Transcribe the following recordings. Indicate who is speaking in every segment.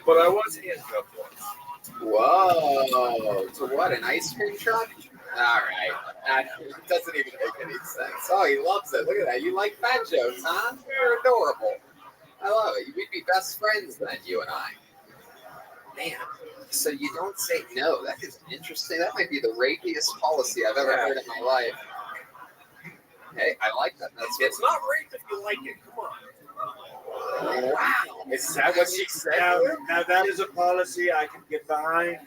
Speaker 1: But I was handcuffed once.
Speaker 2: Whoa. To what, an ice cream truck? All right. It doesn't even make any sense. Oh, he loves it. Look at that. You like fat jokes, huh? You're adorable. I love it. We'd be best friends then, you and I. Man, so you don't say no. That is interesting. That might be the rapiest policy I've ever heard in my life. Hey, I like that.
Speaker 1: It's not rape if you like it. Come on.
Speaker 2: Wow. Is that what she said?
Speaker 3: Now that is a policy I can get behind.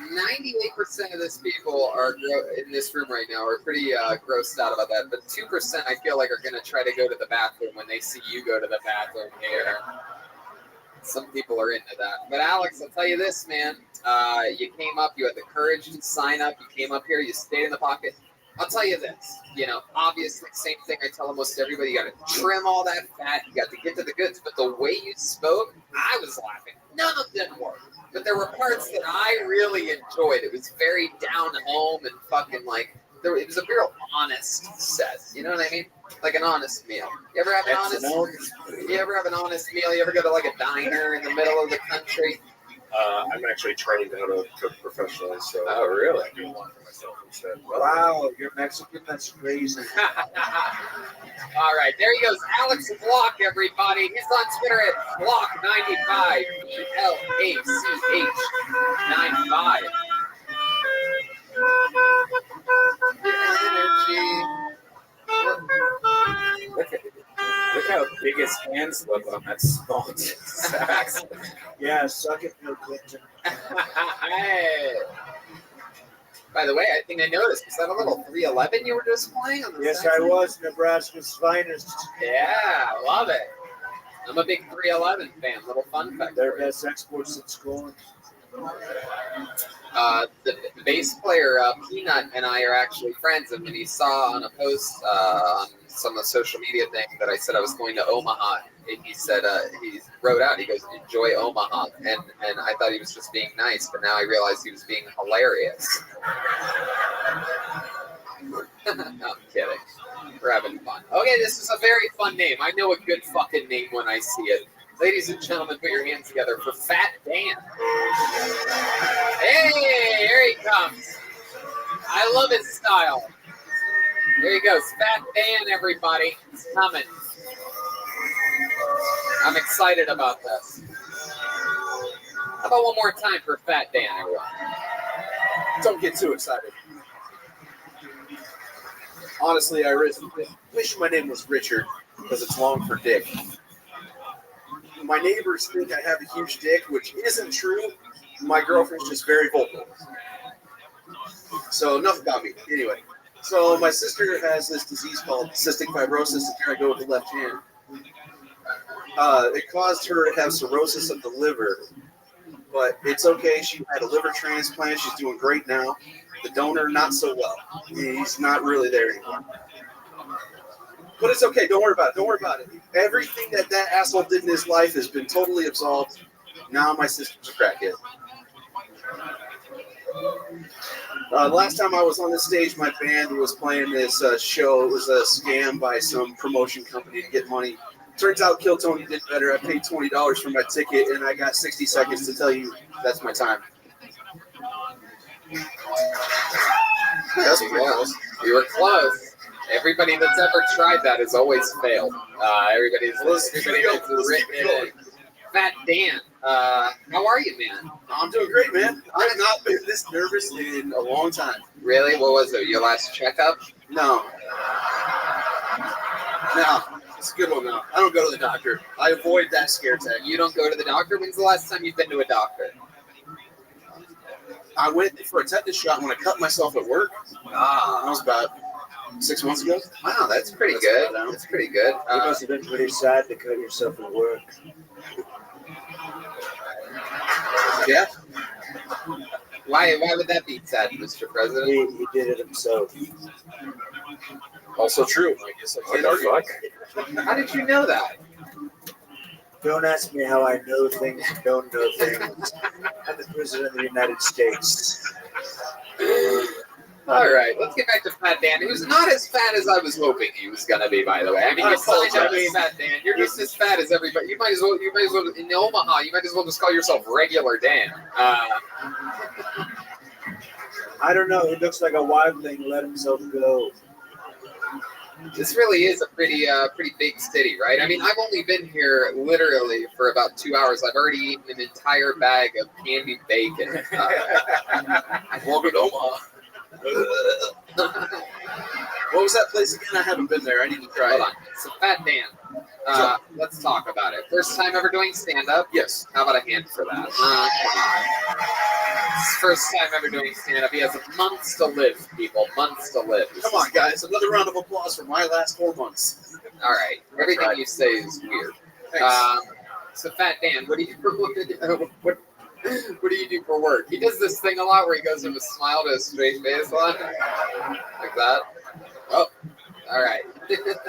Speaker 2: 98% of this people are in this room right now are pretty grossed out about that, but 2% I feel like are going to try to go to the bathroom when they see you go to the bathroom here. Some people are into that. But Alex, I'll tell you this, man. You came up, you had the courage to sign up, you came up here, you stayed in the pocket. I'll tell you this, obviously, same thing I tell almost everybody. You got to trim all that fat. You got to get to the goods. But the way you spoke, I was laughing. None of them were. But there were parts that I really enjoyed. It was very down home and fucking like, it was a real honest set. You know what I mean? Like an honest meal. You ever have an honest meal? You ever go to like a diner in the middle of the country?
Speaker 1: I'm actually trained how to cook professionally, so
Speaker 2: oh, really?
Speaker 1: I do a lot for myself instead.
Speaker 3: Wow, you're Mexican? That's crazy.
Speaker 2: All right, there he goes. Alex Block, everybody. He's on Twitter at Block95. BLACH95.
Speaker 4: Look how big his hands look on that small sax.
Speaker 3: Yeah, suck it, Bill Clinton.
Speaker 2: Hey. By the way, I think I noticed. Was that a little 311 you were just playing on the
Speaker 3: Yes,
Speaker 2: sax?
Speaker 3: I was. Nebraska's finest.
Speaker 2: Yeah, I love it. I'm a big 311 fan. Little fun fact.
Speaker 3: Their best exports in scoring.
Speaker 2: The bass player Peanut and I are actually friends, and when he saw on a post on some of the social media thing that I said I was going to Omaha, and he said he wrote out, he goes, "Enjoy Omaha," and I thought he was just being nice, but now I realized he was being hilarious. No, I'm kidding. We're having fun. Okay, this is a very fun name. I know a good fucking name when I see it. Ladies and gentlemen, put your hands together for Fat Dan. Hey, here he comes. I love his style. There he goes. Fat Dan, everybody. He's coming. I'm excited about this. How about one more time for Fat Dan, everyone?
Speaker 5: Don't get too excited. Honestly, I wish my name was Richard because it's long for Dick. My neighbors think I have a huge dick, which isn't true. My girlfriend's just very vocal. So enough about me. Anyway, so my sister has this disease called cystic fibrosis, and here I go with the left hand. It caused her to have cirrhosis of the liver, but it's okay. She had a liver transplant. She's doing great now. The donor, not so well. He's not really there anymore. But it's okay. Don't worry about it. Don't worry about it. Everything that asshole did in his life has been totally absolved. Now my sister's a crackhead. Last time I was on this stage, my band was playing this show. It was a scam by some promotion company to get money. Turns out Kill Tony did better. I paid $20 for my ticket, and I got 60 seconds to tell you that's my time.
Speaker 2: That's pretty close. You were close. Everybody that's ever tried that has always failed. Everybody that's written it in. Fat Dan, how are you, man?
Speaker 5: I'm doing great, man. I've not been this nervous in a long time.
Speaker 2: Really? What was it? Your last checkup?
Speaker 5: No. It's a good one, though. I don't go to the doctor. I avoid that scare tag.
Speaker 2: You don't go to the doctor? When's the last time you've been to a doctor?
Speaker 5: I went for a tetanus shot when I cut myself at work. That was about 6 months ago.
Speaker 2: Wow, that's pretty good. That's pretty good.
Speaker 3: You must have been pretty sad to cut yourself at work.
Speaker 5: Yeah.
Speaker 2: Why would that be sad, Mr. President?
Speaker 3: He did it himself.
Speaker 5: Also true. I guess I can't argue.
Speaker 2: How did you know that?
Speaker 3: Don't ask me how I know things and don't know things. I'm the President of the United States.
Speaker 2: All right, let's get back to Fat Dan, who's not as fat as I was hoping he was gonna be. By the way, I mean, you signed up as Fat Dan. You're just as fat as everybody. You might as well in Omaha. You might as well just call yourself Regular Dan.
Speaker 3: I don't know. He looks like a wildling. Let himself go.
Speaker 2: This really is a pretty big city, right? I mean, I've only been here literally for about 2 hours. I've already eaten an entire bag of candied bacon.
Speaker 5: Welcome to Omaha. What was that place again? I haven't been there. I need to try
Speaker 2: Hold
Speaker 5: it.
Speaker 2: on. So Fat Dan, let's talk about it. First time ever doing stand-up?
Speaker 5: Yes.
Speaker 2: How about a hand for that? Come on. It's first time ever doing stand-up. He has months to live, people. Months to live.
Speaker 5: Come on, guys. Another round of applause for my last 4 months.
Speaker 2: All right. Everything you say is weird.
Speaker 5: Thanks.
Speaker 2: So Fat Dan, what do you do for work? He does this thing a lot where he goes from a smile to a straight face line, like that. Oh, all right,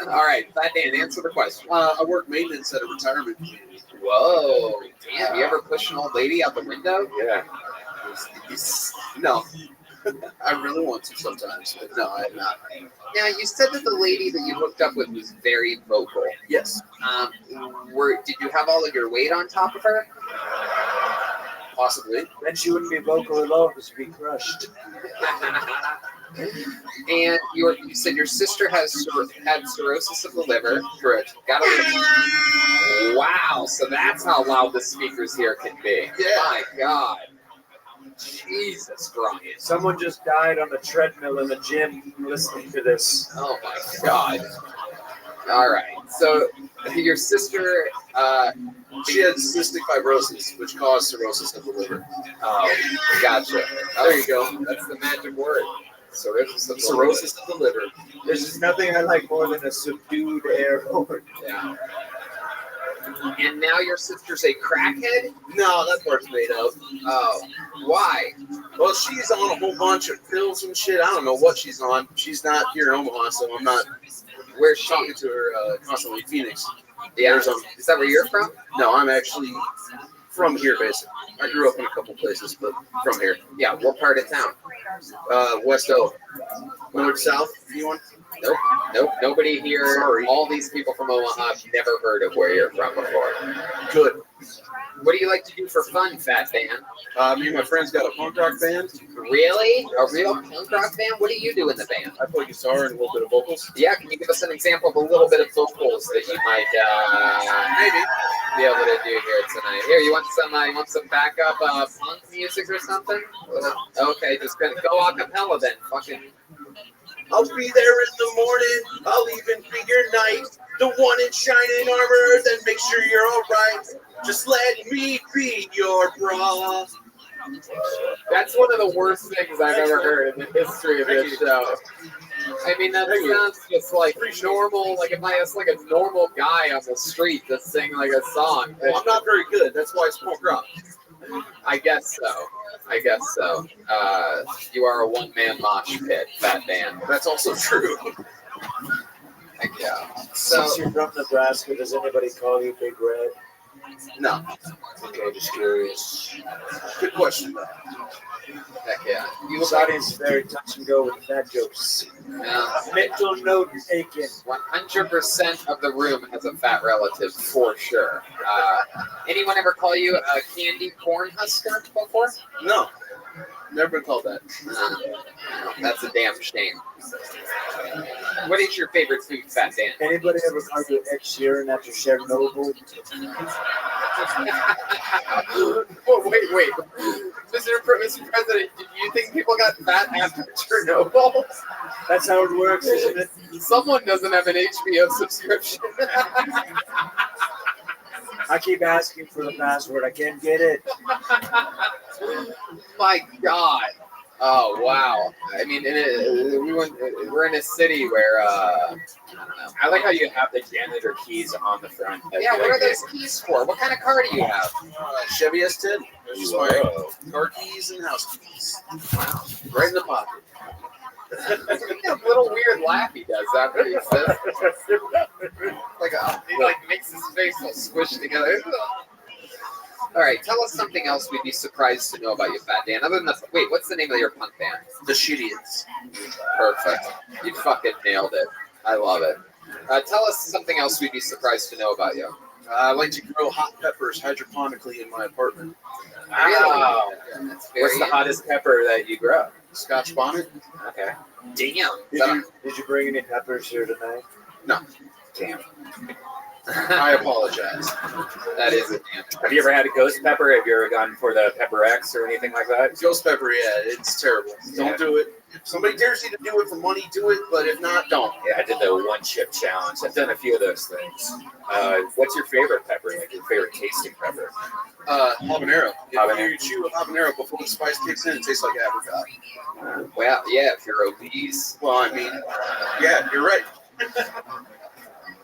Speaker 2: all right. Fat Dan, answer the question.
Speaker 5: I work maintenance at a retirement community.
Speaker 2: Whoa, damn! You ever push an old lady out the window?
Speaker 5: Yeah. No. I really want to sometimes, but no, I have not.
Speaker 2: Now, you said that the lady that you hooked up with was very vocal.
Speaker 5: Yes.
Speaker 2: Did you have all of your weight on top of her?
Speaker 5: Possibly.
Speaker 3: Then she wouldn't be vocal at all because she'd be crushed.
Speaker 2: And you said your sister had cirrhosis of the liver.
Speaker 5: Correct.
Speaker 2: Got a wow, so that's how loud the speakers here can be.
Speaker 5: Yeah.
Speaker 2: My God. Jesus Christ.
Speaker 3: Someone just died on the treadmill in the gym listening to this.
Speaker 2: Oh my God. All right. So your sister,
Speaker 5: She had cystic fibrosis, which caused cirrhosis of the liver.
Speaker 2: oh, gotcha.
Speaker 5: There you go.
Speaker 2: That's the magic word. Cirrhosis of the
Speaker 5: Cirrhosis of the liver.
Speaker 3: There's just nothing I like more than a subdued air horn.
Speaker 2: Yeah. And now your sister's a crackhead?
Speaker 5: No, that part's made up.
Speaker 2: Oh, why?
Speaker 5: Well, she's on a whole bunch of pills and shit. I don't know what she's on. She's not here in Omaha, so I'm not
Speaker 2: Where's she?
Speaker 5: talking to her constantly. Phoenix.
Speaker 2: Yeah.
Speaker 5: Arizona.
Speaker 2: Is that where you're from?
Speaker 5: No, I'm actually from here, basically. I grew up in a couple places, but from here.
Speaker 2: Yeah. What part of town?
Speaker 5: West O. North, south, anyone?
Speaker 2: Nope. Nobody here.
Speaker 5: Sorry.
Speaker 2: All these people from Omaha have never heard of where you're from before.
Speaker 5: Good.
Speaker 2: What do you like to do for fun, Fat Dan?
Speaker 5: Me and my friends got a punk rock band.
Speaker 2: Really? A real punk rock band? What do you do in the band?
Speaker 5: I play guitar and a little bit of vocals.
Speaker 2: Yeah, can you give us an example of a little bit of vocals that you might
Speaker 5: Maybe.
Speaker 2: be able to do here tonight? Here, you want some backup punk music or something? Okay, just go a cappella then. Fucking.
Speaker 5: I'll be there in the morning. I'll even be your night. The one in shining armor. Then make sure you're all right. Just let me be your bra.
Speaker 2: That's one of the worst things I've ever heard in the history of this show. I mean, that sounds just like normal. Like if I asked like a normal guy on the street to sing like a song.
Speaker 5: Well, I'm not very good. That's why it's punk rock.
Speaker 2: I guess so. You are a one-man mosh pit, Fat Dan.
Speaker 5: That's also true.
Speaker 2: Yeah. So
Speaker 3: Since you're from Nebraska, does anybody call you Big Red?
Speaker 5: No.
Speaker 3: Okay, just curious.
Speaker 5: Good question.
Speaker 2: heck yeah. You
Speaker 3: This
Speaker 2: look like
Speaker 3: audience is very touch and go with fat jokes.
Speaker 2: yeah,
Speaker 3: Mental note taken.
Speaker 2: 100% of the room has a fat relative for sure. Anyone ever call you a candy corn husker before?
Speaker 5: No. Never been called that.
Speaker 2: That's a damn shame. What is your favorite food, Fat Dan?
Speaker 3: Anybody ever call you Ed Sheeran after Chernobyl?
Speaker 2: Oh, wait. Mr. President, do you think people got fat after Chernobyl?
Speaker 3: That's how it works, isn't it?
Speaker 2: Someone doesn't have an HBO subscription.
Speaker 3: I keep asking for the password. I can't get it.
Speaker 2: My God. Oh, wow. I mean, we're in a city where, I don't know.
Speaker 4: I like how you have the janitor keys on the front.
Speaker 2: Yeah, what are those keys for? What kind of car do you have?
Speaker 5: Chevy S10. Just my
Speaker 4: Whoa.
Speaker 5: car keys and house keys. Right in the pocket.
Speaker 2: That little weird laugh he does after he says he like makes his face all squished together. All right, tell us something else we'd be surprised to know about you, Fat Dan. Other than the wait, what's the name of your punk band?
Speaker 5: The Shittians.
Speaker 2: Perfect. You fucking nailed it. I love it. Tell us something else we'd be surprised to know about you.
Speaker 5: I like to grow hot peppers hydroponically in my apartment.
Speaker 4: Wow.
Speaker 2: That's very
Speaker 4: What's the hottest pepper that you grow?
Speaker 5: Scotch bonnet.
Speaker 4: Okay.
Speaker 2: Damn.
Speaker 3: Did you bring any peppers here tonight?
Speaker 4: Damn.
Speaker 5: I apologize.
Speaker 2: That is a damn.
Speaker 4: Have you ever had a ghost pepper? Have you ever gone for the Pepper X or anything like that?
Speaker 5: Ghost pepper, yeah, it's terrible. Don't do it. If somebody dares you to do it for money, do it. But if not, don't.
Speaker 4: Yeah, I did the one chip challenge. I've done a few of those things. What's your favorite pepper? Like your favorite tasting pepper?
Speaker 5: Habanero.
Speaker 4: Habanero.
Speaker 5: If you chew a habanero before the spice kicks in, it tastes like apricot.
Speaker 2: Well, yeah, if you're obese.
Speaker 5: Well, I mean, yeah, you're right.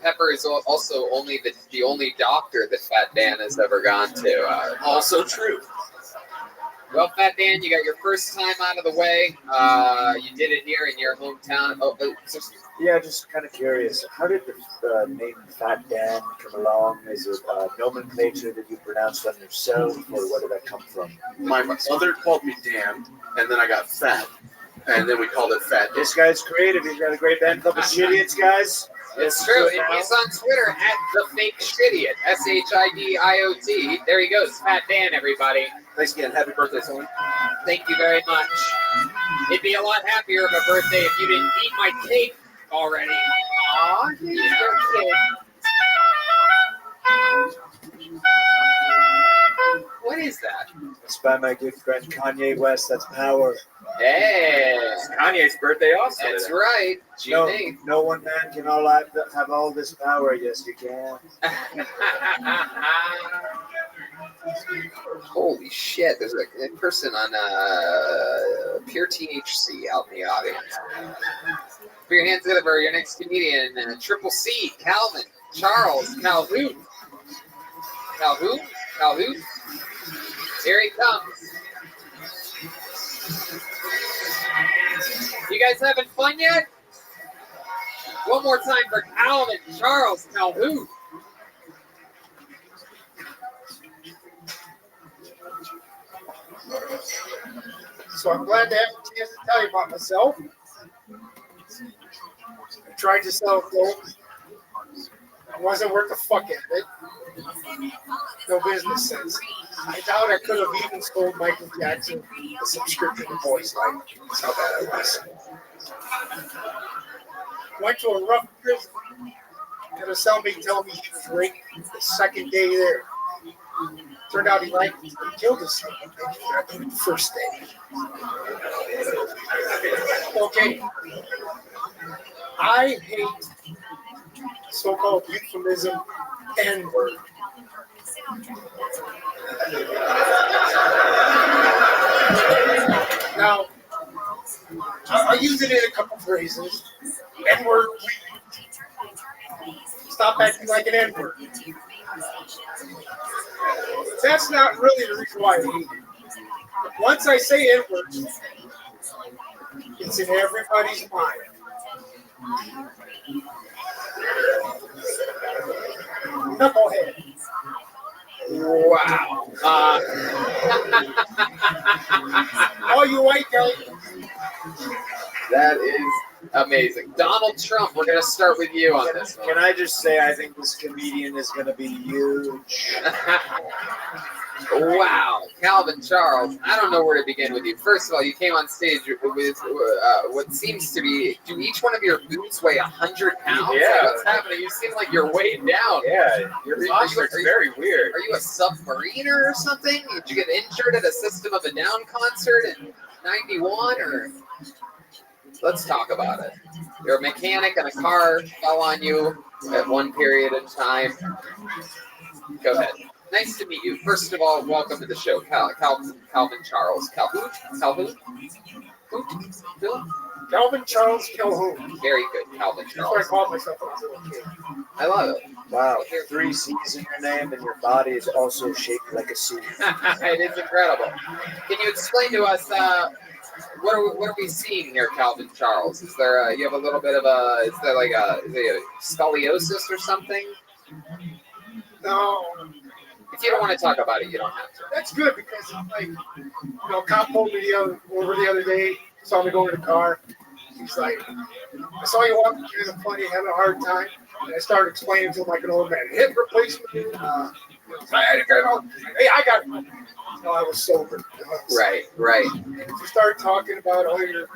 Speaker 2: Pepper is also only the only doctor that Fat Dan has ever gone to.
Speaker 5: Also true.
Speaker 2: Well, Fat Dan, you got your first time out of the way. You did it here in your hometown.
Speaker 3: Yeah, just kind of curious. How did the name Fat Dan come along? Is it nomenclature that you pronounced on yourself, or where did that come from?
Speaker 5: My mother called me Dan, and then I got fat, and then we called it Fat Dan.
Speaker 3: This guy's creative. He's got a great band called the Shittians, guys.
Speaker 2: It's true. And he's on Twitter at the fake Shidiot. SHIDIOT. There he goes. Fat Dan, everybody.
Speaker 5: Thanks again. Happy birthday, son.
Speaker 2: Thank you very much. It'd be a lot happier of a birthday if you didn't eat my cake already. Aw, he's your kid. What is that?
Speaker 3: It's by my good friend Kanye West. That's power.
Speaker 2: Hey,
Speaker 4: It's Kanye's birthday also.
Speaker 2: that's
Speaker 4: today.
Speaker 2: right. June
Speaker 3: No,
Speaker 2: 8th.
Speaker 3: no one man can all have all this power. Yes, you can.
Speaker 2: Holy shit, there's a person on pure THC out in the audience. Put your hands together for your next comedian, Triple C, Calvin, Charles, Calhoun. Calhoun? Calhoun? Here he comes. You guys having fun yet? One more time for Calvin, Charles, Calhoun.
Speaker 6: So I'm glad to have a chance to tell you about myself. I tried to sell clothes. I wasn't worth the fuck out of it. No business sense. I doubt I could have even sold Michael Jackson a subscription to Boys Life. That's how bad I was. Went to a rough prison. Had a cellmate tell me he was raped the second day there. Turned out he liked me. He killed himself after the first day. Okay. I hate so-called euphemism N-word. Now, I'll use it in a couple phrases. N-word, stop acting like an N-word. That's not really the reason why I hate it. Once I say N-word, it's in everybody's mind. Knucklehead.
Speaker 2: Wow.
Speaker 6: All you white guys.
Speaker 2: That is amazing. Donald Trump, we're going to start with you on this one.
Speaker 3: Can I just say, I think this comedian is going to be huge.
Speaker 2: Wow. Calvin Charles, I don't know where to begin with you. First of all, you came on stage with what seems to be, do each one of your boots weigh 100 pounds?
Speaker 4: Yeah.
Speaker 2: Like, what's happening? You seem like you're weighed down.
Speaker 4: Yeah, your posture's very weird.
Speaker 2: Are you a submariner or something? Did you get injured at a System of a Down concert in 91? Or let's talk about it. You're a mechanic and a car fell on you at one period in time. Go ahead. Nice to meet you. First of all, welcome to the show, Calvin Charles. Calhoun?
Speaker 6: Calvin Charles Calhoun.
Speaker 2: Very good, Calvin
Speaker 6: That's what I
Speaker 2: Charles.
Speaker 6: called myself when I was a little kid.
Speaker 2: I love it.
Speaker 3: Wow, 3 C's in your name, and your body is also shaped like a C.
Speaker 2: It is incredible. Can you explain to us what are we seeing here, Calvin Charles? Is there you have a little bit of is there a scoliosis or something?
Speaker 6: No,
Speaker 2: If you don't want to talk about it, you don't have to.
Speaker 6: That's good because, like, cop pulled me over the other day, saw me go in the car. He's like, I saw you walking through the funny, having a hard time. And I started explaining to him like an old man, hip replacement. I got it. No, I was sober.
Speaker 2: Right.
Speaker 6: And if you start talking about all your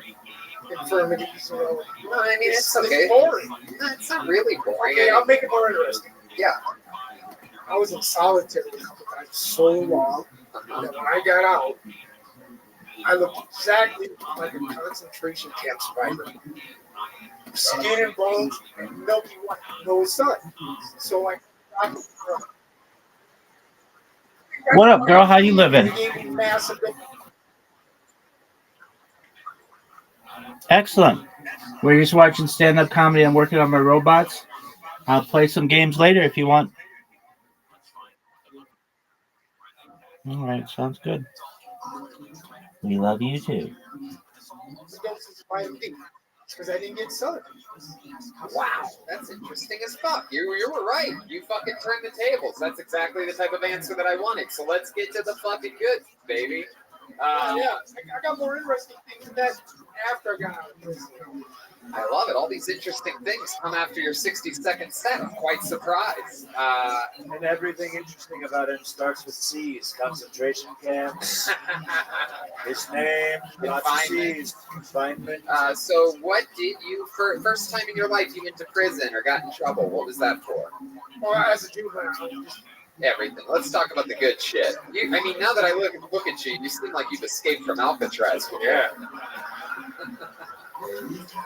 Speaker 6: infirmities,
Speaker 2: No, I mean, it's okay.
Speaker 6: It's boring.
Speaker 2: No, it's not really boring.
Speaker 6: Okay, I'll make it more interesting.
Speaker 2: Yeah.
Speaker 6: I was in solitary a couple times so long that when I got out, I looked exactly like a concentration camp survivor. Skin and bones, and milky white, no sun. So
Speaker 7: What up, girl? How you living?
Speaker 6: They gave me massive.
Speaker 7: Excellent. We're just watching stand-up comedy. I'm working on my robots. I'll play some games later if you want. All right, sounds good. We love you too.
Speaker 6: Because I didn't get sun.
Speaker 2: Wow, that's interesting as fuck. You were right. You fucking turned the tables. That's exactly the type of answer that I wanted. So let's get to the fucking goods, baby.
Speaker 6: I got more interesting things than that after I got out of prison.
Speaker 2: I love it. All these interesting things come after your 60-second set. I'm quite surprised.
Speaker 3: And everything interesting about him starts with C's. Concentration camps, his name, lots of C's, confinement.
Speaker 2: So what did you, first time in your life you went to prison or got in trouble, what was that for?
Speaker 6: Well, as a juvenile,
Speaker 2: Everything. Let's talk about the good shit. Now that I look at you, you seem like you've escaped from Alcatraz.
Speaker 3: Yeah.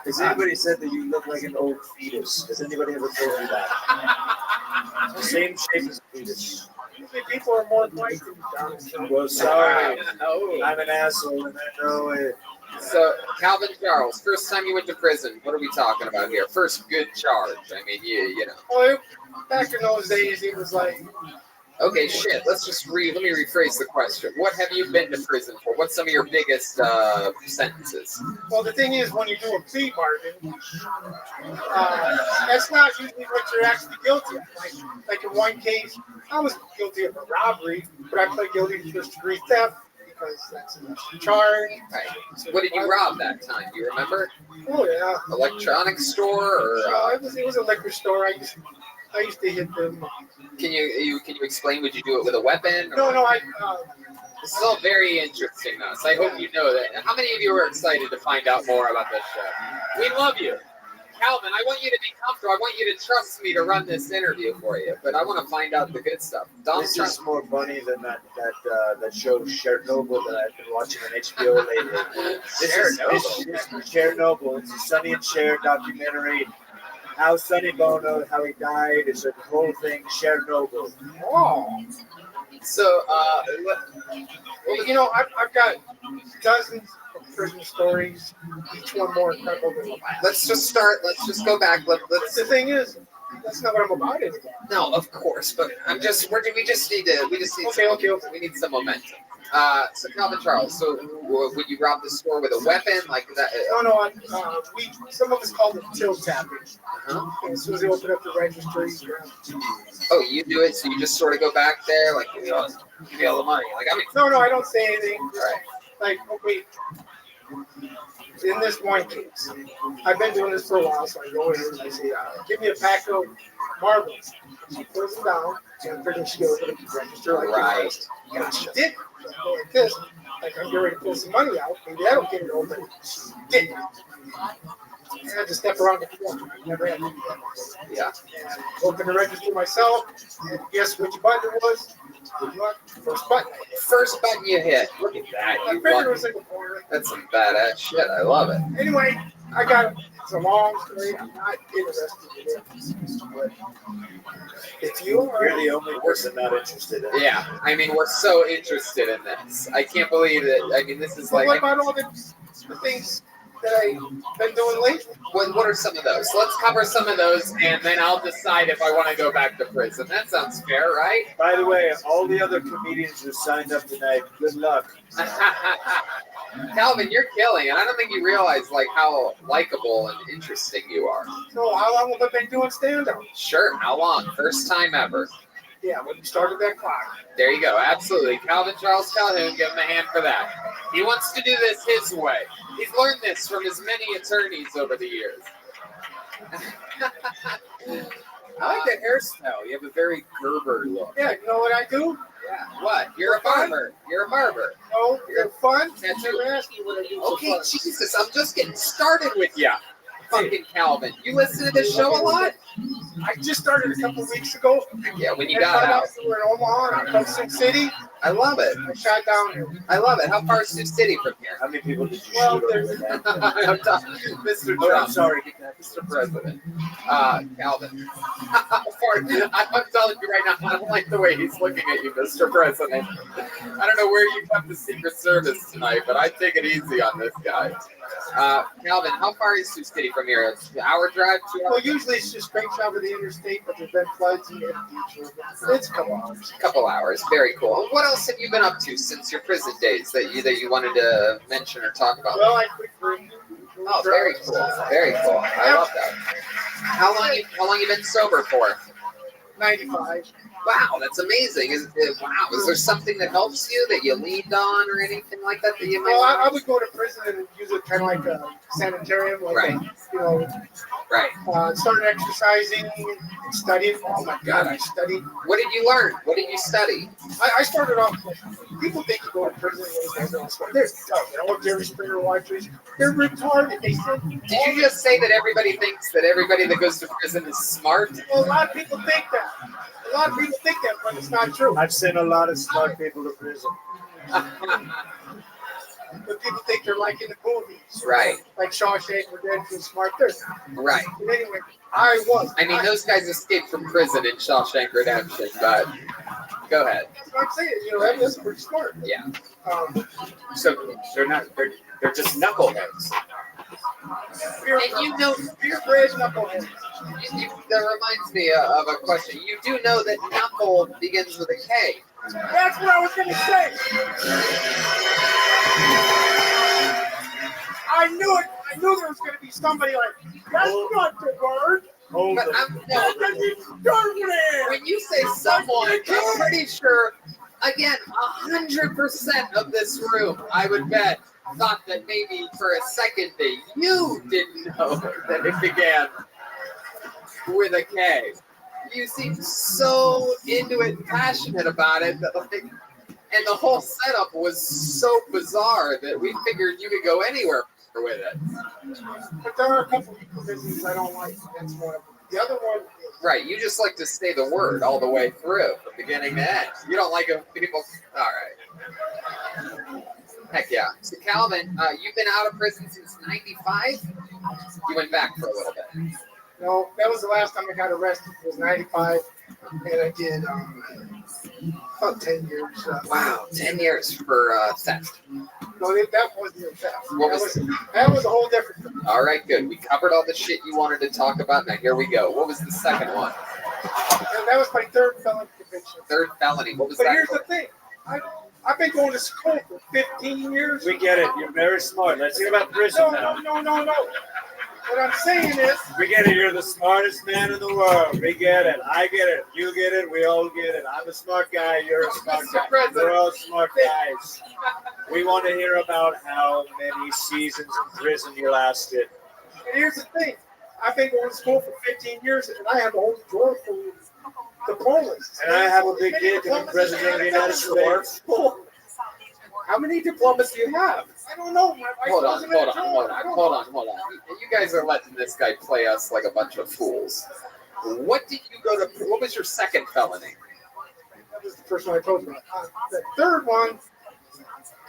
Speaker 3: Has anybody said that you look like an old fetus? Has anybody ever told you that? Same shape as a fetus.
Speaker 6: people are more white than Donald.
Speaker 3: Well, sorry. I'm an asshole and I know it.
Speaker 2: So, Calvin Charles, first time you went to prison, what are we talking about here? First good charge. I mean, you know.
Speaker 6: Well, back in those days, it was like.
Speaker 2: Okay, shit. Let me rephrase the question. What have you been to prison for? What's some of your biggest sentences?
Speaker 6: Well, the thing is, when you do a plea bargain, that's not usually what you're actually guilty of. Like in one case, I was guilty of a robbery, but I pled guilty to first-degree theft because that's a charge.
Speaker 2: Right. So what did you rob that time? Do you remember?
Speaker 6: Oh yeah.
Speaker 2: Electronics store or?
Speaker 6: It was a liquor store. I used to hit them.
Speaker 2: Can you explain? Would you do it with a weapon?
Speaker 6: No.
Speaker 2: This is all very interesting, though. So I hope you know that. How many of you are excited to find out more about this show? We love you, Calvin. I want you to be comfortable. I want you to trust me to run this interview for you. But I want to find out the good stuff.
Speaker 3: This is more funny than that show Chernobyl that I've been watching on HBO lately. This is Chernobyl. It's a Sonny and Cher documentary. How Sonny Bono, how he died, it's a whole thing, Chernobyl.
Speaker 6: Oh.
Speaker 2: So,
Speaker 6: well, you know, I've got dozens of prison stories, each one more incredible than the last.
Speaker 2: let's just go back.
Speaker 6: The thing is, that's not what I'm about anymore.
Speaker 2: No, of course, but we just need
Speaker 6: Okay.
Speaker 2: we need some momentum. So Calvin Charles, so would you rob the store with a weapon like that?
Speaker 6: No, some of us called it till tapping. As soon as they open up the registry.
Speaker 2: Oh, you do it, so you just sort of go back there, like give me all the money. Like
Speaker 6: No, I don't say anything.
Speaker 2: Right.
Speaker 6: Like, okay, in this one case, I've been doing this for a while, so I go in and I say, give me a pack of marbles. She pulls them down, and pretty much she goes to the register like
Speaker 2: Right.
Speaker 6: Gotcha. Did like this, like I'm getting ready to pull some money out. Maybe I don't get it open. Did. I had to step around the corner. I never had to do that.
Speaker 2: Yeah.
Speaker 6: And open the register myself, and guess which button it was? Good luck. First button.
Speaker 2: First button you hit. Look at that.
Speaker 6: I
Speaker 2: You
Speaker 6: figured it
Speaker 2: won.
Speaker 6: was in the corner.
Speaker 2: That's some badass shit. I love it.
Speaker 6: Anyway, I got it. It's a long story. I'm not interested in it. But if you are,
Speaker 3: You're the only person not interested in it.
Speaker 2: Yeah. I mean, we're so interested in this. I can't believe it. I mean, this is
Speaker 6: well,
Speaker 2: like.
Speaker 6: what about all the things that I've been doing lately?
Speaker 2: What are some of those? Let's cover some of those, and then I'll decide if I want to go back to prison. That sounds fair, right?
Speaker 3: By the way, all the other comedians who signed up tonight, good luck.
Speaker 2: Calvin, you're killing it. I don't think you realize like how likable and interesting you are.
Speaker 6: So how long have I been doing stand-up?
Speaker 2: Sure. How long? First time ever.
Speaker 6: Yeah, when you started that clock.
Speaker 2: There you go. Absolutely. Calvin Charles Calhoun, give him a hand for that. He wants to do this his way. He's learned this from his many attorneys over the years.
Speaker 4: I like that hairstyle. You have a very Gerber look.
Speaker 6: Yeah, you know what I do?
Speaker 2: Yeah. What? You're a barber. You're a barber.
Speaker 6: No, you're fun.
Speaker 2: That's
Speaker 6: You never asked me what I do.
Speaker 2: Okay,
Speaker 6: for fun.
Speaker 2: Jesus, I'm just getting started with ya. Fucking Calvin. You listen to this show a lot?
Speaker 6: I just started a couple weeks ago.
Speaker 2: Yeah, when you
Speaker 6: I
Speaker 2: got
Speaker 6: found
Speaker 2: out.
Speaker 6: out you were in Omaha and I come Sioux City.
Speaker 2: I love it.
Speaker 6: I shot down here.
Speaker 2: I love it. How far is Sioux City from here?
Speaker 3: How many people did you
Speaker 6: Well,
Speaker 3: shoot over
Speaker 6: there's-
Speaker 3: there?
Speaker 2: I'm talking, Mr.
Speaker 3: Oh, I'm
Speaker 2: Trump,
Speaker 3: sorry.
Speaker 2: Mr. President, Calvin. How far? I'm telling you right now, I don't like the way he's looking at you, Mr. President. I don't know where you got the Secret Service tonight, but I take it easy on this guy. Calvin, how far is Sioux City from here? An hour drive, 2
Speaker 6: Well,
Speaker 2: hours?
Speaker 6: usually it's just straight shot of the interstate, but there's been floods in the future. It's a couple hours.
Speaker 2: A couple hours. Very cool. What else have you been up to since your prison days that you wanted to mention or talk about?
Speaker 6: Well, I quit drinking.
Speaker 2: Oh, very cool. Very cool. I love that. How long you been sober for?
Speaker 6: 95.
Speaker 2: Wow, that's amazing. Is there something that helps you that you leaned on or anything like that that you might?
Speaker 6: Well, I would go to prison and use it kind of like a sanitarium, like
Speaker 2: Right.
Speaker 6: you know,
Speaker 2: Right.
Speaker 6: started exercising, studying. Oh my God, I studied.
Speaker 2: What did you learn? What did you study?
Speaker 6: I started off. People think you go to prison and they're dumb. You know what Jerry Springer watches? They're retarded. They said.
Speaker 2: Did you just say that everybody thinks that everybody that goes to prison is smart?
Speaker 6: Well, a lot of people think that. A lot of people think that, but it's not true.
Speaker 3: I've sent a lot of smart people to prison.
Speaker 6: But people think they're like in the movies.
Speaker 2: Right.
Speaker 6: Like Shawshank Redemption, smart. They're not.
Speaker 2: Right.
Speaker 6: But anyway, I was.
Speaker 2: I mean, those guys escaped from prison in Shawshank Redemption, but go ahead.
Speaker 6: That's what I'm saying. You know, that's pretty smart.
Speaker 2: Yeah.
Speaker 4: So they're just knuckleheads.
Speaker 6: Beer,
Speaker 2: And you know,
Speaker 6: beer bridge knuckleheads.
Speaker 2: that reminds me of a question. You do know that knuckle begins with a K.
Speaker 6: That's what I was going to say. I knew it. I knew there was going to be somebody like, that's not the word.
Speaker 3: Hold
Speaker 2: But
Speaker 3: them.
Speaker 2: I'm, no,
Speaker 6: That's the
Speaker 2: when you say someone, I'm pretty sure, again, 100% of this room, I would bet, thought that maybe for a second that you didn't know that it began with a K. You seemed so into it and passionate about it that like, and the whole setup was so bizarre that we figured you could go anywhere with it.
Speaker 6: But there are a couple of euphemisms I don't like. That's one of them. The other one is,
Speaker 2: Right, you just like to say the word all the way through, from beginning to end. You don't like it when people. All right. Heck yeah. So Calvin, you've been out of prison since '95. You went back for a little bit.
Speaker 6: no, that was the last time I got arrested. It was 95. And I did about 10 years.
Speaker 2: Wow, 10 years for theft.
Speaker 6: No, that wasn't a theft.
Speaker 2: What was
Speaker 6: That was a whole different thing.
Speaker 2: All right, good. We covered all the shit you wanted to talk about. Now here we go. What was the second one?
Speaker 6: And that was my third felony conviction.
Speaker 2: Third felony. What was
Speaker 6: But
Speaker 2: that?
Speaker 6: here's
Speaker 2: for?
Speaker 6: the thing. I've been going to school for 15 years.
Speaker 3: We get it. You're very smart. Let's hear about prison now.
Speaker 6: No. What I'm saying is,
Speaker 3: We get it. You're the smartest man in the world. We get it. I get it. You get it. We all get it. I'm a smart guy. You're a smart guy. We're all smart guys. We want to hear about how many seasons in prison you lasted.
Speaker 6: and here's the thing. I've been going to school for 15 years, and I have a whole drawer full of diplomas.
Speaker 3: And I have a big kid to be president of the United States.
Speaker 2: How many diplomas do you have?
Speaker 6: I don't know. My wife
Speaker 2: Hold on.
Speaker 6: wasn't in the drawer. I don't know.
Speaker 2: You guys are letting this guy play us like a bunch of fools. What did you go to? What was your second felony?
Speaker 6: That was the first one I told you about. The third one,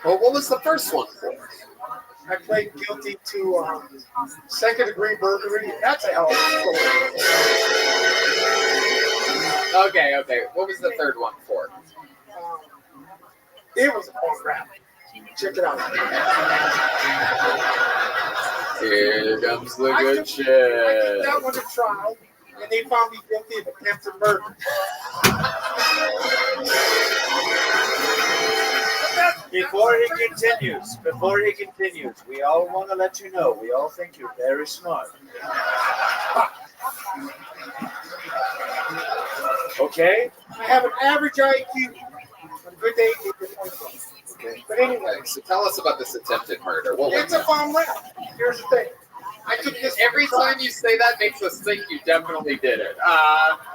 Speaker 2: Well, what was the first one for?
Speaker 6: I pled guilty to second-degree burglary. That's a hell of a story.
Speaker 2: Okay. What was the third one for?
Speaker 6: It was a phone grab. Check it out.
Speaker 2: Here comes the
Speaker 6: I
Speaker 2: good
Speaker 6: took
Speaker 2: shit.
Speaker 6: that one to trial, and they found me guilty of attempted murder.
Speaker 3: Before he continues, we all want to let you know, we all think you're very smart. Okay?
Speaker 6: I have an average IQ. On a good day, maybe 25.
Speaker 3: Okay.
Speaker 6: But anyway,
Speaker 2: Okay, so tell us about this attempted murder. What was
Speaker 6: it's a
Speaker 2: it?
Speaker 6: bomb rap. Here's the thing. I took this
Speaker 2: Every time you say that makes us think you definitely did it.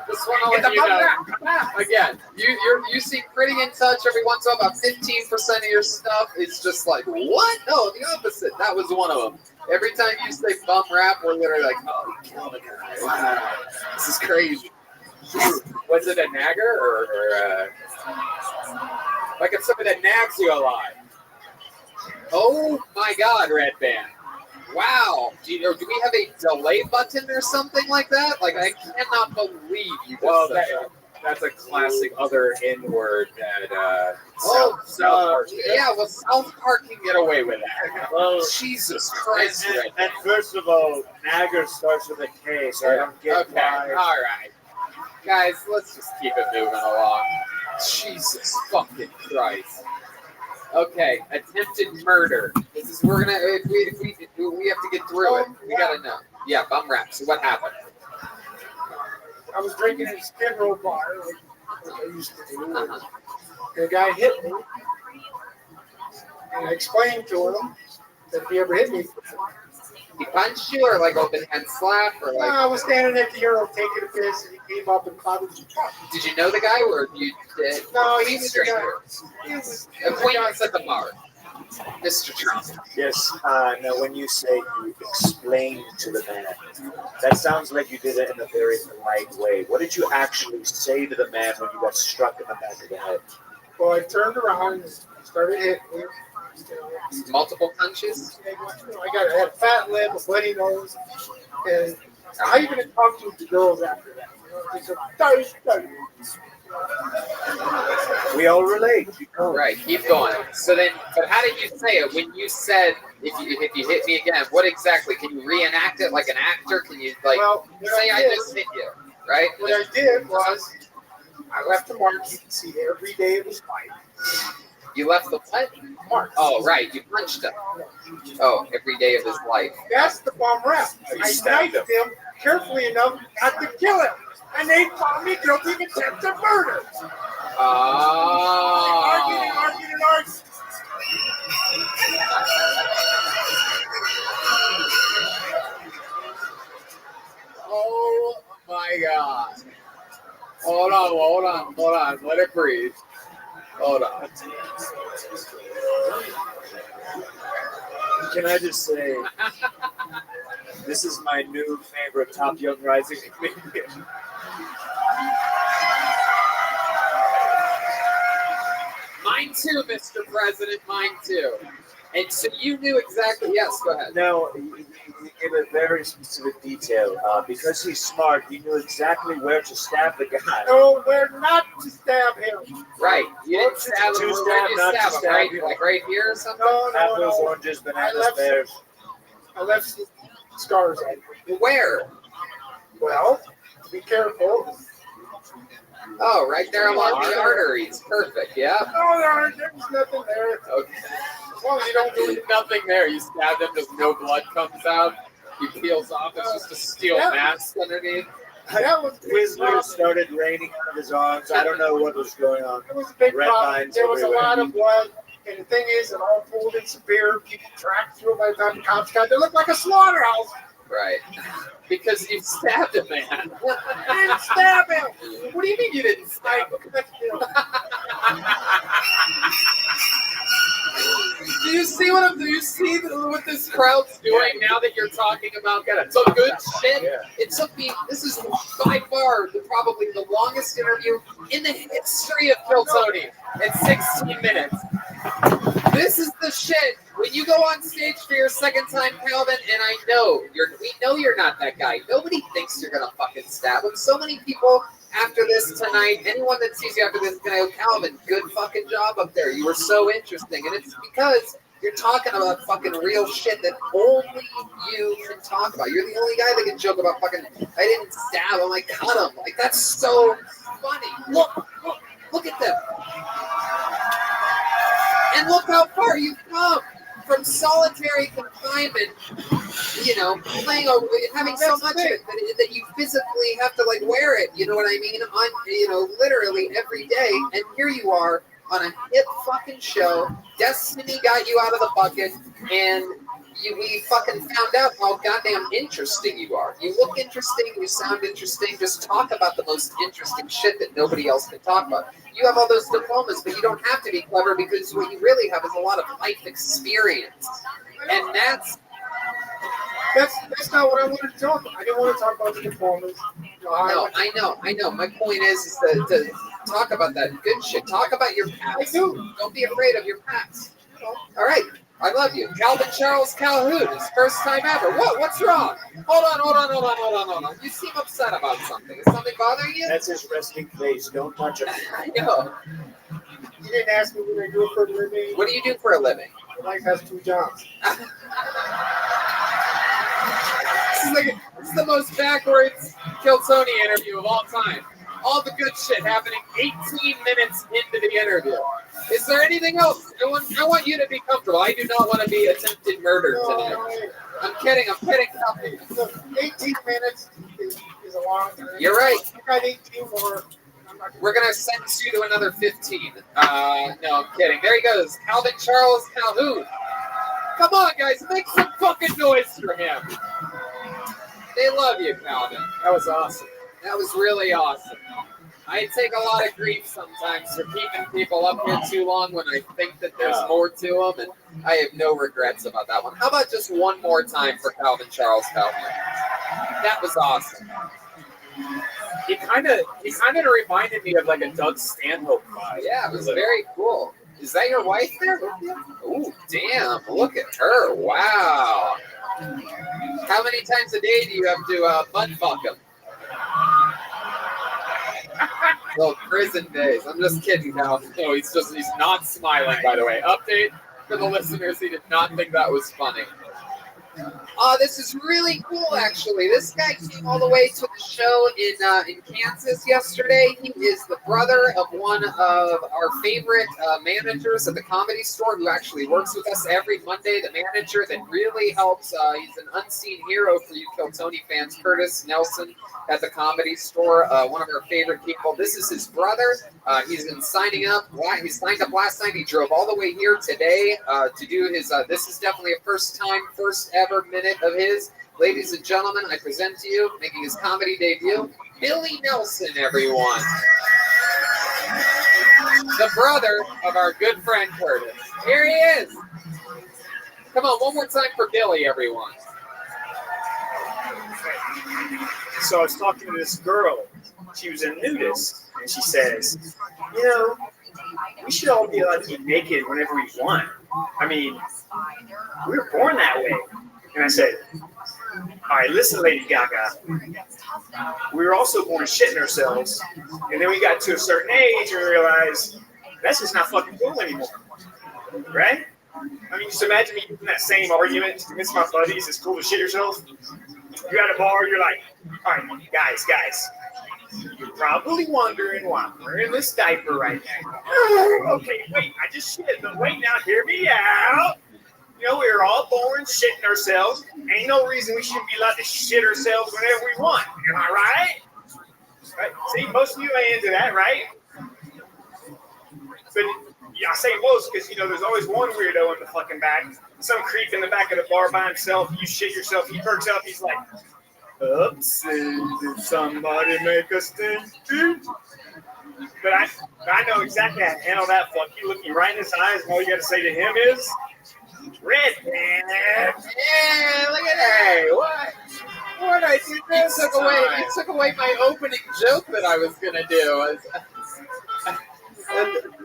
Speaker 2: Just want to
Speaker 6: It's a
Speaker 2: let you
Speaker 6: bomb
Speaker 2: know.
Speaker 6: rap. Come on.
Speaker 2: Again, you seem pretty in touch. Every once in a while, about 15% of your stuff is just like, what? No, the opposite. That was one of them. Every time you say bum rap, we're literally like, oh, you killed a guy. Wow, this is crazy.
Speaker 4: Was it a nagger or like if somebody that nags you a lot?
Speaker 2: Oh my God, Red Band. Wow. Do we have a delay button or something like that? Like, I cannot believe you just
Speaker 4: Well,
Speaker 2: said that.
Speaker 4: that's a classic other N word that South Park did.
Speaker 2: Yeah, well, South Park can get away with that.
Speaker 3: Well,
Speaker 2: Jesus Christ, Red
Speaker 3: and first of all, Nagger starts with a K, so I don't get
Speaker 2: Okay, all
Speaker 3: why.
Speaker 2: right. Guys, let's just keep it moving along. Jesus fucking Christ. Okay, attempted murder. This is we're gonna if we have to get through it. We gotta know. Yeah, bum rap. So what happened?
Speaker 6: I was drinking at a Skid Row bar, like I used to do. And the guy hit me, and I explained to him that if he ever hit me before.
Speaker 2: He punched you, or like open hand slap, or like?
Speaker 6: I was standing at the urinal taking a piss, and he came up and clouded his punch.
Speaker 2: Did you know the guy, or you did?
Speaker 6: No, he was the
Speaker 2: Stranger.
Speaker 6: guy. He was
Speaker 2: Acquaintance at the bar. Mr. Trump.
Speaker 3: Yes, now when you say you explained to the man, that sounds like you did it in a very polite way. What did you actually say to the man when you got struck in the back of the head?
Speaker 6: Well, I turned around and started hitting me.
Speaker 2: Multiple punches.
Speaker 6: I had a fat lip, a bloody nose, and I even talked to the girls after that. They said, "Daddy."
Speaker 3: We all relate.
Speaker 2: Right, keep going. So then, but how did you say it? When you said, if you hit me again, what exactly? Can you reenact it like an actor? Can you, like,
Speaker 6: Well,
Speaker 2: say I just hit you, right?
Speaker 6: What I did was I left a mark you can see every day of his life.
Speaker 2: You left the what?
Speaker 6: Mark.
Speaker 2: Oh, right, you punched him. Oh, every day of his life.
Speaker 6: That's the bomb rap. I knifed him carefully enough not to kill him. And they found me guilty of attempted murder.
Speaker 2: Oh.
Speaker 6: Arguing.
Speaker 2: Oh my God. Hold on. Let it breathe. Hold on.
Speaker 3: Can I just say, this is my new favorite Top Young Rising comedian.
Speaker 2: Mine too, Mr. President. Mine too. And so you knew exactly. Yes, go ahead.
Speaker 3: No, he gave a very specific detail. Because he's smart, he knew exactly where to stab the guy.
Speaker 6: No, where not to stab him.
Speaker 2: Right. You didn't stab him.
Speaker 3: To
Speaker 2: Where did you
Speaker 3: stab, not to
Speaker 2: stab him?
Speaker 3: stab
Speaker 2: Right,
Speaker 3: him.
Speaker 2: like right here or something?
Speaker 3: Apples,
Speaker 6: No.
Speaker 3: oranges, bananas,
Speaker 6: left-
Speaker 3: pears.
Speaker 6: I left some scars on me.
Speaker 2: Where?
Speaker 6: Well, be careful.
Speaker 2: Oh, right there along the arteries. Perfect. Yeah.
Speaker 6: No, there was nothing there.
Speaker 2: Okay.
Speaker 6: As long as you don't do
Speaker 2: There's
Speaker 6: it.
Speaker 2: nothing there. You stab him, just no blood comes out. He peels off. It's just a steel mask underneath.
Speaker 6: That was
Speaker 3: Twizzlers started raining out of his arms. I don't know what was going on.
Speaker 6: It was a big
Speaker 3: Red
Speaker 6: problem.
Speaker 3: lines
Speaker 6: There was a
Speaker 3: everywhere.
Speaker 6: lot of blood. And the thing is, it all pulled in severe. People tracked through it by the time the cops got there. It looked like a slaughterhouse.
Speaker 2: Right. Because you stabbed a man.
Speaker 6: I didn't stab him.
Speaker 2: What do you mean you didn't stab him? Do you see what this crowd's doing now that you're talking about some good shit? It took me. This is by far probably the longest interview in the history of Kiltony in 16 minutes. This is the shit. When you go on stage for your second time, Calvin, and we know you're not that guy. Nobody thinks you're gonna fucking stab him. So many people after this tonight, anyone that sees you after this is gonna go, Calvin, good fucking job up there. You were so interesting. And it's because you're talking about fucking real shit that only you can talk about. You're the only guy that can joke about fucking, I didn't stab him, I cut him. Like, that's so funny. Look at them. And look how far you've come from solitary confinement, having so much of it that that you physically have to like wear it. You know what I mean? On literally every day. And here you are on a hit fucking show. Destiny got you out of the bucket, and we fucking found out how goddamn interesting you are. You look interesting, you sound interesting. Just talk about the most interesting shit that nobody else can talk about. You have all those diplomas, but you don't have to be clever because what you really have is a lot of life experience. And that's
Speaker 6: not what I wanted to talk about. I didn't want to talk about the diplomas.
Speaker 2: no, I know. My point is to talk about that good shit. Talk about your past.
Speaker 6: I do.
Speaker 2: Don't be afraid of your past. All right. I love you. Calvin Charles Calhoun, his first time ever. What's wrong? Hold on. You seem upset about something. Is something bothering you?
Speaker 3: That's his resting face. Don't touch him.
Speaker 2: I know.
Speaker 6: You didn't ask me what I do for a living.
Speaker 2: What do you do for a living?
Speaker 6: My life has 2 jobs.
Speaker 2: This is the most backwards Kiltony interview of all time. All the good shit happening 18 minutes into the interview. Is there anything else? I want you to be comfortable. I do not want to be attempted murder today. I'm kidding.
Speaker 6: Look, 18 minutes is a long time.
Speaker 2: You're right.
Speaker 6: I got 18 more.
Speaker 2: We're going to sentence you to another 15. No, I'm kidding. There he goes. Calvin Charles Calhoun. Come on, guys. Make some fucking noise for him. They love you, Calvin. That was awesome. That was really awesome. I take a lot of grief sometimes for keeping people up here too long when I think that there's more to them, and I have no regrets about that one. How about just one more time for Calvin Charles Calhoun? That was awesome.
Speaker 4: He kind of reminded me of like a Doug Stanhope vibe.
Speaker 2: Yeah, it was very cool. Is that your wife there? Ooh, damn! Look at her! Wow. How many times a day do you have to butt fuck him? Well, prison days. I'm just kidding, Cal. No, he's not smiling, by the way. Update for the listeners, he did not think that was funny. This is really cool, actually. This guy came all the way to the show in Kansas yesterday. He is the brother of one of our favorite managers at the Comedy Store who actually works with us every Monday. The manager that really helps. He's an unseen hero for you Kiltony fans. Curtis Nelson at the Comedy Store, one of our favorite people. This is his brother. He's been signing up. He signed up last night. He drove all the way here today to do his. This is definitely a first ever minute of his. Ladies and gentlemen, I present to you, making his comedy debut, Billy Nelson, everyone. The brother of our good friend Curtis. Here he is. Come on, one more time for Billy, everyone.
Speaker 3: So I was talking to this girl. She was a nudist, and she says, we should all be allowed to get naked whenever we want. I mean, we were born that way. And I said, all right, listen, Lady Gaga. We were also born shitting ourselves, and then we got to a certain age and realized that's just not fucking cool anymore, right? I mean, just imagine me using that same argument to convince my buddies it's cool to shit yourself. You're at a bar, you're like, all right, guys, you're probably wondering why I'm wearing this diaper right now. Okay, wait, I just shit, but wait now, hear me out. We were all born shitting ourselves. Ain't no reason we shouldn't be allowed to shit ourselves whenever we want. Am I right? See, most of you ain't into that, right? But yeah, I say most because, there's always one weirdo in the fucking back. Some creep in the back of the bar by himself. You shit yourself. He perks up. He's like, oops, did somebody make a stink? But I know exactly how to handle that fuck. You look me right in his eyes, and all you got to say to him is, Red man.
Speaker 2: Yeah, look at that. What I did this? You took away my opening joke that I was gonna do.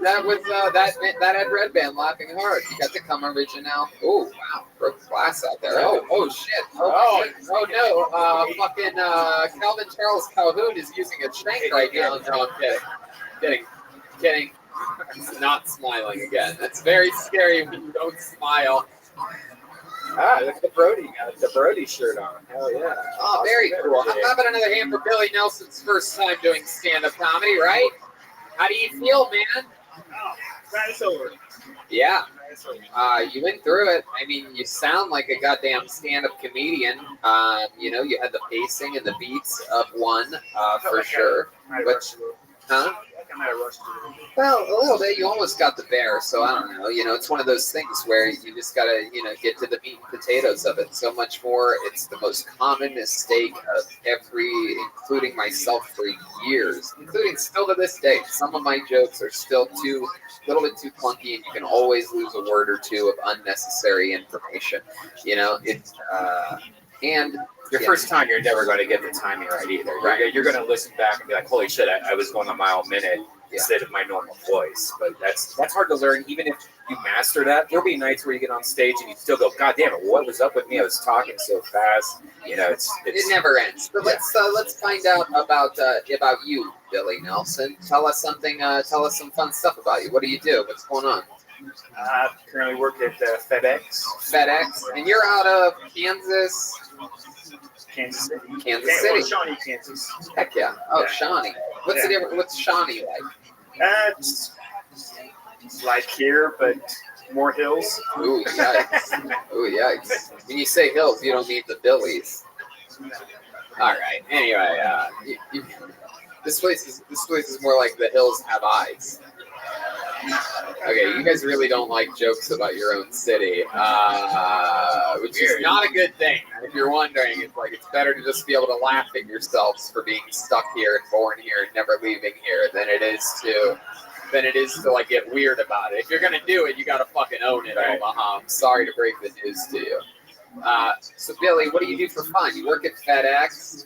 Speaker 2: That was that had Red Band laughing hard. You got the Come Original. Oh wow, broke glass out there. Oh shit. Oh no. Fucking Calvin Charles Calhoun is using a shank right now. No, I'm kidding. Not smiling again. That's very scary when you don't smile.
Speaker 4: Look at the Brody shirt on. Hell yeah.
Speaker 2: Oh, very cool. How about another hand for Billy Nelson's first time doing stand-up comedy, right? How do you feel, man?
Speaker 3: Glad it's over.
Speaker 2: Yeah. You went through it. I mean, you sound like a goddamn stand-up comedian. You know, you had the pacing and the beats of one, for sure. But, huh?
Speaker 3: I might have rushed through.
Speaker 2: Well, a little bit. You almost got the bear, so I don't know. You know, it's one of those things where you just gotta, you know, get to the meat and potatoes of it. So much more. It's the most common mistake of including myself for years, including still to this day. Some of my jokes are still a little bit too clunky, and you can always lose a word or two of unnecessary information. You know, and
Speaker 4: Your first time, you're never going to get the timing right either.
Speaker 2: Right.
Speaker 4: You're going to listen back and be like, holy shit, I was going a mile a minute instead of my normal voice. But that's hard to learn. Even if you master that, there'll be nights where you get on stage and you still go, God damn it, what was up with me? I was talking so fast. You know, it's
Speaker 2: it never ends. But let's find out about you, Billy Nelson. Tell us something. Tell us some fun stuff about you. What do you do? What's going on?
Speaker 3: I currently work at FedEx.
Speaker 2: FedEx, and you're out of Kansas
Speaker 3: Kansas
Speaker 2: City.
Speaker 3: Shawnee, Kansas.
Speaker 2: Heck yeah. Oh, Shawnee. What's the difference? What's Shawnee like?
Speaker 3: It's like here, but more hills.
Speaker 2: Ooh, yikes. Ooh, yikes. When you say hills, you don't mean the Billies. All right. Anyway, this place is more like the hills have eyes. Okay, you guys really don't like jokes about your own city, which is not a good thing. If you're wondering, it's better to just be able to laugh at yourselves for being stuck here and born here and never leaving here than it is to like get weird about it. If you're gonna do it, you gotta fucking own it, Omaha. I'm sorry to break the news to you. So Billy, what do you do for fun? You work at FedEx.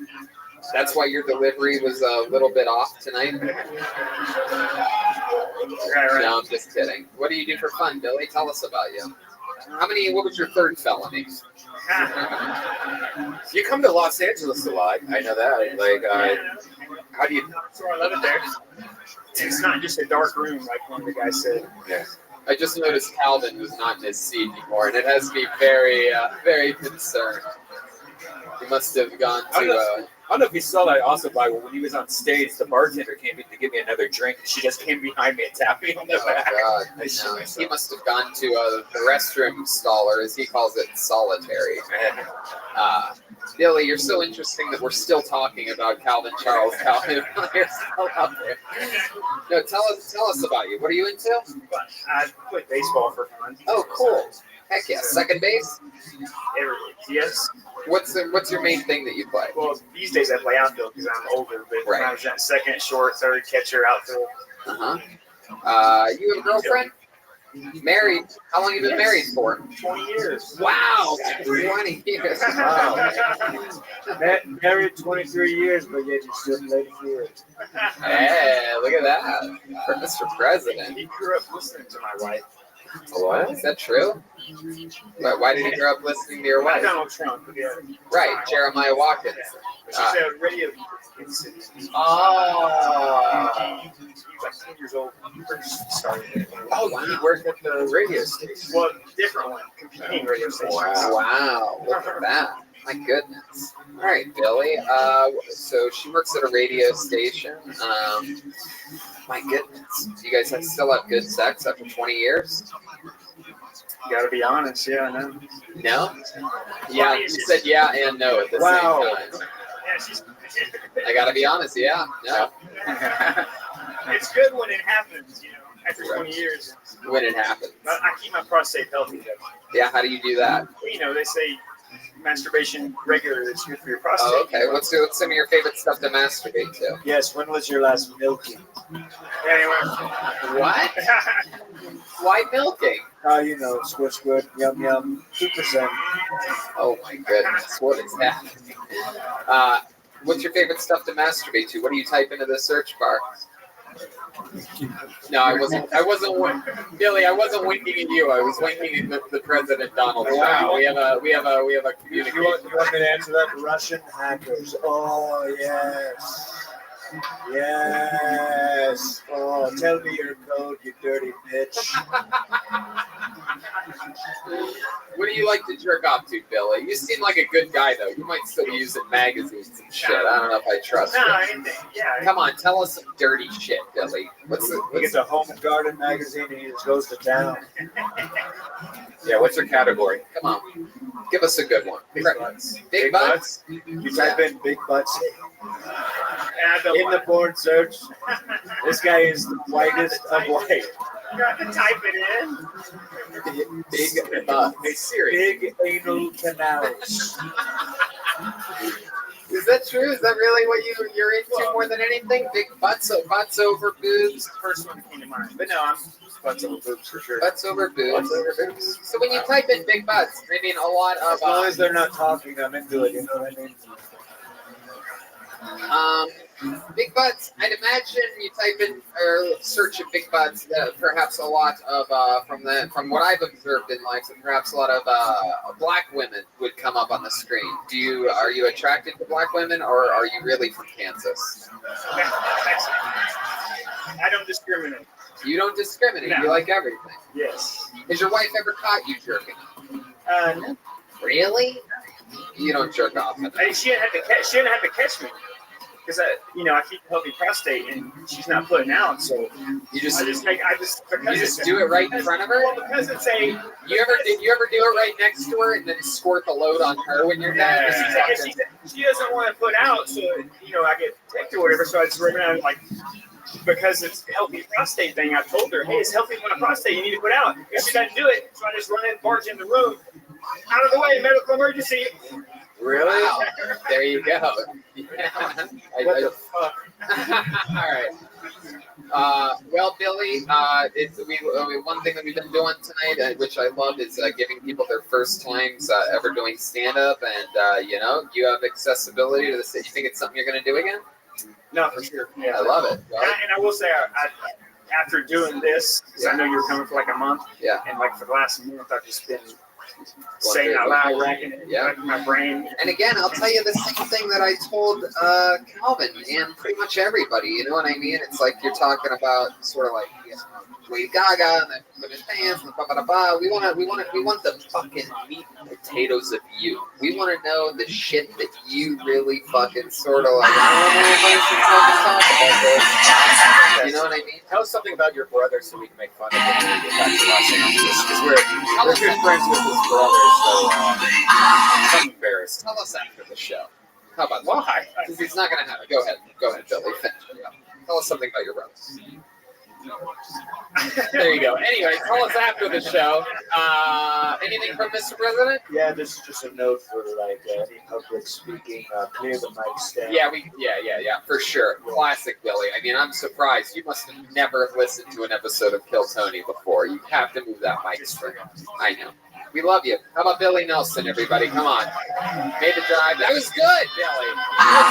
Speaker 2: That's why your delivery was a little bit off tonight?
Speaker 3: Right.
Speaker 2: No, I'm just kidding. What do you do for fun, Billy? Tell us about you. What was your third felony?
Speaker 4: You come to Los Angeles a lot. I know that. How do you?
Speaker 3: So I love it there. It's not just a dark room, like one of the guys said.
Speaker 4: Yeah.
Speaker 2: I just noticed Calvin was not in his seat anymore, and it has me very, very concerned. He must have gone to.
Speaker 4: I don't know if you saw that also, by when he was on stage, the bartender came in to give me another drink, and she just came behind me and tapped me on the back.
Speaker 2: Oh, God. No, he must have gone to the restroom stall, or as he calls it, solitary. Billy, you're so interesting that we're still talking about Calvin Charles Calvin. You're still out there. No, tell us about you. What are you into?
Speaker 3: I play baseball for fun.
Speaker 2: Oh, cool. Heck yeah. Second base?
Speaker 3: Yes.
Speaker 2: What's your main thing that you play?
Speaker 3: Well, these days I play outfield because I'm older, but when I was at second, short, third, catcher, outfield.
Speaker 2: You have a girlfriend? Married? How long have you been married for?
Speaker 3: 20 years.
Speaker 2: Wow, 20 years.
Speaker 3: Wow. Married 23 years, but yet you still play the field.
Speaker 2: Hey, look at that. For Mr. President.
Speaker 3: He grew up listening to my wife.
Speaker 2: What? Is that true? Why did he grow up listening to your wife?
Speaker 3: Donald Trump. Yeah.
Speaker 2: Right, Jeremiah Watkins.
Speaker 3: She's a radio city.
Speaker 2: Oh.
Speaker 3: He was like 10 years old when he first started.
Speaker 4: Oh, wow. He worked at the radio station.
Speaker 3: Well, different one, competing radio station.
Speaker 2: Wow, look at that. My goodness. All right, Billy. So she works at a radio station. My goodness. Do you guys still have good sex after 20 years?
Speaker 3: You gotta be honest, yeah, I know.
Speaker 2: No? Yeah, you said yeah and no at the same time.
Speaker 3: Yeah,
Speaker 2: I gotta be honest, yeah, no.
Speaker 3: It's good when it happens, you know, after 20 years.
Speaker 2: When it happens.
Speaker 3: But I keep my prostate healthy, though.
Speaker 2: Yeah, how do you do that?
Speaker 3: You know, they say masturbation regularly is good for your prostate.
Speaker 2: Oh, okay. What's some of your favorite stuff to masturbate to?
Speaker 3: Yes, when was your last milking? Anyway.
Speaker 2: What? Why milking?
Speaker 3: You know, squish good, yum yum, 2%.
Speaker 2: Oh my goodness, what is happening? What's your favorite stuff to masturbate to? What do you type into the search bar? No, I wasn't. Billy, I wasn't winking at you. I was winking at the President Donald Trump.
Speaker 4: Wow.
Speaker 2: We have a communication.
Speaker 3: You want me to answer that? Russian hackers. Oh yes. Yes. Oh, tell me your code, you dirty bitch.
Speaker 2: What do you like to jerk off to, Billy? You seem like a good guy, though. You might still be using magazines and shit. I don't know if I trust
Speaker 3: No,
Speaker 2: you.
Speaker 3: anything. Yeah.
Speaker 2: Come on, tell us some dirty shit, Billy.
Speaker 3: He gets a Home and Garden magazine and he just goes to town.
Speaker 4: Yeah, what's your category?
Speaker 2: Come on, give us a good one.
Speaker 3: Big butts.
Speaker 2: Big butts?
Speaker 3: You type in big butts in the porn search. This guy is the whitest of white.
Speaker 6: You have to type it in.
Speaker 2: Big butts.
Speaker 4: Hey Siri.
Speaker 3: Big anal canals.
Speaker 2: Is that true? Is that really what you're into more than anything? Big butts, so butts over boobs.
Speaker 3: First one that came to mind. But no, I'm butts over boobs for sure.
Speaker 2: Butts over boobs.
Speaker 3: Butts over boobs.
Speaker 2: So when you type in big butts, I mean a lot of.
Speaker 3: As long as they're not talking, I'm into it. You know what I mean?
Speaker 2: Big butts. I'd imagine you type in or search of big butts. Perhaps a lot of from what I've observed in life, perhaps a lot of black women would come up on the screen. Are you attracted to black women, or are you really from Kansas?
Speaker 3: I don't discriminate.
Speaker 2: You don't discriminate.
Speaker 3: No.
Speaker 2: You like everything.
Speaker 3: Yes.
Speaker 2: Has your wife ever caught you jerking?
Speaker 3: No.
Speaker 2: Really? You don't jerk off.
Speaker 3: She didn't have to catch me. Because I keep a healthy prostate and she's not putting out, so
Speaker 2: You just
Speaker 3: you just
Speaker 2: do it right in front of her.
Speaker 3: Well, because it's a
Speaker 2: Did you ever do it right next to her and then squirt the load on her when you're done? Or
Speaker 3: she doesn't want to put out, so I get ticked or whatever. So I just run around like because it's a healthy prostate thing. I told her, hey, it's healthy when a prostate, you need to put out. If she doesn't do it, so I just run in, barge in the room, out of the way, medical emergency.
Speaker 2: Really? Wow. There you go. Yeah.
Speaker 3: What the fuck?
Speaker 2: All right. Well, Billy, one thing that we've been doing tonight, which I love, is giving people their first times ever doing stand-up, and you have accessibility to this. You think it's something you're going to do again?
Speaker 3: No, for sure. Yeah,
Speaker 2: I love it. Right?
Speaker 3: And I will say, after doing this, because I know you were coming for like a month,
Speaker 2: Yeah.
Speaker 3: and like for the last month, I've just been saying out loud, racking it in my brain.
Speaker 2: And again, I'll tell you the same thing that I told Calvin and pretty much everybody. You know what I mean? It's like you're talking about sort of like Lady Gaga and then put his pants and blah blah blah. We want the fucking meat and potatoes of you. We want to know the shit that you really fucking sort of like. I don't know if I should talk about this. You know what I mean?
Speaker 4: Tell us something about your brother so we can make fun of him when we get back to Los Angeles. Because we're good friends with his brother, so I'm embarrassed.
Speaker 2: Tell us after the show. How about that?
Speaker 4: Why?
Speaker 2: Because he's not going to have it. Go ahead, Billy. Finish. Tell us something about your brother. There you go. Anyway, tell us after the show. Anything from Mr. President?
Speaker 3: Yeah, this is just a note for like any public speaking. Clear the mic stand.
Speaker 2: Yeah, for sure. Classic Billy. I mean, I'm surprised. You must have never listened to an episode of Kill Tony before. You have to move that mic straight. I know. We love you. How about Billy Nelson, everybody? Come on. Made the drive. That was good, Billy. That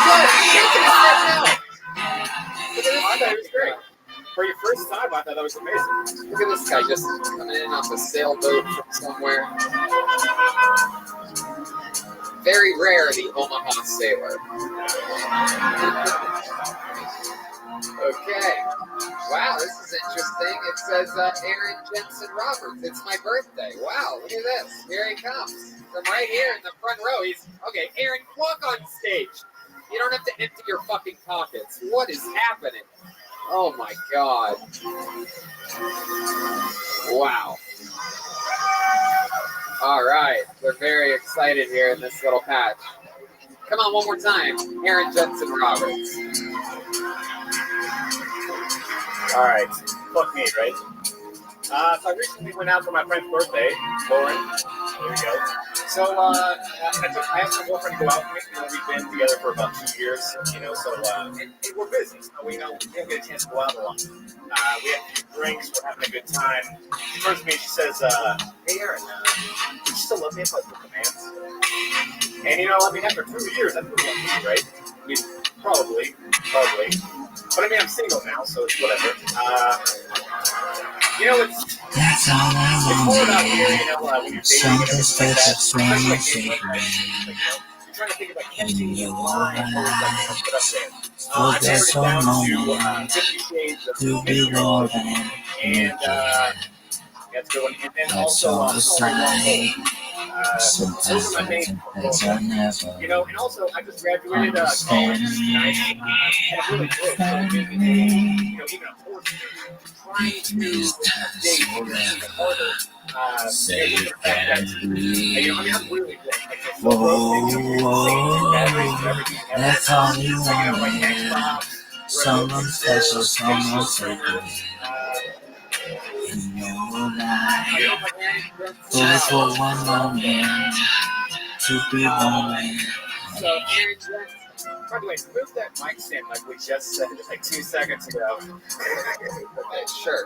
Speaker 2: was good. Look at this guy. It was great.
Speaker 4: For your first time, I thought that was amazing.
Speaker 2: Look at this guy just coming in off a sailboat from somewhere. Very rare, the Omaha sailor. Okay. Wow, this is interesting. It says Aaron Jensen Roberts. It's my birthday. Wow, look at this. Here he comes. From right here in the front row. Okay, Aaron, walk on stage. You don't have to empty your fucking pockets. What is happening? Oh my God. Wow. All right. We're very excited here in this little patch. Come on, one more time. Aaron Jensen Roberts.
Speaker 8: All right. Fuck me, right? So I recently went out for my friend's birthday, Lauren. There we go. So I asked my girlfriend to go out with me. We've been together for about 2 years, and we're busy, so we don't get a chance to go out a lot. We have a few drinks, we're having a good time. She turns to me and she says, hey Aaron, would you still love me if I took commands? And after 2 years, that's pretty lucky, right? I mean, probably. But I mean, I'm single now, so it's whatever. It's cold out here, when you're dating and everything like that. Especially like you're trying to think about catching the line or like put up there. I narrowed it down to 50 Shades of Misery. And That's a good one. And then also, those are my main goals. You know, and also I just graduated college tonight, and I'm really good. So being you know, even a fourth year, trying to update even harder. You know, the fact that, you know, I mean, I'm really good. Like, it's so roasting, everything. That's all you want. You know, like Xbox, someone special, someone so good. In your life, only for one moment, to be moment.
Speaker 4: So, Aaron Jensen, by the way, move that mic stand like we just said like 2 seconds ago.
Speaker 2: Sure.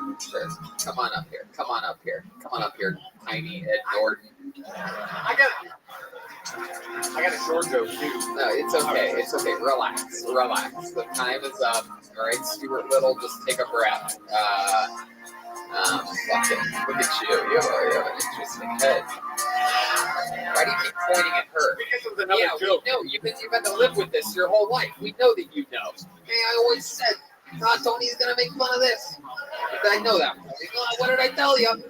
Speaker 2: Come on up here. Come on up here, tiny Ed Norton.
Speaker 8: I got a short joke too.
Speaker 2: No, it's okay. Relax. The time is up. All right, Stuart Little, just take a breath. Fucking look at you. You have an interesting head. Why do you keep pointing at her?
Speaker 8: Because it was another
Speaker 2: Yeah,
Speaker 8: joke.
Speaker 2: we know. You've had to live with this your whole life. We know that you know. Hey, I always said, Tony's gonna make fun of this. I know that. What did I tell you?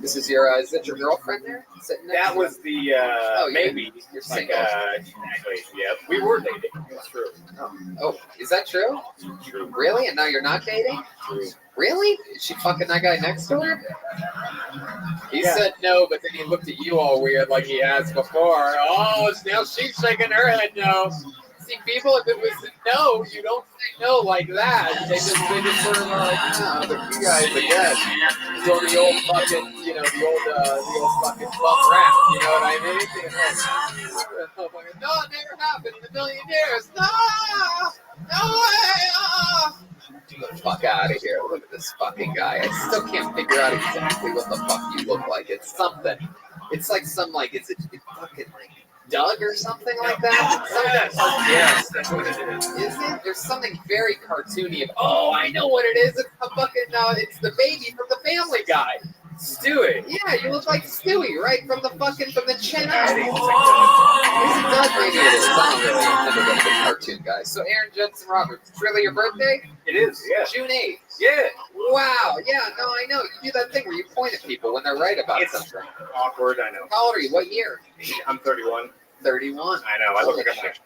Speaker 2: This is your, is that your girlfriend there? Sitting next
Speaker 8: That
Speaker 2: to you?
Speaker 8: was the maybe.
Speaker 2: You're
Speaker 8: Like,
Speaker 2: single.
Speaker 8: exactly. Yeah, we were dating. It's true.
Speaker 2: Oh, is that true?
Speaker 8: True.
Speaker 2: Really? And now you're not dating?
Speaker 8: True.
Speaker 2: Really? Is she fucking that guy next to her? He
Speaker 8: Yeah.
Speaker 2: said no, but then he looked at you all weird like he has before. Oh, now she's shaking her head no. See, people, if it was a no, you don't say no like that. They just sort of are like, no, but you guys, again, doing the old fucking, you know, the old fucking bum rap, you know what I mean? No, it never happened in a million years. No way. Get the fuck out of here. Look at this fucking guy. I still can't figure out exactly what the fuck you look like. It's something. It's like some, like, it's fucking, like, Doug or something like that?
Speaker 8: Yes, that's what it is.
Speaker 2: Is it? There's something very cartoony. Oh, I know what it is. It's a fucking, it's the baby from the Family Guy.
Speaker 4: Stewie.
Speaker 2: Yeah, you look like Stewie, right? From the chin up.
Speaker 8: I think it's
Speaker 2: Is it Doug? Maybe it is. I don't really never been a big cartoon guy. So Aaron Jensen Roberts, it's really your birthday?
Speaker 8: It is, yeah.
Speaker 2: June 8th.
Speaker 8: Yeah.
Speaker 2: Wow. Yeah, no, I know. You do that thing where you point at people when they're right about
Speaker 8: It's
Speaker 2: something.
Speaker 8: awkward, I know.
Speaker 2: How old are you? What year?
Speaker 8: I'm 31.
Speaker 2: 31.
Speaker 8: I know, I look like I'm like,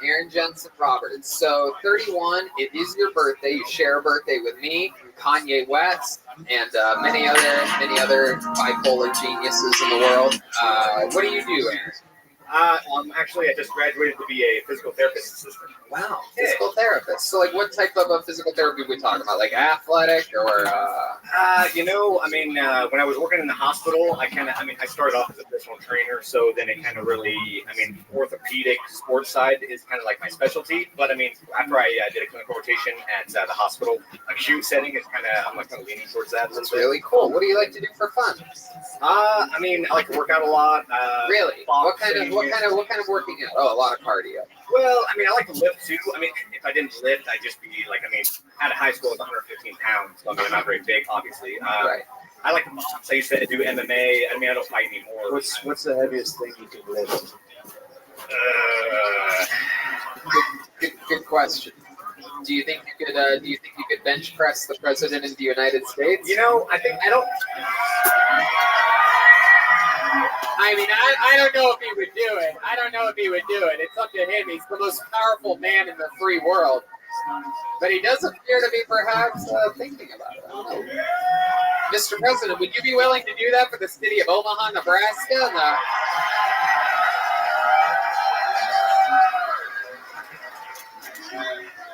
Speaker 2: Aaron Jensen Roberts. So 31, it is your birthday. You share a birthday with me, Kanye West, and many other bipolar geniuses in the world. What do you do, Aaron?
Speaker 8: actually, I just graduated to be a physical therapist assistant.
Speaker 2: Wow, physical therapist. So, like, what type of physical therapy are we talking about? Like athletic or?
Speaker 8: You know, I mean, when I was working in the hospital, I started off as a personal trainer, so then it kind of really, orthopedic sports side is kind of like my specialty. But I mean, after I did a clinical rotation at the hospital, acute setting is I'm kind of leaning towards that.
Speaker 2: That's really cool. What do you like to do for fun?
Speaker 8: I like to work out a lot.
Speaker 2: Really? What kind of working out? Oh, a lot of cardio.
Speaker 8: Well, I like to lift too. If I didn't lift, I'd just be like, out of high school, I was 115 pounds. So I'm not very big, obviously.
Speaker 2: Right.
Speaker 8: I like to box. I used to do MMA. I don't fight anymore.
Speaker 3: What's the heaviest thing you can lift?
Speaker 2: Good question. Do you think you could bench press the president of the United States?
Speaker 8: I don't.
Speaker 2: I don't know if he would do it. It's up to him. He's the most powerful man in the free world. But he does appear to be perhaps thinking about it. I don't know. Mr. President, would you be willing to do that for the city of Omaha, Nebraska?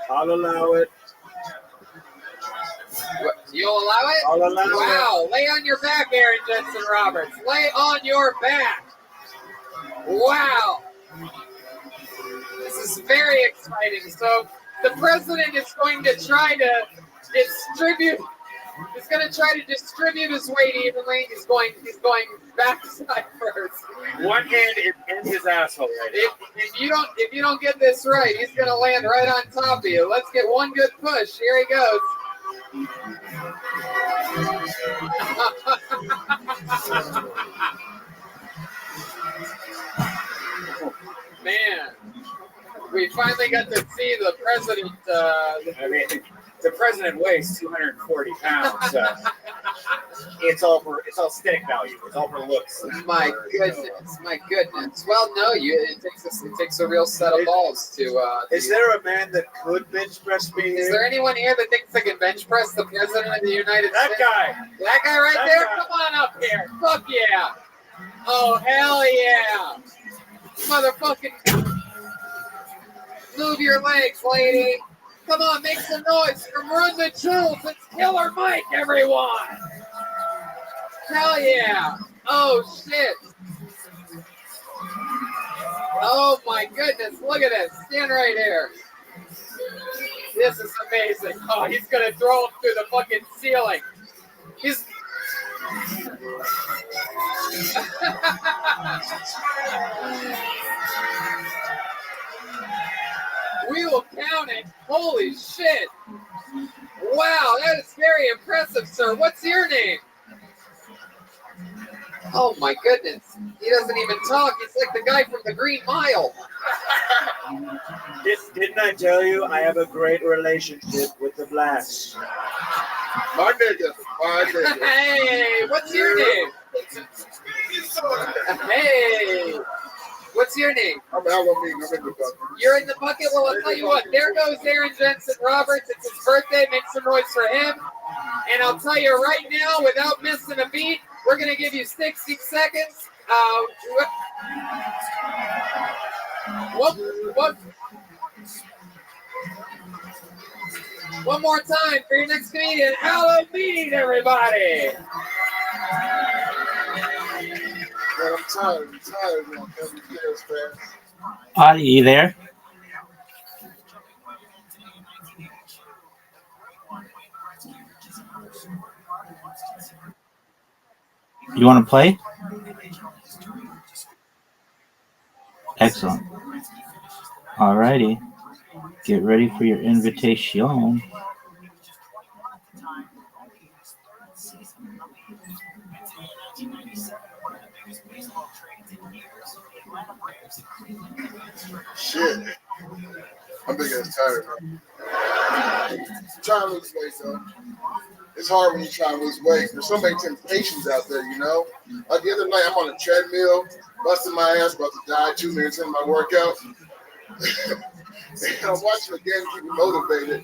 Speaker 3: I'll allow it.
Speaker 2: You'll allow it?
Speaker 3: I'll allow it.
Speaker 2: Wow. Lay on your back, Aaron Jensen Roberts. Lay on your back. Wow. This is very exciting. So the president is going to try to distribute. He's going to try to distribute his weight evenly. He's going backside first.
Speaker 8: One hand is in his asshole right now.
Speaker 2: If you don't get this right, he's going to land right on top of you. Let's get one good push. Here he goes. Man, We finally got to see the president.
Speaker 4: I mean, the president weighs 240 pounds. It's all aesthetic value. It's all for looks.
Speaker 2: My goodness, my goodness. Well, no, it takes a real set of balls to.
Speaker 3: Is there a man that could bench press me?
Speaker 2: Is there anyone here that thinks they can bench press the president of the United
Speaker 4: That
Speaker 2: States?
Speaker 4: guy.
Speaker 2: That guy right
Speaker 4: That
Speaker 2: there?
Speaker 4: guy.
Speaker 2: Come on up here. Fuck yeah. Oh, hell yeah. Motherfucking. Move your legs, lady. Come on, make some noise from Run the Jewels. It's Killer Mike, everyone. Hell yeah. Oh, shit. Oh, my goodness. Look at this. Stand right here. This is amazing. Oh, he's going to throw him through the fucking ceiling. He's... We will count it. Holy shit. Wow, that is very impressive, sir. What's your name? Oh my goodness. He doesn't even talk. He's like the guy from the Green Mile.
Speaker 3: Didn't I tell you I have a great relationship with the Blacks?
Speaker 5: My nigga.
Speaker 2: Hey, what's your name? Hey, what's your name?
Speaker 5: I'm Halloween. I'm in the bucket.
Speaker 2: You're in the bucket? Well, I'll tell you what. There goes Aaron Jensen Roberts. It's his birthday. Make some noise for him. And I'll tell you right now, without missing a beat, we're going to give you 60 seconds. One more time for your next comedian. Halloween, everybody.
Speaker 5: Man, I'm tired. Man. Every day is fast.
Speaker 7: Are you there? You want to play? Excellent. Alrighty. Get ready for your invitation.
Speaker 5: Shit. I'm big ass tired, man. I'm trying to lose weight, though. It's hard when you try to lose weight. There's so many temptations out there, you know? Like the other night, I'm on a treadmill, busting my ass, about to die 2 minutes into my workout. And I'm watching the game, keep me motivated.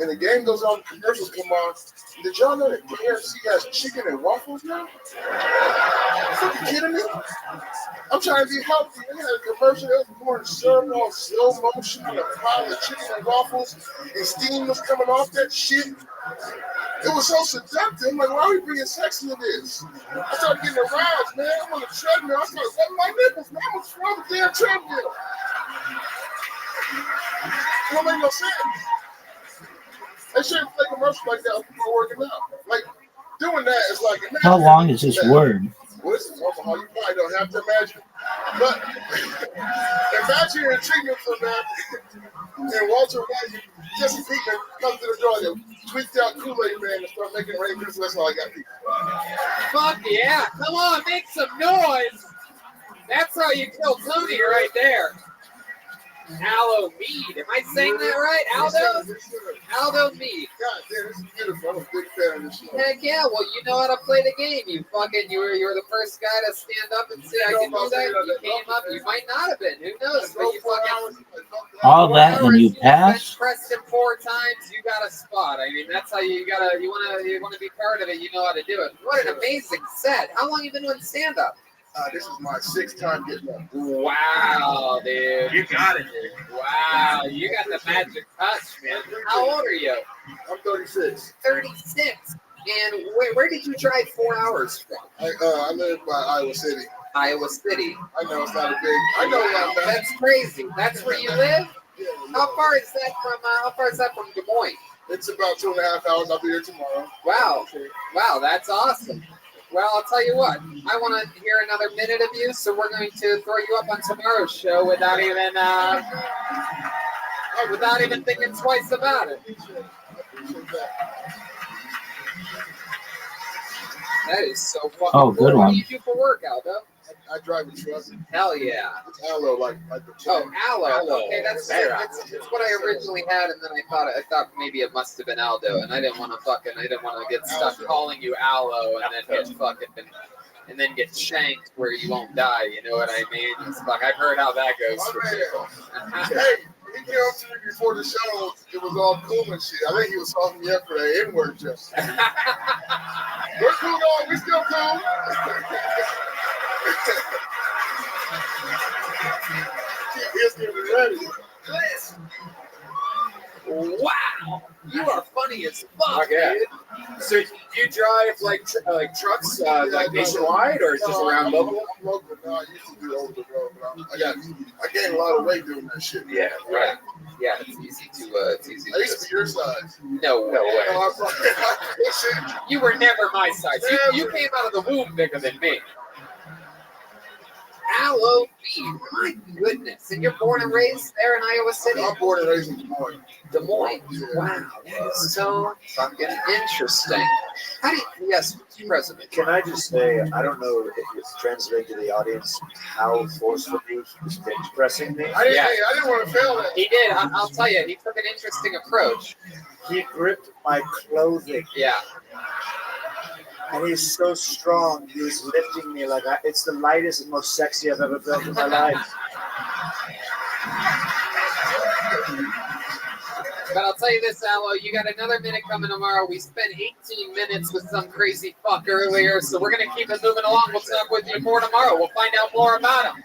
Speaker 5: And the game goes on, commercials come on. Did y'all know that KFC has chicken and waffles now? You fucking kidding me? I'm trying to be healthy. They had a commercial that was pouring syrup on slow motion on a pile of chicken and waffles, and steam was coming off that shit. It was so seductive. I'm like, why are we bringing sex into this? I started getting aroused, man. I'm on a treadmill. I started rubbing my nipples, man. I was from the damn treadmill. It don't make no sense. They shouldn't play commercials like that when people are working out. Like, doing that is like...
Speaker 7: How long is this word?
Speaker 5: Well, this is Omaha. You probably don't have to imagine. But imagine you're in treatment for that. And Walter White, Jesse Pinkman comes to the door and tweaked out Kool-Aid Man and start making rain. That's all I got.
Speaker 2: Fuck yeah. Come on, make some noise. That's how you kill Tony right there. Aldo Mead. Am I saying that right? Aldo? Aldo Mead.
Speaker 5: God damn, this is beautiful. I'm a big fan of this show.
Speaker 2: Heck yeah. Well, you know how to play the game. You were the first guy to stand up and say, I can do that. You came up. You might not have been. Who knows? But you fucking...
Speaker 7: All that and you pass?
Speaker 2: Pressed him 4 times. You got a spot. I mean, that's how you want to be part of it. You know how to do it. What an amazing set. How long have you been doing stand-up?
Speaker 5: This is my 6th time getting up.
Speaker 2: Wow, dude.
Speaker 1: You got it, dude.
Speaker 2: Wow, you got the magic touch, man. How old are you?
Speaker 5: I'm 36.
Speaker 2: 36. And where did you drive 4 hours from?
Speaker 5: I live by Iowa City.
Speaker 2: Iowa City.
Speaker 5: I know it's not a big. I know about that.
Speaker 2: That's crazy. That's where you live?
Speaker 5: Yeah,
Speaker 2: How far is that from Des Moines?
Speaker 5: it's about 2.5 hours. I'll be here tomorrow.
Speaker 2: Wow. Wow, that's awesome. Well, I'll tell you what. I want to hear another minute of you, so we're going to throw you up on tomorrow's show without even thinking twice about it. That is so fucking
Speaker 7: Oh, good
Speaker 2: cool. What
Speaker 7: one.
Speaker 2: do you do for work, Aldo?
Speaker 9: I drive a truck.
Speaker 2: Hell yeah.
Speaker 9: It's Allo, like the
Speaker 2: Oh, Aloe. Okay, that's what I originally had, and then I thought maybe it must have been Aldo, and I didn't want to get stuck calling you Aloe and then get shanked where you won't die. You know what I mean? It's like I've heard how that goes for people.
Speaker 9: Hey, he came up to me before the show. It was all cool and shit. I think he was talking to me for that N-word just. We're cool, though. We still cool. Keep history ready.
Speaker 2: Wow, you are funny as fuck,
Speaker 4: Yeah.
Speaker 2: dude.
Speaker 4: So do you drive like trucks like nationwide or just around local?
Speaker 9: Local. No, I used to do over the road, but I gained a lot of weight doing that shit.
Speaker 4: Yeah, right.
Speaker 2: Yeah, it's easy to.
Speaker 9: I used to be your size.
Speaker 2: No way.
Speaker 9: No,
Speaker 2: You were never my size. You came out of the womb bigger than me. Aloe B, my goodness. And you're born and raised there in Iowa City?
Speaker 9: I'm born and raised in Des Moines.
Speaker 2: Des Moines? Wow, that is so fucking interesting. How do you, yes, President.
Speaker 3: Can I just say, I don't know if it's translated to the audience how forcefully he was bench pressing me.
Speaker 9: I didn't want to fail that.
Speaker 2: He did. I'll tell you, he took an interesting approach.
Speaker 3: He gripped my clothing.
Speaker 2: Yeah.
Speaker 3: And he's so strong. He was lifting me like it's the lightest and most sexy I've ever felt in my life.
Speaker 2: But I'll tell you this, Aloe, you got another minute coming tomorrow. We spent 18 minutes with some crazy fuck earlier, so we're going to keep it moving along. We'll talk with you more tomorrow. We'll find out more about him.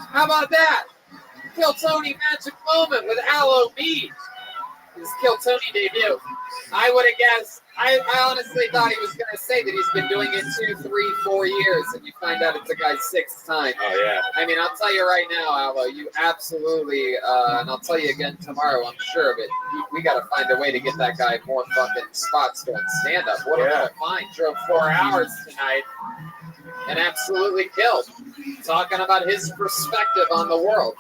Speaker 2: How about that? Kill Tony magic moment with Aloe B. His Kill Tony debut. I would have guessed. I honestly thought he was going to say that he's been doing it 2, 3, 4 years, and you find out it's a guy's 6th time.
Speaker 4: Oh, yeah.
Speaker 2: I mean, I'll tell you right now, Aloe, you absolutely, and I'll tell you again tomorrow, I'm sure of it, we got to find a way to get that guy more fucking spots doing stand-up. What a find. Drove 4 hours tonight and absolutely killed. Talking about his perspective on the world.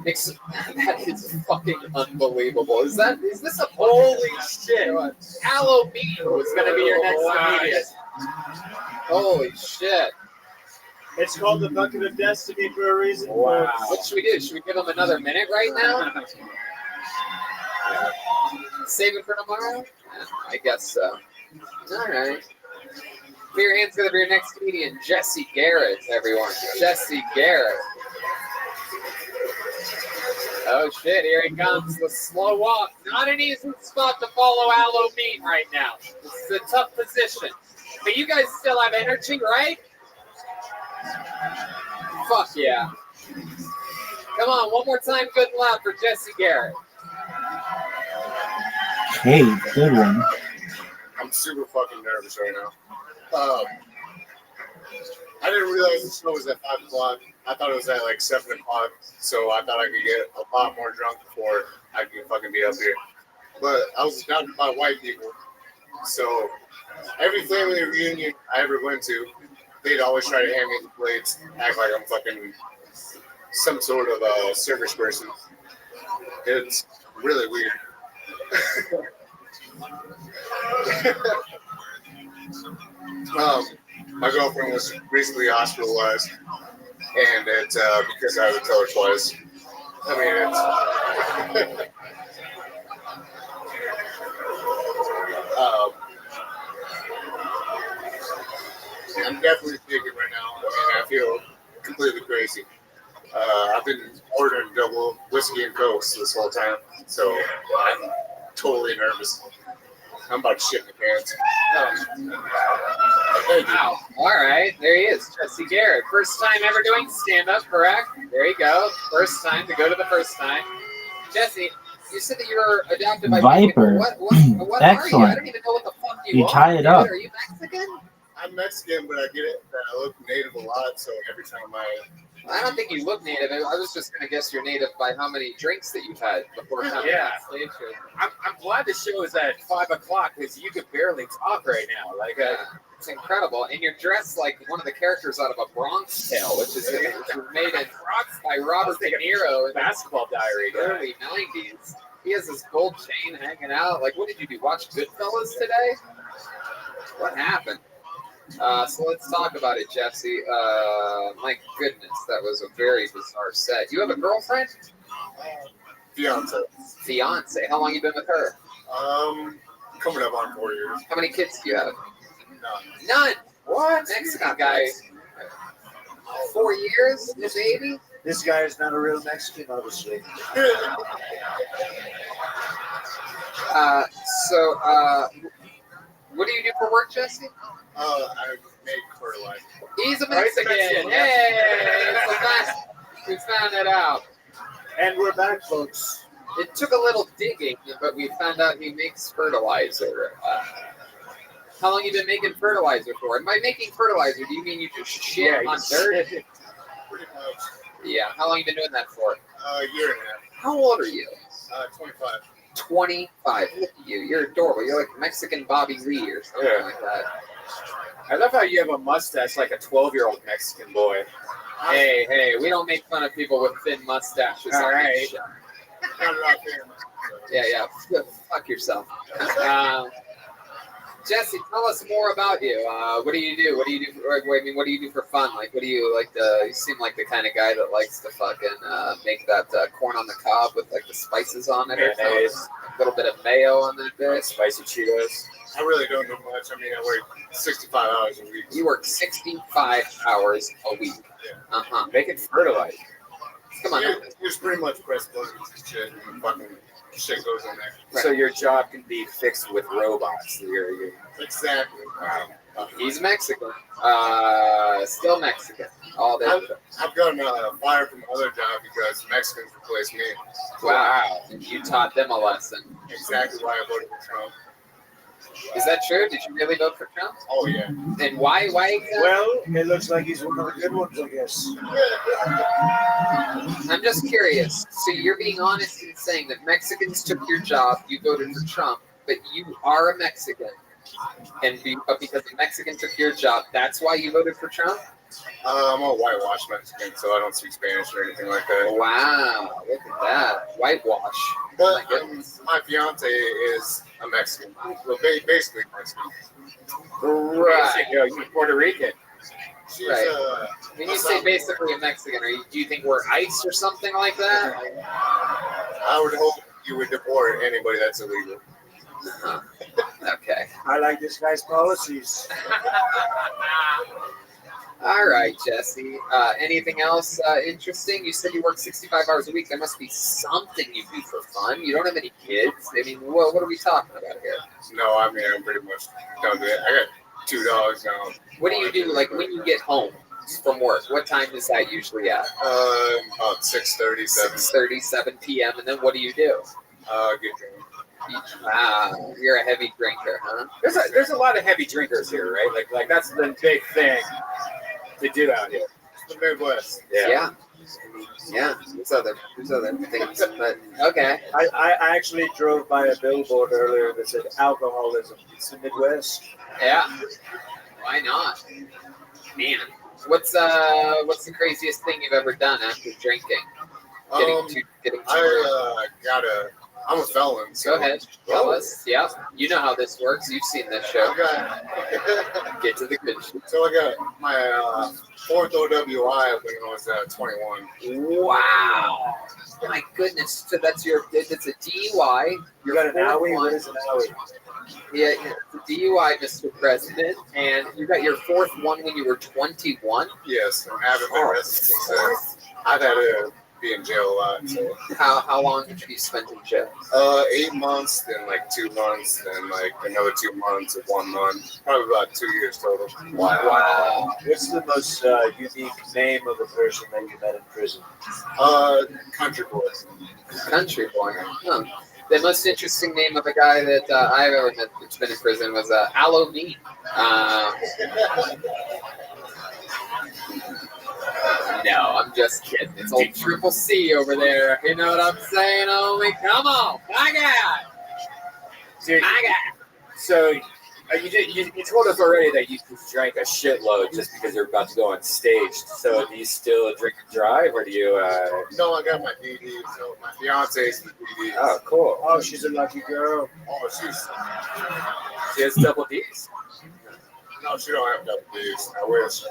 Speaker 2: That is fucking unbelievable. Is this a holy shit? Aloe B was going to be your next comedian. Holy shit.
Speaker 3: It's called the Bucket of Destiny for a reason.
Speaker 4: Wow.
Speaker 2: What should we do? Should we give him another minute right now? Save it for tomorrow? I guess so. All right. Put your hands together for your next comedian, Jesse Garrett, everyone. Jesse Garrett. Oh shit, here he comes. The slow walk. Not an easy spot to follow Aloe Bean right now. This is a tough position. But you guys still have energy, right? Fuck yeah. Come on, one more time, good and loud for Jesse Garrett.
Speaker 7: Hey, good one.
Speaker 9: I'm super fucking nervous right now. I didn't realize the show was at 5 o'clock. I thought it was at like 7 o'clock, so I thought I could get a lot more drunk before I could fucking be up here. But I was surrounded by white people, so every family reunion I ever went to, they'd always try to hand me the plates, act like I'm fucking some sort of a circus person. It's really weird. My girlfriend was recently hospitalized, and it's because I would tell her twice. I mean, it's I'm definitely thinking right now. I mean, I feel completely crazy. I've been ordering double whiskey and cokes this whole time, so I'm totally nervous. I'm about to shit my pants.
Speaker 2: Wow. All right. There he is, Jesse Garrett. First time ever doing stand-up, correct? There you go. First time to go to the first time. Jesse, you said that you were adopted by
Speaker 7: Viper.
Speaker 2: What are you?
Speaker 7: Excellent.
Speaker 2: I don't even know what the fuck you are.
Speaker 7: tie it
Speaker 2: dude.
Speaker 7: up.
Speaker 2: Are you Mexican?
Speaker 9: I'm Mexican, but I get it that I look native a lot, so every time
Speaker 2: I don't think you look native. I was just going to guess you're native by how many drinks that you've had before coming
Speaker 4: Yeah.
Speaker 2: on stage.
Speaker 4: I'm glad the show is at 5 o'clock because you could barely talk right now. Like,
Speaker 2: It's incredible. And you're dressed like one of the characters out of a Bronx Tale, which was made in by Robert De Niro in the
Speaker 4: Basketball Diary.
Speaker 2: early 90s. He has this gold chain hanging out. Like, what did you do? Watch Goodfellas today? What happened? So let's talk about it, Jesse. My goodness, that was a very bizarre set. You have a girlfriend?
Speaker 9: Fiance.
Speaker 2: Fiance. How long you been with her?
Speaker 9: Coming up on 4 years.
Speaker 2: How many kids do you have?
Speaker 9: None.
Speaker 2: None. What? Mexican guy. 4 years, the baby.
Speaker 3: This guy is not a real Mexican, obviously.
Speaker 2: What do you do for work, Jesse?
Speaker 9: I make fertilizer.
Speaker 2: He's a Mexican. Hey, it's the best. We found it out.
Speaker 3: And we're back, folks.
Speaker 2: It took a little digging, but we found out he makes fertilizer. How long you been making fertilizer for? And by making fertilizer, do you mean you just shit on dirt?
Speaker 9: Pretty much.
Speaker 2: Yeah. How long you been doing that for?
Speaker 9: A year and a half.
Speaker 2: How old are you?
Speaker 9: 25.
Speaker 2: 25. Look at you. You're adorable. You're like Mexican Bobby Lee or something like that.
Speaker 4: I love how you have a mustache like a 12-year-old Mexican boy.
Speaker 2: Hey, we don't make fun of people with thin mustaches.
Speaker 4: All right.
Speaker 2: Yeah. Fuck yourself. Jesse, tell us more about you. What do you do? What do you do for fun? Like, what do you like to? You seem like the kind of guy that likes to fucking make that corn on the cob with like the spices on it, or something. A little bit of mayo on that bit.
Speaker 4: Spicy Cheetos.
Speaker 9: I really don't know much. I mean, I work 65 hours a week.
Speaker 2: You work 65 hours a week.
Speaker 9: Yeah.
Speaker 4: Making fertilizer.
Speaker 2: Come on.
Speaker 9: It's pretty much press buttons and shit, and fucking shit goes in there.
Speaker 2: Right.
Speaker 4: So your job can be fixed with robots.
Speaker 9: Exactly.
Speaker 4: Wow.
Speaker 2: He's Mexican. Still Mexican. All day.
Speaker 9: I've gotten fired from my other job because Mexicans replaced me.
Speaker 2: Wow. You taught them a lesson.
Speaker 9: Exactly why I voted for Trump.
Speaker 2: Is that true? Did you really vote for Trump?
Speaker 9: Oh, yeah.
Speaker 2: And why?
Speaker 3: Well, it looks like he's one of the good ones, I guess.
Speaker 2: I'm just curious. So you're being honest in saying that Mexicans took your job, you voted for Trump, but you are a Mexican. But because the Mexican took your job, that's why you voted for Trump?
Speaker 9: I'm a whitewashed Mexican, so I don't speak Spanish or anything like that.
Speaker 2: Wow, look at that. Whitewash.
Speaker 9: But my fiance is a Mexican. Well, basically Mexican.
Speaker 2: Right.
Speaker 4: You're Puerto Rican.
Speaker 9: She's,
Speaker 2: Right. When you say basically a Mexican, do you think we're ICE or something like that?
Speaker 9: I would hope you would deport anybody that's illegal.
Speaker 2: Huh. Okay.
Speaker 3: I like this guy's policies.
Speaker 2: All right, Jesse. Anything else interesting? You said you work 65 hours a week. There must be something you do for fun. You don't have any kids. I mean, what are we talking about here?
Speaker 9: No, I mean, I'm pretty much done with it. I got 2 dogs now.
Speaker 2: What do you do, like, when you get home from work? What time is that usually at?
Speaker 9: About 6:30, 7.
Speaker 2: 6:30, 7 p.m. And then what do you do?
Speaker 9: Get drunk.
Speaker 2: Wow, you're a heavy drinker, huh?
Speaker 4: There's a lot of heavy drinkers here, right? Like that's the big thing to do out here.
Speaker 9: The Midwest.
Speaker 2: Yeah. There's other things, but okay.
Speaker 3: I actually drove by a billboard earlier that said alcoholism. It's the Midwest.
Speaker 2: Yeah. Why not? Man, what's the craziest thing you've ever done after drinking? Getting too
Speaker 9: I'm a felon. So
Speaker 2: Go ahead. Tell us. Yeah. You know how this works. You've seen this show. Get to the good shit.
Speaker 9: So I got my 4th OWI when I was 21.
Speaker 2: Wow. My goodness. So it's a DUI.
Speaker 3: You got an owie? What is an owie?
Speaker 2: Yeah, it's a DUI, Mr. President. And you got your 4th one when you were 21?
Speaker 9: Yes. I haven't been arrested since then. I've had to be in jail a lot. So.
Speaker 2: How long did you spend in jail?
Speaker 9: 8 months, then like 2 months, then like another 2 months or 1 month. Probably about 2 years total.
Speaker 2: Wow.
Speaker 3: What's the most unique name of a person that you met in prison?
Speaker 9: Country boy.
Speaker 2: Country boy. Huh. The most interesting name of a guy that I've ever met that's been in prison was Halloween. No, I'm just kidding. It's old Triple C over there. You know what I'm saying, homie? Come on. I got
Speaker 4: Dude, so you told us already that you drank a shitload just because you're about to go on stage. So do you still drink and drive, or do you?
Speaker 9: No, I got my DD. So my fiance's the DD.
Speaker 4: Oh, cool.
Speaker 3: Oh, she's a lucky girl.
Speaker 9: Oh,
Speaker 4: She has double D's.
Speaker 9: No, she don't have double D's. I wish.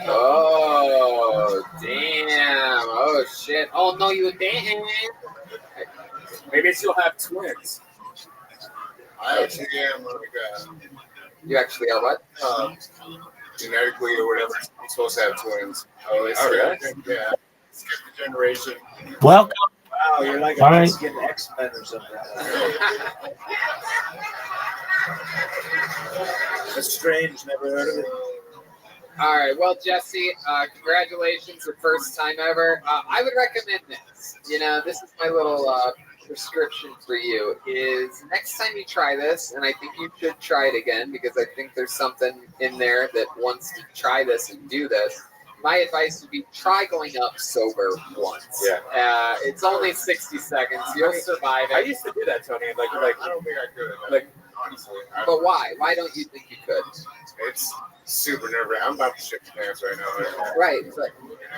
Speaker 2: Oh, damn. Oh, shit. Oh, no, you didn't.
Speaker 4: Maybe she'll have twins.
Speaker 9: I actually am
Speaker 2: You actually are what?
Speaker 9: genetically or whatever. I'm supposed to have twins.
Speaker 4: Oh, really?
Speaker 9: Yeah. Skip the generation.
Speaker 7: Welcome.
Speaker 3: Wow, you're like a
Speaker 7: All right.
Speaker 3: Mexican X-Men or something. That's strange. Never heard of it.
Speaker 2: All right. Well, Jesse, congratulations. Your first time ever. I would recommend this. You know, this is my little prescription for you is next time you try this, and I think you should try it again because I think there's something in there that wants to try this and do this. My advice would be try going up sober once.
Speaker 4: Yeah.
Speaker 2: It's only 60 seconds. You'll survive
Speaker 4: I
Speaker 2: it.
Speaker 4: used to do that, Tony.
Speaker 9: I don't think I could.
Speaker 4: Like,
Speaker 9: honestly,
Speaker 2: But why? Why don't you think you could?
Speaker 9: it's super nerve-wracking. I'm about to shit the pants right now.
Speaker 2: Right.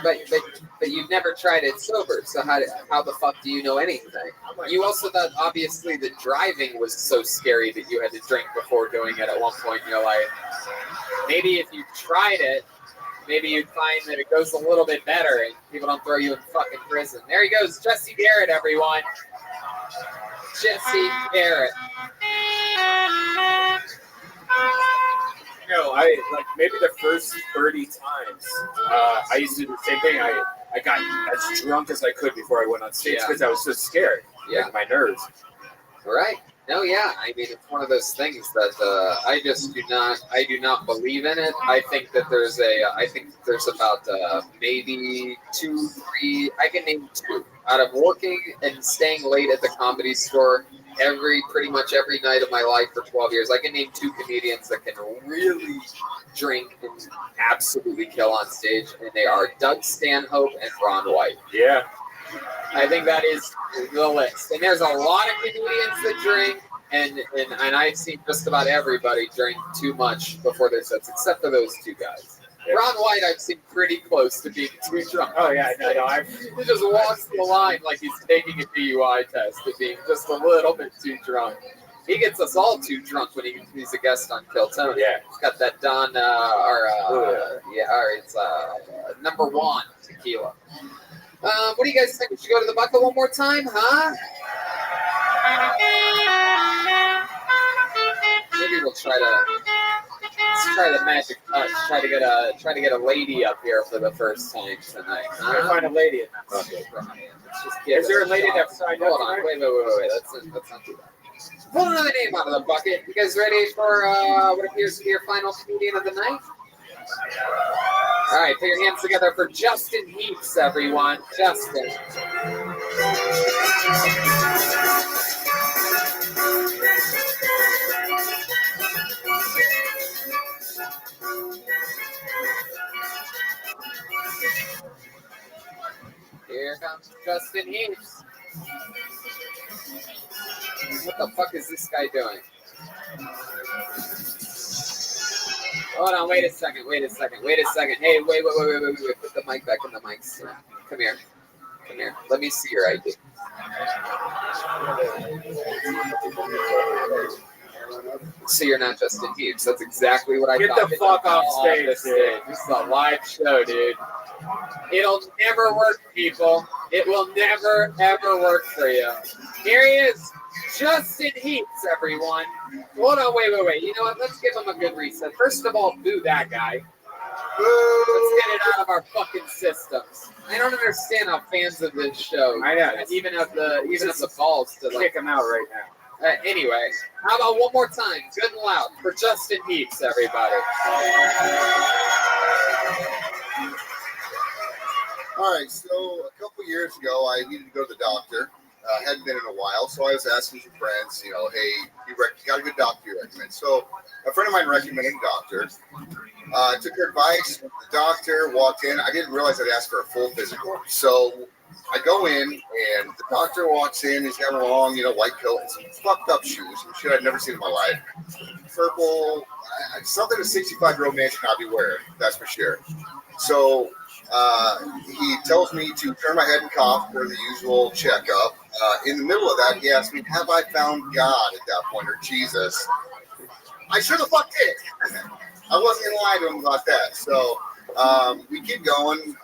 Speaker 2: But you've never tried it sober. So how the fuck do you know anything? You also thought obviously the driving was so scary that you had to drink before doing it at one point in your life. Maybe if you tried it, maybe you'd find that it goes a little bit better and people don't throw you in fucking prison. There he goes, Jesse Garrett, everyone. Jesse Garrett.
Speaker 4: you know, I like maybe the first 30 times, I used to do the same thing. I got as drunk as I could before I went on stage because I was so scared.
Speaker 2: Yeah.
Speaker 4: Like, my nerves.
Speaker 2: Right. No, yeah. I mean, it's one of those things that I just do not believe in it. I think that there's about maybe 2, 3. I can name 2 out of working and staying late at the Comedy Store pretty much every night of my life for 12 years. I can name 2 comedians that can really drink and absolutely kill on stage, and they are Doug Stanhope and Ron White.
Speaker 4: Yeah.
Speaker 2: I think that is the list. And there's a lot of comedians that drink, and I've seen just about everybody drink too much before their sets, except for those 2 guys.
Speaker 4: Yeah.
Speaker 2: Ron White, I've seen pretty close to being too drunk.
Speaker 4: Oh, yeah, I know.
Speaker 2: He just walks the line like he's taking a DUI test to being just a little bit too drunk. He gets us all too drunk when he's a guest on Kill Tony.
Speaker 4: Yeah.
Speaker 2: He's got that Don, it's number 1 tequila. What do you guys think? We should go to the bucket one more time, huh? Maybe we'll try the magic touch. Try to get a lady up here for the first time tonight.
Speaker 4: Huh? Find a lady in that bucket.
Speaker 2: Is
Speaker 4: there a lady that's signed up?
Speaker 2: Hold on, wait. That's not too bad. Pull another name out of the bucket. You guys ready for what appears to be your final comedian of the night? All right, put your hands together for Justin Heaps, everyone. Justin. Here comes Justin Heaps. What the fuck is this guy doing? Hold on, wait a second. Hey, wait. Put the mic back in the mic stand. Come here. Let me see your ID. So you're not Justin Heaps. That's exactly what I thought.
Speaker 4: Get the fuck off stage, dude.
Speaker 2: This is a live show, dude. It'll never work, people. It will never, ever work for you. Here he is. Justin Heaps, everyone. Hold on, wait. You know what? Let's give him a good reset. First of all, boo that guy. Let's get it out of our fucking systems. I don't understand how fans of this show,
Speaker 4: I know,
Speaker 2: even have the balls to
Speaker 4: kick him out right now.
Speaker 2: Anyway, how about one more time, good and loud, for Justin Heaps, everybody.
Speaker 10: All right, so a couple years ago, I needed to go to the doctor. Hadn't been in a while, so I was asking some friends, hey, you got a good doctor you recommend? So a friend of mine recommended a doctor. Took her advice. The doctor walked in. I didn't realize I'd asked for a full physical. So I go in, and the doctor walks in. He's got a long, white coat and some fucked up shoes, some shit I'd never seen in my life. Purple, something a 65-year-old man should not be wearing, that's for sure. So he tells me to turn my head and cough for the usual checkup. In the middle of that, he asked me, have I found God at that point, or Jesus? I sure the fuck did. I wasn't gonna lie to him about that. So we keep going.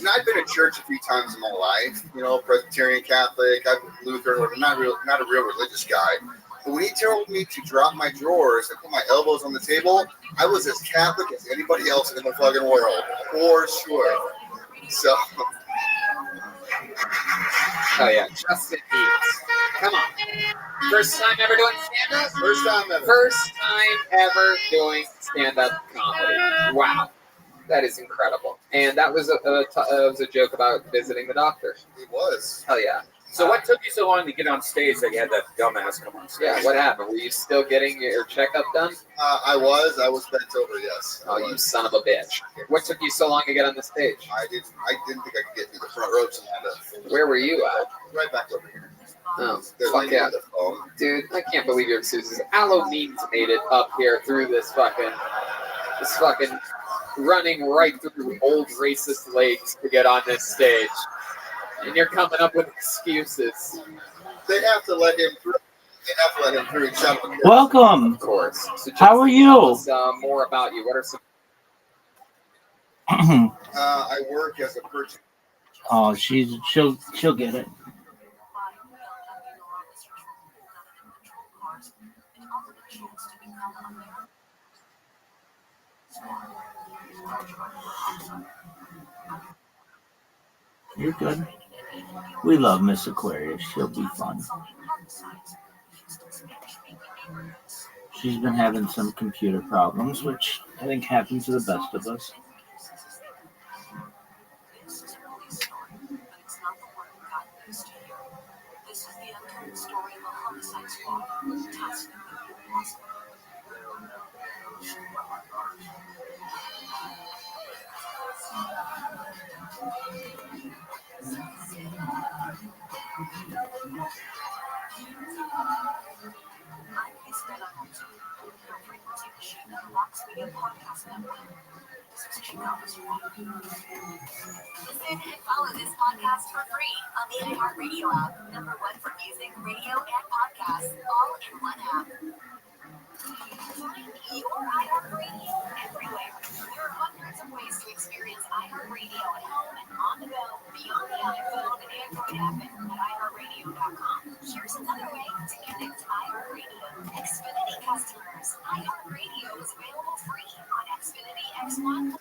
Speaker 10: I've been to church a few times in my life. You know, Presbyterian, Catholic, I'm Lutheran, not a real religious guy. But when he told me to drop my drawers and put my elbows on the table, I was as Catholic as anybody else in the fucking world, for sure. So.
Speaker 2: Oh yeah, Justin Heaps. Come on. First time ever doing stand-up?
Speaker 10: First time ever.
Speaker 2: First time ever doing stand-up comedy. Wow. That is incredible. And that was a joke about visiting the doctor.
Speaker 10: It was.
Speaker 2: Hell yeah.
Speaker 4: So what took you so long to get on stage that you had that dumbass come on stage?
Speaker 2: Yeah, what happened? Were you still getting your checkup done?
Speaker 10: I was bent over, yes.
Speaker 2: Oh, you son of a bitch. What took you so long to get on the stage?
Speaker 10: I didn't think I could get through the front ropes.
Speaker 2: Where were you at?
Speaker 10: Right back over here.
Speaker 2: Oh,
Speaker 10: They're
Speaker 2: fuck
Speaker 10: leaning
Speaker 2: yeah.
Speaker 10: on the phone.
Speaker 2: Dude, I can't believe your excuses. Aloe Means made it up here through this fucking running right through old racist lakes to get on this stage. And you're coming up with excuses.
Speaker 10: They have to let him through.
Speaker 7: Welcome.
Speaker 2: Of course. So
Speaker 7: How are you?
Speaker 2: Tell us, more about you. What are some...
Speaker 10: I work as a purchase.
Speaker 7: Oh, she'll get it. You're good. We love Miss Aquarius. She'll be fun. She's been having some computer problems, which I think happens to the best of us.
Speaker 11: Listen and follow this podcast for free on the iHeartRadio app. #1 for music, radio, and podcasts, all in one app. Find your iHeartRadio everywhere. There are hundreds of ways to experience iHeartRadio at home and on the go, beyond the iPhone and Android app and at iHeartRadio.com. Here's another way to connect to iHeartRadio. Xfinity customers, iHeartRadio is available free on Xfinity X1.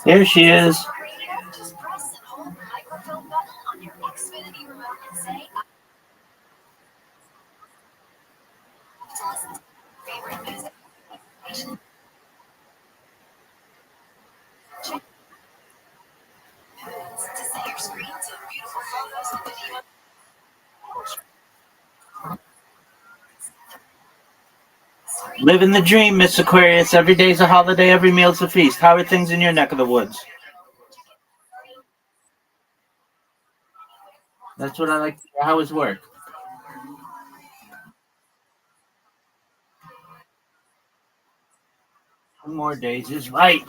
Speaker 7: There she is.
Speaker 11: Just press and hold the microphone button on your Xfinity remote and say, to listen to your favorite music. To set your screen to beautiful photos and videos.
Speaker 7: Living the dream, Miss Aquarius. Every day's a holiday, every meal's a feast. How are things in your neck of the woods? That's what I like to hear. How is work? 2 more days is right.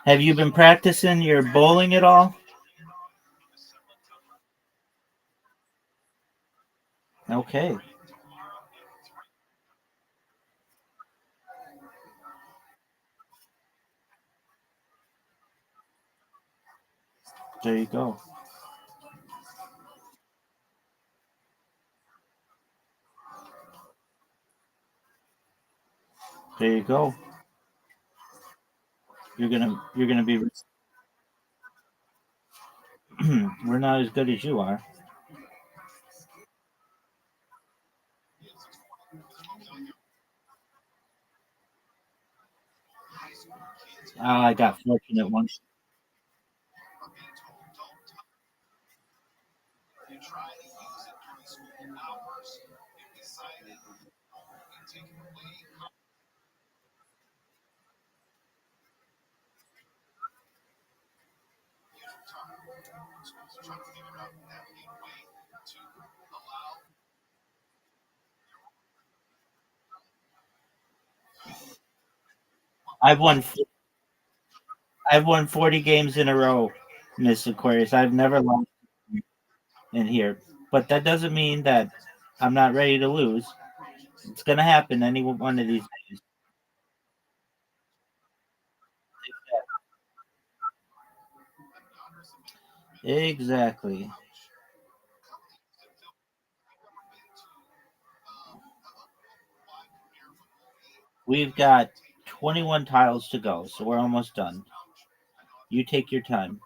Speaker 7: Have you been practicing your bowling at all? Okay. There you go. There you go. You're gonna be. We're not as good as you are. I got fortunate once. I've won 40 games in a row, Miss Aquarius. I've never lost in here. But that doesn't mean that I'm not ready to lose. It's gonna happen any one of these days. Exactly. We've got 21 tiles to go, so we're almost done. You take your time.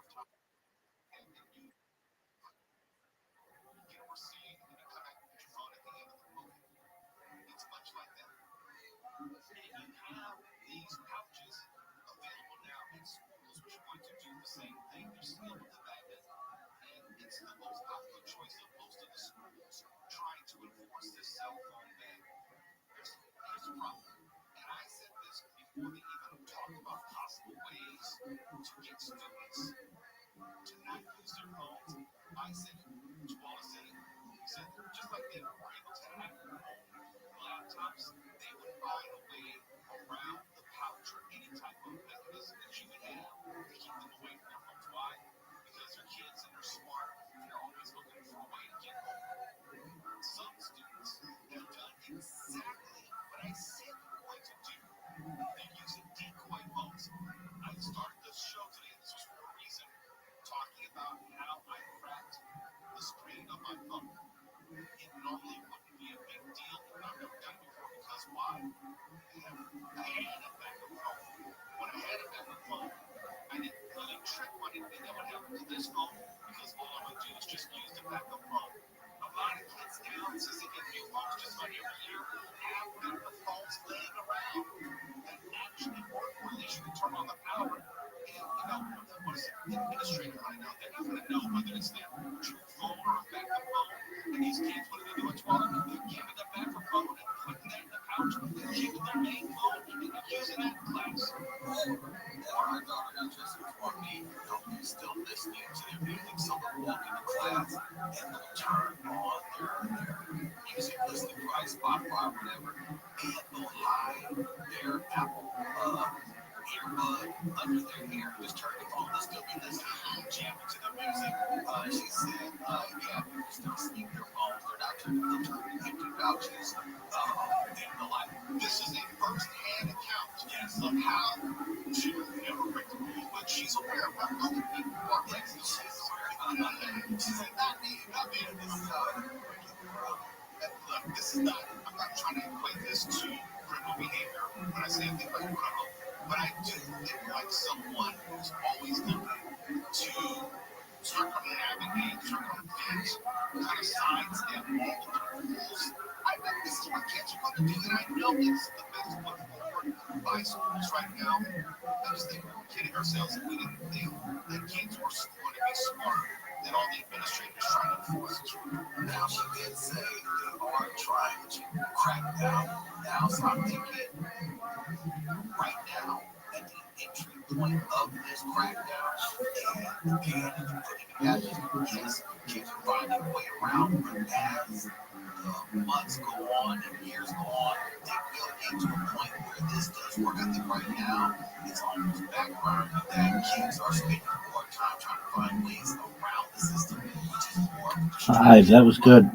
Speaker 7: Five. That was good.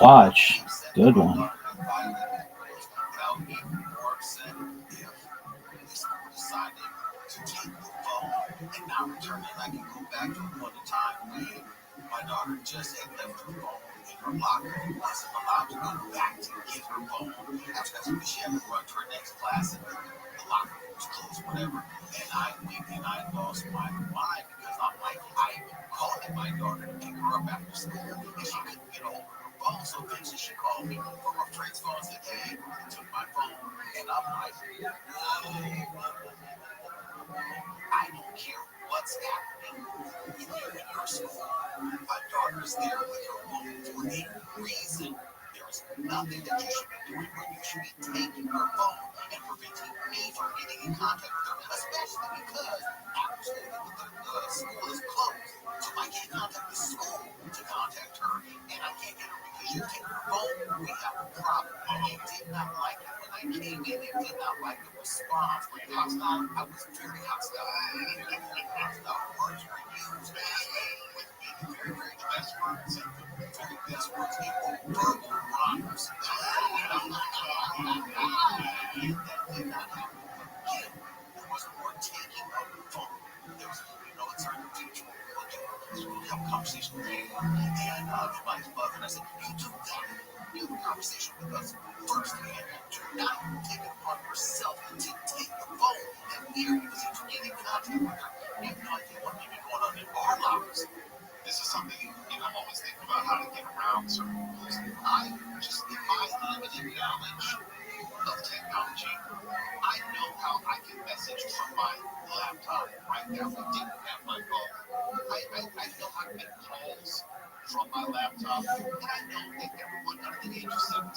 Speaker 7: Watch. Good one.
Speaker 12: And now returning, I can go back to a point in time when my daughter just had left her phone in her locker and wasn't allowed to go back to get her phone. That's because she had to run to her next class and the locker room was closed, whatever. And I went and I lost my mind because I'm like, I called my daughter to pick her up after school and she couldn't get over her phone. So eventually she called me from her friend's phone and said, hey, I took my phone. And I'm like, I don't care what's happening in your school. My daughter is there with her phone for a reason. There's nothing that you should be doing where you should be taking her phone and preventing me from getting in contact with her, especially because after school is closed. So I can't contact the school to contact her, and I can't get her because you take her phone. We have a problem. And they did not like it when I came in. They did not like the response. Were you hostile? I was very hostile. Hostile words were used with me. Very, very best words. Very best words. They were verbal rhymes. That did not happen again. There was more taking of the phone. There was, it's hard to teach what we'll do. We'll have a conversation with you and my mother. And I said, you do that. You have a conversation with us firsthand. Do not take it upon yourself to take the phone and hear you because you're getting in contact with her. You have no idea what may be going on in our lives. This is something, I'm always thinking about how to get around certain rules. I just, in my limited knowledge of technology, I know how I can message from my laptop right now. We didn't have my phone. I know how to make calls from my laptop, and I know that everyone under the age of 17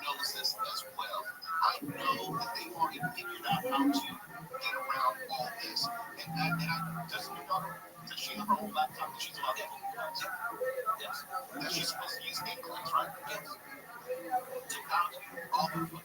Speaker 12: knows this as well. I know that they've already figured out how to get around all this. And I does your daughter, does she have her own laptop that she's allowed to use? Yes. That she's supposed to use inclines, right? Yes. Technology, all of it.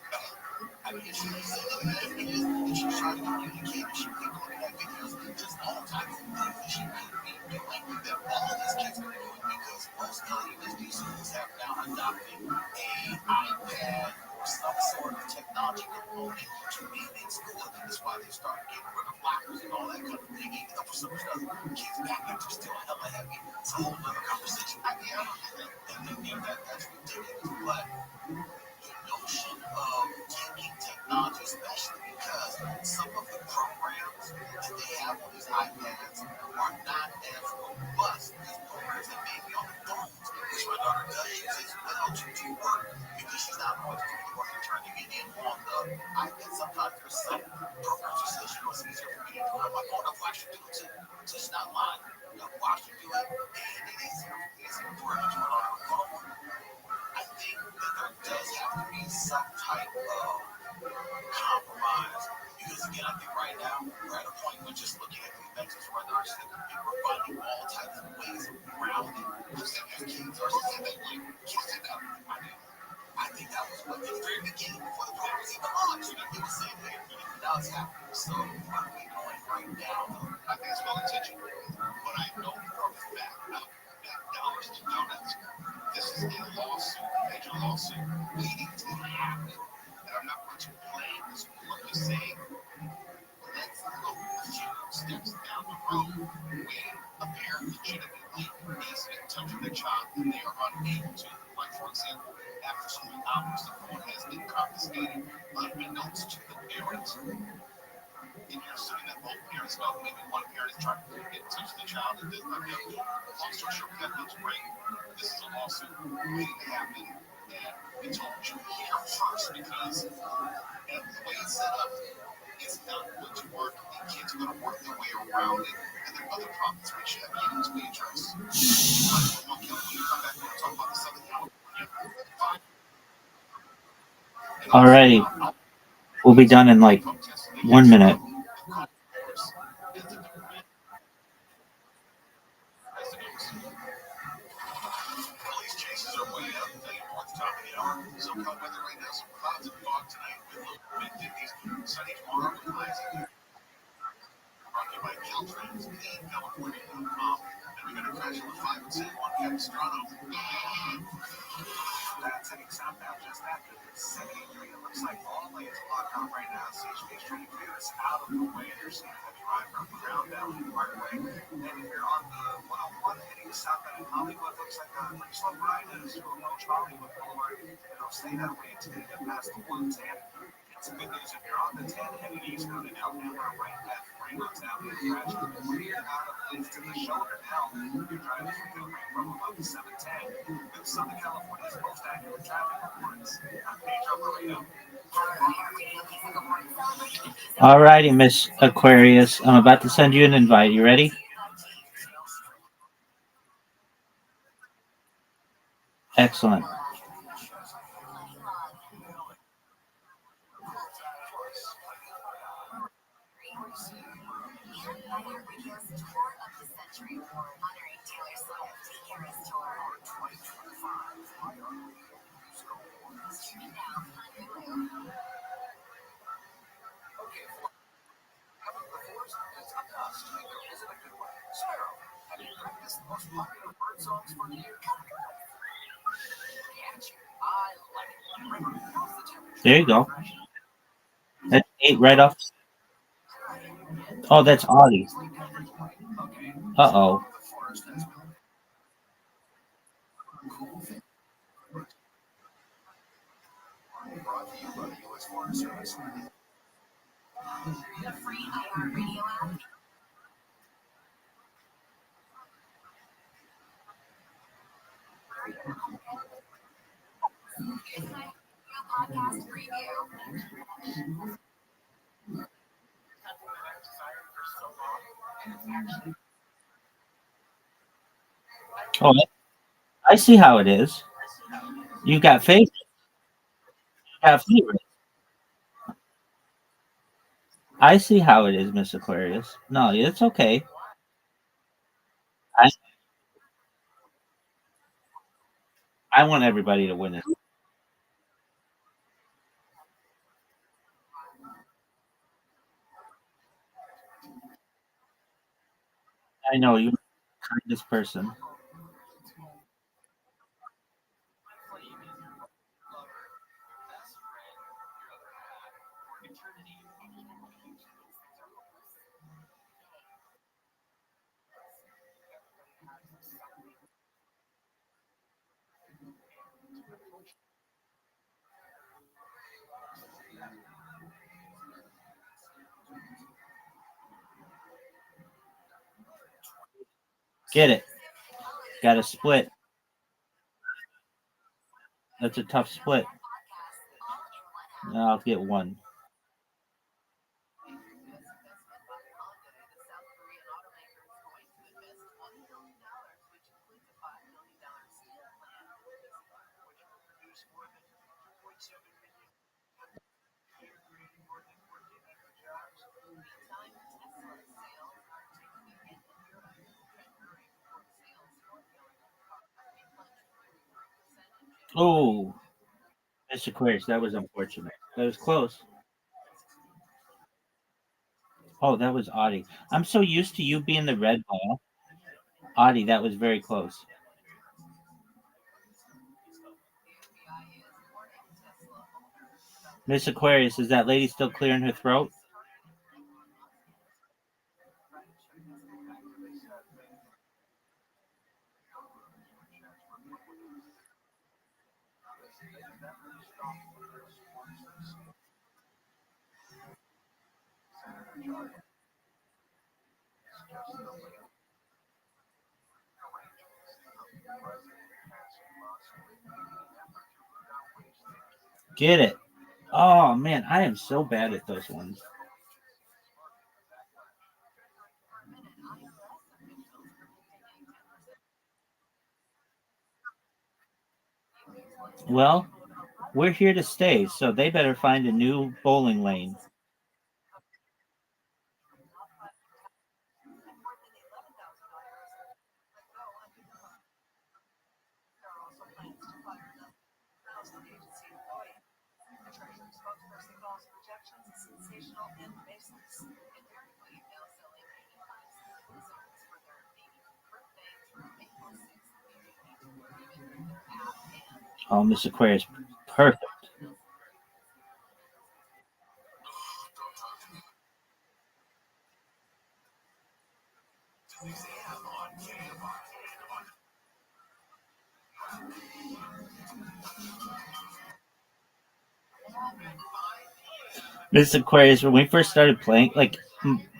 Speaker 12: I mean, she's trying to communicate, she keep looking at videos, just all types of things that she could be doing that all of these kids are doing because most elementary schools have now adopted a iPad or some sort of technology component to be in school. That's why they started getting rid of lockers and all that kind of thing. Even though for some reason kids back then are still hella heavy. It's a whole other conversation. I mean, that's ridiculous, but the notion of taking technology, especially because some of the programs that they have on these iPads are not as robust as programs that may be on the phones, which my daughter does use as well to do work because she's not always doing work and turning it in on the iPad. Sometimes there's some programs that say, it's easier for me to do it on my phone. I've watched her do it too. So it's not lying. I've watched her do it, and it is easier for her to do it on her phone. I think that there does have to be some type of compromise because, again, I think right now we're at a point where just looking at these metrics right now, people are finding all types of ways around it. There's kids are saying that kids did that. I think that was what the very beginning before the program was even launched. It was saying that now it's happening. So what are we doing right now? I think it's well intentioned, but I know for a fact now that dollars to donuts. This is a lawsuit, a major lawsuit, waiting to happen. And I'm not going to blame the school. I'm just saying, let's go a few steps down the road when a parent legitimately is in touch with their child and they are unable to. Like, for example, after school hours, the phone has been confiscated unbeknownst to the parents. And you're assuming that both parents know, maybe one parent is trying to get in touch with the child and does not know. Long story short, that looks great. This is a lawsuit waiting to happen, and we told you here first because the way it's set up, it's not going to work, and kids are going to work their way around it, and there are other problems which have yet to be addressed. When you come back, we'll talk about the Southern California.
Speaker 7: Alrighty. We'll be done in like 1 minute.
Speaker 12: Police chases are way up north top of the hour. So cold weather right now, some clouds and fog tonight with low mid-50s. Sunny tomorrow with highs. Brought to you by Caltrans and California.com. And we got a crash on the 5 and 10 on Capistrano. That's heading southbound just after 73. It looks like all lanes blocked out right now. CHP Street is out of the way. You're seeing heavy drive from Crown Valley Parkway. And if you're on the 101 heading southbound in Hollywood, looks like a pretty slow ride as you approach Hollywood Boulevard. And it'll stay that way until you get past the 110. Some good news if you're on the 10 heading east out in Alhambra, right at Fremont Avenue, clear out of lanes to the shoulder now. You're driving from about 710 with Southern California's most accurate traffic reports. I'm Pedro Moreno.
Speaker 7: All righty, Miss Aquarius. I'm about to send you an invite. You ready? Excellent. There you go. That's 8 right off. Oh, that's Audie. Uh-oh. Oh, I see how it is. You got faith. You have favorites. I see how it is, Miss Aquarius. No, it's okay. I I want everybody to win it. I know you're the kindest person. Get it. Got a split. That's a tough split. I'll get one. Oh, Miss Aquarius, that was unfortunate. That was close. Oh, that was Audie. I'm so used to you being the red ball. Audie, that was very close. Miss Aquarius, is that lady still clearing her throat? Get it. Oh man, I am so bad at those ones. Well, we're here to stay, so they better find a new bowling lane. Oh, Miss Aquarius, perfect. Miss Aquarius, when we first started playing, like,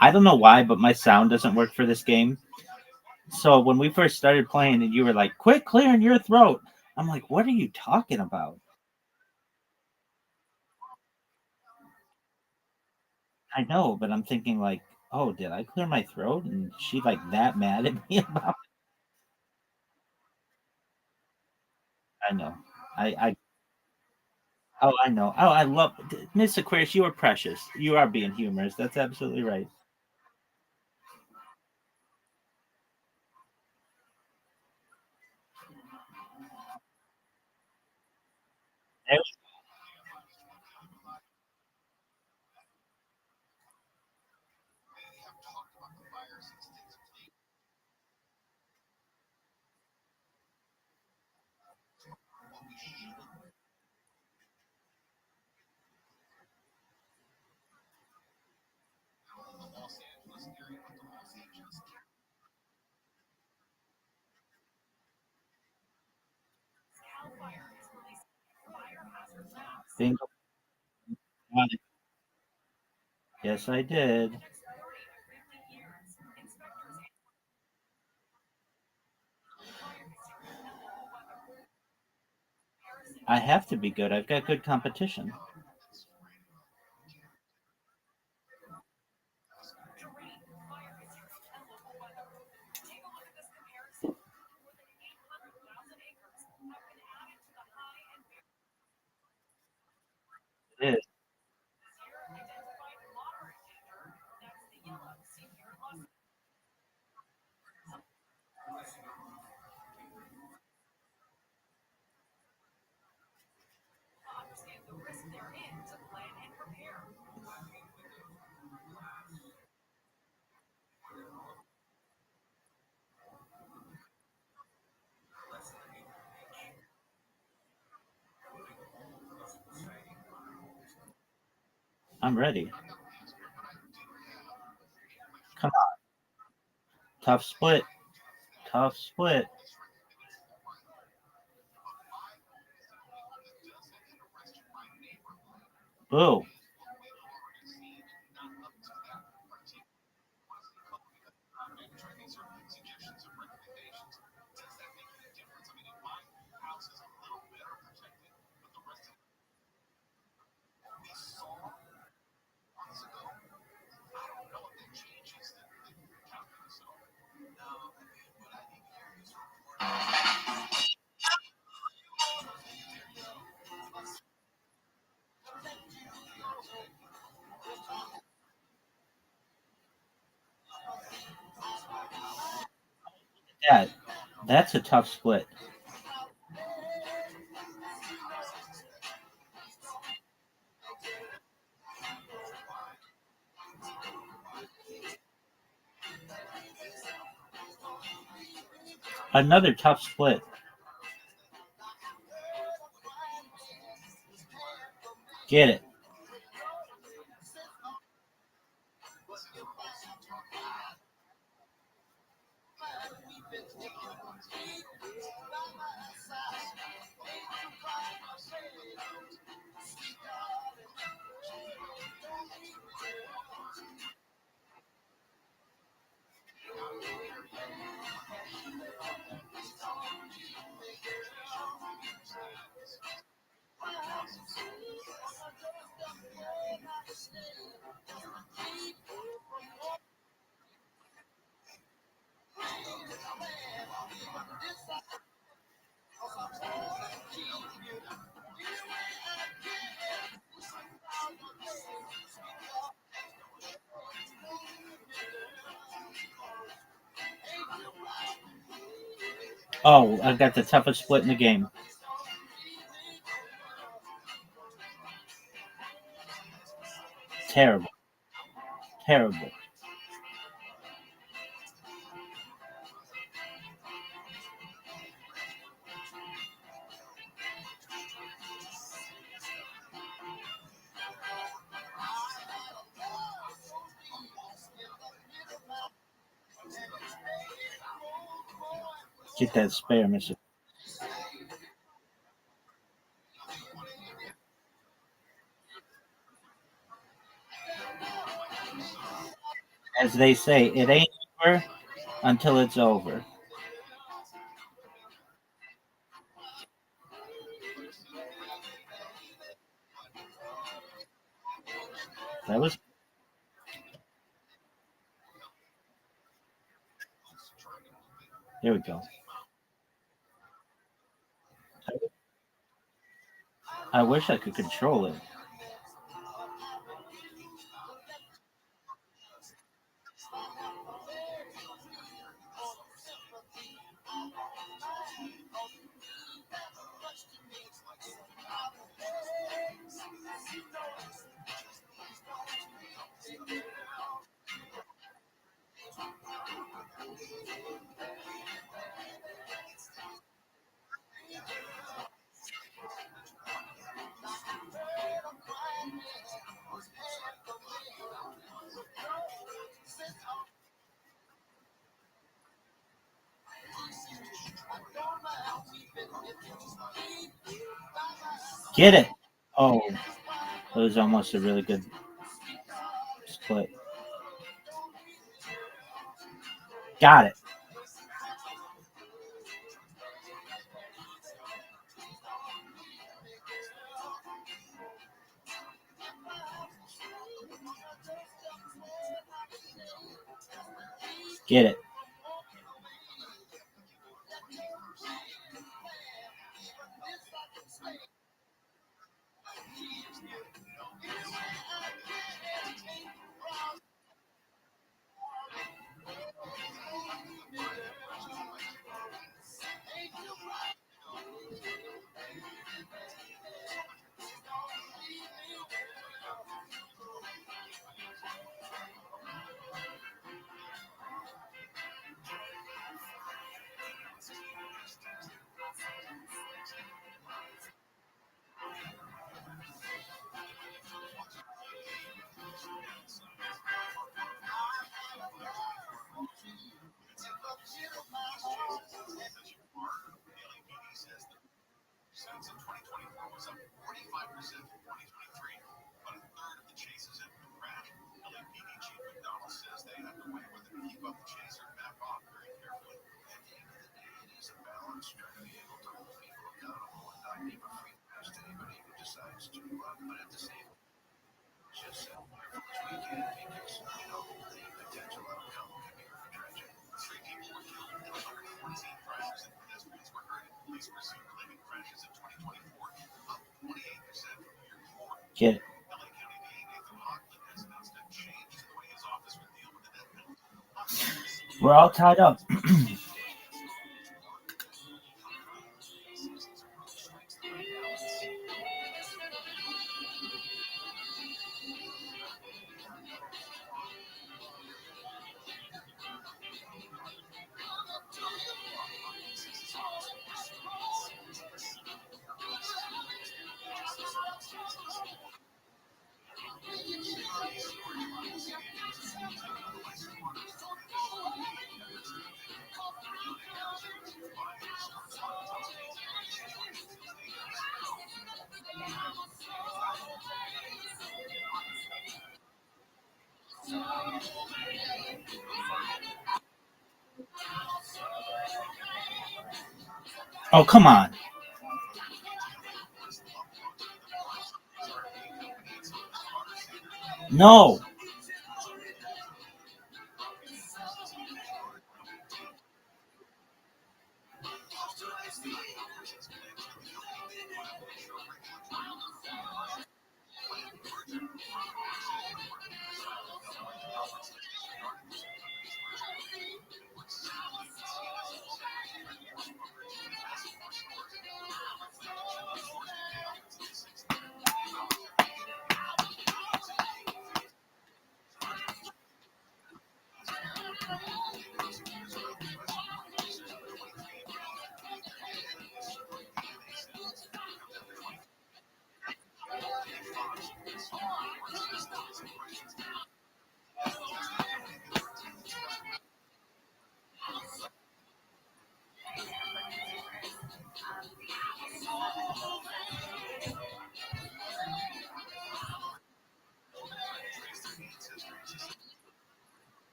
Speaker 7: I don't know why, but my sound doesn't work for this game. So when we first started playing and you were like, quit clearing your throat, I'm like, what are you talking about? I know, but I'm thinking like, oh, did I clear my throat? And she like that mad at me about it? I know. I oh, I know. Oh, I love Miss Aquarius, you are precious. You are being humorous. That's absolutely right. Bingo. Yes, I did. I have to be good. I've got good competition. It is. I'm ready. Come on. Tough split. Tough split. Boo. Yeah, that's a tough split. Another tough split. Get it. Oh, I've got the toughest split in the game. Terrible. Terrible. Get that spare, Mr. As they say, it ain't over until it's over. That was. Here we go. I wish I could control it. Get it. Oh, it was almost a really good split. Got it. Get it.
Speaker 12: Since in 2024 was up 45% from 2023, but a third of the chases have been crashed. LAPD Chief McDonald says they have to weigh whether to keep up the chase or back off very carefully. At the end of the day, it is a balance trying to be able to hold people accountable and not give a free pass to anybody who decides to, but at the same time, just careful as we can because, the potential outcome can be very tragic. 3 people were killed and 114 drivers and pedestrians were hurt in police-related crashes in 2024, up 28% from the year before.
Speaker 7: Get it.
Speaker 12: LA County DA Nathan Hochman has announced a change to the way his office will deal with the death penalty.
Speaker 7: We're all tied up. Oh, come on. No.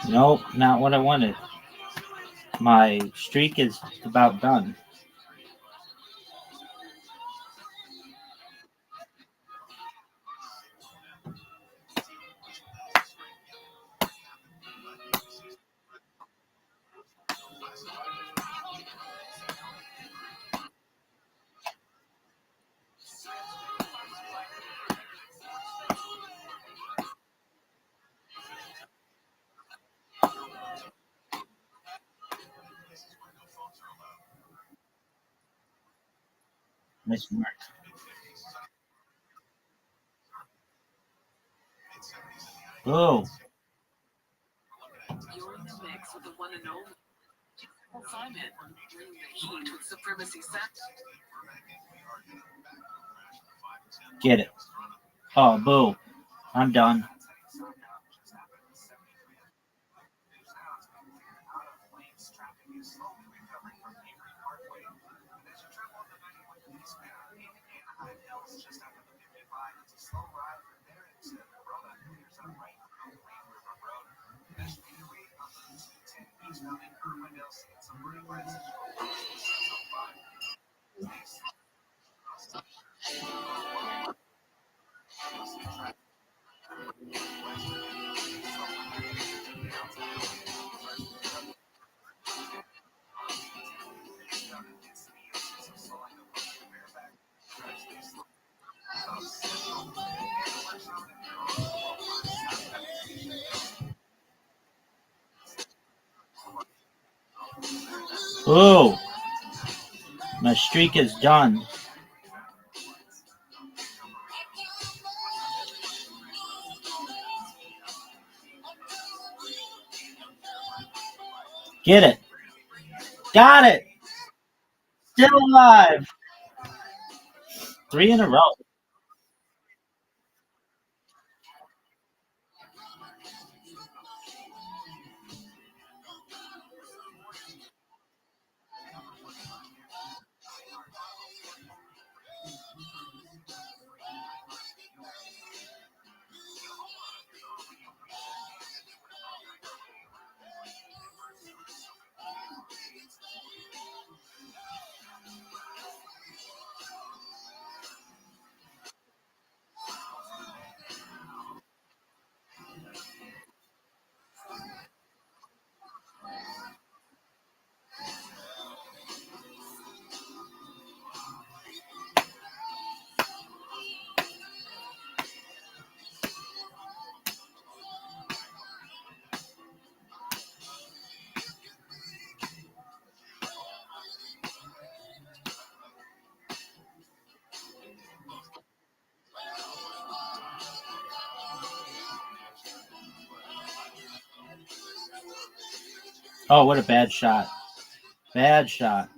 Speaker 7: Nope, not what I wanted. My streak is about done. Nice work. Oh,
Speaker 13: You're in the mix with the one and only Simon. Bring the heat with Supremacy Sound.
Speaker 7: get it. Oh, boo. I'm done. Oh, my streak is done. Get it. Got it. Still alive. 3 in a row. Oh, what a bad shot. Bad shot.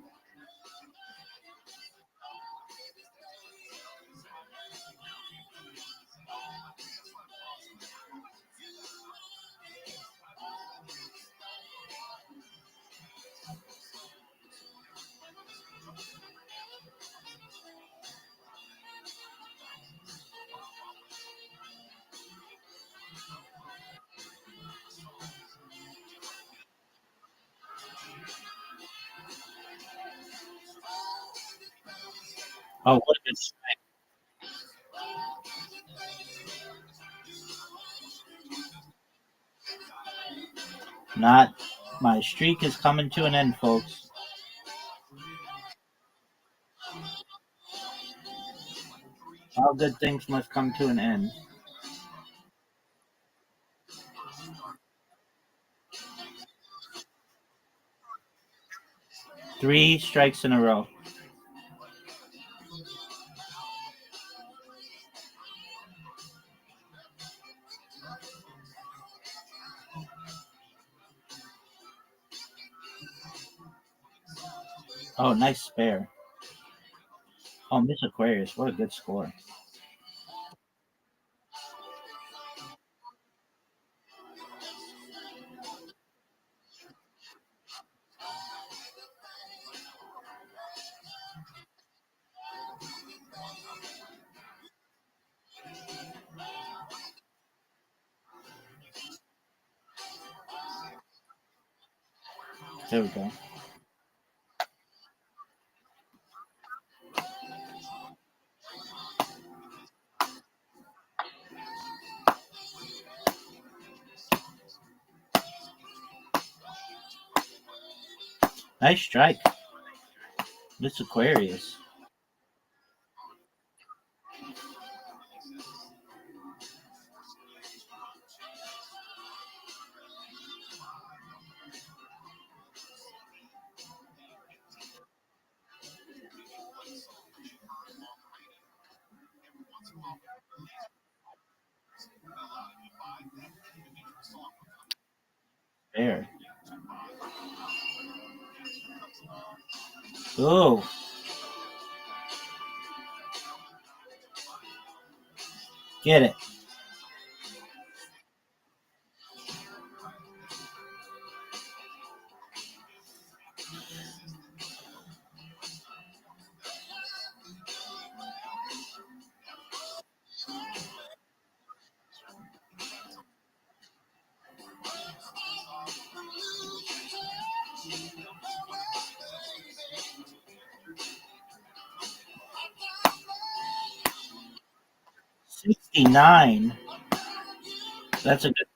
Speaker 7: Oh, what a good strike. Not. My streak is coming to an end, folks. All good things must come to an end. 3 strikes in a row. Oh, nice spare. Oh, Miss Aquarius, what a good score. There we go. Nice strike. This Aquarius. There. Oh. Get it. $69. That's a good.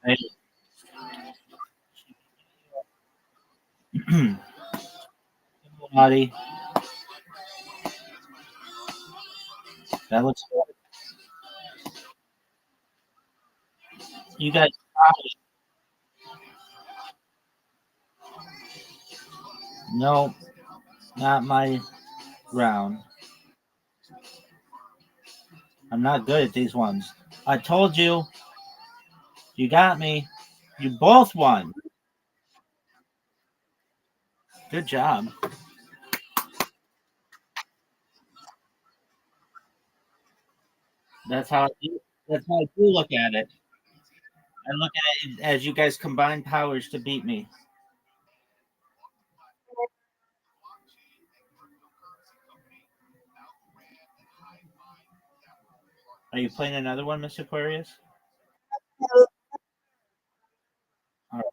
Speaker 7: Hey. Buddy. That looks good. You guys. No, not my round. I'm not good at these ones. I told you. You got me. You both won. Good job. That's how I do, that's how I do look at it. I look at it as you guys combine powers to beat me. Are you playing another one, Miss Aquarius? All right.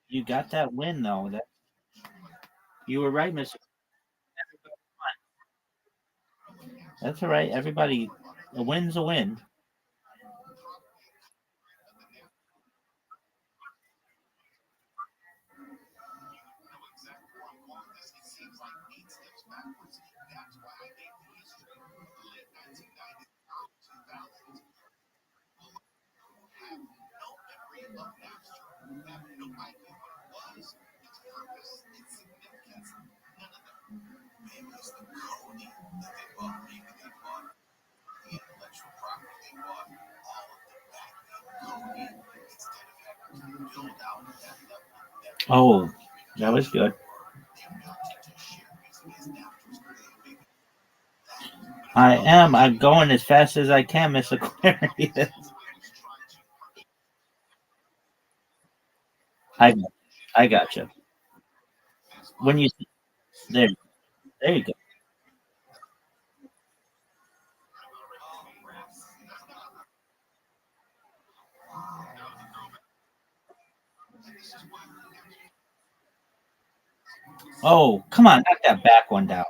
Speaker 7: You got that win though. That you were right, Miss. That's all right. Everybody, a win's a win. Oh, that was good. I am. I'm going as fast as I can, Miss Aquarius. I, I got you. When you there, there you go. Oh, come on, knock that back one down.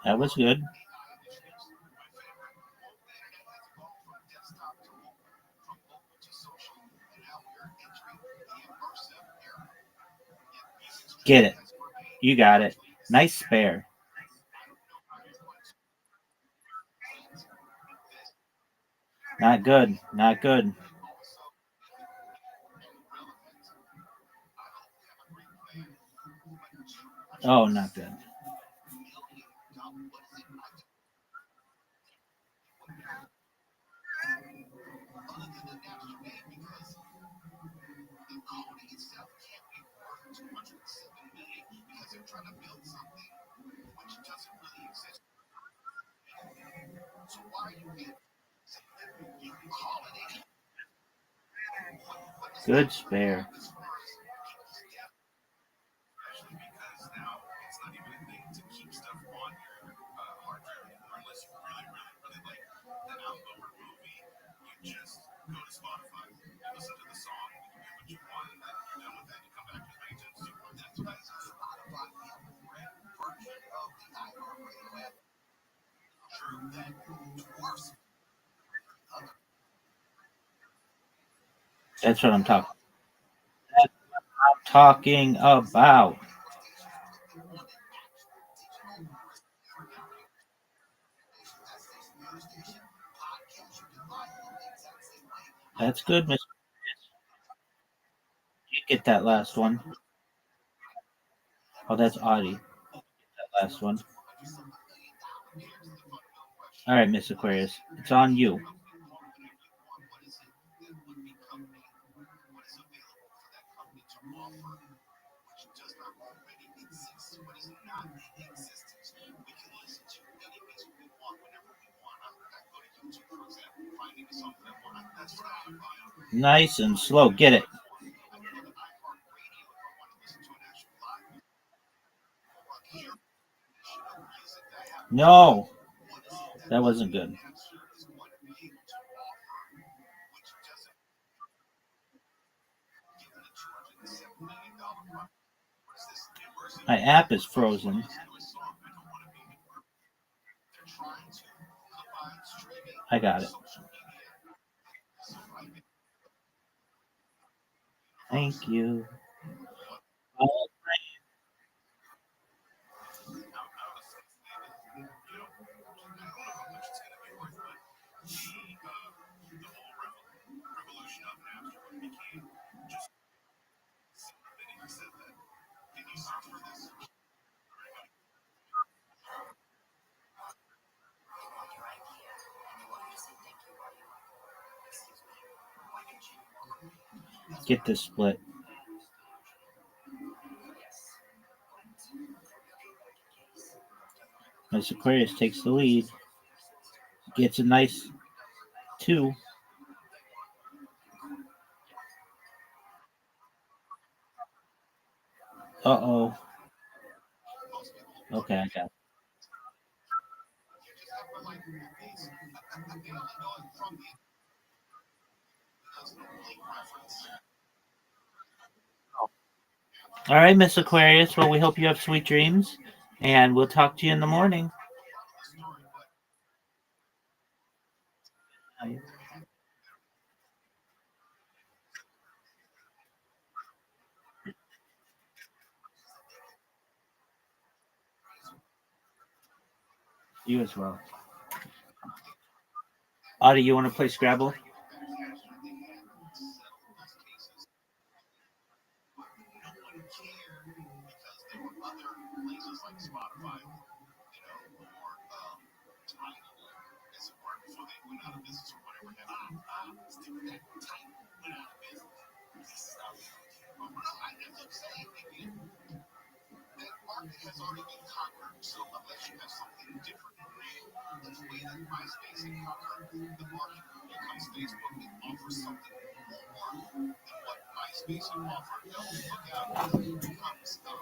Speaker 7: That was good. Get it. You got it. Nice spare. Not good. Not good. Oh, not good. Good spare. That's what I'm talking. That's what I'm talking about. That's good, Miss. You get that last one. Oh, that's Audie. That last one. All right, Miss Aquarius. It's on you. Nice and slow. Get it. No, that wasn't good. My app is frozen. I got it. Thank you. Get this split. Miss Aquarius takes the lead. Gets a nice 2. Uh-oh. Okay, I got it. All right, Miss Aquarius. Well, we hope you have sweet dreams, and we'll talk to you in the morning. You as well. Audie, you want to play Scrabble?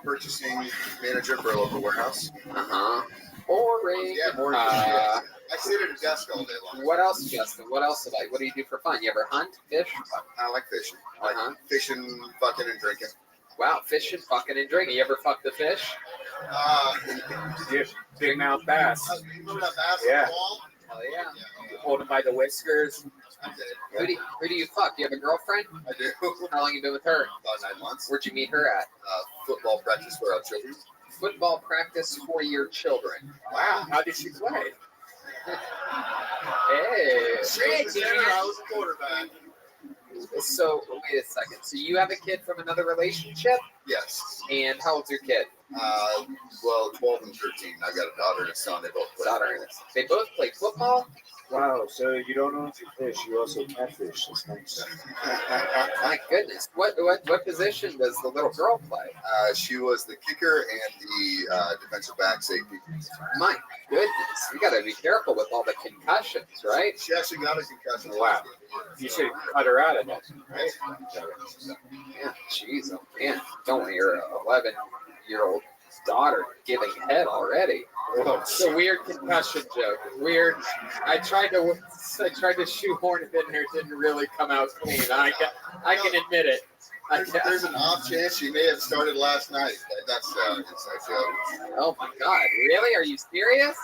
Speaker 10: Purchasing manager for a local warehouse.
Speaker 2: Boring.
Speaker 10: Yeah, boring. I sit at a desk all day long.
Speaker 2: What else, Justin? What else like? What do you do for fun? You ever hunt, fish?
Speaker 10: I like fishing. I like fishing, fucking, and drinking.
Speaker 2: Wow, fishing, fucking, and drinking. You ever fuck the fish?
Speaker 4: Big mouth bass.
Speaker 10: Remember that bass
Speaker 4: Yeah.
Speaker 10: on the wall?
Speaker 2: Hell yeah.
Speaker 4: Hold him by the whiskers.
Speaker 10: I did.
Speaker 2: Who do you fuck? Do you have a girlfriend?
Speaker 10: I do.
Speaker 2: How long you been with her?
Speaker 10: About 9 months.
Speaker 2: Where'd you meet her at?
Speaker 10: Football practice for our children.
Speaker 2: Football practice for your children.
Speaker 4: Wow, how did she play?
Speaker 2: Hey.
Speaker 10: I was a quarterback.
Speaker 2: So wait a second. So you have a kid from another relationship?
Speaker 10: Yes.
Speaker 2: And how old's your kid?
Speaker 10: Well, 12 and 13. I've got a daughter and a son. They both play.
Speaker 2: They both play football?
Speaker 3: Wow, so you don't only fish, you also catfish. That's nice.
Speaker 2: My goodness. What position does the little girl play?
Speaker 10: She was the kicker and the defensive back safety.
Speaker 2: My goodness. You got to be careful with all the concussions, right?
Speaker 10: She actually got a concussion.
Speaker 4: Wow. You should cut her out of that. Right?
Speaker 2: Yeah, jeez, oh man. Don't want your 11-year-old daughter giving head already. It's a weird concussion joke. Weird. I tried to shoehorn it in there. It didn't really come out clean. I can admit it.
Speaker 10: There's an off chance she may have started last night. That's inside joke.
Speaker 2: Oh my God! Really? Are you serious?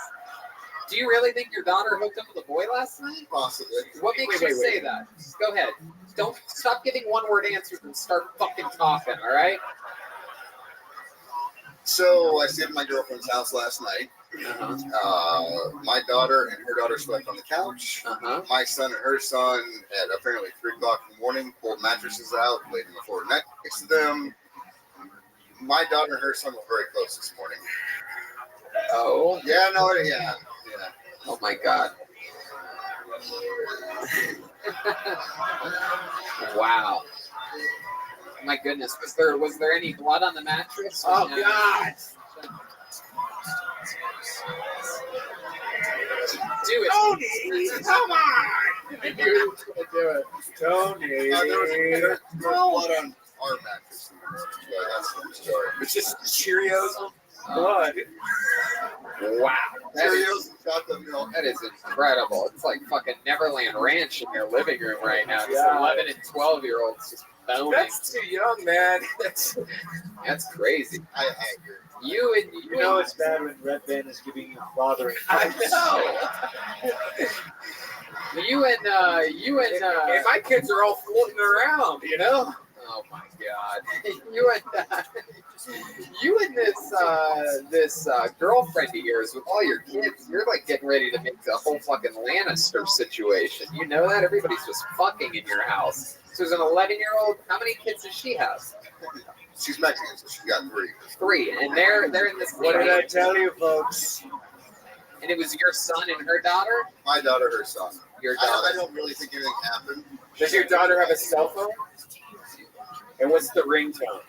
Speaker 2: Do you really think your daughter hooked up with a boy last night?
Speaker 10: Possibly.
Speaker 2: What makes you say that? Go ahead. Don't stop giving one-word answers and start fucking talking. All right?
Speaker 10: So I stayed at my girlfriend's house last night. My daughter and her daughter slept on the couch. My son and her son at apparently 3 o'clock in the morning pulled mattresses out, laid on the floor next to them. My daughter and her son were very close this morning.
Speaker 2: Oh.
Speaker 10: Yeah, no, yeah.
Speaker 2: Oh my God. Wow. My goodness. Was there any blood on the mattress?
Speaker 6: Oh God.
Speaker 2: Do it.
Speaker 6: Tony, come on.
Speaker 2: I knew he was going to do it.
Speaker 3: Tony.
Speaker 10: There was blood on our mattress. That's the story.
Speaker 4: It's just Cheerios.
Speaker 3: Blood.
Speaker 2: Wow.
Speaker 10: Cheerios and chocolate milk.
Speaker 2: That is incredible. It's like fucking Neverland Ranch in your living room right now. Just
Speaker 3: Yeah.
Speaker 2: 11 and 12-year-olds just boning.
Speaker 4: That's too young, man.
Speaker 2: That's crazy.
Speaker 10: I agree.
Speaker 3: You know it's bad when Red Band is giving you fathering.
Speaker 2: I know.
Speaker 4: And my kids are all floating around, you know?
Speaker 2: Oh my God! You and this girlfriend of yours with all your kids, you're like getting ready to make a whole fucking Lannister situation. You know that everybody's just fucking in your house. So there's an 11-year-old. How many kids does she have?
Speaker 10: She's Mexican, so she's got 3.
Speaker 2: 3, and they're in this.
Speaker 3: What did I tell you, folks?
Speaker 2: And it was your son and her daughter.
Speaker 10: My daughter, her son.
Speaker 2: Your daughter.
Speaker 10: I don't really think anything happened.
Speaker 4: Does your daughter have a cell phone? And what's the ringtone?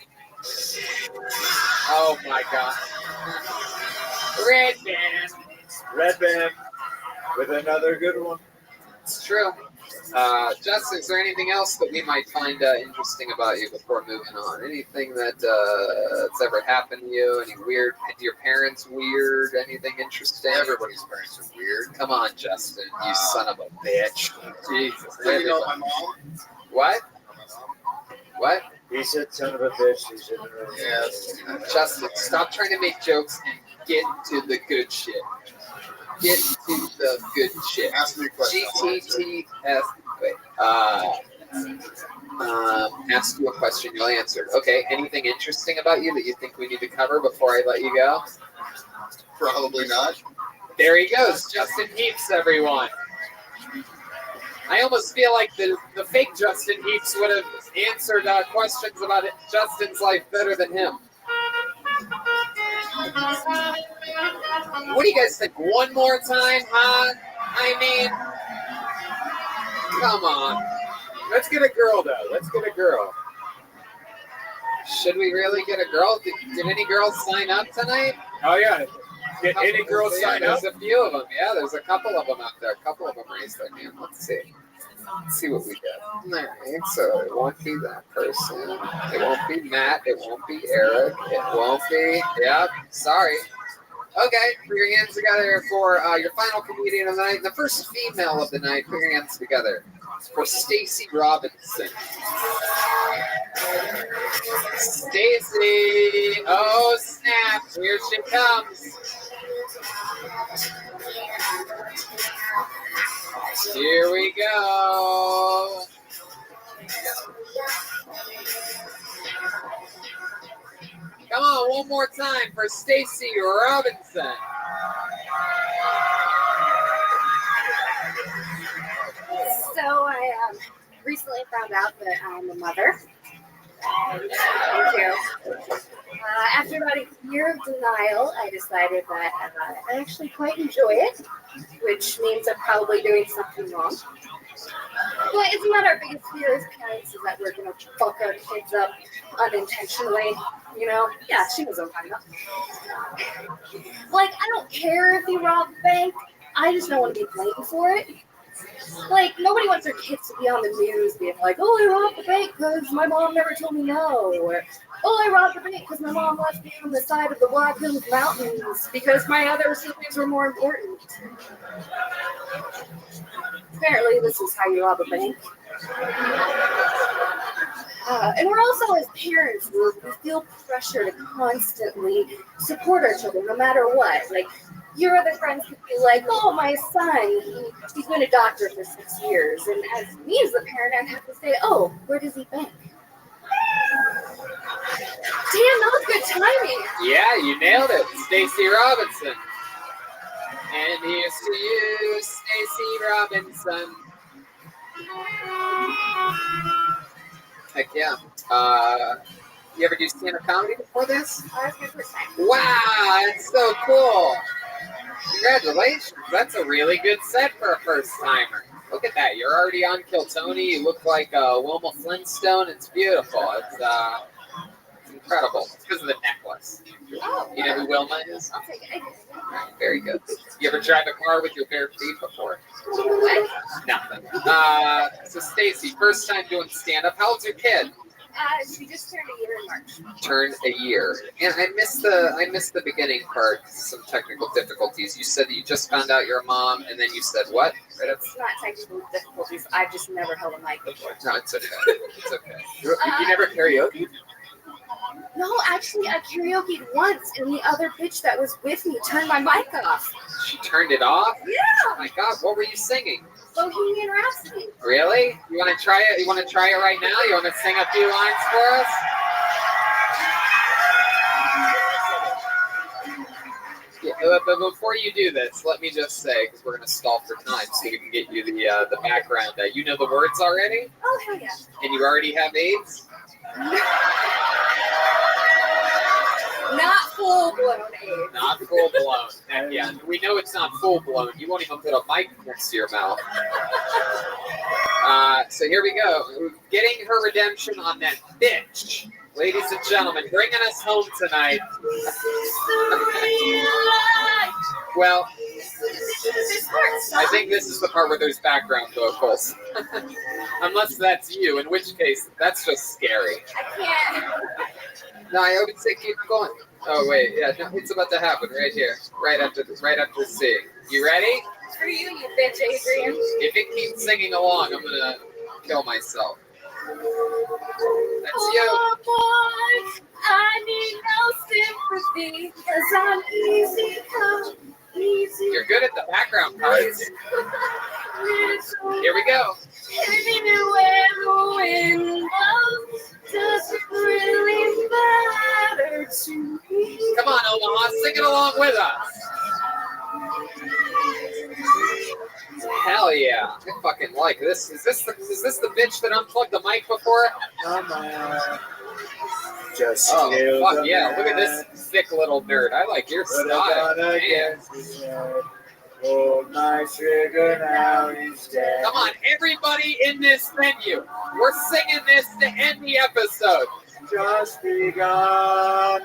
Speaker 2: Oh my God! Red Band.
Speaker 3: Red Band with another good one.
Speaker 2: It's true. Justin, is there anything else that we might find interesting about you before moving on? Anything that's ever happened to you? Any weird? Your parents weird? Anything interesting?
Speaker 10: Everybody's parents are weird.
Speaker 2: Come on, Justin, you son of a bitch! Jesus.
Speaker 10: Do you know my mom?
Speaker 2: What? What?
Speaker 3: He said son of a bitch. He said
Speaker 10: Yes.
Speaker 2: Justin, stop trying to make jokes and get to the good shit. Get to the good shit.
Speaker 10: Ask me a question.
Speaker 2: GTTF. Wait. Ask you a question, you'll answer. Okay. Anything interesting about you that you think we need to cover before I let you go?
Speaker 10: Probably not.
Speaker 2: There he goes, Justin Heaps, everyone. I almost feel like the fake Justin Heaps would have answered questions about Justin's life better than him. What do you guys think? One more time, huh? I mean, come on.
Speaker 4: Let's get a girl, though. Let's get a girl.
Speaker 2: Should we really get a girl? Did any girls sign up tonight?
Speaker 4: Oh, yeah. Did any girls sign up?
Speaker 2: There's a few of them. Yeah, there's a couple of them out there. A couple of them raised their hand. Let's see. Let's see what we get. All right, so it won't be that person. It won't be Matt. It won't be Eric. It won't be. Yep. Sorry. Okay, put your hands together for your final comedian of the night. The first female of the night. Put your hands together for Stacy Robinson. Stacy! Oh snap! Here she comes. Here we go. Come on, one more time for Stacy Robinson.
Speaker 14: So I recently found out that I'm a mother. Thank you. after about a year of denial, I decided that I actually quite enjoy it, which means I'm probably doing something wrong. But isn't that our biggest fear as parents, is that we're going to fuck our kids up unintentionally? You know? Yeah, she was okay enough. Like, I don't care if you rob a bank. I just don't want to be blamed for it. Like, nobody wants their kids to be on the news being like, oh, I robbed the bank because my mom never told me no. Or, oh, I robbed the bank because my mom left me on the side of the Black Hills Mountains because my other siblings were more important. Apparently, this is how you rob a bank. And we're also, as parents, we feel pressure to constantly support our children, no matter what. Like, your other friends could be like, oh, my son, he's been a doctor for 6 years. And as me as the parent, I have to say, oh, where does he bank? Damn, that was good timing.
Speaker 2: Yeah, you nailed it. Stacey Robinson. And here's to you, Stacey Robinson. Heck yeah. You ever do stand-up comedy before this?
Speaker 14: That's my first time.
Speaker 2: Wow, that's so cool. Congratulations. That's a really good set for a first-timer. Look at that. You're already on Kill Tony. You look like Wilma Flintstone. It's beautiful. It's incredible. It's because of the necklace.
Speaker 14: Oh,
Speaker 2: You know who Wilma is?
Speaker 14: I'll take it.
Speaker 2: Very good. You ever drive a car with your bare feet before?
Speaker 14: What?
Speaker 2: Nothing. So Stacy, first time doing stand-up. How old's your kid?
Speaker 14: She just turned a year in March.
Speaker 2: Turned a year. And I missed the beginning part, some technical difficulties. You said that you just found out you're a mom, and then you said what? Right up.
Speaker 14: It's not technical difficulties. I've just never held a mic before.
Speaker 2: No, it's okay. It's okay. You never karaoke?
Speaker 14: No, actually, I karaoke'd once, and the other bitch that was with me turned my mic off.
Speaker 2: She turned it off?
Speaker 14: Yeah.
Speaker 2: Oh my God, what were you singing?
Speaker 14: Bohemian Rhapsody.
Speaker 2: Really? You want to try it? You want to try it right now? You want to sing a few lines for us? Yeah, but before you do this, let me just say, because we're going to stall for time, so we can get you the background. You know the words already?
Speaker 14: Oh, hell yeah.
Speaker 2: And you already have AIDS?
Speaker 14: Not full-blown AIDS.
Speaker 2: Not full-blown. And yeah, we know it's not full-blown. You won't even put a mic next to your mouth. So here we go. Getting her redemption on that bitch. Ladies and gentlemen, bringing us home tonight. Well, I think this is the part where there's background vocals. Unless that's you, in which case, that's just scary.
Speaker 14: I can't.
Speaker 2: No, I would say keep going. Oh wait, yeah, no, it's about to happen right here, right after C. You ready?
Speaker 14: For you, you bitch, Adrian.
Speaker 2: If it keeps singing along, I'm gonna kill myself. That's you.
Speaker 14: Oh boy, I need no sympathy, 'cause I'm easy come, easy.
Speaker 2: You're good at the background parts. Here we go.
Speaker 14: Anywhere the wind blows doesn't really matter to me.
Speaker 2: Come on, Omaha, sing it along with us. Hell yeah! I fucking like this. Is this the bitch that unplugged the mic before?
Speaker 3: Just
Speaker 2: Oh fuck yeah! Look at this thick little nerd. I like your style. Man.
Speaker 3: Hold my trigger now instead.
Speaker 2: Come on, everybody in this venue. We're singing this to end the episode.
Speaker 3: Just begun.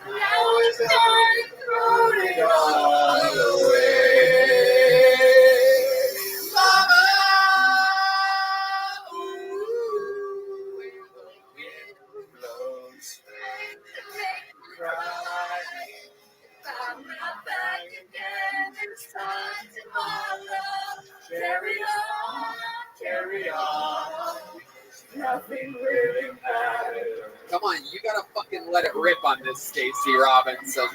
Speaker 14: Now it's time to throw it all
Speaker 3: away.
Speaker 2: Mama!
Speaker 3: Blows.
Speaker 14: I'm not back again. It's time tomorrow. Carry on. Nothing really matters.
Speaker 2: Come on, you gotta fucking let it rip on this, Stacey Robinson.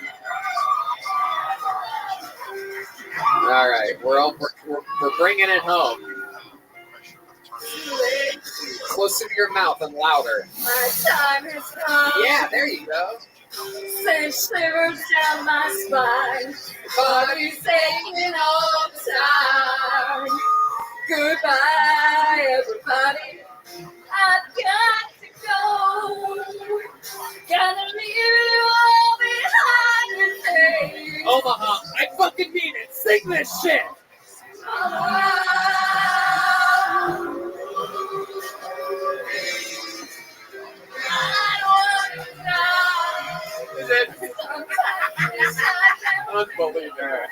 Speaker 2: All right, we're bringing it home. Closer to your mouth and louder.
Speaker 14: My time has come.
Speaker 2: Yeah, there you go.
Speaker 14: Send shivers down my spine. Body's aching all the time. Goodbye, everybody. I've got to go. Gotta leave
Speaker 4: this shit. Is it? Unbelievable.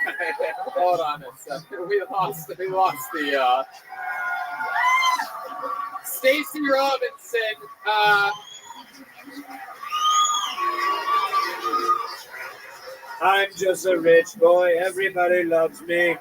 Speaker 4: Hold on a second. We lost the Stacey Robinson.
Speaker 3: I'm just a rich boy. Everybody loves me.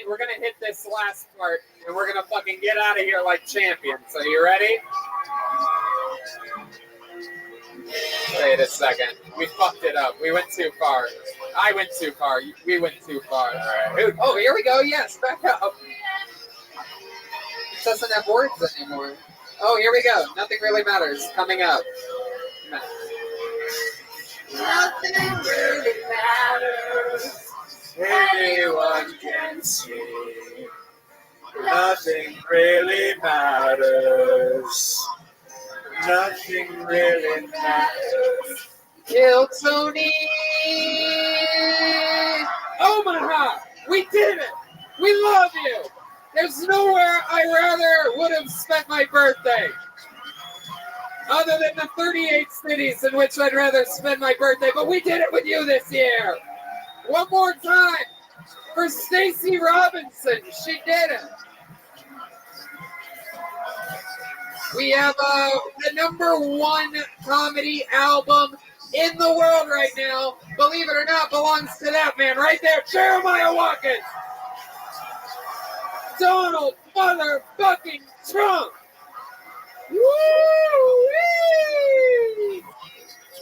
Speaker 4: We're gonna hit this last part, and we're gonna fucking get out of here like champions. Are you ready? Wait a second. We fucked it up. We went too far. I went too far. We went too far. All right. Oh, here we go. Yes, back up. It doesn't have words anymore. Oh, here we go. Nothing really matters. Coming up.
Speaker 14: Nothing really matters.
Speaker 3: Anyone can see. Nothing really matters. Nothing really matters.
Speaker 4: Kill Tony! Omaha! We did it! We love you! There's nowhere I rather would have spent my birthday. Other than the 38 cities in which I'd rather spend my birthday, but we did it with you this year. One more time for Stacey Robinson. She did it. We have the #1 comedy album in the world right now. Believe it or not, belongs to that man right there, Jeremiah Watkins. Donald motherfucking Trump. Woo-wee!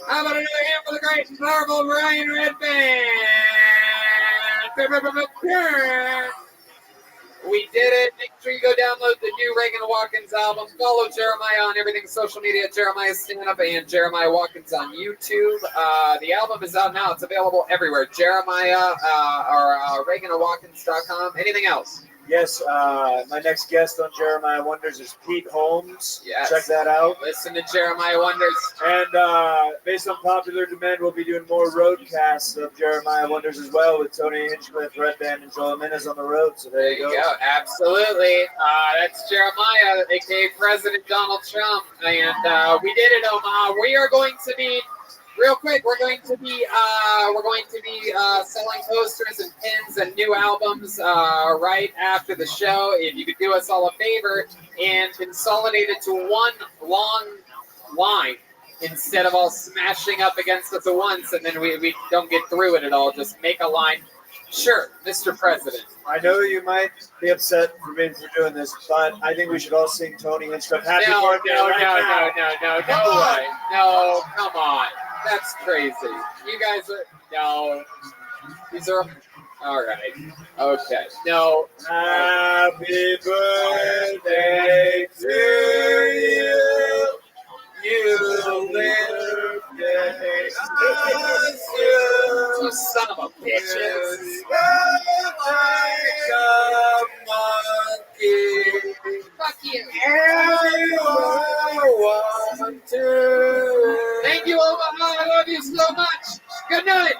Speaker 4: How about another hand for the great and powerful Ryan Redband? We did it. Make sure you go download the new Reagan Watkins album. Follow Jeremiah on everything social media, Jeremiah Stand Up and Jeremiah Watkins on YouTube. The album is out now. It's available everywhere. Jeremiah or ReaganWatkins.com. Anything else?
Speaker 3: Yes, my next guest on Jeremiah Wonders is Pete Holmes.
Speaker 4: Yes.
Speaker 3: Check that out.
Speaker 4: Listen to Jeremiah Wonders.
Speaker 3: And based on popular demand, we'll be doing more roadcasts of Jeremiah Wonders as well with Tony Hinchcliffe, Red Band, and Joel Minez on the road. So there you go.
Speaker 4: Absolutely. That's Jeremiah, aka President Donald Trump. And we did it, Omaha. We are going to be real quick. We're going to be selling posters and pins and new albums right after the show. If you could do us all a favor and consolidate it to one long line instead of all smashing up against us at once, and then we don't get through it at all. Just make a line. Sure, Mr. President.
Speaker 3: I know you might be upset for me for doing this, but I think we should all sing Tony Hinchcliffe Happy Birthday.
Speaker 4: No,
Speaker 3: Come on.
Speaker 4: way. No, come on. That's crazy. You guys are no. These are all right. Okay. No.
Speaker 3: Happy birthday to you. You live days.
Speaker 4: You son of a bitches.
Speaker 3: Like a monkey.
Speaker 4: Fuck you.
Speaker 3: Everyone to.
Speaker 4: Thank you, Omaha. I love you so much. Good night.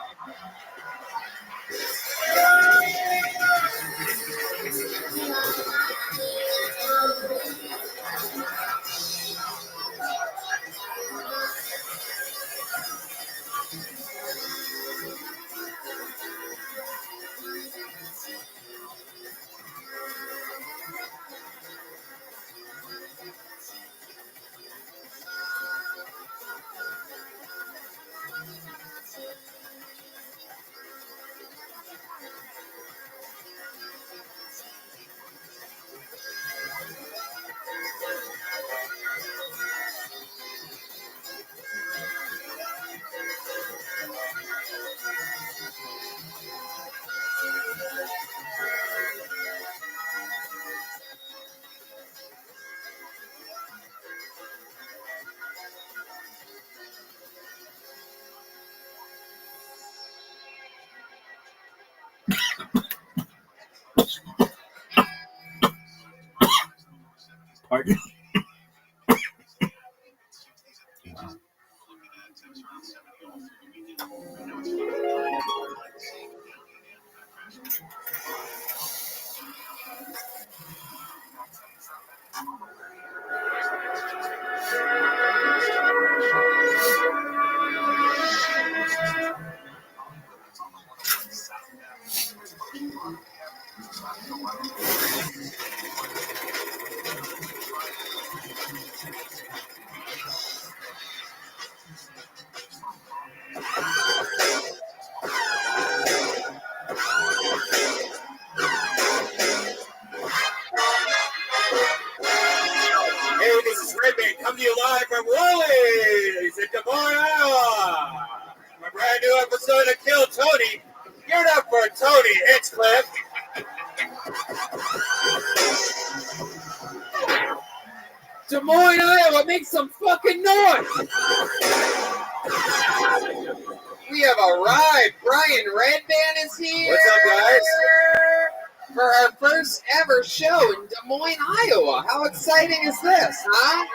Speaker 7: Pardon?
Speaker 8: Hey, this is Rabbi, come to you live from Woolies in Des Moines, Iowa. My brand new episode of Kill Tony. Give it up for Tony Hinchcliffe.
Speaker 2: Des Moines, Iowa, make some fucking noise! We have arrived. Brian Redband is here.
Speaker 8: What's up, guys?
Speaker 2: For our first ever show in Des Moines, Iowa. How exciting is this, huh?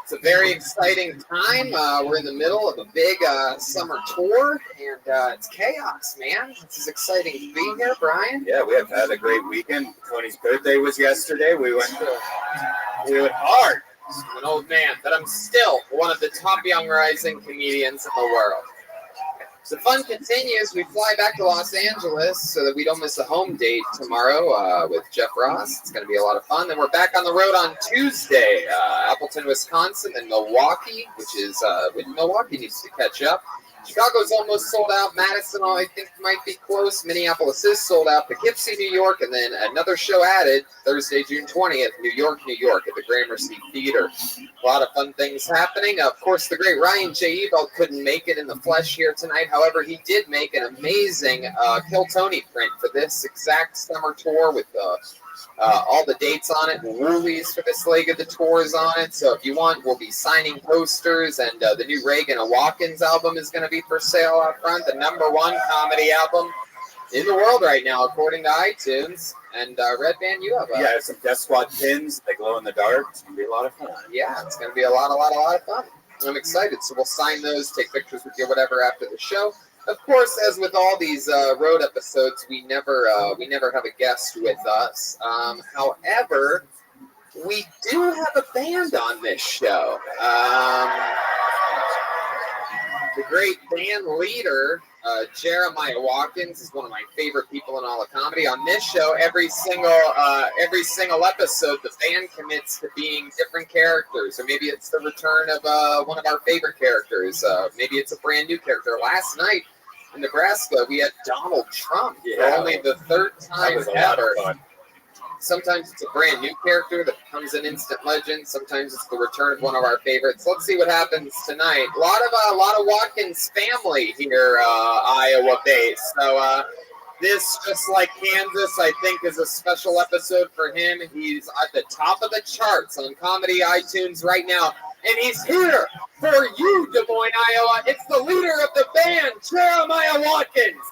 Speaker 2: It's a very exciting time. We're in the middle of a big summer tour, and it's chaos, man. This is exciting to be here, Brian.
Speaker 4: Yeah, we have had a great weekend. Tony's birthday was yesterday. We went hard.
Speaker 2: I'm an old man, but I'm still one of the top young rising comedians in the world. So the fun continues. We fly back to Los Angeles so that we don't miss a home date tomorrow with Jeff Ross. It's going to be a lot of fun. Then we're back on the road on Tuesday, Appleton, Wisconsin, and Milwaukee, which is Milwaukee needs to catch up. Chicago's almost sold out. Madison, I think, might be close. Minneapolis is sold out. Poughkeepsie, New York, and then another show added Thursday, June 20th, New York, at the Gramercy Theater. A lot of fun things happening. Of course, the great Ryan J. Ebel couldn't make it in the flesh here tonight. However, he did make an amazing Kill Tony print for this exact summer tour with all the dates on it, and Woolies for this leg of the tour is on it. So if you want, we'll be signing posters, and the new Reagan and Watkins album is going to be for sale out front, the #1 comedy album in the world right now, according to iTunes. And Redband, you have
Speaker 4: some Death Squad pins. They glow in the dark. It's going to be a lot of fun.
Speaker 2: Yeah, it's going to be a lot of fun. I'm excited. So we'll sign those, take pictures with you, whatever, after the show. Of course, as with all these road episodes, we never have a guest with us. However, we do have a band on this show. The great band leader, Jeremiah Watkins, is one of my favorite people in all of comedy. On this show, every single episode, the band commits to being different characters, or maybe it's the return of one of our favorite characters. Maybe it's a brand new character. Last night in Nebraska, we had Donald Trump for only the third time ever. Sometimes it's a brand new character that becomes an instant legend. Sometimes it's the return of one of our favorites. Let's see what happens tonight. A lot of Watkins family here, Iowa based. So this, just like Kansas, I think is a special episode for him. He's at the top of the charts on comedy iTunes right now. And he's here for you, Des Moines, Iowa. It's the leader of the band, Jeremiah Watkins,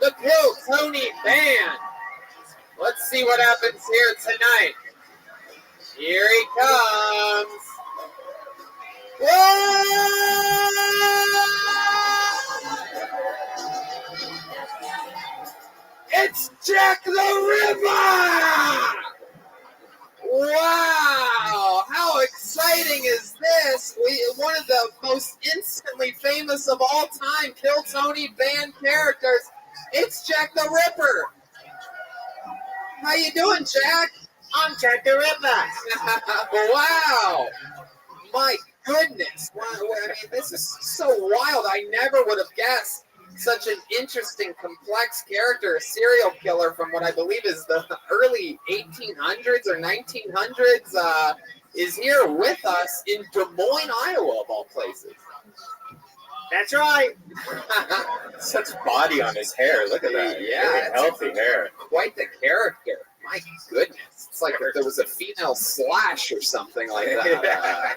Speaker 2: the Kill Tony Band. Let's see what happens here tonight. Here he comes. It's Jack the Ripper! Wow! How exciting is this? One of the most instantly famous of all time Kill Tony band characters. It's Jack the Ripper. How you doing, Jack? I'm Jack the Ripper. Wow! My goodness! Wow, I mean, this is so wild. I never would have guessed such an interesting, complex character, a serial killer from what I believe is the early 1800s or 1900s, is here with us in Des Moines, Iowa, of all places. That's right.
Speaker 4: Such body on his hair. Look at that.
Speaker 2: Yeah,
Speaker 4: really healthy hair.
Speaker 2: Quite the character. My goodness. It's like if there was a female Slash or something like that.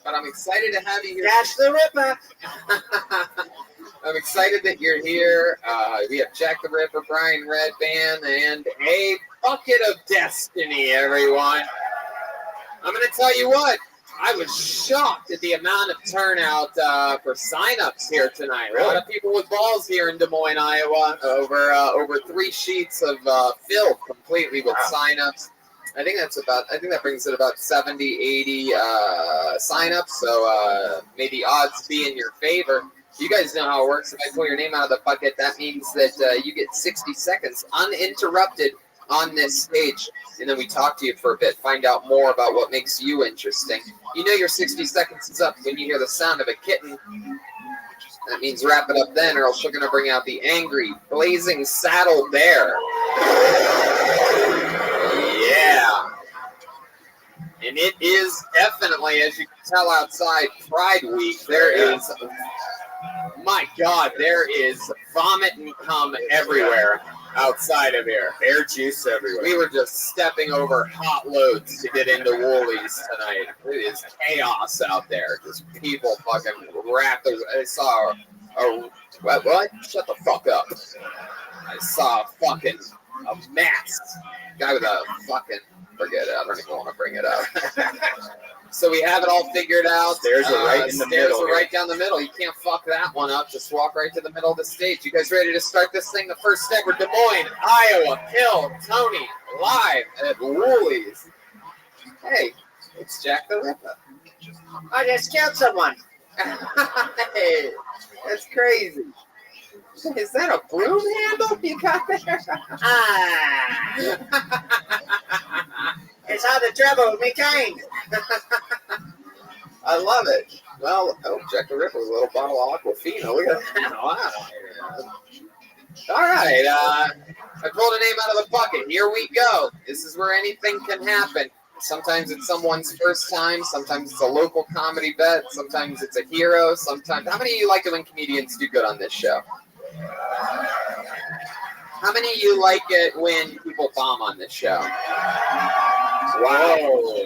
Speaker 2: But I'm excited to have you here.
Speaker 3: Dash the Ripper.
Speaker 2: I'm excited that you're here. We have Jack the Ripper, Brian Redband, and a bucket of destiny, everyone. I'm going to tell you what. I was shocked at the amount of turnout for signups here tonight. A lot of people with balls here in Des Moines, Iowa. Over 3 sheets of filled completely with signups. I think that brings it about 70, 80 signups. So may the odds be in your favor. You guys know how it works. If I pull your name out of the bucket, that means that you get 60 seconds uninterrupted on this stage. And then we talk to you for a bit, find out more about what makes you interesting. You know your 60 seconds is up when you hear the sound of a kitten. That means wrap it up then, or else you're going to bring out the angry, blazing saddle bear. Yeah. And it is definitely, as you can tell outside, Pride Week. There is, my God, there is vomit and cum everywhere outside of here.
Speaker 1: Air juice everywhere.
Speaker 2: We were just stepping over hot loads to get into Woolies tonight. It is chaos out there. Just people fucking wrapped. I saw what? Shut the fuck up. I saw a masked guy with a fucking, forget it. I don't even want to bring it up. So we have it all figured out.
Speaker 1: There's a right in the middle.
Speaker 2: There's a right down the middle. You can't fuck that one up. Just walk right to the middle of the stage. You guys ready to start this thing? The first ever Des Moines, Iowa, Kill Tony, live at Woolies. Hey, it's Jack the Ripper.
Speaker 3: I just killed someone.
Speaker 2: Hey, that's crazy. Is that a broom handle you got there?
Speaker 3: It's how to travel with me kind.
Speaker 2: I love it. Well, Jack the Ripper with a little bottle of Aquafina. Look at that. Wow. All right. I pulled a name out of the bucket. Here we go. This is where anything can happen. Sometimes it's someone's first time. Sometimes it's a local comedy bet. Sometimes it's a hero. Sometimes. How many of you like it when comedians do good on this show? How many of you like it when people bomb on this show? Wow.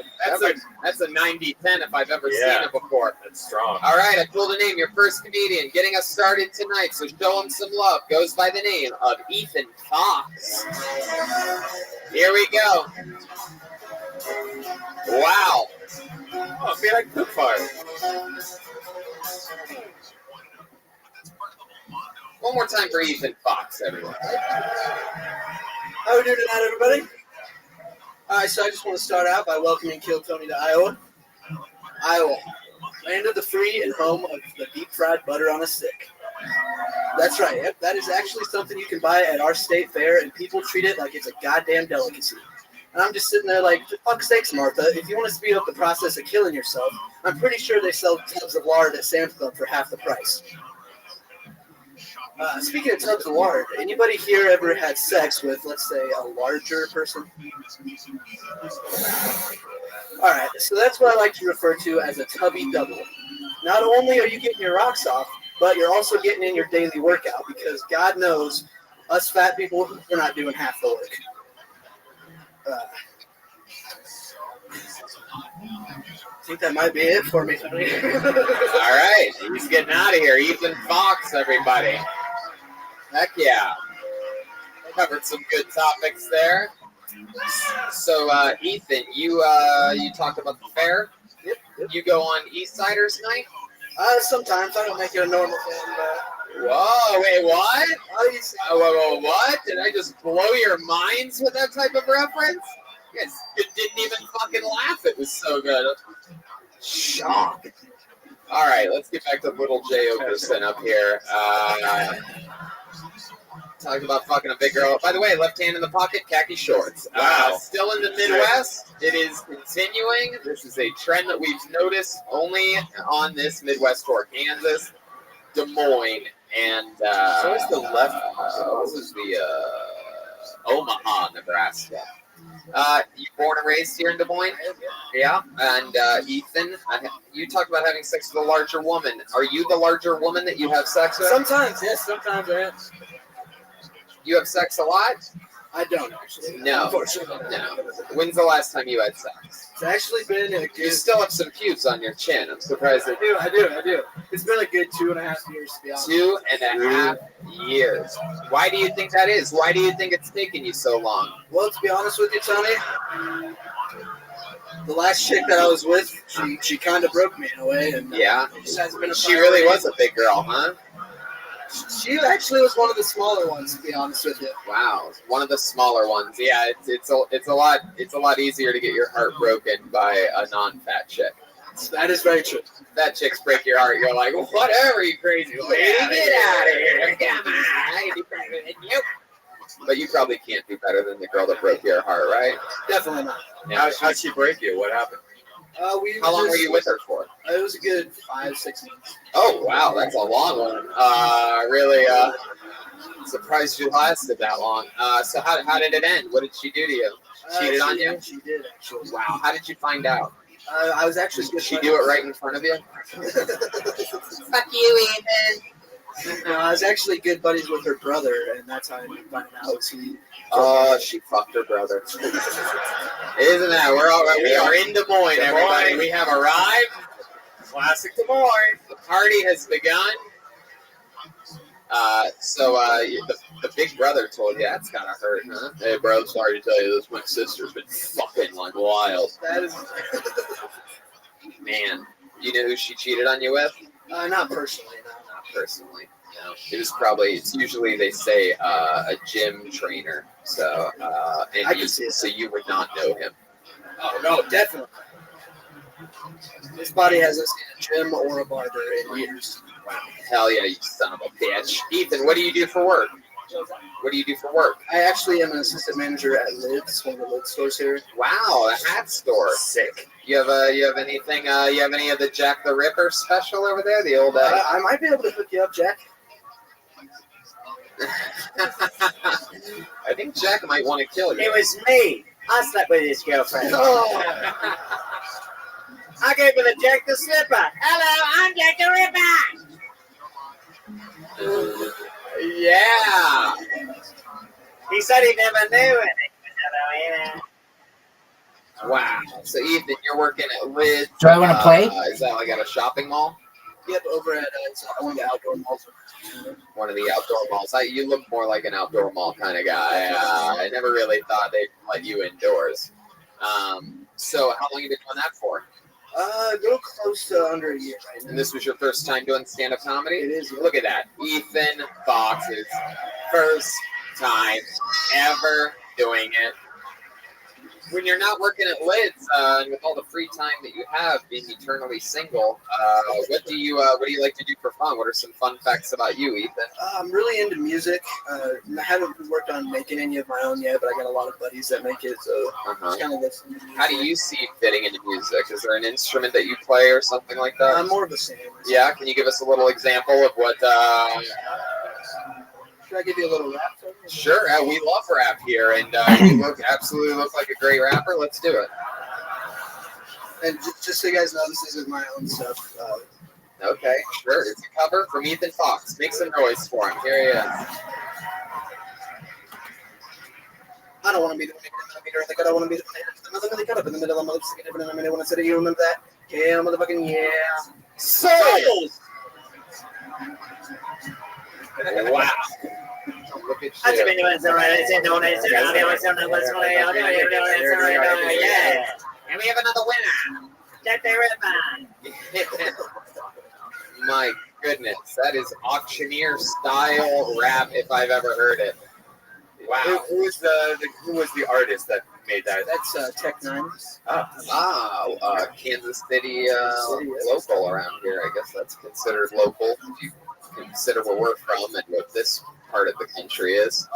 Speaker 2: That's a 90-10 if I've ever seen it before.
Speaker 1: That's strong.
Speaker 2: All right, I pulled a name. Your first comedian getting us started tonight, so show him some love. Goes by the name of Ethan Fox. Here we go. Wow.
Speaker 1: Oh, I feel like Cookfire.
Speaker 2: One more time for Ethan Fox, everyone.
Speaker 15: How we doing tonight, everybody? All right, so I just want to start out by welcoming Kill Tony to Iowa. Iowa, land of the free and home of the deep-fried butter on a stick. That's right. Yep, that is actually something you can buy at our state fair, and people treat it like it's a goddamn delicacy. And I'm just sitting there like, for fuck's sakes, Martha, if you want to speed up the process of killing yourself, I'm pretty sure they sell tubs of lard at Sam's Club for half the price. Speaking of tubs of lard, anybody here ever had sex with, let's say, a larger person? All right, so that's what I like to refer to as a tubby double. Not only are you getting your rocks off, but you're also getting in your daily workout because God knows us fat people, we're not doing half the work. I think that might be it for me, Tony.
Speaker 2: All right, he's getting out of here. Ethan Fox, everybody. Heck yeah. Covered some good topics there. So, Ethan, you talked about the fair.
Speaker 15: Yep.
Speaker 2: You go on East Siders night?
Speaker 15: Sometimes. I don't make it a normal thing, but...
Speaker 2: Whoa, wait, what? Whoa, what? Did I just blow your minds with that type of reference? You guys didn't even fucking laugh. It was so good. Shock. All right, let's get back to little J. Okerson up here. Talking about fucking a big girl. By the way, left hand in the pocket, khaki shorts.
Speaker 1: Wow.
Speaker 2: Still in the Midwest. It is continuing. This is a trend that we've noticed only on this Midwest tour. Kansas, Des Moines, and
Speaker 1: So it's the left.
Speaker 2: this is the Omaha, Nebraska. You born and raised here in Des Moines? Yeah. And Ethan, you talked about having sex with a larger woman. Are you the larger woman that you have sex with?
Speaker 15: Sometimes, yes. Sometimes I am.
Speaker 2: You have sex a lot?
Speaker 15: I don't actually.
Speaker 2: No.
Speaker 15: Unfortunately.
Speaker 2: No. When's the last time you had sex?
Speaker 15: It's actually been a good.
Speaker 2: You still have some pubes on your chin. I'm surprised
Speaker 15: I
Speaker 2: that
Speaker 15: do. It's been a good 2.5 years to be honest.
Speaker 2: 2.5 years. Why do you think that is? Why do you think it's taken you so long?
Speaker 15: Well, to be honest with you, Tony, the last chick that I was with, she kind of broke me in a way, and
Speaker 2: Yeah.
Speaker 15: it just hasn't been a
Speaker 2: She really was a big girl, huh?
Speaker 15: She actually was one of the smaller ones, to be honest with you.
Speaker 2: Wow, one of the smaller ones. Yeah, it's a lot easier to get your heart broken by a non-fat chick.
Speaker 15: That is very true.
Speaker 2: Fat chicks break your heart. You're like, whatever, you crazy lady, get out of here. Come on, I can do better than you. But you probably can't do better than the girl that broke your heart, right?
Speaker 15: Definitely not.
Speaker 2: Yeah,
Speaker 4: How'd she break you? What happened?
Speaker 2: How long were you with her for?
Speaker 15: It was a good 5-6 months.
Speaker 2: Oh wow, that's a long one. Really surprised you lasted that long. So how did it end? What did she do to you? Cheated on you?
Speaker 15: She did actually.
Speaker 2: Wow. How did you find out?
Speaker 15: I was actually.
Speaker 2: Did she do it right in front of you? Fuck you, Ethan.
Speaker 15: No, I was actually good buddies with her brother, and that's how I ended up finding out.
Speaker 2: She fucked her brother. Isn't that? We are in Des Moines, everybody. We have arrived. Classic Des Moines. The party has begun. The big brother told you that's kind of hurt, huh? Hey, bro, sorry to tell you this. My sister's been fucking like wild.
Speaker 15: That is.
Speaker 2: Man, you know who she cheated on you with?
Speaker 15: Not personally, no.
Speaker 2: Not personally. No. It's usually they say a gym trainer. So, so you would not know him.
Speaker 15: Oh, no, definitely. This body hasn't seen a gym or a barber in years.
Speaker 2: Wow. Hell yeah, you son of a bitch. Ethan, what do you do for work? What do you do for work?
Speaker 15: I actually am an assistant manager at Lids, one of the Lids stores here.
Speaker 2: Wow, a hat store. Sick. You have anything? You have any of the Jack the Ripper special over there? The old.
Speaker 15: I might be able to hook you up, Jack.
Speaker 2: I think Jack might want to kill you.
Speaker 3: It was me. I slept with his girlfriend.
Speaker 15: Oh.
Speaker 3: I gave her the Jack the Slipper. Hello, I'm Jack the Ripper.
Speaker 2: Yeah.
Speaker 3: He said he never knew it.
Speaker 2: Wow. So Ethan, you're working at Lids.
Speaker 7: Do I want to play?
Speaker 2: Is that like at a shopping mall?
Speaker 15: Yep, over at one of the outdoor malls.
Speaker 2: One of the outdoor malls. You look more like an outdoor mall kind of guy. I never really thought they'd let you indoors. So how long have you been doing that for?
Speaker 15: A little close to under a year right now.
Speaker 2: And this was your first time doing stand-up comedy?
Speaker 15: It is.
Speaker 2: Look at that. Ethan Fox's first time ever doing it. When you're not working at Lids, and with all the free time that you have, being eternally single, what do you like to do for fun? What are some fun facts about you, Ethan?
Speaker 15: I'm really into music. I haven't worked on making any of my own yet, but I got a lot of buddies that make it, so just kind of listen to music.
Speaker 2: How do you see fitting into music? Is there an instrument that you play or something like that?
Speaker 15: I'm more of a singer.
Speaker 2: Yeah, can you give us a little example of what?
Speaker 15: Should I give you a little rap?
Speaker 2: Sure, we love rap here, and you absolutely look like a great rapper. Let's do it.
Speaker 15: And just so you guys know, this isn't my own stuff.
Speaker 2: Okay, sure. It's a cover from Ethan Fox. Make some noise for him. Here he is.
Speaker 15: I don't want to be the millimeter in the gut. I want to be the cut up in the middle of my lips. In a minute when I said it, you remember that? Yeah, motherfucking yeah.
Speaker 2: Souls! Wow. Look at you. Yeah. And we have another winner.
Speaker 3: Jack the Ripper.
Speaker 2: My goodness, that is auctioneer style rap if I've ever heard it. Wow.
Speaker 4: Who was the artist that made that?
Speaker 15: That's Tech Nine.
Speaker 2: Kansas City local around here. I guess that's considered local. If you consider where we're from and what this part of the country is.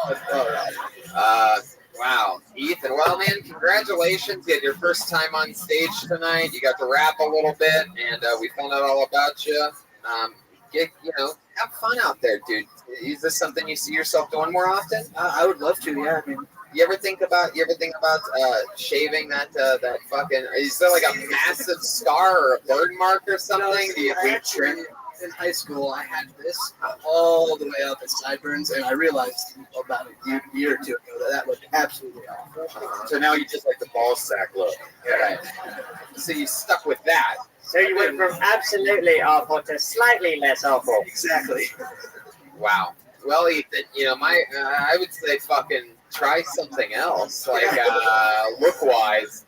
Speaker 2: Wow, Ethan. Well, man, congratulations! You had your first time on stage tonight. You got to rap a little bit, and we found out all about you. Have fun out there, dude. Is this something you see yourself doing more often?
Speaker 15: I would love to. Yeah, I mean,
Speaker 2: you ever think about shaving that fucking? Is there like a massive scar or a bird mark or something? Do you trim?
Speaker 15: in high school, I had this all the way up at sideburns, and I realized about a year or two ago that looked absolutely awful.
Speaker 4: So now you just like the ball sack look.
Speaker 2: Right. So you stuck with that.
Speaker 3: So you went from absolutely awful to slightly less awful.
Speaker 15: Exactly.
Speaker 2: Wow. Well, Ethan, I would say fucking try something else, like look-wise.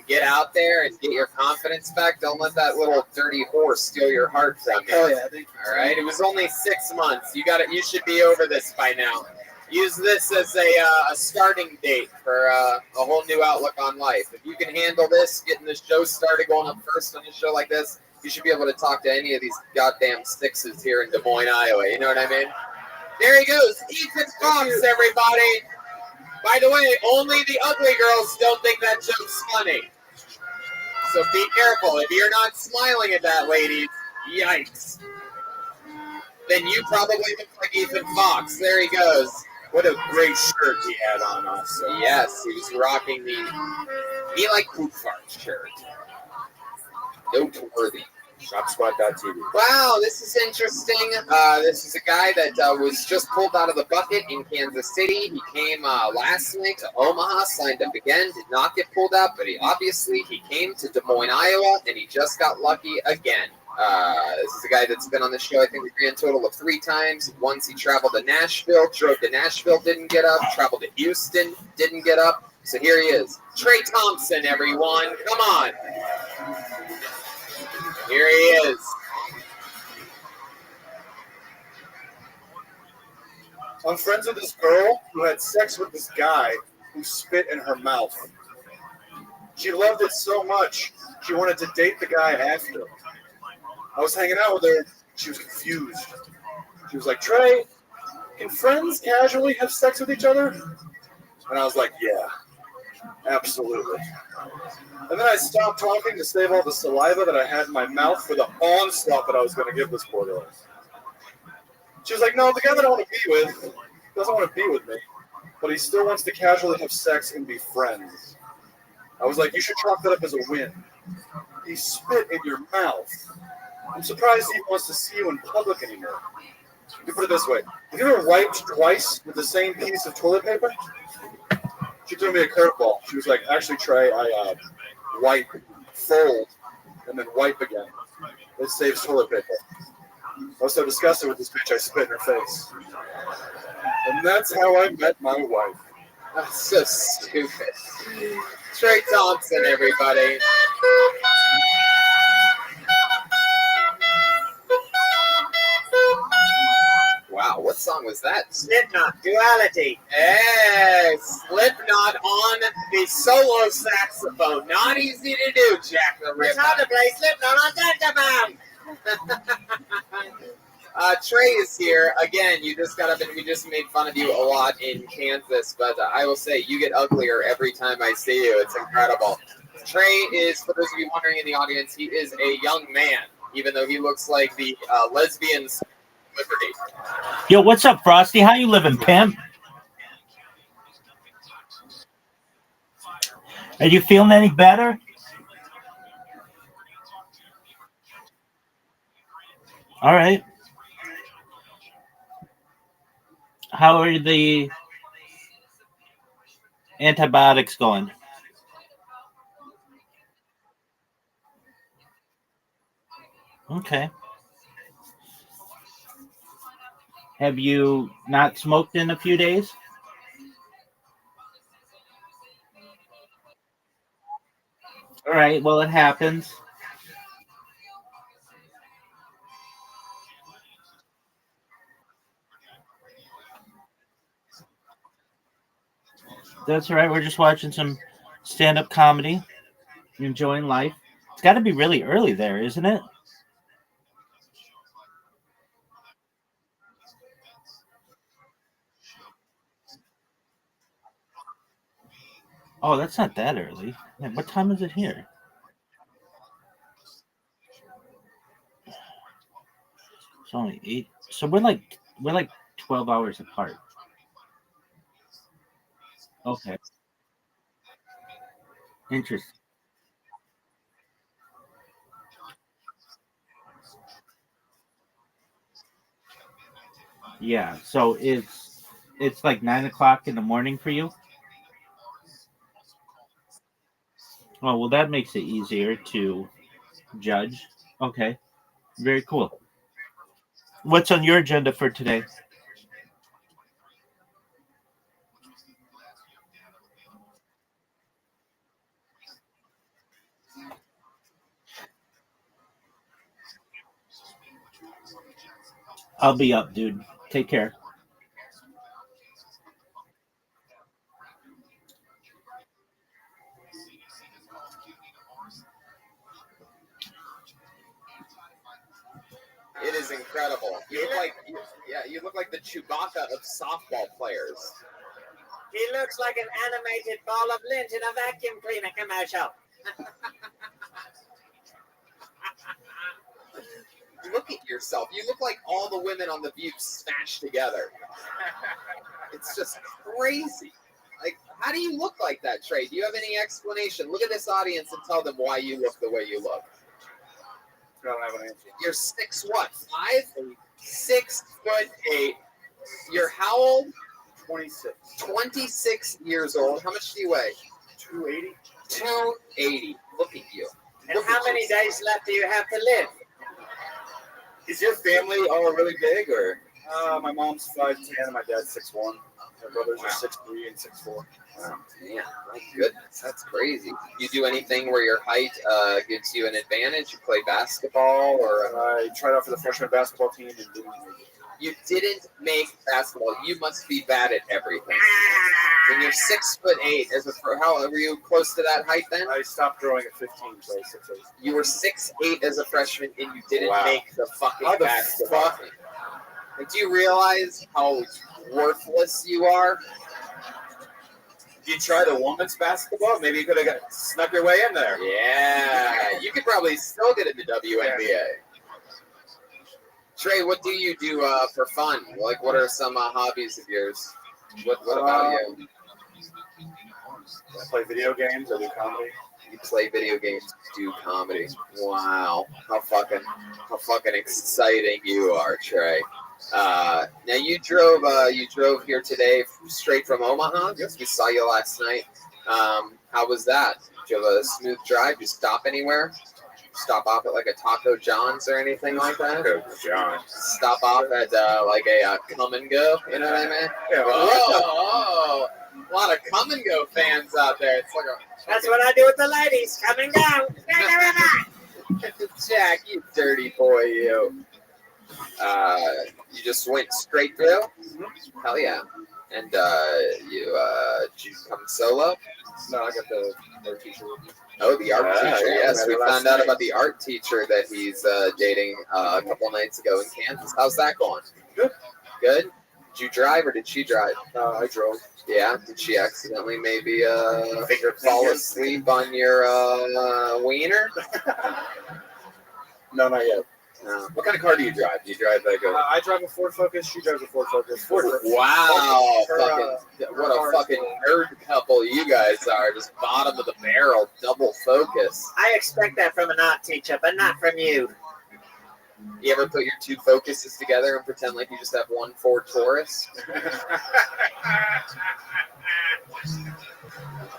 Speaker 2: Get out there and get your confidence back. Don't let that little dirty horse steal your heart from you.
Speaker 15: Oh yeah, thank you.
Speaker 2: All right. It was only 6 months. You got it. You should be over this by now. Use this as a starting date for a whole new outlook on life. If you can handle this, getting the show started, going up first on a show like this, you should be able to talk to any of these goddamn Stixes here in Des Moines, Iowa. You know what I mean? There he goes. Ethan Fox, everybody. By the way, only the ugly girls don't think that joke's funny. So be careful. If you're not smiling at that, ladies, yikes. Then you probably look like Ethan Fox. There he goes.
Speaker 4: What a great shirt he had on also.
Speaker 2: Yes, he was rocking the Me Like Poop Fart shirt. Noteworthy.
Speaker 4: ShopSquad.tv.
Speaker 2: Wow, this is interesting. This is a guy that was just pulled out of the bucket in Kansas City. He came last night to Omaha, signed up again, did not get pulled out, but he came to Des Moines, Iowa, and he just got lucky again. This is a guy that's been on the show, I think, a grand total of 3 times. Once he traveled to Nashville, drove to Nashville, didn't get up. Traveled to Houston, didn't get up. So here he is. Trey Thompson, everyone. Come on. Here he is.
Speaker 3: I'm friends with this girl who had sex with this guy who spit in her mouth. She loved it so much, she wanted to date the guy after. I was hanging out with her. She was confused. She was like, Trey, can friends casually have sex with each other? And I was like, yeah, absolutely. And then I stopped talking to save all the saliva that I had in my mouth for the onslaught that I was going to give this poor girl. She was like, no, the guy that I want to be with doesn't want to be with me, but he still wants to casually have sex and be friends. I was like, you should chalk that up as a win. He spit in your mouth. I'm surprised he wants to see you in public anymore. You put it this way. Have you ever wiped twice with the same piece of toilet paper? She threw me a curveball. She was like, actually, Trey, I wipe, fold, and then wipe again. It saves toilet paper. I was so disgusted with this bitch, I spit in her face. And that's how I met my wife.
Speaker 2: That's so stupid. Trey Thompson, everybody. Wow, what song was that?
Speaker 3: Slipknot, Duality.
Speaker 2: Hey, Slipknot on the solo saxophone. Not easy to do, Jack the Ripper.
Speaker 3: It's hard to play Slipknot on saxophone.
Speaker 2: Trey is here again. We just made fun of you a lot in Kansas, but I will say you get uglier every time I see you. It's incredible. Trey is, for those of you wondering in the audience, he is a young man, even though he looks like the lesbians. Liberty.
Speaker 7: Yo, what's up, Frosty? How you living, pimp? Are you feeling any better? All right. How are the antibiotics going? Okay. Have you not smoked in a few days? All right. Well, it happens. That's all right. We're just watching some stand-up comedy, enjoying life. It's got to be really early there, isn't it? Oh, that's not that early. Man, what time is it here? It's only 8. So we're like 12 hours apart. Okay. Interesting. Yeah. So it's like 9 o'clock in the morning for you. Oh well, that makes it easier to judge. Okay. Very cool. What's on your agenda for today? I'll be up, dude. Take care.
Speaker 2: It is incredible. You look like, you look like the Chewbacca of softball players.
Speaker 3: He looks like an animated ball of lint in a vacuum cleaner commercial.
Speaker 2: Look at yourself. You look like all the women on The View smashed together. It's just crazy. Like, how do you look like that, Trey? Do you have any explanation? Look at this audience and tell them why you look the way you look.
Speaker 1: I don't have an answer.
Speaker 2: You're 6 what? 5? 6'8". You're how old?
Speaker 1: 26.
Speaker 2: 26 years old. How much do you weigh?
Speaker 1: 280.
Speaker 2: 280. Look at you.
Speaker 3: And how many days left do you have to live?
Speaker 4: Is your family all really big, or?
Speaker 1: My mom's 5'10", and my dad's 6'1". My brothers are 6'3" and 6'4".
Speaker 2: Wow. Damn, my goodness, that's crazy. You do anything where your height gives you an advantage? You play basketball, or
Speaker 1: I tried out for the freshman basketball team and didn't make it.
Speaker 2: you didn't make basketball? You must be bad at everything. When you're 6'8", as a how were you close to that height then?
Speaker 1: I stopped growing at 15, so I was 6'8".
Speaker 2: You were 6'8" as a freshman, and you didn't
Speaker 4: Wow.
Speaker 2: make the fucking
Speaker 1: How the
Speaker 2: basketball
Speaker 1: fuck?
Speaker 2: team. Like, do you realize how worthless you are?
Speaker 4: Did you try the women's basketball? Maybe you could have snuck your way in there.
Speaker 2: Yeah, you could probably still get into WNBA. Trey, what do you do for fun? Like, what are some hobbies of yours? What about you?
Speaker 1: I play video games. I do comedy.
Speaker 2: You play video games, do comedy. Wow, how fucking exciting you are, Trey. Now you drove here today straight from Omaha. Yes, we saw you last night. How was that? Did you have a smooth drive? Did you stop anywhere? Stop off at like a Taco John's or anything like that?
Speaker 4: Taco John.
Speaker 2: Stop off at like a come and go. You know what I mean?
Speaker 1: Yeah,
Speaker 2: Whoa, a lot of come and go fans out there. It's like
Speaker 3: That's what I do with the ladies. Coming down.
Speaker 2: Jack, you dirty boy, you. You just went straight through? Hell yeah. And did you come solo?
Speaker 1: No, I got the art teacher.
Speaker 2: Oh, the art teacher.
Speaker 1: Yeah,
Speaker 2: Yes, we
Speaker 1: last
Speaker 2: found out
Speaker 1: night.
Speaker 2: about the art teacher that he's dating a couple nights ago in Kansas. How's that going?
Speaker 1: Good.
Speaker 2: Good? Did you drive or did she drive?
Speaker 1: I drove.
Speaker 2: Yeah. Did she accidentally maybe fall asleep on your wiener?
Speaker 1: No, not yet.
Speaker 2: No. What kind of car do you drive? Do you drive like a...
Speaker 1: I drive a Ford Focus. She drives a Ford Focus.
Speaker 2: Wow,
Speaker 1: Her,
Speaker 2: what a fucking nerd couple you guys are. Just bottom of the barrel, double focus.
Speaker 3: I expect that from an art teacher, but not from you.
Speaker 2: You ever put your two focuses together and pretend like you just have one Ford Taurus?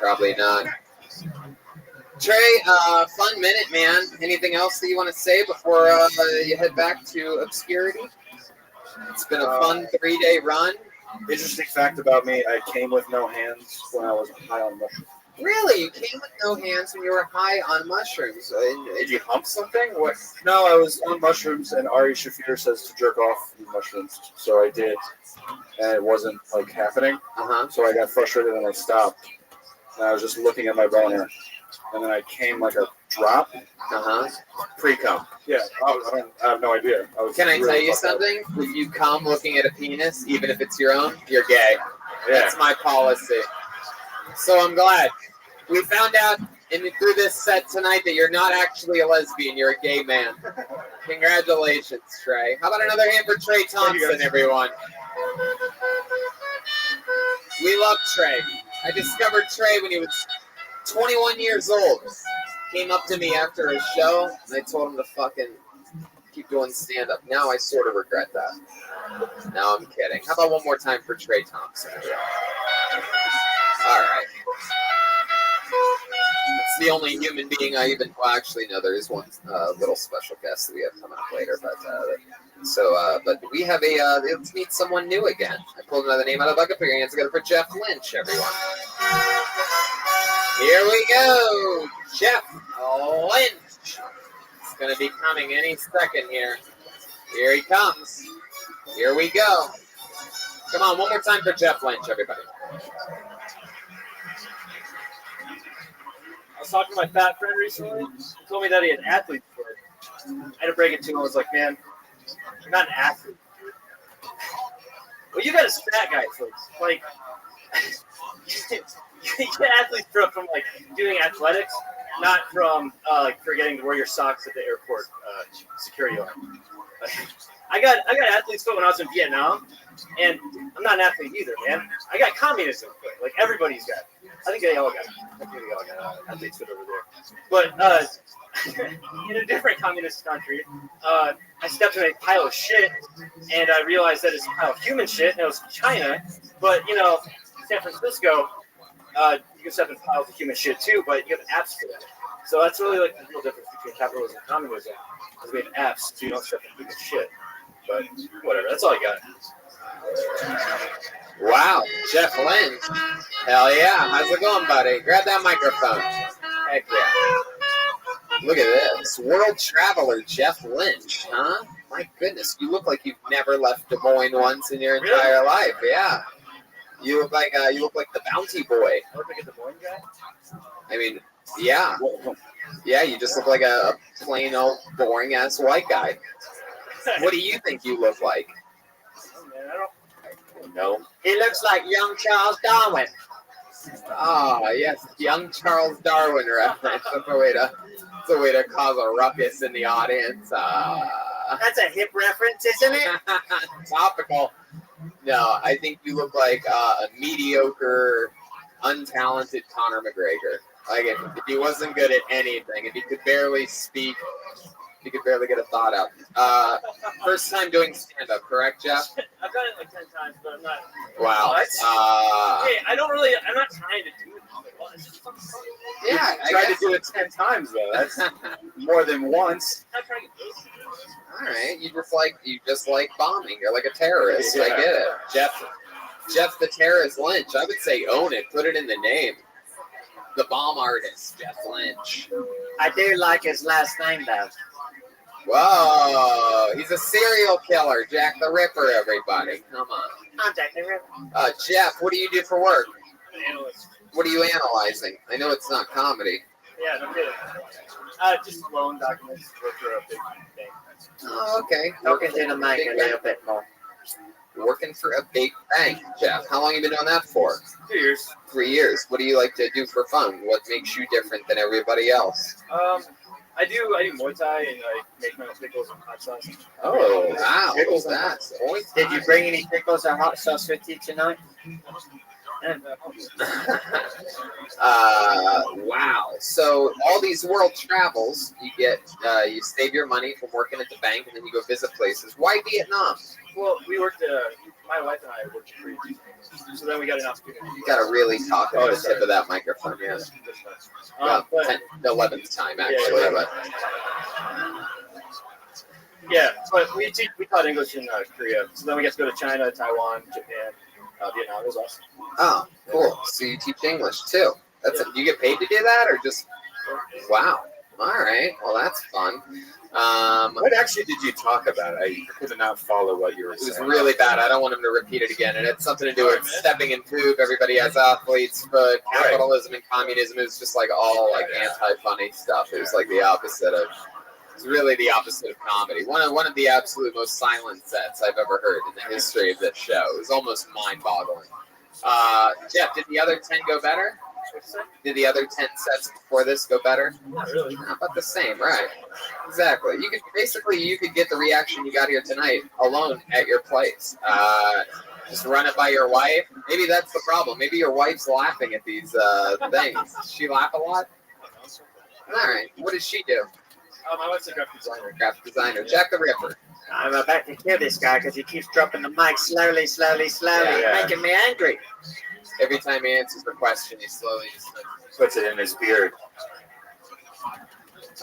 Speaker 2: Probably not. Trey, fun minute, man. Anything else that you want to say before you head back to obscurity? It's been a fun 3-day run.
Speaker 1: Interesting fact about me, I came with no hands when I was high on mushrooms.
Speaker 2: Really? You came with no hands when you were high on mushrooms?
Speaker 4: Did you hump something? What?
Speaker 1: No, I was on mushrooms, and Ari Shafir says to jerk off the mushrooms, so I did, and it wasn't like happening. So I got frustrated and I stopped, and I was just looking at my boner, and then I came like a drop.
Speaker 2: Pre-cum.
Speaker 1: Yeah, I have no idea.
Speaker 2: Can I tell you something? If you come looking at a penis, even if it's your own, you're gay. That's my policy. So I'm glad. We found out through this set tonight that you're not actually a lesbian. You're a gay man. Congratulations, Trey. How about another hand for Trey Thompson, everyone? We love Trey. I discovered Trey when he was 21 years old. Came up to me after a show, and I told him to fucking keep doing stand-up. Now I sort of regret that. No, I'm kidding. How about one more time for Trey Thompson? All right. It's the only human being I even. Well, actually, no. There is one little special guest that we have coming up later, but but we have a. Let's meet someone new again. I pulled another name out of the bucket. Put your hands together for Jeff Lynch, everyone. Here we go, Jeff Lynch. It's going to be coming any second here. Here he comes. Here we go. Come on, one more time for Jeff Lynch, everybody.
Speaker 16: I was talking to my fat friend recently. He told me that he had athlete's foot. I had to break it to him. I was like, man, you're not an athlete. Well, you got a fat guy foot. Like, you get athlete's foot from like doing athletics, not from like forgetting to wear your socks at the airport security line. I got athlete's foot when I was in Vietnam, and I'm not an athlete either, man. I got communism foot. Like everybody's got. I think they all got athlete's foot over there. But in a different communist country, I stepped in a pile of shit, and I realized that it's a pile of human shit, and it was China. But you know, San Francisco, you can step in piles of human shit too, but you have apps for that. So that's really like the real difference between capitalism and communism. Is we have apps, so you don't step in human shit. But whatever, that's all I got.
Speaker 2: Wow, Jeff Lynch. Hell yeah. How's it going, buddy? Grab that microphone. Heck yeah. Look at this. World traveler Jeff Lynch, huh? My goodness, you look like you've never left Des Moines once in your entire life. Yeah. You look like the Bounty Boy.
Speaker 16: I look like a Des Moines guy?
Speaker 2: I mean, yeah. Yeah, you just look like a plain old boring ass white guy. What do you think you look like?
Speaker 16: Oh, man, I don't
Speaker 2: know.
Speaker 15: He looks like young Charles Darwin.
Speaker 2: Ah, yes, young Charles Darwin reference. That's a way to cause a ruckus in the audience.
Speaker 15: That's a hip reference, isn't it?
Speaker 2: Topical. No, I think you look like a mediocre, untalented Conor McGregor. Like if he wasn't good at anything, if he could barely speak, he could barely get a thought out. First time doing stand-up, correct, Jeff?
Speaker 16: I've done it like 10 times, but I'm not.
Speaker 2: Wow.
Speaker 16: Hey, I'm not trying to do it. It's just fun.
Speaker 2: Yeah,
Speaker 1: I tried to do it 10 times though. That's more than once.
Speaker 16: I'm not trying to do it.
Speaker 2: All right, you just like bombing. You're like a terrorist.
Speaker 1: Yeah.
Speaker 2: I get it, Jeff the terrorist Lynch. I would say own it. Put it in the name. The bomb artist, Jeff Lynch.
Speaker 15: I do like his last name, though.
Speaker 2: Whoa, he's a serial killer, Jack the Ripper, everybody. Come on.
Speaker 15: I'm Jack the Ripper.
Speaker 2: Jeff, what do you do for work?
Speaker 16: I'm an analyst.
Speaker 2: What are you analyzing? I know it's not comedy.
Speaker 16: Yeah, no kidding. Just loan documents for a big bank.
Speaker 2: Oh, okay.
Speaker 15: Talking to the mic a little bit more.
Speaker 2: Working for a big bank, Jeff. How long have you been doing that for?
Speaker 16: 2 years.
Speaker 2: 3 years. What do you like to do for fun? What makes you different than everybody else?
Speaker 16: I do Muay Thai and I make my own pickles and hot sauce.
Speaker 2: Oh, wow. Pickles that.
Speaker 15: Did you bring any pickles or hot sauce with you tonight?
Speaker 2: Wow. So all these world travels, you save your money from working at the bank, and then you go visit places. Why Vietnam?
Speaker 16: Well, we worked. My wife and I worked for 3 years, so then we got an opportunity.
Speaker 2: You got to really talk at the tip of that microphone. Yes. Well, 11th time actually, but.
Speaker 16: Yeah, but we taught English in Korea, so then we got to go to China, Taiwan, Japan, Vietnam. It was awesome.
Speaker 2: Oh, cool. So you teach English too. You get paid to do that, or just? Wow. All right. Well, that's fun.
Speaker 1: What actually did you talk about? I could not follow what you were saying.
Speaker 2: It was really bad. I don't want him to repeat it again. And it's something to do with stepping in poop. Everybody has athletes, but capitalism and communism is just like all like anti-funny stuff. It was like the opposite of. It's really the opposite of comedy. One of the absolute most silent sets I've ever heard in the history of this show. It was almost mind-boggling. Jeff, did the other 10 go better? Did the other 10 sets before this go better?
Speaker 16: Not really.
Speaker 2: How about the same, right? Exactly. You could get the reaction you got here tonight alone at your place. Just run it by your wife. Maybe that's the problem. Maybe your wife's laughing at these things. Does she laugh a lot? All right. What does she do?
Speaker 16: My wife's a graphic designer.
Speaker 2: Graphic designer. Jack the Ripper.
Speaker 3: I'm about to kill this guy because he keeps dropping the mic slowly,
Speaker 2: Yeah.
Speaker 3: making me angry.
Speaker 2: Every time he answers the question, he slowly just
Speaker 4: Puts it in his beard.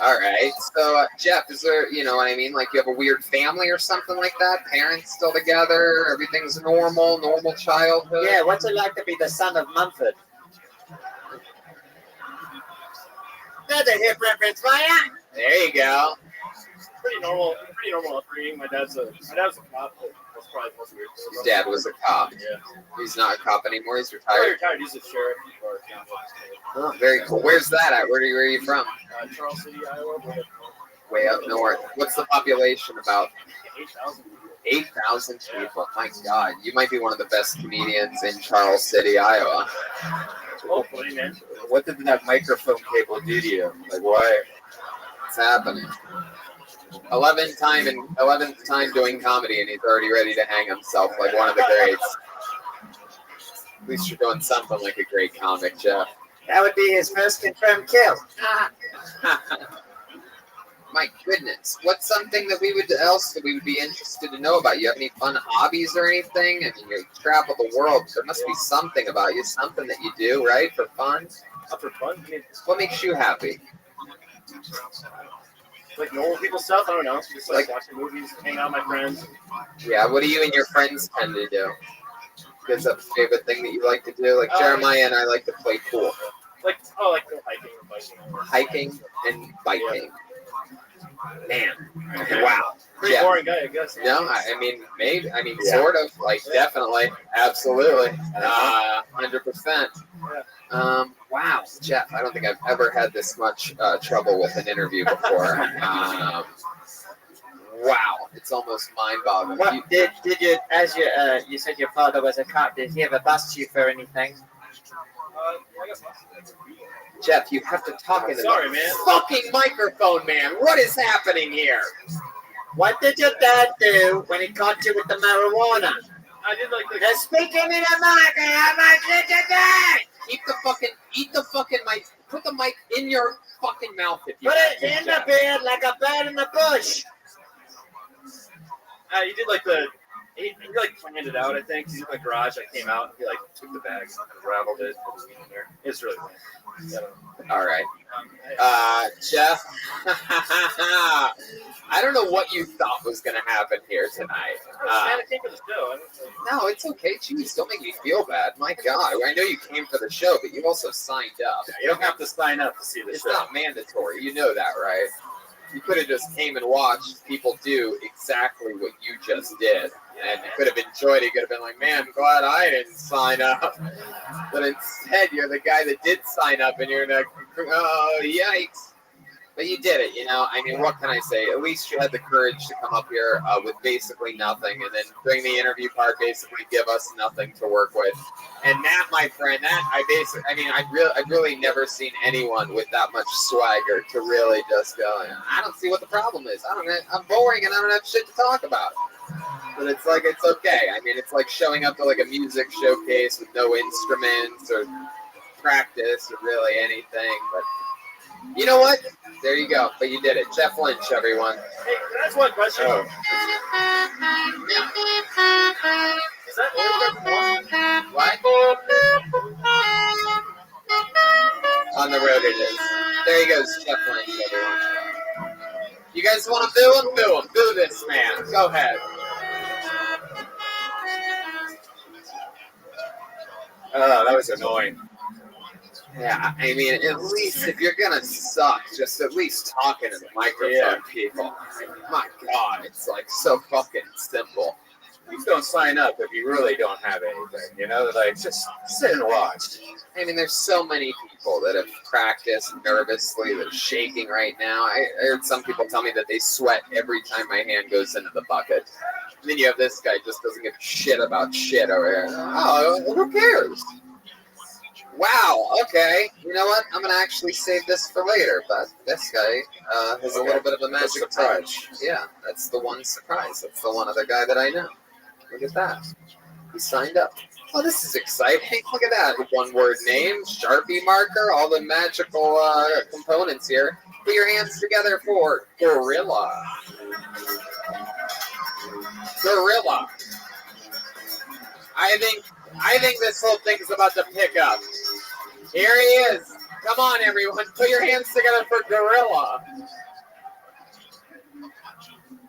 Speaker 2: All right. So, Jeff, is there, you know what I mean? Like, you have a weird family or something like that? Parents still together? Everything's normal childhood?
Speaker 3: Yeah, what's it like to be the son of Mumford? That's a hip reference, Maya.
Speaker 2: There you go.
Speaker 16: Pretty normal upbringing. My dad's a cop. That's probably the most weird thing.
Speaker 2: His dad was a cop.
Speaker 16: Yeah.
Speaker 2: He's not a cop anymore. He's
Speaker 16: He's
Speaker 2: retired.
Speaker 16: retired. He's a sheriff.
Speaker 2: Oh, very cool. Where's that at? Where are you from?
Speaker 16: Charles City, Iowa.
Speaker 2: Way up north. What's the population about?
Speaker 16: 8,000.
Speaker 2: 8,000 people. My God. You might be one of the best comedians in Charles City, Iowa.
Speaker 16: Hopefully, man.
Speaker 4: What did that microphone cable do to you? Like, why?
Speaker 2: What's happening? 11th time doing comedy, and he's already ready to hang himself like one of the greats. At least you're doing something like a great comic, Jeff.
Speaker 3: That would be his first confirmed kill.
Speaker 2: My goodness, what's something that we would be interested to know about? You have any fun hobbies or anything? I mean, you travel the world. There must be something about you, something that you do, right, for fun?
Speaker 16: Not for fun. I mean,
Speaker 2: What makes you happy?
Speaker 16: like normal people stuff. I don't know. Just like watching movies, hanging out with my friends.
Speaker 2: Yeah, what do you and your friends tend to do? Is that a favorite thing that you like to do? Like Jeremiah and I like to play pool.
Speaker 16: Like go hiking or biking.
Speaker 2: Hiking and biking. Man, wow.
Speaker 16: Pretty boring guy, I guess.
Speaker 2: No, I mean, maybe. I mean,
Speaker 16: Yeah.
Speaker 2: sort of. Like, definitely. Absolutely. 100%. Wow, Jeff, I don't think I've ever had this much trouble with an interview before. Wow, it's almost mind-boggling.
Speaker 3: What did you, as you said your father was a cop, did he ever bust you for anything?
Speaker 2: Jeff, you have to talk into
Speaker 16: Sorry,
Speaker 2: the
Speaker 16: man.
Speaker 2: fucking microphone, man. What is happening here?
Speaker 3: What did your dad do when he caught you with the marijuana?
Speaker 16: I did like the.
Speaker 3: They're speaking in the mic, and how much did you take?
Speaker 2: Eat the fucking mic. Put the mic in your fucking mouth if you
Speaker 3: Put
Speaker 2: have
Speaker 3: it
Speaker 2: to,
Speaker 3: in the
Speaker 2: Jeff.
Speaker 3: beard like a bird in the bush.
Speaker 16: He did like the. He like planned it out. I think he's in the garage. I came out. He like took the bags, unraveled it, put the weed in there. It's really fun.
Speaker 2: All right. Jeff, I don't know what you thought was going to happen here tonight.
Speaker 16: I came for the show.
Speaker 2: No, it's okay. Jeez, don't make me feel bad. My God, I know you came for the show, but you also signed up.
Speaker 4: Yeah, you don't have to sign up to see the
Speaker 2: It's
Speaker 4: show.
Speaker 2: not mandatory. You know that, right? You could have just came and watched people do exactly what you just did. And you could have enjoyed it. You could have been like, man, I'm glad I didn't sign up. But instead, you're the guy that did sign up, and you're like, oh, yikes. But you did it, you know. I mean, what can I say? At least you had the courage to come up here with basically nothing, and then during the interview part, basically give us nothing to work with. And that, my friend, I've really never seen anyone with that much swagger to really just go, I don't see what the problem is. I'm boring and I don't have shit to talk about. But it's like, it's okay. I mean, it's like showing up to like a music showcase with no instruments or practice or really anything. But you know what? There you go. But you did it. Jeff Lynch, everyone.
Speaker 16: Hey, that's one question.
Speaker 2: Oh.
Speaker 16: Is that over?
Speaker 2: What? On the road it is. There he goes, Jeff Lynch, everyone. You guys want to boo him? Boo him. Boo this man. Go ahead.
Speaker 4: Oh, that was annoying.
Speaker 2: Yeah, I mean, at least if you're gonna suck, just at least talking to the microphone, people. My God, it's like so fucking simple.
Speaker 4: Please don't sign up if you really don't have anything. You know, like just sit and watch.
Speaker 2: I mean, there's so many people that have practiced nervously, that are shaking right now. I heard some people tell me that they sweat every time my hand goes into the bucket. And then you have this guy just doesn't give a shit about shit over here. Oh, who cares? Wow, okay. You know what? I'm going to actually save this for later, but this guy has a little bit of a magic touch. Yeah, that's the one surprise. That's the one other guy that I know. Look at that. He signed up. Oh, this is exciting. Look at that. One word name, Sharpie marker, all the magical components here. Put your hands together for Gorilla. Gorilla. I think this whole thing is about to pick up. Here he is. Come on, everyone. Put your hands together for Gorilla.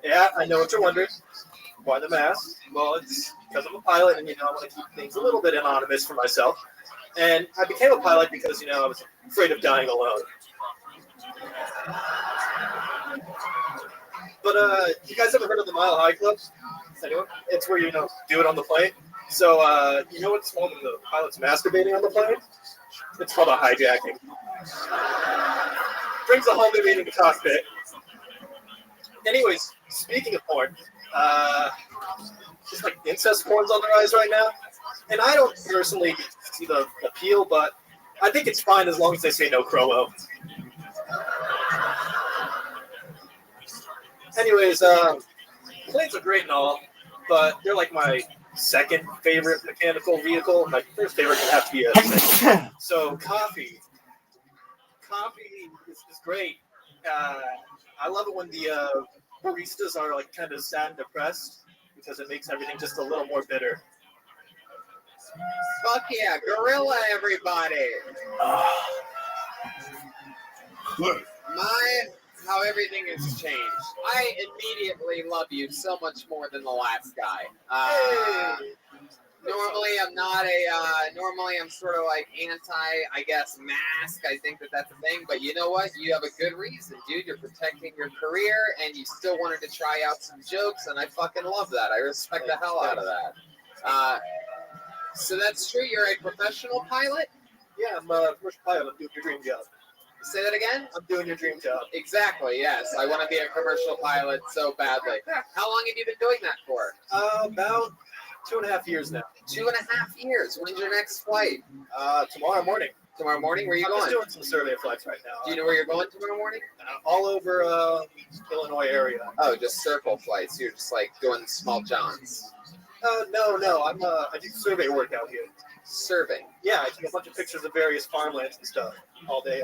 Speaker 17: Yeah, I know what you're wondering. Why the mask? Well, it's because I'm a pilot, and I want to keep things a little bit anonymous for myself. And I became a pilot because I was afraid of dying alone. But you guys ever heard of the Mile High Club? Anyone? It's where do it on the plane. So you know what's called when the pilot's masturbating on the plane? It's called a hijacking. Brings a whole new meaning to cockpit. Anyways, speaking of porn, just like incest porn's on the rise right now, and I don't personally see the appeal, but I think it's fine as long as they say no chromo. Anyways, planes are great and all, but they're like my second favorite mechanical vehicle. My first favorite would have to be a cycle. So coffee is great. I love it when the baristas are like kind of sad and depressed because it makes everything just a little more bitter.
Speaker 2: Fuck yeah, Gorilla, everybody. How everything has changed. I immediately love you so much more than the last guy. Normally I'm sort of like I guess, mask. I think that's a thing. But you know what? You have a good reason, dude. You're protecting your career, and you still wanted to try out some jokes, and I fucking love that. I respect the hell out of that. So that's true. You're a professional pilot?
Speaker 17: Yeah, I'm a commercial pilot. I'm doing your dream job.
Speaker 2: Say that again?
Speaker 17: I'm doing your dream job.
Speaker 2: Exactly, yes. I want to be a commercial pilot so badly. How long have you been doing that for?
Speaker 17: About 2.5 years now.
Speaker 2: 2.5 years. When's your next flight?
Speaker 17: Tomorrow morning.
Speaker 2: Tomorrow morning? Where are you
Speaker 17: I'm
Speaker 2: going?
Speaker 17: just doing some survey flights right now.
Speaker 2: Do you know where you're going tomorrow morning?
Speaker 17: All over Illinois area.
Speaker 2: Oh, just circle flights. You're just like doing small johns.
Speaker 17: No. I do survey work out here.
Speaker 2: Surveying?
Speaker 17: Yeah, I take a bunch of pictures of various farmlands and stuff all day.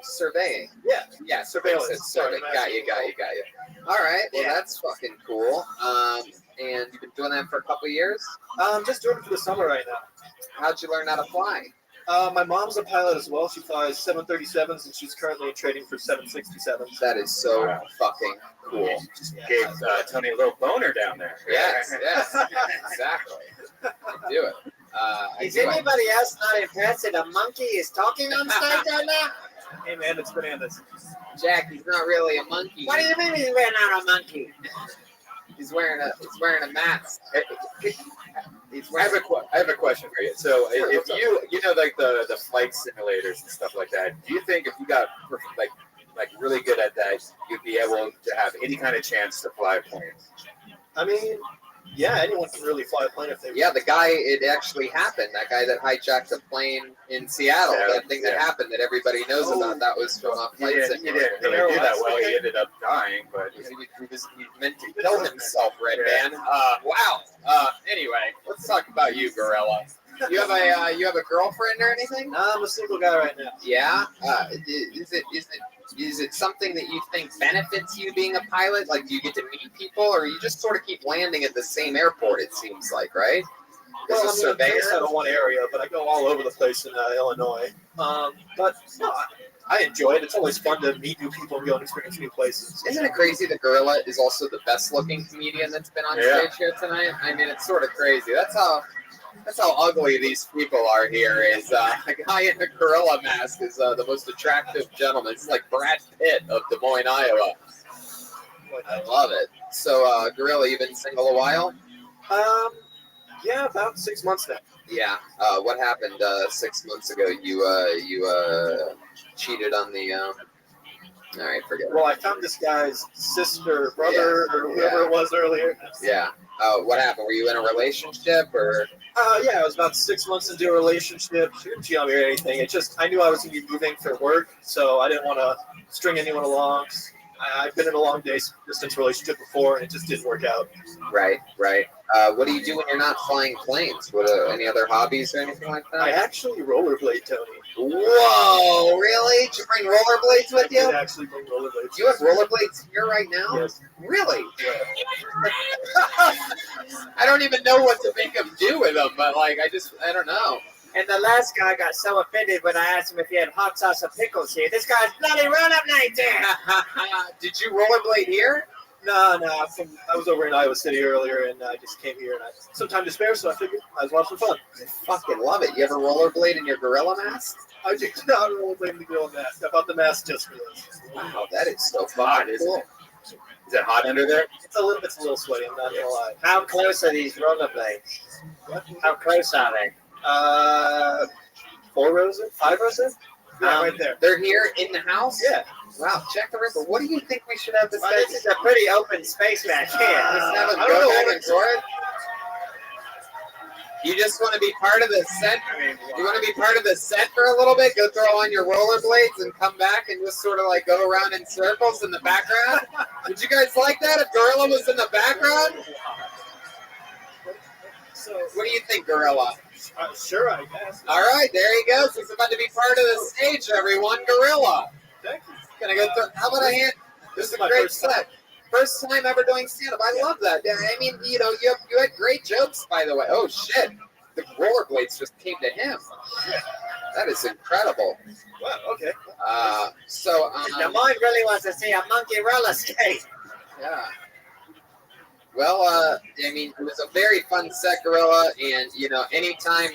Speaker 2: Surveying.
Speaker 17: Yeah,
Speaker 2: surveillance. Surveying. Got you. All right. Well, that's fucking cool. And you've been doing that for a couple of years?
Speaker 17: I'm just doing it for the summer right now.
Speaker 2: How'd you learn how to fly?
Speaker 17: My mom's a pilot as well. She flies 737s, and she's currently in training for 767s.
Speaker 2: That is so fucking cool.
Speaker 4: Just gave Tony a little boner down there.
Speaker 2: Yes, exactly. Do it.
Speaker 3: Is anybody else not impressed that a monkey is talking on stage right now?
Speaker 17: Hey man, it's bananas.
Speaker 2: Jack, he's not really a monkey.
Speaker 3: What do you mean he's not a monkey?
Speaker 2: He's wearing a mask.
Speaker 4: I have a question for you. So if you know like the flight simulators and stuff like that, do you think if you got like really good at that, you'd be able to have any kind of chance to fly a plane?
Speaker 17: I mean, yeah, anyone can really fly a plane if they.
Speaker 2: Yeah, the guy, it actually happened. That guy that hijacked a plane in Seattle. That thing that happened that everybody knows about. That was from a flight simulator.
Speaker 4: He didn't really do that well. He ended up dying, but
Speaker 2: he meant to kill himself, Red Man. Wow. Anyway, let's talk about you, Gorilla. You have a girlfriend or anything?
Speaker 17: I'm a single guy right now.
Speaker 2: Yeah. Is it something that you think benefits you being a pilot? Like, do you get to meet people, or you just sort of keep landing at the same airport? It seems like, right?
Speaker 17: Well, I'm based out of one area, but I go all over the place in Illinois. But no, I enjoy it. It's always fun to meet new people and go and experience new places.
Speaker 2: Isn't it crazy that Gorilla is also the best-looking comedian that's been on stage here tonight? I mean, it's sort of crazy. That's how ugly these people are here. Is a guy in a gorilla mask is the most attractive gentleman. It's like Brad Pitt of Des Moines, Iowa. I love it. So, Gorilla, you've been single a while?
Speaker 17: Yeah, about 6 months now.
Speaker 2: Yeah. What happened 6 months ago? You cheated on the. All right, forget it.
Speaker 17: Well, I found this guy's sister, brother, or whoever it was earlier.
Speaker 2: Yeah. What happened? Were you in a relationship or?
Speaker 17: Yeah, I was about 6 months into a relationship. She didn't cheat on me or anything. I knew I was going to be moving for work, so I didn't want to string anyone along. I've been in a long distance relationship before, and it just didn't work out.
Speaker 2: Right. What do you do when you're not flying planes? What any other hobbies or anything like that?
Speaker 17: I actually rollerblade, Tony.
Speaker 2: Whoa, really? Did you bring rollerblades with you?
Speaker 17: I did actually bring rollerblades.
Speaker 2: Do you have rollerblades here right now?
Speaker 17: Yes.
Speaker 2: Really? I don't even know what to make him do with them, but like, I don't know.
Speaker 3: And the last guy got so offended when I asked him if he had hot sauce and pickles here. This guy's bloody Roundup 19!
Speaker 2: Did you rollerblade here?
Speaker 17: No. I was over in Iowa City earlier, and I just came here, and I had some time to spare, so I figured I was watching fun.
Speaker 2: I fucking love it. You ever rollerblade in your gorilla mask?
Speaker 17: I just not rollerblade in the gorilla mask. I bought the mask just for this.
Speaker 2: Wow, that is so fucking cool.
Speaker 4: Is it hot under there?
Speaker 17: It's a little sweaty. I'm not gonna lie.
Speaker 3: How close are these rollerblades? How close are they?
Speaker 17: 4 rows in? 5 rows in? Yeah, right there.
Speaker 2: They're here in the house?
Speaker 17: Yeah.
Speaker 2: Wow, check the ripper. What do you think we should have this
Speaker 3: Well,
Speaker 2: guy?
Speaker 3: this is a pretty open space back here.
Speaker 2: Just have him
Speaker 17: I don't
Speaker 2: go
Speaker 17: know
Speaker 2: back
Speaker 17: what
Speaker 2: and forth? You just want to be part of the set? You want to be part of the set for a little bit? Go throw on your rollerblades and come back and just sort of like go around in circles in the background? Would you guys like that if Gorilla was in the background?
Speaker 17: So,
Speaker 2: what do you think, Gorilla?
Speaker 17: Sure, I guess.
Speaker 2: All right, there he goes. He's about to be part of the stage, everyone. Gorilla.
Speaker 17: Thank you.
Speaker 2: Gonna go through. How about a hand? This is a great set. First time ever doing stand-up. I love that. I mean, you know, you had great jokes, by the way. Oh shit, the rollerblades just came to him. That is incredible.
Speaker 17: Wow. Okay.
Speaker 3: Now mine really wants to see a monkey roller skate.
Speaker 2: Yeah. Well, I mean, it was a very fun set, Gorilla, and you know, anytime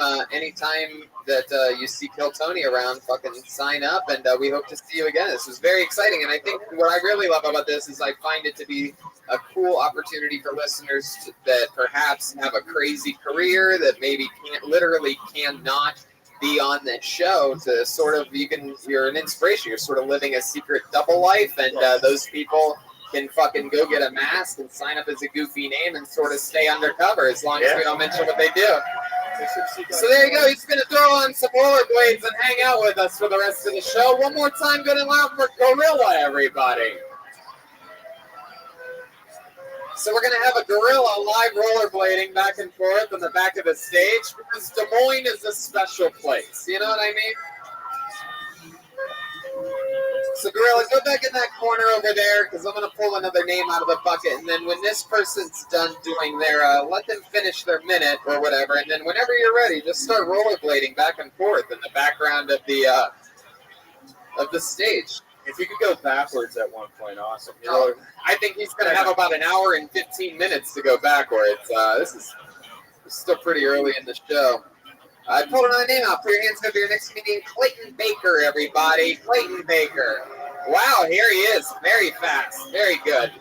Speaker 2: that you see Kill Tony around, fucking sign up, and we hope to see you again. This was very exciting, and I think what I really love about this is I find it to be a cool opportunity for listeners that perhaps have a crazy career that maybe cannot be on this show to sort of you're an inspiration. You're sort of living a secret double life, and those people can fucking go get a mask and sign up as a goofy name and sort of stay undercover as long as we don't mention what they do. So there you go. He's going to throw on some rollerblades and hang out with us for the rest of the show. One more time, good and loud for Gorilla, everybody. So we're going to have a Gorilla live rollerblading back and forth on the back of the stage because Des Moines is a special place. You know what I mean? So, Gorilla, go back in that corner over there because I'm going to pull another name out of the bucket. And then when this person's done doing their, let them finish their minute or whatever. And then whenever you're ready, just start rollerblading back and forth in the background of the stage.
Speaker 4: If you could go backwards at one point, awesome.
Speaker 2: I think he's going to have about an hour and 15 minutes to go backwards. This is still pretty early in the show. I pulled another name out. Put your hands up for your next meeting. Clayton Baker, everybody. Clayton Baker. Wow, here he is. Very fast. Very good.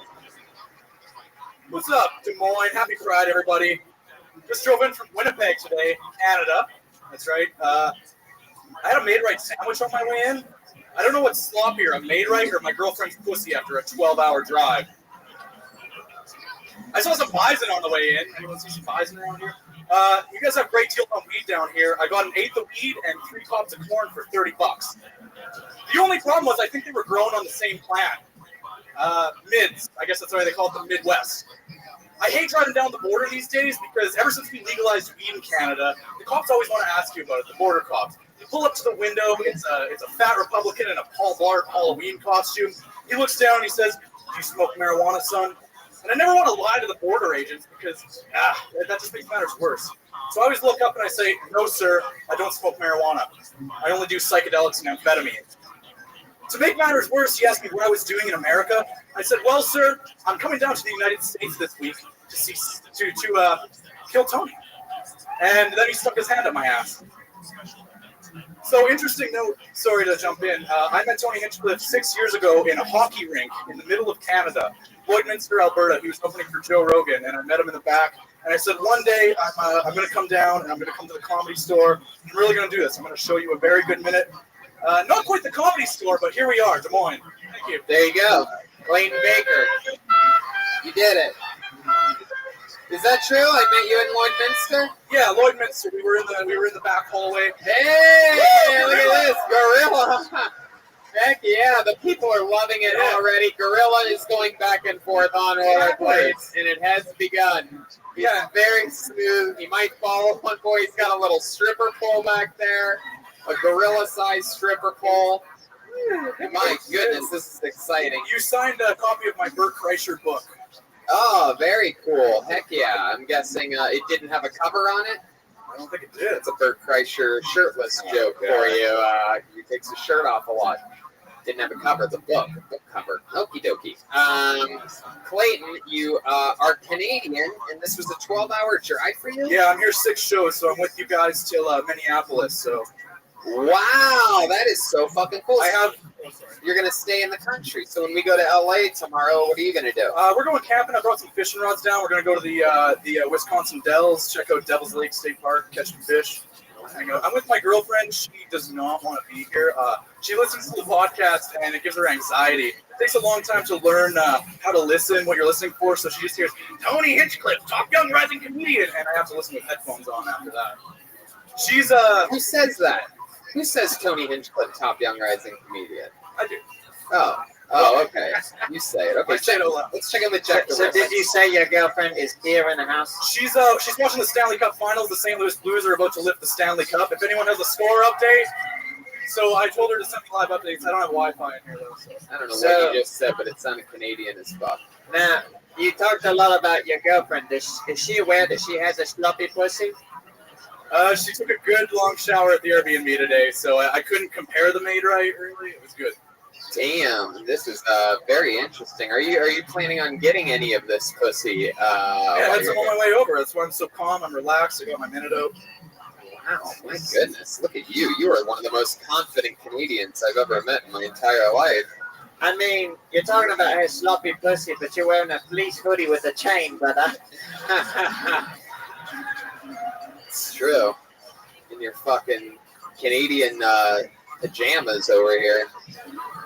Speaker 17: What's up, Des Moines? Happy Friday, everybody. Just drove in from Winnipeg today, Canada. That's right. I had a Maid-Rite sandwich on my way in. I don't know what's sloppier, a Maid-Rite or my girlfriend's pussy after a 12-hour drive. I saw some bison on the way in. Anyone see some bison around here? You guys have great deals on weed down here. I got an eighth of weed and 3 cobs of corn for $30. The only problem was I think they were grown on the same plant. Mids. I guess that's why they call it the Midwest. I hate driving down the border these days because ever since we legalized weed in Canada, the cops always want to ask you about it, the border cops. You pull up to the window, it's a fat Republican in a Paul Blart Halloween costume. He looks down and he says, "Do you smoke marijuana, son?" And I never want to lie to the border agents because that just makes matters worse. So I always look up and I say, "No, sir, I don't smoke marijuana. I only do psychedelics and amphetamine." To make matters worse, he asked me what I was doing in America. I said, "Well, sir, I'm coming down to the United States this week to kill Tony." And then he stuck his hand up my ass. So, interesting note, sorry to jump in. I met Tony Hinchcliffe 6 years ago in a hockey rink in the middle of Canada, Lloydminster, Alberta. He was opening for Joe Rogan, and I met him in the back. And I said, one day I'm going to come down and I'm going to come to the Comedy Store. I'm really going to do this. I'm going to show you a very good minute. Not quite the Comedy Store, but here we are, Des Moines. Thank you.
Speaker 2: There you go. Clayton Baker. You did it. Is that true? I met you in Lloydminster?
Speaker 17: Yeah, Lloydminster. We were in the back hallway.
Speaker 2: Hey, look at this. Gorilla. Heck yeah, the people are loving it already. Gorilla is going back and forth on rollerblades, and it has begun. He's very smooth. He might follow one boy. He's got a little stripper pole back there, a gorilla-sized stripper pole. My goodness, this is exciting.
Speaker 1: You signed a copy of my Bert Kreischer book.
Speaker 2: Oh, very cool. Heck yeah. I'm guessing it didn't have a cover on it?
Speaker 1: I don't think it did.
Speaker 2: It's a Bert Kreischer shirtless joke for you. He takes his shirt off a lot. Didn't have a cover, the book cover. Okie dokie. Clayton, you are Canadian, and this was a 12-hour drive for you?
Speaker 1: Yeah, I'm here 6 shows, so I'm with you guys till Minneapolis. So.
Speaker 2: Wow, that is so fucking cool. You're going to stay in the country. So when we go to LA tomorrow, what are you going to do?
Speaker 1: We're going camping. I brought some fishing rods down. We're going to go to the Wisconsin Dells, check out Devil's Lake State Park, catch some fish. Hang out. I'm with my girlfriend. She does not want to be here. She listens to the podcast, and it gives her anxiety. It takes a long time to learn how to listen, what you're listening for, so she just hears, Tony Hinchcliffe, top young rising comedian, and I have to listen with headphones on after that. She's
Speaker 2: Who says that? Who says Tony Hinchcliffe, top young rising comedian?
Speaker 1: I do.
Speaker 2: Oh, okay. You say it. Okay, let's check in with Jack.
Speaker 3: So did you say your girlfriend is here in the house?
Speaker 1: She's watching the Stanley Cup Finals. The St. Louis Blues are about to lift the Stanley Cup. If anyone has a score update, so I told her to send me live updates. I don't have Wi-Fi in here though. So.
Speaker 2: I don't know what you just said, but it sounded Canadian as fuck.
Speaker 3: Now, you talked a lot about your girlfriend. Is she aware that she has a sloppy pussy?
Speaker 1: She took a good long shower at the Airbnb today, so I couldn't compare the maid right. Really, it was good.
Speaker 2: Damn, this is very interesting. Are you planning on getting any of this pussy?
Speaker 1: Yeah, that's on my way over. That's why I'm so calm. I'm relaxed. I got my minute out.
Speaker 2: Wow, my goodness! Look at you. You are one of the most confident Canadians I've ever met in my entire life.
Speaker 3: I mean, you're talking about her sloppy pussy, but you're wearing a fleece hoodie with a chain, brother.
Speaker 2: It's true. In your fucking Canadian pajamas over here.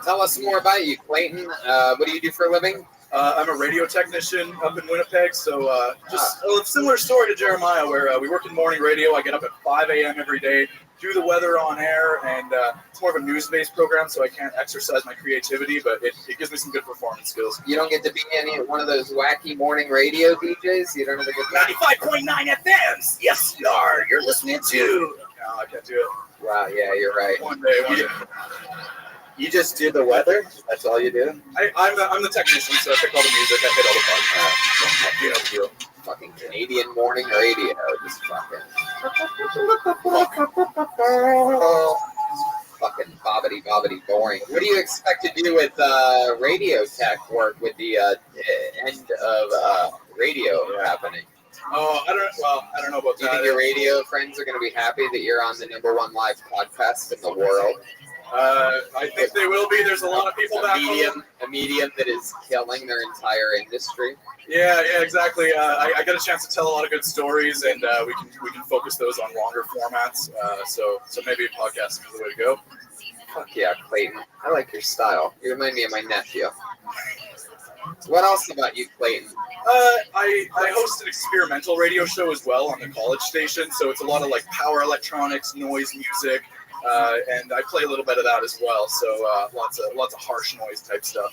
Speaker 2: Tell us more about you, Clayton. What do you do for a living?
Speaker 1: I'm a radio technician up in Winnipeg, so just a similar story to Jeremiah, where we work in morning radio. I get up at 5 a.m. every day, do the weather on air, and it's more of a news-based program, so I can't exercise my creativity, but it gives me some good performance skills.
Speaker 2: You don't get to be one of those wacky morning radio DJs? You don't have a good
Speaker 1: 95.9 FMs! Yes, you are! You're listening to... No, I can't do it.
Speaker 2: Wow, yeah, you're right.
Speaker 1: One day.
Speaker 2: You just do the weather? That's all you do?
Speaker 1: I'm the technician, so I pick all the music. I hit all the buttons. You know,
Speaker 2: fucking Canadian morning radio. Just fucking bobbity boring. What do you expect to do with radio tech work with the end of radio happening?
Speaker 1: Oh, I don't know about that.
Speaker 2: Do you think your radio friends are going to be happy that you're on the #1 live podcast in the world?
Speaker 1: I think they will be. There's a lot of people back home.
Speaker 2: A medium that is killing their entire industry.
Speaker 1: Yeah, exactly. I got a chance to tell a lot of good stories, and we can focus those on longer formats. So maybe a podcast is the way to go.
Speaker 2: Fuck yeah, Clayton. I like your style. You remind me of my nephew. What else about you, Clayton?
Speaker 1: I host an experimental radio show as well on the college station, so it's a lot of like power electronics, noise music, and I play a little bit of that as well. So lots of harsh noise type stuff.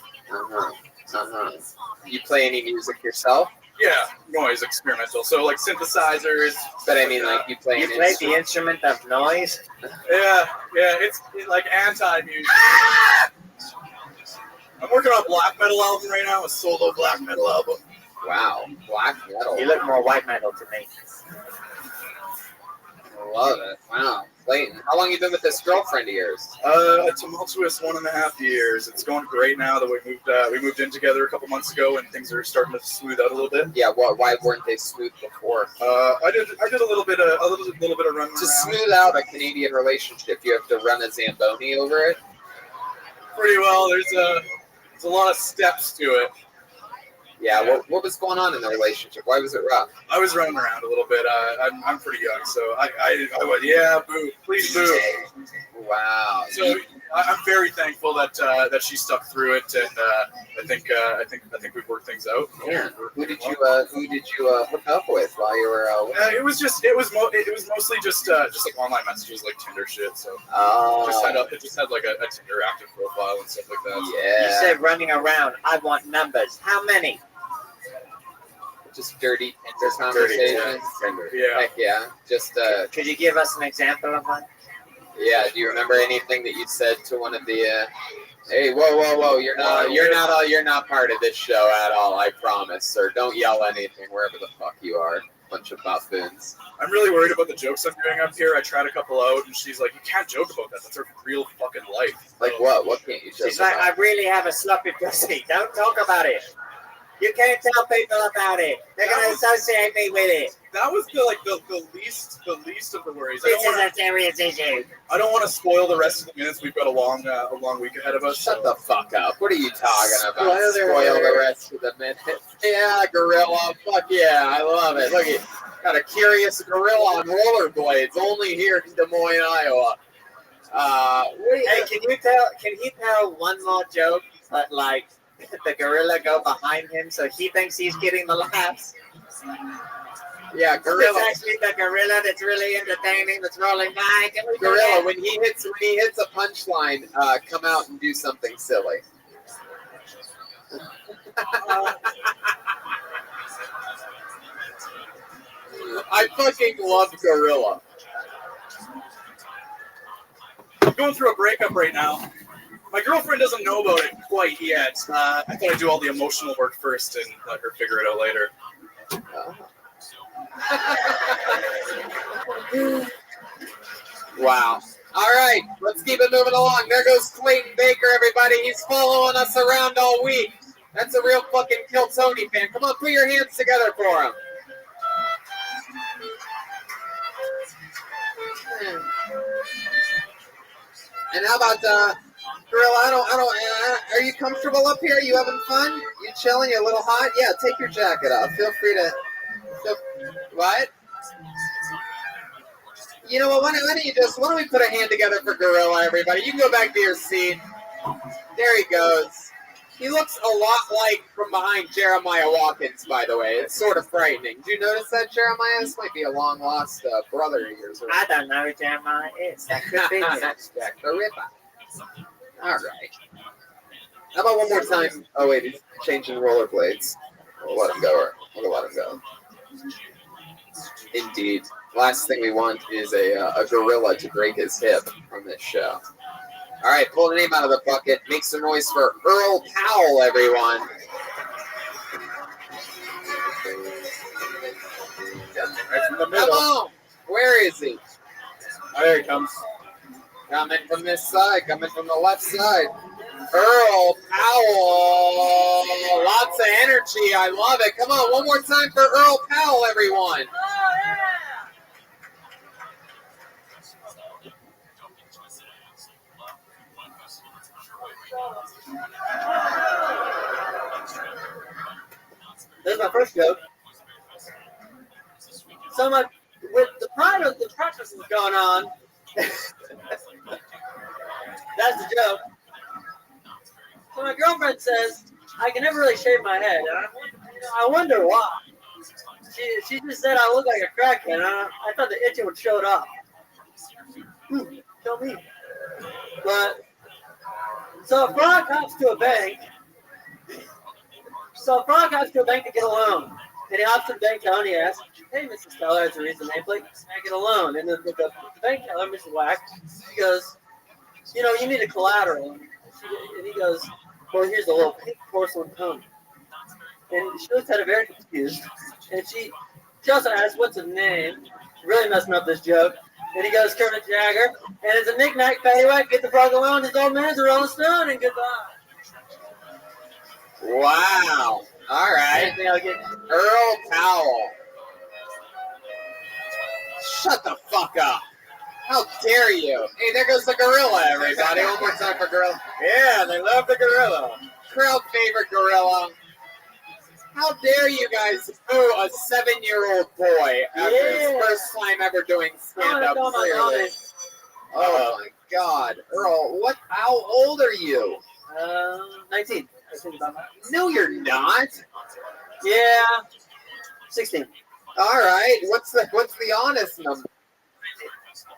Speaker 2: You play any music yourself?
Speaker 1: Yeah, noise experimental. So like synthesizers.
Speaker 2: But I mean, like you play
Speaker 3: the instrument of noise.
Speaker 1: Yeah, it's like anti-music. I'm working on a black metal album right now, a solo black metal album.
Speaker 2: Wow, black metal.
Speaker 3: You look more white metal to me.
Speaker 2: I love it. Wow. Clayton, how long you been with this girlfriend of yours?
Speaker 1: A tumultuous 1.5 years. It's going great now that we moved in together a couple months ago, and things are starting to smooth out a little bit.
Speaker 2: Yeah, why weren't they smooth before?
Speaker 1: I did a little bit of running around.
Speaker 2: To smooth out a Canadian relationship, you have to run a Zamboni over it.
Speaker 1: Pretty well. There's a lot of steps to it.
Speaker 2: Yeah, what was going on in the relationship? Why was it rough?
Speaker 1: I was running around a little bit. I'm pretty young, so I went, yeah, boo, please boo.
Speaker 2: Wow.
Speaker 1: So I'm very thankful that she stuck through it, and I think we've worked things out.
Speaker 2: Yeah. Who did you hook up with while you were?
Speaker 1: It was mostly just like online messages, like Tinder shit. So it just had like a Tinder active profile and stuff like that.
Speaker 2: Yeah.
Speaker 18: You said running around. I want numbers. How many?
Speaker 2: Just dirty Tinder conversations.
Speaker 1: Tinder. Yeah.
Speaker 2: Heck yeah. Just
Speaker 18: Could you give us an example of one?
Speaker 2: Yeah. Do you remember anything that you said to one of the? Hey, whoa! You're not part of this show at all. I promise, sir. Don't yell anything wherever the fuck you are. Bunch of buffoons.
Speaker 1: I'm really worried about the jokes I'm doing up here. I tried a couple out, and she's like, "You can't joke about that. That's her real fucking life."
Speaker 2: Like what? What can't you joke
Speaker 18: She's like,
Speaker 2: about?
Speaker 18: I really have a sloppy pussy. Don't talk about it. You can't tell people about it. They're going to associate me with it.
Speaker 1: That was the least of the worries.
Speaker 18: This is a serious issue.
Speaker 1: I don't want to spoil the rest of the minutes. We've got a long week ahead of us.
Speaker 2: Shut the fuck up. What are you talking about? Spoil the rest of the minutes. Yeah, gorilla. Fuck yeah, I love it. Look at got a curious gorilla on rollerblades. Only here in Des Moines, Iowa.
Speaker 18: Hey, can he tell one more joke, but like the gorilla go behind him so he thinks he's getting the laughs?
Speaker 2: Yeah, gorilla.
Speaker 18: It's actually the gorilla that's really entertaining, that's rolling by.
Speaker 2: Gorilla, when he hits a punchline, come out and do something silly. I fucking love gorilla.
Speaker 1: I'm going through a breakup right now. My girlfriend doesn't know about it quite yet. I thought I'd do all the emotional work first and let her figure it out later.
Speaker 2: Wow. All right, let's keep it moving along. There goes Clayton Baker, everybody. He's following us around all week. That's a real fucking Kill Tony fan. Come on, put your hands together for him. And how about Gorilla? Are you comfortable up here? You having fun? You chilling? You a little hot? Yeah, take your jacket off. Feel free to. What? You know what? Why don't we put a hand together for Gorilla, everybody? You can go back to your seat. There he goes. He looks a lot like from behind Jeremiah Watkins, by the way. It's sort of frightening. Did you notice that, Jeremiah? This might be a long-lost brother of yours.
Speaker 18: I don't know who Jeremiah is. That could be
Speaker 2: That's Jack the Ripper. All right. How about one more time? Oh, wait, he's changing rollerblades. We'll let him go. We'll let him go. Indeed. Last thing we want is a gorilla to break his hip from this show. All right, pull the name out of the bucket. Make some noise for Earl Powell, everyone.
Speaker 1: Right from the middle.
Speaker 2: Come on. Where is he?
Speaker 1: Oh, there he comes.
Speaker 2: Coming from this side, coming from the left side. Earl Powell. Lots of energy. I love it. Come on, one more time for Earl Powell, everyone.
Speaker 15: There's my first joke. So with the practice is going on. That's the joke. So my girlfriend says, I can never really shave my head. And I wonder why. She just said I look like a crackhead. I thought the itching would show it up. Tell me. But, so a frog hops to a bank. To get a loan. And he hops to the bank teller and he asks, hey, Mrs. Teller, that's the reason they play, can I get a loan? And then the bank teller, Mrs. Wack, he goes, you know, you need a collateral. And he goes, well, here's a little pink porcelain pony. And she looks at it very confused. And she also asks, what's his name? Really messing up this joke. And he goes, Kermit Jagger. And it's a knick-knack, paddywhack, get the frog a loan, his old man's a rolling stone, and goodbye.
Speaker 2: Wow. All right. Earl Powell. Shut the fuck up. How dare you? Hey, there goes the gorilla, everybody. One more time for gorilla. Yeah, they love the gorilla. Crowd favorite gorilla. How dare you guys boo a 7-year-old boy after his first time ever doing stand-up? Clearly. Oh my God, Earl, what? How old are you?
Speaker 15: 19. I think about that.
Speaker 2: No, you're not.
Speaker 15: Yeah, 16.
Speaker 2: All right. What's the honest number?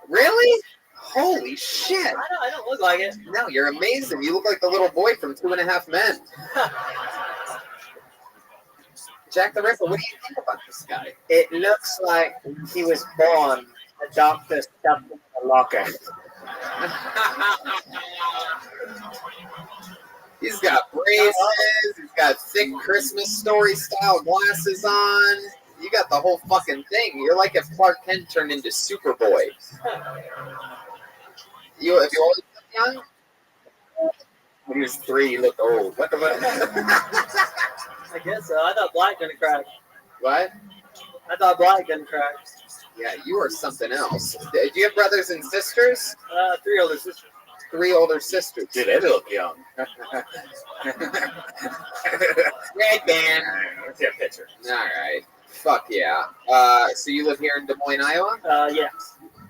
Speaker 2: Really? Holy shit!
Speaker 15: I don't look like it.
Speaker 2: No, you're amazing. You look like the little boy from 2.5 Men. Jack the Ripper, what do you think about this guy?
Speaker 18: It looks like he was born. The doctor stuffed him in a locker.
Speaker 2: He's got braces. He's got thick Christmas Story style glasses on. You got the whole fucking thing. You're like if Clark Kent turned into Superboy. Have you always looked young? When he was 3, he looked old. What the fuck?
Speaker 15: I guess so. I thought black didn't crack.
Speaker 2: What?
Speaker 15: I thought black didn't crack.
Speaker 2: Yeah, you are something else. Do you have brothers and sisters?
Speaker 15: 3 older sisters.
Speaker 2: 3 older sisters.
Speaker 4: Dude, they look young.
Speaker 2: Red band.
Speaker 4: Let's see a picture.
Speaker 2: All right. Fuck yeah. So you live here in Des Moines, Iowa?
Speaker 15: Yeah.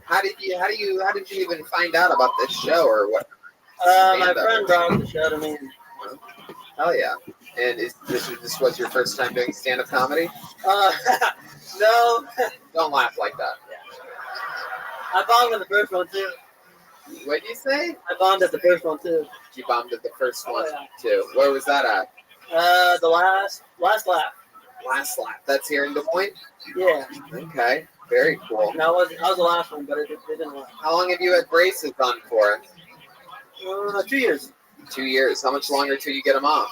Speaker 2: How did you even find out about this show or what?
Speaker 15: My friend brought the show to me.
Speaker 2: Oh yeah. And this was your first time doing stand-up comedy?
Speaker 15: No.
Speaker 2: Don't laugh like that.
Speaker 15: I bombed at the first one too.
Speaker 2: What did you say?
Speaker 15: I bombed at the first one too.
Speaker 2: You bombed at the first one too. Where was that at?
Speaker 15: The last lap.
Speaker 2: Last lap. That's here in Des Moines?
Speaker 15: Yeah.
Speaker 2: Okay. Very cool.
Speaker 15: No, I was the last one, but it didn't work.
Speaker 2: How long have you had braces on for?
Speaker 15: 2 years.
Speaker 2: 2 years. How much longer till you get them off?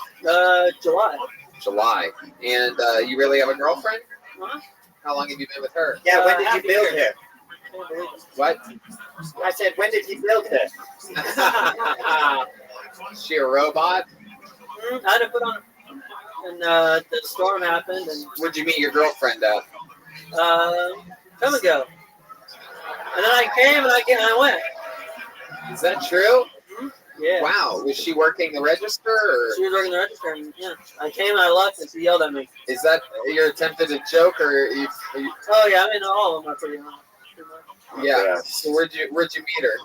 Speaker 15: July.
Speaker 2: July. And you really have a girlfriend?
Speaker 15: Huh?
Speaker 2: How long have you been with her?
Speaker 18: Yeah, when did you build her?
Speaker 2: What?
Speaker 18: I said, when did you build her?
Speaker 2: Is she a robot?
Speaker 15: I had to put on. And the storm happened, and
Speaker 2: where'd you meet your girlfriend at?
Speaker 15: Come and go. And then I came and I went.
Speaker 2: Is that true?
Speaker 15: Mm-hmm. Yeah.
Speaker 2: Wow. Was she working the register? Or?
Speaker 15: She was working the register. And, yeah. I came and I left, and she yelled at me.
Speaker 2: Is that your attempted a joke, or? Are you...
Speaker 15: Oh yeah, I mean all of them are pretty much.
Speaker 2: Yeah. So where'd you meet her?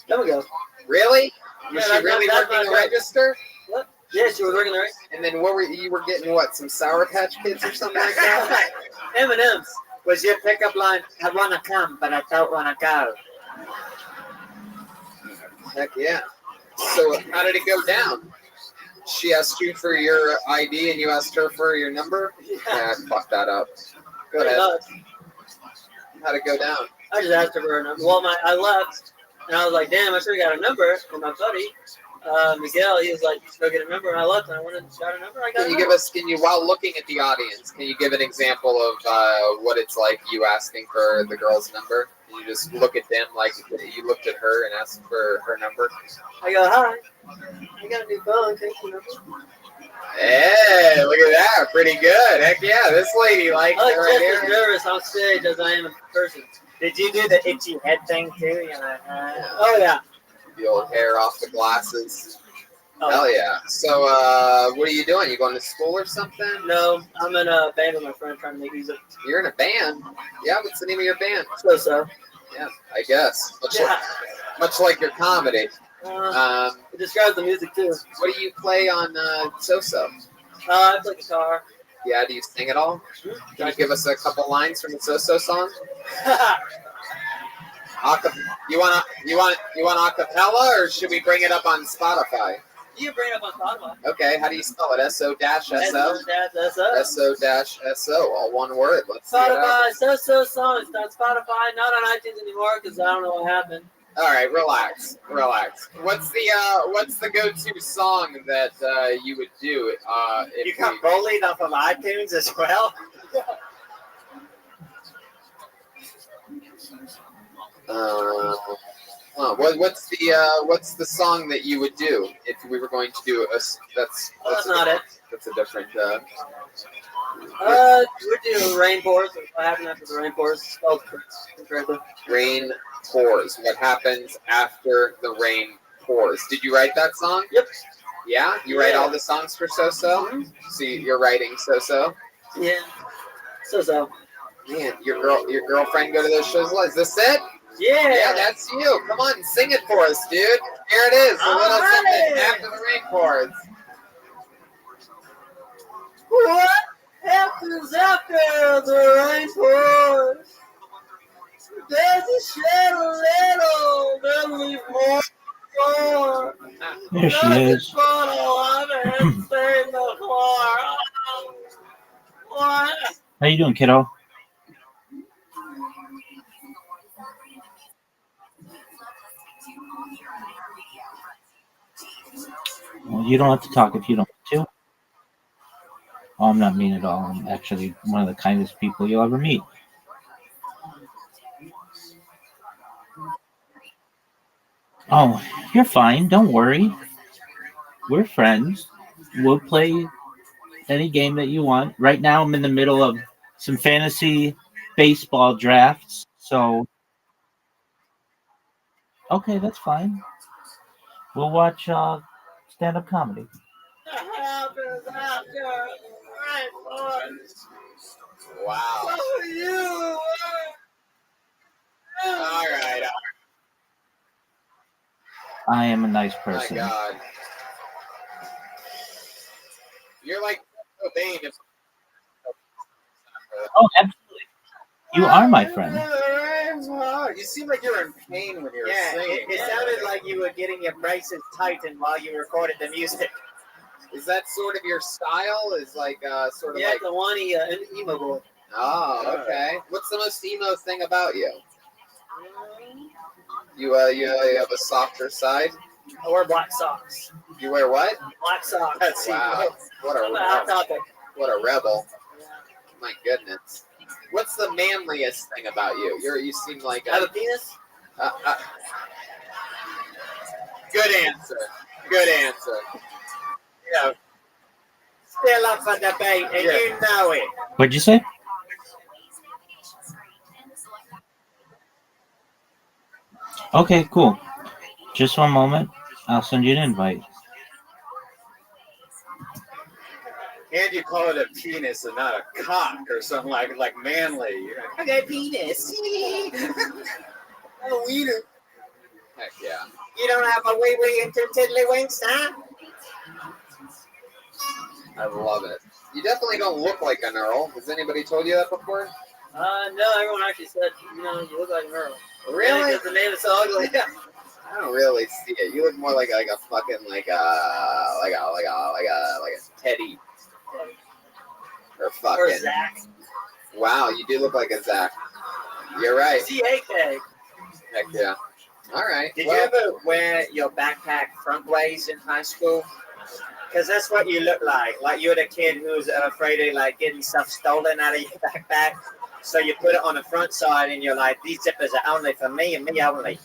Speaker 15: Come and go.
Speaker 2: Really? Was
Speaker 15: Yeah,
Speaker 2: she really working the register?
Speaker 15: What? Yeah, she was working the register.
Speaker 2: And then what were you were getting? What? Some Sour Patch Kids or something like that?
Speaker 15: M&M's.
Speaker 18: Was your pickup line, I want to come, but I don't want to go?
Speaker 2: Heck yeah. So how did it go down? She asked you for your ID and you asked her for your number? Yeah, I fucked that up. Go ahead. How'd it go down?
Speaker 15: I just asked her for her number. Well, I left, and I was like, damn, I should have got a number from my buddy. Miguel, he was like, go get a number, and I left, and I went and got a number.
Speaker 2: Can you, while looking at the audience, can you give an example of what it's like you asking for the girl's number? Can you just look at them like you looked at her and asked for her number?
Speaker 15: I go, hi, I got a new phone, take your number.
Speaker 2: Hey, look at that, pretty good. Heck yeah, this lady likes
Speaker 15: I
Speaker 2: it right
Speaker 15: just as
Speaker 2: here.
Speaker 15: nervous on stage as I am in person.
Speaker 18: Did you do the itchy head thing too? You know,
Speaker 15: oh yeah.
Speaker 2: The old hair off the glasses.
Speaker 15: Oh.
Speaker 2: Hell yeah. So, what are you doing? You going to school or something?
Speaker 15: No, I'm in a band with my friend trying to make music.
Speaker 2: You're in a band? Yeah, what's the name of your band?
Speaker 15: So.
Speaker 2: Yeah, I guess. Much like your comedy.
Speaker 15: It describes the music too.
Speaker 2: What do you play on So-So?
Speaker 15: I play guitar.
Speaker 2: Yeah, do you sing it all? Can you give us a couple lines from the So-So song? You want acapella, or should we bring it up on Spotify?
Speaker 15: You can bring it up on Spotify.
Speaker 2: Okay, how do you spell it? S-O-S-O?
Speaker 15: S-O-S-O.
Speaker 2: S-O-S-O, all one word. Let's see what
Speaker 15: Spotify,
Speaker 2: happens.
Speaker 15: So songs. Not Spotify, not on iTunes anymore because I don't know what happened.
Speaker 2: All right, relax. What's the go-to song that you would do? If
Speaker 18: you got bullied off of iTunes as well.
Speaker 2: What's the song that you would do if we were going to do a? That's
Speaker 15: not it.
Speaker 2: That's a different.
Speaker 15: We're doing Rain Pours. What happened after the Rain Pours? Spelled correctly.
Speaker 2: Rain pours. What happens after the rain pours? Did you write that song?
Speaker 15: Yep.
Speaker 2: Yeah, you write all the songs for So-So.
Speaker 15: Mm-hmm.
Speaker 2: So you're writing So-So.
Speaker 15: Yeah. So.
Speaker 2: Man, your girlfriend go to those shows. Is this it? Yeah, that's you. Come on, sing it for us, dude. Here it is. A little something after the rain pours.
Speaker 15: What happens after the rain pours? There's a shadow little, then leave more.
Speaker 7: There she is. How you doing, kiddo? Well, you don't have to talk if you don't want to. Oh, I'm not mean at all. I'm actually one of the kindest people you'll ever meet. Oh, you're fine. Don't worry. We're friends. We'll play any game that you want. Right now, I'm in the middle of some fantasy baseball drafts. So, okay, that's fine. We'll watch stand-up comedy.
Speaker 2: Wow. All right.
Speaker 7: I am a nice
Speaker 2: My
Speaker 7: person.
Speaker 2: God. You're like Cobain.
Speaker 7: Oh, absolutely. You are my friend.
Speaker 2: You seem like you're in pain when you're singing.
Speaker 18: It sounded like you were getting your braces tightened while you recorded the music.
Speaker 2: Is that sort of your style? Is like sort of like
Speaker 15: the one emo boy.
Speaker 2: Oh, okay. What's the most emo thing about you? You have a softer side.
Speaker 15: I wear black socks.
Speaker 2: You wear what?
Speaker 15: Black socks.
Speaker 2: That's wow. What a rebel. My goodness. What's the manliest thing about you? You seem like
Speaker 15: I have a penis.
Speaker 2: Good answer. Good answer. Yeah.
Speaker 18: Still up for debate, and you know it.
Speaker 7: What'd you say? Okay, cool. Just one moment. I'll send you an invite.
Speaker 1: And you call it a penis and not a cock or something like manly.
Speaker 18: Okay, penis.
Speaker 2: Oh, wiener. Heck yeah.
Speaker 18: You don't have a wee wee and two tiddlywinks, huh?
Speaker 2: I love it. You definitely don't look like an Earl. Has anybody told you that before?
Speaker 15: No, everyone actually said, you look like an Earl.
Speaker 2: Really?
Speaker 15: Because the name is so ugly.
Speaker 2: I don't really see it. You look more like a fucking like a Teddy. Or fucking.
Speaker 15: Or Zach.
Speaker 2: Wow, you do look like a Zach. You're right.
Speaker 15: Z-A-K.
Speaker 2: Heck yeah. All right.
Speaker 18: Did you ever wear your backpack front ways in high school? Because that's what you look like. Like you're the kid who's afraid of like getting stuff stolen out of your backpack. So you put it on the front side and you're like, these zippers are only for me and me only.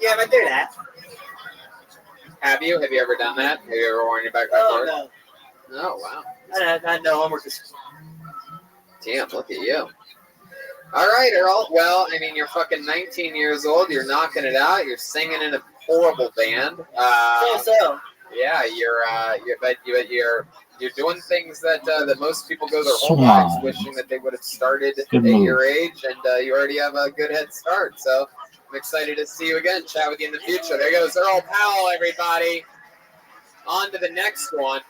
Speaker 18: You ever do that?
Speaker 2: Have you? Have you ever done that? Have you ever worn your backpack?
Speaker 15: Oh, no.
Speaker 2: Oh, wow.
Speaker 15: I know homework is...
Speaker 2: Damn, look at you. All right, Earl. Well, I mean, you're fucking 19 years old. You're knocking it out. You're singing in a horrible band.
Speaker 15: So.
Speaker 2: Yeah, you're doing things that most people go their whole lives wishing that they would have started at your age, and you already have a good head start. So I'm excited to see you again, chat with you in the future. There goes Earl Powell, everybody. On to the next one.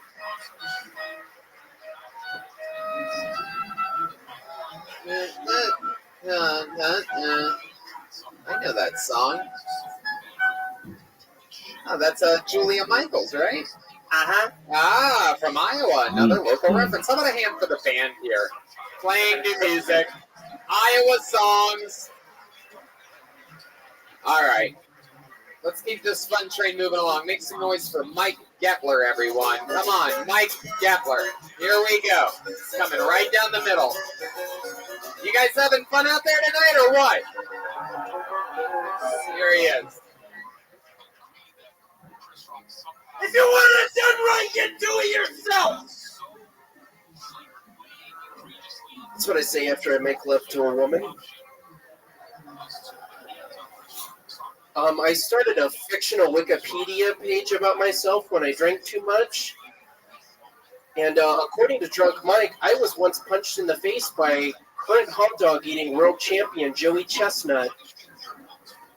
Speaker 2: I know that song. Oh, that's Julia Michaels, right?
Speaker 18: Uh-huh.
Speaker 2: Ah, from Iowa. Another local reference. How about a hand for the band here? Playing new music. Iowa songs. All right. Let's keep this fun train moving along. Make some noise for Mike Gepler, everyone. Come on, Mike Gepler. Here we go. It's coming right down the middle. You guys having fun out there tonight or what? Here he is.
Speaker 15: If you want it done right, you do it yourself.
Speaker 19: That's what I say after I make love to a woman. I started a fictional Wikipedia page about myself when I drank too much. And according to Drunk Mike, I was once punched in the face by Clint hot dog eating world champion Joey Chestnut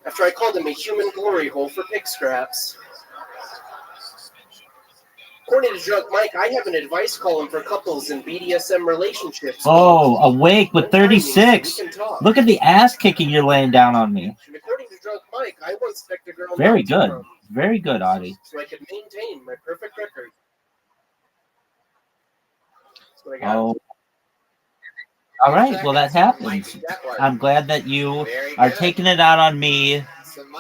Speaker 19: after I called him a human glory hole for pig scraps. According to Drunk Mike, I have an advice column for couples in BDSM relationships.
Speaker 7: Oh, awake with
Speaker 19: Don't mind me,
Speaker 7: 36.
Speaker 19: so we can talk.
Speaker 7: Look at the ass kicking you're laying down on me.
Speaker 19: And according to Drunk Mike, I once begged a girl
Speaker 7: Very
Speaker 19: not to
Speaker 7: good.
Speaker 19: come,
Speaker 7: Very good, Audie.
Speaker 19: so I could maintain my perfect record. That's what I got.
Speaker 7: Oh. All right. Well, that happens. I'm glad that you are taking it out on me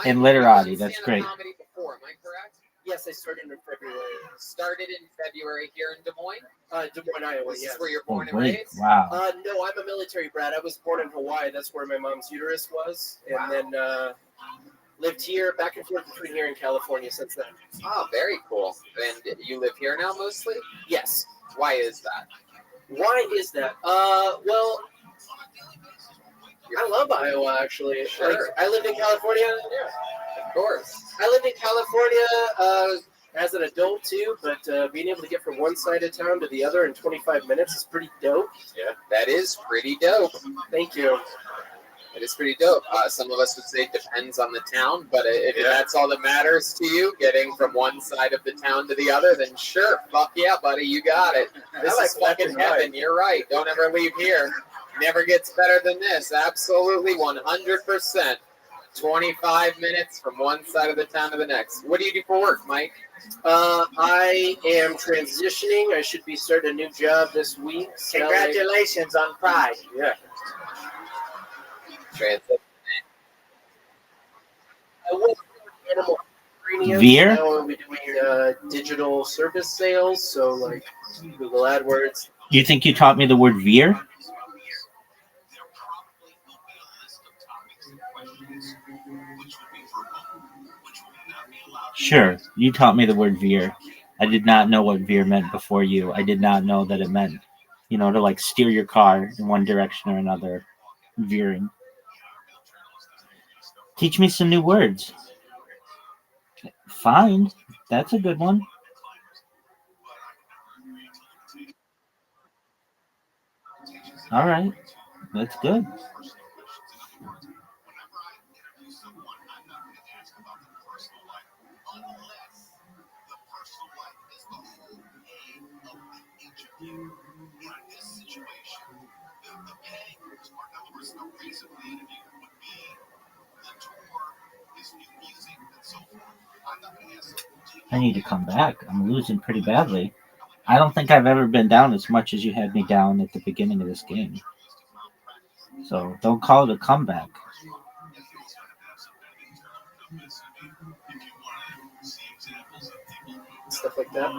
Speaker 7: and literati. That's great.
Speaker 2: Before, am I correct?
Speaker 19: Yes, I started in February.
Speaker 2: Started in February here in Des Moines.
Speaker 19: Des Moines, Iowa.
Speaker 2: This
Speaker 19: Yes.
Speaker 2: is where you're
Speaker 7: Oh,
Speaker 2: born and
Speaker 7: wait.
Speaker 2: raised.
Speaker 7: Wow.
Speaker 19: No, I'm a military brat. I was born in Hawaii. That's where my mom's uterus was, and then lived here, back and forth between here and California since then.
Speaker 2: Oh, very cool. And you live here now mostly?
Speaker 19: Yes.
Speaker 2: Why is that?
Speaker 19: Why is that? Well, I love Iowa actually.
Speaker 2: Sure.
Speaker 19: Like, I lived in California.
Speaker 2: Yeah, of course.
Speaker 19: I lived in California as an adult too, but being able to get from one side of town to the other in 25 minutes is pretty dope.
Speaker 2: Yeah, that is pretty dope.
Speaker 19: Thank you.
Speaker 2: It is pretty dope. Some of us would say it depends on the town, but if that's all that matters to you, getting from one side of the town to the other, then sure, fuck yeah, buddy, you got it. This is fucking heaven. You're right. Don't ever leave here. Never gets better than this. Absolutely, 100%. 25 minutes from one side of the town to the next. What do you do for work, Mike?
Speaker 19: I am transitioning. I should be starting a new job this week.
Speaker 18: Congratulations on Pride.
Speaker 19: Yeah.
Speaker 2: Transit.
Speaker 19: I was animal ingredients.
Speaker 7: Veer?
Speaker 19: Now I'll be doing digital service sales, so like Google AdWords.
Speaker 7: You think you taught me the word veer? Sure, you taught me the word veer. I did not know what veer meant before you. I did not know that it meant, to like steer your car in one direction or another, veering. Teach me some new words. Find, that's a good one. All right, that's good. I need to come back. I'm losing pretty badly. I don't think I've ever been down as much as you had me down at the beginning of this game. So don't call it a comeback.
Speaker 19: Stuff like that.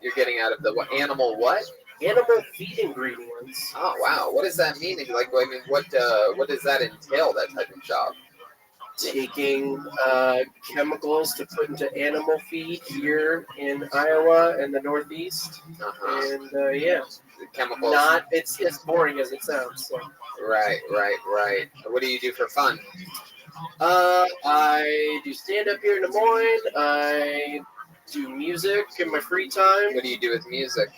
Speaker 2: You're getting out of the what? Animal what?
Speaker 19: Animal feed ingredients.
Speaker 2: Oh wow, what does that mean? Like, I mean, what does that entail? That type of job?
Speaker 19: Taking chemicals to put into animal feed here in Iowa and the Northeast, and yeah,
Speaker 2: the chemicals.
Speaker 19: It's boring as it sounds. So.
Speaker 2: Right. What do you do for fun?
Speaker 19: I do stand up here in Des Moines. I do music in my free time.
Speaker 2: What do you do with music?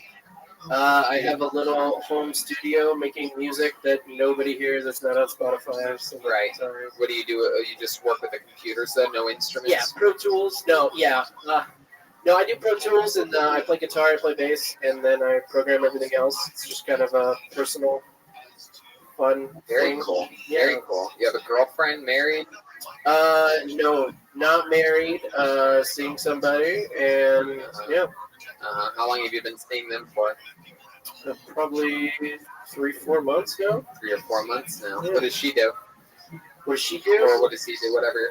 Speaker 19: I have a little home studio making music that nobody hears. That's not on Spotify. So
Speaker 2: right. What do? You just work with the computers then? No instruments?
Speaker 19: Yeah, Pro Tools. No, yeah. No, I do Pro Tools, and I play guitar, I play bass, and then I program everything else. It's just kind of a personal, fun
Speaker 2: Very
Speaker 19: thing.
Speaker 2: cool.
Speaker 19: Yeah.
Speaker 2: Very cool. You have a girlfriend, married?
Speaker 19: No, not married. Seeing somebody, and yeah.
Speaker 2: How long have you been seeing them for?
Speaker 19: Probably 3-4 months now.
Speaker 2: 3 or 4 months now.
Speaker 19: Yeah.
Speaker 2: What does she do?
Speaker 19: What does she do?
Speaker 2: Or what does he do? Whatever.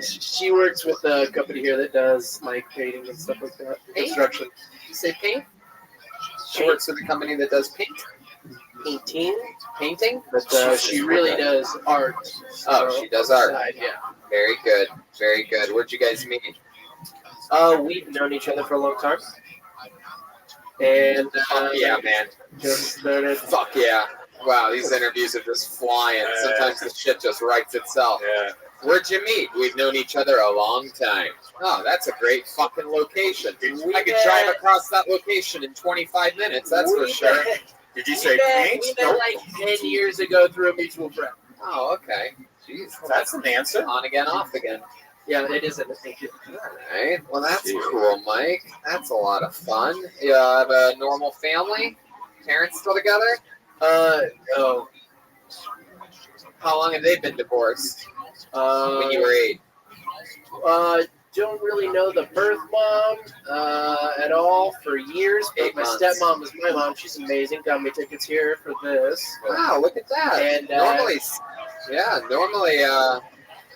Speaker 19: She works with a company here that does like painting and stuff like that. Construction.
Speaker 2: You say paint? She works with a company that does paint.
Speaker 19: Painting? But she really does art.
Speaker 2: Oh, she does art.
Speaker 19: Yeah.
Speaker 2: Very good. Very good. Where'd you guys meet?
Speaker 19: We've known each other for a long time. And
Speaker 2: yeah, man.
Speaker 19: Just started.
Speaker 2: Fuck yeah. Wow, these interviews are just flying. Sometimes the shit just writes itself.
Speaker 4: Yeah.
Speaker 2: Where'd you meet? We've known each other a long time. Oh, that's a great fucking location. I could drive across that location in 25 minutes, that's for sure.
Speaker 1: Did you say paint?
Speaker 19: We met like 10 years ago through a mutual friend.
Speaker 2: Oh, okay. Jeez.
Speaker 1: That's an answer.
Speaker 2: On again, off again.
Speaker 19: Yeah, it is. Thank you.
Speaker 2: All right. Well, that's cool, Mike. That's a lot of fun. You have a normal family? Parents still together?
Speaker 19: No.
Speaker 2: How long have they been divorced? When you were 8?
Speaker 19: Don't really know the birth mom at all for years, but
Speaker 2: 8
Speaker 19: my
Speaker 2: months.
Speaker 19: stepmom is my mom. She's amazing. Got me tickets here for this.
Speaker 2: Wow, look at that.
Speaker 19: And
Speaker 2: normally,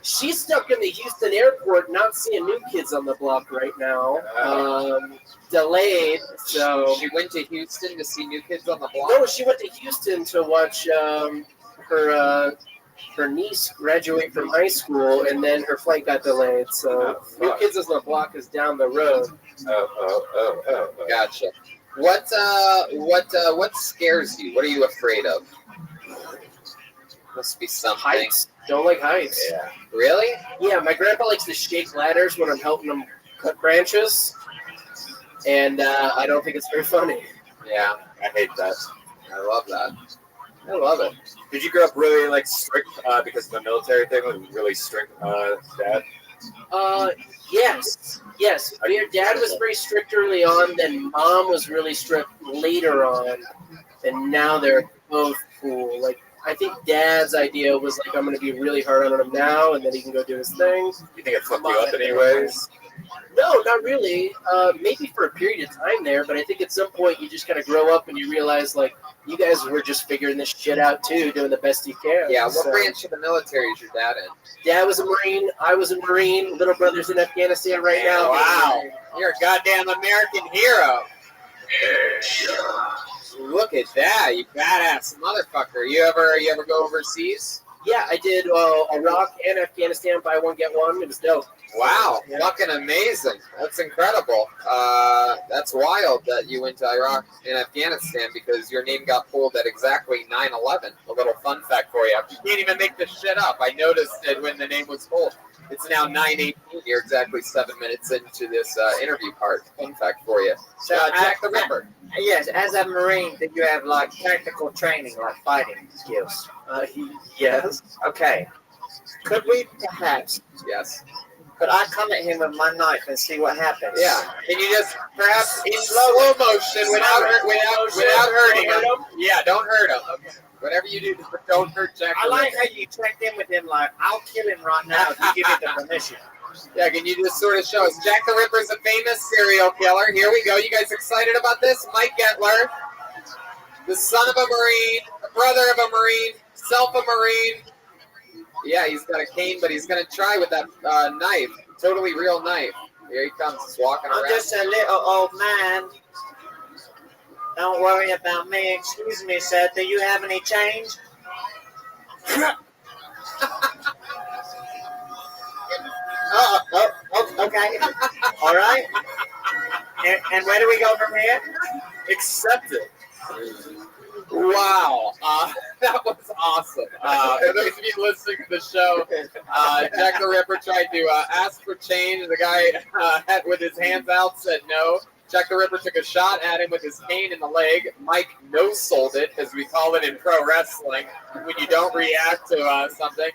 Speaker 19: she's stuck in the Houston airport, not seeing New Kids on the Block right now. Delayed, so
Speaker 2: she went to Houston to see New Kids on the Block.
Speaker 19: No, she went to Houston to watch her niece graduate from high school, and then her flight got delayed. So New Kids on the Block is down the road.
Speaker 2: Gotcha. What scares you? What are you afraid of? Must be something.
Speaker 19: Heights. Don't like heights.
Speaker 2: Yeah. Really?
Speaker 19: Yeah, my grandpa likes to shake ladders when I'm helping him cut branches, and I don't think it's very funny.
Speaker 2: Yeah, I hate that. I love that.
Speaker 19: I love it.
Speaker 1: Did you grow up really like strict because of the military thing? Was really strict, dad?
Speaker 19: Yes. Your dad was very strict early on, then mom was really strict later on, and now they're both cool. Like, I think dad's idea was like, I'm going to be really hard on him now, and then he can go do his thing.
Speaker 1: You think it fucked you up anyways?
Speaker 19: No, not really. Maybe for a period of time there, but I think at some point you just kind of grow up and you realize, like, you guys were just figuring this shit out too, doing the best you can.
Speaker 2: Yeah, what branch of the military is your dad in?
Speaker 19: Dad was a Marine. I was a Marine. Little brother's in Afghanistan right now.
Speaker 2: Wow, you're a goddamn American hero. Look at that, you badass motherfucker. You ever go overseas?
Speaker 19: Yeah, I did Iraq and Afghanistan, buy one, get one. It was dope.
Speaker 2: Wow, fucking amazing. That's incredible. That's wild that you went to Iraq and Afghanistan because your name got pulled at exactly 9/11. A little fun fact for you. You can't even make this shit up. I noticed it when the name was pulled. It's now 9:18. You're exactly 7 minutes into this interview part. Fun fact for you.
Speaker 18: So,
Speaker 2: Jack the Ripper.
Speaker 18: Yes, as a Marine, did you have like tactical training, like fighting skills?
Speaker 19: Yes.
Speaker 18: Okay. Could we perhaps?
Speaker 2: Yes.
Speaker 18: Could I come at him with my knife and see what happens?
Speaker 2: Yeah. Can you just perhaps in slow motion without hurting him? Yeah, don't hurt him. Okay. Whatever you do, don't hurt Jack.
Speaker 18: I like how you checked in with him. Like, I'll kill him right now if you give me the permission.
Speaker 2: Yeah, can you just sort of show us? Jack the Ripper's a famous serial killer. Here we go. You guys excited about this? Mike Gettler, the son of a Marine, the brother of a Marine, self a Marine. Yeah, he's got a cane, but he's going to try with that knife. Totally real knife. Here he comes. He's walking around.
Speaker 18: I'm just a little old man. Don't worry about me. Excuse me, sir. Do you have any change? Okay. All right. And where do we go from here?
Speaker 2: Accept it. Wow, that was awesome. For those of you listening to the show, Jack the Ripper tried to ask for change. The guy with his hands out said no. Jack the Ripper took a shot at him with his cane in the leg. Mike no-sold it, as we call it in pro wrestling, when you don't react to something.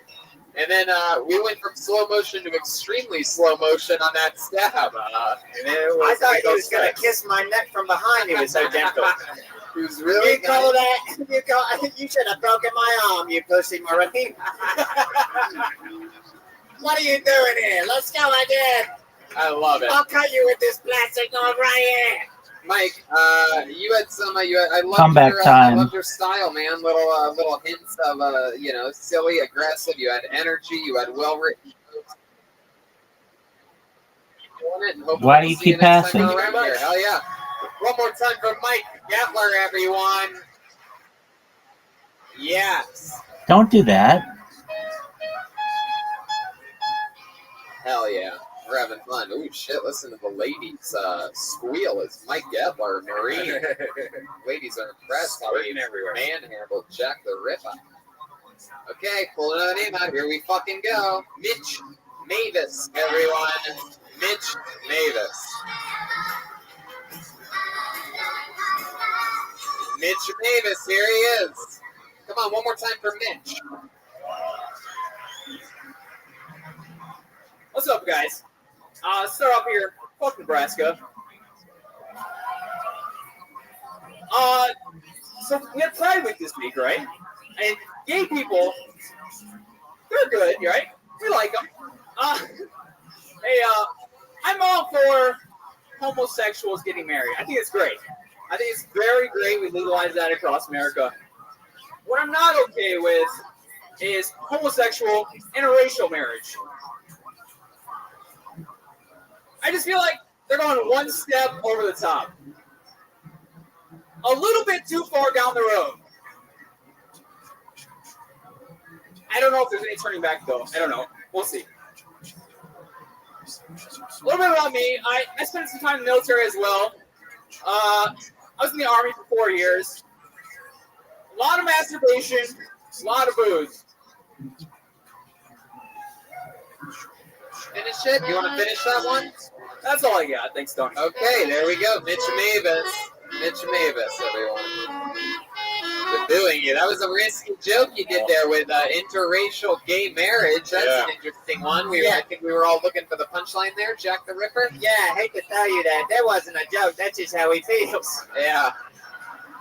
Speaker 2: And then we went from slow motion to extremely slow motion on that stab.
Speaker 18: I thought he was going to kiss my neck from behind. He was so gentle.
Speaker 2: He was really
Speaker 18: You call that? You should have broken my arm, you pussy Marine. What are you doing here? Let's go again.
Speaker 2: I love it.
Speaker 18: I'll cut you with this plastic knife right here.
Speaker 2: Mike, you had some. I loved
Speaker 7: Comeback
Speaker 2: your,
Speaker 7: time.
Speaker 2: I loved your style, man. Little hints of silly, aggressive. You had energy. You had well written.
Speaker 7: Why do you keep passing?
Speaker 2: Hell yeah! One more time for Mike Gettler, everyone. Yes.
Speaker 7: Don't do that.
Speaker 2: Hell yeah. We're having fun. Ooh, shit, listen to the ladies squeal as Mike Gettler, Marine. Ladies are impressed how he manhandled Jack the Ripper. Okay, pull another name out. Here we fucking go. Mitch Mavis, everyone. Mitch Mavis. Mitch Mavis, here he is. Come on, one more time for Mitch.
Speaker 16: What's up, guys? Let's start off here. Fuck Nebraska. So we had Pride Week this week, right? And gay people, they're good, right? We like them. Hey, I'm all for homosexuals getting married. I think it's great. I think it's very great we legalize that across America. What I'm not okay with is homosexual interracial marriage. I just feel like they're going one step over the top. A little bit too far down the road. I don't know if there's any turning back, though. I don't know. We'll see. A little bit about me. I spent some time in the military as well. I was in the Army for 4 years. A lot of masturbation, a lot of booze.
Speaker 2: Finish it? You want to finish that one?
Speaker 16: That's all I got. Thanks, Tony.
Speaker 2: Okay, there we go. Mitch Mavis. Mitch Mavis, everyone. The booing you. That was a risky joke you did there with interracial gay marriage. That's an interesting one. I think we were all looking for the punchline there. Jack the Ripper.
Speaker 18: Yeah, I hate to tell you that. That wasn't a joke. That's just how he feels.
Speaker 2: Yeah.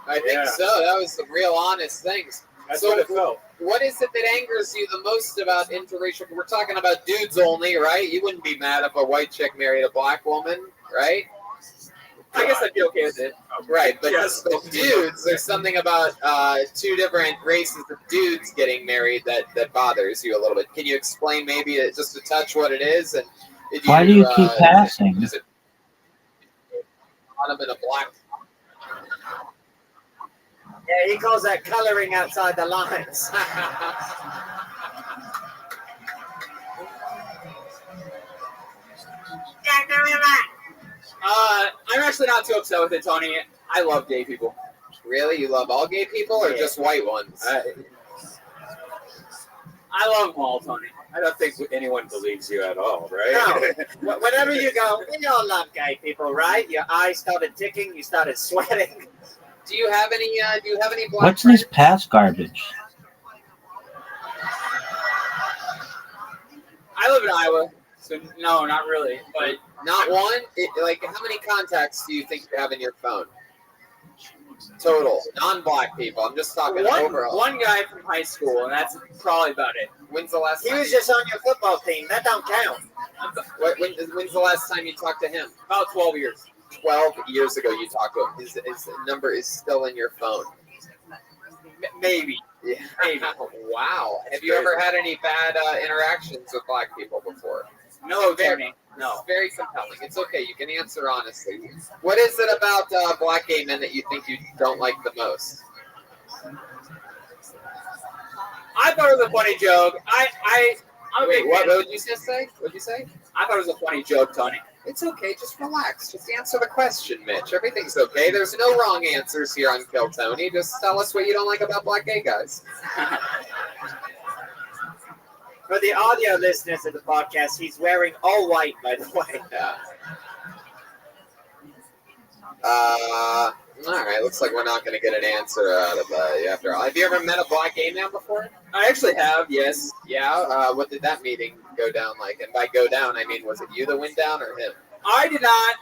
Speaker 2: I think so. That was some real honest things.
Speaker 16: That's
Speaker 2: so
Speaker 16: what it felt.
Speaker 2: What is it that angers you the most about interracial? We're talking about dudes only, right? You wouldn't be mad if a white chick married a black woman, right?
Speaker 16: I guess I'd be okay with it.
Speaker 2: Right, but dudes, there's something about two different races of dudes getting married that bothers you a little bit. Can you explain maybe just a touch what it is? And
Speaker 7: why do you keep passing?
Speaker 2: Is it bottom in a black?
Speaker 18: Yeah, he calls that coloring outside the lines.
Speaker 16: I'm actually not too upset with it, Tony. I love gay people.
Speaker 2: Really? You love all gay people or just white ones?
Speaker 16: I love them all, Tony.
Speaker 4: I don't think anyone believes you at all, right?
Speaker 18: No. Whenever you go, we all love gay people, right? Your eyes started ticking, you started sweating.
Speaker 2: Do you have any black
Speaker 7: What's this past garbage?
Speaker 16: I live in Iowa, so no, not really. But
Speaker 2: not one? How many contacts do you think you have in your phone? Total. Non-black people. I'm just talking overall.
Speaker 16: One guy from high school, and that's probably about it.
Speaker 2: When's the last time?
Speaker 18: He was just on your football team. That don't count.
Speaker 2: When's the last time you talked to him?
Speaker 16: About 12 years.
Speaker 2: 12 years ago you talked to him. His number is still in your phone.
Speaker 16: Maybe.
Speaker 2: Yeah. Maybe. Wow. Have you ever had any bad interactions with black people before?
Speaker 16: No, Tony. No.
Speaker 2: It's very compelling. It's okay. You can answer honestly. What is it about black gay men that you think you don't like the most?
Speaker 16: I thought it was a funny joke.
Speaker 2: Wait, what would you say? What'd you say?
Speaker 16: I thought it was a funny joke, Tony.
Speaker 2: It's okay. Just relax. Just answer the question, Mitch. Everything's okay. There's no wrong answers here on Kill Tony. Just tell us what you don't like about black gay guys.
Speaker 18: For the audio listeners of the podcast, he's wearing all white, by the way.
Speaker 2: Yeah. All right. Looks like we're not going to get an answer out of you after all. Have you ever met a black gay man before?
Speaker 16: I actually have, yes.
Speaker 2: Yeah. What did that meeting go down like? And by go down, I mean, was it you that went down or him?
Speaker 16: I did not.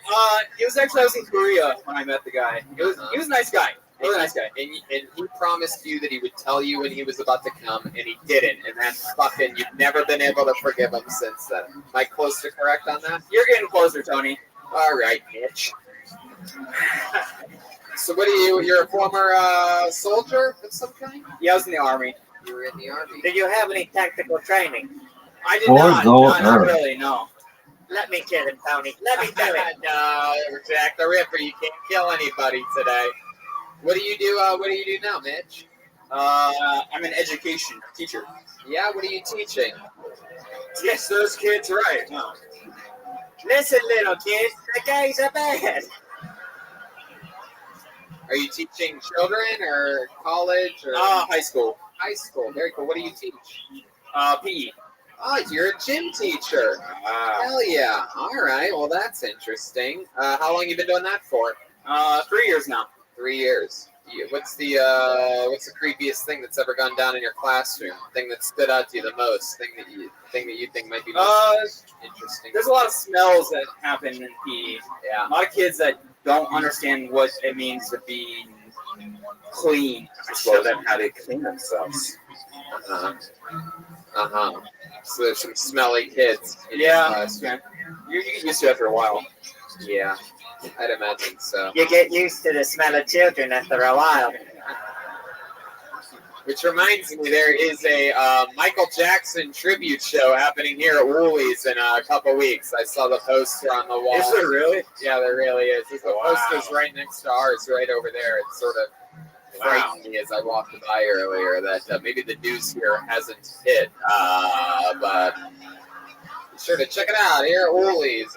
Speaker 16: It was actually I was in Korea when I met the guy. He was a nice guy. Really nice guy.
Speaker 2: And he promised you that he would tell you when he was about to come, and he didn't. And that's fucking. You've never been able to forgive him since then. Am I close to correct on that?
Speaker 16: You're getting closer, Tony.
Speaker 2: All right, Mitch. So what are you? You're a former soldier of some kind?
Speaker 16: Yeah, I was in the Army.
Speaker 2: You were in the Army.
Speaker 18: Did you have any tactical training?
Speaker 16: I did not. Not really, no.
Speaker 18: Let me kill him, Tony. Let me do it.
Speaker 2: No, Jack the Ripper. You can't kill anybody today. What do you do? What do you do now, Mitch?
Speaker 16: I'm an education teacher.
Speaker 2: Yeah, what are you teaching?
Speaker 16: Teach those kids right. No.
Speaker 18: Listen, little kid, the gays are bad.
Speaker 2: Are you teaching children or college or
Speaker 16: high school?
Speaker 2: high school. Very cool. What do you teach?
Speaker 16: PE.
Speaker 2: Oh, you're a gym teacher. Hell yeah. All right. Well, that's interesting. How long you been doing that for?
Speaker 16: 3 years now.
Speaker 2: 3 years. What's the creepiest thing that's ever gone down in your classroom? Thing that stood out to you the most? Thing that you think might be most interesting?
Speaker 16: There's a lot of smells that happen in PE.
Speaker 2: Yeah.
Speaker 16: A lot of kids that don't understand what it means to be clean.
Speaker 4: Show them how to clean themselves.
Speaker 2: So there's some smelly kids in your
Speaker 16: Yeah.
Speaker 2: class.
Speaker 4: You get used to it after a while.
Speaker 2: Yeah, I'd imagine so.
Speaker 18: You get used to the smell of children after a while.
Speaker 2: Which reminds me, there is a Michael Jackson tribute show happening here at Woolies in a couple weeks. I saw the poster on the wall.
Speaker 16: Is there really?
Speaker 2: Yeah, there really is. The poster's right next to ours, right over there. It sort of frightened me as I walked by earlier that maybe the news here hasn't hit. But be sure to check it out here at Woolies.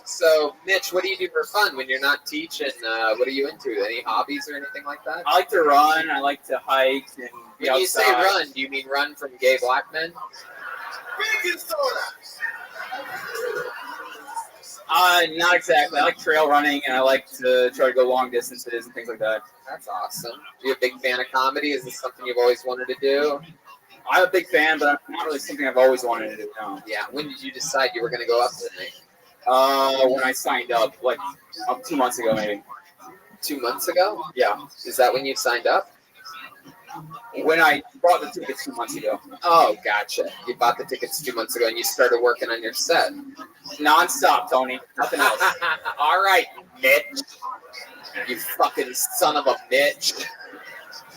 Speaker 2: So, Mitch, what do you do for fun when you're not teaching? What are you into? Any hobbies or anything like that?
Speaker 16: I like to run. I like to hike and be
Speaker 2: When you
Speaker 16: outside.
Speaker 2: say run, do you mean run from gay black men?
Speaker 16: Not exactly. I like trail running and I like to try to go long distances and things like that.
Speaker 2: That's awesome. Are you a big fan of comedy? Is this something you've always wanted to do?
Speaker 16: I'm a big fan, but not really something I've always wanted to do. No.
Speaker 2: Yeah. When did you decide you were going to go up tonight?
Speaker 16: When I signed up, like 2 months ago, maybe.
Speaker 2: 2 months ago?
Speaker 16: Yeah.
Speaker 2: Is that when you signed up?
Speaker 16: When I bought the tickets 2 months ago.
Speaker 2: Oh, gotcha. You bought the tickets 2 months ago and you started working on your set.
Speaker 16: Non-stop, Tony. Nothing else.
Speaker 2: All right, Mitch. You fucking son of a Mitch.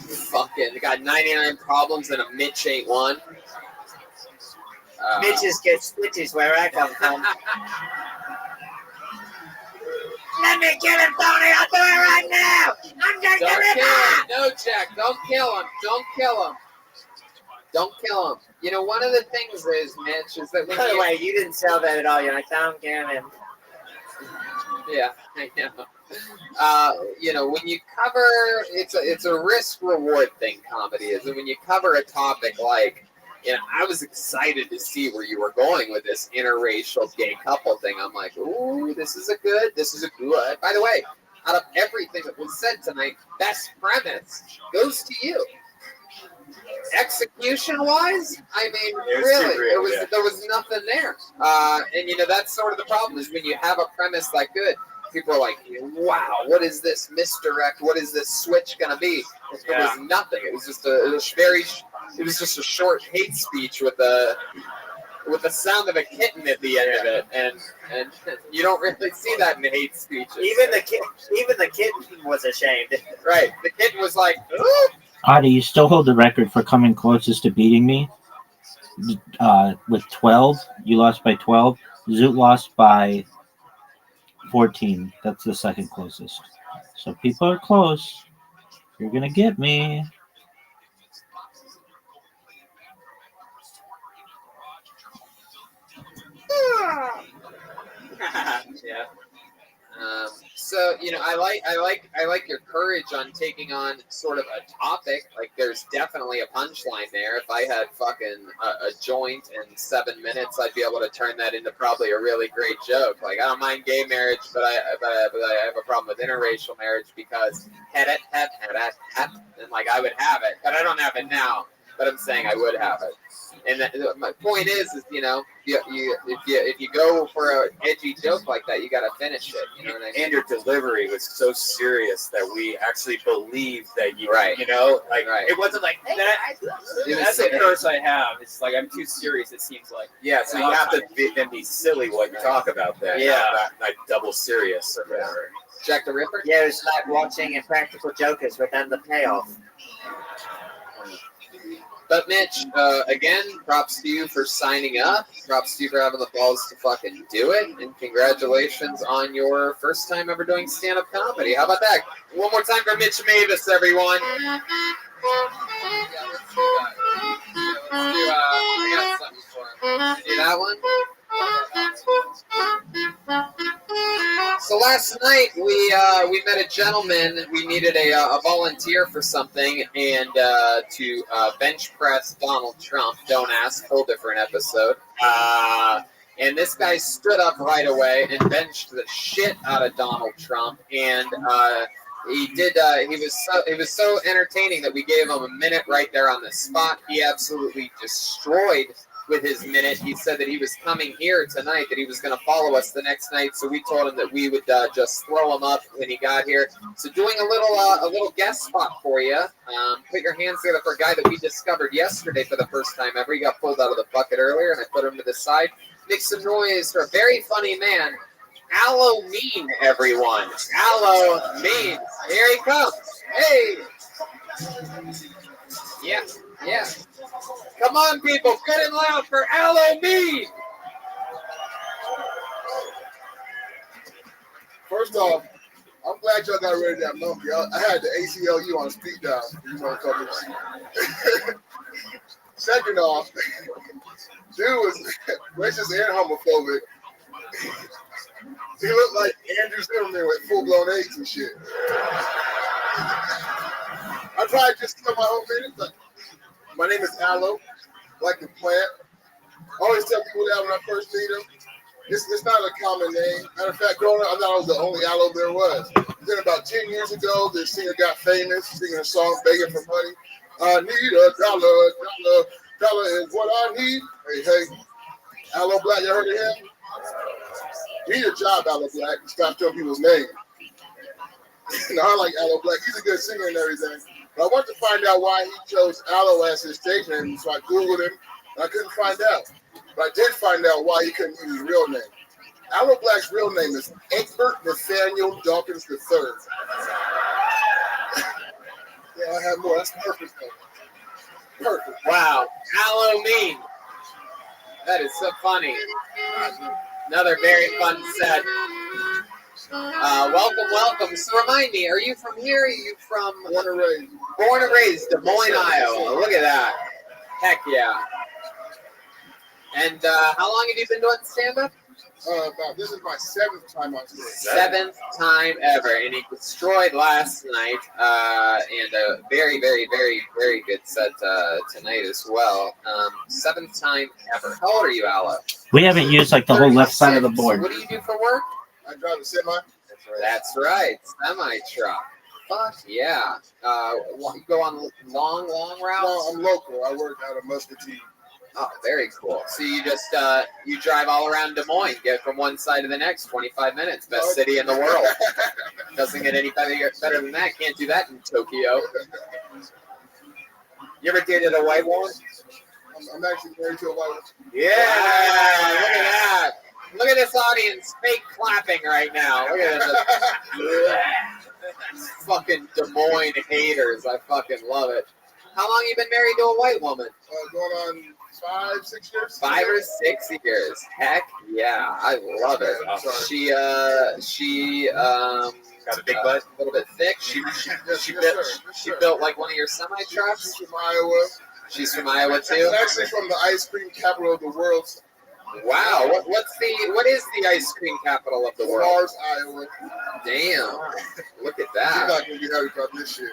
Speaker 2: You fucking got 99 problems and a Mitch ain't one.
Speaker 18: Bitches get stitches where I come from. Let me kill him, Tony. I'll do it right now. I'm going
Speaker 2: Don't
Speaker 18: to rip
Speaker 2: kill
Speaker 18: him.
Speaker 2: him. No, Jack. Don't kill him. Don't kill him. Don't kill him. You know, one of the things is, Mitch, is that when
Speaker 18: By the way, you didn't sell that at all. You're like, don't kill him.
Speaker 2: Yeah, I know. You know, when you cover, it's a risk reward thing. Comedy is, and when you cover a topic like, you know, I was excited to see where you were going with this interracial gay couple thing. I'm like, ooh, this is a good. By the way, out of everything that was said tonight, best premise goes to you. Execution-wise, I mean, really, there was nothing there. And you know, that's sort of the problem is when you have a premise that good, people are like, wow, what is this misdirect? What is this switch gonna be? It was nothing. It was just a short hate speech with the sound of a kitten at the end of it, and you don't really see that in hate speeches.
Speaker 18: Even the kitten was ashamed.
Speaker 2: Right, the kitten was like, ooh.
Speaker 7: Adi, you still hold the record for coming closest to beating me. With 12, you lost by 12. Zoot lost by 14. That's the second closest. So people are close. You're gonna get me.
Speaker 2: Yeah. So you know, I like your courage on taking on sort of a topic. Like, there's definitely a punchline there. If I had fucking a joint in 7 minutes, I'd be able to turn that into probably a really great joke. Like, I don't mind gay marriage, but I have a problem with interracial marriage because and like I would have it, but I don't have it now. But I'm saying I would have it. And my point is you know, if you go for an edgy joke like that, you got to finish it. You know what I mean?
Speaker 4: And your delivery was so serious that we actually believed that you,
Speaker 2: right.
Speaker 4: You know, like
Speaker 16: It wasn't like that. That's the curse I have. It's like I'm too serious. It seems like.
Speaker 4: Yeah, so you have to be silly what you talk about then.
Speaker 16: Yeah.
Speaker 4: Not double serious or whatever.
Speaker 2: Jack the Ripper.
Speaker 18: Yeah, it's like watching Impractical Jokers without the payoff.
Speaker 2: But Mitch, again, props to you for signing up. Props to you for having the balls to fucking do it. And congratulations on your first time ever doing stand-up comedy. How about that? One more time for Mitch Mavis, everyone. Yeah, let's do that. I got something for him. See that one? So last night we met a gentleman. We needed a volunteer for something, and to bench press Donald Trump. Don't ask, whole different episode. And this guy stood up right away and benched the shit out of Donald Trump, and he did. He was so entertaining that we gave him a minute right there on the spot. He absolutely destroyed with his minute. He said that he was coming here tonight, that he was going to follow us the next night. So we told him that we would just throw him up when he got here. So doing a little guest spot for you. Put your hands together for a guy that we discovered yesterday for the first time ever. He got pulled out of the bucket earlier, and I put him to the side. Make some noise for a very funny man, Aloe Mean, everyone. Aloe Mean. Here he comes. Hey. Yeah. Yeah. Come on, people. Good and loud for Aloe Mean.
Speaker 9: First off, I'm glad y'all got rid of that monkey. I had the ACLU on speed dial. You motherfuckers. Second off, dude was racist and homophobic. He looked like Andrew Zimmerman with full-blown AIDS and shit. I tried just to tell my whole minute, but my name is Aloe, like the plant. I always tell people that when I first meet them. It's not a common name. Matter of fact, growing up, I thought I was the only Aloe there was. Then about 10 years ago, this singer got famous, singing a song begging for money. I need $1, dollar is what I need. Hey, Aloe Black, you heard of him? Do your job, Aloe Black. Stop telling people's name. No, I like Aloe Black. He's a good singer and everything. But I wanted to find out why he chose Aloe as his stage name, so I Googled him, and I couldn't find out. But I did find out why he couldn't use his real name. Aloe Black's real name is Egbert Nathaniel Dawkins III. Yeah, I have more. That's perfect, though. Perfect.
Speaker 2: Wow. Aloe Mean. That is so funny. Another very fun set. Welcome. So remind me, are you from here? Are you from...
Speaker 9: Born and raised.
Speaker 2: Born and raised, Des Moines, Iowa. Look at that. Heck yeah. And how long have you been doing stand-up?
Speaker 9: This is my 7th time on stage.
Speaker 2: 7th time ever, and he destroyed last night, and a very, very, very, very good set tonight as well. 7th time ever. How old are you, Aloe?
Speaker 7: We haven't used like the whole left side of the board.
Speaker 2: What do you do for work?
Speaker 9: I drive a semi.
Speaker 2: That's right, semi-truck. Fuck yeah. You go on long routes?
Speaker 9: No, I'm local. I work out of Muscatine.
Speaker 2: Oh, very cool. So you just you drive all around Des Moines, get from one side to the next, 25 minutes. Best city in the world. Doesn't get any better than that. Can't do that in Tokyo. You ever dated a white woman?
Speaker 9: I'm actually married to a white woman.
Speaker 2: Yeah, look at that. Look at this audience fake clapping right now. Look at this. Fucking Des Moines haters. I fucking love it. How long you been married to a white woman?
Speaker 9: Going on 5, 6 years.
Speaker 2: 5 or 6 years. Heck yeah, I love it. She got a big butt, a little bit thick. She built like one of your semi trucks.
Speaker 9: She's from Iowa.
Speaker 2: She's from Iowa too.
Speaker 9: She's actually from the ice cream capital of the world.
Speaker 2: Wow, what is the ice cream capital of the world?
Speaker 9: Mars, Iowa.
Speaker 2: Damn, look at that.
Speaker 9: You're not gonna be happy about this shit.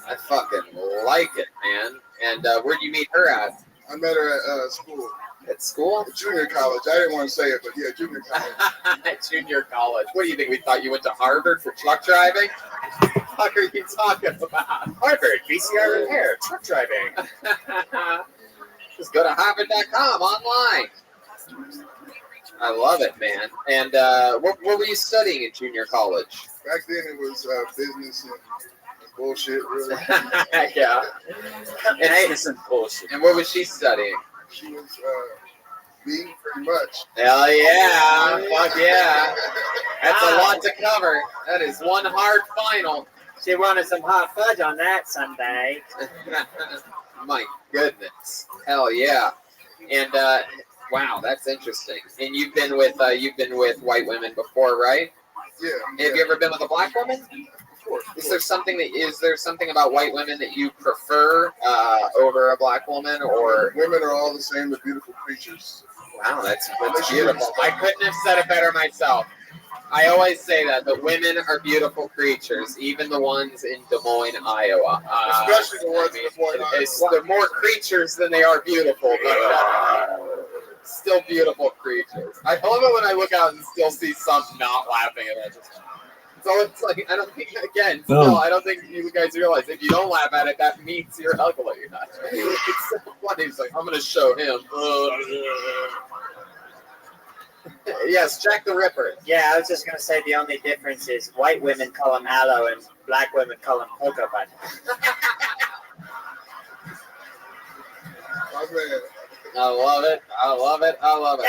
Speaker 2: I fucking like it, man. And where'd you meet her at?
Speaker 9: I met her at school.
Speaker 2: At school?
Speaker 9: Junior college. I didn't want to say it, but yeah, junior college.
Speaker 2: Junior college. What do you think? We thought you went to Harvard for truck driving? What the fuck are you talking about?
Speaker 4: Harvard, VCR repair, truck driving.
Speaker 2: Just go to Harvard.com online. I love it, man. And what were you studying in junior college?
Speaker 9: Back then it was business and bullshit, really.
Speaker 2: Yeah.
Speaker 4: And bullshit.
Speaker 2: And what was she studying?
Speaker 9: She was me, pretty much.
Speaker 2: Hell yeah. Fuck yeah. That's a lot to cover. That is one hard final.
Speaker 18: She wanted some hot fudge on that Sunday.
Speaker 2: My goodness. Hell yeah. And wow, that's interesting. And you've been with white women before, right?
Speaker 9: Yeah.
Speaker 2: Have you ever been with a black woman?
Speaker 9: Of course.
Speaker 2: Is there something about white women that you prefer over a black woman, or
Speaker 9: women are all the same? They're beautiful creatures.
Speaker 2: Wow, that's beautiful. I couldn't have said it better myself. I always say that the women are beautiful creatures, even the ones in Des Moines, Iowa.
Speaker 10: Especially the ones in Des Moines, Iowa.
Speaker 2: They're more creatures than they are beautiful, but still beautiful creatures. I love it when I look out and still see some not laughing at it. So it's like, I don't think, again, still, I don't think you guys realize if you don't laugh at it, that means you're ugly. It's so funny. It's like, I'm going to show him. Yes, Jack the Ripper.
Speaker 18: Yeah, I was just going to say the only difference is white women call him aloe and black women call him cocoa butter.
Speaker 10: My man.
Speaker 2: I love it. I love it. I love it.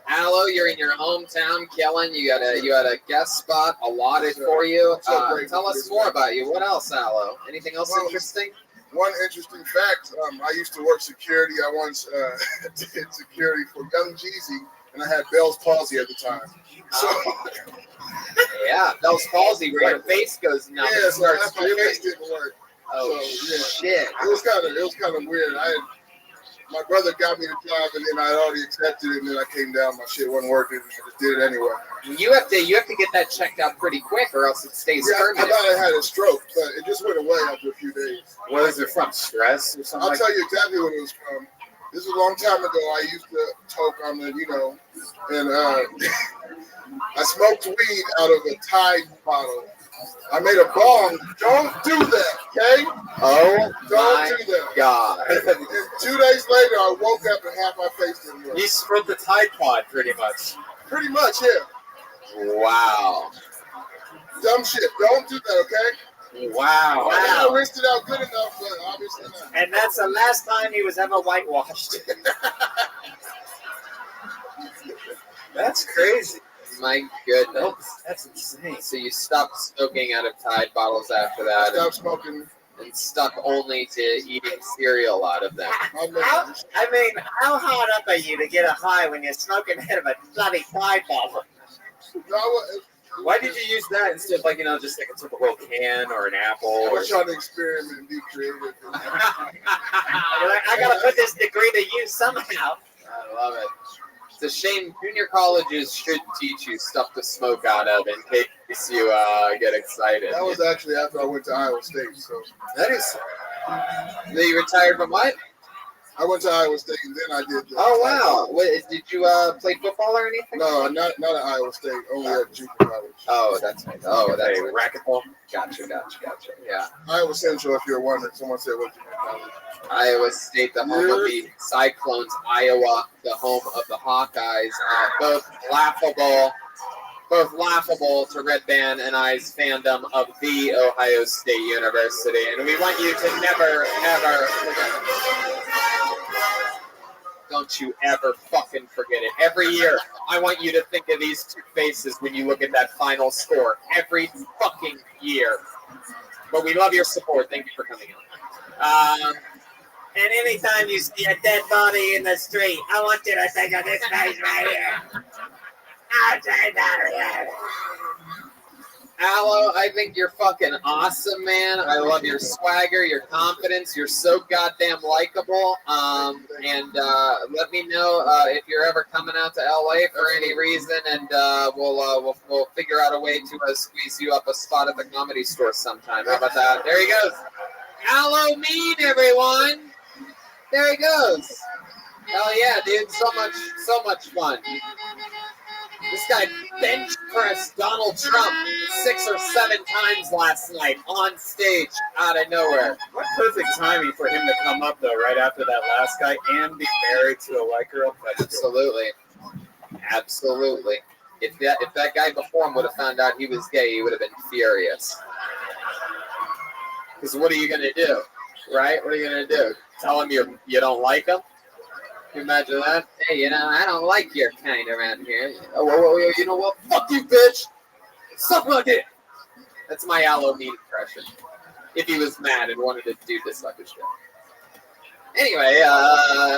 Speaker 2: Aloe, you're in your hometown, killing. You had a guest spot allotted for you. Tell us more about you. What else, Aloe? Anything else interesting?
Speaker 10: One interesting fact, I used to work security. I once did security for Young Jeezy, and I had Bell's palsy at the time. So,
Speaker 2: yeah, Bell's palsy, where your face goes numb.
Speaker 10: Yeah,
Speaker 2: and
Speaker 10: so
Speaker 2: starts
Speaker 10: my
Speaker 2: dripping.
Speaker 10: face didn't work.
Speaker 2: Oh,
Speaker 10: so, yeah.
Speaker 2: shit.
Speaker 10: It was kind of weird. My brother got me the job, and then I already accepted it, and then I came down. My shit wasn't working, and I just did it anyway.
Speaker 2: You have to get that checked out pretty quick, or else it stays permanent.
Speaker 10: I thought I had a stroke, but it just went away after a few days.
Speaker 2: What is it from? Stress or something?
Speaker 10: I'll tell you exactly what it was from. This was a long time ago. I used to toke on the, and I smoked weed out of a Tide bottle. I made a bong. Don't do that, okay?
Speaker 2: Oh,
Speaker 10: don't do that.
Speaker 2: God.
Speaker 10: And 2 days later, I woke up and half my face didn't work.
Speaker 2: You scrubbed the Tide Pod, pretty much.
Speaker 10: Pretty much, yeah.
Speaker 2: Wow.
Speaker 10: Dumb shit. Don't do that, okay?
Speaker 2: Wow.
Speaker 10: I rinsed it out good enough, but obviously not.
Speaker 18: And that's the last time he was ever whitewashed.
Speaker 2: That's crazy. My goodness. That's insane. So you stopped smoking out of Tide bottles after that.
Speaker 10: Stopped smoking.
Speaker 2: And stuck only to eating cereal out of them.
Speaker 18: How hard up are you to get a high when you're smoking out of a bloody Tide bottle?
Speaker 2: Why did you use that instead of just like a typical can or an apple?
Speaker 10: I was trying to experiment and be creative.
Speaker 18: I gotta put this degree to use somehow.
Speaker 2: I love it. It's a shame junior colleges should teach you stuff to smoke out of in case you get excited.
Speaker 10: That was actually after I went to Iowa State. So
Speaker 2: that is. You retired from what?
Speaker 10: I went to Iowa State and then I did.
Speaker 2: Oh wow! Wait, did you play football or anything?
Speaker 10: No, not at Iowa State. Only at junior college.
Speaker 2: Oh, that's right. Oh, that's right. Racquetball. Gotcha. Yeah.
Speaker 10: Iowa Central, if you're wondering. Someone said what junior college.
Speaker 2: Iowa State, the home of the Cyclones. Iowa, the home of the Hawkeyes. Both laughable to Red Band and I's fandom of the Ohio State University, and we want you to never don't you ever fucking forget it. Every year, I want you to think of these two faces when you look at that final score. Every fucking year. But we love your support. Thank you for coming on.
Speaker 18: And anytime you see a dead body in the street, I want you to think of this face right here. I'll take that here.
Speaker 2: Aloe, I think you're fucking awesome, man. I love your swagger, your confidence. You're so goddamn likable. And let me know if you're ever coming out to LA for any reason, and we'll figure out a way to squeeze you up a spot at the Comedy Store sometime. How about that? There he goes. Aloe Mean, everyone. There he goes. Hell yeah, dude. So much fun. This guy bench pressed Donald Trump 6 or 7 times last night on stage out of nowhere.
Speaker 1: What perfect timing for him to come up, though, right after that last guy and be married to a white girl.
Speaker 2: Absolutely. If that guy before him would have found out he was gay, he would have been furious. Because what are you going to do, right? What are you going to do? Tell him you don't like him? Can you imagine that? Hey, I don't like your kind around here. Oh, you know what? Fuck you, bitch! Suck my dick! That's my Aloe Mean impression. If he was mad and wanted to do this fucking shit. Anyway,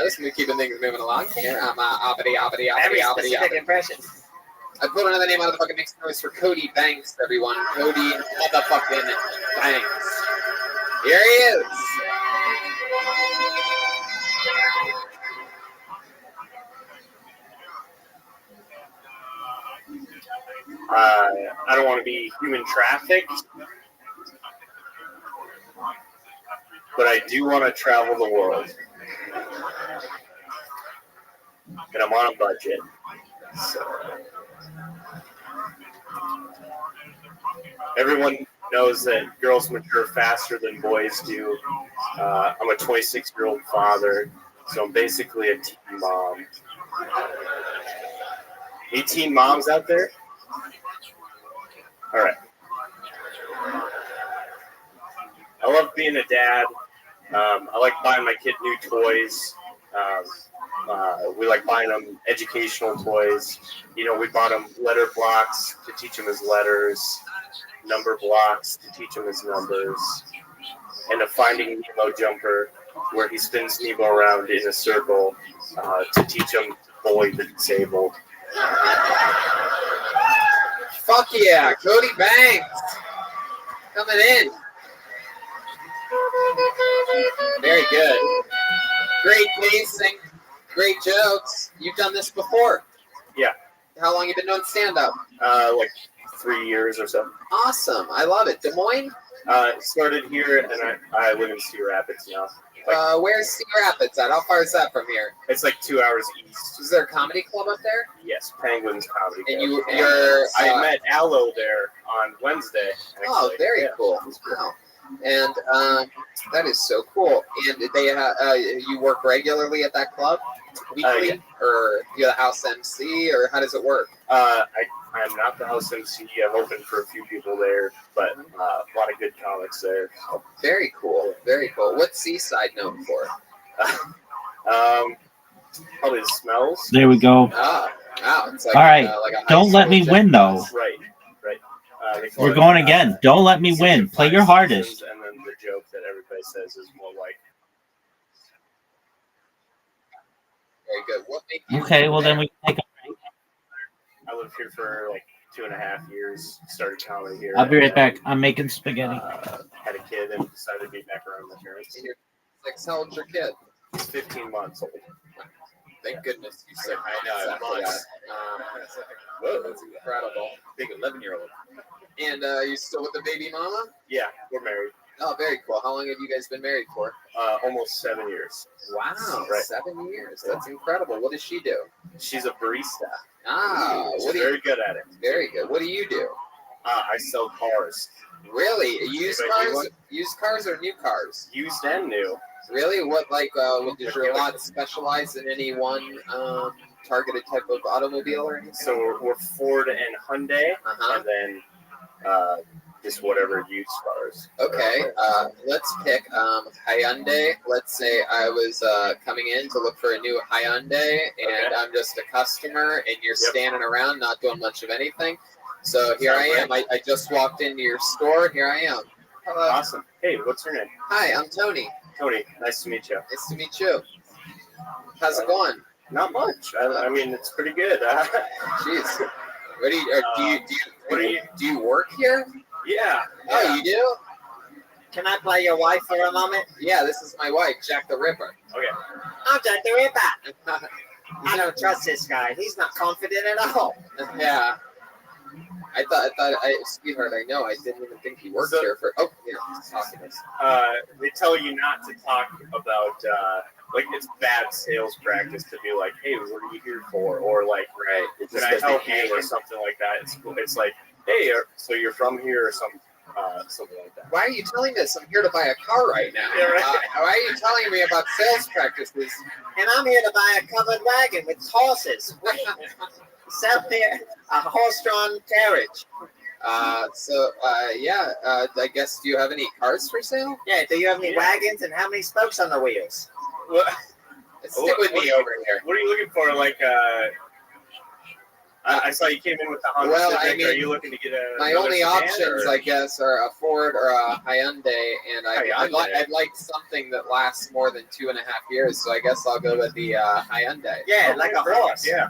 Speaker 2: let's keep keeping things moving along here. I'm
Speaker 18: Every specific impression.
Speaker 2: I put another name out of the fucking mix noise for Cody Banks, everyone. Cody motherfucking Banks. Here he is.
Speaker 8: I don't want to be human trafficked, but I do want to travel the world. And I'm on a budget. So everyone knows that girls mature faster than boys do. I'm a 26-year-old father, so I'm basically a teen mom. Any teen moms out there? All right. I love being a dad. I like buying my kid new toys. We like buying them educational toys. You know, we bought him letter blocks to teach him his letters, number blocks to teach him his numbers, and a Finding Nemo jumper where he spins Nemo around in a circle to teach him to bully the disabled.
Speaker 2: Fuck yeah, Cody Banks coming in. Very good. Great pacing, great jokes. You've done this before.
Speaker 8: Yeah.
Speaker 2: How long you been doing stand-up?
Speaker 8: Like 3 years or so.
Speaker 2: Awesome. I love it. Des Moines?
Speaker 8: Started here, and I live in Cedar Rapids now.
Speaker 2: Where's Cedar Rapids at? How far is that from here?
Speaker 8: It's like 2 hours east.
Speaker 2: Is there a comedy club up there?
Speaker 8: Yes, Penguins Comedy Club.
Speaker 2: And you're...
Speaker 8: I met Aloe there on Wednesday. Actually.
Speaker 2: Oh, very cool. Wow. And that is so cool. And they you work regularly at that club? Weekly?
Speaker 8: Yeah.
Speaker 2: Or you're the house MC? Or how does it work?
Speaker 8: I'm not the house MC. I'm open for a few people there, but a lot of good comics there. So.
Speaker 2: Very cool. Very cool. What's Seaside known for?
Speaker 8: Probably the smells.
Speaker 7: There we go.
Speaker 2: Wow. It's like,
Speaker 7: all right.
Speaker 2: like a
Speaker 7: Don't let me win, though.
Speaker 8: Right.
Speaker 7: We're going again. Don't let me win. Play your hardest.
Speaker 8: And then the joke that everybody says is more like.
Speaker 2: Very good. What made you
Speaker 7: Okay, well then we can take a break.
Speaker 8: I lived here for like 2.5 years. Started comedy here.
Speaker 7: I'll be right back. I'm making spaghetti.
Speaker 8: Had a kid and decided to be back around my parents.
Speaker 2: How old's your kid?
Speaker 8: He's 15 months old.
Speaker 2: Thank goodness you said
Speaker 8: I know.
Speaker 2: months. Whoa, that's incredible.
Speaker 8: Big 11-year-old.
Speaker 2: And you still with the baby mama?
Speaker 8: Yeah, we're married.
Speaker 2: Oh, very cool. How long have you guys been married for?
Speaker 8: Almost 7 years.
Speaker 2: Wow,
Speaker 8: Right.
Speaker 2: 7 years. That's incredible. What does she do?
Speaker 8: She's a barista.
Speaker 2: She's
Speaker 8: very good at it.
Speaker 2: Very good. What do you do?
Speaker 8: I sell cars.
Speaker 2: Really? Used cars? Used cars or new cars?
Speaker 8: Used and new.
Speaker 2: Really? What does your lot specialize in any one targeted type of automobile or anything?
Speaker 8: So we're Ford and Hyundai, and then just whatever used cars.
Speaker 2: Okay, let's pick Hyundai. Let's say I was coming in to look for a new Hyundai, and I'm just a customer, and you're standing around not doing much of anything. So here I am. I just walked into your store. Here I am. Hello.
Speaker 8: Awesome. Hey, what's your name?
Speaker 2: Hi, I'm Tony.
Speaker 8: Tony, nice to meet you.
Speaker 2: Nice to meet you. How's it going?
Speaker 8: Not much. I mean, it's pretty good.
Speaker 2: Jeez. What do you work here?
Speaker 8: Yeah.
Speaker 2: Oh, you do?
Speaker 18: Can I play your wife for a moment?
Speaker 2: Yeah, this is my wife, Jack the Ripper.
Speaker 8: Okay.
Speaker 18: I'm Jack the Ripper. I don't trust this guy. He's not confident at all.
Speaker 2: Yeah. Sweetheart, I know. I didn't even think you worked here for. Oh, yeah. Talking to us.
Speaker 8: They tell you not to talk about, like, it's bad sales practice to be like, hey, what are you here for? Or like, can I help you or something like that. It's like, hey, so you're from here or something like that.
Speaker 2: Why are you telling this? I'm here to buy a car right now.
Speaker 8: Yeah, right.
Speaker 2: Why are you telling me about sales practices?
Speaker 18: And I'm here to buy a covered wagon with horses. Sell me a horse-drawn carriage.
Speaker 2: I guess, do you have any cars for sale?
Speaker 18: Yeah, do you have any wagons and how many spokes on the wheels?
Speaker 2: Stick with me over here.
Speaker 8: What are you looking for? Like, I saw you came in with the Honda Civic. Are you looking to get a?
Speaker 2: My only options, I guess, are a Ford or a Hyundai, and I'd like something that lasts more than 2.5 years. So I guess I'll go with the Hyundai.
Speaker 18: Yeah, like a horse.
Speaker 8: Yeah.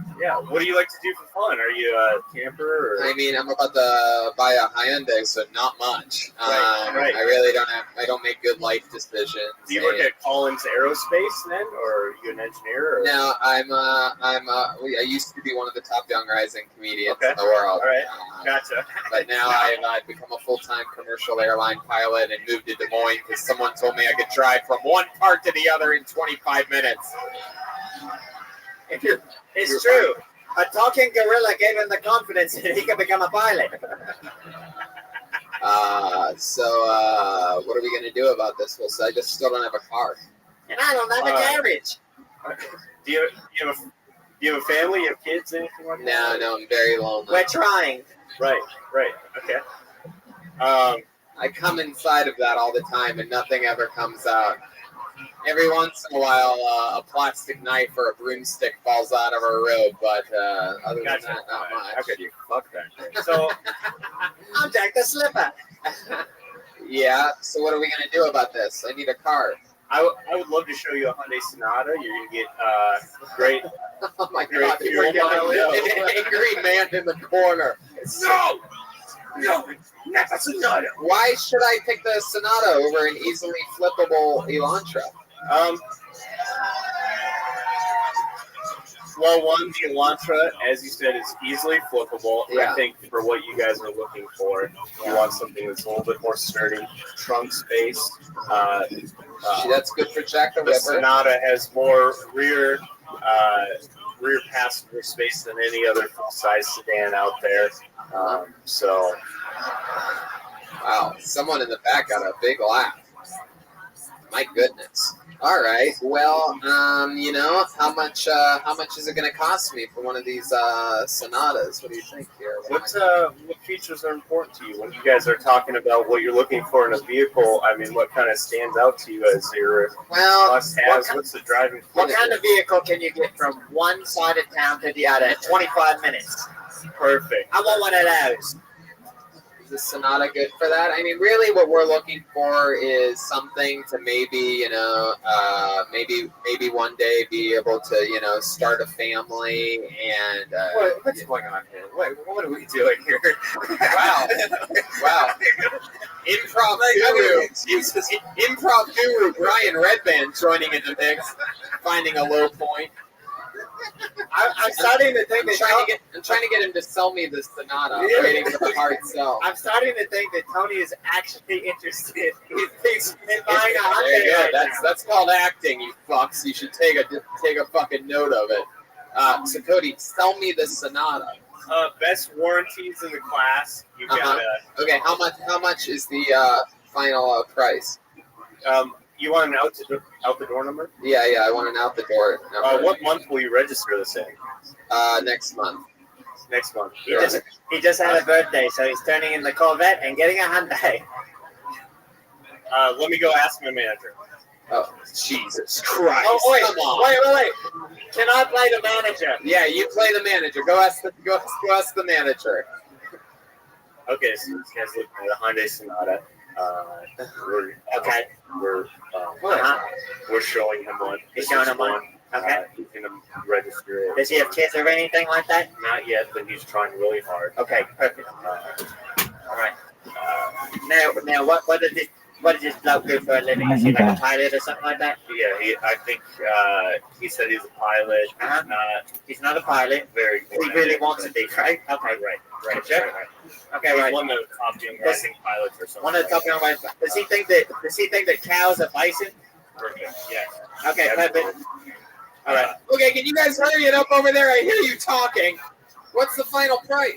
Speaker 8: What do you like to do for fun? Are you a camper? Or?
Speaker 2: I mean, I'm about to buy a Hyundai, so not much.
Speaker 8: Right.
Speaker 2: I really don't make good life decisions.
Speaker 8: Do you work at Collins Aerospace then, or are you an engineer? Or?
Speaker 2: No, I used to be one of the top young riders rising comedians in the world.
Speaker 8: All right, gotcha.
Speaker 2: But now I've become a full-time commercial airline pilot and moved to Des Moines because someone told me I could drive from one part to the other in 25 minutes.
Speaker 18: It's true. A talking gorilla gave him the confidence that he could become a pilot.
Speaker 2: So what are we going to do about this? Well, so I just still don't have a car.
Speaker 18: And I don't have a carriage.
Speaker 8: Do you have a family? You have kids? Anything like that?
Speaker 2: No, I'm very lonely.
Speaker 18: We're trying.
Speaker 8: Right. Okay.
Speaker 2: I come inside of that all the time, and nothing ever comes out. Every once in a while, a plastic knife or a broomstick falls out of our robe, but other than that, not much.
Speaker 8: How could you fuck that? So,
Speaker 18: I'll take the slipper.
Speaker 2: Yeah, so what are we going to do about this? I need a car.
Speaker 8: I would love to show you a Hyundai Sonata. You're going to get great.
Speaker 2: Oh my
Speaker 8: great
Speaker 2: God,
Speaker 8: fuel
Speaker 2: we're getting
Speaker 8: mileage.
Speaker 2: an angry man in the corner. No, not the Sonata. Why should I pick the Sonata over an easily flippable Elantra?
Speaker 8: Well, one, the Elantra, as you said, is easily flippable.
Speaker 2: Yeah.
Speaker 8: I think for what you guys are looking for, you want something that's a little bit more sturdy, trunk space.
Speaker 2: That's good for Jack the
Speaker 8: The
Speaker 2: Ripper.
Speaker 8: Sonata has more rear passenger space than any other full-size sedan out there.
Speaker 2: Wow, someone in the back got a big laugh. My goodness. All right. Well, how much is it going to cost me for one of these Sonatas? What do you think here?
Speaker 8: What features are important to you when you guys are talking about what you're looking for in a vehicle? I mean, what kind of stands out to you as your must-haves? What's the driving?
Speaker 18: What kind of vehicle can you get from one side of town to the other in 25 minutes?
Speaker 8: Perfect.
Speaker 18: I want one of those.
Speaker 2: Is the Sonata good for that? I mean, really, what we're looking for is something to maybe, maybe one day be able to, start a family and.
Speaker 4: What's going on here? What are we doing here?
Speaker 2: Wow. Improv guru Brian Redband joining in the mix, finding a low point.
Speaker 18: I'm starting to think that
Speaker 2: I'm trying to get him to sell me the Sonata. I'm waiting for the hard sell.
Speaker 18: I'm starting to think that Tony is actually interested in buying a Hyundai.
Speaker 2: There you go.
Speaker 18: right
Speaker 2: That's called acting, you fucks. You should take a fucking note of it. So Cody, sell me the Sonata.
Speaker 8: Best warranties in the class. You got
Speaker 2: Okay, how much is the final price?
Speaker 8: You want an out the door number?
Speaker 2: Yeah, I want an out the door number.
Speaker 8: What month will you register this in?
Speaker 2: Next month.
Speaker 8: Next month.
Speaker 18: He just had a birthday, so he's turning in the Corvette and getting a Hyundai.
Speaker 8: Let me go ask my manager.
Speaker 2: Oh, Jesus Christ!
Speaker 18: Oh, wait,
Speaker 2: come on!
Speaker 18: Wait! Can I play the manager?
Speaker 2: Yeah, you play the manager. Go ask the manager.
Speaker 8: Okay, so this guy's looking at a Hyundai Sonata. We're showing him one.
Speaker 18: He's showing him one. Okay.
Speaker 8: He's gonna register it.
Speaker 18: Does he have kids or anything like that?
Speaker 8: Not yet, but he's trying really hard.
Speaker 18: Okay, perfect. All right. Now, what does this bloke do for a living? Is he like a pilot or something like that?
Speaker 8: Yeah, I think he said he's a pilot.
Speaker 18: He's not a pilot.
Speaker 8: Very cool.
Speaker 18: He really wants to be, right? Okay,
Speaker 8: Right.
Speaker 18: Sure. Okay,
Speaker 8: He's
Speaker 18: right.
Speaker 8: one of the top young rising pilots or something.
Speaker 18: One of the top young pilots. Does he think that cows are bison?
Speaker 8: Perfect. Yeah.
Speaker 18: Okay, perfect. All right.
Speaker 2: Okay, can you guys hurry it up over there? I hear you talking. What's the final price?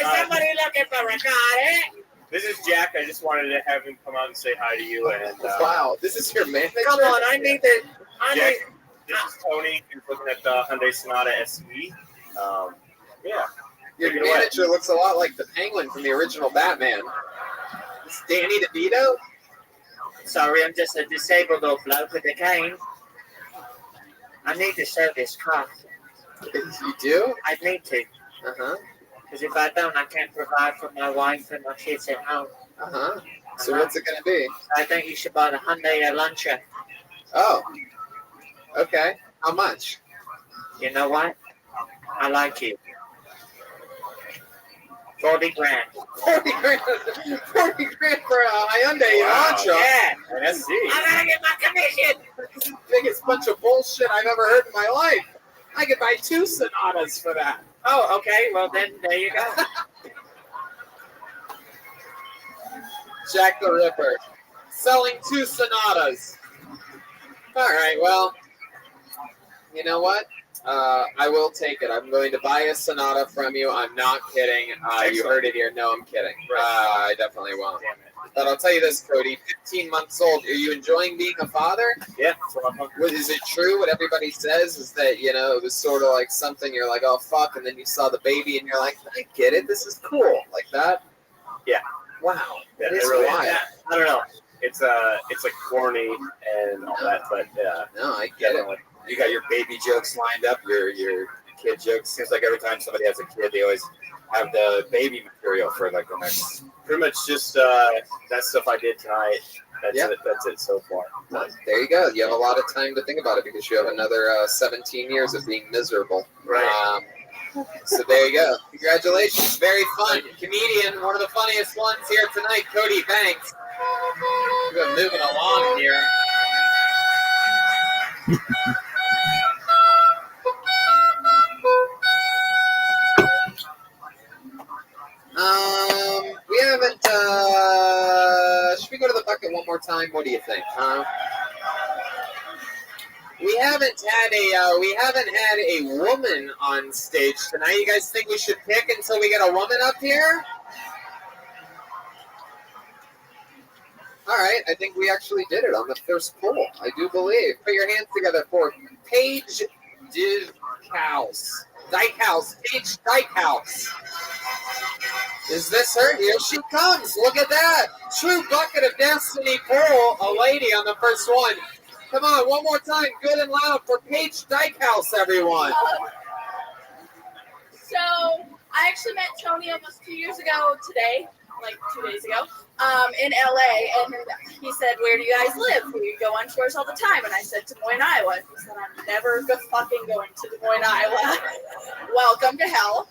Speaker 18: Is somebody looking for a car?
Speaker 8: This is Jack. I just wanted to have him come out and say hi to you. And
Speaker 2: wow, this is your manager?
Speaker 18: Come on, I need to.
Speaker 8: Jack, this is Tony. He's looking at the Hyundai Sonata SE. Yeah.
Speaker 2: Your manager looks a lot like the Penguin from the original Batman. It's Danny DeVito?
Speaker 18: Sorry, I'm just a disabled old bloke with a cane. I need to sell this car.
Speaker 2: You do?
Speaker 18: I need to. Because if I don't, I can't provide for my wife and my kids at home.
Speaker 2: So what's it going to be?
Speaker 18: I think you should buy the Hyundai Elantra.
Speaker 2: Oh. Okay. How much?
Speaker 18: You know what? I like you. 40 grand.
Speaker 2: 40 grand for a Hyundai Elantra?
Speaker 18: Yeah.
Speaker 8: An SE.
Speaker 18: I gotta get my commission.
Speaker 2: This is the biggest bunch of bullshit I've ever heard in my life. I could buy 2 Sonatas for that.
Speaker 18: Oh, okay. Well, then there you go.
Speaker 2: Jack the Ripper. Selling 2 Sonatas. All right, well, you know what? I will take it. I'm going to buy a Sonata from you. I'm not kidding. You heard it here. No, I'm kidding. I definitely won't. But I'll tell you this, Cody. 15 months old. Are you enjoying being a father?
Speaker 16: Yeah.
Speaker 2: Is it true what everybody says is that, you know, it was sort of like something you're like, oh, fuck, and then you saw the baby and you're like, I get it. This is cool. Like that?
Speaker 16: Yeah.
Speaker 2: Wow.
Speaker 16: Yeah,
Speaker 2: It is
Speaker 16: really,
Speaker 2: wild.
Speaker 16: I don't know. It's like corny and all that, but
Speaker 2: no, I get it.
Speaker 4: You got your baby jokes lined up, your kid jokes. Seems like every time somebody has a kid, they always have the baby material for like the next.
Speaker 16: Pretty much just that stuff I did tonight. That's it so far.
Speaker 2: Well, there you go. You have a lot of time to think about it because you have another 17 years of being miserable.
Speaker 16: Right.
Speaker 2: So there you go. Congratulations. Very fun. Comedian, one of the funniest ones here tonight, Cody Banks. We've been moving along here. We haven't. Should we go to the bucket one more time? What do you think? We haven't had a woman on stage tonight. You guys think we should pick until we get a woman up here? All right, I think we actually did it on the first poll. I do believe. Put your hands together for Paige Dykhouse. Paige Dykhouse. Is this her? Here she comes. Look at that. True bucket of destiny poll. A lady on the first one. Come on, one more time. Good and loud for Paige Dykhouse, everyone.
Speaker 20: So I actually met Tony almost 2 years ago today, like 2 days ago, in LA, and he said, "Where do you guys live? We go on tours all the time." And I said, "Des Moines, Iowa." He said, "I'm never fucking going to Des Moines, Iowa." Welcome to hell.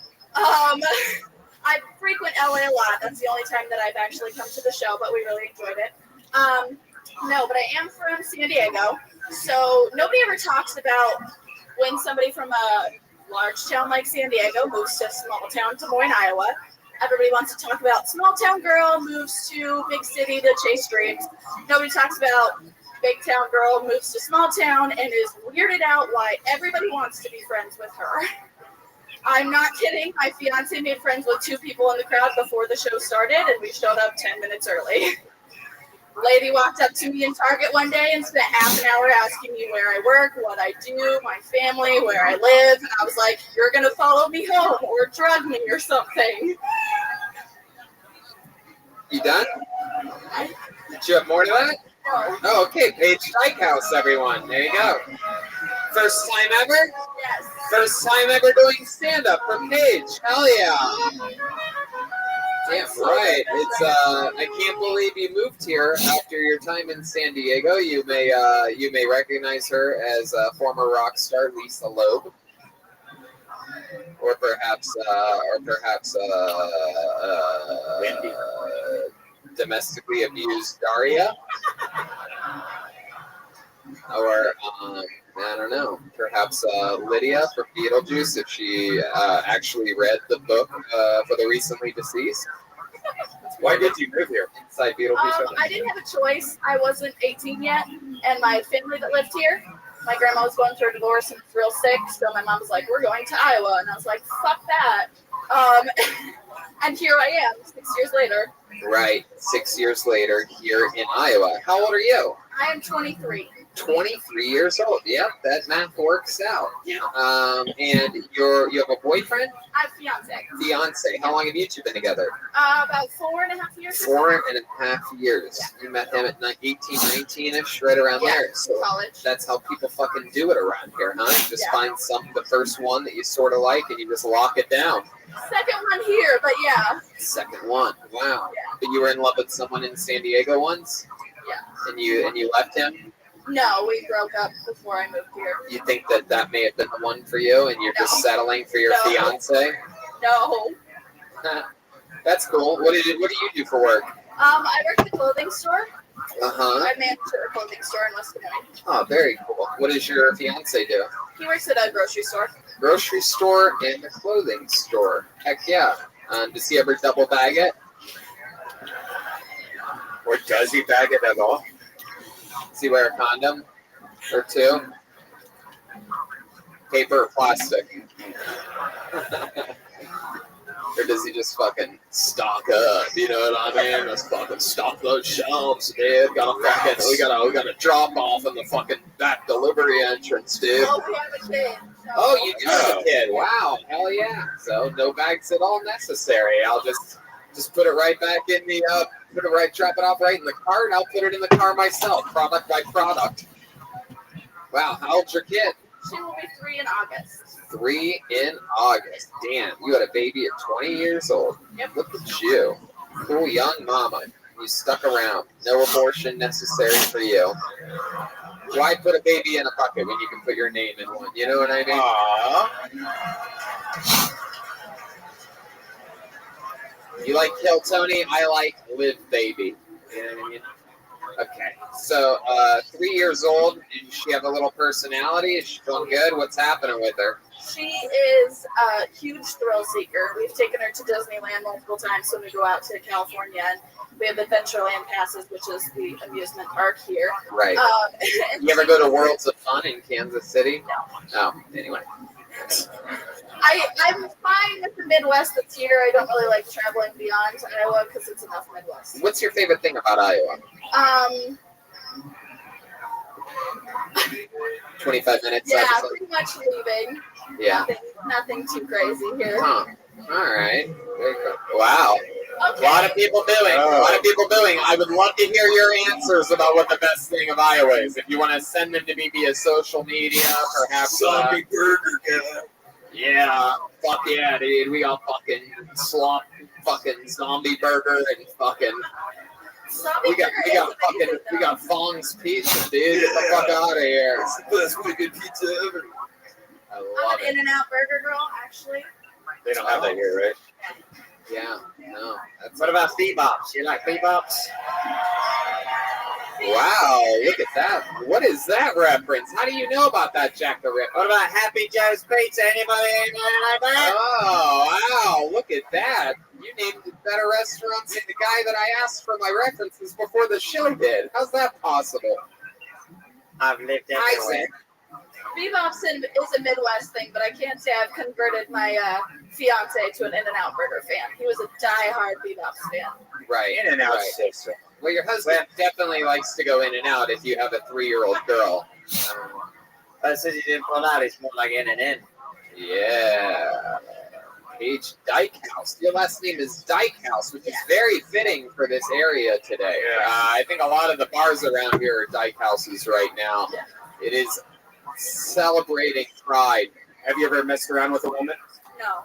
Speaker 20: I frequent LA a lot. That's the only time that I've actually come to the show, but we really enjoyed it. No, but I am from San Diego, so nobody ever talks about when somebody from a large town like San Diego moves to small town Des Moines, Iowa. Everybody wants to talk about small town girl moves to big city to chase dreams. Nobody talks about big town girl moves to small town and is weirded out why everybody wants to be friends with her. I'm not kidding. My fiance made friends with 2 people in the crowd before the show started, and we showed up 10 minutes early. Lady walked up to me in Target one day and spent half an hour asking me where I work, what I do, my family, where I live. And I was like, "You're going to follow me home or drug me or something."
Speaker 2: You done? Did you have more to that?
Speaker 20: No.
Speaker 2: Oh, okay. Paige Dykhouse, everyone. There you go. First time ever?
Speaker 20: Yes.
Speaker 2: First time ever doing stand-up for Paige. Hell yeah. Damn right. It's I can't believe you moved here after your time in San Diego. You may recognize her as former rock star Lisa Loeb, or perhaps
Speaker 16: Wendy.
Speaker 2: Domestically abused Daria, or I don't know, perhaps Lydia from Beetlejuice, if she actually read the book for the recently deceased. Why did you move here inside Beetlejuice?
Speaker 20: I didn't have a choice. I wasn't 18 yet, and my family that lived here, my grandma was going through a divorce and was real sick, so my mom was like, "We're going to Iowa," and I was like, "Fuck that." And here I am, 6 years later.
Speaker 2: Right, 6 years later here in Iowa. How old are you?
Speaker 20: I am 23.
Speaker 2: 23 years old. Yep, that math works out.
Speaker 20: Yeah.
Speaker 2: And you have a boyfriend?
Speaker 20: I have a fiance.
Speaker 2: Fiance. How long have you two been together?
Speaker 20: About 4.5 years.
Speaker 2: 4.5 years. Yeah. You met them at 18, 19-ish, right around there. So
Speaker 20: college.
Speaker 2: That's how people fucking do it around here, huh? You just find the first one that you sort of like, and you just lock it down.
Speaker 20: Second one here, but yeah.
Speaker 2: Second one. Wow.
Speaker 20: Yeah.
Speaker 2: But you were in love with someone in San Diego once?
Speaker 20: Yeah.
Speaker 2: And you left him?
Speaker 20: No, we broke up before I moved here.
Speaker 2: You think that may have been the one for you, and you're just settling for your fiance?
Speaker 20: No.
Speaker 2: That's cool. What do you do for work?
Speaker 20: I work at a clothing store.
Speaker 2: Uh-huh.
Speaker 20: I manage a clothing store in West Des Moines.
Speaker 2: Oh, very cool. What does your fiance do?
Speaker 20: He works at a grocery store.
Speaker 2: Grocery store and a clothing store. Heck yeah. Does he ever double bag it?
Speaker 1: Or does he bag it at all?
Speaker 2: Does he wear a condom or two? Paper or plastic? Or does he just fucking stock up? You know what I mean? Let's fucking stock those shelves, dude. We gotta drop off in the fucking back delivery entrance, dude.
Speaker 20: Oh, we have a kid. So.
Speaker 2: Oh, you do have a kid. Wow. Hell yeah. So no bags at all necessary. I'll just put it right back in the drop it off right in the car, and I'll put it in the car myself, product by product. Wow. How old's your kid?
Speaker 20: She will be 3 in August.
Speaker 2: 3 in August. Damn, you had a baby at 20 years old.
Speaker 20: Yep.
Speaker 2: Look at you. Cool young mama. You stuck around. No abortion necessary for you. Why put a baby in a bucket when you can put your name in one? You know what I mean? Aww. You like Kill Tony? I like Live Baby. You know what I mean? Okay, so 3 years old. Does she have a little personality? Is she feeling good? What's happening with her?
Speaker 20: She is a huge thrill seeker. We've taken her to Disneyland multiple times when we go out to California, and we have Adventureland passes, which is the amusement park here.
Speaker 2: Right. You ever go to Worlds of Fun in Kansas City? No. Oh, anyway.
Speaker 20: I'm fine with the Midwest that's here. I don't really like traveling beyond Iowa because it's enough Midwest.
Speaker 2: What's your favorite thing about Iowa? 25 minutes.
Speaker 20: Yeah, pretty much leaving.
Speaker 2: Yeah.
Speaker 20: Nothing too crazy here.
Speaker 2: Huh. All right. Wow.
Speaker 20: Okay.
Speaker 2: A lot of people doing. I would love to hear your answers about what the best thing of Iowa is. If you want to send them to me via social media, perhaps.
Speaker 5: Zombie burger guy.
Speaker 2: Yeah. Fuck yeah, dude. We got fucking slop, fucking zombie burger, and fucking. We got Fong's pizza, dude. Get the fuck out of here.
Speaker 5: It's the best wicked pizza ever.
Speaker 2: I
Speaker 20: I'm
Speaker 2: love
Speaker 20: an
Speaker 2: it.
Speaker 20: In-N-Out burger girl, actually.
Speaker 1: They don't have that here, right?
Speaker 2: Yeah, no.
Speaker 18: What about bebops? You like bebops?
Speaker 2: Wow, look at that. What is that reference? How do you know about that, Jack the Ripper?
Speaker 18: What about Happy Joe's Pizza? Anybody like that?
Speaker 2: Oh, wow, look at that. You named better restaurants than the guy that I asked for my references before the show did. How's that possible?
Speaker 18: I've lived everywhere.
Speaker 2: Isaac.
Speaker 20: Bebop's is a Midwest thing, but I can't say I've converted my fiance to an In-N-Out burger fan. He was a die-hard Bebop's fan.
Speaker 2: Right.
Speaker 1: In-N-Out
Speaker 2: right.
Speaker 1: sister.
Speaker 2: Well, your husband definitely likes to go In-N-Out if you have a 3-year-old girl.
Speaker 18: But since you didn't pull out, it's more like In-N-N.
Speaker 2: Yeah. Paige Dykehouse. Your last name is Dykehouse, which is very fitting for this area today. I think a lot of the bars around here are Dykehouses right now. It is celebrating pride.
Speaker 1: Have you ever messed around with a woman?
Speaker 20: No.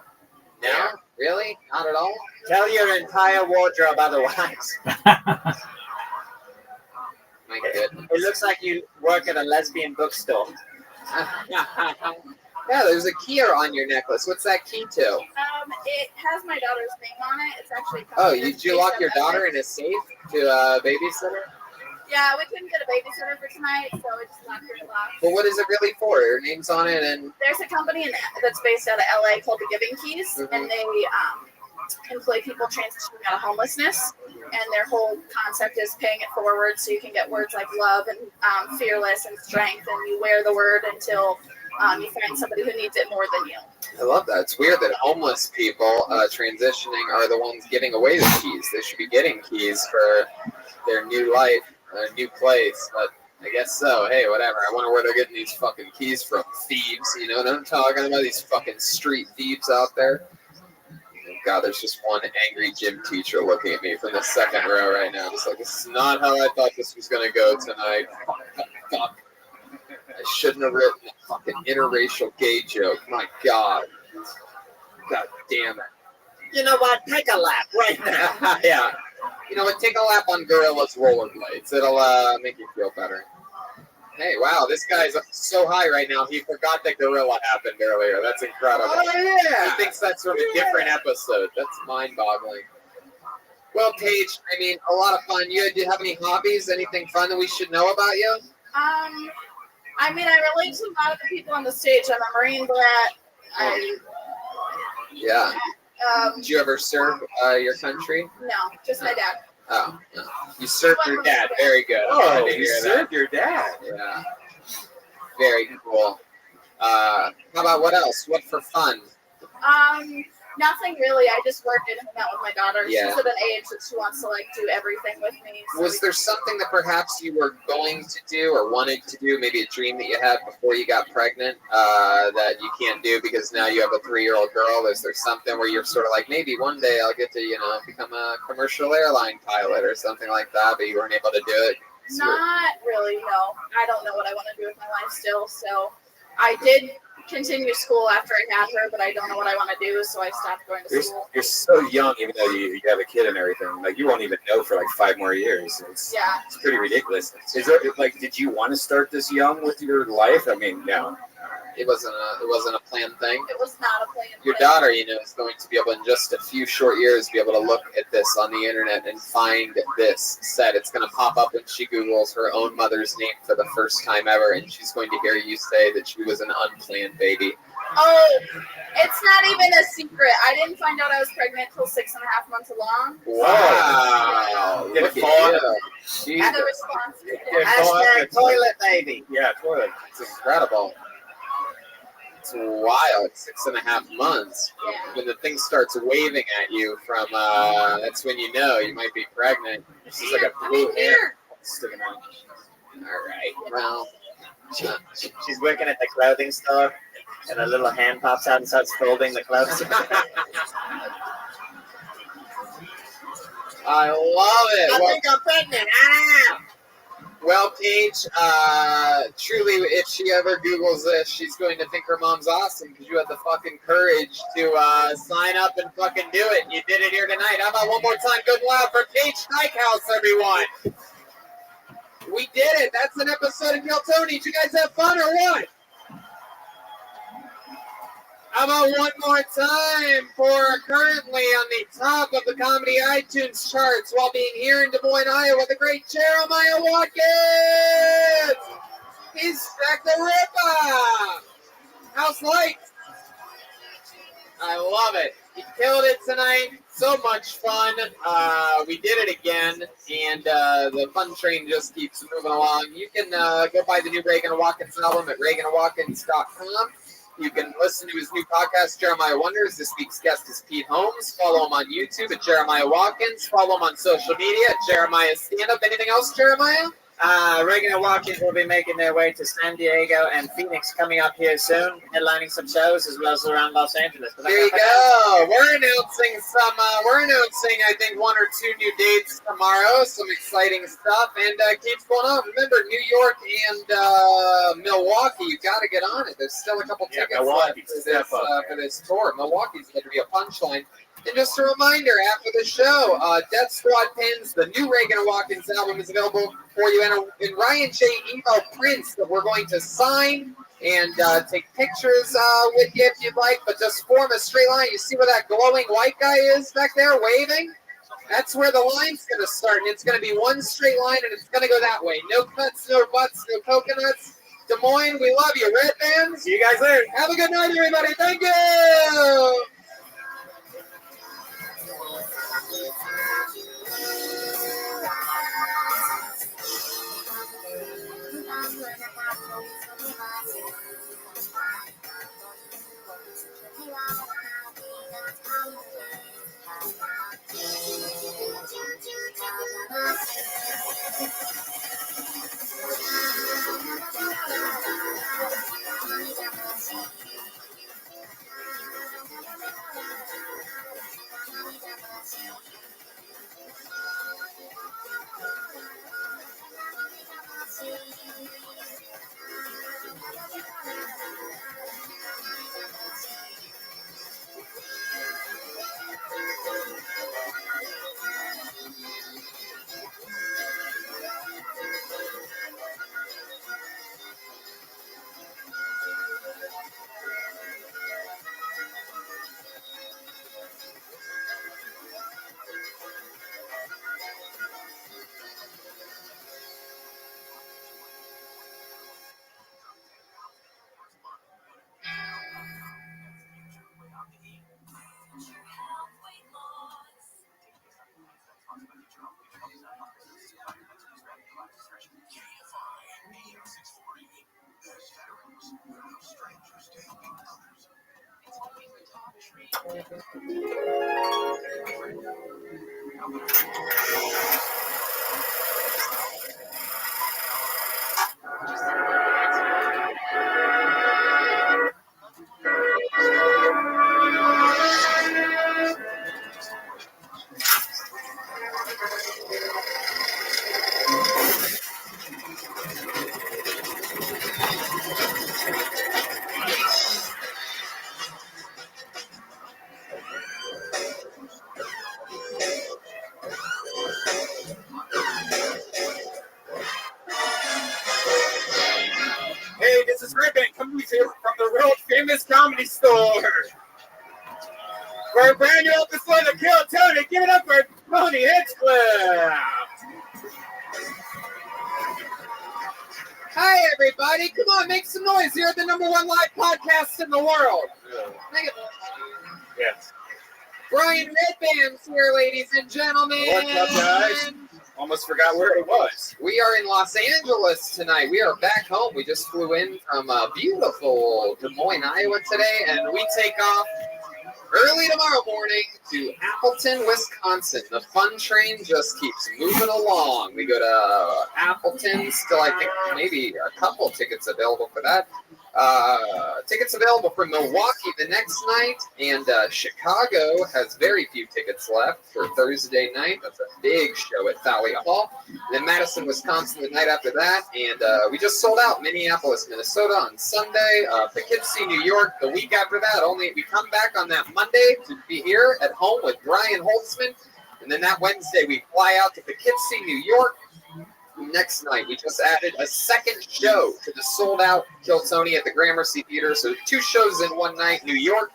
Speaker 2: No? Really? Not at all?
Speaker 18: Tell your entire wardrobe otherwise.
Speaker 2: My goodness.
Speaker 18: It looks like you work at a lesbian bookstore.
Speaker 2: Yeah, there's a key on your necklace. What's that key to?
Speaker 20: It has my daughter's name on it. It's actually.
Speaker 2: Oh, did you lock your daughter in a safe to a babysitter?
Speaker 20: Yeah, we couldn't get a babysitter for tonight, so we just locked her locked.
Speaker 2: But what is it really for? Her name's on it, and
Speaker 20: There's a company that's based out of LA called the Giving Keys, and they employ people transitioning out of homelessness, and their whole concept is paying it forward, so you can get words like love and fearless and strength, and you wear the word until you find somebody who needs it more than you.
Speaker 2: I love that. It's weird that homeless people transitioning are the ones giving away the keys. They should be getting keys for their new life, new place, but I guess so. Hey, whatever. I wonder where they're getting these fucking keys from. Thieves, you know what I'm talking about? These fucking street thieves out there. God, there's just one angry gym teacher looking at me from the second row right now. Just like, this is not how I thought this was going to go tonight. Fuck. I shouldn't have written a fucking interracial gay joke. My God. God damn it.
Speaker 18: You know what? Take a lap right now.
Speaker 2: Yeah. You know what? Take a lap on Gorilla's rollerblades. It'll make you feel better. Hey, wow, this guy's so high right now, he forgot that Gorilla happened earlier. That's incredible.
Speaker 18: Oh, yeah.
Speaker 2: He thinks that's from a different episode. That's mind-boggling. Well, Paige, I mean, a lot of fun. Do you have any hobbies? Anything fun that we should know about you?
Speaker 20: I mean, I relate to a lot of the people on the stage. I'm a Marine brat.
Speaker 2: Yeah. Did you ever serve your country?
Speaker 20: No, just my dad.
Speaker 2: Oh, no. You served your dad. Very good. I'm glad to hear that.
Speaker 4: Your dad.
Speaker 2: Yeah. Very cool. How about what else? What for fun?
Speaker 20: Nothing really. I just worked and hung out with my daughter.
Speaker 2: Yeah.
Speaker 20: She's at an age that she wants to like do everything with me. So
Speaker 2: Was there something that perhaps you were going to do or wanted to do, maybe a dream that you had before you got pregnant that you can't do because now you have a 3-year-old girl? Is there something where you're sort of like, maybe one day I'll get to, become a commercial airline pilot or something like that, but you weren't able to do it?
Speaker 20: not really, no. I don't know what I want to do with my life still. So I did continue school after I had her, but I don't know what I want to do, so I stopped going to school.
Speaker 4: You're so young, even though you have a kid and everything. Like, you won't even know for like 5 more years. It's pretty ridiculous. Is there like, did you want to start this young with your life? I mean, no.
Speaker 2: It wasn't a planned thing.
Speaker 20: It was not a planned
Speaker 2: Your
Speaker 20: thing.
Speaker 2: daughter, is going to be able in just a few short years be able to look at this on the internet and find this set. It's going to pop up when she Googles her own mother's name for the first time ever, and she's going to hear you say that she was an unplanned baby.
Speaker 20: Oh, it's not even a secret. I didn't find out I was pregnant till 6.5 months along.
Speaker 2: Wow.
Speaker 4: Did
Speaker 2: Look
Speaker 4: it
Speaker 2: at
Speaker 4: fall?
Speaker 2: you.
Speaker 20: And the response.
Speaker 2: Hashtag toilet baby.
Speaker 4: Yeah, toilet.
Speaker 2: It's incredible. It's wild. 6.5 months. When the thing starts waving at you from, that's when you know you might be pregnant. This is like a blue hair sticking out. All right. Well,
Speaker 18: She's working at the clothing store, and a little hand pops out and starts folding the clothes.
Speaker 2: I love it.
Speaker 18: I
Speaker 2: Well,
Speaker 18: think I'm pregnant.
Speaker 2: well, Paige, truly, if she ever Googles this, she's going to think her mom's awesome because you had the fucking courage to sign up and fucking do it. You did it here tonight. How about one more time? Good and loud for Paige Steakhouse, everyone. We did it. That's an episode of Kill Tony. Did you guys have fun or what? How about one more time for currently on the top of the comedy iTunes charts while being here in Des Moines, Iowa, the great Jeremiah Watkins! He's back the Ripper! How's lights? I love it. He killed it tonight. So much fun. We did it again, and the fun train just keeps moving along. You can go buy the new Reagan Watkins album at ReaganWatkins.com. You can listen to his new podcast, Jeremiah Wonders. This week's guest is Pete Holmes. Follow him on YouTube at Jeremiah Watkins. Follow him on social media at Jeremiah Stand Up. Anything else, Jeremiah?
Speaker 18: Reagan and Watkins will be making their way to San Diego and Phoenix coming up here soon, headlining some shows as well as around Los Angeles.
Speaker 2: There you go. We're announcing I think 1 or 2 new dates tomorrow. Some exciting stuff, and keeps going on. Remember, New York and Milwaukee, you got to get on it. There's still a couple tickets left for this tour. Milwaukee's going to be a punchline. And just a reminder, after the show, Death Squad pins, the new Reagan and Watkins album is available for you. And Ryan J. emailed prints that we're going to sign and take pictures with you if you'd like, but just form a straight line. You see where that glowing white guy is back there waving? That's where the line's going to start, and it's going to be one straight line, and it's going to go that way. No cuts, no butts, no coconuts. Des Moines, we love you. Red Bands.
Speaker 18: See you guys later.
Speaker 2: Have a good night, everybody. Thank you.
Speaker 4: Hey, this is Rabbi coming to you from the world famous comedy store. For a brand new episode of Kill Tony, give it up for Tony Hinchcliffe. Hi, everybody. Come on, make some noise. You're the #1 live podcast in the world. Make it.
Speaker 1: Yes.
Speaker 4: Brian Redband's here, ladies and gentlemen.
Speaker 1: What's up, guys? Almost forgot where it was.
Speaker 2: We are in Los Angeles tonight. We are back home. We just flew in from beautiful Des Moines, Iowa today, and we take off early tomorrow morning to Appleton, Wisconsin. The fun train just keeps moving along. We go to Appleton, still I think maybe a couple tickets available for that. Tickets available for Milwaukee the next night, and Chicago has very few tickets left for Thursday night. That's a big show at Thalia Hall. And then Madison, Wisconsin the night after that, and we just sold out Minneapolis, Minnesota on Sunday. Poughkeepsie, New York the week after that. Only we come back on that Monday to be here at home with Brian Holtzman, and then that Wednesday we fly out to Poughkeepsie, New York. Next night, we just added a second show to the sold-out Kill Tony at the Gramercy Theater. So 2 shows in one night, New York.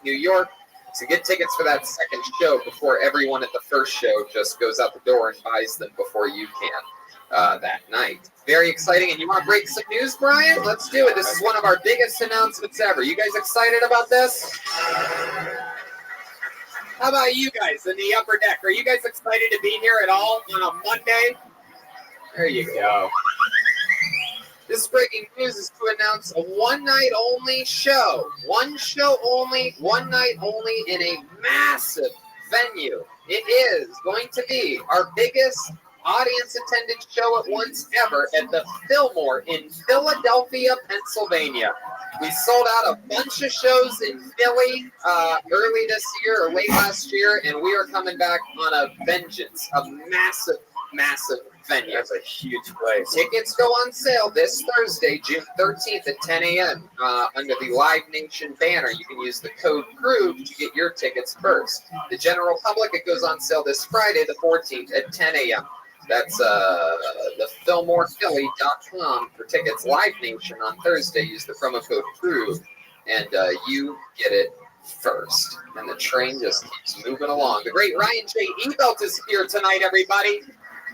Speaker 2: So get tickets for that second show before everyone at the first show just goes out the door and buys them before you can that night. Very exciting. And you want to break some news, Brian? Let's do it. This is one of our biggest announcements ever. You guys excited about this? How about you guys in the upper deck? Are you guys excited to be here at all on a Monday? There you go. This breaking news is to announce a one-night only show. One show only, one night only in a massive venue. It is going to be our biggest audience-attended show at once ever at the Fillmore in Philadelphia, Pennsylvania. We sold out a bunch of shows in Philly early this year or late last year, and we are coming back on a vengeance, a massive venue.
Speaker 1: That's a huge place.
Speaker 2: Tickets go on sale this Thursday, June 13th at 10 a.m. Under the Live Nation banner. You can use the code GROOVE to get your tickets first. The general public, it goes on sale this Friday, the 14th at 10 a.m. That's the FillmorePhilly.com for tickets. Live Nation on Thursday. Use the promo code GROOVE, and you get it first. And the train just keeps moving along. The great Ryan J. Ebelt is here tonight, everybody.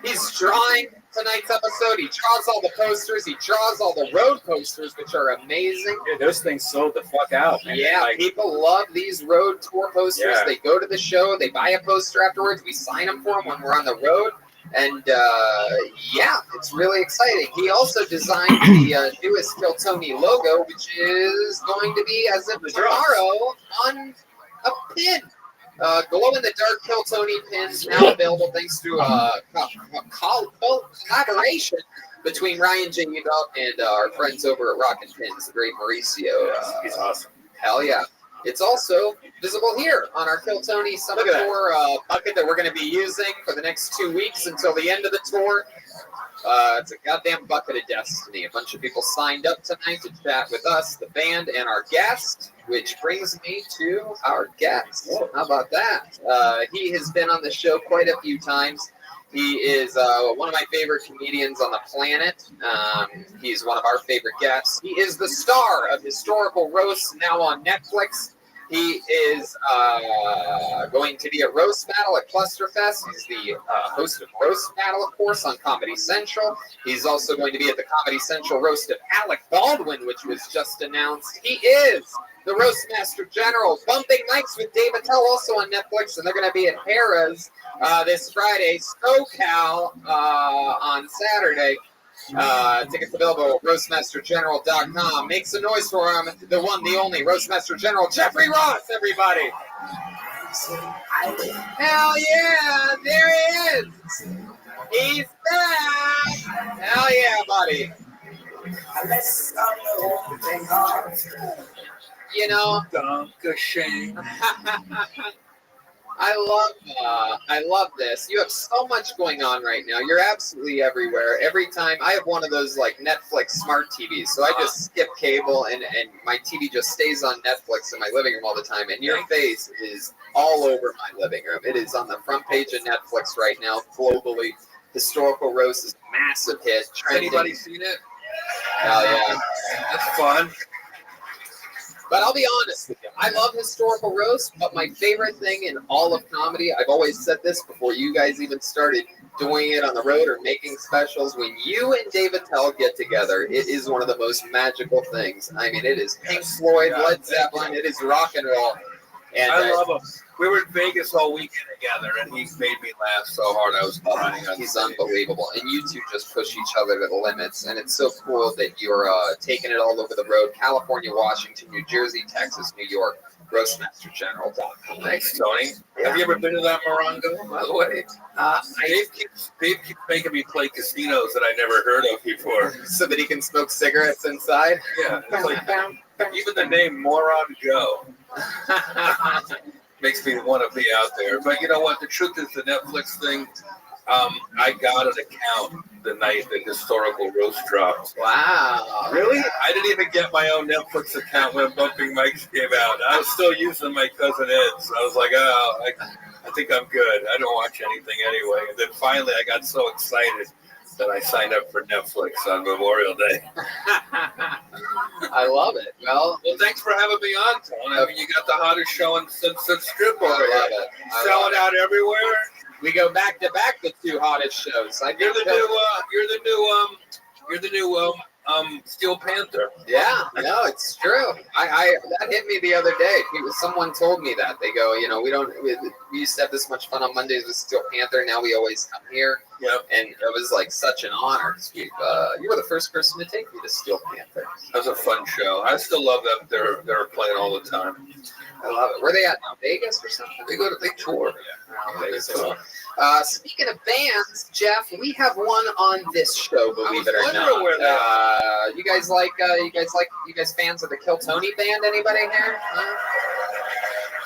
Speaker 2: He's drawing tonight's episode. He draws all the posters. He draws all the road posters, which are amazing.
Speaker 1: Dude, those things sold the fuck out, man.
Speaker 2: Yeah, people love these road tour posters.
Speaker 1: Yeah.
Speaker 2: They go to the show. They buy a poster afterwards. We sign them for them when we're on the road. And, yeah, it's really exciting. He also designed the newest Kill Tony logo, which is going to be, as of tomorrow, on a pin. Glow-in-the-dark Kill Tony pins now available thanks to a collaboration between Ryan J. Ebelt and our friends over at Rockin' Pins, the great Mauricio.
Speaker 1: He's awesome.
Speaker 2: Hell yeah. It's also visible here on our Kill Tony Summer Tour bucket that we're going to be using for the next 2 weeks until the end of the tour. It's a goddamn bucket of destiny. A bunch of people signed up tonight to chat with us, the band, and our guest, which brings me to our guest. How about that? He has been on the show quite a few times. He is one of my favorite comedians on the planet. He's one of our favorite guests. He is the star of Historical Roasts, now on Netflix. He is going to be at Roast Battle at Clusterfest. He's the host of Roast Battle, of course, on Comedy Central. He's also going to be at the Comedy Central roast of Alec Baldwin, which was just announced. He is the Roast Master General. Bumping Mics with Dave Attell, also on Netflix, and they're going to be at Harrah's this Friday. SoCal on Saturday. Tickets available at roastmastergeneral.com. Make some noise for him, the one, the only Roastmaster General, Jeffrey Ross, everybody. Hell yeah, there he is. He's back. Hell yeah, buddy. You know, I love this. You have so much going on right now. You're absolutely everywhere. Every time I have one of those like Netflix smart TVs, so I just skip cable and my TV just stays on Netflix in my living room all the time. And your face is all over my living room. It is on the front page of Netflix right now, globally. Historical Roast is a massive hit. Trending.
Speaker 21: Anybody seen it?
Speaker 2: Hell yeah,
Speaker 21: that's fun.
Speaker 2: But I'll be honest with you, I love Historical Roast, but my favorite thing in all of comedy, I've always said this before you guys even started doing it on the road or making specials, when you and David Tell get together, it is one of the most magical things. I mean, it is Pink Floyd, Led Zeppelin, it is rock and roll. And
Speaker 21: I love him. We were in Vegas all weekend together, and he made me laugh so hard I was crying.
Speaker 2: He's unbelievable. And you two just push each other to the limits. And it's so cool that you're taking it all over the road. California, Washington, New Jersey, Texas, New York. Roastmastergeneral.com.
Speaker 21: Thanks, Tony. Have you ever been to that Morongo, by the way? Dave keeps making me play casinos that I never heard of before.
Speaker 2: So that he can smoke cigarettes inside?
Speaker 21: Yeah. It's like, even the name Moron Joe makes me want to be out there. But you know what? The truth is the Netflix thing, I got an account the night that Historical Roast dropped.
Speaker 2: Wow.
Speaker 21: Really? I didn't even get my own Netflix account when Bumping Mics came out. I was still using my cousin Ed's. I was like, oh, I think I'm good. I don't watch anything anyway. And then finally I got so excited that I signed up for Netflix on Memorial Day.
Speaker 2: I love it. Well,
Speaker 21: thanks for having me on, Tony. I mean, you got the hottest show in Sunset Strip over here.
Speaker 2: I love it.
Speaker 21: Selling out everywhere.
Speaker 2: We go back to back, the two hottest shows.
Speaker 21: You're the new Steel Panther.
Speaker 2: Yeah, no, it's true. I that hit me the other day. Someone told me that. They go, you know, we used to have this much fun on Mondays with Steel Panther. Now we always come here.
Speaker 21: Yep.
Speaker 2: And it was like such an honor. You were the first person to take me to Steel Panther.
Speaker 21: That was a fun show. I still love them. They're playing all the time.
Speaker 2: I love it. Where are they at now? Vegas or something?
Speaker 21: They tour.
Speaker 2: Yeah. Vegas as well. Speaking of bands, Jeff, we have one on this show. Believe it or not.
Speaker 21: Where
Speaker 2: you guys fans of the Kill Tony band? Anybody here?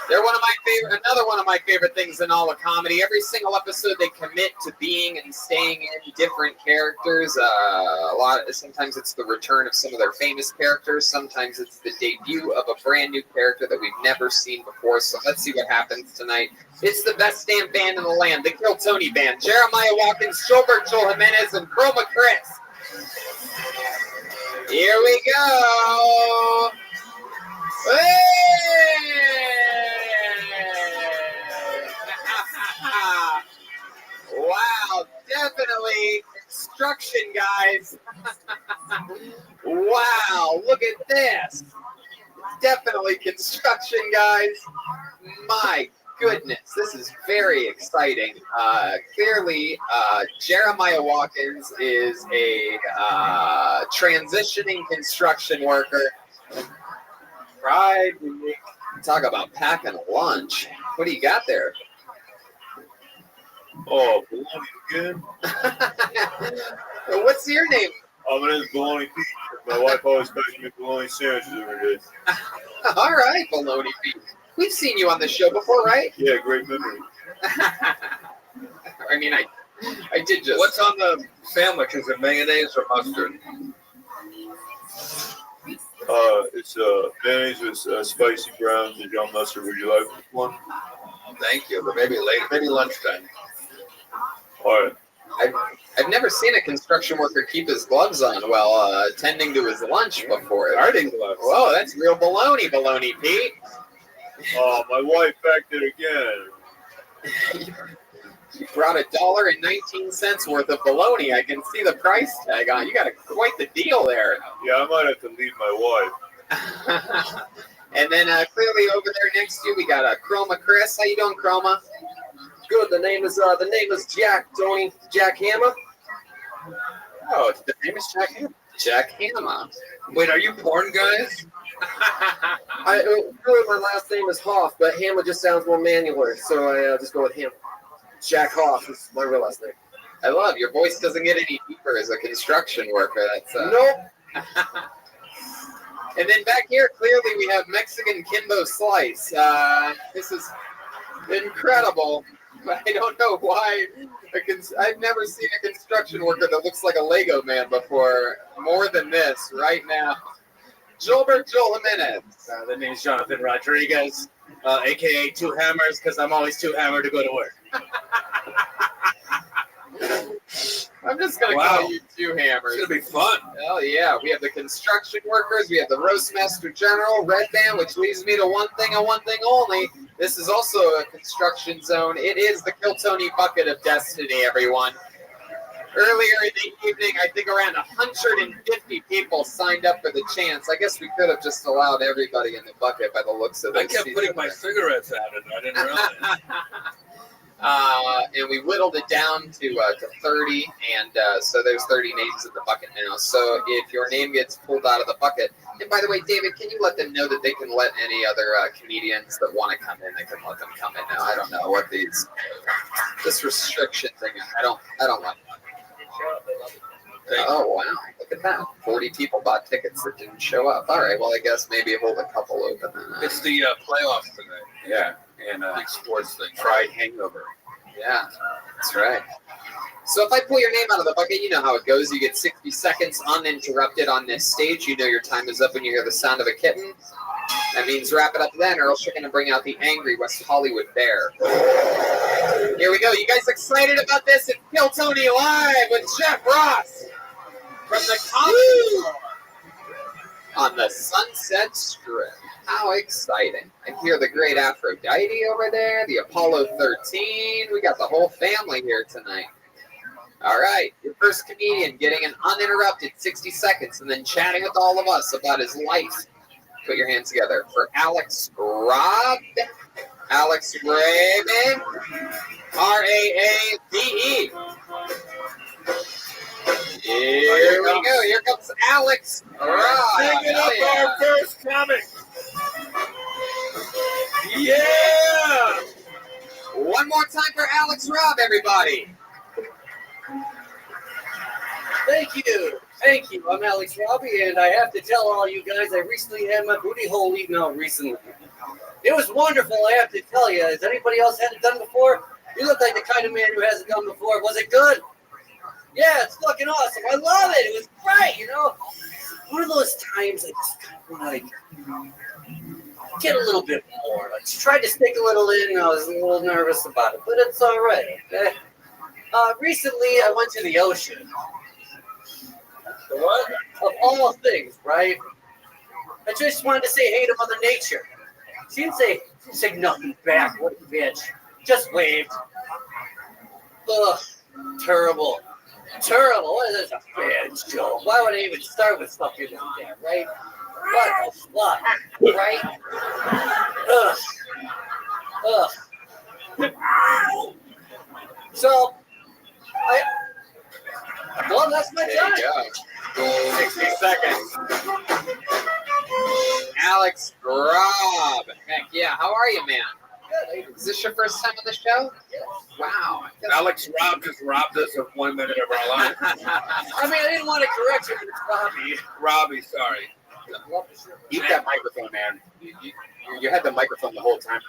Speaker 2: They're another one of my favorite things in all of comedy. Every single episode, they commit to being and staying in different characters. Sometimes it's the return of some of their famous characters. Sometimes it's the debut of a brand new character that we've never seen before. So let's see what happens tonight. It's the best damn band in the land, the Kill Tony band. Jeremiah Watkins, Schobert, Joel Jimenez, and Chroma Chris. Here we go. Wow, definitely construction, guys. Wow, look at this. Definitely construction, guys. My goodness, this is very exciting. Clearly, Jeremiah Watkins is a transitioning construction worker. Pride. Talk about packing a lunch. What do you got there?
Speaker 22: Oh, bologna again?
Speaker 2: What's your name?
Speaker 22: My name's Bologna Pete. My wife always makes me bologna sandwiches every day.
Speaker 2: All right, Bologna Pete. We've seen you on the show before, right?
Speaker 22: Yeah, great memory.
Speaker 2: I mean, I did just...
Speaker 21: What's on the sandwich? Is it mayonnaise or mustard?
Speaker 22: It's mayonnaise with spicy brown Dijon mustard. Would you like one?
Speaker 21: Thank you, but maybe later, maybe lunchtime.
Speaker 22: All right.
Speaker 2: I've never seen a construction worker keep his gloves on while attending to his lunch before.
Speaker 21: Garden gloves.
Speaker 2: Whoa, that's real Bologna, Pete.
Speaker 22: Oh, my wife backed it again.
Speaker 2: You brought $1.19 worth of bologna. I can see the price tag on. You got quite the deal there.
Speaker 22: Yeah, I might have to leave my wife.
Speaker 2: And then clearly over there next to you, we got Chroma Chris. How you doing, Chroma?
Speaker 23: Good. The name is Jack, Tony. Jack Hammer.
Speaker 2: Oh, the name is Jack Hammer. Jack Hammer.
Speaker 21: Wait, are you porn guys?
Speaker 23: Really, my last name is Hoff, but Hammer just sounds more manual, so I just go with him. Jack Hoff is my real last name.
Speaker 2: I love your voice doesn't get any deeper as a construction worker. That's
Speaker 23: Nope.
Speaker 2: And then back here, clearly we have Mexican Kimbo Slice. This is incredible. I don't know why. I've never seen a construction worker that looks like a Lego man before. More than this right now. Gilbert Joel Jimenez.
Speaker 11: The name's Jonathan Rodriguez, a.k.a. Two Hammers, because I'm always too hammered to go to work.
Speaker 2: I'm just going to call you Two Hammers.
Speaker 21: It's going to be fun.
Speaker 2: Oh, yeah. We have the construction workers. We have the Roastmaster General, Red Band, which leads me to one thing and one thing only. This is also a construction zone. It is the Kiltony Bucket of Destiny, everyone. Earlier in the evening, I think around 150 people signed up for the chance. I guess we could have just allowed everybody in the bucket by the looks of it.
Speaker 21: I kept putting my cigarettes out and I didn't realize.
Speaker 2: And we whittled it down to 30, and so there's 30 names in the bucket now. So if your name gets pulled out of the bucket, and by the way, David, can you let them know that they can let any other comedians that want to come in, they can let them come in now. I don't know what this restriction thing is. I don't like it. Oh, wow. Look at that. 40 people bought tickets that didn't show up. All right, well, I guess maybe hold a couple open.
Speaker 21: It's the playoffs today.
Speaker 2: Yeah.
Speaker 21: And big sports thing.
Speaker 2: Fried hangover. Yeah, that's right. So if I pull your name out of the bucket, you know how it goes. You get 60 seconds uninterrupted on this stage. You know your time is up when you hear the sound of a kitten. That means wrap it up then, or else you're going to bring out the angry West Hollywood bear. Here we go. You guys excited about this? It's Kill Tony Live with Jeff Ross from the Comedy Store on the Sunset Strip. How exciting. I hear the great Aphrodite over there, the Apollo 13. We got the whole family here tonight. All right, your first comedian getting an uninterrupted 60 seconds and then chatting with all of us about his life. Put your hands together for Alex Rob. Alex Raven. R-A-A-V-E. Here we go. Here comes Alex Rob.
Speaker 21: Bringing up our first comic. Yeah!
Speaker 2: One more time for Alex Rob, everybody.
Speaker 12: Thank you. Thank you. I'm Alex Robbie, and I have to tell all you guys I recently had my booty hole eaten out recently. It was wonderful, I have to tell you. Has anybody else had it done before? You look like the kind of man who has it done before. Was it good? Yeah, it's fucking awesome. I love it. It was great, you know? One of those times I just kind of like get a little bit more. I tried to stick a little in, and I was a little nervous about it, but it's all right. Okay? Recently, I went to the ocean. The what? Of all things, right? I just wanted to say hey to Mother Nature. She didn't say nothing back. What a bitch. Just waved. Ugh. Terrible. Terrible. What is this? A bad joke. Why would I even start with something like that, right? What a slut, right? Ugh. So, well, that's my time.
Speaker 2: There you go. 60 seconds. Alex Rob. Heck yeah. How are you, man? Good. Is this your first time on the show?
Speaker 12: Yes.
Speaker 2: Wow.
Speaker 21: Alex Rob just robbed us of 1 minute of our life.
Speaker 12: I mean, I didn't want to correct you, but it's Robbie.
Speaker 21: Robbie, sorry.
Speaker 1: Keep that microphone, man. You had the microphone the whole time.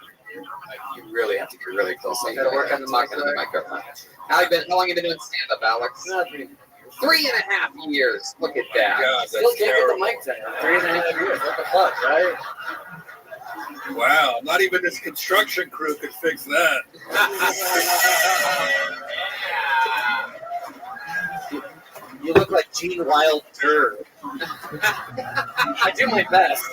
Speaker 1: Like, you really have to get really close.
Speaker 2: You got to work on the microphone. How long have you been doing stand-up, Alex? 3.5 years. Look at that.
Speaker 21: God,
Speaker 12: Still
Speaker 21: that's
Speaker 12: can't
Speaker 21: terrible.
Speaker 12: get the mic down. 3.5 years. What the fuck, right?
Speaker 21: Wow, not even this construction crew could fix that.
Speaker 2: You look like Gene Wilder.
Speaker 12: I do my best.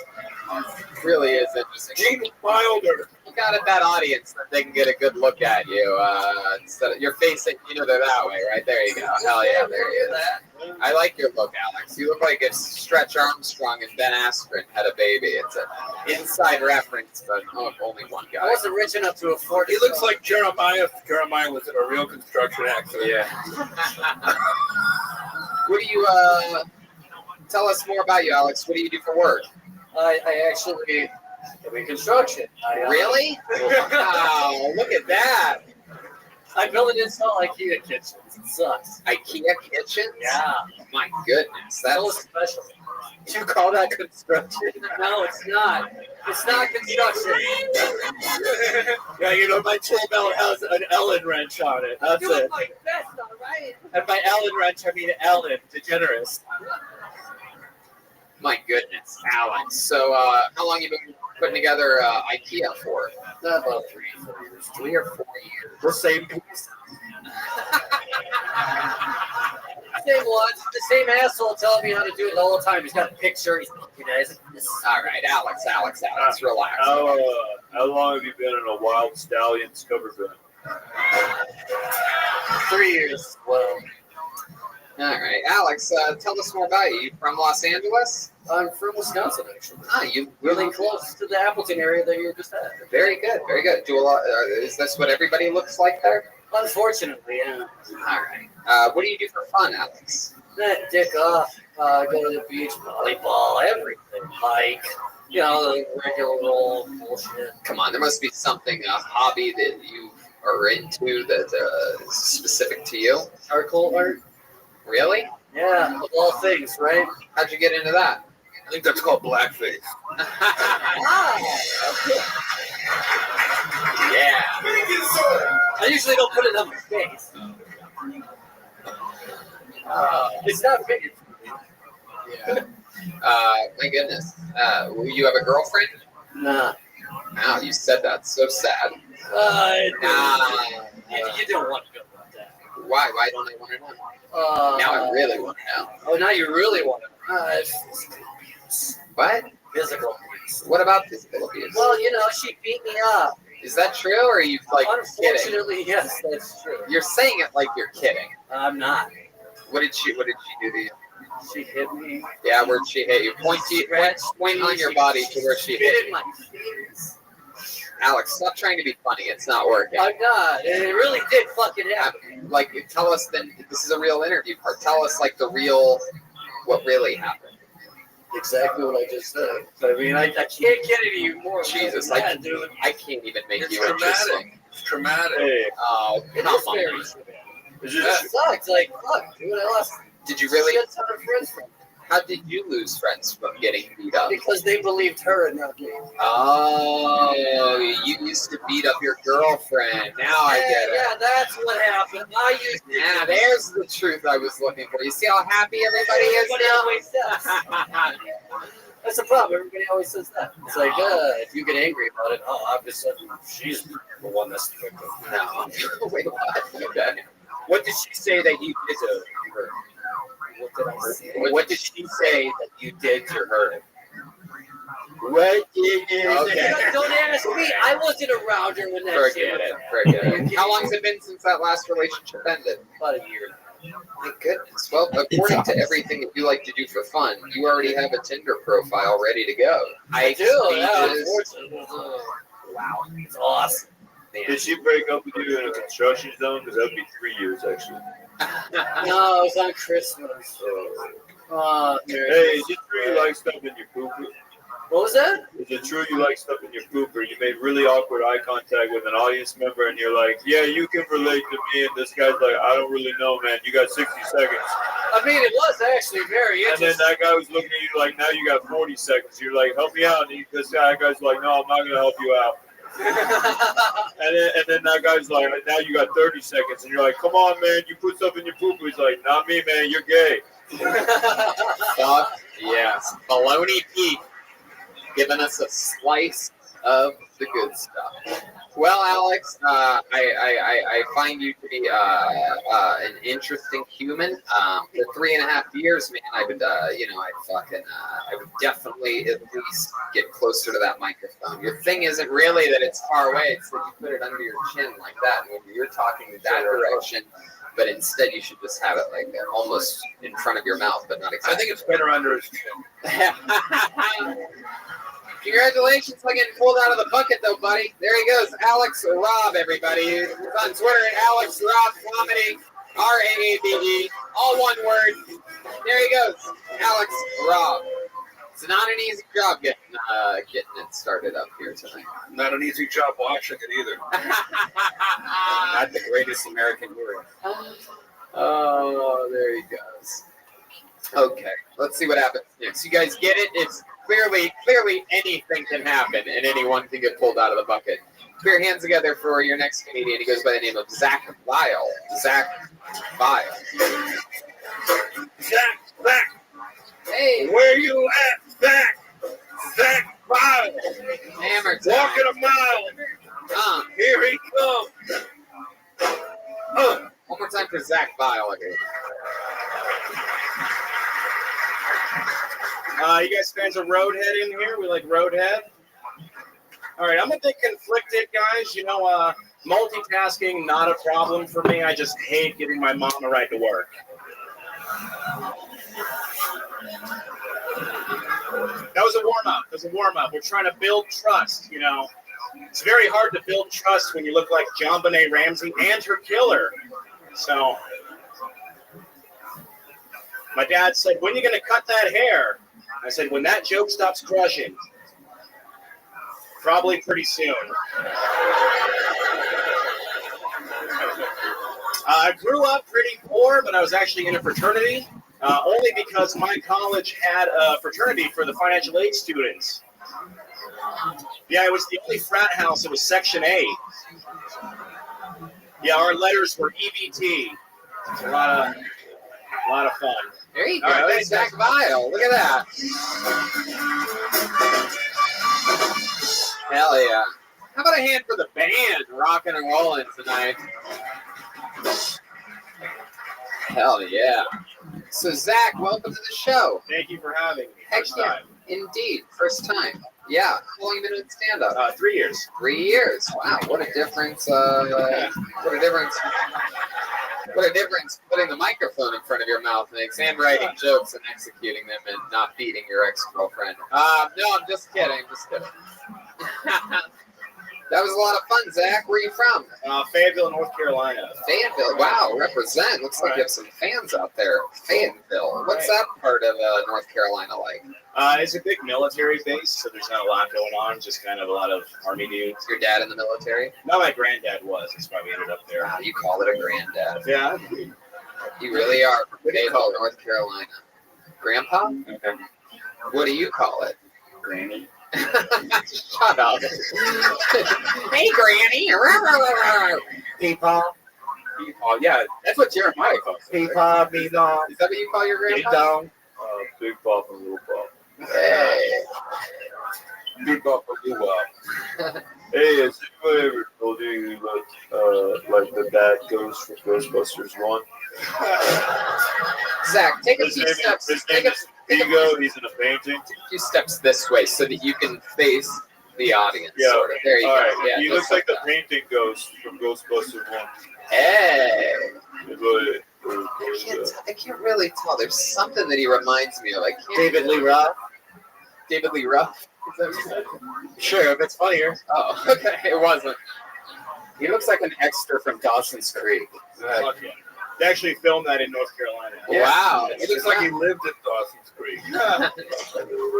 Speaker 2: It really is interesting.
Speaker 21: Gene Wilder.
Speaker 2: Look out at that audience that they can get a good look at you. Instead of, you're facing, they're that way, right? There you go. Hell yeah, there you is. I like your look, Alex. You look like if Stretch Armstrong and Ben Askren had a baby. It's an inside reference, but only one guy.
Speaker 12: I wasn't rich enough to afford it.
Speaker 21: He looks like Jeremiah. If Jeremiah was in a real construction accident.
Speaker 2: Yeah. What do you, Tell us more about you, Alex. What do you do for work?
Speaker 12: I actually am in construction.
Speaker 2: Really? Wow, look at that.
Speaker 12: I build and install IKEA kitchens. It sucks.
Speaker 2: IKEA kitchens?
Speaker 12: Yeah.
Speaker 2: My goodness, that's
Speaker 12: so special.
Speaker 2: You call that construction?
Speaker 12: No, it's not. It's not construction.
Speaker 17: Yeah, you know, my tool belt has an Allen wrench on it. That's
Speaker 20: Doing
Speaker 17: it.
Speaker 20: my best, all right.
Speaker 17: And by Allen wrench, I mean Allen DeGeneres.
Speaker 2: My goodness, Alex. So, how long you been putting together IKEA for?
Speaker 12: About 3 or 4 years.
Speaker 2: 3 or 4 years.
Speaker 17: The same piece.
Speaker 12: Same one. The same asshole telling me how to do it the whole time. He's got a picture. He's like, you guys.
Speaker 2: All right, Alex, relax.
Speaker 22: How long have you been in a Wild Stallions cover band?
Speaker 12: 3 years. Well.
Speaker 2: All right, Alex, tell us more about you. You from Los Angeles?
Speaker 12: I'm from Wisconsin, actually.
Speaker 2: You
Speaker 12: really close to the Appleton area that you just had.
Speaker 2: Very good, very good. Do a lot. Is this what everybody looks like there?
Speaker 12: Unfortunately, yeah.
Speaker 2: All right. What do you do for fun, Alex?
Speaker 12: That dick off. Go to the beach, volleyball, everything. Hike. You know, the regular old bullshit.
Speaker 2: Come on, there must be something, a hobby that you are into that is specific to you.
Speaker 12: Charcoal art.
Speaker 2: Really?
Speaker 12: Yeah, of all things, right?
Speaker 2: How'd you get into that?
Speaker 21: I think that's called blackface.
Speaker 2: Yeah.
Speaker 12: I usually don't put it on my face. It's not big.
Speaker 2: Yeah. My goodness. You have a girlfriend?
Speaker 12: Nah.
Speaker 2: Wow, you said that. So sad.
Speaker 12: You don't want to go about that.
Speaker 2: Why? Why don't I want to know? Now I really want to know.
Speaker 12: Oh, now you really want to know.
Speaker 2: What?
Speaker 12: Physical abuse.
Speaker 2: What about physical abuse?
Speaker 12: Well, you know, she beat me up.
Speaker 2: Is that true, or are you like kidding?
Speaker 12: Unfortunately, yes, that's true.
Speaker 2: You're saying it like you're kidding.
Speaker 12: I'm not.
Speaker 2: What did she do to you?
Speaker 12: She hit me.
Speaker 2: Yeah, where'd she hit you? Point on your body to where she hit you.
Speaker 12: My face.
Speaker 2: Alex, stop trying to be funny. It's not working.
Speaker 12: I'm not. It really did fucking happen.
Speaker 2: Like, tell us then. This is a real interview part. Tell us like what really happened.
Speaker 12: Exactly what I just said. I mean, I can't get any more.
Speaker 2: Jesus, I can't even make
Speaker 21: It's
Speaker 2: you
Speaker 21: traumatic.
Speaker 2: interesting.
Speaker 21: It's traumatic.
Speaker 22: Hey,
Speaker 2: Oh,
Speaker 12: It
Speaker 2: come
Speaker 12: is very
Speaker 2: on.
Speaker 12: It sucks. Like, fuck, dude, I lost
Speaker 2: Did you really?
Speaker 12: shit ton of friends from
Speaker 2: How did you lose friends from getting beat up?
Speaker 12: because they believed her and not me.
Speaker 2: Oh, you used to beat up your girlfriend. Now I get it.
Speaker 12: Yeah, that's what happened. I used to.
Speaker 2: Yeah, there's the truth I was looking for. You see how happy everybody is
Speaker 12: Everybody
Speaker 2: now?
Speaker 12: always says. That's the problem. Everybody always says that. It's like, if you get angry about it, all of a sudden she's the one that's the victim.
Speaker 2: No. Wait, what? Okay. What did she say that you did to her?
Speaker 12: What did I say?
Speaker 2: What did she say that you did to her?
Speaker 12: What did you
Speaker 2: Okay.
Speaker 12: Don't ask me. I wasn't around her when that shit
Speaker 2: Forget
Speaker 12: was
Speaker 2: it. How long has it been since that last relationship ended?
Speaker 12: about a year.
Speaker 2: My goodness. Well, according to everything that you like to do for fun, you already have a Tinder profile ready to go.
Speaker 12: I do. Yeah, unfortunately.
Speaker 2: Wow.
Speaker 12: It's awesome.
Speaker 22: did she break up with you in a construction zone? Because that'd be 3 years actually.
Speaker 12: No, it was on Christmas.
Speaker 22: Hey, is it true you like stuff in your pooper?
Speaker 12: What was that?
Speaker 22: Is it true you like stuff in your pooper? You made really awkward eye contact with an audience member, and you're like, "Yeah, you can relate to me." And this guy's like, "I don't really know, man. You got 60 seconds."
Speaker 12: I mean, it was actually very
Speaker 22: And then
Speaker 12: interesting.
Speaker 22: that guy was looking at you like, "Now you got 40 seconds." You're like, "Help me out." And this guy's like, "No, I'm not gonna help you out." and then that guy's like, "Now you got 30 seconds." And you're like, "Come on, man. You put stuff in your pooper." He's like, "Not me, man. You're gay."
Speaker 2: Fuck yes. Baloney Pete giving us a slice of the good stuff. Well, Alex, I find you to be an interesting human. For 3.5 years, man, I would, I would definitely at least get closer to that microphone. Your thing isn't really that it's far away; it's that you put it under your chin like that, and when you're talking in that direction. But instead, you should just have it like almost in front of your mouth, but not exactly.
Speaker 21: I think it's better under his chin.
Speaker 2: Congratulations on getting pulled out of the bucket, though, buddy. There he goes, Alex Rob, everybody. He's on Twitter at Alex Rob Comedy, RAABE. All one word. There he goes. Alex Rob. It's not an easy job getting it started up here tonight.
Speaker 21: Not an easy job watching it either.
Speaker 4: Not the greatest American hero.
Speaker 2: Oh, there he goes. Okay, let's see what happens next. You guys get it? It's clearly anything can happen and anyone can get pulled out of the bucket. Put your hands together for your next comedian. He goes by the name of Zach Vile. Zach Vile.
Speaker 21: Zach.
Speaker 2: Hey.
Speaker 21: Where you at, Zach? Zach Vile.
Speaker 2: Hammer time.
Speaker 21: Walking a mile. Here he comes.
Speaker 2: One more time for Zach Vile again.
Speaker 17: You guys fans of Roadhead in here? We like Roadhead? All right, I'm a bit conflicted, guys. You know, multitasking, not a problem for me. I just hate giving my mom a ride to work. That was a warm-up. We're trying to build trust, you know. It's very hard to build trust when you look like JonBenet Ramsey and her killer. So, my dad said, when are you going to cut that hair? I said, when that joke stops crushing. Probably pretty soon. I grew up pretty poor, but I was actually in a fraternity, only because my college had a fraternity for the financial aid students. Yeah, it was the only frat house that was Section A. Yeah, our letters were EBT. It's a lot of fun.
Speaker 2: There you go.
Speaker 17: All right, thanks,
Speaker 2: Zach Vile. Look at that. Hell yeah. How about a hand for the band rocking and rolling tonight? Hell yeah. So, Zach, welcome to the show.
Speaker 17: Thank you for having me.
Speaker 2: First time. Indeed. First time. Yeah. How long have you been doing stand-up?
Speaker 17: 3 years.
Speaker 2: 3 years. Wow. What a difference. What a difference putting the microphone in front of your mouth makes and writing jokes and executing them and not beating your ex-girlfriend. No, I'm just kidding. That was a lot of fun, Zach. Where are you from?
Speaker 17: Fayetteville, North Carolina.
Speaker 2: Fayetteville. Wow, represent. Looks like you have some fans out there. Fayetteville. What's that part of North Carolina like?
Speaker 17: It's a big military base, so there's not a lot going on. Just kind of a lot of Army dudes.
Speaker 2: Your dad in the military?
Speaker 17: No, my granddad was. That's why we ended up there.
Speaker 2: Wow, you call it a granddad.
Speaker 17: Yeah.
Speaker 2: You really are from Fayetteville, North Carolina. Grandpa?
Speaker 17: Okay.
Speaker 2: What do you call it?
Speaker 17: Granny.
Speaker 2: Shut up. Hey, Granny.
Speaker 17: Peepaw.
Speaker 4: Peepaw. Yeah, that's what Jeremiah calls it.
Speaker 17: Peepaw, Meedong.
Speaker 2: Is that what you call your grandpa?
Speaker 17: Meedong.
Speaker 22: Big Pop and Little Pop.
Speaker 2: Hey.
Speaker 22: Big Pop and Little Pop. Hey, has anybody ever told you about like the bad ghost from Ghostbusters 1?
Speaker 2: Zach, take a few steps.
Speaker 22: Ego, he's in a painting.
Speaker 2: A few steps this way so that you can face the audience.
Speaker 22: Yeah.
Speaker 2: Sort of. There you
Speaker 22: All
Speaker 2: go.
Speaker 22: right.
Speaker 2: Yeah,
Speaker 22: He looks like the painting ghost from Ghostbusters 1.
Speaker 2: Hey.
Speaker 22: But,
Speaker 2: I can't really tell. There's something that he reminds me of.
Speaker 17: David Lee Roth.
Speaker 2: David Lee Roth? Is that what you said?
Speaker 17: Sure, if it's funnier.
Speaker 2: Oh, okay. It wasn't. He looks like an extra from Dawson's Creek.
Speaker 17: Okay. They actually filmed that in North Carolina.
Speaker 2: Wow.
Speaker 21: It looks like he lived in Dawson's Creek.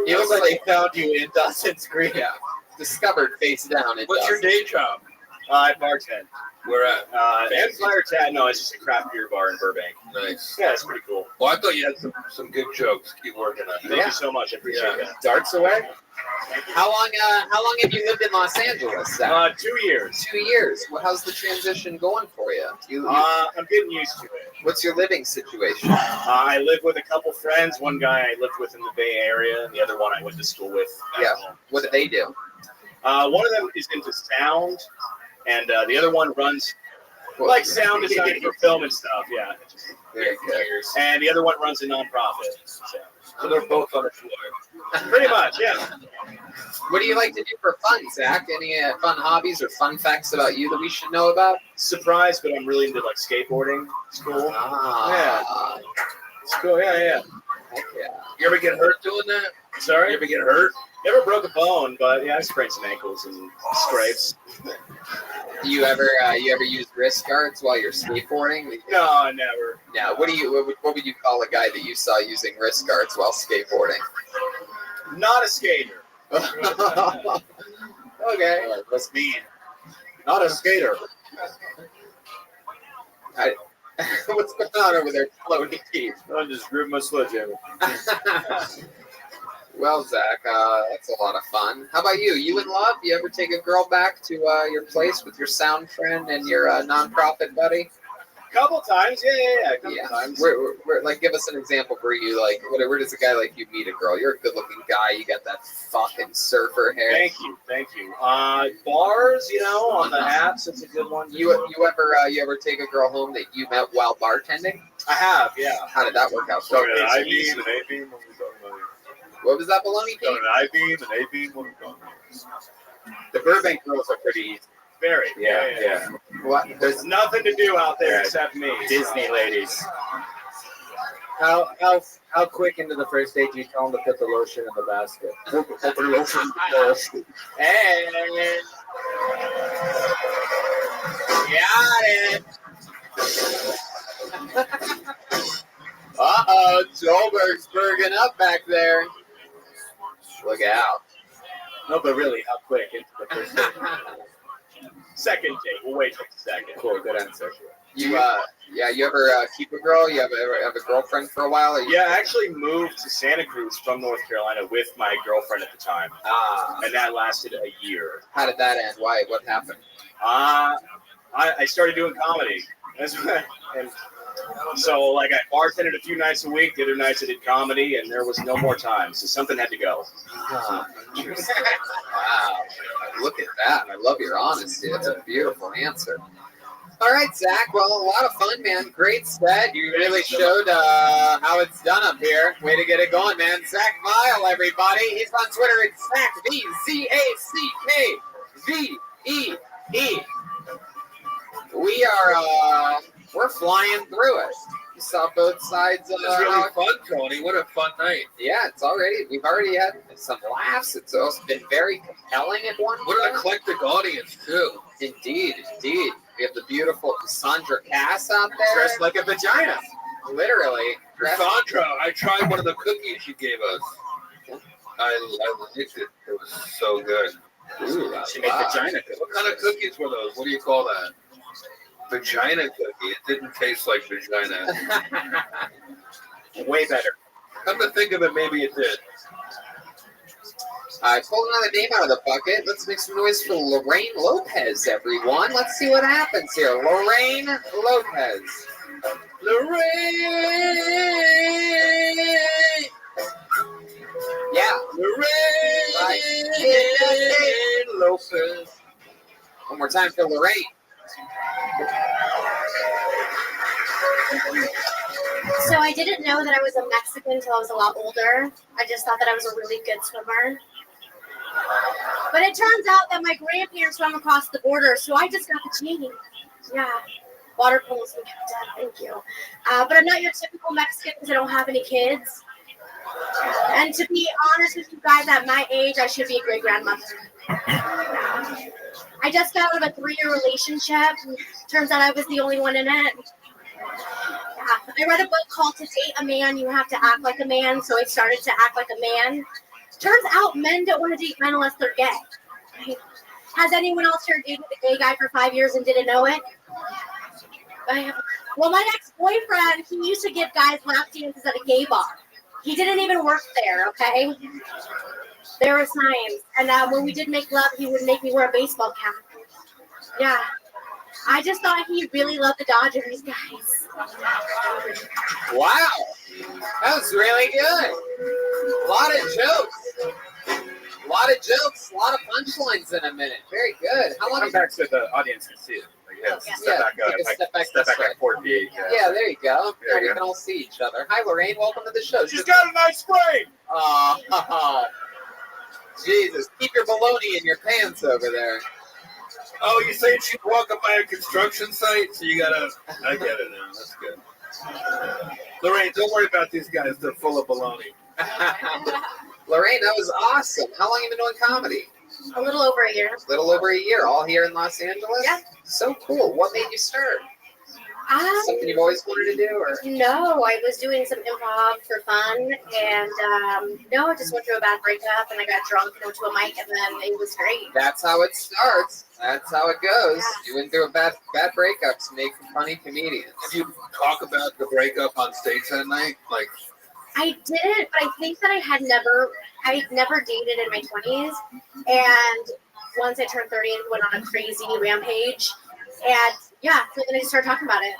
Speaker 2: He looks like they found you in Dawson's Creek. Yeah. Discovered face down in
Speaker 21: What's your day job?
Speaker 17: I bartend.
Speaker 21: Where at?
Speaker 17: Empire Tat. No, it's just a craft beer bar in Burbank.
Speaker 21: Nice.
Speaker 17: Yeah, it's pretty cool.
Speaker 21: Well, I thought you had some good jokes. Keep working on it.
Speaker 17: Thank you so much. I appreciate that.
Speaker 2: Darts away. How long have you lived in Los Angeles, Zach?
Speaker 17: 2 years.
Speaker 2: 2 years. Well, how's the transition going for you?
Speaker 17: I'm getting used to it.
Speaker 2: What's your living situation?
Speaker 17: I live with a couple friends. One guy I lived with in the Bay Area, and the other one I went to school with.
Speaker 2: Yeah. What do they do?
Speaker 17: One of them is into sound, and the other one runs like sound design for film and stuff. Yeah.
Speaker 2: Very good.
Speaker 17: And the other one runs a nonprofit.
Speaker 21: So they're both on the floor.
Speaker 17: Pretty much, yeah.
Speaker 2: What do you like to do for fun, Zach? Any fun hobbies or fun facts about you that we should know about?
Speaker 17: Surprised, but I'm really into like skateboarding. It's cool.
Speaker 2: Ah.
Speaker 17: Yeah. It's cool. Yeah.
Speaker 2: Heck yeah.
Speaker 21: You ever get hurt doing that?
Speaker 17: Sorry?
Speaker 21: You ever get hurt?
Speaker 17: Never broke a bone, but yeah, I sprained some ankles and scrapes.
Speaker 2: Do you ever use wrist guards while you're skateboarding?
Speaker 17: No, never.
Speaker 2: No. What would you call a guy that you saw using wrist guards while skateboarding?
Speaker 17: Not a skater.
Speaker 2: Okay.
Speaker 17: That's mean. Not a skater.
Speaker 2: What's going on over there, floating teeth?
Speaker 22: I just gripped my sledgehammer.
Speaker 2: Well, Zach, that's a lot of fun. How about you? You in love? You ever take a girl back to your place with your sound friend and your nonprofit buddy?
Speaker 17: Couple times, yeah. Couple times.
Speaker 2: Where, like, give us an example where you like. Where does a guy like you meet a girl? You're a good-looking guy. You got that fucking surfer hair.
Speaker 17: Thank you. Bars, on the apps, it's a good one.
Speaker 2: You ever take a girl home that you met while bartending?
Speaker 17: I have, yeah.
Speaker 2: How did that work out?
Speaker 22: So an I-beam, an A-beam, what are we talking about here?
Speaker 2: What was that, baloney?
Speaker 22: So an I-beam, an A-beam, what are we talking about?
Speaker 2: The Burbank girls are pretty easy.
Speaker 17: Very.
Speaker 22: Yeah.
Speaker 2: What?
Speaker 17: There's nothing to do out there except me.
Speaker 11: Disney ladies. How quick into the first date do you tell them to put the lotion in the basket? Put the lotion in the basket.
Speaker 2: And got it. Uh-oh, Joelberg's berging up back there. Look out.
Speaker 17: No, but really, how quick into the first date? Second date. We'll wait till the second.
Speaker 11: Cool, good answer.
Speaker 2: You ever keep a girl? You have a girlfriend for a while? Or
Speaker 17: Yeah, I actually moved to Santa Cruz from North Carolina with my girlfriend at the time. And that lasted a year.
Speaker 2: How did that end? Why? What happened?
Speaker 17: I started doing comedy. And so, like, I bartended a few nights a week. The other nights I did comedy, and there was no more time. So something had to go.
Speaker 2: Wow. Look at that. I love your honesty. That's a beautiful answer. All right, Zach. Well, a lot of fun, man. Great set. You really showed how it's done up here. Way to get it going, man. Zach Vile, everybody. He's on Twitter. It's Zach, V-Z-A-C-K-V-E-E. We're flying through it. You saw both sides of
Speaker 21: It was really fun, Tony. What a fun night.
Speaker 2: Yeah, we've already had some laughs. It's also been very compelling at one point.
Speaker 21: What an eclectic audience, too.
Speaker 2: Indeed. We have the beautiful Cassandra Cass out there.
Speaker 17: Dressed like a vagina.
Speaker 2: Literally.
Speaker 21: Cassandra, I tried one of the cookies you gave us. I liked it. It was so good.
Speaker 2: Ooh,
Speaker 17: she made vagina cookies.
Speaker 21: What kind of cookies were those? What do you call that? Vagina cookie. It didn't taste like vagina.
Speaker 17: Way better.
Speaker 21: Come to think of it, maybe it did.
Speaker 2: I pulled another name out of the bucket. Let's make some noise for Lorraine Lopez, everyone. Let's see what happens here. Lorraine Lopez. Lorraine. Yeah. Lorraine Lopez. One more time for Lorraine.
Speaker 6: So I didn't know that I was a Mexican until I was a lot older. I just thought that I was a really good swimmer. But it turns out that my grandparents swam across the border, so I just got the genie. Yeah, water polo's been kept up, thank you. But I'm not your typical Mexican because I don't have any kids. And to be honest with you guys, at my age, I should be a great-grandmother. I just got out of a 3-year relationship. Turns out I was the only one in it. Yeah, I read a book called To Date a Man, You Have to Act Like a Man, so I started to act like a man. Turns out men don't want to date men unless they're gay. Has anyone else here dated a gay guy for 5 years and didn't know it? Well, my ex-boyfriend, he used to give guys lap dances at a gay bar. He didn't even work there, okay? There were signs. And when we did make love, he would make me wear a baseball cap. Yeah. I just thought he really loved the Dodgers, guys.
Speaker 2: Wow. That was really good. A lot of jokes, a lot of punchlines in a minute. Very good. How long?
Speaker 17: Come back so the audience can see it. Step back like 48.
Speaker 2: Yeah, there you go. There we can all see each other. Hi, Lorraine. Welcome to the show.
Speaker 17: She's got a nice brain.
Speaker 2: Oh, Jesus. Keep your baloney in your pants over there.
Speaker 21: Oh, you saying she's walking by a construction site? So you gotta. I get it now. That's good. Lorraine, don't worry about these guys. They're full of baloney.
Speaker 2: Lorraine, that was awesome. How long have you been doing comedy?
Speaker 6: A little over a year.
Speaker 2: A little over a year. All here in Los Angeles?
Speaker 6: Yeah.
Speaker 2: So cool. What made you start? Something you've always wanted to do? Or
Speaker 6: No, I was doing some improv for fun, and I just went through a bad breakup, and I got drunk and went to a mic, and then it was great.
Speaker 2: That's how it starts. That's how it goes. Yeah. You went through a bad breakup to make funny comedians.
Speaker 21: Did you talk about the breakup on stage that night? Like,
Speaker 6: I did, but I think that I never dated in my 20s, and once I turned 30, I went on a crazy rampage, and yeah, so then I just started talking about it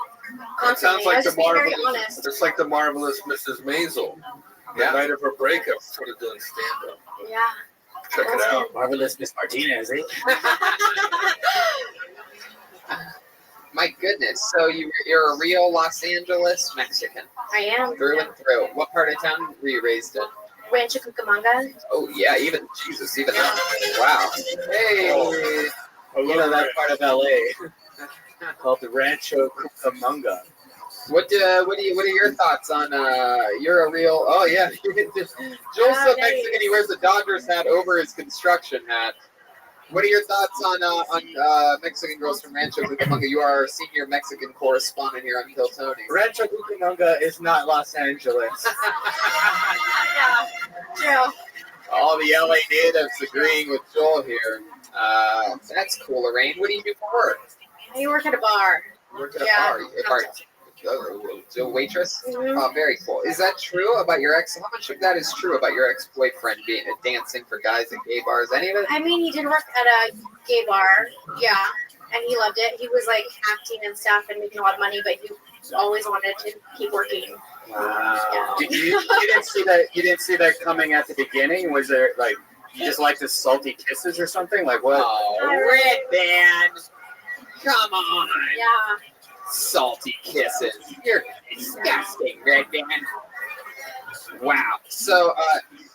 Speaker 6: constantly.
Speaker 21: It sounds like
Speaker 6: I was very honest.
Speaker 21: It's like the marvelous Mrs. Maisel. The night of her breakup, sort of doing stand-up.
Speaker 6: Yeah.
Speaker 21: Check it out.
Speaker 4: Marvelous Miss Martinez, eh?
Speaker 2: My goodness. So you're a real Los Angeles Mexican.
Speaker 6: I am.
Speaker 2: Through and through. What part of town were you raised in?
Speaker 6: Rancho Cucamonga.
Speaker 2: Oh, yeah. Even that. Wow. Hey.
Speaker 11: You know that part of LA called the Rancho Cucamonga.
Speaker 2: What are your thoughts on you're a real Joel's so Mexican he wears a Dodgers hat over his construction hat. What are your thoughts on Mexican girls from Rancho Cucamonga? You are our senior Mexican correspondent here on Kill Tony.
Speaker 11: Rancho Cucamonga is not Los Angeles.
Speaker 6: Yeah, true.
Speaker 2: All the LA natives agreeing with Joel here. That's cool, Lorraine. What do you do for work?
Speaker 6: I work at a bar.
Speaker 2: You work at a bar. A waitress?
Speaker 6: Mm-hmm.
Speaker 2: Oh, very cool. Is that true about your ex? How much of that is true about your ex-boyfriend being dancing for guys at gay bars? Any of it?
Speaker 6: I mean, he did work at a gay bar, yeah, and he loved it. He was like acting and stuff and making a lot of money, but he always wanted to keep working.
Speaker 11: Wow.
Speaker 6: Yeah.
Speaker 11: Did you didn't see that? You didn't see that coming at the beginning? Was there like you just like the salty kisses or something? Like what?
Speaker 2: Oh, Red Band! Come on!
Speaker 6: Yeah.
Speaker 2: Salty kisses. You're disgusting, Red Band. Wow. So,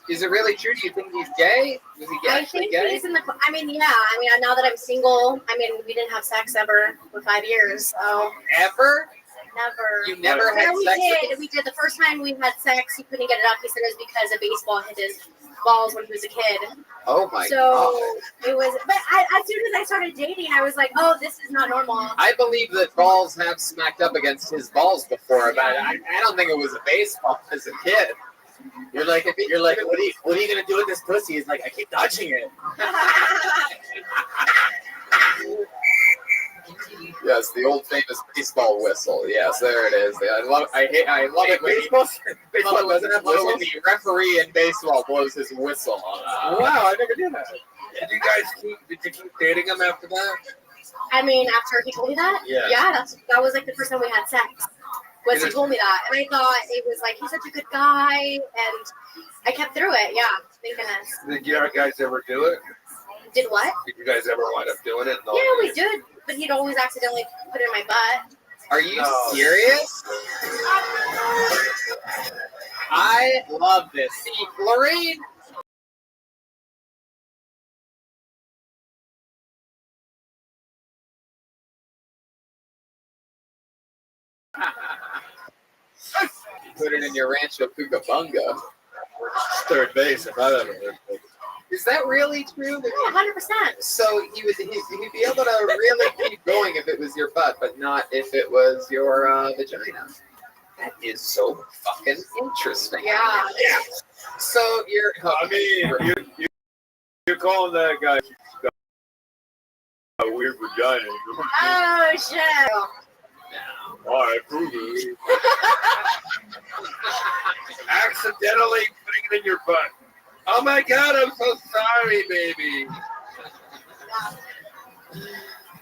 Speaker 2: is it really true? Do you think he's gay? Was he
Speaker 6: I
Speaker 2: actually
Speaker 6: think
Speaker 2: gay?
Speaker 6: he's in the. I mean, yeah. I mean, now that I'm single, I mean, we didn't have sex ever for 5 years, so.
Speaker 2: Ever?
Speaker 6: Never.
Speaker 2: You never had
Speaker 6: we
Speaker 2: sex?
Speaker 6: did. We did. The first time we had sex, he couldn't get it up. He said it was because a baseball hit his balls when he was a kid.
Speaker 2: Oh my
Speaker 6: so
Speaker 2: God.
Speaker 6: It was. But as soon as I started dating, I was like, oh, this is not normal.
Speaker 2: I believe that balls have smacked up against his balls before, but I don't think it was a baseball as a kid.
Speaker 11: You're like, what are you gonna do with this pussy? He's like, I keep dodging it.
Speaker 2: Yes, the old famous baseball whistle. Yes, there it is. I love it when
Speaker 11: baseball doesn't have
Speaker 2: when
Speaker 11: whistles?
Speaker 2: the referee in baseball blows his whistle.
Speaker 11: Wow, I never did that.
Speaker 21: Did you keep dating him after that?
Speaker 6: I mean, after he told me that,
Speaker 21: Yeah.
Speaker 6: that was like the first time we had sex. Was he told me that, and I thought it was like he's such a good guy, and I kept through it. Yeah, thank goodness.
Speaker 21: Did you guys ever do it?
Speaker 6: Did what?
Speaker 21: Did you guys ever wind up doing it? No.
Speaker 6: Yeah, we did, but he'd always accidentally put it in my butt.
Speaker 2: Are you serious? I love this. See, Lorraine. Put it in your Rancho Cucamonga.
Speaker 21: Third base, if I ever heard.
Speaker 2: Is that really true?
Speaker 6: 100%.
Speaker 2: So he'd be able to really keep going if it was your butt, but not if it was your vagina. That is so fucking interesting.
Speaker 6: Yeah.
Speaker 2: Yeah. So you're.
Speaker 22: I mean, you're calling that guy a weird vagina.
Speaker 6: Oh shit.
Speaker 22: All right, prove it.
Speaker 21: Accidentally putting it in your butt. Oh my God, I'm so sorry, baby.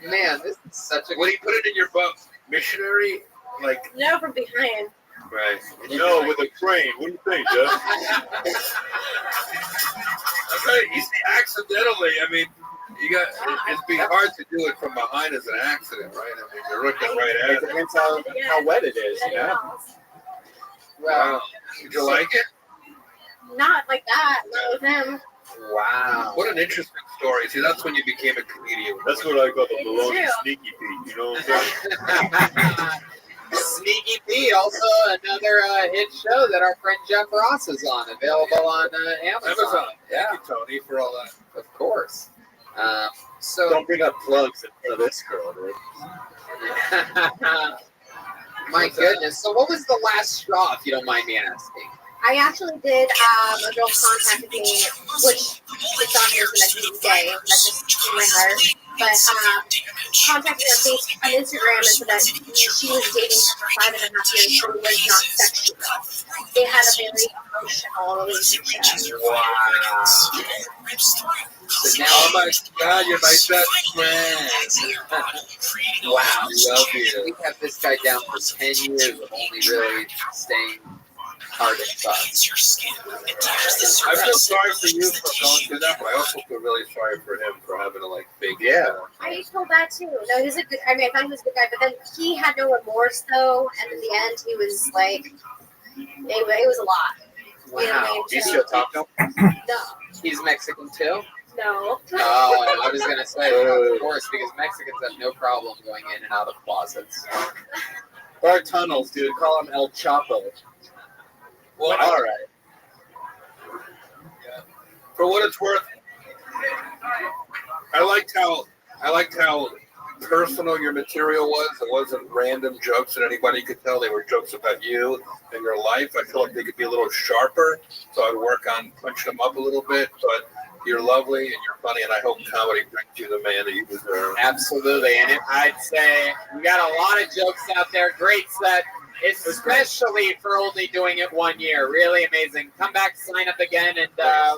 Speaker 2: Man, this is such a.
Speaker 21: What do you put it in your butt? Missionary? Like.
Speaker 6: No, from behind.
Speaker 21: Right.
Speaker 22: No, with a crane. What do you think, Jeff?
Speaker 21: Okay, you see, accidentally, I mean, it'd be hard to do it from behind as an accident, right? I mean, you're looking right at it.
Speaker 11: It depends how wet it is, you know?
Speaker 21: Wow. Did you like it?
Speaker 6: Not like that. Not with him.
Speaker 2: Wow.
Speaker 21: What an interesting story. See, that's when you became a comedian.
Speaker 22: That's what I call the
Speaker 6: It's
Speaker 22: baloney
Speaker 6: true.
Speaker 22: sneaky Pete. You know what I'm saying?
Speaker 2: Sneaky P, also another hit show that our friend Jeff Ross is on, available on Amazon.
Speaker 21: Yeah. Thank you, Tony, for all that.
Speaker 2: Of course. So
Speaker 17: don't bring up plugs in front of this girl, dude.
Speaker 2: My goodness. So what was the last straw, if you don't mind me asking?
Speaker 6: I actually did, a girl contacted me, which it's on here for next day, that's just in my heart, but contacted her on Instagram and said that she was dating for 5.5 years, but it was not sexual. They had a very emotional relationship.
Speaker 2: Wow. So now, oh my God, you're my best friend. Wow.
Speaker 21: Love you.
Speaker 2: We have this guy down for 10 years of only really staying hard and fast.
Speaker 21: I feel sorry for you for going through that, but I also feel really sorry for him for having to like fake. Yeah.
Speaker 6: I feel bad too. No, he's a good. I mean, I thought he was a good guy, but then he had no remorse though, and in the end, he was like, it was a lot.
Speaker 2: Wow.
Speaker 21: Do you still talk to him?
Speaker 6: No.
Speaker 2: He's Mexican too?
Speaker 6: No.
Speaker 2: Oh, I was gonna say, of course, because Mexicans have no problem going in and out of closets.
Speaker 17: Or tunnels, dude. Call him El Chapo.
Speaker 21: Well,
Speaker 17: all right.
Speaker 21: Yeah. For what it's worth, I liked how personal your material was. It wasn't random jokes that anybody could tell. They were jokes about you and your life. I feel like they could be a little sharper, so I'd work on punching them up a little bit. But you're lovely and you're funny, and I hope comedy brings you the man that you deserve.
Speaker 2: Absolutely, and I'd say we got a lot of jokes out there. Great set. Especially for only doing it 1 year. Really amazing. Come back, sign up again, and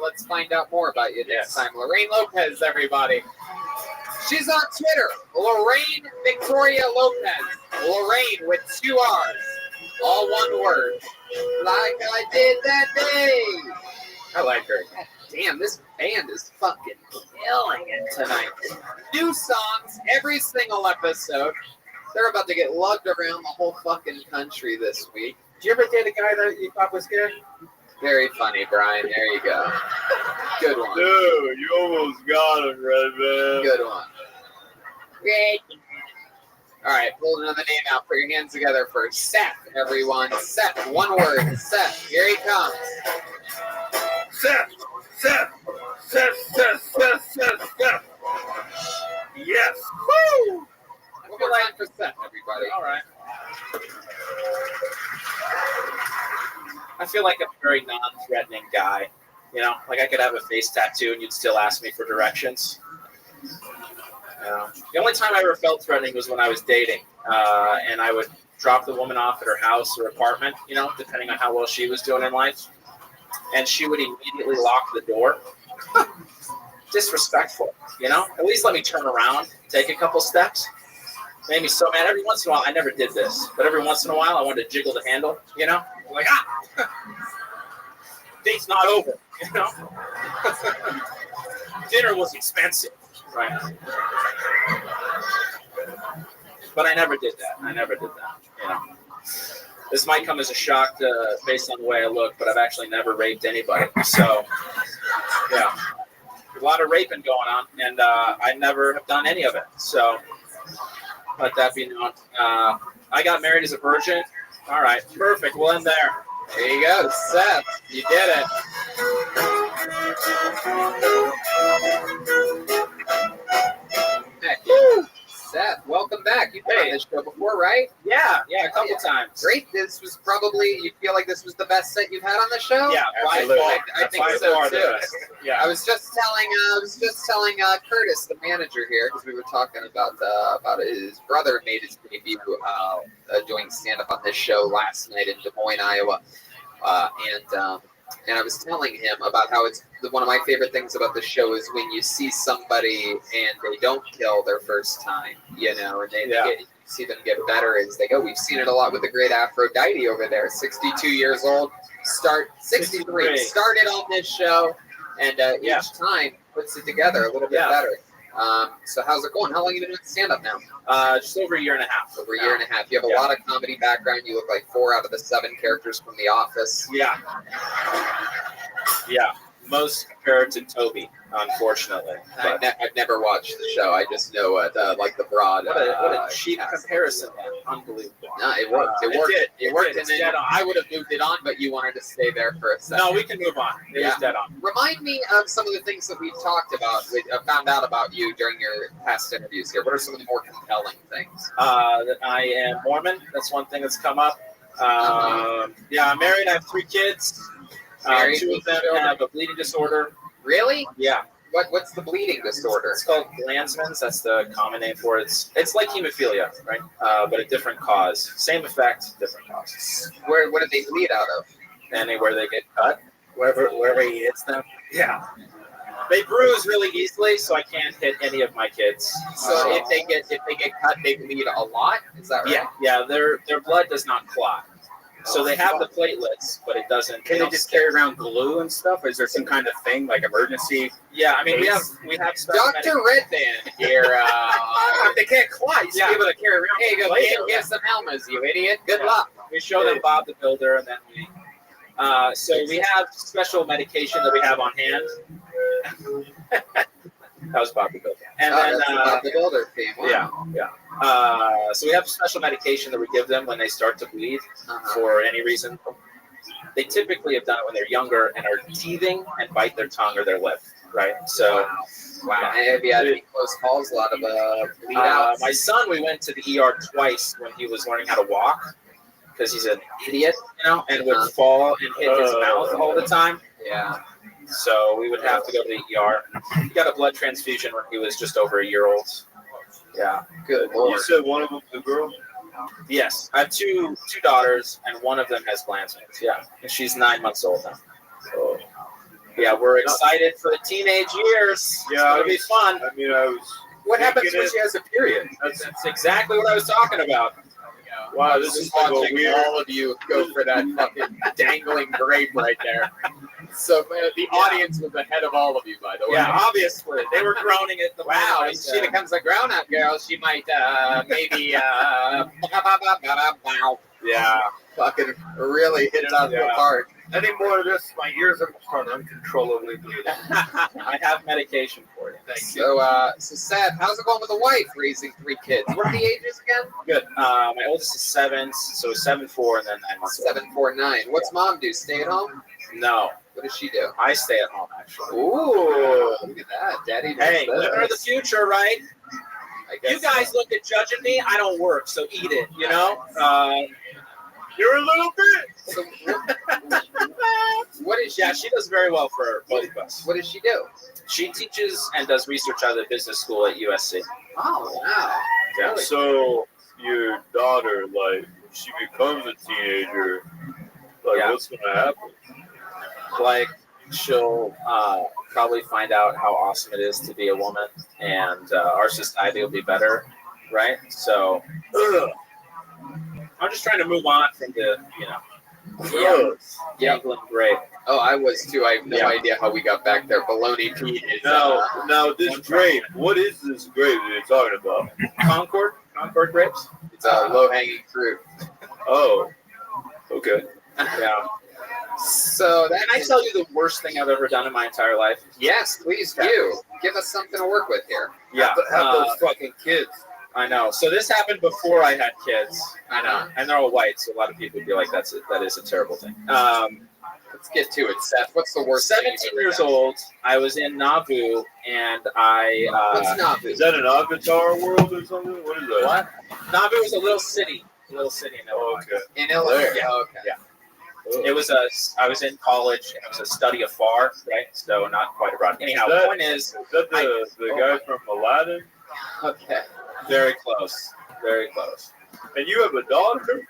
Speaker 2: let's find out more about you next time. Lorraine Lopez, everybody. She's on Twitter. Lorraine Victoria Lopez. Lorraine with 2 R's. All one word. Like I did that day.
Speaker 17: I like her.
Speaker 2: God damn, this band is fucking killing it tonight. New songs every single episode. They're about to get lugged around the whole fucking country this week.
Speaker 17: Did you ever date a guy that you thought was good?
Speaker 2: Very funny, Brian. There you go. Good one.
Speaker 22: Dude, you almost got him, Redman.
Speaker 2: Good one. Great. All right, pull another name out. Put your hands together for Seth, everyone. Seth, one word. Seth, here he comes.
Speaker 21: Seth. Yes.
Speaker 2: Woo! One more time for Seth, everybody.
Speaker 17: All right. I feel like I'm a very non-threatening guy. You know, like I could have a face tattoo and you'd still ask me for directions. The only time I ever felt threatening was when I was dating, and I would drop the woman off at her house or apartment, you know, depending on how well she was doing in life, and she would immediately lock the door. Disrespectful, you know? At least let me turn around, take a couple steps. Made me so mad. Every once in a while, I never did this, but every once in a while, I wanted to jiggle the handle, you know? Like, date's not over, you know? Dinner was expensive, right? But I never did that. You know? This might come as a shock based on the way I look, but I've actually never raped anybody. So, yeah. A lot of raping going on, and I never have done any of it. So, let that be known. I got married as a virgin. All right, perfect. We'll end there.
Speaker 2: There you go, Seth. You did it. Heck yeah. Seth, welcome back. You've been on this show before, right?
Speaker 17: Yeah, a couple times.
Speaker 2: Great. This was probably, you feel like this was the best set you've had on the show?
Speaker 17: Yeah, absolutely.
Speaker 2: I think so too.
Speaker 17: Yeah.
Speaker 2: I was just telling Curtis, the manager here, because we were talking about his brother made his debut doing stand-up on this show last night in Des Moines, Iowa, and I was telling him about how it's one of my favorite things about the show is when you see somebody and they don't kill their first time, you know, and you see them get better as they go. We've seen it a lot with the great Aphrodite over there, 62 years old, 63, started on this show, and each time puts it together a little bit better. So how's it going? How long have you been doing stand-up now?
Speaker 17: Just over a year and a half.
Speaker 2: Over a year and a half. You have a lot of comedy background. You look like 4 out of the 7 characters from The Office.
Speaker 17: Yeah.
Speaker 4: most compared to Toby, unfortunately.
Speaker 2: I've never watched the show. I just know like the broad.
Speaker 4: What a cheap comparison, man. Unbelievable.
Speaker 2: No, it worked. It
Speaker 4: It
Speaker 2: worked.
Speaker 4: did.
Speaker 2: It worked.
Speaker 4: It
Speaker 2: And
Speaker 4: did.
Speaker 2: then
Speaker 4: Dead on.
Speaker 2: I would have moved it on, but you wanted to stay there for a second.
Speaker 4: No, we can move on. It was dead on.
Speaker 2: Remind me of some of the things that we've talked about, found out about you during your past interviews here. What are some of the more compelling things?
Speaker 4: That I am Mormon. That's one thing that's come up. Yeah, I'm married. I have 3 kids.
Speaker 2: Married,
Speaker 4: 2 of them have a bleeding disorder.
Speaker 2: Really?
Speaker 4: Yeah.
Speaker 2: What's the bleeding disorder?
Speaker 4: It's called Glanzmann's. That's the common name for it. It's like hemophilia, right? But a different cause. Same effect, different cause.
Speaker 2: What do they bleed out of?
Speaker 4: Anywhere they get cut.
Speaker 11: Wherever he hits them.
Speaker 4: Yeah. They bruise really easily, so I can't hit any of my kids.
Speaker 2: So if they get cut, they bleed a lot. Is that right?
Speaker 4: Yeah. Their blood does not clot. So they have the platelets, but it doesn't.
Speaker 8: Can they just carry around glue and stuff? Is there some kind of thing like emergency?
Speaker 4: Yeah, I mean we have
Speaker 2: Dr. Redband here.
Speaker 4: If they can't clot, you should be able to carry around.
Speaker 2: Hey, go
Speaker 4: platelets.
Speaker 2: get some helmets, you idiot. Good luck.
Speaker 4: We show them Bob the Builder, and then we. So we have special medication that we have on hand. That was Bob the Builder. And then
Speaker 2: that's the Bob the Builder theme. Wow.
Speaker 4: Yeah. So we have special medication that we give them when they start to bleed for any reason. They typically have done it when they're younger and are teething and bite their tongue or their lip, right? So,
Speaker 2: wow. Have you had any close calls? A lot of bleed outs?
Speaker 4: My son, we went to the ER twice when he was learning how to walk because he's an idiot, and would fall and hit his mouth all the time.
Speaker 2: Yeah.
Speaker 4: So we would have to go to the ER. He got a blood transfusion when he was just over a year old. Yeah.
Speaker 2: Good
Speaker 22: Lord. You said one of them was a girl?
Speaker 4: Yes. I have two daughters, and one of them has Glanzmann's. Yeah. And she's 9 months old now. So, yeah, we're excited for the teenage years.
Speaker 22: Yeah,
Speaker 4: It'll be fun.
Speaker 22: I mean, I was.
Speaker 4: What happens when she has a period? That's exactly what I was talking about.
Speaker 22: Wow, this is
Speaker 2: watching
Speaker 22: weird.
Speaker 2: all of you go for that fucking dangling grape right there. So the audience was ahead of all of you, by the way.
Speaker 4: Yeah, obviously. They were groaning at the
Speaker 2: wow, if she becomes a grown-up girl, she might maybe
Speaker 4: yeah,
Speaker 2: fucking really hit it out of the park.
Speaker 22: Any more of this, my ears are starting uncontrollably bleeding.
Speaker 4: I have medication for you. Thank you.
Speaker 2: So Seth, how's it going with the wife raising 3 kids? What are the ages again?
Speaker 4: Good. My oldest is 7, so 7, 4, and then 9 months.
Speaker 2: 7, 4, 9. What's mom do? Stay at home?
Speaker 4: No.
Speaker 2: What does she do?
Speaker 4: I stay at home, actually.
Speaker 2: Ooh, look at that. Daddy does
Speaker 4: Hey,
Speaker 2: this.
Speaker 4: living in the future, right?
Speaker 2: I guess
Speaker 4: You guys look at judging me. I don't work, so eat it,
Speaker 22: You're a little bit.
Speaker 2: So, what is she?
Speaker 4: Yeah, she does very well for both of us.
Speaker 2: What does she do?
Speaker 4: She teaches and does research out of the business school at USC.
Speaker 2: Oh, wow.
Speaker 4: Yeah.
Speaker 2: Really?
Speaker 22: So your daughter, like, when she becomes a teenager, like, what's gonna happen?
Speaker 4: Like, she'll probably find out how awesome it is to be a woman, and our society will be better, right? So, I'm just trying to move on from the, England grape.
Speaker 2: Oh, I was too. I have no idea how we got back there. Baloney Pete is.
Speaker 22: Now this grape, what is this grape that you're talking about?
Speaker 4: Concord grapes.
Speaker 2: It's a low-hanging fruit.
Speaker 22: Oh, okay.
Speaker 4: Yeah.
Speaker 2: So
Speaker 4: Can I tell you the worst thing I've ever done in my entire life?
Speaker 2: Yes, please do. Give us something to work with here.
Speaker 4: Yeah.
Speaker 22: Have those fucking kids.
Speaker 4: I know. So this happened before I had kids. I know. And they're all white, so a lot of people would be like, that is a terrible thing.
Speaker 2: Let's get to it, Seth. What's the worst?
Speaker 4: 17 years old. I was in Nauvoo, and I.
Speaker 2: What's Nauvoo?
Speaker 22: Is that an Avatar world or something? What is that?
Speaker 4: What? Nauvoo is a little city. In Illinois.
Speaker 22: Okay.
Speaker 2: In Illinois.
Speaker 4: Yeah.
Speaker 2: Oh, okay.
Speaker 4: Yeah. It was I was in college, and it was a study afar, right? So not quite abroad. Anyhow, the point is
Speaker 22: that the guy from Aladdin?
Speaker 2: Okay.
Speaker 4: Very close. Very close.
Speaker 22: And you have a daughter?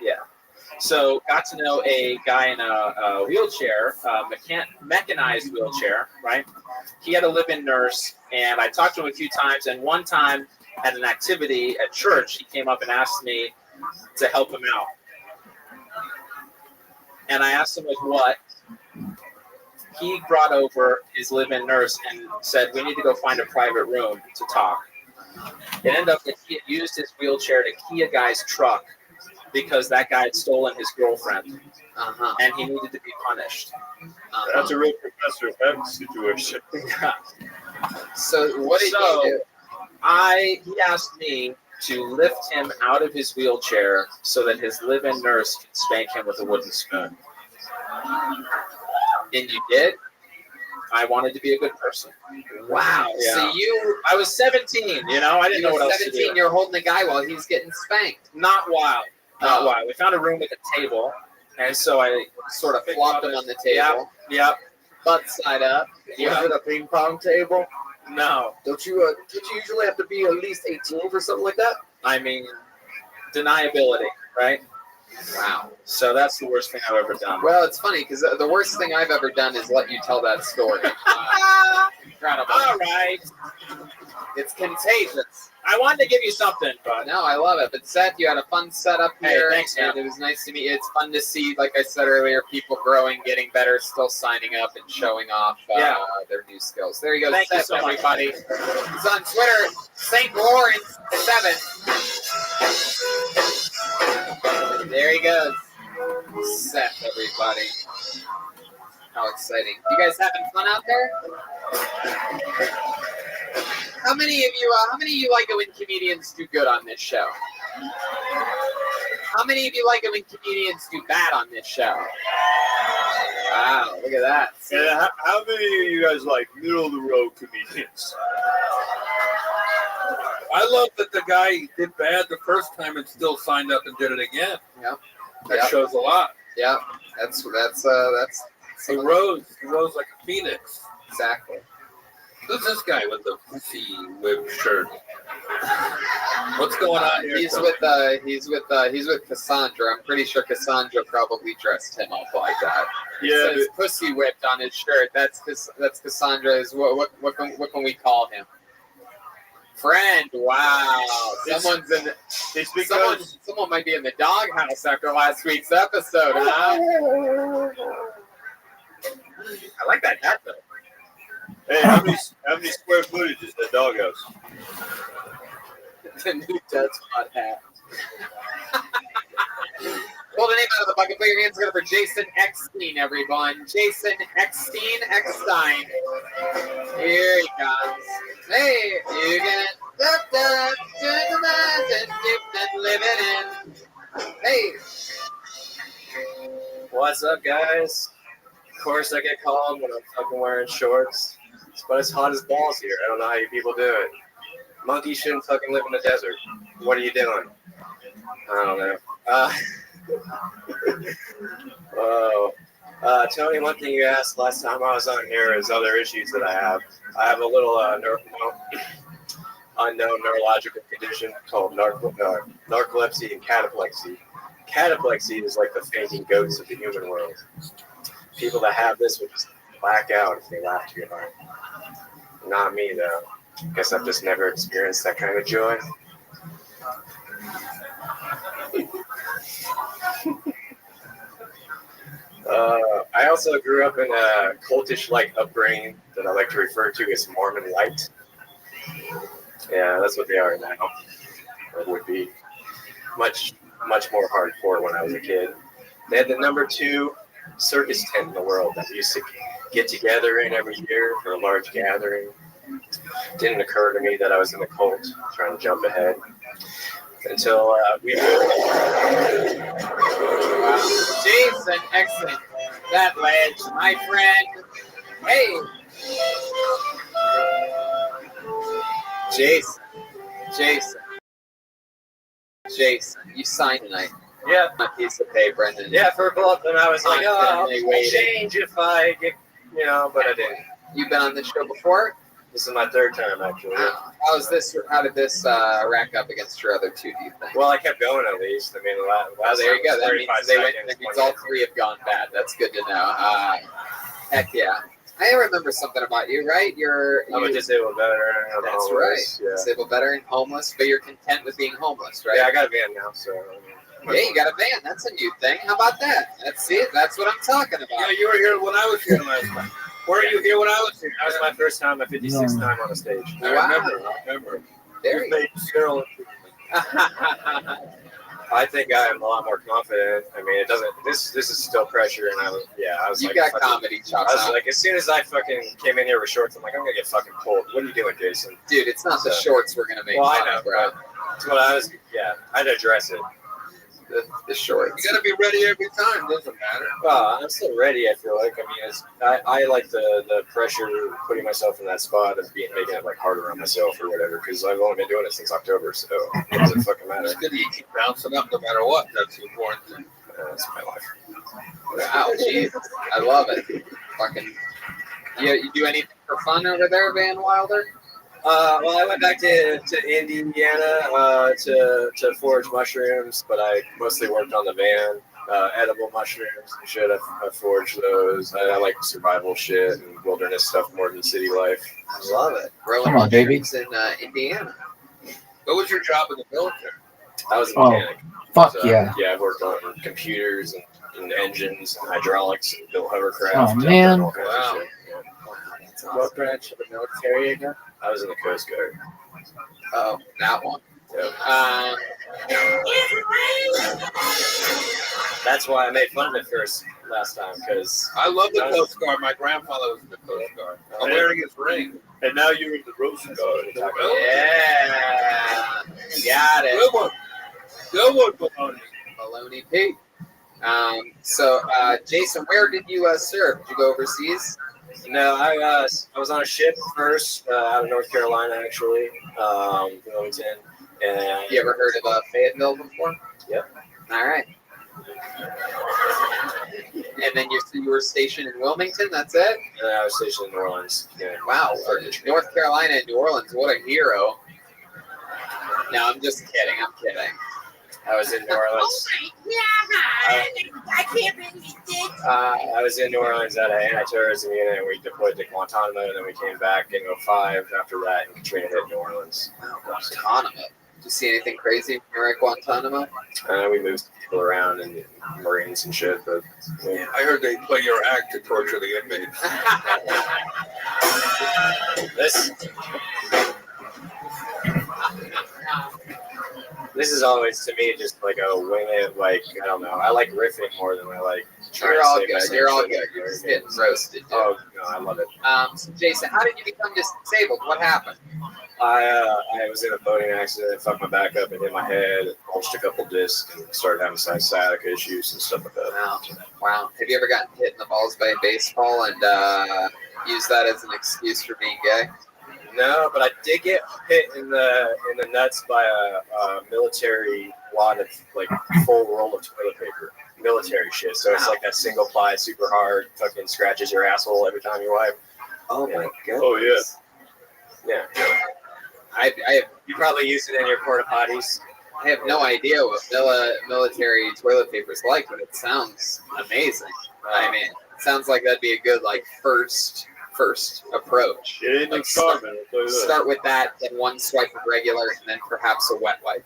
Speaker 4: Yeah. So got to know a guy in a wheelchair, mechanized wheelchair, right? He had a live-in nurse, and I talked to him a few times, and one time at an activity at church, he came up and asked me to help him out. And I asked him with what. He brought over his live-in nurse and said, we need to go find a private room to talk. It ended up that he had used his wheelchair to key a guy's truck because that guy had stolen his girlfriend, and he needed to be punished.
Speaker 22: That's a real Professor X situation.
Speaker 2: So what did you do?
Speaker 4: He asked me to lift him out of his wheelchair so that his live-in nurse could spank him with a wooden spoon. And you did? I wanted to be a good person.
Speaker 2: Wow.
Speaker 4: Yeah.
Speaker 2: So
Speaker 4: I was 17, you know? I didn't know what else to do.
Speaker 2: 17, you're holding the guy while he's getting spanked.
Speaker 4: Not wild. Not wild. We found a room with a table, and so I
Speaker 2: sort of flopped him on the table.
Speaker 4: Yep.
Speaker 2: Butt side up.
Speaker 23: Was it a ping pong table?
Speaker 4: No.
Speaker 23: Don't you usually have to be at least 18 for something like that?
Speaker 4: I mean, deniability, right?
Speaker 2: Wow.
Speaker 4: So that's the worst thing I've ever done.
Speaker 2: Well, it's funny because the worst thing I've ever done is let you tell that story. Incredible.
Speaker 4: All right.
Speaker 2: It's contagious.
Speaker 4: I wanted to give you something, but
Speaker 2: no, I love it. But Seth, you had a fun setup here.
Speaker 4: Hey, thanks, man.
Speaker 2: And it was nice to meet you. It's fun to see, like I said earlier, people growing, getting better, still signing up and showing off their new skills. There you go,
Speaker 4: Thank
Speaker 2: Seth,
Speaker 4: you so much.
Speaker 2: everybody. He's on Twitter, St. Lawrence 7. There he goes. Seth, everybody. How exciting. You guys having fun out there? How many of you like it when comedians do good on this show? How many of you like it when comedians do bad on this show? Wow, look at that.
Speaker 22: And how many of you guys like middle of the road comedians?
Speaker 21: I love that the guy did bad the first time and still signed up and did it again.
Speaker 2: Yep.
Speaker 21: That shows a lot.
Speaker 2: Yeah, that's
Speaker 21: he rose like a phoenix.
Speaker 2: Exactly.
Speaker 21: Who's this guy with the pussy whip shirt? What's going on here?
Speaker 2: He's with Cassandra. I'm pretty sure Cassandra probably dressed him up like that.
Speaker 22: Yeah,
Speaker 2: it says pussy whipped on his shirt. That's Cassandra's. What can we call him? Friend. Wow. Someone's in. Someone might be in the doghouse after last week's episode, huh? I like that hat though.
Speaker 22: Hey, how many square footage is the doghouse?
Speaker 2: The new Dead Spot hat. Pull the name out of the bucket. Put your hands together for Jason Eckstein, everyone. Jason Eckstein. Here he comes. Hey, you get living in. Hey.
Speaker 3: What's up, guys? Of course, I get called when I'm fucking wearing shorts. But it's hot as balls here. I don't know how you people do it. Monkeys shouldn't fucking live in the desert. What are you doing? I don't know. Tony, one thing you asked last time I was on here is other issues that I have. I have a little unknown neurological condition called narcolepsy and cataplexy. Cataplexy is like the fainting goats of the human world. People that have this would just black out if they laugh too hard. Not me, though. Guess I've just never experienced that kind of joy. I also grew up in a cultish-like upbringing that I like to refer to as Mormon Light. Yeah, that's what they are now. It would be much more hardcore when I was a kid. They had the #2 circus tent in the world that we used to get together in every year for a large gathering. Didn't occur to me that I was in a cult trying to jump ahead until we
Speaker 2: Jason, excellent. That ledge, my friend. Hey. Jason, you signed tonight.
Speaker 3: Yeah.
Speaker 2: A piece of paper and then
Speaker 3: for a club, and I was like, I'll
Speaker 2: waited.
Speaker 3: change if I get, but I didn't.
Speaker 2: You've been on this show before?
Speaker 3: This is my 3rd time, actually.
Speaker 2: How did this rack up against your other 2, do you think?
Speaker 3: Well, I kept going at least. I mean,
Speaker 2: there you go. That means,
Speaker 3: that
Speaker 2: means all 3 have gone bad. That's good to know. Heck yeah. I remember something about you, right?
Speaker 3: I'm a disabled veteran.
Speaker 2: That's
Speaker 3: homeless,
Speaker 2: right. Yeah. Disabled veteran, homeless, but you're content with being homeless, right?
Speaker 3: Yeah, I got a van now, so.
Speaker 2: Yeah, you got a van. That's a new thing. How about that? That's it. That's what I'm talking about.
Speaker 21: Yeah, you were here when I was here last time. Were you here when I was here?
Speaker 3: That was my first time, my 56th time on a stage.
Speaker 21: I remember.
Speaker 2: There you go.
Speaker 3: I think I'm a lot more confident. I mean, it doesn't. This is still pressure, and I was
Speaker 2: You
Speaker 3: like,
Speaker 2: got
Speaker 3: fucking,
Speaker 2: comedy chops.
Speaker 3: I was like, as soon as I fucking came in here with shorts, I'm like, I'm gonna get fucking pulled. What are you doing, Jason?
Speaker 2: Dude, it's not the shorts we're gonna make.
Speaker 3: Well, I
Speaker 2: fun
Speaker 3: know,
Speaker 2: of, bro.
Speaker 3: That's what I was. Yeah, I'd address it.
Speaker 2: The shorts.
Speaker 9: You gotta be ready every time. Doesn't matter.
Speaker 3: Well, I'm still ready. I feel like. I mean, I like the pressure, putting myself in that spot of making it like harder on myself or whatever. Because I've only been doing it since October, so it doesn't fucking matter.
Speaker 9: It's good that you keep bouncing up no matter what. That's the important thing.
Speaker 3: That's my life.
Speaker 2: Wow, jeez, I love it. Fucking. You do anything for fun over there, Van Wilder?
Speaker 3: Well, I went back to Indiana to forage mushrooms, but I mostly worked on the van, edible mushrooms and shit. I foraged those. I like survival shit and wilderness stuff more than city life.
Speaker 2: I love it. Growing
Speaker 7: Come on, baby.
Speaker 2: mushrooms in Indiana.
Speaker 9: What was your job in the military?
Speaker 3: I was a
Speaker 7: Oh,
Speaker 3: mechanic.
Speaker 7: fuck
Speaker 3: So,
Speaker 7: yeah.
Speaker 3: Yeah, I worked on computers and engines and hydraulics and built hovercraft.
Speaker 7: Oh,
Speaker 3: and
Speaker 7: man.
Speaker 3: all kinds of
Speaker 2: Wow.
Speaker 3: shit. Yeah.
Speaker 2: That's awesome.
Speaker 11: What branch of the military again?
Speaker 3: I was in the Coast Guard.
Speaker 2: Oh, that one.
Speaker 3: Yeah. That's why I made fun of it first last time, because
Speaker 9: I love the Coast Guard. My grandfather was in the Coast Guard. I'm wearing his ring.
Speaker 22: And now you're in the Rothschild.
Speaker 2: Yeah. Got it.
Speaker 9: Good one. Good one, Baloney.
Speaker 2: Baloney Pete. So, Jason, where did you serve? Did you go overseas?
Speaker 3: No, I was on a ship first out of North Carolina, actually, Wilmington. And
Speaker 2: You ever heard of Fayetteville before?
Speaker 3: Yep.
Speaker 2: All right. And then you were stationed in Wilmington. That's it.
Speaker 3: And I was stationed in New Orleans. Yeah.
Speaker 2: Wow, North Carolina and New Orleans. What a hero. No, I'm just kidding. I'm kidding.
Speaker 3: I was in New Orleans.
Speaker 6: I can't believe you did.
Speaker 3: I was in New Orleans at an anti-terrorism unit, and we deployed to Guantanamo, and then we came back in 2005 after that, and Katrina hit New Orleans.
Speaker 2: Guantanamo. Did you see anything crazy when you were at Guantanamo?
Speaker 3: We moved people around and Marines and shit, but yeah.
Speaker 9: I heard they play your act to torture the inmates.
Speaker 3: This is always to me just like a wing it, like I don't know. I like riffing more than I like trying
Speaker 2: You're
Speaker 3: to
Speaker 2: all
Speaker 3: say
Speaker 2: good.
Speaker 3: myself
Speaker 2: You're all
Speaker 3: shit.
Speaker 2: good. You're just getting roasted. Dude.
Speaker 3: Oh no, I love it.
Speaker 2: So Jason, how did you become disabled? What happened?
Speaker 3: I was in a boating accident, fucked my back up and hit my head, bulged a couple discs, and started having some sciatica issues and stuff like that.
Speaker 2: Wow. Have you ever gotten hit in the balls by a baseball and used that as an excuse for being gay?
Speaker 3: No, but I did get hit in the nuts by a military wad of like full roll of toilet paper. Military shit. So it's like that single ply, super hard, fucking scratches your asshole every time you wipe.
Speaker 2: Oh my god.
Speaker 22: Oh yeah.
Speaker 3: Yeah. You probably use it in your porta potties.
Speaker 2: I have no idea what military toilet paper is like, but it sounds amazing. I mean, it sounds like that'd be a good like first approach.
Speaker 22: It ain't
Speaker 2: Like,
Speaker 22: experiment, I'll tell you that.
Speaker 2: start with that, then one swipe of regular, and then perhaps a wet wipe.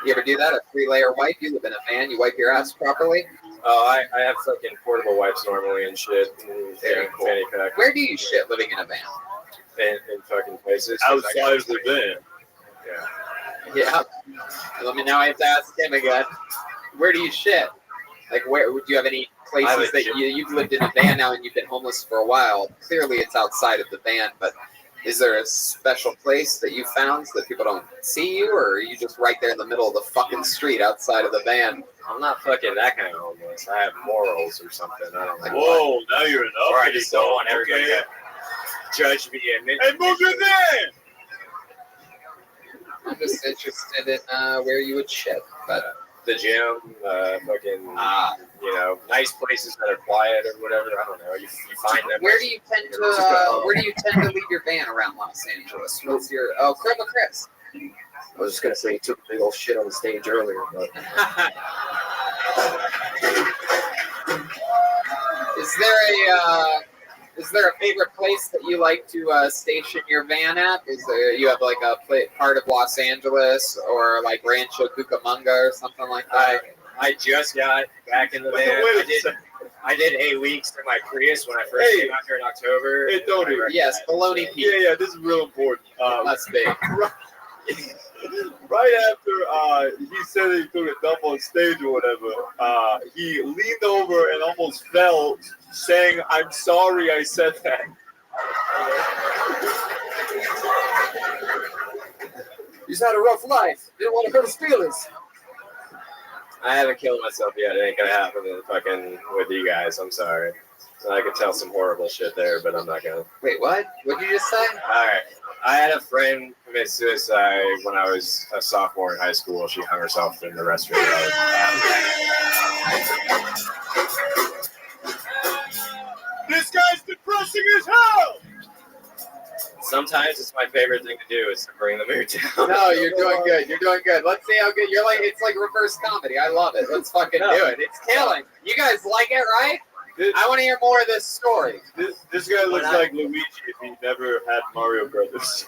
Speaker 2: You ever do that? A 3-layer wipe? You live in a van, you wipe your ass properly?
Speaker 3: Oh, I have fucking portable wipes normally and shit. And
Speaker 2: Very cool.
Speaker 3: fanny pack.
Speaker 2: Where do you shit living in a van?
Speaker 3: In fucking places.
Speaker 22: Outside of the van.
Speaker 2: Yeah. Let me now. I have to ask him again. Where do you shit? Like, where would you have any places that you've lived in a van now and you've been homeless for a while? Clearly, it's outside of the van, but is there a special place that you found so that people don't see you, or are you just right there in the middle of the fucking street outside of the van?
Speaker 3: I'm not fucking that kind of homeless. I have morals or something. I don't know.
Speaker 22: Whoa, now you're an
Speaker 3: Or I
Speaker 22: uppity
Speaker 3: just don't
Speaker 22: dog,
Speaker 3: want everybody
Speaker 22: okay?
Speaker 3: to judge me and
Speaker 22: Hey, move your van!
Speaker 2: I'm just interested in where you would shit, but
Speaker 3: the gym, fucking, nice places that are quiet or whatever. I don't know. You find them.
Speaker 2: Where do you tend to leave your van around Los Angeles? What's your Chroma Chris?
Speaker 11: I was just gonna say he took a big old shit on the stage earlier, but
Speaker 2: Is there a favorite place that you like to station your van at? Is there you have like a part of Los Angeles or like Rancho Cucamonga or something like that?
Speaker 3: I just got back in the van. I did 8 weeks in my Prius when I first came out here in October.
Speaker 22: Hey, Tony.
Speaker 2: Yes, baloney Pete.
Speaker 22: Yeah, this is real important.
Speaker 2: Must be.
Speaker 22: right after he said that he took a dump on stage or whatever, he leaned over and almost fell, saying, "I'm sorry I said that."
Speaker 23: He's had a rough life. Didn't want to hurt his feelings.
Speaker 3: I haven't killed myself yet. It ain't gonna happen with you guys. I'm sorry. I could tell some horrible shit there, but I'm not gonna.
Speaker 2: Wait, what? What did you just say?
Speaker 3: All right. I had a friend commit suicide when I was a sophomore in high school. She hung herself in the restroom.
Speaker 22: This guy's depressing as hell.
Speaker 3: Sometimes it's my favorite thing to do is to bring the mood down.
Speaker 2: No, you're doing good. You're doing good. Let's see how good you're. Like it's like reverse comedy. I love it. Let's fucking do it. It's killing. You guys like it, right? I want to hear more of this story.
Speaker 22: This guy looks like Luigi if he never had Mario Brothers.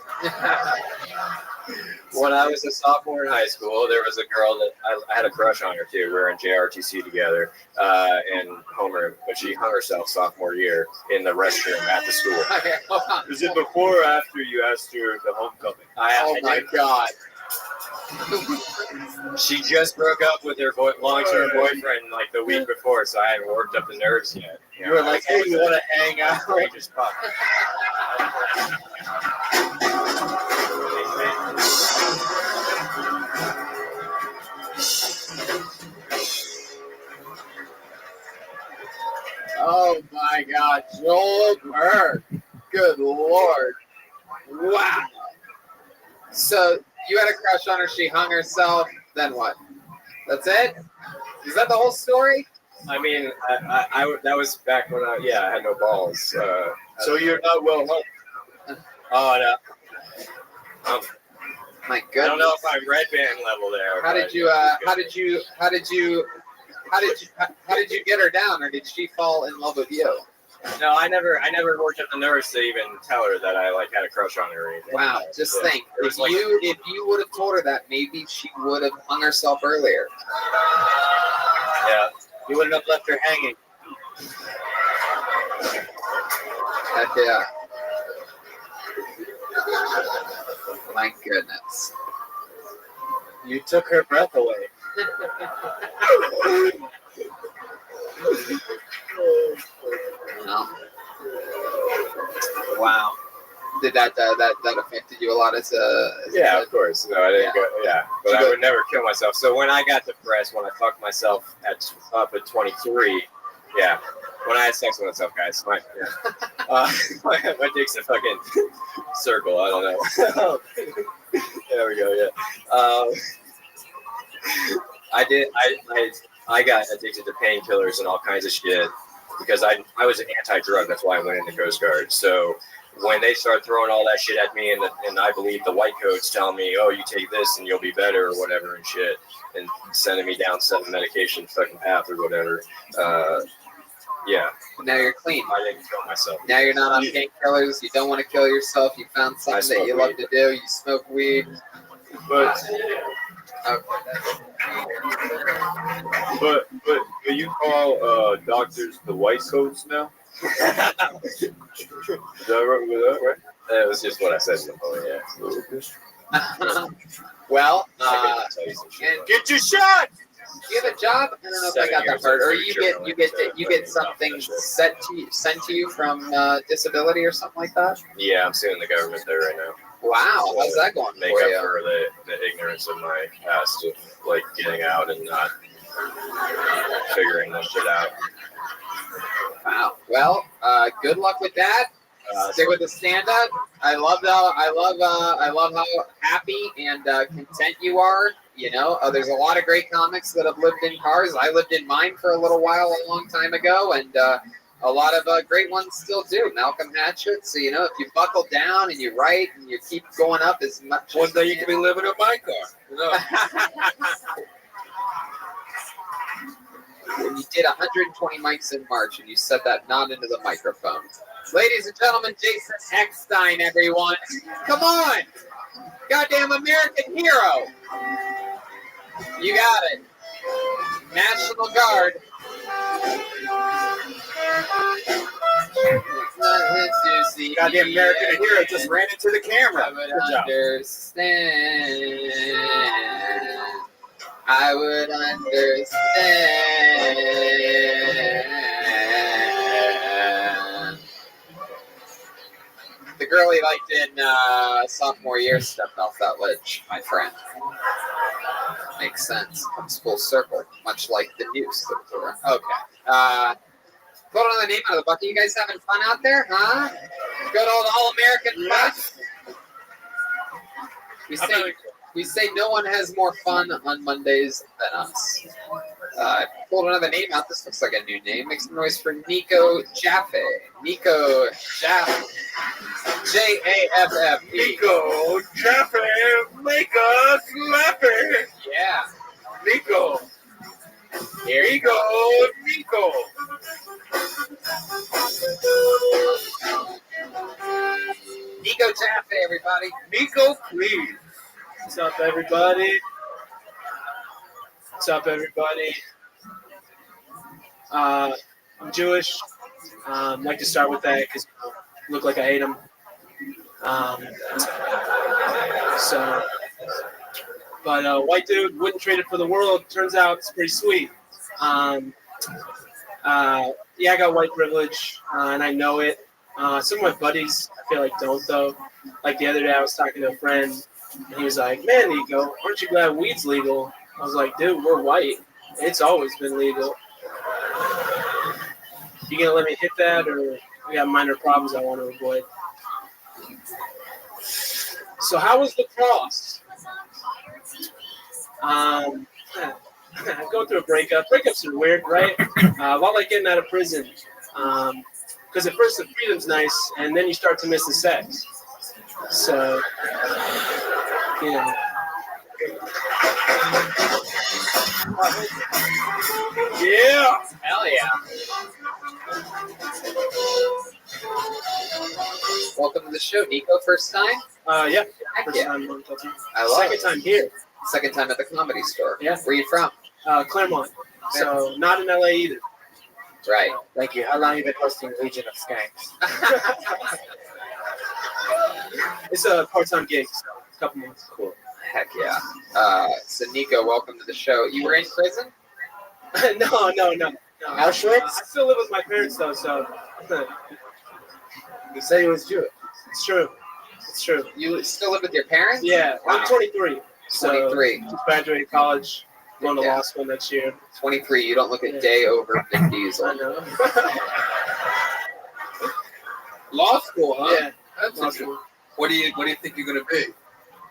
Speaker 3: When I was a sophomore in high school, there was a girl that I had a crush on her too. We were in JRTC together in homeroom, but she hung herself sophomore year in the restroom at the school.
Speaker 22: Is it before or after you asked her the homecoming?
Speaker 2: Oh my god.
Speaker 3: She just broke up with her long-term boyfriend like the week before, so I haven't worked up the nerves yet.
Speaker 2: You were like, hey, you want to hang out?
Speaker 3: Just pop.
Speaker 2: Oh my god, Joel Berg. Good lord. Wow. So you had a crush on her, she hung herself, then what? That's it? Is that the whole story?
Speaker 3: I mean, I that was back when I had no balls.
Speaker 22: So you're not well hung.
Speaker 3: Oh no.
Speaker 2: My goodness.
Speaker 3: I don't know if I'm red band level there.
Speaker 2: How did you get her down, or did she fall in love with you?
Speaker 3: No, I never worked up the nerves to even tell her that I had a crush on her or anything.
Speaker 2: Wow, just think. If you would have told her that, maybe she would have hung herself earlier.
Speaker 3: Yeah.
Speaker 2: You wouldn't have left her hanging. Heck yeah. My goodness.
Speaker 22: You took her breath away.
Speaker 2: No. Wow. Did that affected you a lot as a?
Speaker 3: Yeah, of course. No, I didn't go. Yeah, but I would never kill myself. So when I got depressed, when I fucked myself up at 23, yeah, when I had sex with myself, guys, my dick's a fucking circle. I don't know. There we go. Yeah. I got addicted to painkillers and all kinds of shit because I was an anti-drug. That's why I went into Coast Guard. So when they start throwing all that shit at me, and I believe the white coats telling me, "Oh, you take this and you'll be better" or whatever and shit, and sending me down 7 medication fucking path or whatever. Yeah.
Speaker 2: Now you're clean.
Speaker 3: I didn't kill myself.
Speaker 2: Now you're not on painkillers. You don't want to kill yourself. You found something that you love to do. You smoke weed.
Speaker 22: But you call doctors the white coats now? Is that right?
Speaker 3: That was just what I said before. Yeah.
Speaker 2: Well,
Speaker 22: and get your shot.
Speaker 2: Do you have a job? I don't know if I got that part. Or you get something sent to you from disability or something like that.
Speaker 3: Yeah, I'm suing the government there right now.
Speaker 2: Wow, how's that going
Speaker 3: Make
Speaker 2: for
Speaker 3: up
Speaker 2: you?
Speaker 3: for the ignorance of my past, of getting out and not figuring that shit out.
Speaker 2: Wow. Well, good luck with that. Stick with the stand-up. I love how happy and content you are. You know, there's a lot of great comics that have lived in cars. I lived in mine for a little while, a long time ago, and a lot of great ones still do. Malcolm Hatchett. So if you buckle down and you write and you keep going up as much.
Speaker 21: One day you can be living in my car.
Speaker 2: When you did 120 mics in March and you said that not into the microphone. Ladies and gentlemen, Jason Eckstein, everyone. Come on. Goddamn American hero. You got it. National Guard. see.
Speaker 22: Goddamn American hero just ran into the camera.
Speaker 2: I would
Speaker 22: Good job.
Speaker 2: understand. I would understand. The girl he liked in sophomore year stepped off that ledge, my friend. Makes sense. Comes full circle, much like the news. Okay. Put on the name out of the bucket. You guys having fun out there, huh? Good old all-American fun. We say no one has more fun on Mondays than us. Pulled another name out. This looks like a new name. Make some noise for Nico Jaffe. Nico Jaffe. Jaffe.
Speaker 21: Nico Jaffe, make us laughy.
Speaker 2: Yeah.
Speaker 21: Nico.
Speaker 2: Here you
Speaker 21: go, Nico.
Speaker 2: Nico Jaffe, everybody.
Speaker 21: Nico, please.
Speaker 23: What's up, everybody? What's up, everybody? I'm Jewish. Like to start with that because I look like I hate them. But white dude wouldn't trade it for the world. Turns out it's pretty sweet. Yeah, I got white privilege, and I know it. Some of my buddies, I feel like, don't, though. Like the other day, I was talking to a friend, and he was like, man, Nico, aren't you glad weed's legal? I was like, dude, we're white. It's always been legal. You gonna let me hit that, or I got minor problems I want to avoid? So how was the cross? Going through a breakup. Breakups are weird, right? A lot like getting out of prison. Because at first the freedom's nice, and then you start to miss the sex. So, you know.
Speaker 22: Yeah.
Speaker 2: Hell yeah. Welcome to the show, Nico. First time?
Speaker 23: Yeah.
Speaker 2: Heck
Speaker 23: First
Speaker 2: yeah.
Speaker 23: time.
Speaker 2: I love
Speaker 23: Second
Speaker 2: it.
Speaker 23: time here.
Speaker 2: Second time at the Comedy Store.
Speaker 23: Yeah.
Speaker 2: Where you from?
Speaker 23: Claremont. So not in LA either.
Speaker 2: Right.
Speaker 11: Thank you. How long have you been hosting Legion of Skanks?
Speaker 23: It's a part-time gig, so a couple months.
Speaker 2: Cool. Heck yeah. So Nico, welcome to the show. You were in prison?
Speaker 23: No.
Speaker 11: Auschwitz?
Speaker 23: I still live with my parents though, so.
Speaker 11: You said he was Jewish.
Speaker 23: It's true. It's true.
Speaker 2: You still live with your parents?
Speaker 23: Yeah,
Speaker 2: Wow.
Speaker 23: I'm 23.
Speaker 2: 23.
Speaker 23: Just graduated college, going to law school next year.
Speaker 2: 23. You don't look a day over Vin Diesel.
Speaker 23: I know.
Speaker 22: Law school, huh?
Speaker 23: Yeah.
Speaker 22: That's
Speaker 23: Law
Speaker 22: a good. What do you think you're gonna be?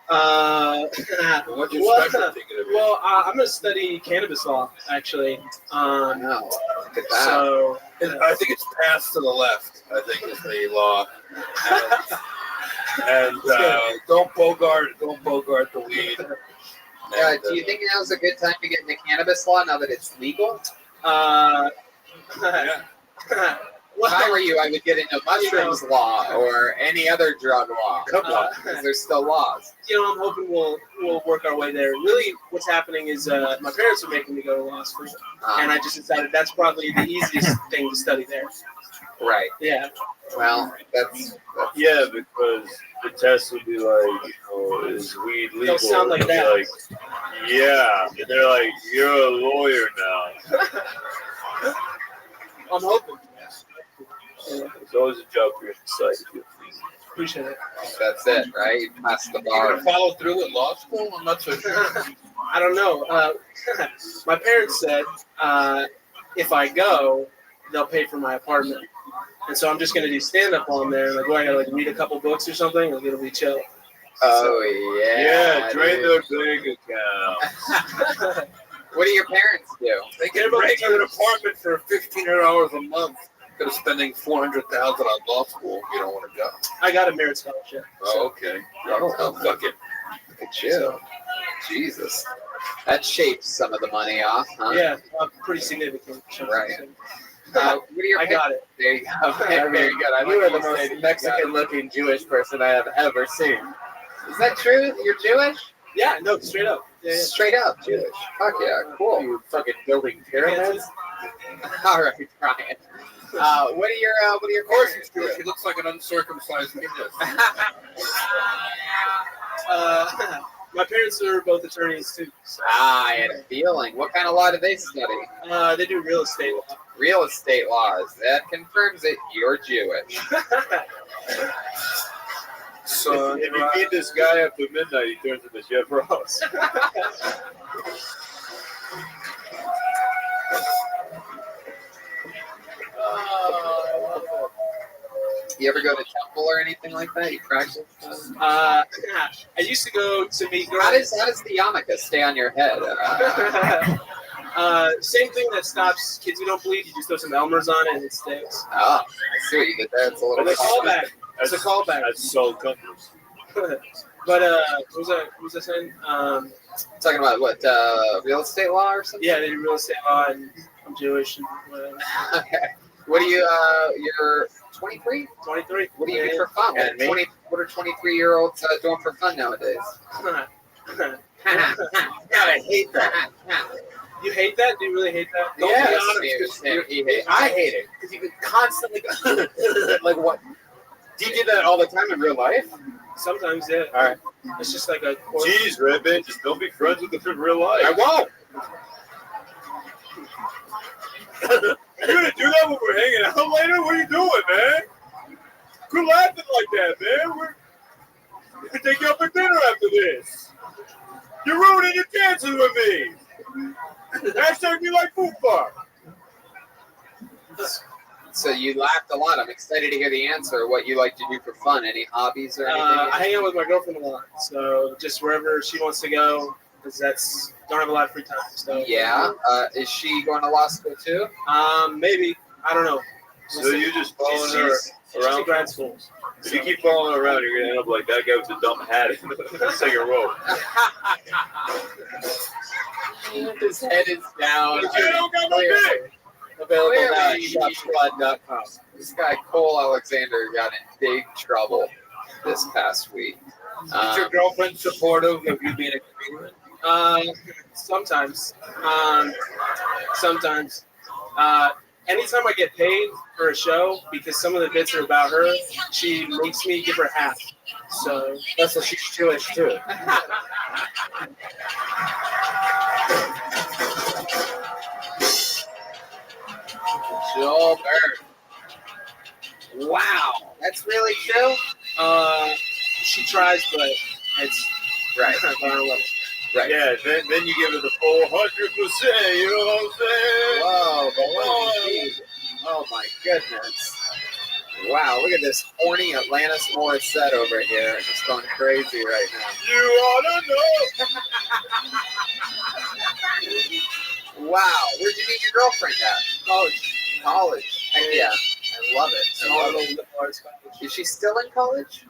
Speaker 22: What's your specialty gonna be?
Speaker 23: Well, I'm going to study cannabis law, actually.
Speaker 2: Wow. Look at that.
Speaker 23: So,
Speaker 21: I think it's passed to the left. I think is the law. And don't bogart the weed.
Speaker 2: Do you think now's a good time to get into cannabis law now that it's legal?
Speaker 21: Yeah.
Speaker 2: If I were you, I would get into mushrooms law or any other drug law. Because there's still laws.
Speaker 23: You know, I'm hoping we'll work our way there. Really, what's happening is my parents are making me go to law school, and I just decided that's probably the easiest thing to study there.
Speaker 2: Right.
Speaker 23: Yeah.
Speaker 2: Well, that's
Speaker 22: Yeah, because the test would be like, is weed legal?
Speaker 23: They'll sound like
Speaker 22: And they'll
Speaker 23: that.
Speaker 22: be like, yeah. And they're like, you're a lawyer now.
Speaker 23: I'm hoping.
Speaker 22: It's always a job for your society.
Speaker 23: Appreciate it.
Speaker 2: That's it, right? You passed the
Speaker 21: You're
Speaker 2: bar.
Speaker 21: gonna follow through with law school? I'm not so sure.
Speaker 23: I don't know. My parents said if I go, they'll pay for my apartment. And so I'm just going to do stand-up while I'm there. Like, I got to read a couple books or something? Like, it'll be chill.
Speaker 2: Oh, yeah.
Speaker 22: Yeah, drain
Speaker 2: dude.
Speaker 22: their bank account.
Speaker 2: What do your parents do?
Speaker 21: They can rent you an apartment for $1,500 a month. Instead of spending $400,000 on law school, if you don't want to go.
Speaker 23: I got a merit scholarship.
Speaker 21: Oh, okay. Oh, fuck it.
Speaker 2: Look at you. Jesus. That shapes some of the money off, huh?
Speaker 23: Yeah, pretty significant.
Speaker 2: Right. What are your
Speaker 23: I got it.
Speaker 2: There you go. Very good. I
Speaker 11: You
Speaker 2: like
Speaker 11: are the
Speaker 2: said
Speaker 11: most Mexican-looking Jewish person I have ever seen.
Speaker 2: Is that true? You're Jewish?
Speaker 23: Yeah, no, straight up. Yeah.
Speaker 2: Straight up Jewish. Fuck yeah, cool.
Speaker 11: You fucking building pyramids?
Speaker 2: All right, Brian. What are your courses?
Speaker 21: He looks like an uncircumcised penis.
Speaker 23: My parents are both attorneys too. So.
Speaker 2: I had a feeling. What kind of law do they study?
Speaker 23: They do real estate law.
Speaker 2: Real estate laws. That confirms it. You're Jewish.
Speaker 22: So if you feed this guy after midnight, he turns into Jeff Ross.
Speaker 2: You ever go to temple or anything like that? You practice?
Speaker 23: I used to go to meet girls.
Speaker 2: How does the yarmulke stay on your head?
Speaker 23: Same thing that stops kids who don't bleed. You just throw some Elmer's on it and it sticks.
Speaker 2: Oh, I see what you did there. It's a little
Speaker 23: It's a callback. It's a callback.
Speaker 22: That's so comfortable.
Speaker 23: But what was I saying?
Speaker 2: Talking about what real estate law or something?
Speaker 23: Yeah, they do real estate law, and I'm Jewish and whatever.
Speaker 2: Okay. What do you? You're 23.
Speaker 23: 23.
Speaker 2: What do you do for fun? What are 23-year-olds doing for fun nowadays?
Speaker 23: God, I hate that. You hate that? Do you really hate that? Don't
Speaker 2: Yeah,
Speaker 23: be honest,
Speaker 2: I hate it because you can constantly go like what? Do you do that all the time in real life?
Speaker 23: Sometimes, yeah.
Speaker 2: All right.
Speaker 23: It's just like a course.
Speaker 22: Jeez, Rabbi, just don't be friends with them in real life.
Speaker 2: I won't.
Speaker 22: You're gonna do that when we're hanging out later? What are you doing, man? Quit laughing like that, man. We're gonna take you out for dinner after this. You're ruining your chances with me. Hashtag me like food bar.
Speaker 2: So you laughed a lot. I'm excited to hear the answer. What you like to do for fun? Any hobbies or anything?
Speaker 23: I hang out with my girlfriend a lot, so just wherever she wants to go, because don't have a lot of free time. So
Speaker 2: Yeah. Is she going to law school too?
Speaker 23: Maybe. I don't know.
Speaker 22: So you just following her
Speaker 23: She's
Speaker 22: around?
Speaker 23: in grad school.
Speaker 22: If you keep following her around, you're gonna end up like that guy with the dumb hat in the second row.
Speaker 2: His head is down.
Speaker 22: I don't got my dick.
Speaker 2: Available now at shopsquad.com. This guy Cole Alexander got in big trouble this past week.
Speaker 21: Is your girlfriend supportive of you being a comedian?
Speaker 23: Sometimes. Sometimes. Anytime I get paid for a show, because some of the bits are about her, she makes me give her half. So
Speaker 11: that's what she's Jewish too.
Speaker 2: Joe Bird. Wow, that's really true.
Speaker 23: She tries, but it's
Speaker 2: right.
Speaker 22: Right. Yeah, then you give it the full 100%, you know what I'm saying?
Speaker 2: Whoa, oh my goodness. Wow, look at this horny Atlantis Morissette over here. Just going crazy right now.
Speaker 22: You ought to know.
Speaker 2: Wow, where'd you meet your girlfriend at? College. Heck yeah. I love it. Is she still in college?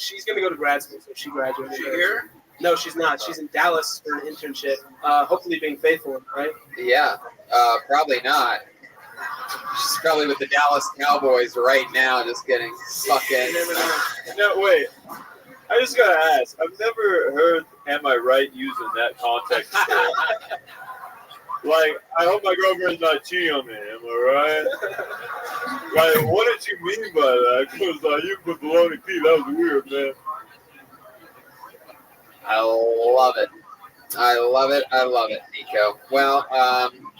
Speaker 23: She's gonna go to grad school, so she graduated.
Speaker 2: She here?
Speaker 23: No, she's not. She's in Dallas for an internship. Hopefully being faithful, right?
Speaker 2: Yeah, probably not. She's probably with the Dallas Cowboys right now, just getting fucking.
Speaker 22: No, wait. I just gotta ask. I've never heard "Am I right?" used in that context before. Like, I hope my girlfriend's not cheating on me. Am I right? Like, what did you mean by that? Because you put baloney P. That was weird, man.
Speaker 2: I love it. I love it. I love it, Nico. Well,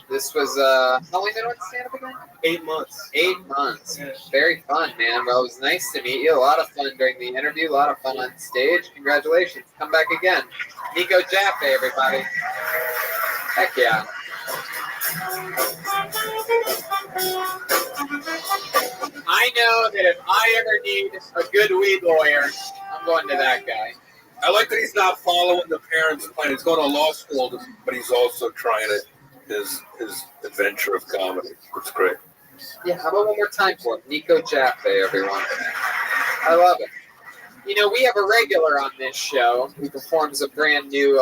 Speaker 2: this was how long have you been on stand-up again?
Speaker 23: 8 months.
Speaker 2: 8 months. Yeah. Very fun, man. Well, it was nice to meet you. A lot of fun during the interview. A lot of fun on stage. Congratulations. Come back again. Nico Jaffe, everybody. Heck yeah. I know that if I ever need a good weed lawyer, I'm going to that guy.
Speaker 21: I like that he's not following the parents' plan. He's going to law school, but he's also trying his adventure of comedy. It's great.
Speaker 2: Yeah, how about one more time for him? Nico Jaffe, everyone. I love it. You know, we have a regular on this show who performs a brand new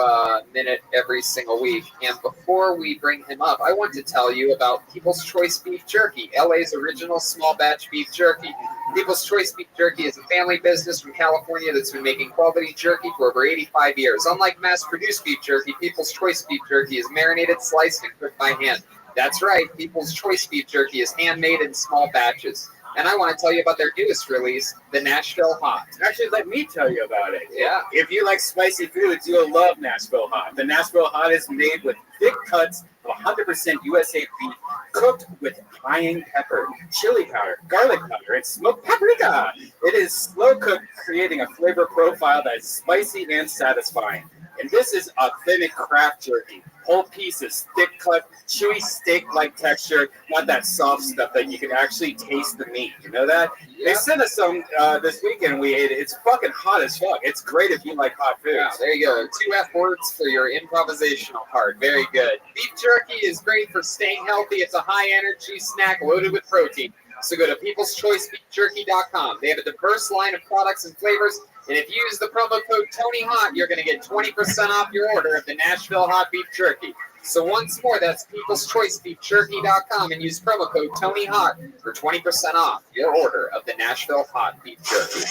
Speaker 2: minute every single week. And before we bring him up, I want to tell you about People's Choice Beef Jerky, LA's original small batch beef jerky. People's Choice Beef Jerky is a family business from California that's been making quality jerky for over 85 years. Unlike mass-produced beef jerky, People's Choice Beef Jerky is marinated, sliced, and cooked by hand. That's right, People's Choice Beef Jerky is handmade in small batches. And I want to tell you about their newest release, the Nashville Hot.
Speaker 8: Actually, let me tell you about it.
Speaker 2: Yeah.
Speaker 8: If you like spicy foods, you'll love Nashville Hot. The Nashville Hot is made with thick cuts of 100% USA beef, cooked with cayenne pepper, chili powder, garlic powder, and smoked paprika. It is slow cooked, creating a flavor profile that is spicy and satisfying. And this is authentic craft jerky. Whole pieces, thick cut, chewy steak-like texture, not that soft stuff that you can actually taste the meat. You know that?
Speaker 2: Yeah.
Speaker 8: They sent us some this weekend. We ate it. It's fucking hot as fuck. It's great if you like hot food.
Speaker 2: Yeah, there you go. 2 F words for your improvisational part. Very good. Beef jerky is great for staying healthy. It's a high-energy snack loaded with protein. So go to peopleschoicebeefjerky.com. They have a diverse line of products and flavors. And if you use the promo code TonyHot, you're going to get 20% off your order of the Nashville Hot Beef Jerky. So once more, that's peopleschoicebeefjerky.com and use promo code TonyHot for 20% off your order of the Nashville Hot Beef Jerky.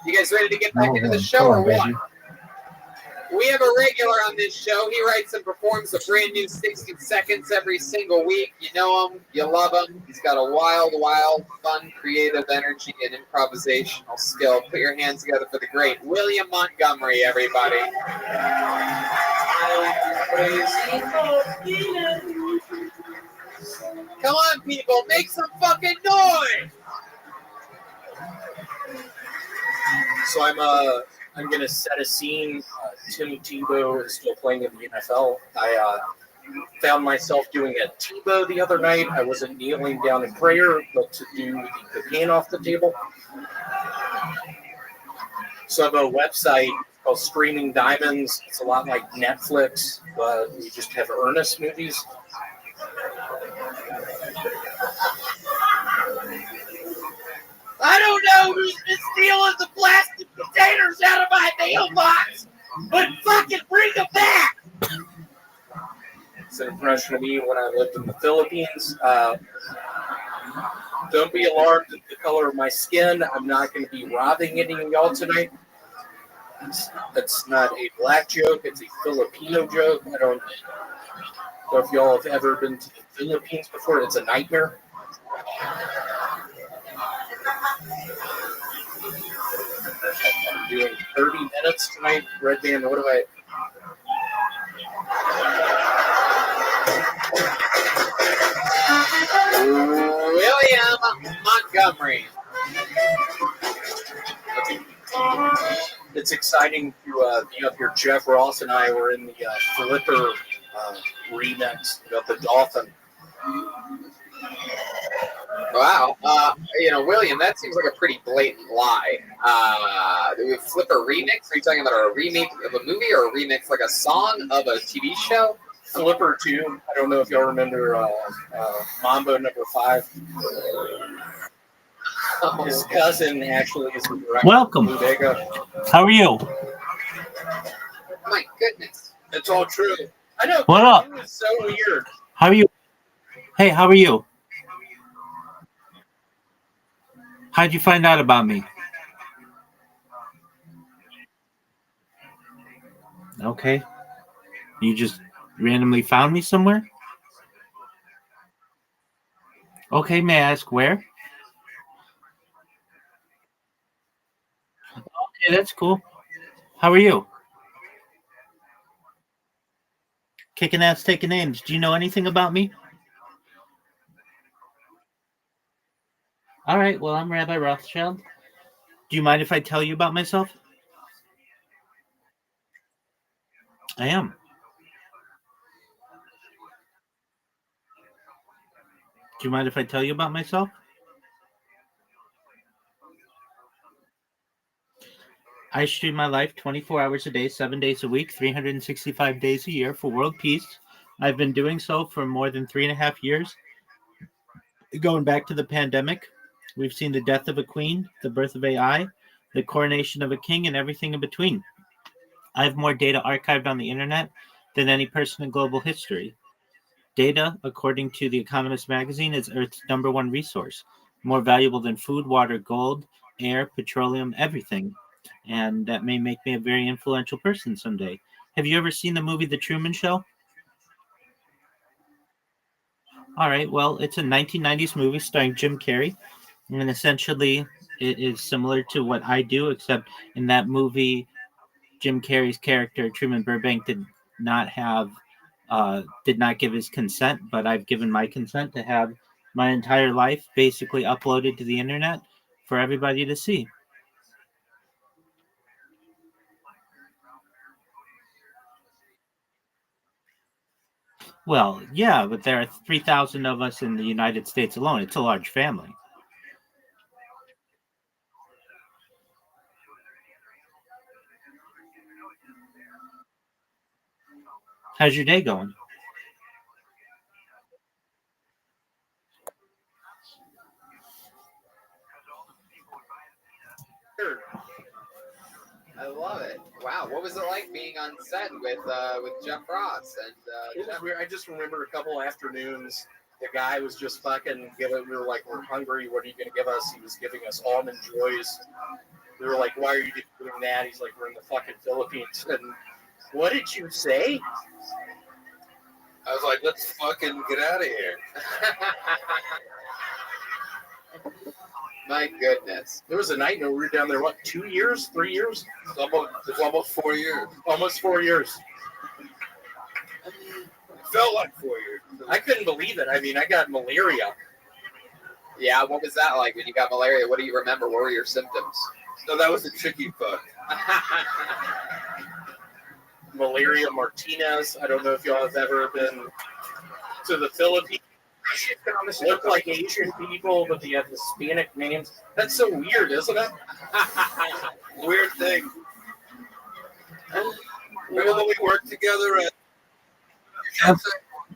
Speaker 2: You guys ready to get back into the show or what? We have a regular on this show. He writes and performs a brand new 60 seconds every single week. You know him. You love him. He's got a wild, fun, creative energy and improvisational skill. Put your hands together for the great William Montgomery, everybody. Come on, people. Make some fucking noise.
Speaker 17: So I'm going to set a scene. Tim Tebow is still playing in the NFL. I found myself doing a Tebow the other night. I wasn't kneeling down in prayer, but to do the cocaine off the table. So I have a website called Streaming Diamonds. It's a lot like Netflix, but we just have earnest movies.
Speaker 12: I don't know who's been stealing the plastic containers out of my mailbox, but fucking bring them back!
Speaker 17: It's an impression of me when I lived in the Philippines. Don't be alarmed at the color of my skin. I'm not going to be robbing any of y'all tonight. That's not a black joke. It's a Filipino joke. I don't know if y'all have ever been to the Philippines before. It's a nightmare. I'm doing 30 minutes tonight. Red Band, what do I...
Speaker 2: William Montgomery.
Speaker 17: It's exciting to be up here. Jeff Ross and I were in the Flipper remix of the Dolphin.
Speaker 2: Wow. William, that seems like a pretty blatant lie. The Flipper remix? Are you talking about a remake of a movie or a remix like a song of a TV show?
Speaker 17: Flipper 2. I don't know if y'all remember Mambo number 5. His cousin actually is the director.
Speaker 7: Welcome. How are you?
Speaker 2: My goodness.
Speaker 17: It's all true. I know.
Speaker 7: What up?
Speaker 17: It was so weird.
Speaker 7: How are you? Hey, how are you? How'd you find out about me? Okay. You just randomly found me somewhere? Okay, may I ask where? Okay, that's cool. How are you? Kicking ass, taking names. Do you know anything about me? All right, well, I'm Rabbi Rothschild. Do you mind if I tell you about myself? I am. Do you mind if I tell you about myself? I stream my life 24 hours a day, 7 days a week, 365 days a year for world peace. I've been doing so for more than 3.5 years. Going back to the pandemic, we've seen the death of a queen, the birth of AI, the coronation of a king, and everything in between. I have more data archived on the internet than any person in global history. Data, according to The Economist magazine, is Earth's #1 resource, more valuable than food, water, gold, air, petroleum, everything. And that may make me a very influential person someday. Have you ever seen the movie The Truman Show? All right. Well, it's a 1990s movie starring Jim Carrey, and essentially it is similar to what I do, except in that movie, Jim Carrey's character Truman Burbank did not give his consent, but I've given my consent to have my entire life basically uploaded to the internet for everybody to see. Well, yeah, but there are 3,000 of us in the United States alone. It's a large family. How's your day going?
Speaker 2: I love it. Wow, what was it like being on set with Jeff Ross and
Speaker 17: It was
Speaker 2: Jeff?
Speaker 17: weird. I just remember a couple afternoons. The guy was just fucking giving. We were like, "We're hungry. What are you going to give us?" He was giving us almond joys. We were like, "Why are you doing that?" He's like, "We're in the fucking Philippines." And what did you say?
Speaker 21: I was like, let's fucking get out of here.
Speaker 2: My goodness.
Speaker 17: There was a night when we were down there, what, 2 years, 3 years?
Speaker 21: It's almost 4 years.
Speaker 17: Almost 4 years.
Speaker 21: It felt like 4 years.
Speaker 17: I couldn't believe it. I mean, I got malaria.
Speaker 2: Yeah, what was that like when you got malaria? What do you remember? What were your symptoms?
Speaker 21: No, that was the chicky fuck.
Speaker 17: Malaria Martinez. I don't know if y'all have ever been to the Philippines. Look like Asian people, but they have Hispanic names. That's so weird, isn't it?
Speaker 21: Weird thing. Remember when we worked together at...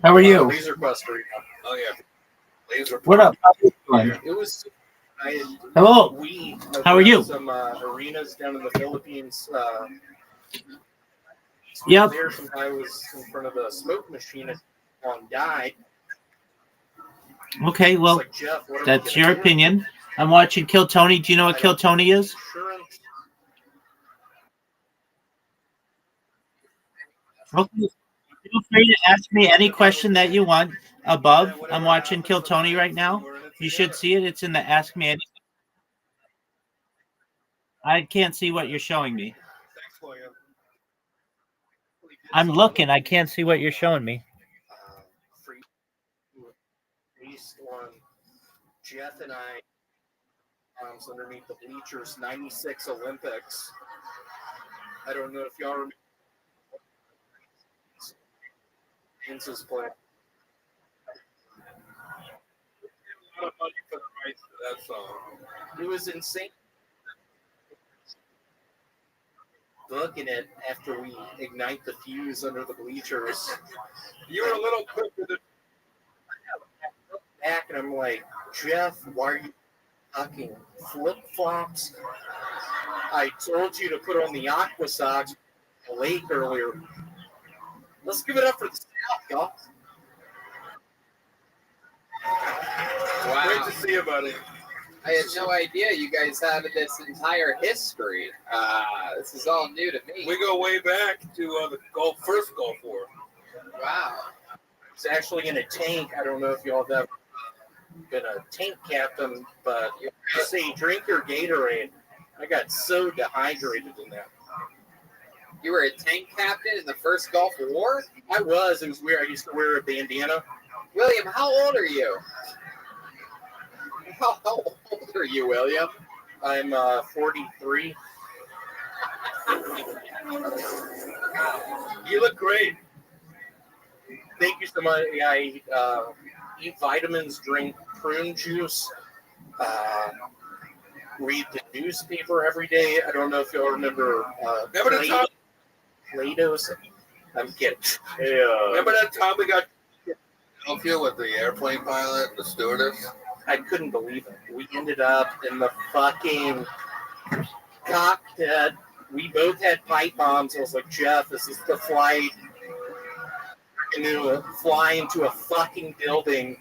Speaker 7: How are you?
Speaker 17: Laser Quest Arena.
Speaker 21: Oh, yeah. Laser
Speaker 7: What up? How you doing?
Speaker 17: It was...
Speaker 7: Hello. How are you?
Speaker 17: Some arenas down in the Philippines.
Speaker 7: Yep.
Speaker 17: There, some guy was in front of a smoke machine and died.
Speaker 7: Okay, well,
Speaker 17: Like, Jeff, what are we
Speaker 7: that's
Speaker 17: gonna
Speaker 7: your
Speaker 17: do?
Speaker 7: opinion. I'm watching Kill Tony. Do you know what Kill Tony is?
Speaker 17: Insurance.
Speaker 7: Okay. Feel free to ask me any question that you want above. I'm watching Kill Tony right now. You should see it. It's in the Ask Me Anything. I can't see what you're showing me. I'm looking. I can't see what you're showing me.
Speaker 17: Based on Jeff and I underneath the bleachers, 96 Olympics. I don't know if y'all remember Vince's play.
Speaker 21: A lot of money for the rights to that song.
Speaker 17: It was insane. Looking at after we ignite the fuse under the bleachers.
Speaker 21: You were a little quick with it.
Speaker 17: Back and I'm like, Jeff, why are you fucking flip flops? I told you to put on the aqua socks at the lake earlier. Let's give it up for the South, y'all.
Speaker 2: Wow.
Speaker 21: Great to see you, buddy.
Speaker 2: I had no idea you guys had this entire history. This is all new to me.
Speaker 21: We go way back to the first Gulf War.
Speaker 2: Wow.
Speaker 17: It's actually in a tank. I don't know if y'all have ever been a tank captain, but you say drink your Gatorade. I got so dehydrated in that.
Speaker 2: You were a tank captain in the first Gulf War?
Speaker 17: I was. It was weird. I used to wear a bandana.
Speaker 2: William, how old are you? How old are you, William?
Speaker 17: I'm 43.
Speaker 21: You look great.
Speaker 17: Thank you so much. I eat vitamins, drink prune juice, read the newspaper every day. I don't know if y'all remember Plato's. I'm kidding.
Speaker 21: Remember that time we got Philadelphia with the airplane pilot, the stewardess?
Speaker 17: I couldn't believe it. We ended up in the fucking cockpit. We both had pipe bombs. I was like, Jeff, this is the flight. We're going to fly into a fucking building.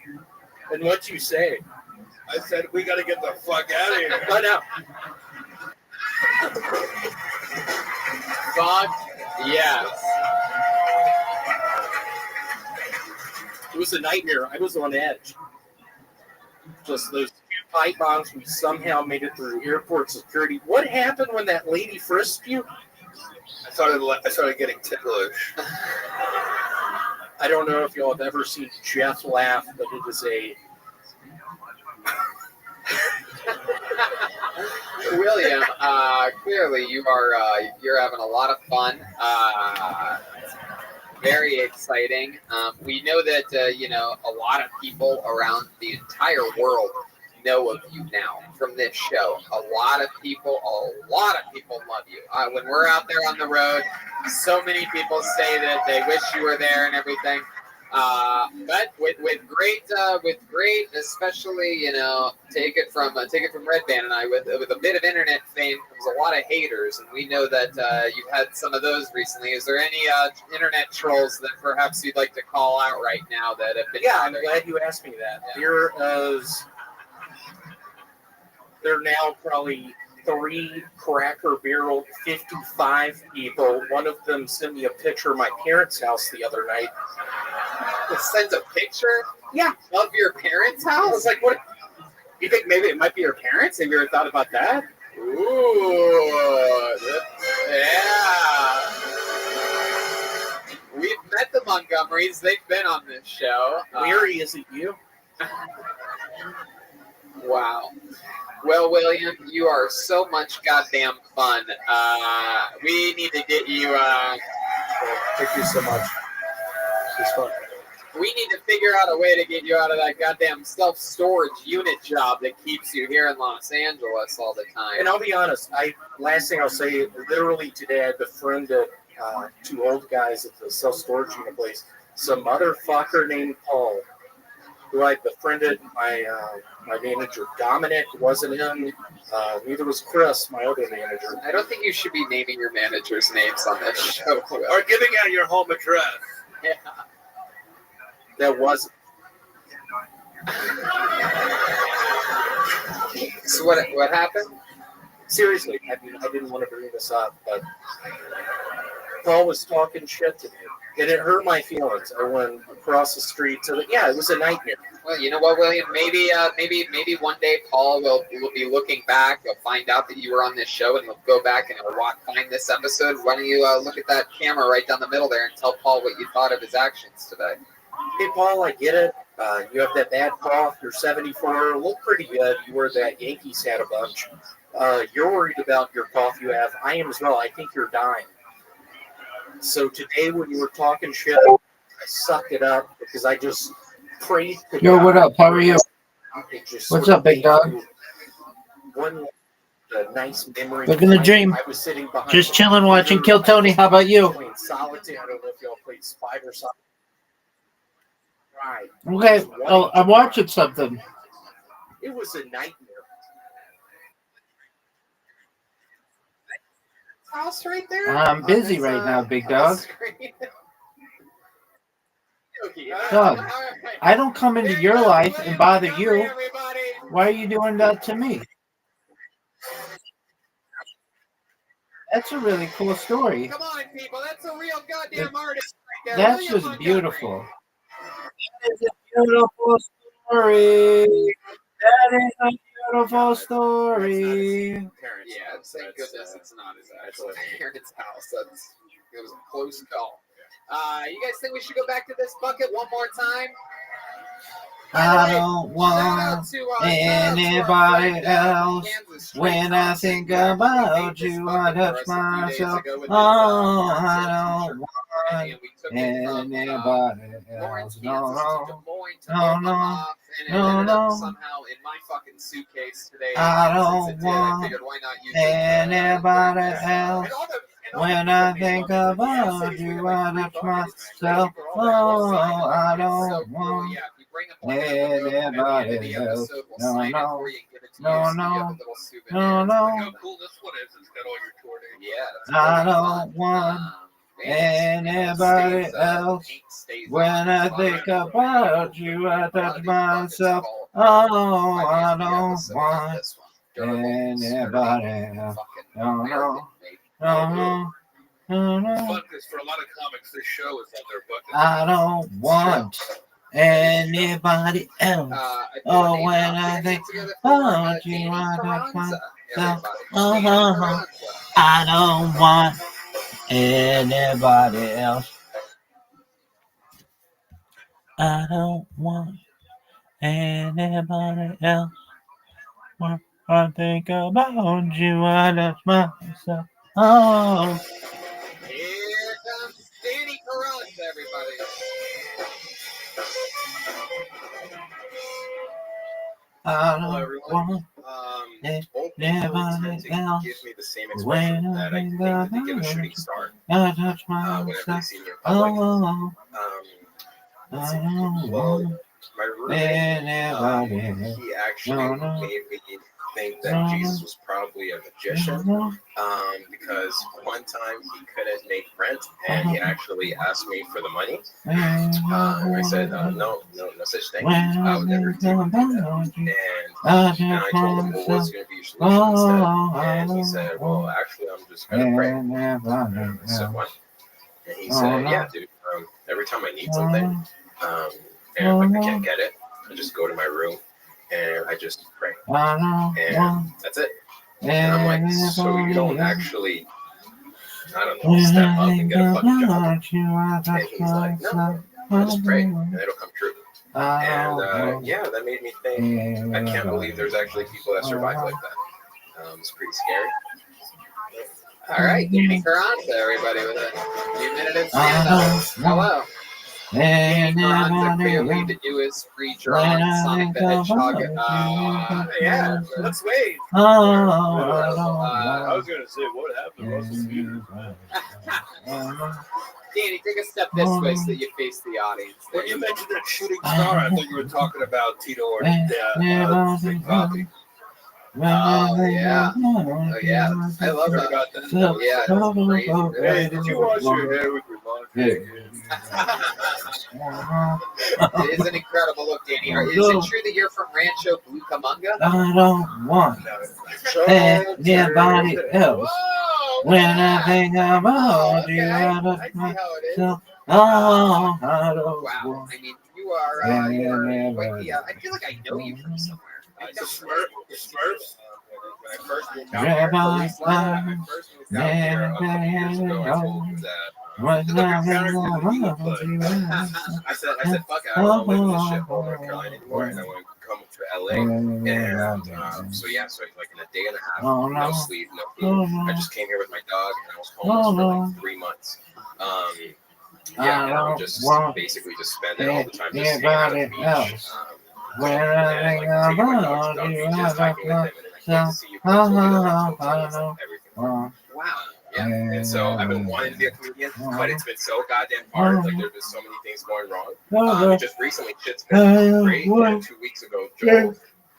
Speaker 17: And what'd you say?
Speaker 21: I said, we got to get the fuck out of here.
Speaker 17: I know.
Speaker 2: God, yes.
Speaker 17: It was a nightmare. I was on edge. Just those 2 pipe bombs. We somehow made it through airport security. What happened when that lady frisked you?
Speaker 21: I started getting ticklish.
Speaker 17: I don't know if y'all have ever seen Jeff laugh, but it is a
Speaker 2: William, clearly you're having a lot of fun. Very exciting. We know that a lot of people around the entire world know of you now from this show. A lot of people love you. When we're out there on the road, so many people say that they wish you were there and everything. But with great, especially take it from Red Band and I, with a bit of internet fame comes a lot of haters, and we know that you've had some of those recently. Is there any internet trolls that perhaps you'd like to call out right now that have been?
Speaker 17: Yeah, I'm glad you asked me that. There are now probably 3 Cracker Barrel 55 people. One of them sent me a picture of my parents' house the other night.
Speaker 2: Sent a picture?
Speaker 17: Yeah.
Speaker 2: Of your parents' house?
Speaker 17: I was like, what? You think maybe it might be your parents? Have you ever thought about that?
Speaker 2: Ooh, yeah. We've met the Montgomerys. They've been on this show.
Speaker 17: Weary, is it you?
Speaker 2: Wow. Well, William, you are so much goddamn fun. We need to get you.
Speaker 17: Thank you so much. It's fun.
Speaker 2: We need to figure out a way to get you out of that goddamn self-storage unit job that keeps you here in Los Angeles all the time.
Speaker 17: And I'll be honest, last thing I'll say, literally today I befriended 2 old guys at the self-storage unit place. Some motherfucker named Paul, who I befriended. My manager Dominic wasn't him. Neither was Chris, my other manager.
Speaker 2: I don't think you should be naming your managers' names on this show.
Speaker 21: Or giving out your home address.
Speaker 2: Yeah.
Speaker 17: That wasn't.
Speaker 2: So what happened?
Speaker 17: Seriously, I didn't want to bring this up, but Paul was talking shit to me, and it hurt my feelings. I went across the street to it was a nightmare.
Speaker 2: Well, you know what, William? Maybe one day Paul will be looking back. He'll find out that you were on this show, and he'll go back and he'll find this episode. Why don't you look at that camera right down the middle there and tell Paul what you thought of his actions today?
Speaker 17: Hey, Paul, I get it. You have that bad cough. You're 74. Look pretty good. You wear that Yankees hat a bunch. You're worried about your cough you have. I am as well. I think you're dying. So today when you were talking shit, I sucked it up because I just prayed to
Speaker 7: Yo,
Speaker 17: God.
Speaker 7: what up? How are you? What's up, big dog?
Speaker 17: One nice memory.
Speaker 7: Living the dream.
Speaker 17: I was sitting behind
Speaker 7: Just chilling, watching Kill Tony. How about you?
Speaker 17: Playing solitaire. I don't know if y'all played Spider or something. Right.
Speaker 7: Okay. Oh, I'm watching something.
Speaker 17: It was a nightmare.
Speaker 2: House right there.
Speaker 7: I'm busy right now, big dog. Dog, I don't come into your life and bother you. Why are you doing that to me? That's a really cool story.
Speaker 2: Come on, people. That's a real goddamn artist right there.
Speaker 7: That's
Speaker 2: William
Speaker 7: just
Speaker 2: Montgomery.
Speaker 7: beautiful. That is a beautiful story. That is a beautiful story.
Speaker 2: Yeah, thank goodness it's not his actual parents' house. It was a close call. You guys think we should go back to this bucket one more time?
Speaker 7: I don't want anybody else. When I think about you, I touch myself. Oh, I don't want anybody else. No, no, no, no, no.
Speaker 2: Somehow in my fucking suitcase today.
Speaker 7: I don't want anybody else. When I think about you, I touch myself. Oh, I don't want anybody else. No, no, no, no, no, no. I don't want anybody else. When I think about you, I touch myself. Oh, I don't want anybody else. No, no, no, no, no.
Speaker 21: Fun because for a lot of comics, this show is on their bucket.
Speaker 7: I don't want anybody else.
Speaker 2: I threw a
Speaker 7: Oh,
Speaker 2: name
Speaker 7: when
Speaker 2: out
Speaker 7: I
Speaker 2: there.
Speaker 7: think
Speaker 2: Together for
Speaker 7: about you,
Speaker 2: Danny
Speaker 7: I touch
Speaker 2: Carranza,
Speaker 7: myself.
Speaker 2: everybody. Danny Carranza.
Speaker 7: I don't want anybody else. I don't want anybody else. When I think about you, I touch myself. Oh.
Speaker 2: Here comes Danny Carranza, everybody.
Speaker 3: Hello, everyone. Both people tend to give me the same expression that I think that they give a shooting star whenever they see me in public. Let's see. Well, my roommate, he actually made me think that Jesus was probably a magician because one time he couldn't make rent and he actually asked me for the money. I said, no such thing. I would never do that. And I told him, well, what's going to be your solution instead? And he said, well, actually, I'm just going to pray. And I said, what? And he said, yeah, dude, every time I need something, and if I can't get it, I just go to my room and I just pray. And that's it. And I'm like, so you don't actually, I don't know, step up and get a fucking job? And he's like, no, I just pray and it'll come true. And yeah, that made me think, I can't believe there's actually people that survive like that. It's pretty scary.
Speaker 2: All right, Danny Carranza, everybody, with a few minutes in stand-up. Hello. Danny Carranza clearly to do his redrawn Sonic the Hedgehog.
Speaker 22: Yeah, let's wait.
Speaker 7: I
Speaker 22: was going to say, what happened to Russell Spears?
Speaker 2: Danny, take a step this way so that you face the audience.
Speaker 21: When you mentioned that shooting star, I thought you were talking about Tito or Big Poppy.
Speaker 2: Oh yeah, I love
Speaker 21: about that.
Speaker 2: Yeah, it's crazy.
Speaker 22: Hey, did you wash your hair with your laundry?
Speaker 2: It is an incredible look, Danny. Is it true that you're from Rancho Cucamonga?
Speaker 7: I don't want anybody else. When I think about you, I touch myself. Oh, I don't
Speaker 2: wow.
Speaker 7: want
Speaker 2: I mean, you are quite the, I feel like I know you from somewhere.
Speaker 21: The Smurfs.
Speaker 3: When I first moved out here, a couple years ago, I told him that I said, fuck it, I don't want to live in this shithole North Carolina anymore, and I want to come to LA. And so like in a day and a half, no sleep, no food. I just came here with my dog, and I was homeless for like 3 months. And I would just basically just spend it all the time just hanging out at the beach.
Speaker 7: when I think about you, I touch myself.
Speaker 2: Wow.
Speaker 3: Yeah, and so I've been wanting to be a comedian, but it's been so goddamn hard. Like there's been so many things going wrong. Just recently, shit's been great. And 2 weeks ago, Joe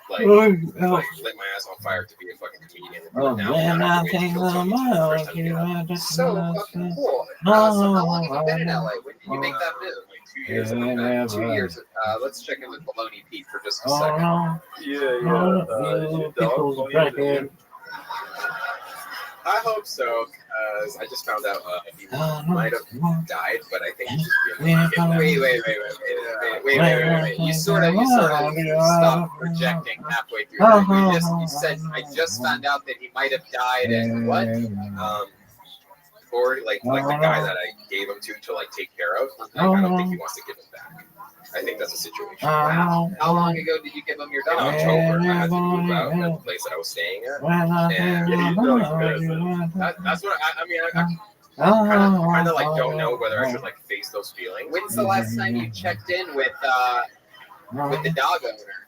Speaker 3: lit my ass on fire to be a fucking comedian.
Speaker 7: When I think about you, I touch
Speaker 2: so fucking cool. So how long have you been in LA? When did you make that move? Like 2 years. 2 years. Let's check in with Baloney Pete for just a second. I hope so, because I just found out he might have died, but I think he's just being Wait. You sort of stopped projecting halfway through. You said I just found out that he might have died, and what? Or like the guy that I gave him to like take care of. I don't think he wants to give him back. I think that's a situation. Wow. How long ago did you give him your dog? In October, I had to move out of the place that I was staying at. And that's what I mean. I kind of like don't know whether I should like face those feelings. When's the last time you checked in with the dog owner?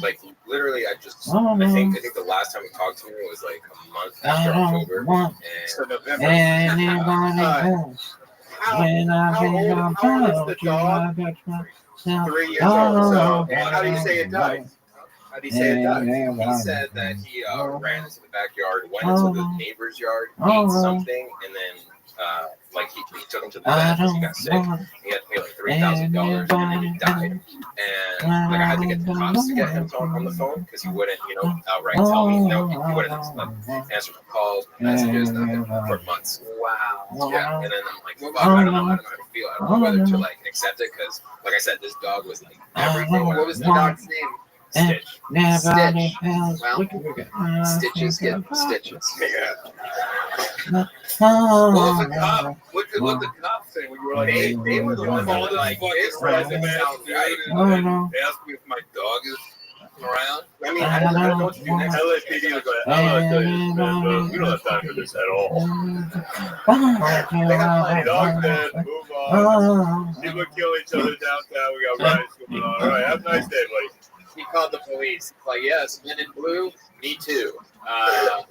Speaker 3: Like literally, I think the last time he talked to me was like a month after October.
Speaker 22: How old is the dog? 3 years old. So how do you say it died? How do you say it died?
Speaker 3: He said that he ran into the backyard, went into the neighbor's yard, ate something, and then
Speaker 4: like he took him to the vet because he got sick. He had to pay like $3,000 and then he died. And like I had to get the cops to get him on the phone because he wouldn't, outright tell me. No, he wouldn't answer my calls, messages, nothing for months.
Speaker 2: Wow.
Speaker 4: Yeah, and then I'm like, well, I don't know how to feel. I don't know whether to like accept it because, like I said, this dog was like everything.
Speaker 2: What was the dog's name?
Speaker 4: Stitch.
Speaker 2: Stitch. Well, stitches get stitches.
Speaker 4: Yeah.
Speaker 21: What was the cop? What the cop say when you were like,
Speaker 4: They were the ones that were like,
Speaker 21: it's right, the man
Speaker 4: sounds right.
Speaker 21: and asked me if my dog is around.
Speaker 4: I mean, I don't know what to do next.
Speaker 22: LAPD was like, I'm gonna tell you this, man, but we don't have time for this at all. Dog dead, move on. People kill each other downtown. We got riots going on. All right, have a nice day, buddy.
Speaker 2: He called the police. Like, yes, men in blue, me too.
Speaker 7: I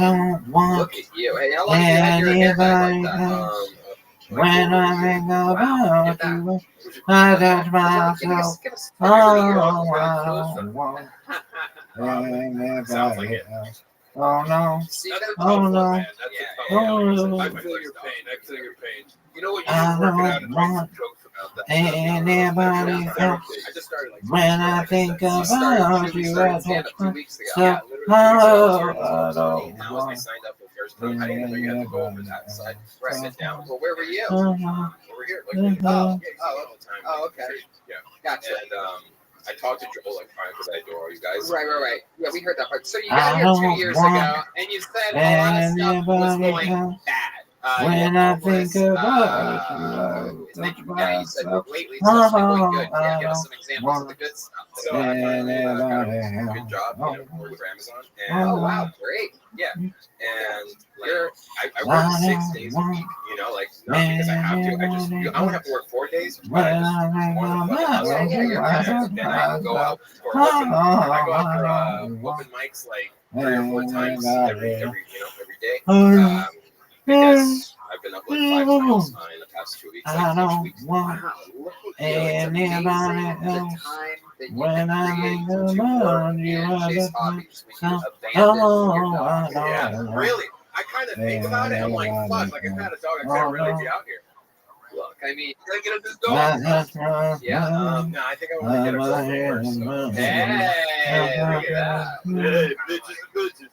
Speaker 7: don't want
Speaker 2: Look at you. Hey, how long have you had your hair back like that?
Speaker 7: when I think about you, I touch myself. Oh, I don't want anybody else. Oh no. Oh no. Oh no.
Speaker 21: I feel your pain. I feel your pain. You know what?
Speaker 7: I
Speaker 21: You're working out
Speaker 7: don't
Speaker 21: and write some
Speaker 7: want
Speaker 21: jokes about that.
Speaker 7: anybody else. When I think about you, I touch myself. Oh, I don't
Speaker 4: Now as I
Speaker 7: want
Speaker 4: signed up for first time, I didn't even know you had to go over that side. Sit down.
Speaker 2: Well, where were you?
Speaker 4: Over here, like all the time.
Speaker 2: Oh, okay.
Speaker 4: Yeah.
Speaker 2: Gotcha.
Speaker 4: And I talked to Joel like crying because I adore you guys.
Speaker 2: Right. Yeah, we heard that part. So you got here 2 years ago, and you said a lot of stuff was going bad.
Speaker 7: when I think about you, I touch
Speaker 2: Now you said
Speaker 7: myself.
Speaker 2: lately stuff's been going good. Can you
Speaker 7: I
Speaker 2: give us some
Speaker 7: don't
Speaker 2: examples of the
Speaker 7: want
Speaker 2: good stuff?
Speaker 4: So I finally got a good job, working for Amazon. And,
Speaker 2: Oh wow, great.
Speaker 4: Yeah. And like, I work 6 days a week, like not because I have to. I don't have to work 4 days, but I just want to fucking hustle. And then I go out for open mics like 3 or 4 times every day. Because I've been up like 5 times in the past 2 weeks.
Speaker 7: I don't want anybody else. When I think about you, I touch myself. Oh, I
Speaker 4: Yeah,
Speaker 7: don't want
Speaker 4: really. I kind of think about it. I'm like, fuck, like I've had a dog. I can't really be out here.
Speaker 2: Look, I mean,
Speaker 4: can I get a new
Speaker 7: I
Speaker 4: dog?
Speaker 7: touch myself.
Speaker 2: Yeah.
Speaker 4: No, I think I want to get a girlfriend first. So.
Speaker 2: Hey, look at that.
Speaker 22: Hey, bitches.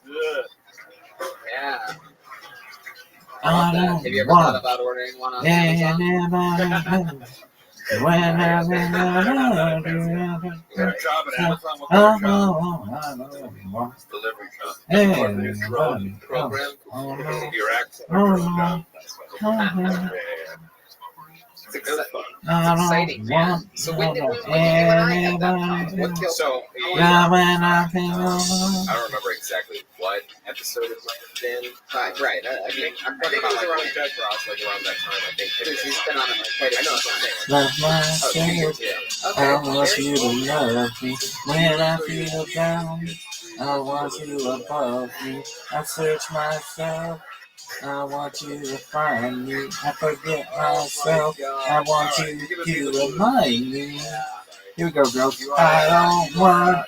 Speaker 2: Yeah.
Speaker 7: I
Speaker 2: Have you
Speaker 7: don't
Speaker 2: ever thought
Speaker 7: want
Speaker 2: about ordering one on Amazon?
Speaker 7: anybody else. When I think about you,
Speaker 21: Is there a job at Amazon? What
Speaker 7: I
Speaker 21: kind of job?
Speaker 7: don't want
Speaker 21: Delivery job.
Speaker 7: anybody
Speaker 21: Program.
Speaker 7: else. Oh no.
Speaker 21: Your accent.
Speaker 7: Oh no. Oh no.
Speaker 2: It's
Speaker 7: exciting, man.
Speaker 2: So when you and I had that
Speaker 7: Anybody
Speaker 2: what killed?
Speaker 4: So,
Speaker 7: yeah, when I think about
Speaker 4: I don't remember exactly what episode it might have been.
Speaker 2: Right. I mean, I'm
Speaker 4: I think it was
Speaker 2: talking
Speaker 4: around
Speaker 2: about
Speaker 4: Dead Cross, like around that time, I think.
Speaker 2: because he's been on it quite a
Speaker 4: I know
Speaker 2: few
Speaker 4: what I'm
Speaker 2: times.
Speaker 4: saying.
Speaker 7: love myself. I want you to love me. When I feel down, I want you above me. I search myself. I want you to find me. I forget myself. I want you to remind me. Here we go, girls. I don't want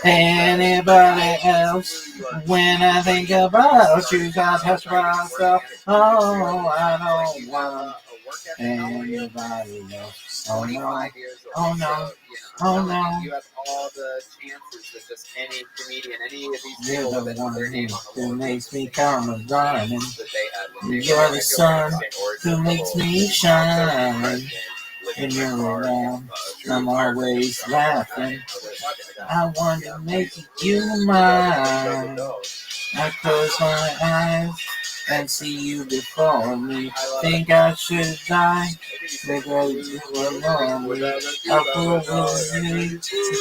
Speaker 7: anybody else. When I think about you, I touch myself. Oh, I don't want anybody else. Oh no. Oh no. Oh no.
Speaker 2: You have all the chances that just any comedian, any of these
Speaker 7: You're
Speaker 2: people
Speaker 7: the
Speaker 2: with
Speaker 7: one
Speaker 2: their name on the
Speaker 7: who makes me come a running.
Speaker 2: that they had. When they
Speaker 7: You're the sun who makes me shine. And you're around, I'm always laughing. I want to make you mine. I close my eyes and see you before me. Think I should die because you were lonely. I prove you,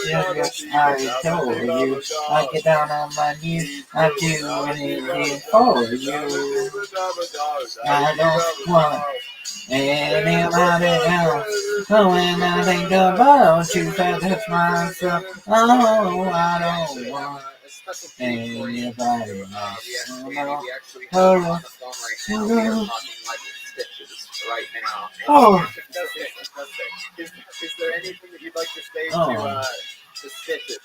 Speaker 7: yes, I adore you. I get down on my knees, I do anything for you. I don't want anybody else. So when I think about you, I touch myself. Oh, I don't want anybody else. Oh, no. Oh, no.
Speaker 2: Right now.
Speaker 7: Oh.
Speaker 2: Is there anything that you'd like to say to Stitches?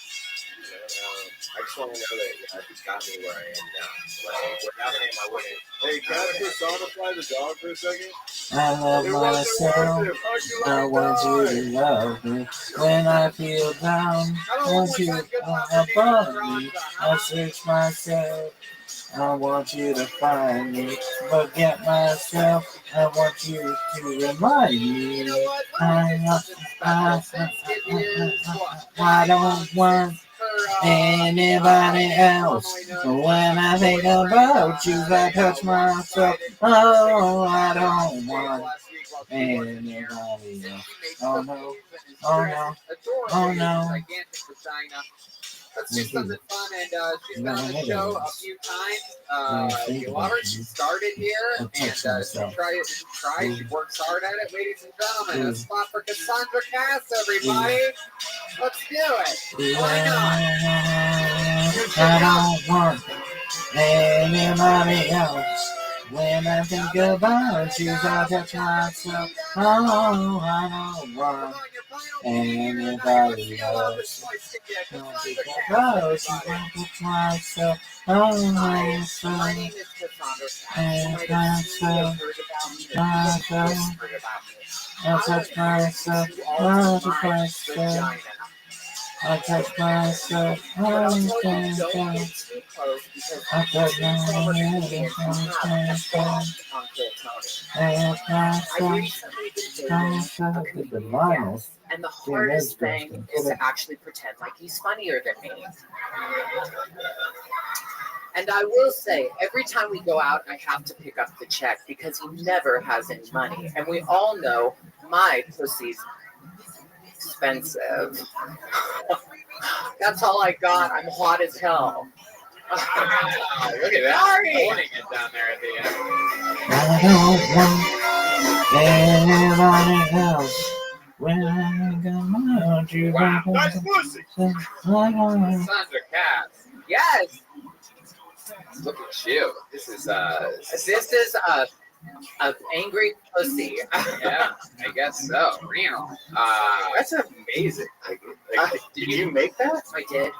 Speaker 4: I
Speaker 8: just want to know that he's got me where I am now. Like, without him, I wouldn't.
Speaker 22: Hey, can I personify the dog for a second?
Speaker 7: I love
Speaker 22: It wasn't
Speaker 7: myself.
Speaker 22: worth it. How'd you let
Speaker 7: I
Speaker 22: me
Speaker 7: want you
Speaker 22: die?
Speaker 7: to love me when I feel down. I want you above me. I search myself. I want you to find me. Forget myself. I want you to remind me. I don't want anybody else. When I think about you, I touch myself. Oh, I don't want anybody else. Oh no, oh no, oh no.
Speaker 2: Let's do something fun, and she's been on the show a few times. You love her. She started here, and she she works hard at it, ladies and gentlemen. A spot for Cassandra Cass, everybody. Let's do it. Why not?
Speaker 7: I don't want anybody else. When I think about you, I touch myself. Oh, I don't want anybody else. When I think about you, I touch myself. Oh, myself. And myself. Myself. I touch myself. I touch myself. I touch myself. I touch myself. I touch myself.
Speaker 2: And the hardest thing is to actually pretend like he's funnier than me. And I will say, every time we go out, I have to pick up the check because he never has any money. And we all know my pussy's expensive. That's all I got. I'm hot as hell.
Speaker 4: Look at that.
Speaker 2: Sorry.
Speaker 4: Holding it down there at the end.
Speaker 7: I don't want anybody else. When I think about you,
Speaker 22: Wow, nice pussy.
Speaker 4: Sandra Cass.
Speaker 2: Yes.
Speaker 4: Look at you. This is
Speaker 2: a angry pussy.
Speaker 4: Yeah, I guess so. Real.
Speaker 8: That's amazing. Did you make that?
Speaker 2: I did.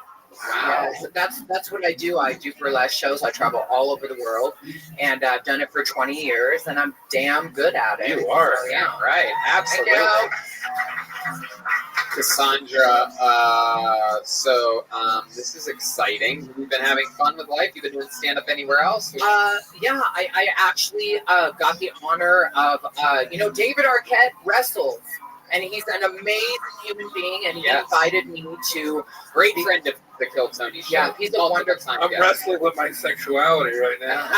Speaker 4: Wow.
Speaker 2: Yeah, that's what I do. I do burlesque shows. I travel all over the world, and I've done it for 20 years, and I'm damn good at it.
Speaker 4: You are.
Speaker 2: So, yeah,
Speaker 4: right. Absolutely. Cassandra, this is exciting. You've been having fun with life. You've been doing stand-up anywhere else?
Speaker 2: Yeah, I actually got the honor of, David Arquette wrestles, and he's an amazing human being, and he invited me to...
Speaker 4: Great friend of the Kill Tony show.
Speaker 2: Yeah, he's a wonderful time.
Speaker 21: I'm wrestling with my sexuality right now.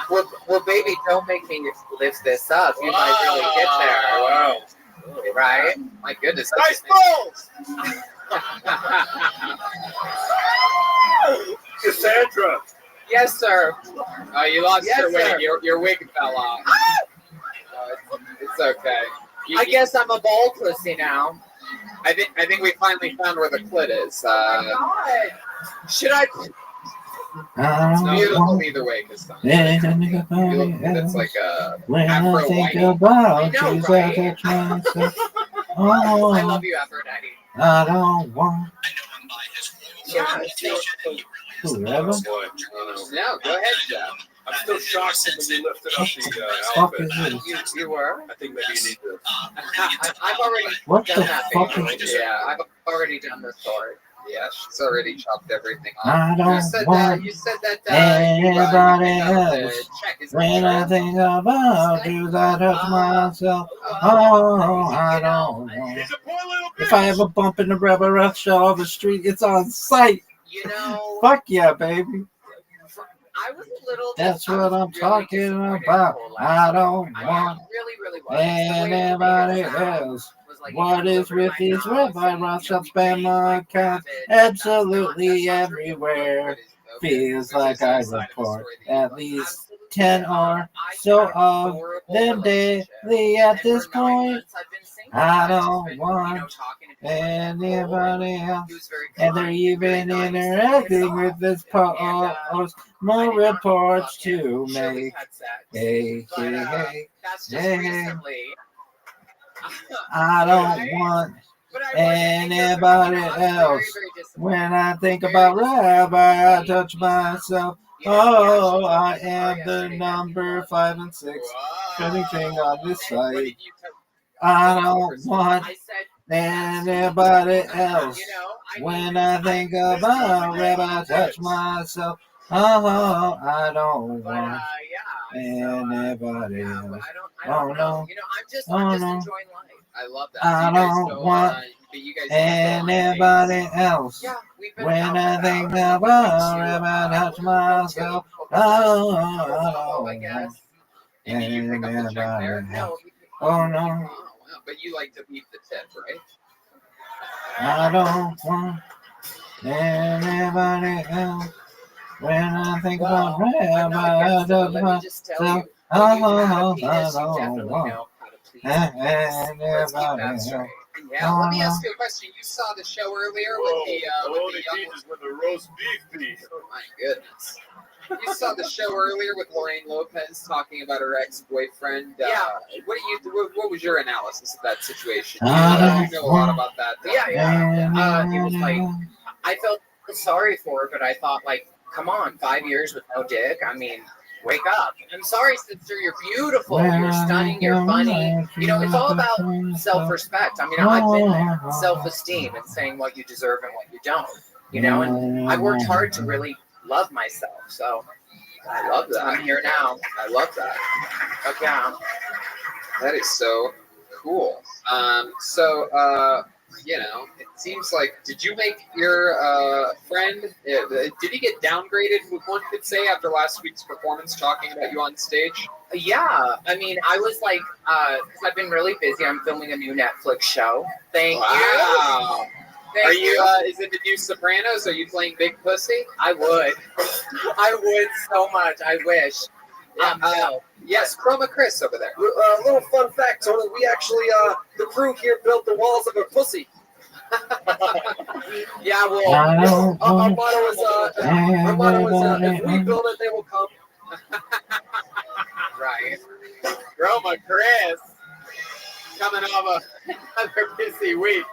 Speaker 2: well, baby, don't make me lift this up. You might really get there.
Speaker 21: Wow.
Speaker 2: Right?
Speaker 4: My goodness.
Speaker 22: Nice balls!
Speaker 21: Cassandra.
Speaker 2: Yes, sir.
Speaker 4: You lost your wig.
Speaker 2: sir.
Speaker 4: Your wig fell off. It's okay.
Speaker 2: I guess I'm a bald pussy now.
Speaker 4: I think we finally found where the clit is.
Speaker 2: Should I?
Speaker 4: It's beautiful either way, Cassandra. It's like a
Speaker 7: when
Speaker 4: Afro
Speaker 7: I think
Speaker 4: whitey.
Speaker 7: about you, I touch myself. Oh,
Speaker 2: I love you, Aphrodite.
Speaker 7: I don't want whoever.
Speaker 4: Yeah, go ahead, Jeff.
Speaker 21: I'm still shocked when you lifted up the
Speaker 7: Fuck
Speaker 21: outfit.
Speaker 7: is this?
Speaker 2: You were?
Speaker 21: I think maybe you need to.
Speaker 2: I've already
Speaker 7: What
Speaker 2: done
Speaker 7: the
Speaker 2: that.
Speaker 7: fuck
Speaker 2: baby.
Speaker 7: is-
Speaker 2: Yeah, I've already done the story.
Speaker 4: Yeah, she's already chopped everything
Speaker 7: I
Speaker 4: off.
Speaker 7: don't want
Speaker 2: You said that.
Speaker 7: anybody else.
Speaker 2: Check is
Speaker 7: When I think about you, I touch myself. Oh, I don't know. If I ever bump into Rabbi Rothschild on the street, it's on sight. Fuck yeah, baby.
Speaker 2: I was a little.
Speaker 7: That's what I'm talking about. I don't want anybody else. What is with these Rabbi Rothschild spam accounts? Absolutely everywhere. Feels like I report at least 10 or so of them daily at this point. I don't want anybody else. And they're even interacting with this post. More reports to make. Hey, hey, hey, hey. I don't want Anybody else? When I think about Rabbi, I touch myself. Oh, I am the number 5 and 6 trending thing on this site. I don't want anybody else. When I think about Rabbi, I touch myself. Oh, I don't want anybody else. Oh no. Oh no.
Speaker 2: I love that.
Speaker 7: I don't want anybody else. When I think about Rabbi, I touch myself. Oh, I don't want anybody else. Oh no.
Speaker 2: Wow. But you like to beat the tip, right?
Speaker 7: I don't want anybody else. When I think about Rabbi, I touch myself. Oh, I don't want anybody else.
Speaker 2: Yeah, let me ask you a question. You saw the show earlier with the
Speaker 22: all they
Speaker 2: young
Speaker 22: need is when the roast beef beef.
Speaker 2: Oh my goodness. You saw the show earlier with Lorraine Lopez talking about her ex-boyfriend. What was your analysis of that situation? You know a lot about that.
Speaker 18: It was like I felt sorry for her, but I thought like, come on, 5 years with no dick. I mean, wake up. I'm sorry, sister. You're beautiful. You're stunning. You're funny. You know, it's all about self-respect. I mean, I've been there. Self-esteem and saying what you deserve and what you don't. You know, and I worked hard to really love myself. So
Speaker 2: I love that.
Speaker 18: I'm here now.
Speaker 2: I love that.
Speaker 18: Okay.
Speaker 2: That is so cool. You know, it seems like, did you make your friend, did he get downgraded, one could say, after last week's performance, talking about you on stage?
Speaker 18: Yeah, I mean, I was like, because I've been really busy. I'm filming a new Netflix show. Thank you.
Speaker 2: Are you, is it the new Sopranos? Are you playing Big Pussy?
Speaker 18: I would. I would so much. I wish.
Speaker 2: Yes, Chroma Chris over there.
Speaker 13: Little fun fact, Tony. We actually, the crew here built the walls of a pussy.
Speaker 18: Yeah, well,
Speaker 13: our motto is, if we build it, they will come.
Speaker 2: Right. Chroma Chris, coming off another busy week.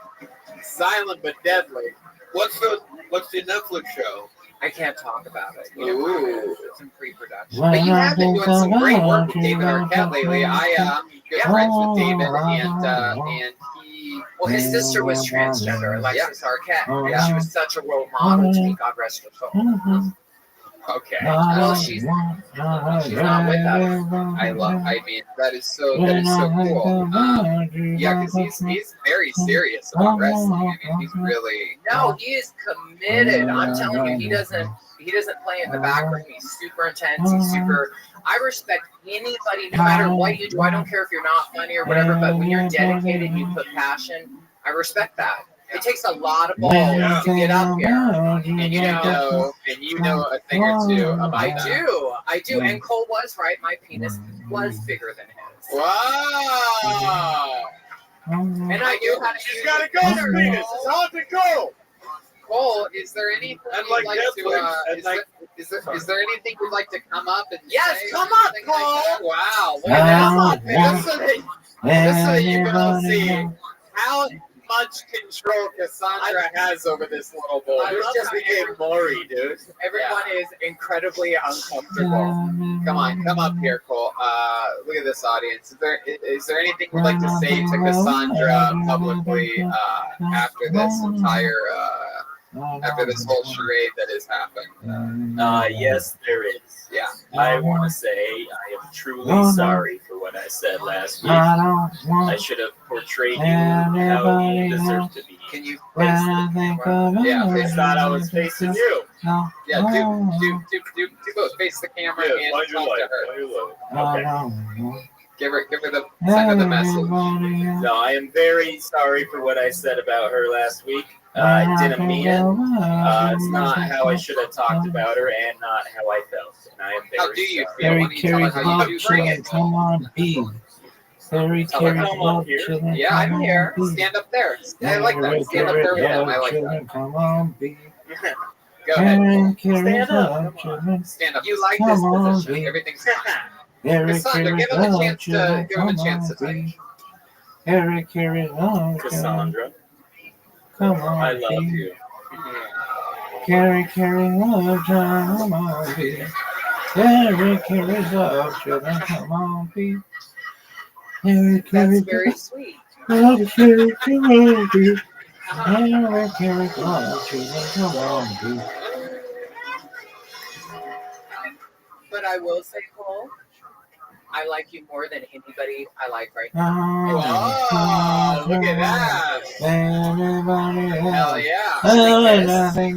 Speaker 2: Silent but deadly.
Speaker 21: What's the Netflix show?
Speaker 18: I can't talk about it.
Speaker 2: Ooh.
Speaker 18: It's in pre-production.
Speaker 2: But you have been doing some great work with David Arquette lately. I'm good friends with David, and he.
Speaker 18: Well, his sister was transgender, Alexis Arquette. Yeah. She was such a role model to me. God rest her soul.
Speaker 2: Okay.
Speaker 18: Well, she's not with us.
Speaker 2: I mean, that is so cool. Yeah, because he's very serious about wrestling. I mean, he's really.
Speaker 18: No, he is committed. I'm telling you, he doesn't play in the background. He's super intense. He's super. I respect anybody, no matter what you do. I don't care if you're not funny or whatever, but when you're dedicated and you put passion, I respect that. It takes a lot of balls to get up here, and you know a thing or two about that. I do, and Cole was right. My penis was bigger than his.
Speaker 2: Wow!
Speaker 18: And I knew how to.
Speaker 22: She's got a ghost penis. It's hard to go.
Speaker 2: Cole, is there anything you'd like to? Is there anything you'd like to come up and say?
Speaker 18: Come up, Cole.
Speaker 2: Wow! Look at that. Just so that you can all see how much control Cassandra has over this little boy.
Speaker 18: It just became Maury, dude. Everyone is incredibly uncomfortable.
Speaker 2: Come up here, Cole. Look at this audience. Is there anything you'd like to say to Cassandra publicly after this entire after this whole charade that has happened?
Speaker 14: Yes, there is.
Speaker 2: Yeah.
Speaker 14: I want to say I am truly sorry for what I said last week. I should have portrayed you how you deserve to be.
Speaker 2: Can you face the camera? Yeah,
Speaker 14: I thought I was facing you.
Speaker 2: Yeah, do both. Face the camera and talk to her.
Speaker 14: Okay.
Speaker 2: Give her send her the message.
Speaker 14: No, I am very sorry for what I said about her last week. I didn't mean it. It's not how I should have talked about her and not how I felt. And I am very
Speaker 2: How do you
Speaker 14: sorry.
Speaker 2: feel? Why don't you tell her how you do bring it?
Speaker 7: Come on, B. Carry love, children.
Speaker 2: Yeah, I'm here. Stand up there. I like that. Stand up there with them. I like that.
Speaker 7: Come on, B.
Speaker 2: Go ahead.
Speaker 7: Stand up.
Speaker 2: Stand up.
Speaker 18: You like this position.
Speaker 2: Everything's fine. Cassandra, give him a chance to talk.
Speaker 7: Carry love,
Speaker 14: Cassandra.
Speaker 7: Come on,
Speaker 14: I love
Speaker 7: Pete.
Speaker 14: you.
Speaker 7: Carry, love, come on, Pete. Carry, love, sugar, come on, Pete. Carry,
Speaker 2: That's very sweet.
Speaker 7: love, sugar, come on, Pete. Carry, love, sugar, come on, Pete.
Speaker 2: But I will say, Cole, I like you more than anybody I like right now.
Speaker 7: Oh,
Speaker 2: look at that. Hell yeah.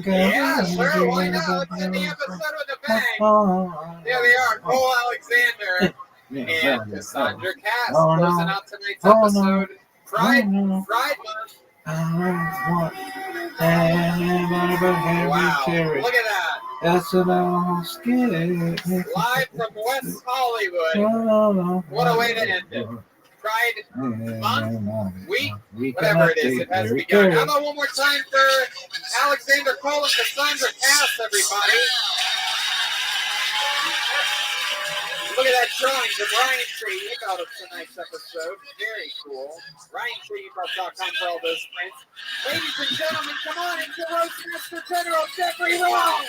Speaker 2: Yeah, sure, why not? Let's end the episode with a bang. There they are, Cole Alexander and Cassandra Cass closing out tonight's episode. Pride Month. Wow, look at that.
Speaker 7: That's what I'm scared.
Speaker 2: Live from West Hollywood. What a way to end it. Pride Month, week, whatever it is, it has begun. How about one more time for Alexander Cole and Cassandra Cass, everybody? Look at that drawing from Ryan Tree out of tonight's episode. Very cool. RyanTreeUpUp.com for all those prints. Ladies and gentlemen, come on, it's the Roastmaster General Jeffrey Wrong.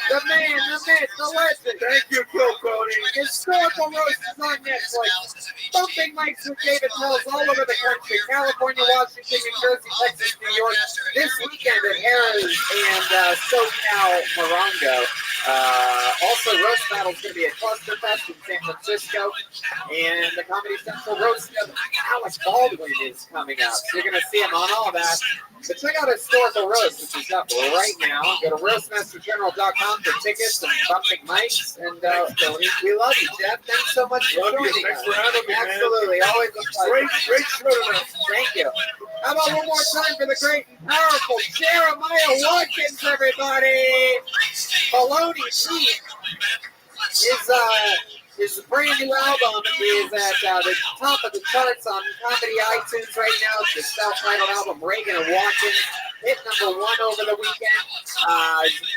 Speaker 2: The man, the myth, the legend.
Speaker 22: Thank you, Phil Cody.
Speaker 2: Historical Roast is on Netflix. Bumping mics with David Mills all over the country. California, Washington, New Jersey, Texas, New York. This weekend at Harrah's and SoCal Morongo. Also, Roast Battle's going to be at Cluster Fest in San Francisco. And the Comedy Central Roast of Alec Baldwin is coming up. So you're going to see him on all that. But check out Historical Roast, which is up right now. Go to roastmastergeneral.com for tickets and bumping mics. And we love you, Jeff. Thanks so much for joining us.
Speaker 22: Thanks for having me,
Speaker 2: Absolutely.
Speaker 22: man.
Speaker 2: Always a pleasure.
Speaker 22: Great show tonight.
Speaker 2: Thank you. How about one more time for the great and powerful Jeremiah Watkins, everybody? Baloney Pete. His brand new album is at the top of the charts on comedy iTunes right now. It's the self-titled album, Reagan and Watkins. Hit #1 over the weekend.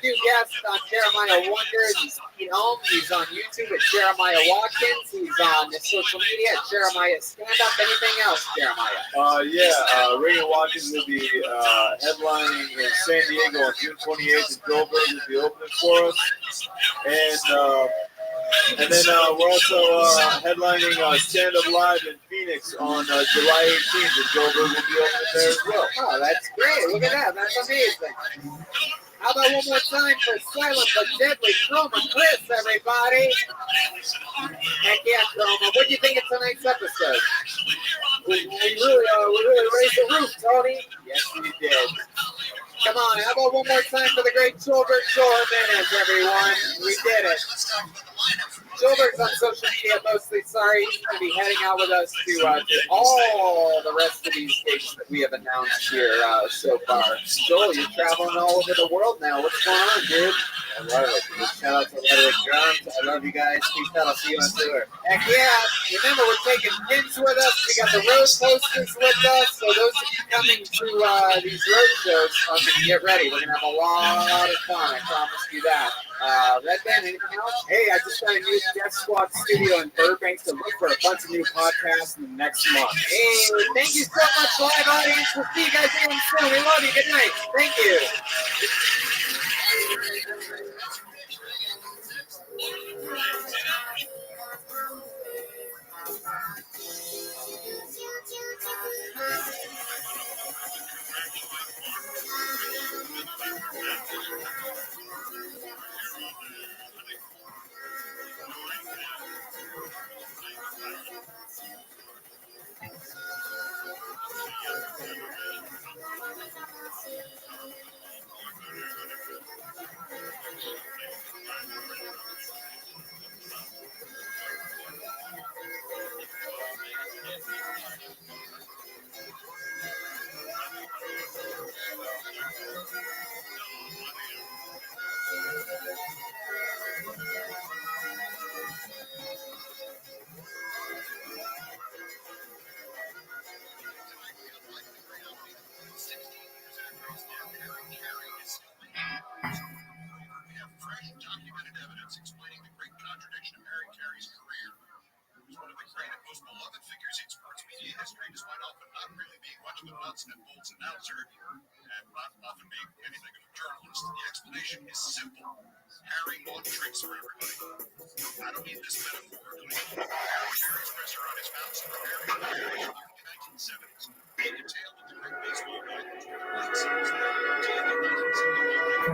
Speaker 2: New guest on Jeremiah Wonders. He's Pete Holmes. He's on YouTube at Jeremiah Watkins. He's on social media at Jeremiah Stand Up. Anything else, Jeremiah?
Speaker 22: Reagan Watkins will be headlining in San Diego on June 28th, and Joelberg will be opening for us. And then we're also headlining Stand Up Live in Phoenix on July 18th, and Joelberg will be opening there as well.
Speaker 2: Oh, that's great. Look at that. That's amazing. How about one more time for Silent but Deadly Chroma Chris, everybody? Heck yeah, Chroma. What do you think of tonight's episode? We really raised the roof, Tony. Yes, we did. Come on, how about one more time for the great Joelberg Jimenez, everyone? We did it. Joelberg's on social media mostly. Sorry, he's going to be heading out with us to all the rest of these gigs that we have announced here so far. Joel, you're traveling all over the world now. What's going on, dude?
Speaker 11: I love it. Shout out to Rhetoric Drums. I love you guys. Peace out. I'll see you on tour.
Speaker 2: Heck yeah. Remember, we're taking pins with us. We got the road posters with us. So those of you coming to these road shows, get ready. We're going to have a lot of fun. I promise you that. Red Band, anything else? Hey, I just got a new Death Squad studio in Burbank, so look for a bunch of new podcasts in the next month. Hey, thank you so much, live audience. We'll see you guys again soon. We love you. Good night. Thank you.
Speaker 9: We have fresh documented evidence explaining the great contradiction of Harry Carey's career.
Speaker 10: was one of the great and most beloved figures in sports media history, despite often not really being much of a nuts and bolts announcer and not often being anything of a journalist. The explanation is simple. Harry bought drinks for everybody. I don't mean this metaphorically. Harry was very expressive on his mounts and very in the 1970s. He entailed with the great baseball writers with the White Sox. Until the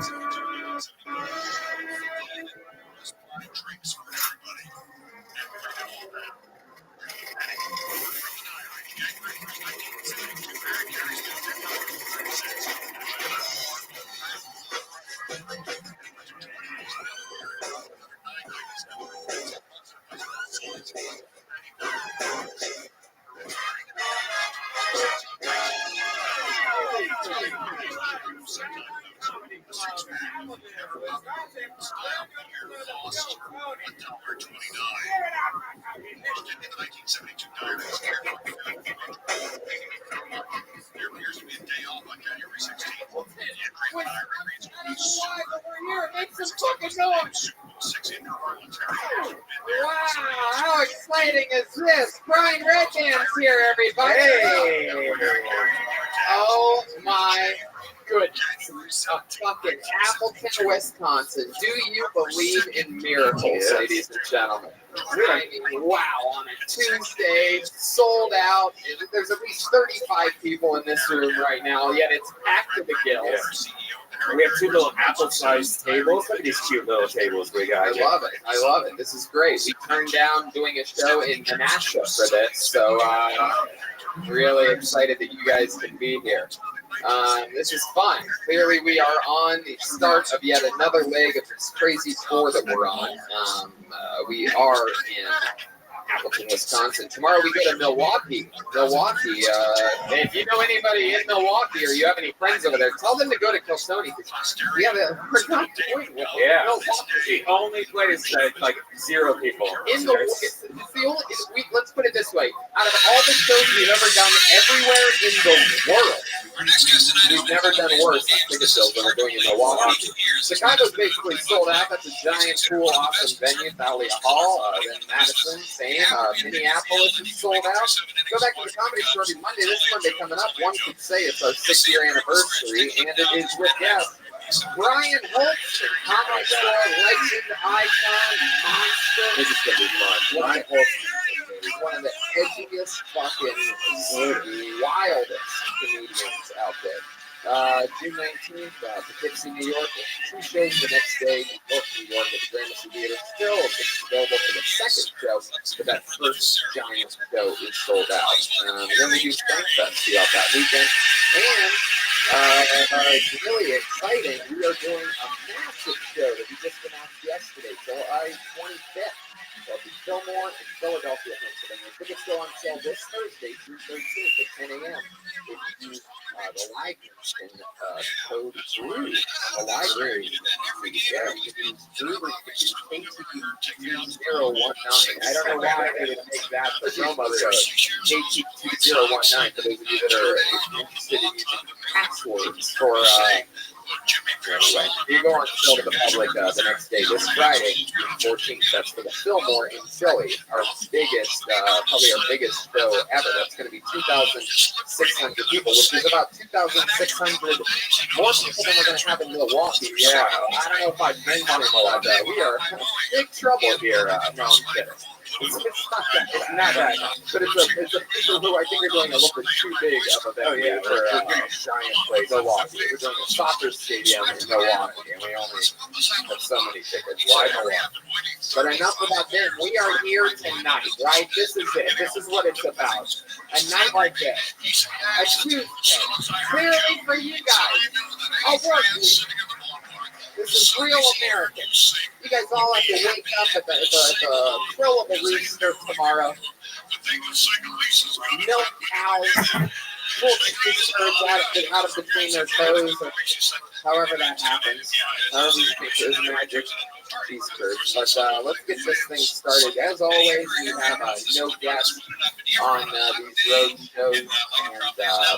Speaker 10: 1971, 1972, 1973. He was buying drinks for everybody. And where did all that? From the diary, January 1st, 1972, Harry carries the There appears to be a day off on January 16th. The entry diary reads,
Speaker 2: Wow, how exciting is this? Brian Redman's here, everybody.
Speaker 11: Hey.
Speaker 2: Oh my goodness. Fucking Appleton, Wisconsin. Do you believe in miracles, ladies and gentlemen? I mean, wow, on a Tuesday, sold out. There's at least 35 people in this room right now, yet it's packed to the gills.
Speaker 4: We have two little apple-sized tables. Look at these cute little tables we got.
Speaker 2: I love it. I love it. This is great. We turned down doing a show in Menasha for this, so really excited that you guys can be here. This is fun. Clearly, we are on the start of yet another leg of this crazy tour that we're on. We are in Appleton, Wisconsin. Tomorrow we go to Milwaukee. If you know anybody in Milwaukee or you have any friends over there, tell them to go to Kilstoney. We have we're not doing well.
Speaker 4: Yeah,
Speaker 2: Milwaukee.
Speaker 4: the only place that like zero people.
Speaker 2: In the it's the only. Let's put it this way: out of all the shows we've ever done everywhere in the world, we've never done worse on ticket sales than we're doing in Milwaukee. Chicago's basically sold out. That's a giant, cool, awesome venue. Thalia Hall, then Madison, same. Minneapolis is sold out. Go back to the Comedy Store every Monday. This Monday coming up, one could say it's our 6-year anniversary, and it is with guest Brian Holtzman, Comedy Store legend, icon, monster.
Speaker 4: This is gonna be fun.
Speaker 2: Brian Holtzman is one of the edgiest, fucking wildest comedians out there. June 19th, Poughkeepsie, New York. 2 shows the next day, both New York at the Gramercy Theater. Still, it's available for the second show, but that first giant show is sold out. Then we do Skankfest throughout that weekend. And it's really exciting. We are doing a massive show that we just announced yesterday, July 25th. At the Fillmore in Philadelphia, Pennsylvania. Tickets go on sale this Thursday, June 13th at 10 a.m. If you use the library and code BREW on the library, you can use BREW KT2019. I don't know why they would make that the promo code KT2019 for those of you that are interested in using passwords for. Anyway, you go on sale to the public the next day, this Friday, June 14th. That's for the Fillmore in Philly, our biggest, probably our biggest show ever. That's going to be 2,600 people, which is about 2,600 more people than we're going to have in Milwaukee. Yeah, I don't know if I've mentioned it, but we are in big trouble here. No, I'm kidding. It's not that. But it's a people who I think are doing a little bit too big of a venue for a giant place. Milwaukee. We're doing a soccer stadium in Milwaukee, and we only have so many tickets. Why Milwaukee? But enough about them. We are here tonight, right? This is it. This is what it's about. A night like this. A Tuesday. Clearly for you guys. A work week. This is real American. You guys all have to wake up at the thrill of a rooster tomorrow. Milk cows. Pull these birds out of between their toes, or however that happens. However you think is magic. cheese curds. But let's get this thing started. As always, we have no guests on these road shows. And,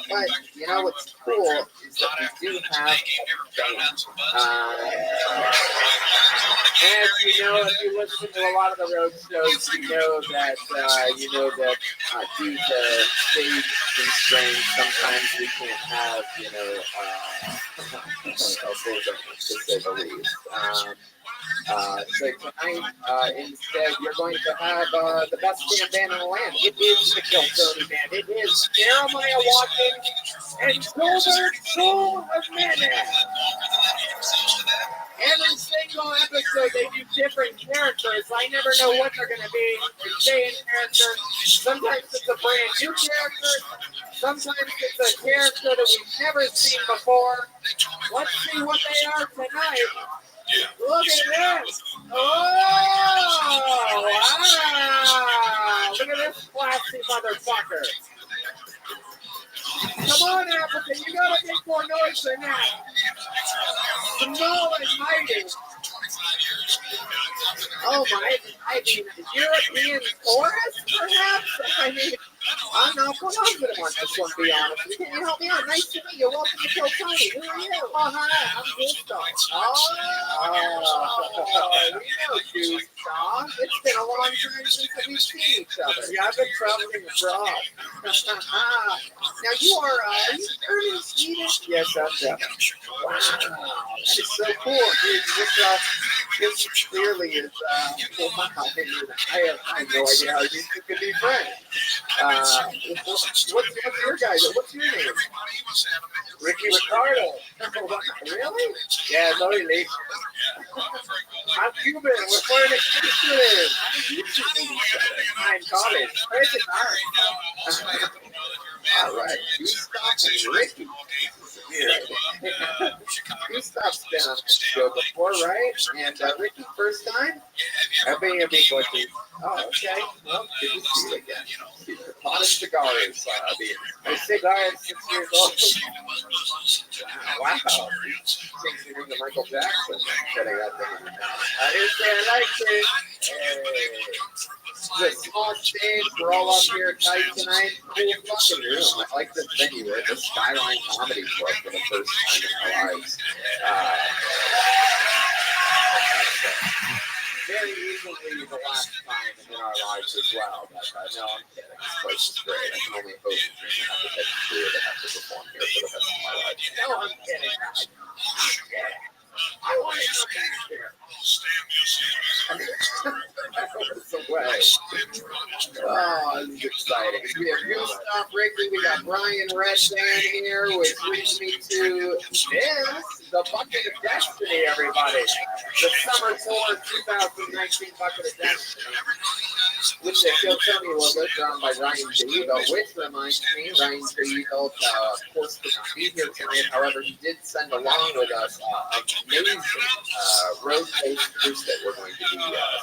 Speaker 2: but, you know, what's cool is that we do have a band. As you know, if you listen to a lot of the road shows, you know that due to stage constraints, sometimes we can't have, a full band, to say the least. So tonight, instead, you're going to have the best damn band in the land. It is the Kill Tony Band. It is Jeremiah Watkins and Gilbert Soul of Menace. Every single episode, they do different characters. I never know what they're going to be. They stay in character. Sometimes it's a brand new character. Sometimes it's a character that we've never seen before. Let's see what they are tonight. Look at this. Oh, wow. Look at this classy motherfucker. Come on, Appleton. You got to make more noise than that. Small and mighty. Oh, my. I mean, European chorus, perhaps? I mean, I'm not confident on this one, to be honest. Can you help me out? Nice to meet you. Welcome to Kill Tony. Who are you? Oh, hi. I'm Gustav. We know Gustav. It's been a long time since we've seen each other. Yeah, I've been traveling abroad. Now, you are you earning Swedish? Yes, I'm Dutch. Wow. That is so cool. Dude, this clearly is, wow. I have no idea how you two could be friends. What's your guys? What's your name? Ricky Ricardo. Really? Yeah, no relation. I'm Cuban. We're foreign exchange. How did you two meet each other? I'm in college. Where's it all right. Gustav and Ricky. Gustav's been on this show before, right? And Ricky, first time? I've been here before, too. Oh, okay. Well, good to see you again. Hottest cigars. A cigar at 6 years old. Wow. Takes me to Michael Jackson. Getting that thing in the mouth. I like it. It's a small stage. We're all up here tight tonight. Cool fucking room. I like this venue. We're at the Skyline Comedy Club for the first time in our lives. Very easily the last time in our lives as well. But no, I'm kidding. This place is great. I can only hope and dream to have the best career to have to perform here for the rest of my life. No, I'm kidding. I want to come back here. It's away. Oh, this is exciting. We have Gustav, Ricky, we got Brian Redband here, which brings me to this, the Bucket of Destiny, everybody. The Summer Tour 2019 Bucket of Destiny, which they Kill Tony was drawn by Ryan DeEagle, which reminds me, Ryan DeEagle, of course, could not be here tonight. However, he did send along with us amazing road-based boots that we're going to be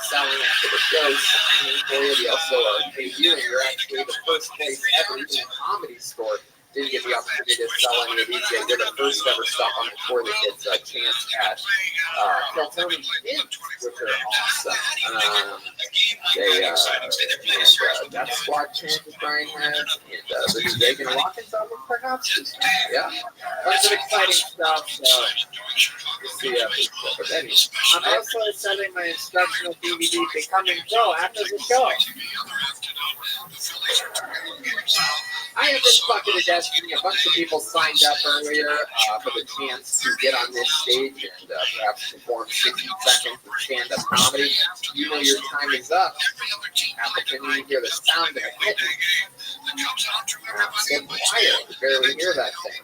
Speaker 2: selling after the show, signing for you. We also are debuting. You're actually the first place ever, even a comedy store didn't get the opportunity to sell any of these yet. You're the first ever stop on the tour that gets a chance at Kill Tony Inc., which are awesome. That squad chance that Brian has, and the new Reagan Watkins album, perhaps. Yeah, bunch of exciting stuff. So we'll see but anyway, I'm also sending my instructional DVD Becoming Joe after the show. I have this Bucket of Destiny. A bunch of people signed up earlier for the chance to get on this stage and perhaps perform 60 seconds of stand-up comedy. You know your time is up. Appleton, you hear the sound of it hitting. So quiet. You barely hear that thing.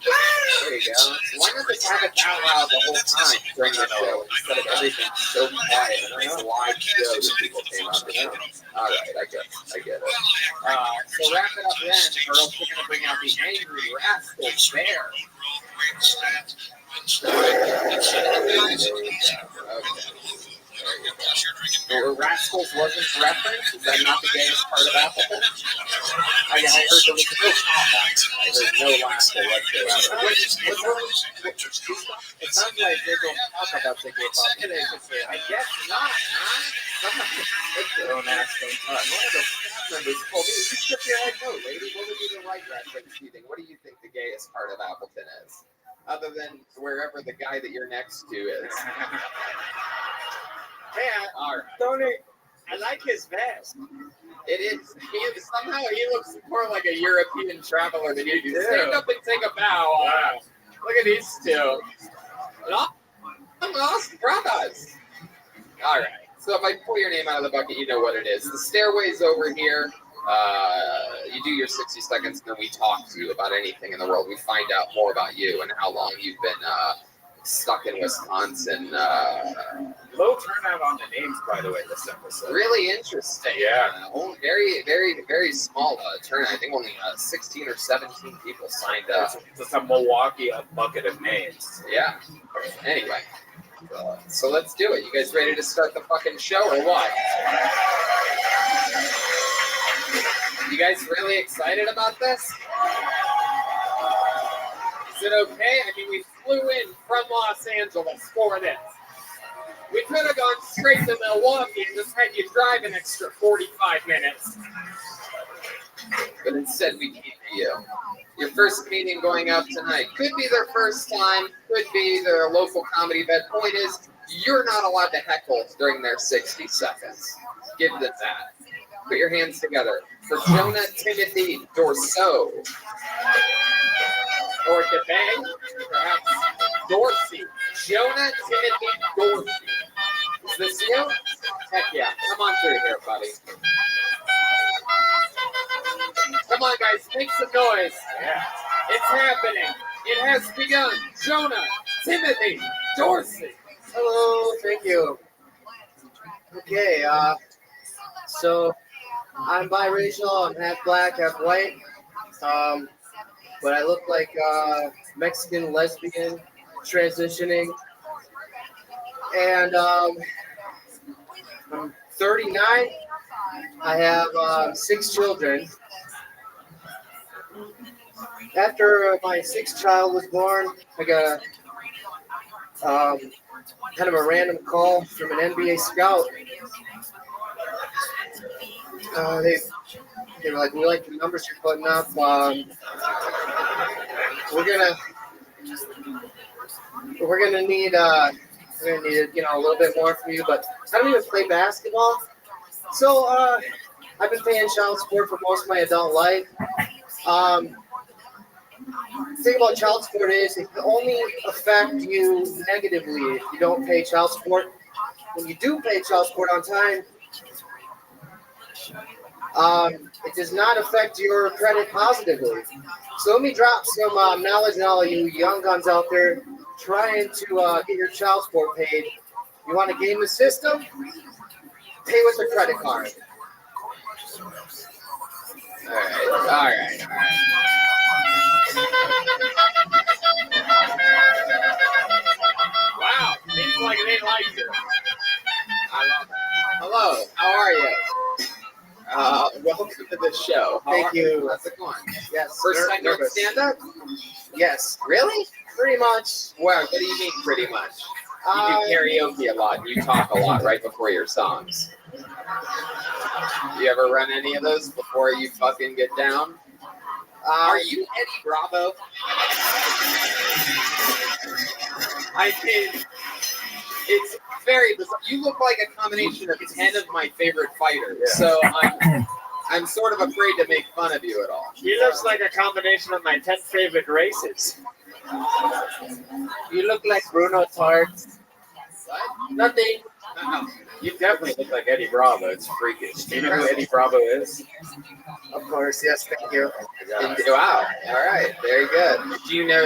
Speaker 2: There you go. Why not just have it that loud the whole time during the show instead of everything so quiet? And it's a live show that people came out to know. All right, I get it. So wrap it up then, or else we're going to bring out the Angry Rascal Bear. Okay. There you Or Rascals wasn't referenced? Is that not the gayest part of Appleton? I heard there was no pop. I heard no laughter whatsoever.
Speaker 11: It sounds like they're going to talk about the gay population.
Speaker 2: I guess not, huh? Don't ask them. One of the staff members told me, you shook your head no, lady. What would be the right reference, do you think? What do you think the gayest part of Appleton is? Other than wherever the guy that you're next to is.
Speaker 11: Yeah,
Speaker 2: all right.
Speaker 11: Tony, I like his vest.
Speaker 2: It is. Somehow he looks more like a European traveler than you do. Stand up and take a bow. Wow. Look at these two. Lost brothers. All right. So if I pull your name out of the bucket, you know what it is. The stairway's over here. You do your 60 seconds, and then we talk to you about anything in the world. We find out more about you and how long you've been stuck in Wisconsin.
Speaker 4: Low turnout on the names, by the way, this episode.
Speaker 2: Really interesting.
Speaker 4: Yeah.
Speaker 2: Very, very, very small turnout. I think only 16 or 17 people signed up.
Speaker 4: It's a Milwaukee bucket of names.
Speaker 2: Yeah. Anyway. So let's do it. You guys ready to start the fucking show or what? You guys really excited about this? Is it okay? I mean, we flew in from Los Angeles for this. We could have gone straight to Milwaukee and just had you drive an extra 45 minutes. But instead, we came to you. Your first meeting going up tonight. Could be their first time. Could be their local comedy vet. Point is, you're not allowed to heckle during their 60 seconds. Give them that. Put your hands together for Jonah Timothy Dorso. Or DeBang, perhaps Dorsey. Jonah Timothy Dorsey. Is this you? Heck yeah. Come on through here, buddy. Come on, guys. Make some noise. Yeah. It's happening. It has begun. Jonah Timothy Dorsey.
Speaker 11: Hello. Thank you. Okay. So I'm biracial. I'm half black, half white. But I look like Mexican lesbian transitioning. And I'm 39. I have 6 children. After my 6th child was born, I got kind of a random call from an NBA scout. They were like, "We like the numbers you're putting up. We're gonna need a little bit more from you, but I don't even play basketball, so I've been paying child support for most of my adult life. The thing about child support is it can only affect you negatively if you don't pay child support. When you do pay child support on time, it does not affect your credit positively. So let me drop some knowledge on all of you young guns out there trying to get your child support paid. You want to game the system? Pay with a credit card.
Speaker 2: All right. Wow, seems like they like you. I love it. Hello, how are you? Welcome to the show.
Speaker 11: Thank you.
Speaker 2: How's it going?
Speaker 11: Yes.
Speaker 2: First time doing stand-up?
Speaker 11: Yes.
Speaker 2: Really?
Speaker 11: Pretty much.
Speaker 2: Well, what do you mean pretty much? You do karaoke a lot and you talk a lot right before your songs. You ever run any of those before you fucking get down? Are you Eddie Bravo? I mean, it's very bizarre. You look like a combination of 10 of my favorite fighters. Yeah. So I'm sort of afraid to make fun of you at all.
Speaker 11: He looks like a combination of my 10 favorite races. You look like Bruno Tarts.
Speaker 2: Nothing.
Speaker 4: You definitely look like Eddie Bravo. It's freakish. Do you know who Eddie Bravo is?
Speaker 11: Of course, yes. Thank you.
Speaker 2: Wow. All right. Very good. Do you know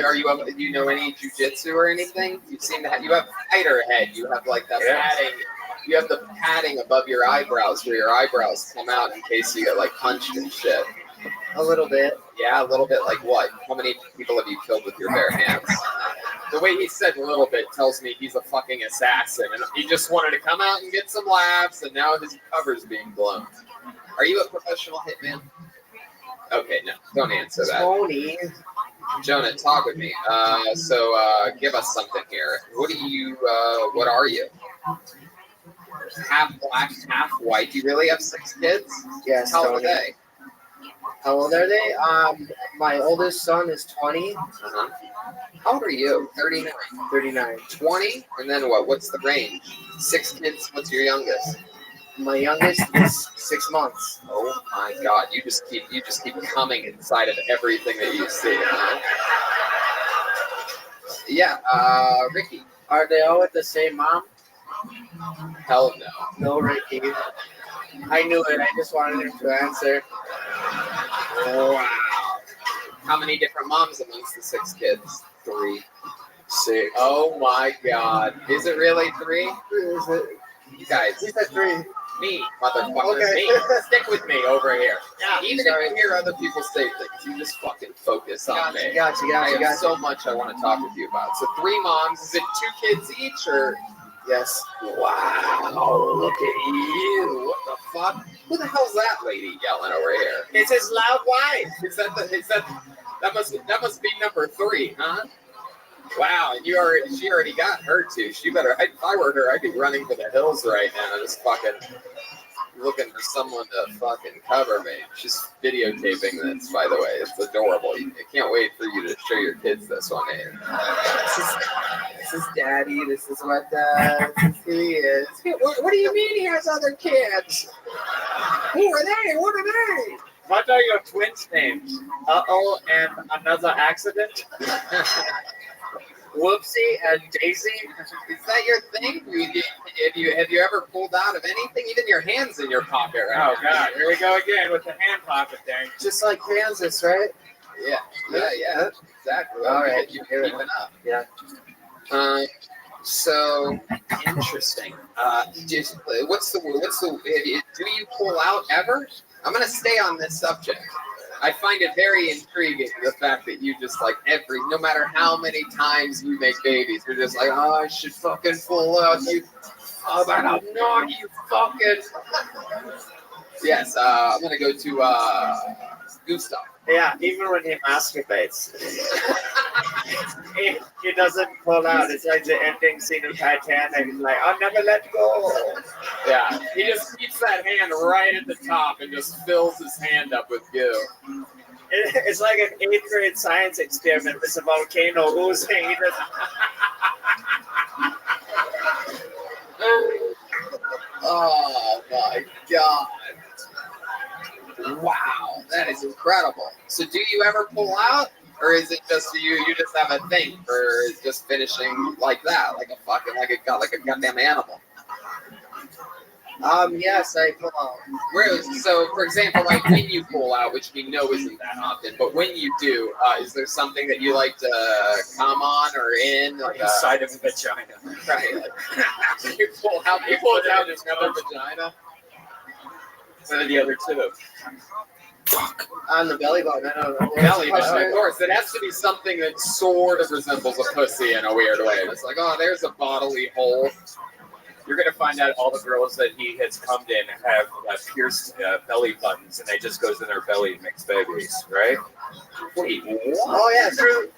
Speaker 2: any jujitsu or anything? You seem to have. You have tighter head. You have like that padding. You have the padding above your eyebrows where your eyebrows come out in case you get like punched and shit.
Speaker 11: A little bit.
Speaker 2: Yeah, a little bit. Like what? How many people have you killed with your bare hands? The way he said a little bit tells me he's a fucking assassin, and he just wanted to come out and get some laughs, and now his cover's being blown. Are you a professional hitman? Okay, no, don't answer that.
Speaker 11: Tony.
Speaker 2: Jonah, talk with me. Give us something here. What are you? Half black, half white. You really have 6 kids?
Speaker 11: Yes,
Speaker 2: How old are
Speaker 11: Tony.
Speaker 2: they?
Speaker 11: How old are they? My oldest son is 20.
Speaker 2: Uh-huh. How old are you? 39.
Speaker 11: 39.
Speaker 2: 20? And then what? What's the range? 6 kids. What's your youngest?
Speaker 11: My youngest is 6 months.
Speaker 2: Oh my God! You just keep coming inside of everything that you see. Huh? Yeah, Ricky.
Speaker 11: Are they all with the same mom?
Speaker 2: Hell no.
Speaker 11: No, Ricky. I knew it. I just wanted him to answer.
Speaker 2: Wow. How many different moms amongst the 6 kids? 3.
Speaker 5: 6.
Speaker 2: Oh my God! Is it really 3?
Speaker 11: Is it?
Speaker 2: You guys.
Speaker 11: He said 3.
Speaker 2: Me, motherfucker.
Speaker 11: Okay.
Speaker 2: Me. Stick with me over here.
Speaker 11: Yeah,
Speaker 2: Even
Speaker 11: sorry.
Speaker 2: if you hear other people say things, you just fucking focus on me.
Speaker 11: Gotcha.
Speaker 2: I have so much I want to talk with you about. So 3 moms. Is it 2 kids each or?
Speaker 11: Yes.
Speaker 2: Wow. Look at you. What the fuck? Who the hell's that lady yelling over here?
Speaker 11: It's his loud wife.
Speaker 2: That must be number 3, huh? Wow, and she already got her 2. She better. If I were her, I'd be running for the hills right now, just fucking looking for someone to fucking cover me. She's videotaping this, by the way. It's adorable. I can't wait for you to show your kids this one.
Speaker 11: This is Daddy. This is what he is.
Speaker 2: What do you mean he has other kids? Who are they? What are they?
Speaker 8: What are your twins' names? Uh-oh and another accident? Whoopsie and Daisy?
Speaker 2: Is that your thing? Have you ever pulled out of anything? Even your hands in your pocket right now.
Speaker 8: Oh, God. Here we go again with the hand pocket thing.
Speaker 11: Just like Kansas, right?
Speaker 2: Yeah. Exactly.
Speaker 11: All right.
Speaker 2: You're keeping up.
Speaker 11: Yeah.
Speaker 2: So interesting. Do you pull out ever? I'm gonna stay on this subject. I find it very intriguing the fact that you just like no matter how many times you make babies, you're just like, oh, I should fucking pull out you. Oh, but I'm not, you fucking. Yes, I'm gonna go to Gustav.
Speaker 18: Yeah, even when he masturbates, he doesn't pull out. It's like the ending scene of Titanic. He's like, I'll never let go.
Speaker 2: Yeah, he just keeps that hand right at the top and just fills his hand up with goo.
Speaker 18: It's like an 8th grade science experiment with a volcano oozing. He just...
Speaker 2: Oh my God. Wow, that is incredible. So do you ever pull out? Or is it just you just have a thing for just finishing like that, like a goddamn animal?
Speaker 11: Yes, I pull out.
Speaker 2: So, for example, like when you pull out, which we know isn't that often, but when you do, is there something that you like to come on or in? Like
Speaker 4: inside of the vagina.
Speaker 2: Right. Like, you pull out another vagina.
Speaker 4: What are the other 2?
Speaker 11: On the belly button. I don't know.
Speaker 2: Belly button, of course. It has to be something that sort of resembles a pussy in a weird way. It's like, oh, there's a bodily hole.
Speaker 4: You're going to find out all the girls that he has come in have pierced belly buttons, and they just goes in their belly and makes babies, right?
Speaker 2: Wait, what?
Speaker 11: Oh, yeah, through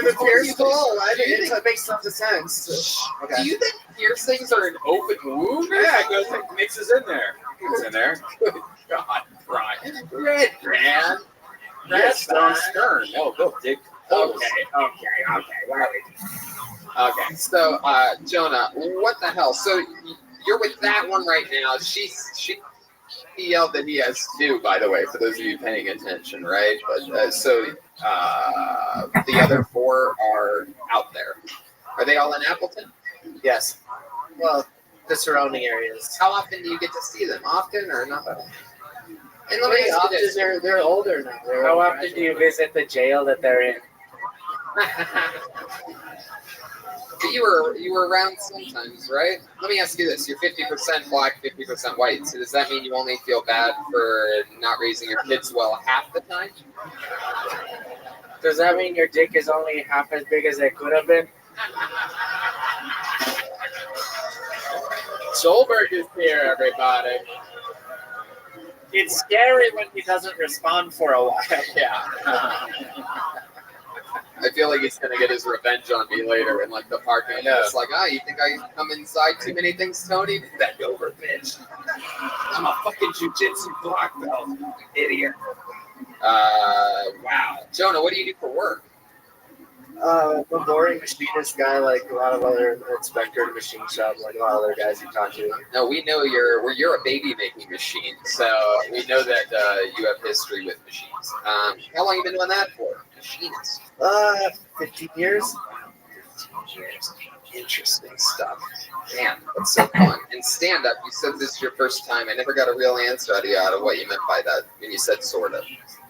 Speaker 11: the pierced hole. It makes some sense.
Speaker 2: Okay. Do you think piercings are an open wound?
Speaker 4: Yeah, it goes, it mixes in there. It's in there.
Speaker 2: Good God, Brian. Red man.
Speaker 4: Stone Stern. Oh, go dig.
Speaker 2: Okay. Where are we? Okay, so Jonah, what the hell? So you're with that one right now. She yelled that he has 2, by the way, for those of you paying attention, right? But the other 4 are out there. Are they all in Appleton?
Speaker 11: Yes. Well, the surrounding areas.
Speaker 2: How often do you get to see them? Often or not? And let me
Speaker 11: ask you this. They're older now.
Speaker 18: How often do you visit the jail that they're in?
Speaker 2: You were around sometimes, right? Let me ask you this: you're 50% black, 50% white. So does that mean you only feel bad for not raising your kids well half the time?
Speaker 12: Does that mean your dick is only half as big as it could have been?
Speaker 2: Solberg is here, everybody.
Speaker 14: It's scary when he doesn't respond for a while.
Speaker 2: Yeah. I feel like he's gonna get his revenge on me later in like the parking lot. It's like, you think I come inside too many things, Tony? Bend over, bitch. I'm a fucking jujitsu black belt, idiot. Wow. Jonah, what do you do for work?
Speaker 11: I'm a boring machinist guy, like a lot of other inspector in the machine shop, like a lot of other guys you talk to.
Speaker 2: No, we know you're a baby making machine, so we know that you have history with machines. How long have you been doing that for? Machinist.
Speaker 11: 15 years.
Speaker 2: 15 years. Interesting stuff. Man, that's so fun. And stand up, you said this is your first time. I never got a real answer out of what you meant by that when you said sort of.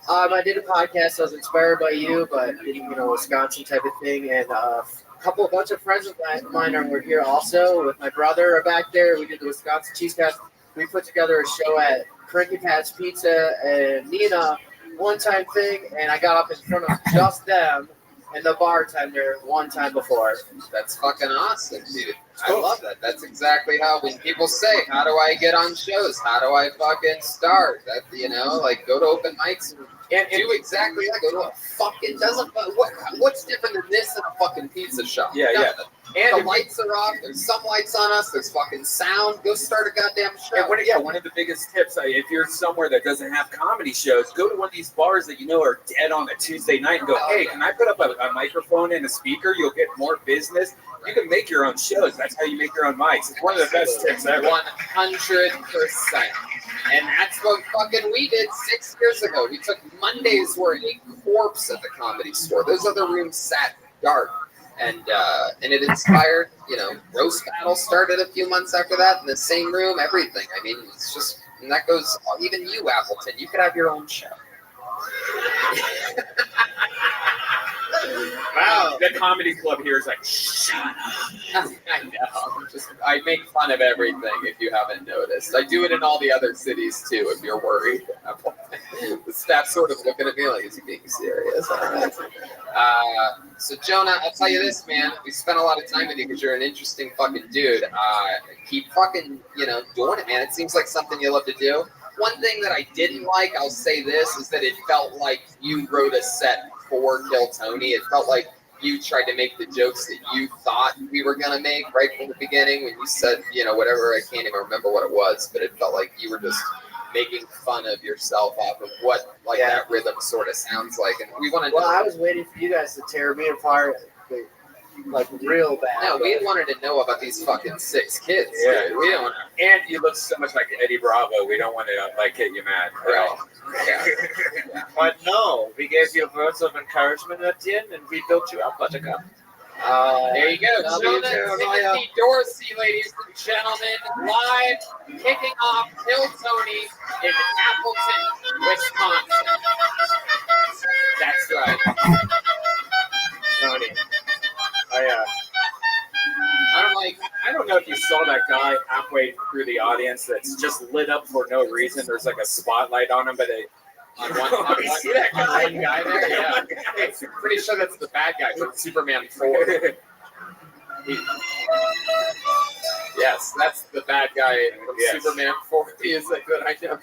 Speaker 11: I did a podcast. I was inspired by you, but Wisconsin type of thing, and a bunch of friends of mine were here also with my brother back there. We did the Wisconsin Cheesecast. We put together a show at Cranky Patch Pizza and Nina one-time thing, and I got up in front of just them and the bartender one time before.
Speaker 2: That's fucking awesome, dude. I love that. That's exactly how when people say, "How do I get on shows? How do I fucking start?" That like go to open mics and do exactly that. Go to a fucking what's different than this in a fucking pizza shop?
Speaker 4: Yeah,
Speaker 2: Nothing. And the lights are off. There's some lights on us. There's fucking sound. Go start a goddamn show.
Speaker 4: And one of the biggest tips, if you're somewhere that doesn't have comedy shows, go to one of these bars that you know are dead on a Tuesday night and go, hey, can I put up a microphone and a speaker? You'll get more business. You can make your own shows. That's how you make your own mics. It's one of the best tips ever.
Speaker 2: 100%. And that's what fucking we did 6 years ago. We took Mondays were a corpse at the Comedy Store. Those other rooms sat dark. And it inspired, Roast Battle started a few months after that in the same room, everything. I mean, it's just, and that goes, even you, Appleton, you could have your own show.
Speaker 4: Wow, the comedy club here is like, shut up.
Speaker 2: I know. I make fun of everything if you haven't noticed. I do it in all the other cities too, if you're worried. The staff sort of looking at me like, is he being serious? So Jonah, I'll tell you this, man. We spent a lot of time with you because you're an interesting fucking dude. Keep fucking, doing it, man. It seems like something you love to do. One thing that I didn't like, I'll say this, is that it felt like you wrote a set for Kill Tony. It felt like you tried to make the jokes that you thought we were going to make right from the beginning when you said, whatever, I can't even remember what it was, but it felt like you were just making fun of yourself off of what that rhythm sort of sounds like. And we want to
Speaker 11: I was waiting for you guys to tear me apart like real bad.
Speaker 2: No, we wanted to know about these fucking 6 kids.
Speaker 4: Yeah,
Speaker 2: dude. We don't.
Speaker 4: And you look so much like Eddie Bravo. We don't want to get you mad.
Speaker 2: Right.
Speaker 14: Yeah. But no, we gave you words of encouragement at the end, and we built you up, Buttercup.
Speaker 2: There you go. Jonah Timothy Dorsey, ladies and gentlemen, live kicking off Kill Tony in Appleton, Wisconsin. That's right.
Speaker 4: Tony.
Speaker 2: I
Speaker 4: don't know if you saw that guy halfway through the audience that's just lit up for no reason. There's like a spotlight on him, but
Speaker 2: on one guy there, yeah. I'm pretty sure that's the bad guy from Superman 4. Yes, that's the bad guy from Superman 4. He is a good idea.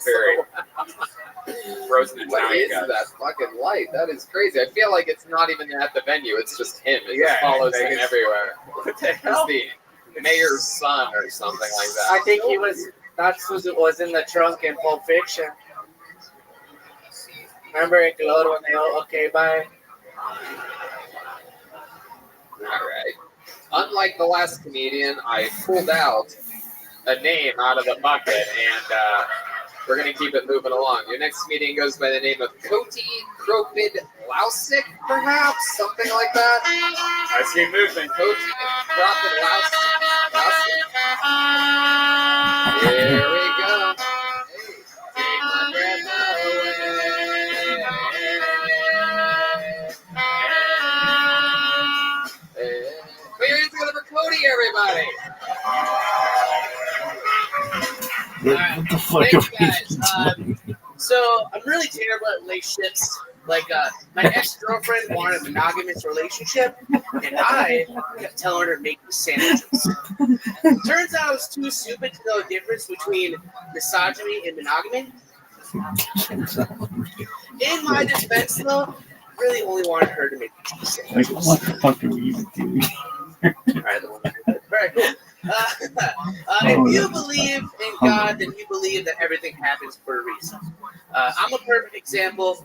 Speaker 4: Frozen in
Speaker 2: What
Speaker 4: time,
Speaker 2: is
Speaker 4: guys.
Speaker 2: that fucking light? That is crazy. I feel like it's not even at the venue. It's just him. It just follows him everywhere.
Speaker 14: What the hell?
Speaker 2: He's the mayor's son or something like that.
Speaker 12: I think that's who was in the trunk in Pulp Fiction. Remember it glowed when they all, okay, bye.
Speaker 2: All right. Unlike the last comedian, I pulled out a name out of the bucket, and we're going to keep it moving along. Your next comedian goes by the name of Koti Kropid Lausik, perhaps? Something like that?
Speaker 4: I see movement.
Speaker 2: Koti Kropid Lausik. Here we go. Take my breath away. Put your hands together for Cody, everybody.
Speaker 7: What the fuck are we doing?
Speaker 12: So I'm really terrible at relationships. Like, my ex-girlfriend wanted a monogamous relationship, and I kept telling her to make me sandwiches. Turns out I was too stupid to know the difference between misogyny and monogamy. In my defense, though, really only wanted her to make me
Speaker 7: Like,
Speaker 12: sandwiches.
Speaker 7: what the fuck are we even doing?
Speaker 12: Very cool. If you believe in God, then you believe that everything happens for a reason. I'm a perfect example.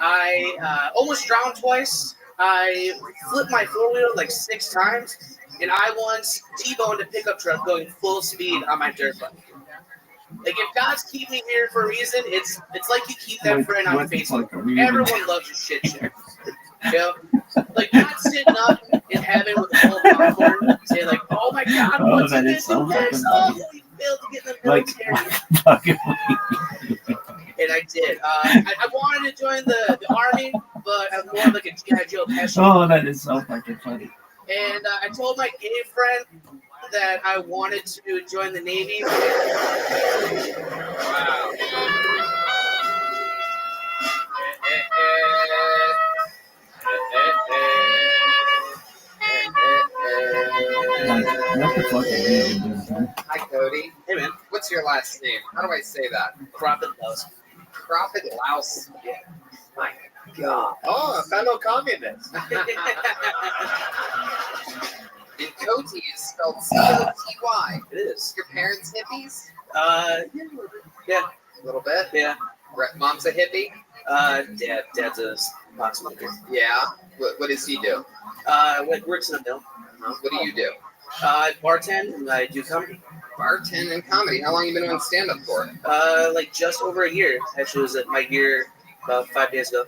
Speaker 12: I almost drowned twice. I flipped my four-wheeler like 6 times, and I once T-boned a pickup truck going full speed on my dirt bike. Like, if God's keeping me here for a reason, it's like you keep that friend on Facebook. Everyone loves your shit share. You know? Like, not sitting up in heaven with a full popcorn saying, like, oh my God, what's in this and this? Oh, you failed to get in the military. And I did. I wanted to join the army, but I'm more like a G.I. Joe passion.
Speaker 7: Oh, that is so fucking funny.
Speaker 12: And I told my gay friend that I wanted to join the Navy. Wow.
Speaker 7: What the fuck are you even doing?
Speaker 2: Hi, Cody. Hey, man. What's your last name? How do I say that?
Speaker 12: Kropidlaus.
Speaker 2: Kropidlaus.
Speaker 12: Yeah.
Speaker 2: My God.
Speaker 8: Oh, a fellow communist.
Speaker 2: And Cody is spelled C-O-T-Y.
Speaker 12: It is.
Speaker 2: Your parents hippies?
Speaker 12: Yeah.
Speaker 2: A little bit?
Speaker 12: Yeah.
Speaker 2: Mom's a hippie?
Speaker 12: Dad's a pot smoker.
Speaker 2: Yeah. What does he do?
Speaker 12: Works in the mill.
Speaker 2: What do you do?
Speaker 12: Bartend, and I do comedy.
Speaker 2: Bartend and comedy. How long have you been on stand-up for?
Speaker 12: Like just over a year. Actually, it was my year about 5 days ago.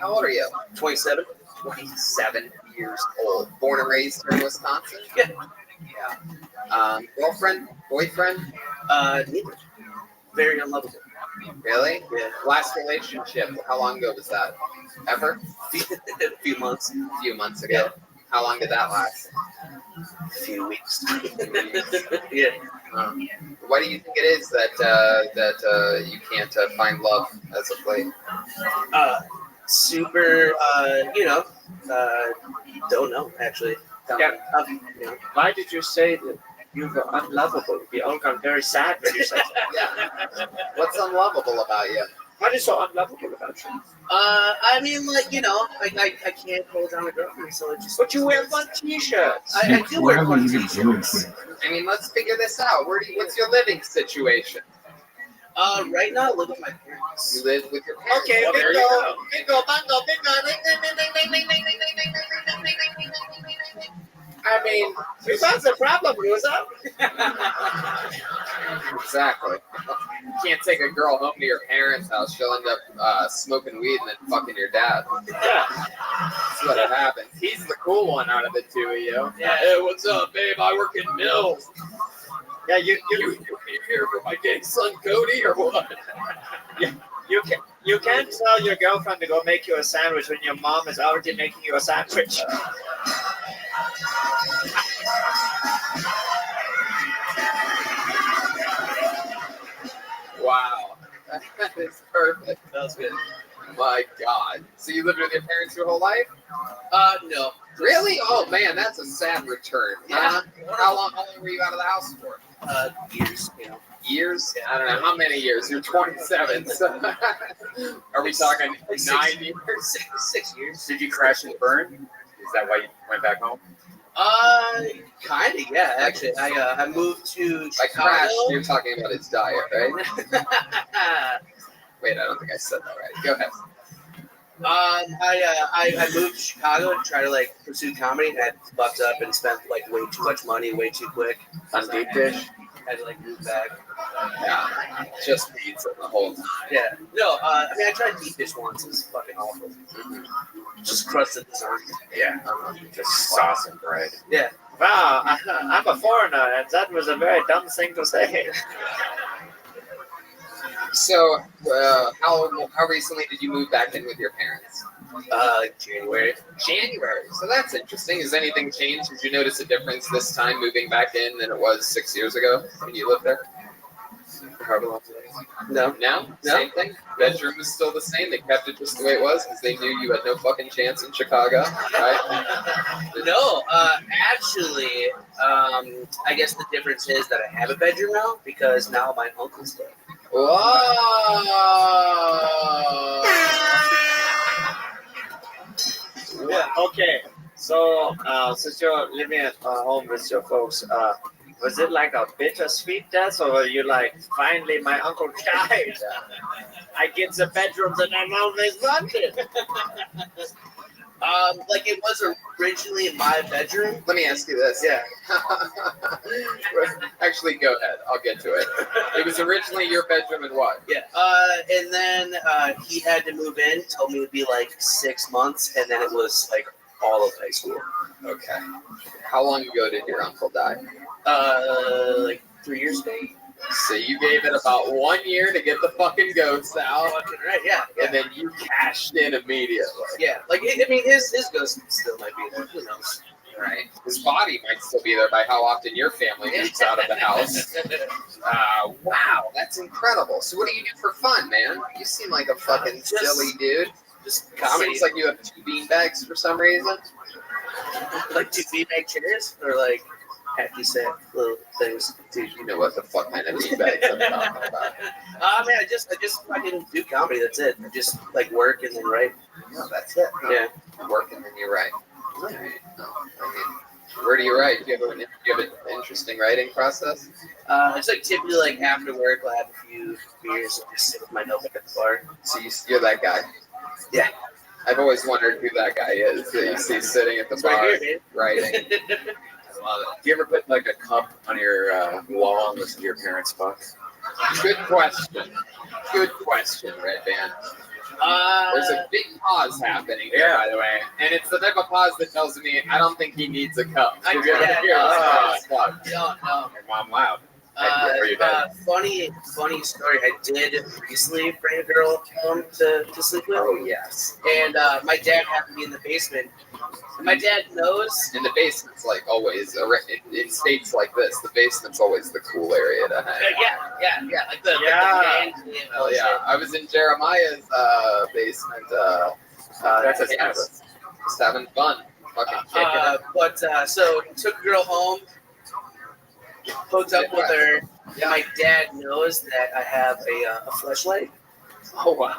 Speaker 2: How old are you?
Speaker 12: 27.
Speaker 2: 27 years old. Born and raised here in Wisconsin?
Speaker 12: Yeah.
Speaker 2: Yeah. Girlfriend? Boyfriend?
Speaker 12: Neither. Very unlovable.
Speaker 2: Really?
Speaker 12: Yeah.
Speaker 2: Last relationship, how long ago was that? Ever?
Speaker 12: A few months.
Speaker 2: A few months ago. Yeah. How long did that last?
Speaker 12: A few weeks. Yeah.
Speaker 2: Why do you think it is that you can't find love as of late?
Speaker 12: Super, don't know, actually.
Speaker 18: Yeah. Why did you say that you were unlovable? We all got very sad when you said that.
Speaker 2: Yeah. What's unlovable about you?
Speaker 18: What is so unlovable about you?
Speaker 12: I mean, like, I can't hold down a girlfriend, so it just.
Speaker 18: But you wear fun t-shirts.
Speaker 12: I do wear fun t-shirts.
Speaker 2: I mean, let's figure this out. What's your living situation?
Speaker 12: Right now I live with my parents.
Speaker 2: You live with your parents?
Speaker 8: Okay,
Speaker 2: well, there you go.
Speaker 8: bingo, bango, bingo. I mean, that's the problem, loser.
Speaker 2: Exactly. You can't take a girl home to your parents' house. She'll end up smoking weed and then fucking your dad.
Speaker 8: Yeah.
Speaker 2: That's what happens. He's the cool one out of the two of you.
Speaker 22: Yeah. Hey, what's up, babe? I work in Mills.
Speaker 8: Yeah, you
Speaker 22: here for my gay son Cody or what?
Speaker 18: You can't tell your girlfriend to go make you a sandwich when your mom is already making you a sandwich.
Speaker 2: Wow. That is perfect.
Speaker 12: That was good.
Speaker 2: My God. So you lived with your parents your whole life?
Speaker 12: No.
Speaker 2: Really? Oh man, that's a sad return.
Speaker 12: Yeah.
Speaker 2: How long were you out of the house for?
Speaker 12: Years,
Speaker 2: Years? I don't know. How many years? You're 27. So are we talking 9 years?
Speaker 12: 6 years.
Speaker 4: Did you crash and burn? Is that why you went back home?
Speaker 12: Kind of, yeah. Actually, I moved to
Speaker 2: By
Speaker 12: Chicago.
Speaker 2: crash, you're talking about his diet, right? Wait, I don't think I said that right. Go ahead.
Speaker 12: I moved to Chicago to try to pursue comedy, and I fucked up and spent way too much money way too quick on deep dish. Had to move back.
Speaker 2: Yeah, just pizza the whole time.
Speaker 12: Yeah, no. I mean, I tried deep dish once. It was fucking awful. Just crusted dessert.
Speaker 4: Yeah, just sauce and bread.
Speaker 12: Yeah.
Speaker 18: Wow, I'm a foreigner, and that was a very dumb thing to say.
Speaker 2: So, how recently did you move back in with your parents?
Speaker 12: January.
Speaker 2: January. So that's interesting. Has anything changed? Did you notice a difference this time moving back in than it was 6 years ago when you lived there? No. Same thing. Bedroom is still the same. They kept it just the way it was because they knew you had no fucking chance in Chicago, right?
Speaker 12: No, actually, I guess the difference is that I have a bedroom now because now my uncle's dead.
Speaker 2: Whoa!
Speaker 18: Yeah, okay. So, since you're living at home with your folks, was it like a bittersweet death, or were you like, finally my uncle died? I get the bedroom that I've always wanted.
Speaker 12: Like it was originally in my bedroom.
Speaker 2: Let me ask you this.
Speaker 12: Yeah.
Speaker 2: Actually, go ahead. I'll get to it. It was originally your bedroom and what?
Speaker 12: Yeah. And then he had to move in. Told me it'd be like 6 months, and then it was like all of high school.
Speaker 2: Okay. How long ago did your uncle die?
Speaker 12: Like 3 years ago.
Speaker 2: So you gave it about 1 year to get the fucking ghosts out.
Speaker 12: Right, yeah.
Speaker 2: And then you cashed in immediately.
Speaker 12: Yeah, like I mean, his ghost still might be there. Who knows?
Speaker 2: Right. His body might still be there by how often your family moves out of the house. Wow, that's incredible. So what do you do for fun, man? You seem like a fucking silly dude.
Speaker 12: Just comedy.
Speaker 2: Seems like you have 2 beanbags for some reason.
Speaker 12: Like 2 beanbag chairs, or like happy set little things.
Speaker 2: Dude, you know what the fuck kind of beanbags I'm talking about.
Speaker 12: Man, I just fucking do comedy. That's it. I just like work and then write.
Speaker 2: No, that's it.
Speaker 12: Yeah,
Speaker 2: work and then you write. Right. No, I mean, where do you write? Do you have an interesting writing process?
Speaker 12: It's like typically like after work, I'll have a few beers and just sit with my notebook at the bar.
Speaker 2: So you're that guy.
Speaker 12: Yeah.
Speaker 2: I've always wondered who that guy is that you see sitting at the bar
Speaker 12: right here,
Speaker 2: writing.
Speaker 4: I love it. Do you ever put like a cup on your wall and listen to your parents' fuck?
Speaker 2: Good question. Good question, Red Band. There's a big pause happening here, by the way, and it's the type of pause that tells me I don't think he needs a cup. You're gonna hear this fuck.
Speaker 12: No.
Speaker 4: Your mom loud.
Speaker 12: Funny story. I did recently bring a girl home to sleep with.
Speaker 2: Oh yes.
Speaker 12: And my dad happened to be in the basement. And my dad knows.
Speaker 2: In the basement's like always in states like this. The basement's always the cool area to hang.
Speaker 12: Yeah. Like the
Speaker 2: Oh yeah. I was in Jeremiah's basement.
Speaker 4: That's his house.
Speaker 2: Just having fun. Fucking kicking it.
Speaker 12: So took a girl home. Hooked up with her. Yeah. My dad knows that I have a fleshlight.
Speaker 2: Oh wow.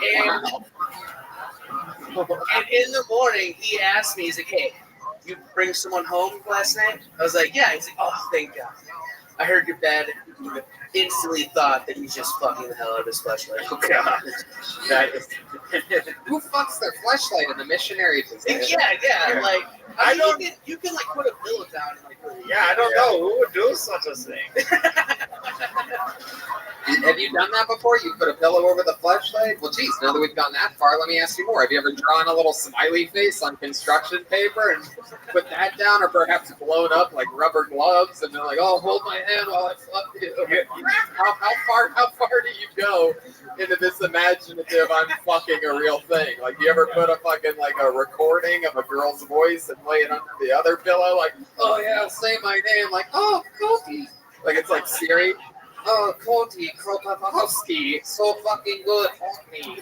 Speaker 12: And in the morning, he asked me, he's like, "Hey, you bring someone home last night?" I was like, "Yeah." He's like, "Oh, thank God. I heard your bed." Instantly thought that he's just fucking the hell out of his fleshlight.
Speaker 2: Oh God. Who fucks their fleshlight in the missionary position?
Speaker 12: Yeah. Like, I don't. You can like put a pillow down and like.
Speaker 18: Yeah, I don't know who would do such a thing.
Speaker 2: Have you done that before? You put a pillow over the flashlight? Well, geez, now that we've gone that far, let me ask you more. Have you ever drawn a little smiley face on construction paper and put that down, or perhaps blown up like rubber gloves and they're like, "Oh, hold my hand while I fuck you." How far do you go into this imaginative "I'm fucking a real thing"? Like, do you ever put a fucking like a recording of a girl's voice and lay it under the other pillow? Like, "Oh yeah, say my name." Like, "Oh, Cody." Like it's like Siri. "Oh, Cody Kropotowski, so fucking good, fuck me.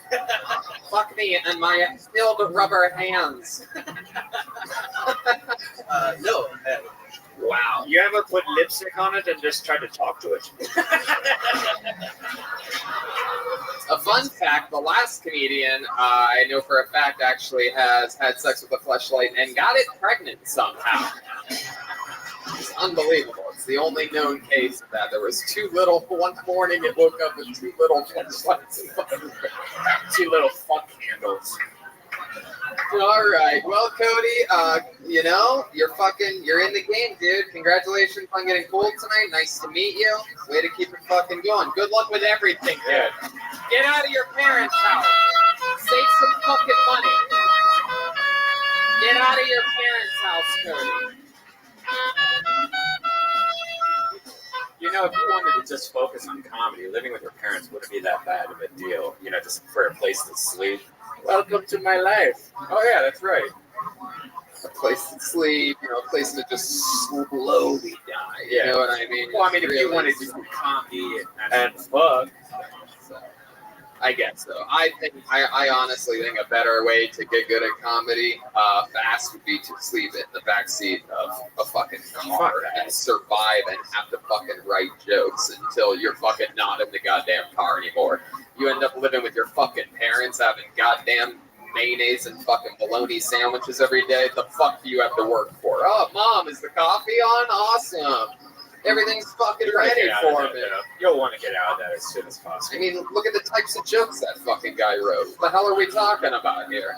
Speaker 2: Fuck me and my filled rubber hands."
Speaker 12: No.
Speaker 18: Wow. You ever put lipstick on it and just try to talk to it?
Speaker 2: A fun fact, the last comedian I know for a fact actually has had sex with a fleshlight and got it pregnant somehow. It's unbelievable. It's the only known case of that. There was one morning it woke up with 2 little fleshlights.
Speaker 4: 2 little fuck handles.
Speaker 2: All right. Well, Cody, you're in the game, dude. Congratulations on getting pulled tonight. Nice to meet you. Way to keep it fucking going. Good luck with everything, dude. Get out of your parents' house. Save some fucking money. Get out of your parents' house, Cody.
Speaker 4: You know, if you wanted to just focus on comedy, living with your parents wouldn't be that bad of a deal. You know, just for a place to sleep. Welcome to my life. Oh yeah, that's right. A
Speaker 2: place to sleep, a place to just slowly die. You know what I mean?
Speaker 14: Well, I mean, if
Speaker 2: Really
Speaker 14: you wanted to do comedy and fuck,
Speaker 2: I guess so. I honestly think a better way to get good at comedy fast would be to sleep in the backseat of a fucking car and survive and have to fucking write jokes until you're fucking not in the goddamn car anymore. You end up living with your fucking parents having goddamn mayonnaise and fucking bologna sandwiches every day. The fuck do you have to work for? Oh, Mom, is the coffee on? Awesome. Everything's fucking ready for me.
Speaker 14: You'll want to get out of that as soon as possible.
Speaker 2: I mean, look at the types of jokes that fucking guy wrote. What the hell are we talking about here?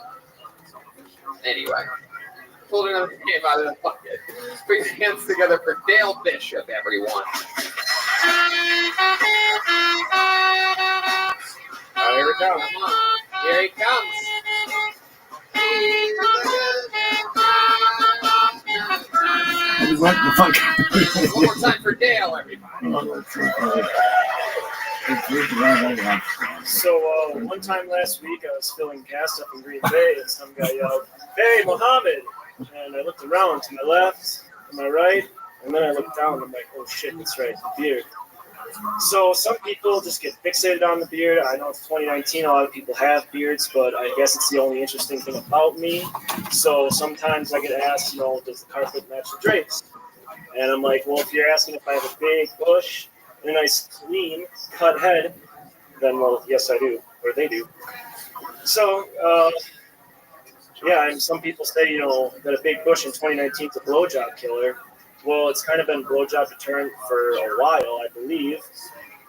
Speaker 2: Anyway, pulled another game out of the bucket. Put your hands together for Dale Bishop, everyone.
Speaker 14: Oh, here we go.
Speaker 2: Come on. Here he comes.
Speaker 7: What the fuck?
Speaker 2: One more time for Dale, everybody.
Speaker 23: So one time last week, I was filling gas up in Green Bay, and some guy yelled, "Hey, Mohammed!" And I looked around to my left, to my right, and then I looked down, and I'm like, "Oh shit, that's right, the beard." So some people just get fixated on the beard. I know it's 2019, a lot of people have beards, but I guess it's the only interesting thing about me. So sometimes I get asked, does the carpet match the drapes? And I'm like, well, if you're asking if I have a big bush and a nice clean cut head, then well, yes I do, or they do. So and some people say, that a big bush in 2019 is a blowjob killer. Well, it's kind of been blowjob deterrent for a while, I believe.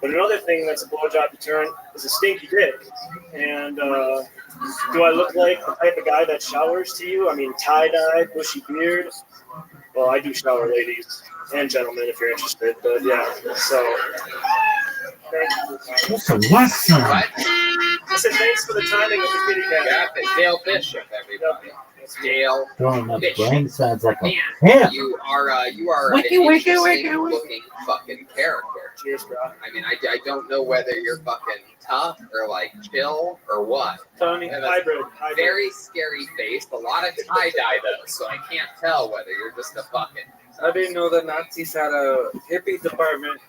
Speaker 23: But another thing that's a blowjob deterrent is a stinky dick. And do I look like the type of guy that showers to you? I mean, tie-dye, bushy beard. Well, I do shower, ladies and gentlemen, if you're interested. But yeah, so thank you.
Speaker 7: What?
Speaker 23: I said thanks for the timing of the kitty cat.
Speaker 2: Yeah, Dale Bishop, everybody. Dale
Speaker 7: Throwing up
Speaker 2: Bishop.
Speaker 7: brain sounds like a
Speaker 2: Man,
Speaker 7: pimp.
Speaker 2: you are
Speaker 7: Wiki,
Speaker 2: an
Speaker 7: wiki,
Speaker 2: interesting
Speaker 7: wiki, wiki.
Speaker 2: looking fucking character.
Speaker 23: Cheers, bro.
Speaker 2: I mean, I don't know whether you're fucking tough or like chill or what.
Speaker 23: Tony,
Speaker 2: You have a
Speaker 23: hybrid.
Speaker 2: Very scary face, a lot of tie dye though, so I can't tell whether you're just a fucking.
Speaker 15: I didn't know the Nazis had a hippie department.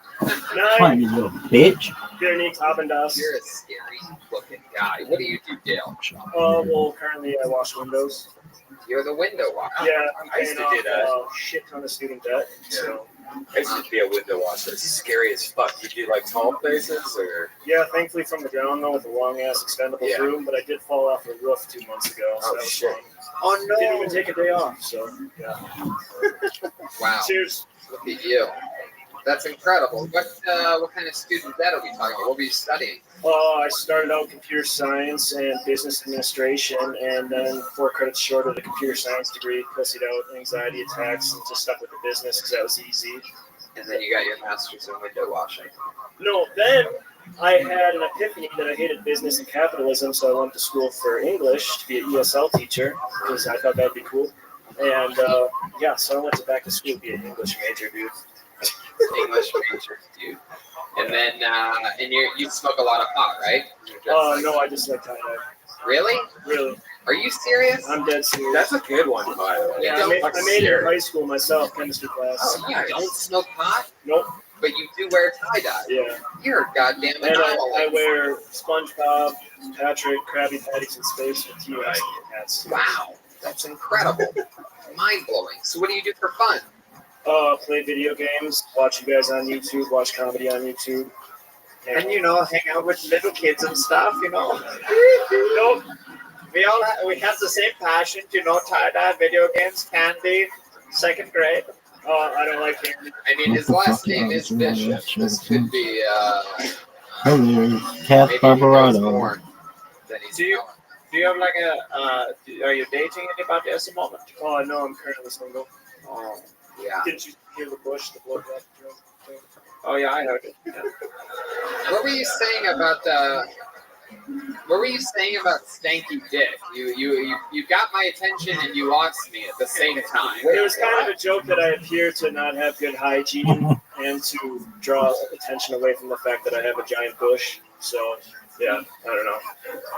Speaker 7: Fine, you little bitch.
Speaker 23: Veronique Habendas.
Speaker 2: You're a scary looking guy. What do you do, Dale?
Speaker 23: Well, currently I wash windows.
Speaker 2: You're the window washer.
Speaker 23: Yeah, I'm
Speaker 14: I used
Speaker 23: paying
Speaker 14: to do
Speaker 23: off
Speaker 14: that.
Speaker 23: a shit ton of student debt. So
Speaker 14: I used to be a window washer. It's scary as fuck. You do like tall places or?
Speaker 23: yeah, thankfully from the ground though with a long ass extendable
Speaker 14: Yeah.
Speaker 23: broom, but I did fall off the roof 2 months ago. So
Speaker 14: Oh,
Speaker 23: that was
Speaker 14: shit.
Speaker 23: fun.
Speaker 14: Oh no!
Speaker 23: Didn't even take a day off. So yeah.
Speaker 2: Wow.
Speaker 23: Cheers.
Speaker 2: Look at you. That's incredible. What kind of student debt are we talking about? What were you studying?
Speaker 23: I started out computer science and business administration, and then 4 credits short of the computer science degree, pussied out, anxiety attacks, and just stuck with the business because that was easy.
Speaker 2: And then you got your master's in window washing.
Speaker 23: No, then I had an epiphany that I hated business and capitalism, so I went to school for English to be an ESL teacher because I thought that'd be cool. And so I went back to school to be an English major, dude.
Speaker 2: English major, dude. And then, you smoke a lot of pot, right?
Speaker 23: No, I just like tie-dye.
Speaker 2: Really?
Speaker 23: Really.
Speaker 2: Are you serious?
Speaker 23: I'm dead serious.
Speaker 14: That's a good one, by the way.
Speaker 23: Yeah, I made it in high school myself, chemistry class.
Speaker 2: Oh, you don't smoke pot?
Speaker 23: Nope.
Speaker 2: But you do wear tie-dye?
Speaker 23: Yeah.
Speaker 2: You're a goddamn
Speaker 23: And
Speaker 2: anomaly.
Speaker 23: I wear SpongeBob, Patrick, Krabby Patties in space with T-Rex hats.
Speaker 2: Wow. That's incredible. Mind-blowing. So what do you do for fun?
Speaker 23: Play video games, watch you guys on YouTube, watch comedy on YouTube.
Speaker 18: And hang out with little kids and stuff,
Speaker 23: Nope.
Speaker 18: We have the same passion, tie-dye, video games, candy, 2nd grade.
Speaker 23: I don't like candy.
Speaker 2: I mean, his last name is Bishop. This could be,
Speaker 7: Hello, Cat Barbarado.
Speaker 18: Do you have like are you dating anybody at the moment?
Speaker 23: Oh, no, I'm currently single.
Speaker 18: Oh, yeah.
Speaker 23: Didn't you hear the bush, the blowjob thing?
Speaker 18: Oh, yeah, I heard it. Yeah.
Speaker 2: What were you saying about stanky dick? You got my attention and you lost me at the same time.
Speaker 23: It was kind of a joke that I appear to not have good hygiene and to draw attention away from the fact that I have a giant bush. So Yeah, I don't know.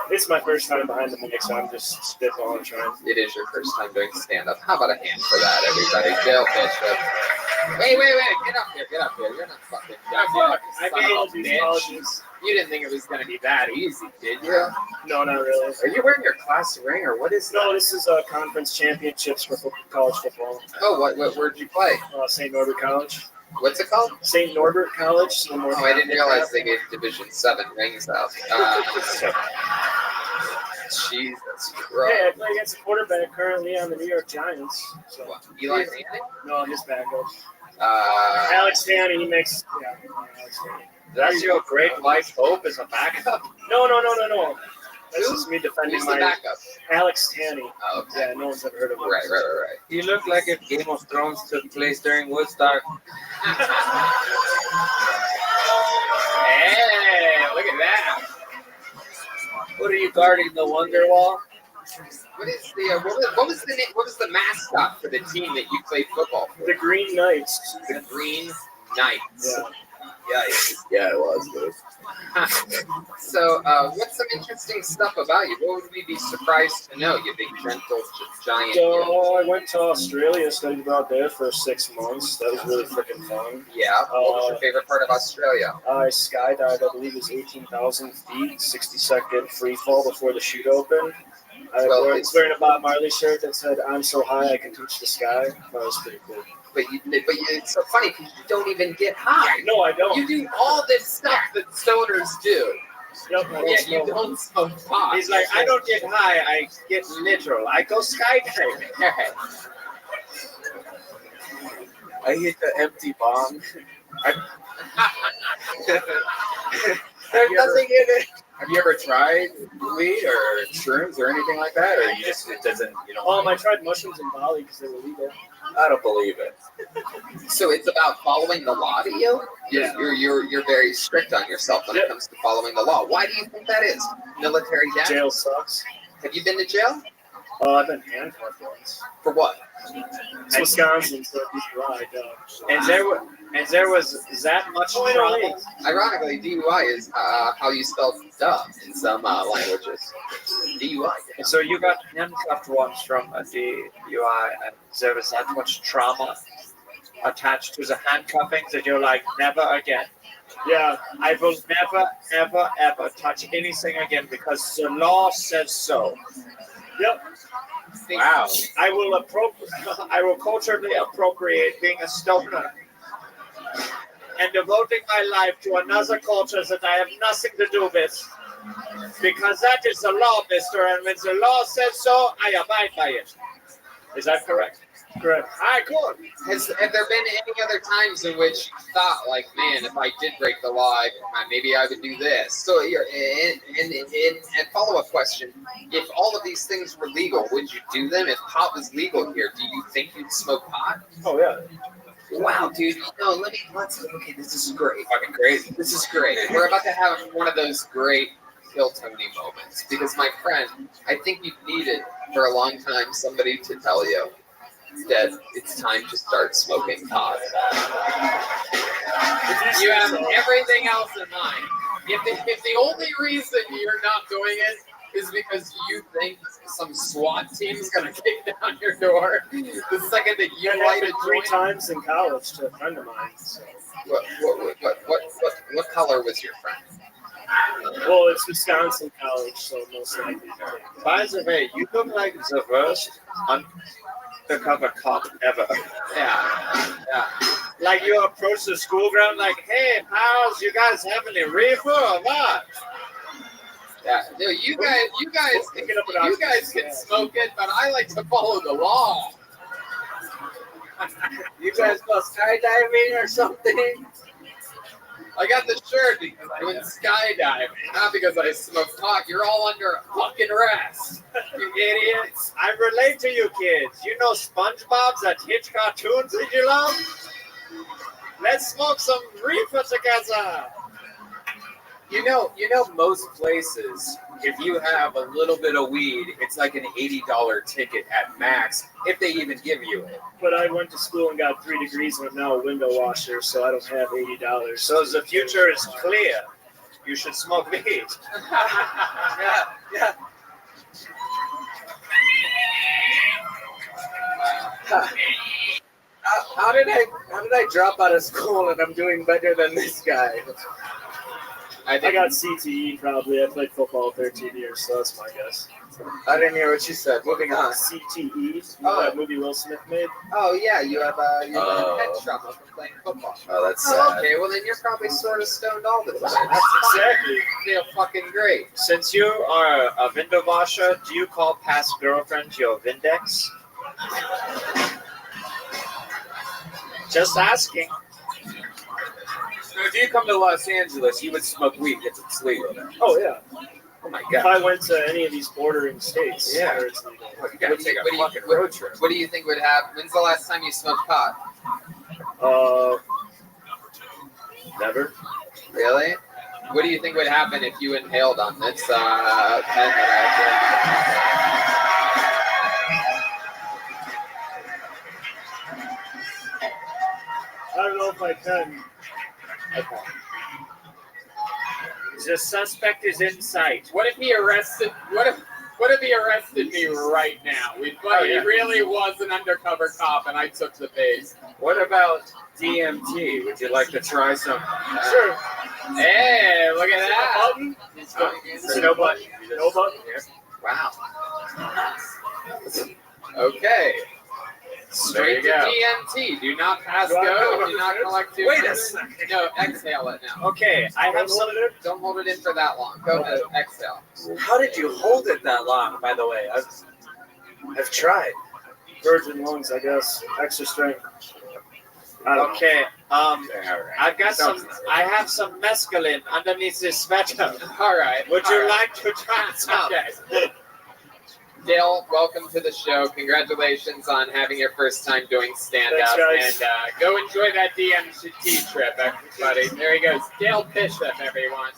Speaker 23: It's my first time behind the mic, so I'm just spitballing trying.
Speaker 2: It is your first time doing stand-up. How about a hand for that, everybody? Bill Bishop. Wait. Get up here. You're not fucking done.
Speaker 23: Fuck.
Speaker 2: Son
Speaker 23: I made
Speaker 2: of a
Speaker 23: these
Speaker 2: bitch.
Speaker 23: apologies.
Speaker 2: You didn't think it was going to be that easy, did you?
Speaker 23: No, not really.
Speaker 2: Are you wearing your class ring, or what is that?
Speaker 23: No, this is conference championships for college football.
Speaker 2: Oh, where'd you play?
Speaker 23: St. Norbert College.
Speaker 2: What's it called?
Speaker 23: St. Norbert College.
Speaker 2: Oh, I didn't realize they gave Division 7 rings out. Jesus Christ.
Speaker 23: Hey, I play against a quarterback currently on the New York Giants. So.
Speaker 2: What, Eli Manning?
Speaker 23: No, his backup. Alex Tanny, he makes. Yeah, Alex Tanny.
Speaker 14: That's your great white hope as a backup?
Speaker 23: No. That's just me defending
Speaker 2: Who's
Speaker 23: my
Speaker 2: the backup?
Speaker 23: Alex Tanny.
Speaker 2: Oh, okay.
Speaker 23: Yeah, no one's ever heard of him.
Speaker 2: Right.
Speaker 15: You look like if Game of Thrones took place during Woodstock.
Speaker 2: Hey, look at that.
Speaker 15: What are you guarding, the Wonderwall?
Speaker 2: What is the what was the name? What was the mascot for the team that you played football for?
Speaker 23: The Green Knights.
Speaker 2: The Green Knights.
Speaker 23: Yeah.
Speaker 2: Yeah, it was good. So, what's some interesting stuff about you? What would we be surprised to know? You big, gentle, giant.
Speaker 23: So I went to Australia, studied about there for 6 months. That was really freaking fun.
Speaker 2: Yeah. What was your favorite part of Australia?
Speaker 23: I skydived, I believe it was 18,000 feet, 60-second free fall before the chute opened. I was wearing a Bob Marley shirt that said, "I'm so high I can touch the sky." That was pretty cool.
Speaker 2: But it's so funny because you don't even get high.
Speaker 23: No, I don't.
Speaker 2: You do all this stuff that stoners do.
Speaker 23: Yep,
Speaker 2: Yet you don't smoke pot.
Speaker 14: He's like, I don't get high, I get literal. I go skydiving.
Speaker 15: I hit the empty bomb.
Speaker 14: There's nothing in it.
Speaker 4: Have you ever tried weed or shrooms or anything like that, or it doesn't,
Speaker 23: I tried mushrooms in Bali because they were legal.
Speaker 4: I don't believe it.
Speaker 2: So it's about following the law to you?
Speaker 23: Yeah.
Speaker 2: You're very strict on yourself when it comes to following the law. Why do you think that is? Military dad?
Speaker 23: Jail sucks.
Speaker 2: Have you been to jail?
Speaker 23: I've been handcuffed once.
Speaker 2: For what?
Speaker 23: It's Wisconsin, so it's right.
Speaker 14: And there was that much trouble.
Speaker 2: Ironically, DUI is how you spell duh in some languages. DUI.
Speaker 15: And so you got handcuffed once from a DUI, and there was that much trauma attached to the handcuffing that you're like, never again.
Speaker 23: Yeah,
Speaker 15: I will never, ever, ever touch anything again because the law says so.
Speaker 23: Yep.
Speaker 15: Wow. I will culturally appropriate being a stoner and devoting my life to another culture that I have nothing to do with. Because that is the law, mister, and when the law says so, I abide by it. Is that correct?
Speaker 23: Correct.
Speaker 15: All right, cool.
Speaker 2: Have there been any other times in which you thought, like, man, if I did break the law, maybe I would do this? So, and follow-up question, if all of these things were legal, would you do them? If pot was legal here, do you think you'd smoke pot?
Speaker 23: Oh, yeah.
Speaker 2: Wow, dude. Okay, this is great.
Speaker 4: Fucking crazy.
Speaker 2: This is great. We're about to have one of those great Kill Tony moments because, my friend, I think you've needed for a long time somebody to tell you that it's time to start smoking pot. You have everything else in mind. If the only reason you're not doing it is because you think some SWAT team's gonna kick down your door the second that you light a
Speaker 23: three
Speaker 2: joint.
Speaker 23: times in college to a friend of mine. So.
Speaker 2: What color was your friend?
Speaker 23: Well, it's Wisconsin college, so most likely.
Speaker 15: By the way, you look like the worst undercover cop ever.
Speaker 2: Yeah.
Speaker 15: Like you approach the school ground like, hey, pals, you guys have any reefer or what?
Speaker 2: Yeah, no, you guys can smoke it, but I like to follow the law.
Speaker 15: You guys go skydiving or something?
Speaker 2: I got the shirt because I went skydiving, not because I smoke pot. You're all under fucking arrest, you idiots.
Speaker 15: I relate to you kids. You know SpongeBob's that hit cartoons that you love? Let's smoke some reefer together.
Speaker 4: You know, most places, if you have a little bit of weed, it's like an $80 ticket at max, if they even give you it.
Speaker 23: But I went to school and got 3 degrees and I'm now a window washer, so I don't have $80.
Speaker 15: So the future is clear. you should smoke weed.
Speaker 2: Yeah.
Speaker 12: How did I drop out of school and I'm doing better than this guy?
Speaker 23: I got CTE probably. I played football 13 years, so that's my guess.
Speaker 12: I didn't hear what you said. Moving on.
Speaker 23: CTE. You know that movie Will Smith made?
Speaker 2: Oh yeah, you have head trauma from playing football.
Speaker 4: Oh, that's
Speaker 2: Oh,
Speaker 4: sad.
Speaker 2: okay. Well, then you're probably sort of stoned all the time. That's
Speaker 15: Exactly.
Speaker 2: You feel fucking great.
Speaker 15: Since you are a Vindovasha, do you call past girlfriends your Vindex? Just asking.
Speaker 4: So if you come to Los Angeles, you would smoke weed, get some sleep.
Speaker 23: Oh, yeah.
Speaker 4: Oh my
Speaker 23: If
Speaker 4: god.
Speaker 23: I went to any of these bordering states,
Speaker 4: Yeah.
Speaker 23: where it's legal.
Speaker 4: You gotta take a fucking road trip.
Speaker 2: What do you think would happen? When's the last time you smoked pot?
Speaker 23: Never.
Speaker 2: Really? What do you think would happen if you inhaled on this pen that
Speaker 23: I don't know if I can.
Speaker 15: The suspect is in sight.
Speaker 2: What if he arrested? What if he arrested me right now? He really was an undercover cop, and I took the base.
Speaker 4: What about DMT? Would you like to try some?
Speaker 23: Sure.
Speaker 2: Hey, look at that!
Speaker 23: Button?
Speaker 2: It's
Speaker 23: No button. No button.
Speaker 2: Wow. Okay. Straight to DMT. Do not pass go. Do not collect too
Speaker 15: Wait a
Speaker 2: much.
Speaker 15: second.
Speaker 2: No, exhale it now.
Speaker 15: Okay, I have some.
Speaker 2: Don't hold it in for that long. Go ahead. Exhale.
Speaker 4: How did you hold it that long, by the way? I've tried.
Speaker 23: Virgin lungs, I guess. Extra strength.
Speaker 15: Okay, I've got some. I have some mescaline underneath this sweater.
Speaker 2: All right.
Speaker 15: Would you like to try some?
Speaker 2: Okay. Dale, welcome to the show. Congratulations on having your first time doing stand-up.
Speaker 23: Thanks, guys.
Speaker 2: And go enjoy that DMT trip, everybody. There he goes. Dale Bishop, everyone.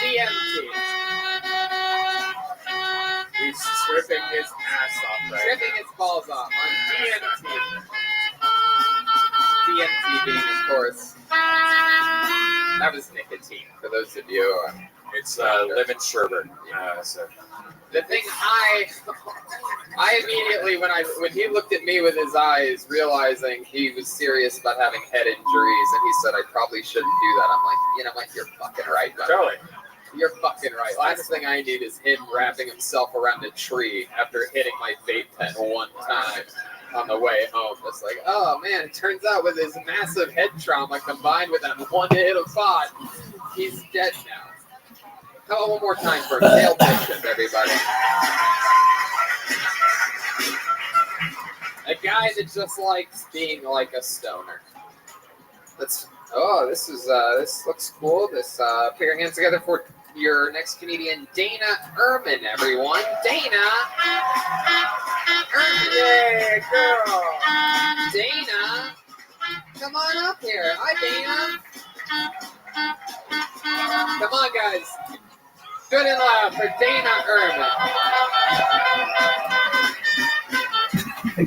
Speaker 2: DMT.
Speaker 4: He's tripping his ass off right
Speaker 2: Tripping his balls off on DMT. DMT being, of course, that was nicotine, for those of you.
Speaker 4: It's lemon sherbet. So.
Speaker 2: The thing I immediately, when he looked at me with his eyes, realizing he was serious about having head injuries, and he said I probably shouldn't do that. I'm like, you know what, you're fucking right, buddy.
Speaker 4: Totally.
Speaker 2: You're fucking right. Last thing I need is him wrapping himself around a tree after hitting my vape pen one time on the way home. It's like, oh man, it turns out with his massive head trauma combined with that one hit of pot, he's dead now. How about one more time for Dale Bishop, everybody? A guy that just likes being like a stoner. This looks cool. Put your hands together for your next comedian, Dana Ehrman, everyone. Dana Ehrman. Yay, girl. Dana, come on up here. Hi, Dana. Come on, guys. Good and loud for Dana Ehrman.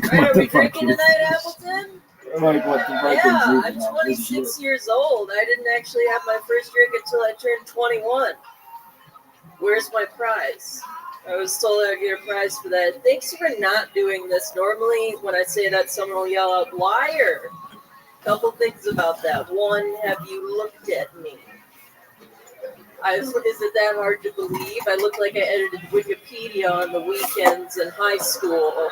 Speaker 1: Hey, are we drinking tonight, Appleton?
Speaker 16: Like what the fuck
Speaker 1: Yeah,
Speaker 16: is
Speaker 1: I'm
Speaker 16: it?
Speaker 1: 26 years old. I didn't actually have my first drink until I turned 21. Where's my prize? I was told I'd get a prize for that. Thanks for not doing this. Normally, when I say that, someone will yell out, liar. Couple things about that. One, have you looked at me? Is it that hard to believe? I look like I edited Wikipedia on the weekends in high school.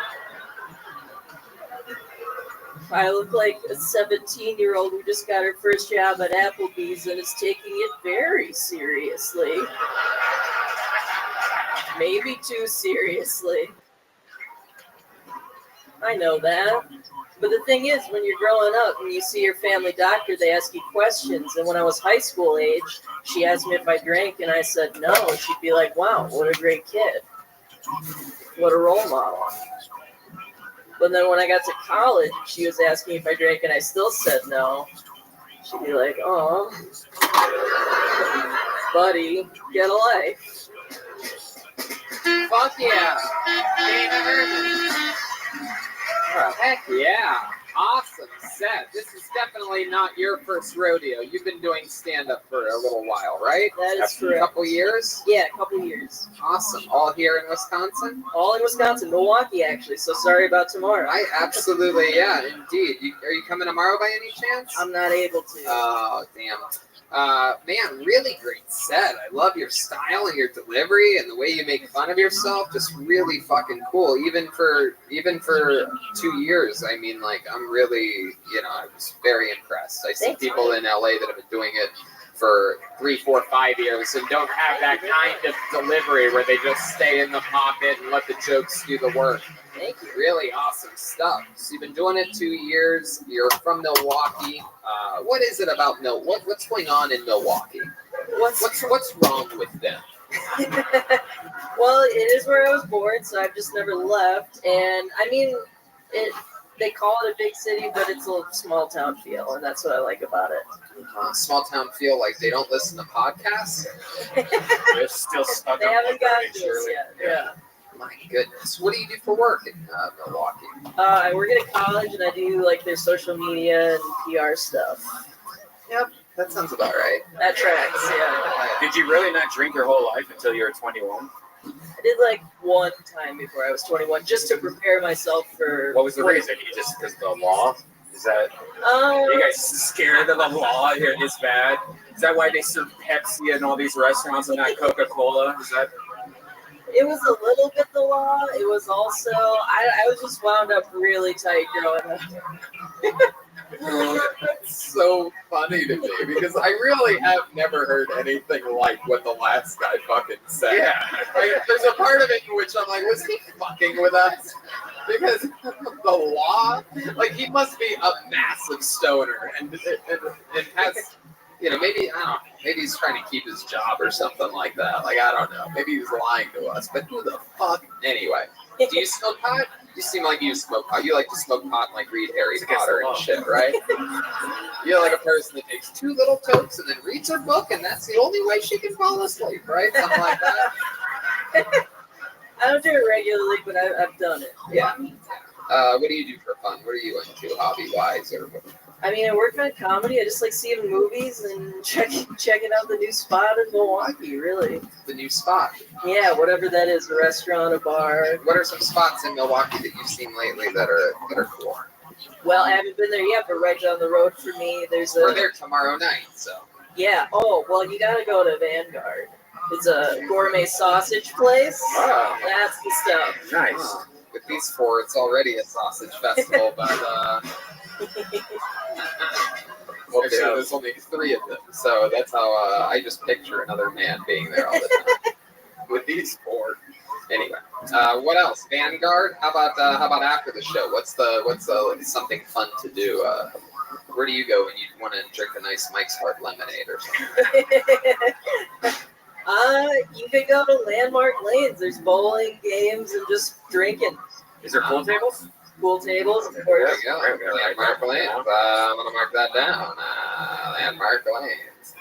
Speaker 1: I look like a 17-year-old who just got her first job at Applebee's and is taking it very seriously. Maybe too seriously. I know that. But the thing is, when you're growing up and you see your family doctor, they ask you questions. And when I was high school age, she asked me if I drank, and I said no. And she'd be like, wow, what a great kid. What a role model. But then when I got to college, she was asking if I drank, and I still said no. She'd be like, oh, buddy, get a life.
Speaker 2: Fuck yeah. Dana Ehrman. Oh, heck yeah. Awesome. awesome. Seth, this is definitely not your first rodeo. You've been doing stand-up for a little while, right?
Speaker 1: That is
Speaker 2: A
Speaker 1: correct.
Speaker 2: couple years?
Speaker 1: Yeah, a couple years.
Speaker 2: Awesome. All here in Wisconsin?
Speaker 1: All in Wisconsin, Milwaukee, actually. So sorry about tomorrow.
Speaker 2: I absolutely, yeah, indeed. Are you coming tomorrow by any chance?
Speaker 1: I'm not able to.
Speaker 2: Oh, damn. Man, really great set. I love your style and your delivery and the way you make fun of yourself. Just really fucking cool. Even for 2 years. I mean, like, I'm really, I was very impressed. I see
Speaker 1: Thanks,
Speaker 2: people
Speaker 1: man.
Speaker 2: in LA that have been doing it for 3, 4, 5 years and don't have that kind of delivery where they just stay in the pocket and let the jokes do the work.
Speaker 1: Thank you.
Speaker 2: Really awesome stuff. So you've been doing it 2 years. You're from Milwaukee. What is it about what's going on in Milwaukee? What's wrong with them?
Speaker 1: Well, it is where I was born, so I've just never left. And I mean, they call it a big city, but it's a small town feel, and that's what I like about it.
Speaker 2: Small town feel, like they don't listen to podcasts.
Speaker 8: They're still stuck
Speaker 1: They
Speaker 8: on
Speaker 1: haven't gotten
Speaker 8: Woodbury,
Speaker 1: to us
Speaker 8: surely.
Speaker 1: yet. Yeah.
Speaker 2: My goodness. What do you do for work in Milwaukee?
Speaker 1: I work at a college, and I do like their social media and PR stuff.
Speaker 2: Yep, that sounds about right.
Speaker 1: That tracks, yeah.
Speaker 4: Did you really not drink your whole life until you were 21?
Speaker 1: I did like one time before I was 21, just to prepare myself for.
Speaker 4: What was the reason? You just because the law? Is that you guys scared of the law here this bad? Is that why they serve Pepsi in all these restaurants and not Coca-Cola? Is that?
Speaker 1: It was a little bit the law. It was also I was just wound up really tight growing up.
Speaker 2: That's so funny to me because I really have never heard anything like what the last guy fucking said.
Speaker 4: Yeah.
Speaker 2: Like, there's a part of it in which I'm like, was he fucking with us? Because the law, like, he must be a massive stoner and has, maybe, I don't know, maybe he's trying to keep his job or something like that. Like, I don't know. Maybe he's lying to us, but who the fuck? Anyway, do you smoke pot? You seem like you smoke pot. You like to smoke pot and like read Harry Potter and shit, right? You're like a person that takes 2 little tokes and then reads her book, and that's the only way she can fall asleep, right? Something like that.
Speaker 1: I don't do it regularly, but I've done it.
Speaker 2: Yeah. What do you do for fun? What are you into, hobby-wise, or what?
Speaker 1: I mean, I work on comedy. I just like seeing movies and checking out the new spot in Milwaukee, really.
Speaker 2: The new spot?
Speaker 1: Yeah, whatever that is, a restaurant, a bar.
Speaker 2: What are some spots in Milwaukee that you've seen lately that are cool?
Speaker 1: Well, I haven't been there yet, but right down the road for me, there's a...
Speaker 2: We're there tomorrow night, so...
Speaker 1: Yeah. Oh, well, you gotta go to Vanguard. It's a gourmet sausage place.
Speaker 2: Wow.
Speaker 1: That's the stuff.
Speaker 4: Nice.
Speaker 2: With these 4, it's already a sausage festival, but there's only 3 of them, so that's how I just picture another man being there all the time. With these 4, anyway. What else? Vanguard. How about after the show? What's something fun to do? Where do you go when you want to drink a nice Mike's Hard lemonade or something?
Speaker 1: You could go to Landmark Lanes. There's bowling, games, and just drinking.
Speaker 4: Is there pool tables?
Speaker 1: Pool tables, of
Speaker 2: There
Speaker 1: course.
Speaker 2: you go. Landmark Lanes. I'm gonna mark that down. Landmark Lanes.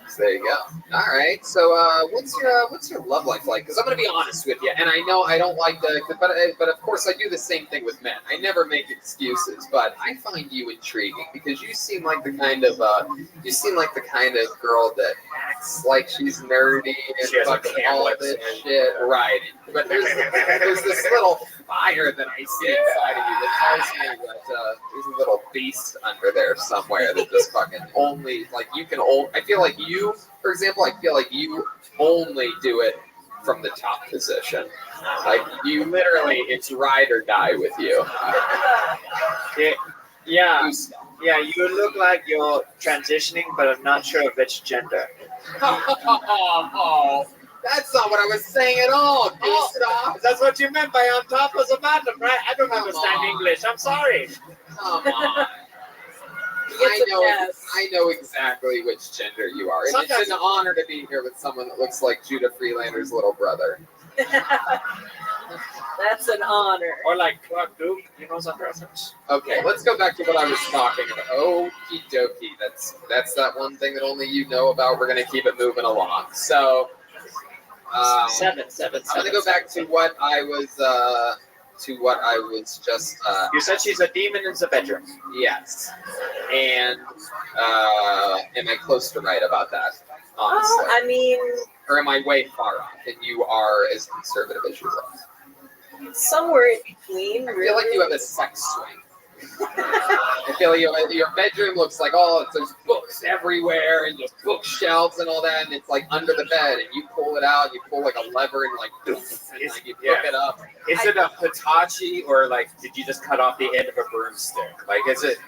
Speaker 2: So there you go. All right. So what's your love life like? Because I'm gonna be honest with you, and I know I don't like but of course I do the same thing with men. I never make excuses, but I find you intriguing because you seem like the kind of girl that acts like she's nerdy and
Speaker 4: She has
Speaker 2: fucking
Speaker 4: a
Speaker 2: all
Speaker 4: camlet
Speaker 2: this
Speaker 4: and-
Speaker 2: shit. Right. But there's this little fire that I see inside of you that tells me that there's a little beast under there somewhere that just fucking only I feel like you, for example, only do it from the top position. Like you literally, it's ride or die with you.
Speaker 18: Yeah, you look like you're transitioning, but I'm not sure of which gender.
Speaker 2: Oh, that's not what I was saying at all, Gustav.
Speaker 15: That's what you meant by on top of the bottom, right? I don't understand English. I'm sorry.
Speaker 2: Come on. I know exactly which gender you are. And it's an honor to be here with someone that looks like Judah Freelander's little brother.
Speaker 1: That's an honor.
Speaker 15: Or like Clark Duke, you know that reference?
Speaker 2: Okay, let's go back to what I was talking about. Okie dokie. That's that one thing that only you know about. We're going to keep it moving along. So,
Speaker 1: Seven.
Speaker 2: I'm going to go back to what I was to what I was just.
Speaker 15: You said she's a demon in the bedroom.
Speaker 2: Yes. And am I close to right about that? Honestly.
Speaker 1: I mean,
Speaker 2: or am I way far off? And you are as conservative as you are.
Speaker 1: Somewhere in between.
Speaker 2: I feel like you have a sex swing. I feel like your bedroom looks like there's books everywhere and just bookshelves and all that, and it's like under the bed, and you pull it out, you pull like a lever and like you pick it up.
Speaker 4: Is it a Hitachi or like did you just cut off the end of a broomstick? Like is it?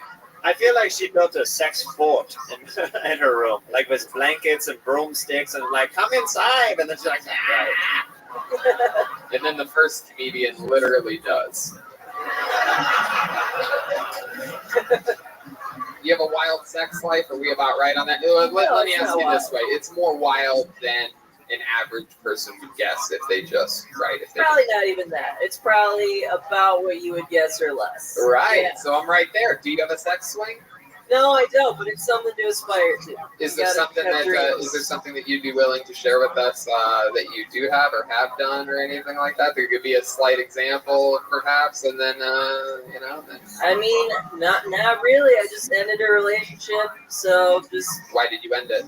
Speaker 15: I feel like she built a sex fort in her room, like with blankets and broomsticks, and like come inside, and then she's like,
Speaker 2: and then the first comedian literally does. You have a wild sex life? Are we about right on that? Let me ask you this way. It's more wild than an average person would guess if they just tried it.
Speaker 1: Probably not even that. It's probably about what you would guess or less.
Speaker 2: Right.
Speaker 1: Yeah.
Speaker 2: So I'm right there. Do you have a sex swing?
Speaker 1: No, I don't, but it's something to aspire to.
Speaker 2: Is there something that you'd be willing to share with us that you do have or have done or anything like that? There could be a slight example, perhaps, and then Then...
Speaker 1: I mean, not really. I just ended a relationship, so just.
Speaker 2: Why did you end it?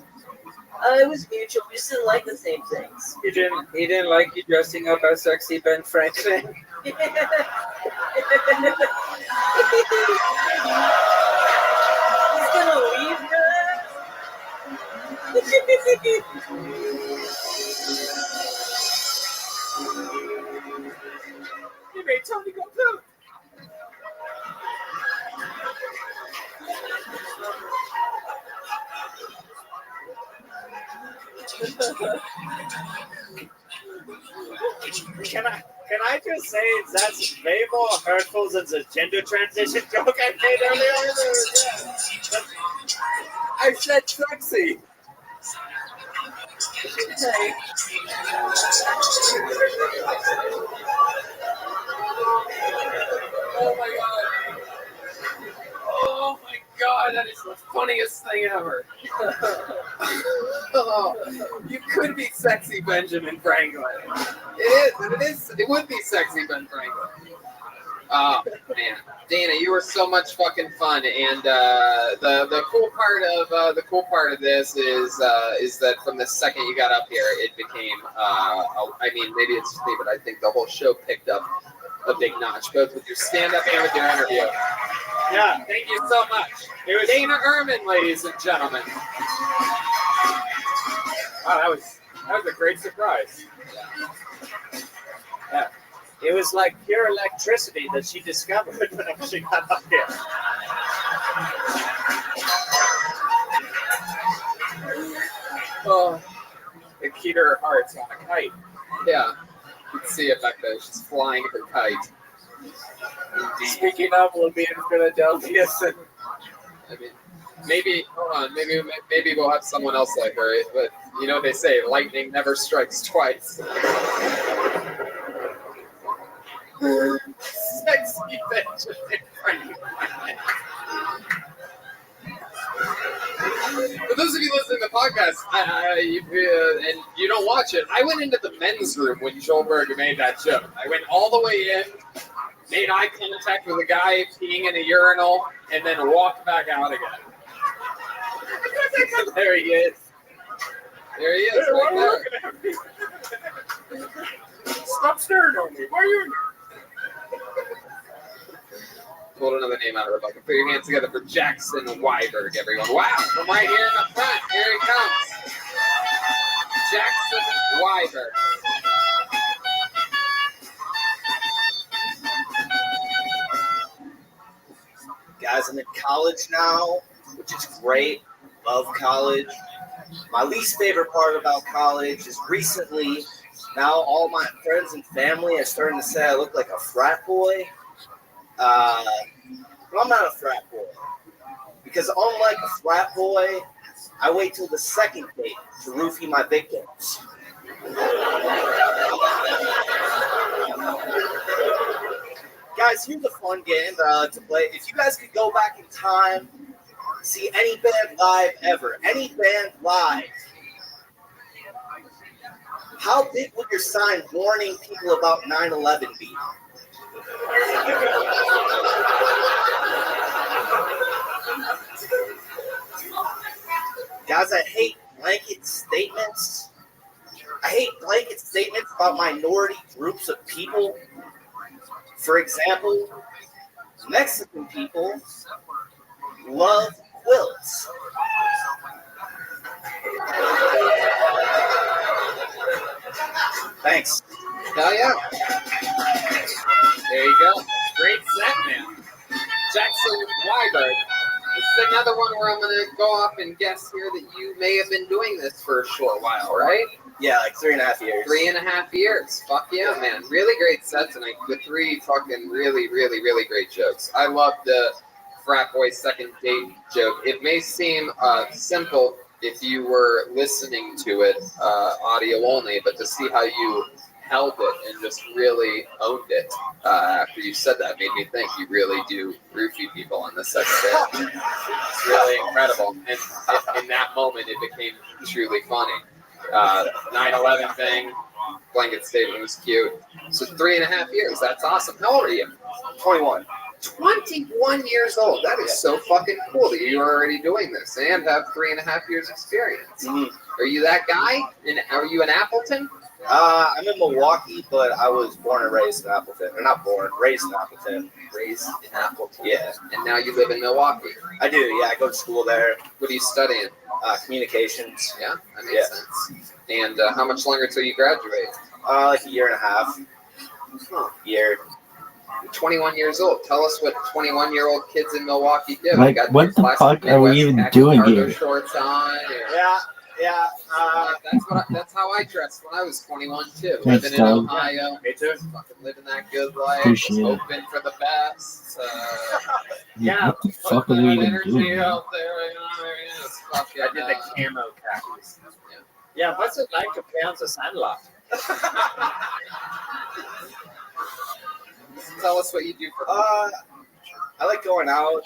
Speaker 1: It was mutual. We just didn't like the same things.
Speaker 12: He didn't like you dressing up as sexy Ben Franklin.
Speaker 1: He's gonna leave her.
Speaker 12: You made Tony go poop.
Speaker 15: Can I just say that's way more hurtful than the gender transition joke I made earlier?
Speaker 2: I said sexy. Oh my god. Oh my god, that is the funniest thing ever. You could be sexy Benjamin Franklin. It would be sexy Ben Franklin. Oh man, Dana, you were so much fucking fun, and the cool part of this is that from the second you got up here, it became I mean maybe it's just me, but I think the whole show picked up a big notch, both with your stand-up and with your interview. Yeah, thank you so much. It was Dana Ehrman, ladies and gentlemen. Wow, that was a great surprise.
Speaker 15: Yeah. It was like pure electricity that she discovered whenever she got up here.
Speaker 2: Oh, it keyed her heart's on a kite. Yeah, you can see it back there. She's flying her kite. Indeed.
Speaker 12: Speaking of, we'll be in Philadelphia soon.
Speaker 2: I mean, maybe we'll have someone else like her. But you know what they say: lightning never strikes twice. Sexy Benjamin Franklin. For those of you listening to the podcast, and you don't watch it, I went into the men's room when Schulberg made that joke. I went all the way in, made eye contact with a guy peeing in a urinal, and then walked back out again. There he is. There he is. Right there.
Speaker 22: Stop staring at me. Why are you?
Speaker 2: Pulled another name out of Rebecca. Put your hands together for Jackson Weiberg, everyone. Wow, from right here in the front. Here he comes. Jackson Weiberg.
Speaker 16: Guys, I'm in college now, which is great. Love college. My least favorite part about college is recently, now all my friends and family are starting to say I look like a frat boy. But I'm not a frat boy. Because unlike a frat boy, I wait till the second date to roofie my victims. Guys, here's a fun game that I like to play. If you guys could go back in time, see any band live ever, any band live, how big would your sign warning people about 9/11 be? Guys, I hate blanket statements. I hate blanket statements about minority groups of people. For example, Mexican people love quilts. Thanks.
Speaker 2: Hell yeah. There you go. Great set, man. Jackson Wyberg. This is another one where I'm going to go off and guess here that you may have been doing this for a short while, right?
Speaker 16: Yeah, like 3.5 years.
Speaker 2: 3.5 years. Fuck yeah, man. Really great set tonight. The 3 fucking really, really, really great jokes. I love the frat boy second date joke. It may seem simple if you were listening to it audio only, but to see how you held it and just really owned it after you said that made me think you really do roofie people on the second day. It's really incredible. And in that moment, it became truly funny. 9/11 thing, blanket statement was cute. So 3.5 years, that's awesome. How old are you?
Speaker 16: 21.
Speaker 2: 21 years old. That is so fucking cool that you're already doing this and have 3.5 years experience.
Speaker 16: Mm-hmm.
Speaker 2: Are you that guy? And are you in Appleton?
Speaker 16: I'm in Milwaukee, but I was born and raised in Appleton. Or not born, raised in Appleton.
Speaker 2: Raised in Appleton.
Speaker 16: Yeah.
Speaker 2: And now you live in Milwaukee.
Speaker 16: I do, yeah. I go to school there.
Speaker 2: What are you studying?
Speaker 16: Communications.
Speaker 2: Yeah, that makes sense. And how much longer till you graduate?
Speaker 16: Like 1.5 years.
Speaker 2: Huh.
Speaker 16: Year.
Speaker 2: You're 21 years old. Tell us what 21-year-old kids in Milwaukee do.
Speaker 7: Like, what the fuck are we even doing here?
Speaker 2: Shorts on.
Speaker 15: Yeah.
Speaker 2: That's how I dressed when I was 21 too.
Speaker 7: Thanks,
Speaker 2: Living in
Speaker 7: dog.
Speaker 2: Ohio.
Speaker 15: Me too.
Speaker 2: Fucking living that good life.
Speaker 7: Appreciate it.
Speaker 2: Hoping for the best.
Speaker 15: Yeah.
Speaker 7: What the fuck are we even
Speaker 2: energy
Speaker 7: doing here?
Speaker 2: out there. It's fucking,
Speaker 15: I did the camo khakis. Yeah, what's it like to play on the Sandlot?
Speaker 2: Tell us what you do for
Speaker 16: I like going out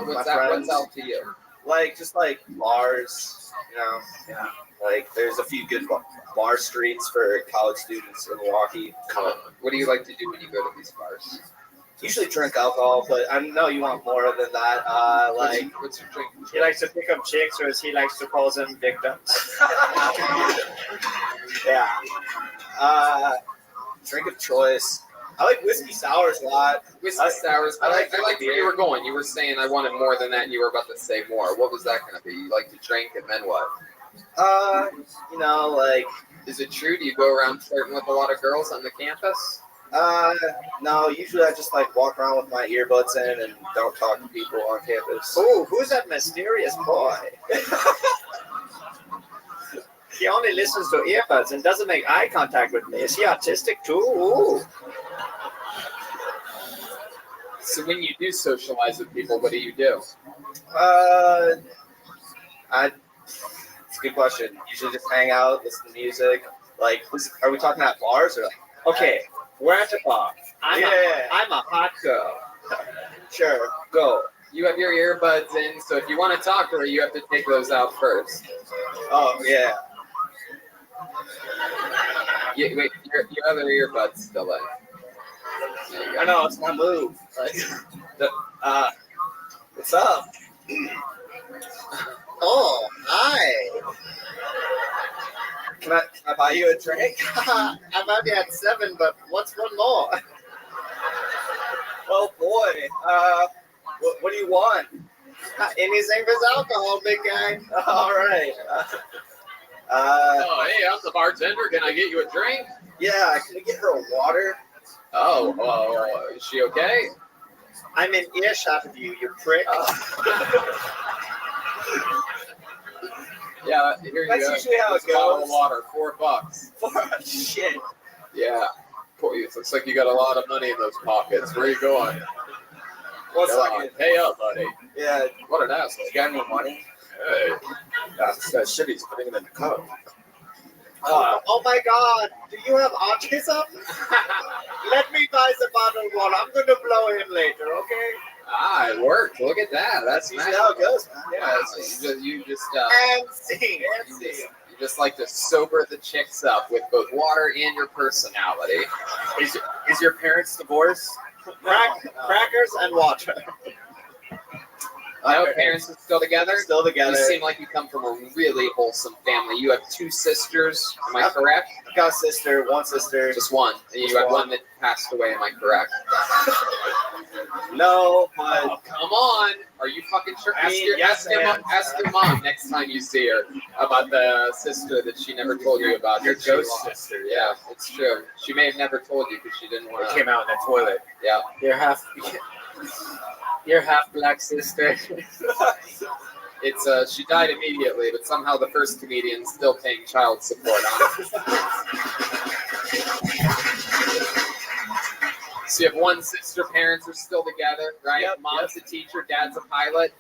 Speaker 16: with my friends.
Speaker 2: What's out to you?
Speaker 16: Like, just like bars, you know.
Speaker 15: Yeah.
Speaker 16: Like, there's a few good bar streets for college students in Milwaukee.
Speaker 2: What do you like to do when you go to these bars?
Speaker 16: Usually drink alcohol, but I know you want more than that.
Speaker 2: What's your drink?
Speaker 15: He likes to pick up chicks, or as he likes to call them, victims.
Speaker 16: Yeah. Drink of choice. I like whiskey sours a lot.
Speaker 2: Whiskey sours. I like where you were going. You were saying I wanted more than that, and you were about to say more. What was that going to be? You like to drink, and then what?
Speaker 16: You know, like.
Speaker 2: Is it true? Do you go around flirting with a lot of girls on the campus?
Speaker 16: No. Usually I just like walk around with my earbuds in and don't talk to people on campus.
Speaker 15: Oh, who's that mysterious boy? He only listens to earbuds and doesn't make eye contact with me. Is he autistic too? Ooh.
Speaker 2: So when you do socialize with people, what do you do?
Speaker 16: It's a good question. Usually just hang out, listen to music. Like, are we talking at bars or like?
Speaker 15: Okay, we're at the bar. I'm a hot girl.
Speaker 16: Sure.
Speaker 2: Go. You have your earbuds in, so if you want to talk to her, you have to take those out first.
Speaker 16: Oh, yeah.
Speaker 2: Wait, your other earbuds still in.
Speaker 16: I know, it's my move. Like, what's up? Oh, hi. Can I buy you a drink?
Speaker 15: I'm only at 7, but what's one more?
Speaker 16: Oh boy. What do you want?
Speaker 15: Anything with alcohol, big guy.
Speaker 16: All right.
Speaker 2: Hey, I'm the bartender. Can I get you a drink?
Speaker 16: Yeah, can I get her a water?
Speaker 2: Oh, is she okay?
Speaker 15: I'm in earshot of you, you prick.
Speaker 2: Yeah, here you
Speaker 16: That's
Speaker 2: go.
Speaker 16: usually how it
Speaker 2: Just a bottle
Speaker 16: goes.
Speaker 2: of water, $4.
Speaker 16: Shit.
Speaker 2: Yeah. Boy, it looks like you got a lot of money in those pockets. Where are you going?
Speaker 16: One
Speaker 2: Come
Speaker 16: second.
Speaker 2: on, pay up, buddy.
Speaker 16: Yeah.
Speaker 2: What an asshole.
Speaker 16: You got any money?
Speaker 2: Hey.
Speaker 16: That shit, he's putting it in the cup.
Speaker 15: Oh my God! Do you have autism? Let me buy the bottle of water. I'm going to blow him later, okay?
Speaker 2: Ah, it worked. Look at that. That's
Speaker 16: usually how it goes, man.
Speaker 2: Yeah, you just
Speaker 15: And sing.
Speaker 2: You just like to sober the chicks up with both water and your personality.
Speaker 14: Is your parents divorced?
Speaker 15: Crackers and water.
Speaker 2: No, parents are still together?
Speaker 16: Still together.
Speaker 2: You seem like you come from a really wholesome family. You have 2 sisters, am I correct?
Speaker 16: I've got a sister, one sister.
Speaker 2: Just one. And you have one that passed away, am I correct?
Speaker 16: No, but
Speaker 2: come on. Are you fucking sure? Ask your mom next time you see her about the sister that she never told you about.
Speaker 4: Your ghost sister.
Speaker 2: Yeah, it's true. She may have never told you because she didn't want
Speaker 14: It
Speaker 2: to.
Speaker 14: came out in the toilet.
Speaker 2: Yeah.
Speaker 14: Your half black sister.
Speaker 2: It's she died immediately, but somehow the first comedian's still paying child support on it. So you have one sister, parents are still together, right?
Speaker 16: Yep,
Speaker 2: Mom's a teacher, dad's a pilot.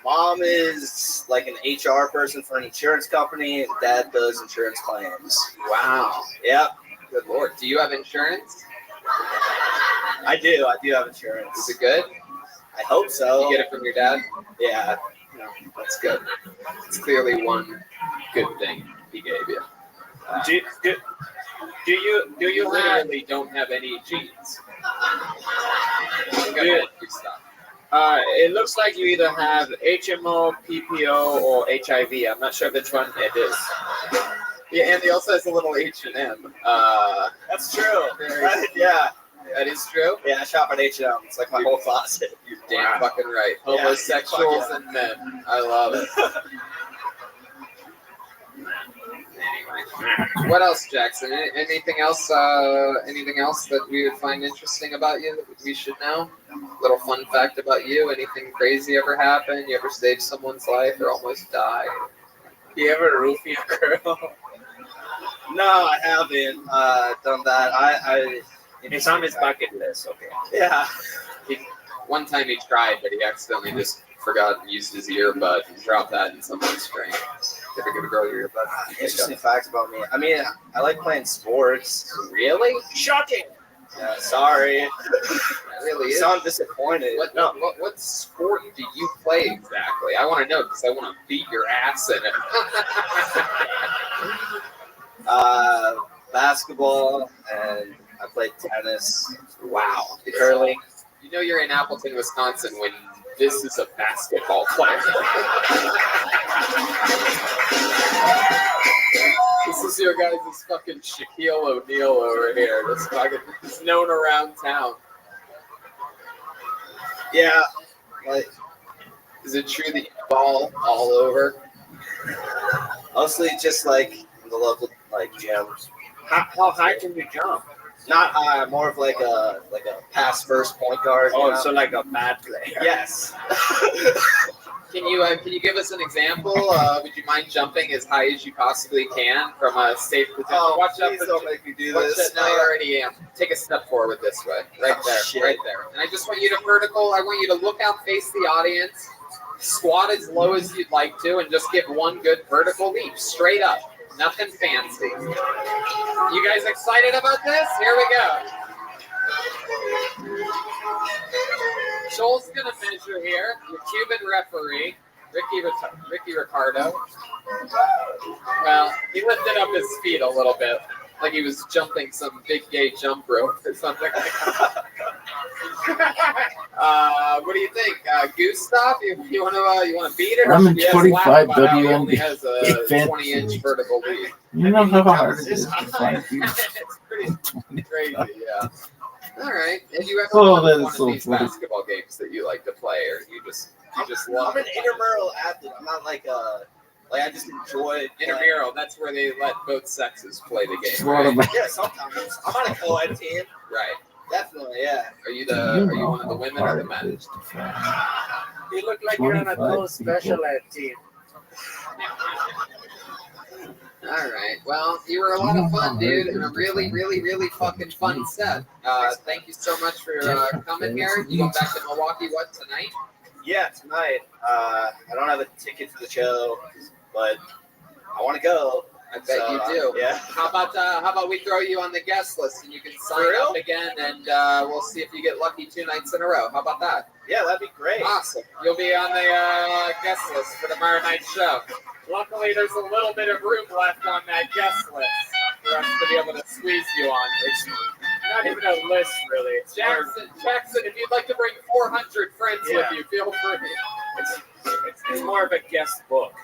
Speaker 16: Mom is like an HR person for an insurance company, and dad does insurance claims.
Speaker 2: Wow.
Speaker 16: Yep.
Speaker 2: Good Lord. Do you have insurance?
Speaker 16: I do have insurance.
Speaker 2: Is it good?
Speaker 16: I hope so.
Speaker 2: You get it from your dad?
Speaker 16: Yeah.
Speaker 2: No, that's good. It's clearly one good thing he gave you.
Speaker 15: Do you
Speaker 2: literally don't have any genes?
Speaker 15: It looks like you either have HMO, PPO, or HIV. I'm not sure which one it is.
Speaker 2: Yeah, and he also has a little H&M.
Speaker 16: That's true.
Speaker 2: Yeah. That is true?
Speaker 16: Yeah, I shop at H&M. It's like my whole closet.
Speaker 2: You're damn fucking right. Homosexuals and men. I love it. Anyway, what else, Jackson? Anything else? Anything else that we would find interesting about you that we should know? Little fun fact about you? Anything crazy ever happen? You ever saved someone's life or almost died?
Speaker 14: You ever roofie a girl?
Speaker 16: No, I haven't done that.
Speaker 14: It's on his bucket list. Okay.
Speaker 16: Yeah.
Speaker 2: One time he tried, but he accidentally just forgot and used his earbud and dropped that in someone's drink. You ever give a girl your earbud?
Speaker 16: Interesting facts about me. I mean, I like playing sports.
Speaker 2: Really?
Speaker 15: Shocking.
Speaker 16: Yeah, sorry.
Speaker 2: It really is.
Speaker 16: You sound disappointed.
Speaker 2: What sport do you play exactly? I want to know because I want to beat your ass in it.
Speaker 16: Basketball, and I played tennis.
Speaker 2: Wow.
Speaker 16: Curling.
Speaker 2: You know you're in Appleton, Wisconsin when this is a basketball player. This is your guys' fucking Shaquille O'Neal over here. This fucking is known around town.
Speaker 16: Yeah. Like,
Speaker 2: is it true that you ball all over?
Speaker 16: Mostly just like in the local gym.
Speaker 15: How high can you jump?
Speaker 16: Not high, more of like a pass first point guard.
Speaker 15: Oh,
Speaker 16: you know?
Speaker 15: so like a bad player.
Speaker 16: Yes.
Speaker 2: Can you give us an example? Would you mind jumping as high as you possibly can from a safe position?
Speaker 16: Oh,
Speaker 2: watch
Speaker 16: please don't make me do this.
Speaker 2: No, you already am. Take a step forward this way. Right there.
Speaker 16: Shit.
Speaker 2: Right there. And I just want you to vertical. I want you to look out, face the audience, squat as low as you'd like to, and just give one good vertical leap. Straight up. Nothing fancy. You guys excited about this? Here we go. Joel's gonna measure here. Your Cuban referee, Ricky Ricardo. Well, he lifted up his feet a little bit, like he was jumping some big gay jump rope or something like that. What do you think, Gustav? You want to beat it?
Speaker 7: I'm in 25
Speaker 2: He only has a
Speaker 7: WNBA
Speaker 2: 20-inch vertical lead.
Speaker 7: You know how hard it is to find you.
Speaker 2: It's pretty crazy, yeah. All right. Have you ever
Speaker 7: Oh,
Speaker 2: won
Speaker 7: that is
Speaker 2: one
Speaker 7: so
Speaker 2: of these
Speaker 7: funny.
Speaker 2: basketball games that you like to play, or you just love?
Speaker 16: I'm an intramural athlete. I'm not like I just enjoy
Speaker 2: intramural. That's where they let both sexes play the game.
Speaker 7: What
Speaker 2: Right?
Speaker 7: about-
Speaker 16: Yeah, sometimes. I'm on a co-ed team.
Speaker 2: Right.
Speaker 16: Definitely, yeah.
Speaker 2: Are you one of the women or the men?
Speaker 15: You look like you're on a
Speaker 7: 25
Speaker 15: close special
Speaker 7: people.
Speaker 15: ed team.
Speaker 2: All right. Well, you were a lot of fun, dude, and a really, really, really fucking fun set. Thank you so much for coming here. You going back to Milwaukee? What, tonight?
Speaker 16: Yeah, tonight. I don't have a ticket to the show, but I want to go.
Speaker 2: I bet you do.
Speaker 16: Yeah.
Speaker 2: How about we throw you on the guest list and you can sign up again, and we'll see if you get lucky 2 nights in a row. How about that?
Speaker 16: Yeah, that'd be great.
Speaker 2: Awesome. You'll be on the guest list for tomorrow night's show. Luckily, there's a little bit of room left on that guest list for us to be able to squeeze you on. It's not even a list, really. It's Jackson, if you'd like to bring 400 friends with you, feel free. It's more of a guest book.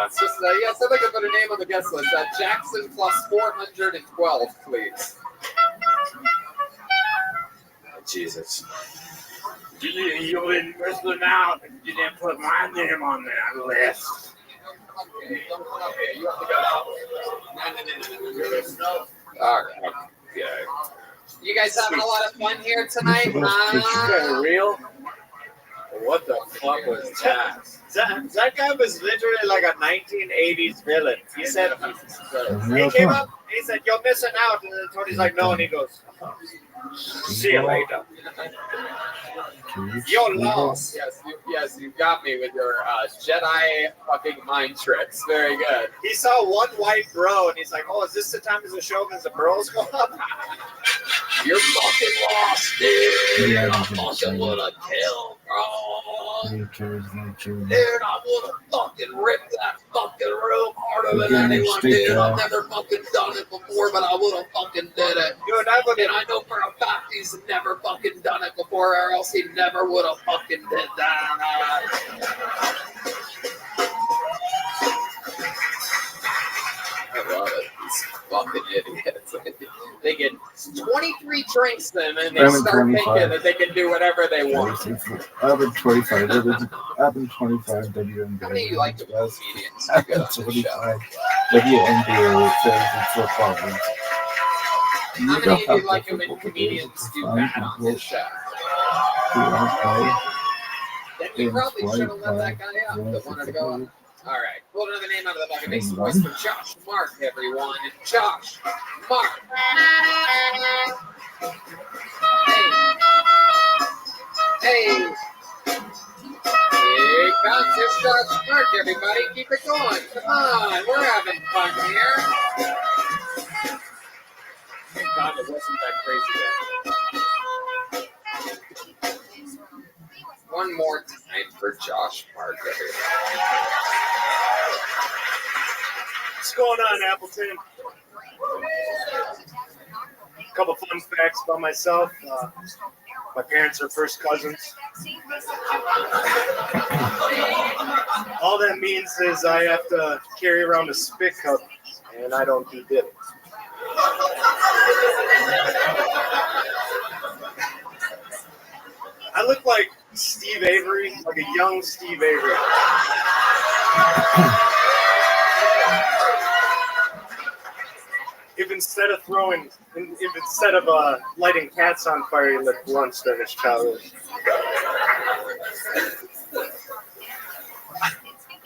Speaker 2: It's just, somebody can put a name on the guest list. Jackson plus 412, please.
Speaker 21: Jesus.
Speaker 22: You've been missing out. You didn't put my name on that list.
Speaker 2: Okay, you have to go. All right. Okay. You guys having a lot of fun here tonight?
Speaker 22: For real?
Speaker 21: What the fuck was that?
Speaker 15: That guy was literally like a 1980s villain. He said, he came up, he said, "You're missing out." And then Tony's like, "No," and he goes, "See you later. You're lost."
Speaker 2: Yes, you got me with your Jedi fucking mind tricks. Very good.
Speaker 15: He saw one white bro, and he's like, "Oh, is this the time of the show because the bros go up?"
Speaker 2: You're fucking lost, dude. I fucking would have killed, bro. Dude, I would have fucking ripped that fucking room harder than anyone, dude. I've never fucking done it before, but I would have fucking did it. Dude, I know for a fact he's never fucking done it before, or else he never would have fucking did that. I love it. These fucking idiots. They get 23 drinks in and they start thinking that they can do whatever they want.
Speaker 6: I've been 25. I've been 25 WNBA.
Speaker 2: How many of you like the comedians?
Speaker 6: I've been 25 WNBA fantasy football leagues.
Speaker 2: How many of you like when comedians do bad on this show? Then you probably should have let that guy out that wanted to go up. All right, pull another name out of the bucket. Make some voice for Josh Mark, everyone. Josh Mark. Hey. Here comes his Josh Mark, everybody. Keep it going. Come on, we're having fun here. Thank God it wasn't that crazy then. One more time for Josh Mark, everybody.
Speaker 23: What's going on, Appleton? A couple fun facts about myself. My parents are first cousins. All that means is I have to carry around a spit cup, and I don't do dip. I look like Steve Avery, like a young Steve Avery. If instead of lighting cats on fire, you lit blunts during his childhood.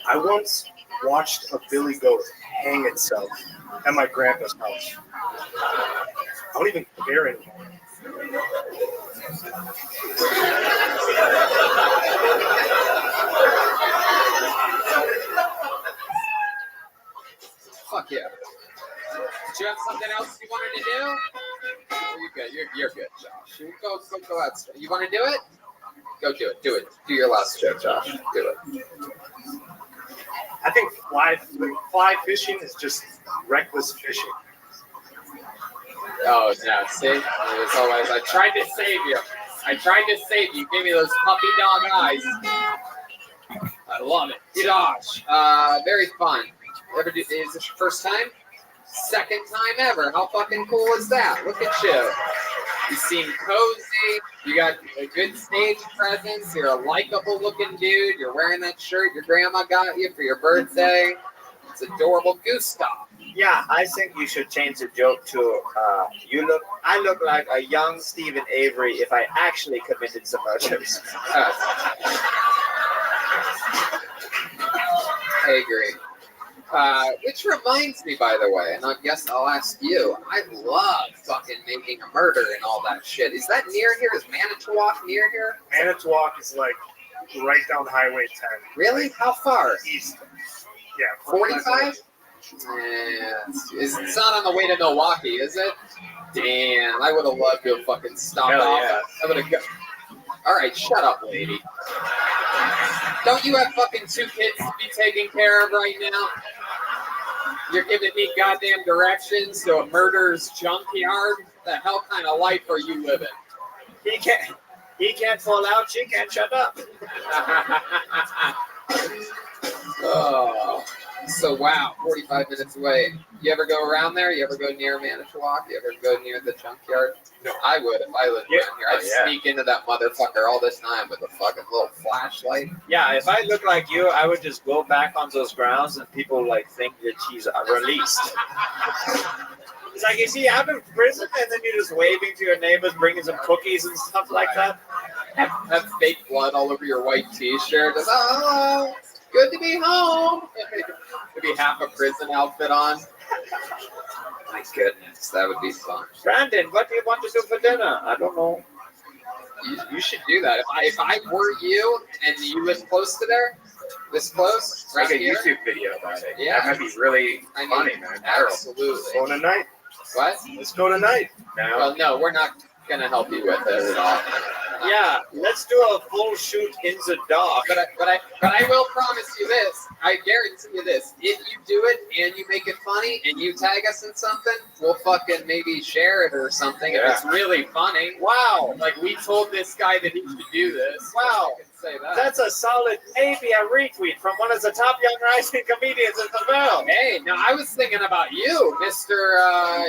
Speaker 23: I once watched a billy goat hang itself at my grandpa's house. I don't even care anymore.
Speaker 2: Fuck yeah. Did you have something else you wanted to do? Oh, you're good. You're good, Josh. You go out. You want to do it? Go do it. Do it. Do your last joke, Josh. Do it.
Speaker 23: I think fly fishing is just reckless fishing.
Speaker 2: Oh, yeah. See? It's always, I tried to save you. Give me those puppy dog eyes. I love it. Josh, very fun. Is this your first time? Second time ever. How fucking cool is that? Look at you. You seem cozy. You got a good stage presence. You're a likable looking dude. You're wearing that shirt your grandma got you for your birthday. It's adorable. Gustav.
Speaker 15: Yeah, I think you should change the joke to I look like a young Stephen Avery if I actually committed some murders.
Speaker 2: I agree. Which reminds me, by the way, and I guess I'll ask you, I love fucking making a murder and all that shit. Is that near here? Is Manitowoc near here?
Speaker 23: Manitowoc is like right down Highway 10.
Speaker 2: Really? How far?
Speaker 23: East. Yeah.
Speaker 2: 45? Yeah, it's not on the way to Milwaukee, is it? Damn, I would have loved to have fucking stopped off.
Speaker 23: Yeah.
Speaker 2: I would have. All right, shut up, lady. Don't you have fucking 2 kids to be taking care of right now? You're giving me goddamn directions to a murderer's junkyard? The hell kind of life are you living?
Speaker 15: He can't fall out. She can't shut up.
Speaker 2: Oh, so wow, 45 minutes away. You ever go around there? You ever go near Manitowoc? You ever go near the junkyard? No, I would if I lived around here. I'd sneak into that motherfucker all the time with a fucking little flashlight.
Speaker 15: Yeah, if I look like you, I would just go back on those grounds and people like think that she's released. It's like, you see, I'm in prison, and then you're just waving to your neighbors, bringing some cookies and stuff like that.
Speaker 2: Have fake blood all over your white t-shirt. Just, oh, good to be home. Maybe half a prison outfit on. My goodness, that would be fun.
Speaker 15: Brandon, what do you want to do for dinner? I don't know.
Speaker 2: You should do that. If I were you and you lived close to there, this close,
Speaker 4: Make a
Speaker 2: here,
Speaker 4: YouTube video about it.
Speaker 2: Yeah.
Speaker 4: That might be really funny, man.
Speaker 2: Absolutely.
Speaker 5: Go tonight.
Speaker 2: What?
Speaker 5: Let's go tonight.
Speaker 4: No.
Speaker 2: Well, no, we're not gonna help you with it at all.
Speaker 15: Yeah, let's do a full shoot in the dark.
Speaker 2: But I will promise you this. I guarantee you this. If you do it and you make it funny and you tag us in something, we'll fucking maybe share it or something if it's really funny.
Speaker 15: Wow.
Speaker 2: Like we told this guy that he should do this.
Speaker 15: Wow.
Speaker 2: I can say that.
Speaker 15: That's a solid maybe a retweet from one of the top young rising comedians in the world.
Speaker 2: Hey, now I was thinking about you, Mr.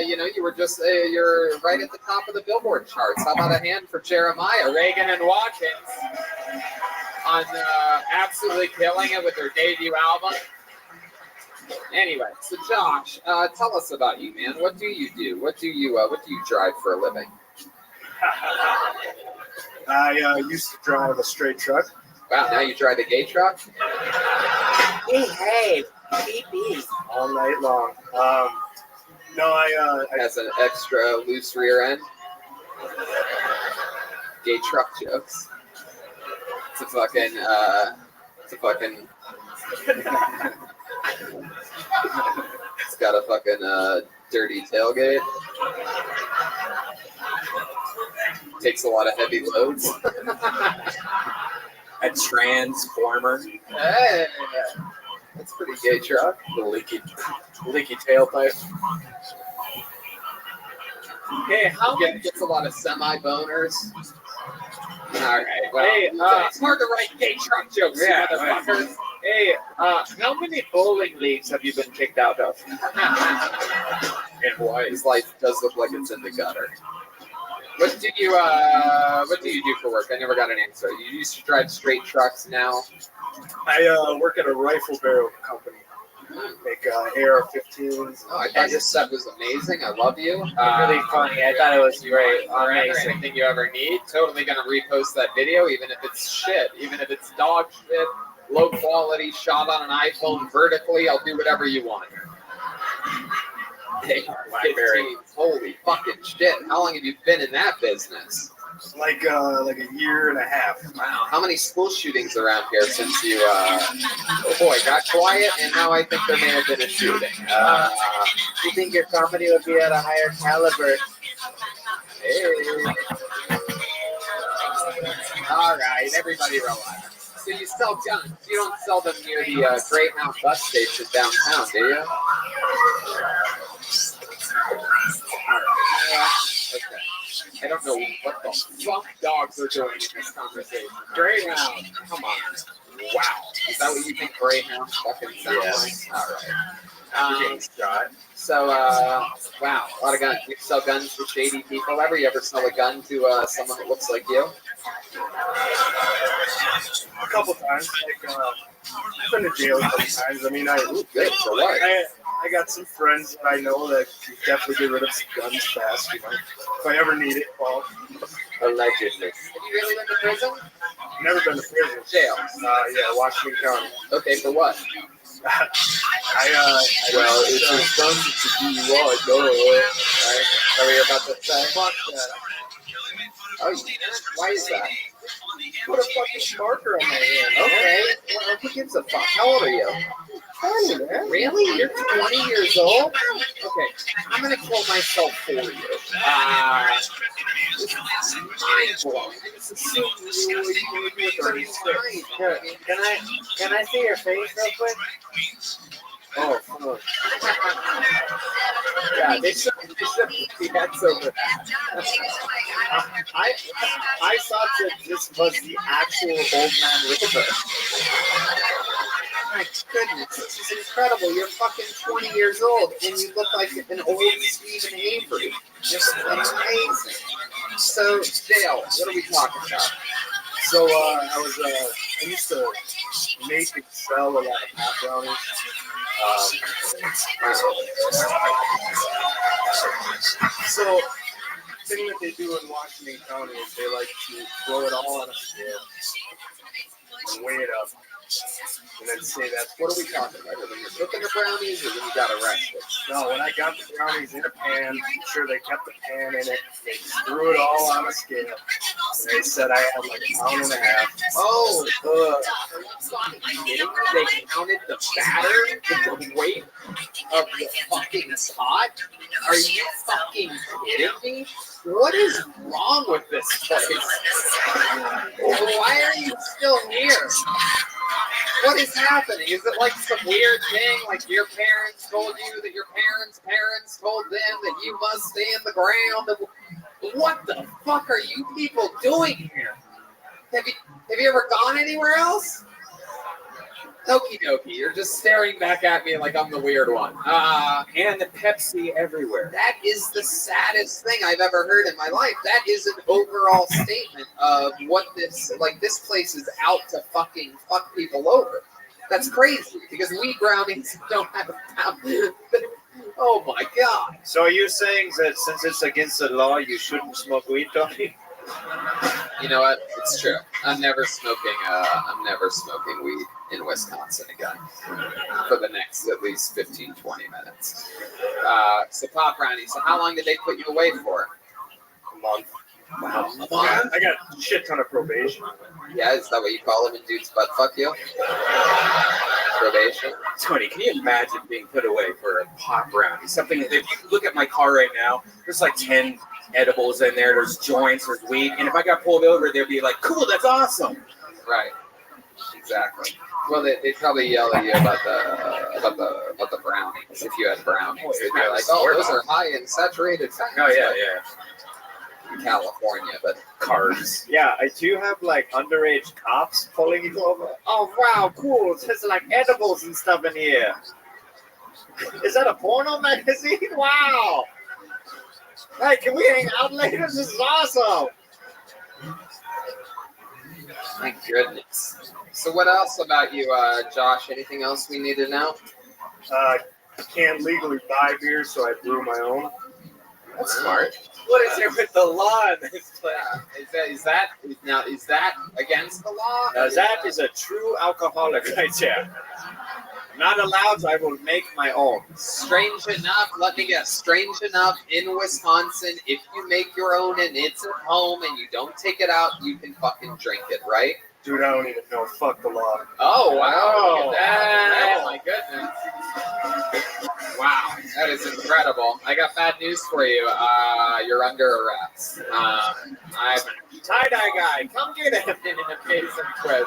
Speaker 2: You were just, you're right at the top of the Billboard charts. How about a hand for Jeremiah, Reagan, and Watkins on absolutely killing it with their debut album? Anyway, so Josh, tell us about you, man. What do you do? What do you drive for a living?
Speaker 5: I used to drive a straight truck.
Speaker 2: Wow, now you drive a gay truck?
Speaker 18: Hey, beep.
Speaker 5: All night long.
Speaker 2: Has an extra loose rear end. Gay truck jokes. It's a fucking. It's got a fucking dirty tailgate. Takes a lot of heavy loads.
Speaker 4: A transformer.
Speaker 2: Hey, that's pretty gay truck.
Speaker 4: The leaky tailpipe.
Speaker 2: Hey, how gets a lot of semi-boners? All right, well,
Speaker 15: Hey,
Speaker 2: it's hard to write gay truck jokes, you motherfuckers.
Speaker 15: Hey, how many bowling leagues have you been kicked out of?
Speaker 2: And why his life does look like it's in the gutter. What do you do for work? I never got an answer. You used to drive straight trucks. Now
Speaker 5: I work at a rifle barrel company. Make AR-15s.
Speaker 2: Oh, I thought this set was amazing. I love you.
Speaker 18: Really funny. I thought it was great.
Speaker 2: Amazing. Anything you ever need. Totally gonna repost that video, even if it's shit, even if it's dog shit, low quality, shot on an iPhone vertically. I'll do whatever you want. Hey, 15. Holy fucking shit! How long have you been in that business?
Speaker 5: Like a year and a half.
Speaker 2: Wow. How many school shootings around here since you, oh boy, got quiet, and now I think there may have been a shooting.
Speaker 18: You think your comedy would be at a higher caliber?
Speaker 2: Hey. All right, everybody relax. So you sell guns. You don't sell them near the Greyhound bus station downtown, do you? All right. Okay. I don't know what the fuck dogs are doing in this conversation. Greyhound, come on. Wow. Is that what you think Greyhound fucking sounds like? All right. So, wow, a lot of guns. You sell guns to shady people ever? You ever sell a gun to someone that looks like you?
Speaker 5: A couple times. Like, I've been to jail a couple times. I mean,
Speaker 2: good. For what?
Speaker 5: I got some friends that I know that can definitely get rid of some guns fast. You know, if I ever need it, well.
Speaker 2: Allegedly. Have you really been to prison?
Speaker 5: Never been to prison.
Speaker 2: Jail.
Speaker 5: Yeah, Washington County.
Speaker 2: Okay, for what?
Speaker 5: Well,
Speaker 2: it's a gun to DUI, duh. Right? Is that what you're about to say?
Speaker 5: Fuck that.
Speaker 2: Oh, why is that?
Speaker 5: Put a fucking marker on my hand.
Speaker 2: Okay. Well, who gives a fuck? How old are you?
Speaker 11: 20, man.
Speaker 2: Really? You're 20 years old? Okay, I'm gonna kill myself for you. This is mind-blowing. I just assumed you were 36.
Speaker 12: Can I see your face real quick?
Speaker 2: Oh, fuck. Yeah, they should be heads over.
Speaker 15: I thought that this was the actual Old Man River.
Speaker 2: My goodness, this is incredible. You're fucking 20 years old and you look like an old Stephen Avery. Just amazing. So, Dale, what are we talking about?
Speaker 5: So I used to make and sell a lot of pop brownies. So the thing that they do in Washington County is they like to throw it all on a scale and weigh it up. And then say that's what are we talking about? When you're cooking the brownies or when you got arrested? No, when I got the brownies in a pan, I'm sure they kept the pan in it. They threw it all on a scale. And they said I had like a pound and a half.
Speaker 2: Oh, they counted the batter with the weight of the fucking pot? Are you fucking kidding me? What is wrong with this place? Why are you still here? What is happening? Is it like some weird thing? Like your parents told you that your parents' parents told them that you must stay in the ground? What the fuck are you people doing here? Have you ever gone anywhere else? Okie dokie, you're just staring back at me like I'm the weird one.
Speaker 4: And the Pepsi everywhere.
Speaker 2: That is the saddest thing I've ever heard in my life. That is an overall statement of what this place is out to fucking fuck people over. That's crazy because we brownies don't have a pound. Oh my god.
Speaker 15: So are you saying that since it's against the law, you shouldn't smoke weed, Tony?
Speaker 2: You know what? It's true. I'm never smoking weed in Wisconsin again for the next at least 15, 20 minutes. So Pop Brownie, so how long did they put you away for?
Speaker 5: A month.
Speaker 2: Wow.
Speaker 5: I got a shit ton of probation.
Speaker 2: Yeah, is that what you call them in dudes butt fuck you? Probation.
Speaker 4: Tony, can you imagine being put away for a pot brownie? Something, if you look at my car right now, there's like 10 edibles in there, there's joints, there's weed, and if I got pulled over, they'd be like, cool, that's awesome.
Speaker 2: Right. Exactly. Well, they'd probably yell at you about the brownies if you had brownies. They'd be like, oh, those are high in saturated fat.
Speaker 4: Oh, yeah.
Speaker 2: In California, but
Speaker 4: cars.
Speaker 15: Yeah, I do have like underage cops pulling you over. Oh wow, cool. There's like edibles and stuff in here. Is that a porno magazine? Wow. Hey, can we hang out later? This is awesome.
Speaker 2: My goodness. So what else about you, Josh? Anything else we need to know?
Speaker 5: I can't legally buy beer, so I brew my own.
Speaker 2: That's smart.
Speaker 12: What is there with the law in this place?
Speaker 2: Is that against the law?
Speaker 15: Now that is a true alcoholic right there. Not allowed, so I will make my own.
Speaker 2: Strange enough, let me guess, strange enough, in Wisconsin, if you make your own and it's at home and you don't take it out, you can fucking drink it, right?
Speaker 5: Dude, I don't even know. Fuck the law.
Speaker 2: Oh, wow. Look at that. Oh, my goodness. Wow, that is incredible. I got bad news for you. You're under arrest. I'm
Speaker 15: tie-dye guy. Come get him.
Speaker 2: in an amazing quiz.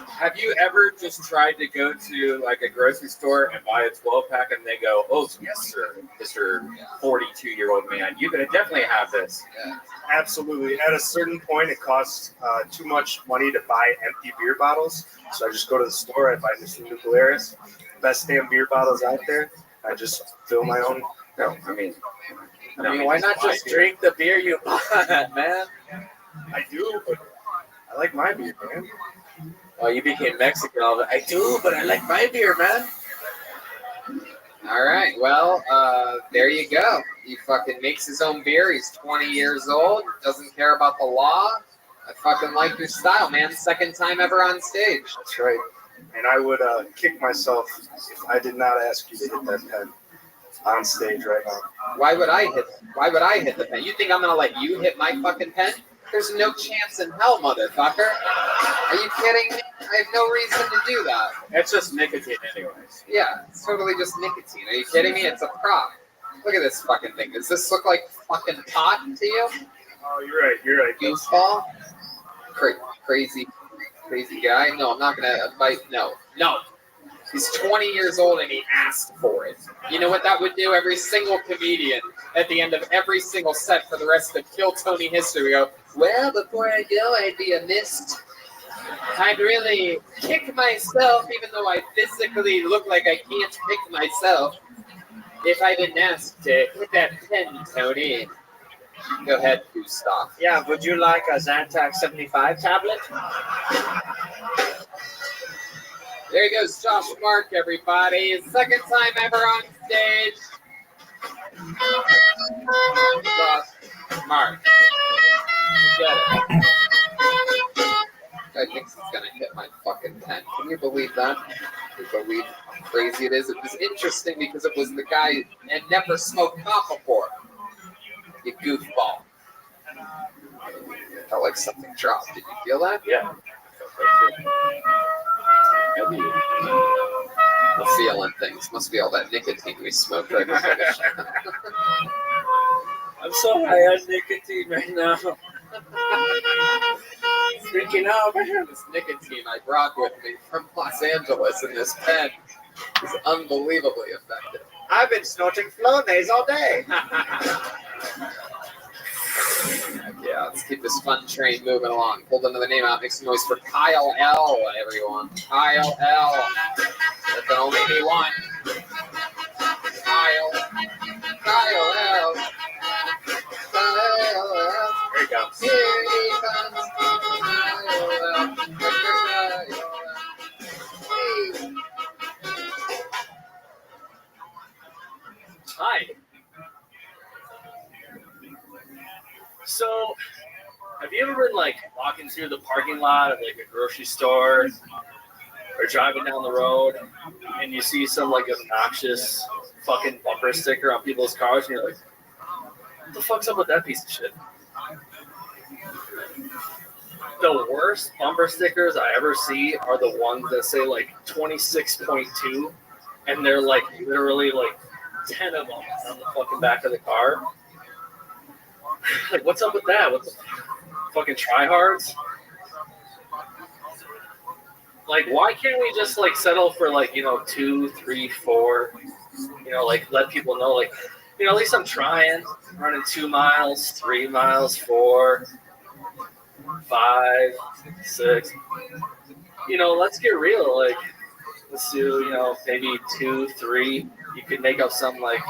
Speaker 4: Have you ever just tried to go to like a grocery store and buy a 12-pack and they go, oh, yes, sir, Mr. 42-year-old man, you could definitely have this.
Speaker 2: Yeah.
Speaker 5: Absolutely. At a certain point, it costs too much money to buy empty beer bottles. So I just go to the store, I buy this new Polaris, best damn beer bottles out there. I just fill my own.
Speaker 4: No, I mean,
Speaker 12: why not just drink the beer you bought, man?
Speaker 5: I do, but I like my beer, man.
Speaker 12: Well, you became Mexican. I do, but I like my beer, man.
Speaker 2: All right, well, there you go. He fucking makes his own beer. He's 20 years old, doesn't care about the law. I fucking like your style, man. Second time ever on stage.
Speaker 5: That's right. And I would kick myself if I did not ask you to hit that pen on stage right now.
Speaker 2: Why would I hit the pen? You think I'm gonna let you hit my fucking pen? There's no chance in hell, motherfucker. Are you kidding me? I have no reason to do that.
Speaker 22: It's just nicotine, anyways.
Speaker 2: Yeah, it's totally just nicotine. Are you kidding me? It's a prop. Look at this fucking thing. Does this look like fucking pot to you?
Speaker 22: Oh, you're right.
Speaker 2: Goofball? Crazy guy? No, I'm not gonna invite. No. He's 20 years old and he asked for it. You know what that would do? Every single comedian at the end of every single set for the rest of Kill Tony history would go, well, before I go, I'd be a mist. I'd really kick myself, even though I physically look like I can't kick myself, if I didn't ask to hit that pen, Tony. Go ahead, Gustav.
Speaker 18: Yeah, would you like a Zantac 75 tablet?
Speaker 2: There goes Josh Mark, everybody. His second time ever on stage. Josh Mark. Get it. I think he's gonna hit my fucking pen. Can you believe that? Can you believe how crazy it is? It was interesting because it was the guy who had never smoked pot before. You goofball. Felt like something dropped. Did you feel that?
Speaker 22: Yeah.
Speaker 2: I'm feeling things. Must be all that nicotine we smoked right before the show.
Speaker 22: I'm so high on nicotine right now.
Speaker 2: Freaking out. This nicotine I brought with me from Los Angeles in this pen is unbelievably effective.
Speaker 18: I've been snorting Flonase all day.
Speaker 2: Yeah, let's keep this fun train moving along. Pulled another name out. Make some noise for Kyle L, everyone. Kyle L. That can only be one. Kyle L. Kyle L.
Speaker 22: Here he comes.
Speaker 2: Here he comes. Kyle L. Hey.
Speaker 23: Hi. So, have you ever been like walking through the parking lot of like a grocery store or driving down the road and you see some like obnoxious fucking bumper sticker on people's cars and you're like, what the fuck's up with that piece of shit? The worst bumper stickers I ever see are the ones that say like 26.2 and they're like literally like 10 of them on the fucking back of the car. Like, what's up with that? What the fucking tryhards? Like, why can't we just like settle for like, 2, 3, 4? Like let people know, like, at least I'm trying. I'm running 2 miles, 3 miles, 4, 5, 6. Let's get real. Like, let's do, maybe 2, 3. You could make up some like,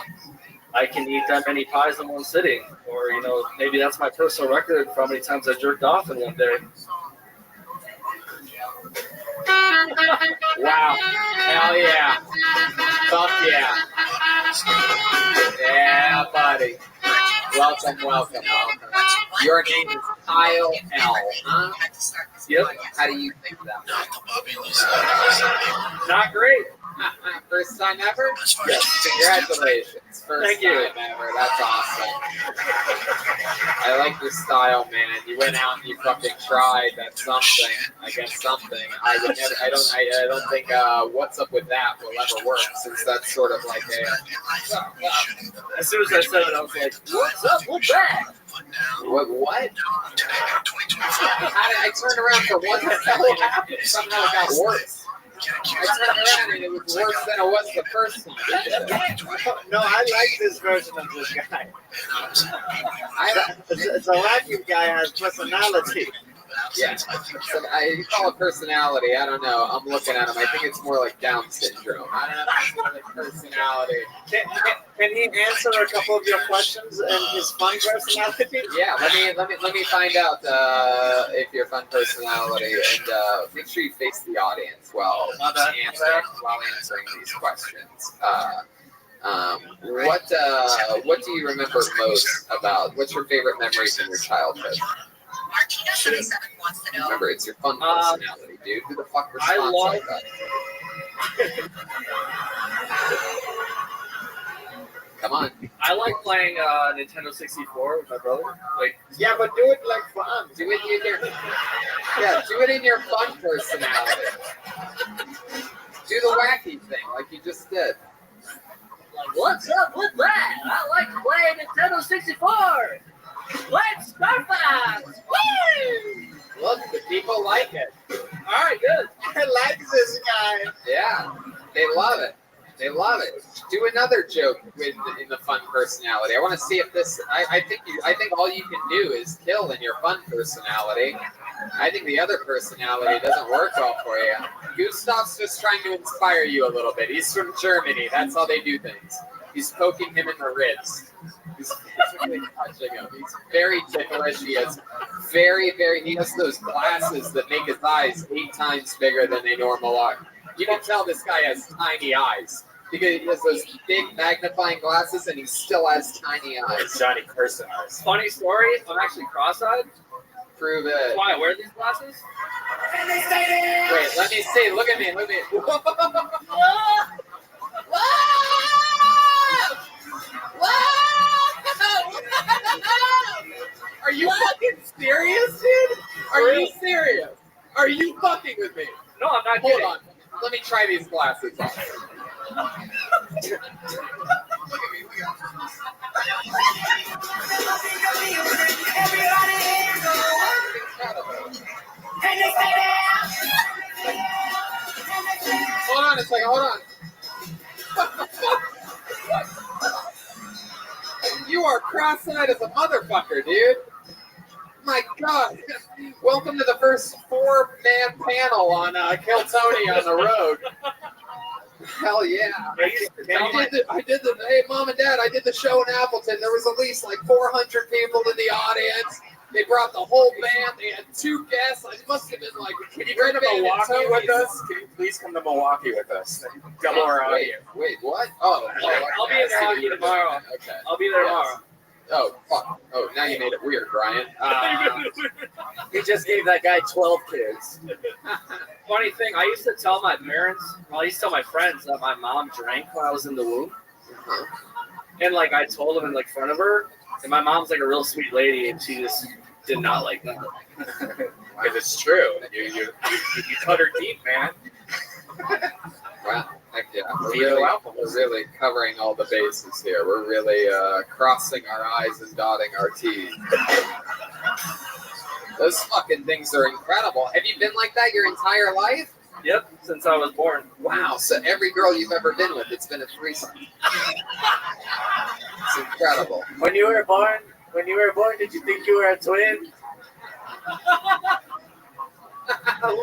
Speaker 23: I can eat that many pies in one sitting. Or, maybe that's my personal record for how many times I jerked off in one day.
Speaker 2: Wow. Hell yeah. Fuck yeah. Yeah, buddy. Welcome. Your name is Kyle L, huh?
Speaker 23: Yep.
Speaker 2: How do you think that?
Speaker 23: Not great.
Speaker 2: First time ever?
Speaker 23: Yes.
Speaker 2: Congratulations. First
Speaker 23: Thank you.
Speaker 2: time ever. That's awesome. I like your style, man. You went out and you fucking tried. That's something. I guess something. I would never. I don't think. What's up with that will ever work, since that's sort of like a.
Speaker 23: As soon as I said it, I was like, what's up with that?
Speaker 2: What? I turned around for one second. Somehow it got worse. I turned around and it was worse than it was the first time.
Speaker 18: No, I like this version of this guy. The vacuum guy has personality.
Speaker 2: Yeah, so you call it personality. I don't know. I'm looking at him. I think it's more like Down syndrome. I don't know if it's more like personality.
Speaker 18: Can he answer a couple of your questions and his fun personality?
Speaker 2: Yeah, let me find out if you're fun personality, and make sure you face the audience while answering these questions. What do you remember most about? What's your favorite memory from your childhood? Remember, it's your fun personality, dude. Who the fuck responds like that? Come on.
Speaker 17: I like playing Nintendo 64 with my brother. Like,
Speaker 15: Yeah, but do it like fun.
Speaker 2: Do it in your do it in your fun personality. Do the wacky thing like you just did.
Speaker 12: Like, what's up with that? I like to play Nintendo 64. Let's Star Fox. Woo!
Speaker 2: Look, the people like it.
Speaker 12: All right, good.
Speaker 15: I like this guy.
Speaker 2: Yeah, they love it. They love it. Do another joke in the fun personality. I want to see if this. I think all you can do is kill in your fun personality. I think the other personality doesn't work well for you. Gustav's just trying to inspire you a little bit. He's from Germany. That's how they do things. He's poking him in the ribs. He's physically touching him. He's very ticklish. He has he has those glasses that make his eyes 8 times bigger than they normally are. You can tell this guy has tiny eyes because he has those big magnifying glasses and he still has tiny eyes.
Speaker 4: Johnny Carson eyes.
Speaker 12: Funny story, I'm actually cross-eyed.
Speaker 2: Prove it.
Speaker 12: That's why I wear these glasses.
Speaker 2: Wait, let me see. Look at me. Look at me. Are you fucking serious, dude? Are you serious? Are you fucking with me?
Speaker 12: No, I'm not
Speaker 2: Hold
Speaker 12: kidding.
Speaker 2: on. Let me try these glasses on. Hold on a second, hold on. You are cross-eyed as a motherfucker, dude. My God. Welcome to the first 4-man panel on Kill Tony on the road. Hell yeah. I did the, hey, Mom and Dad, I did the show in Appleton. There was at least like 400 people in the audience. They brought the whole band. They had 2 guests. It must have been like,
Speaker 4: Can you go to Milwaukee with us? Can you please come to Milwaukee with us? Double our audience.
Speaker 2: Wait, what? Oh,
Speaker 12: I'll be in Milwaukee tomorrow.
Speaker 2: Okay.
Speaker 12: I'll be there tomorrow.
Speaker 2: Oh, fuck. Oh, now you made it weird, Brian.
Speaker 14: He just gave that guy 12 kids.
Speaker 12: Funny thing, I used to tell my parents, well, I used to tell my friends that my mom drank when I was in the womb. And like I told them in like front of her, and my mom's like a real sweet lady, and she just did not like that.
Speaker 4: Because it's true. You cut her deep, man.
Speaker 2: Wow. Heck yeah. We're really covering all the bases here. We're really crossing our I's and dotting our T's. Those fucking things are incredible. Have you been like that your entire life?
Speaker 12: Yep, since I was born.
Speaker 2: Wow, so every girl you've ever been with, it's been a threesome. It's incredible.
Speaker 14: When you were born, did you think you were a twin?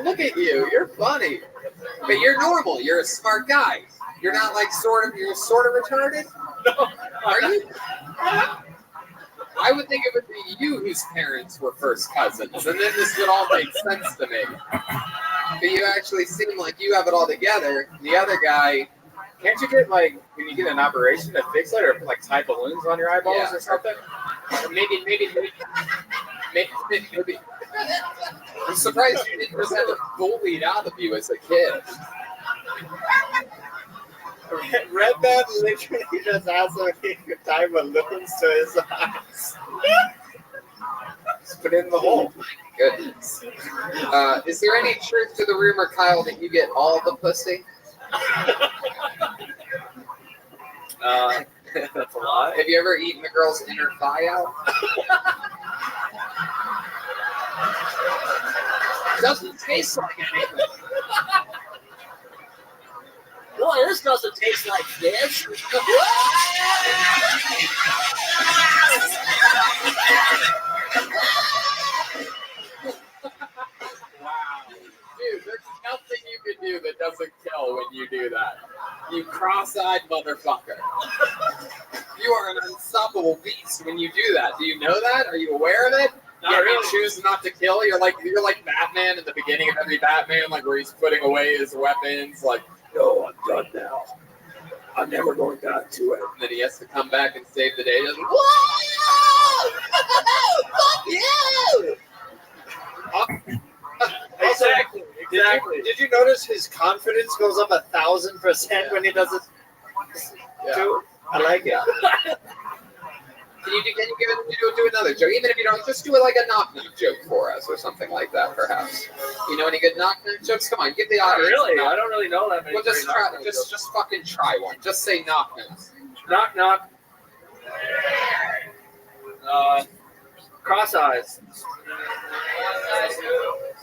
Speaker 2: Look at you, you're funny. But you're normal, you're a smart guy. You're not like you're sort of retarded?
Speaker 12: No.
Speaker 2: Are you? I would think it would be you whose parents were first cousins, and then this would all make sense to me. But you actually seem like you have it all together. The other guy,
Speaker 4: can't you get like when you get an operation to fix it, or like tie balloons on your eyeballs or something?
Speaker 2: Or maybe. I'm surprised you didn't just have it bullied out of you as a kid.
Speaker 15: Red Man literally just asked him if he could tie balloons to his eyes.
Speaker 4: Just put it in the hole.
Speaker 2: Goodness. Is there any truth to the rumor, Kyle, that you get all the pussy?
Speaker 12: That's a lot.
Speaker 2: Have you ever eaten the girl's inner thigh out? Doesn't taste like anything.
Speaker 12: Boy, this doesn't taste like fish.
Speaker 2: Dude, there's nothing you can do that doesn't kill when you do that. You cross-eyed motherfucker. You are an unstoppable beast when you do that. Do you know that? Are you aware of it?
Speaker 12: Not really.
Speaker 2: You choose not to kill. You're like Batman in the beginning of every Batman, like where he's putting away his weapons, like, no, I'm done now. I'm never going back to it. And then he has to come back and save the day. He's like, whoa! Fuck you!
Speaker 12: Exactly.
Speaker 15: Did you notice his confidence goes up 1,000% when he does it?
Speaker 2: Yeah.
Speaker 15: Too?
Speaker 23: I like it.
Speaker 2: Can you do another joke? Even if you don't, just do it like a knock-knock joke for us or something like that, perhaps. You know any good knock-knock jokes? Come on, give the
Speaker 17: Not
Speaker 2: audience.
Speaker 17: really.
Speaker 2: a
Speaker 17: I don't really know that many.
Speaker 2: Well, just
Speaker 17: great
Speaker 2: try.
Speaker 17: knock-knock jokes.
Speaker 2: Just fucking try one. Just say knock-knock.
Speaker 17: Knock knock. Cross eyes.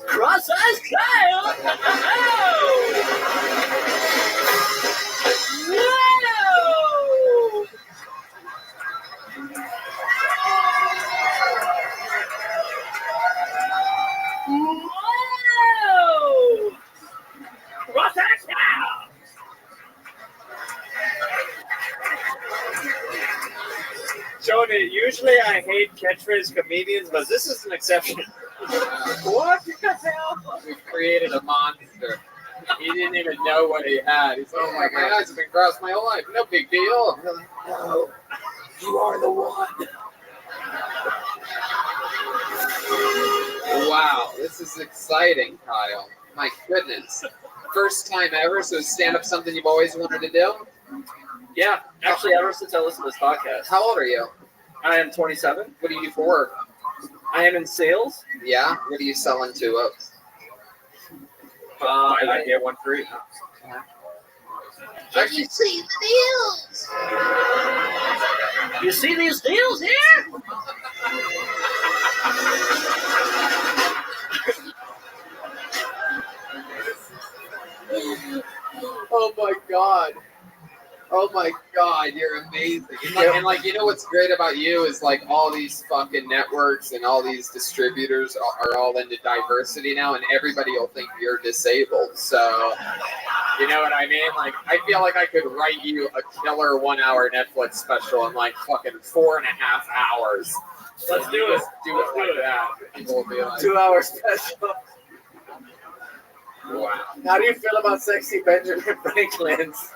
Speaker 17: Cross eyes, Kyle. Whoa! Whoa! Cross eyes, Kyle.
Speaker 15: Joni, usually I hate catchphrase comedians, but this is an exception.
Speaker 2: What the hell? We've created a monster. He didn't even know what he had. He's like, oh my God, my eyes have been crossed my whole life. No big deal. I'm like, no, you are the one. Wow, this is exciting, Kyle. My goodness. First time ever, so is stand-up something you've always wanted to do?
Speaker 17: Yeah, actually, ever since I listened to this podcast.
Speaker 2: How old are you?
Speaker 17: I am 27.
Speaker 2: What do you do for work?
Speaker 17: I am in sales.
Speaker 2: Yeah? What are you selling to?
Speaker 17: I get one free.
Speaker 2: Have you seen the deals?
Speaker 17: You see these deals here?
Speaker 2: Oh my God. Oh my God, you're amazing. And like, you know what's great about you is like all these fucking networks and all these distributors are all into diversity now, and everybody will think you're disabled. So, you know what I mean? Like, I feel like I could write you a killer 1 hour Netflix special in like fucking 4.5 hours.
Speaker 17: Let's do it.
Speaker 2: Do it like that. People will be like,
Speaker 23: 2 hour special.
Speaker 2: wow.
Speaker 23: How do you feel about sexy Benjamin Franklin's?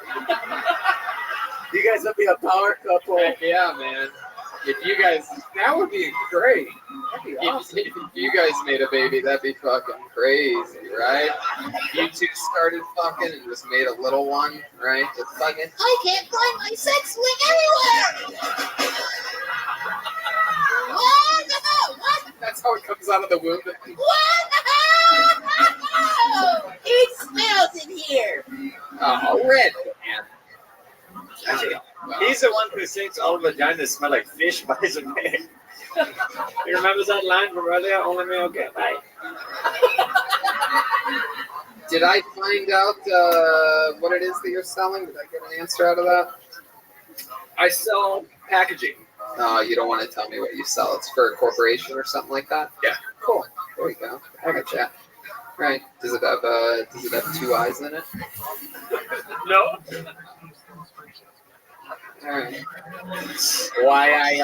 Speaker 23: You guys would be a power couple.
Speaker 2: Heck yeah, man. If you guys, that would be great.
Speaker 23: That'd be awesome.
Speaker 2: If you guys made a baby, that'd be fucking crazy, right? You two started fucking and just made a little one, right? Just fucking, I can't find my sex swing anywhere! What the hell? What? That's how it comes out of the womb. What the hell? It smells in here. Oh, red, man.
Speaker 15: Actually, he's the one who thinks all vaginas smell like fish by his name. You remember that line from earlier? Only male get right.
Speaker 2: Did I find out what it is that you're selling? Did I get an answer out of that?
Speaker 17: I sell packaging.
Speaker 2: No, you don't want to tell me what you sell. It's for a corporation or something like that?
Speaker 17: Yeah.
Speaker 2: Cool. There you go. I gotcha. Right. Does it have 2 eyes in it?
Speaker 17: No.
Speaker 2: All right.
Speaker 15: Why I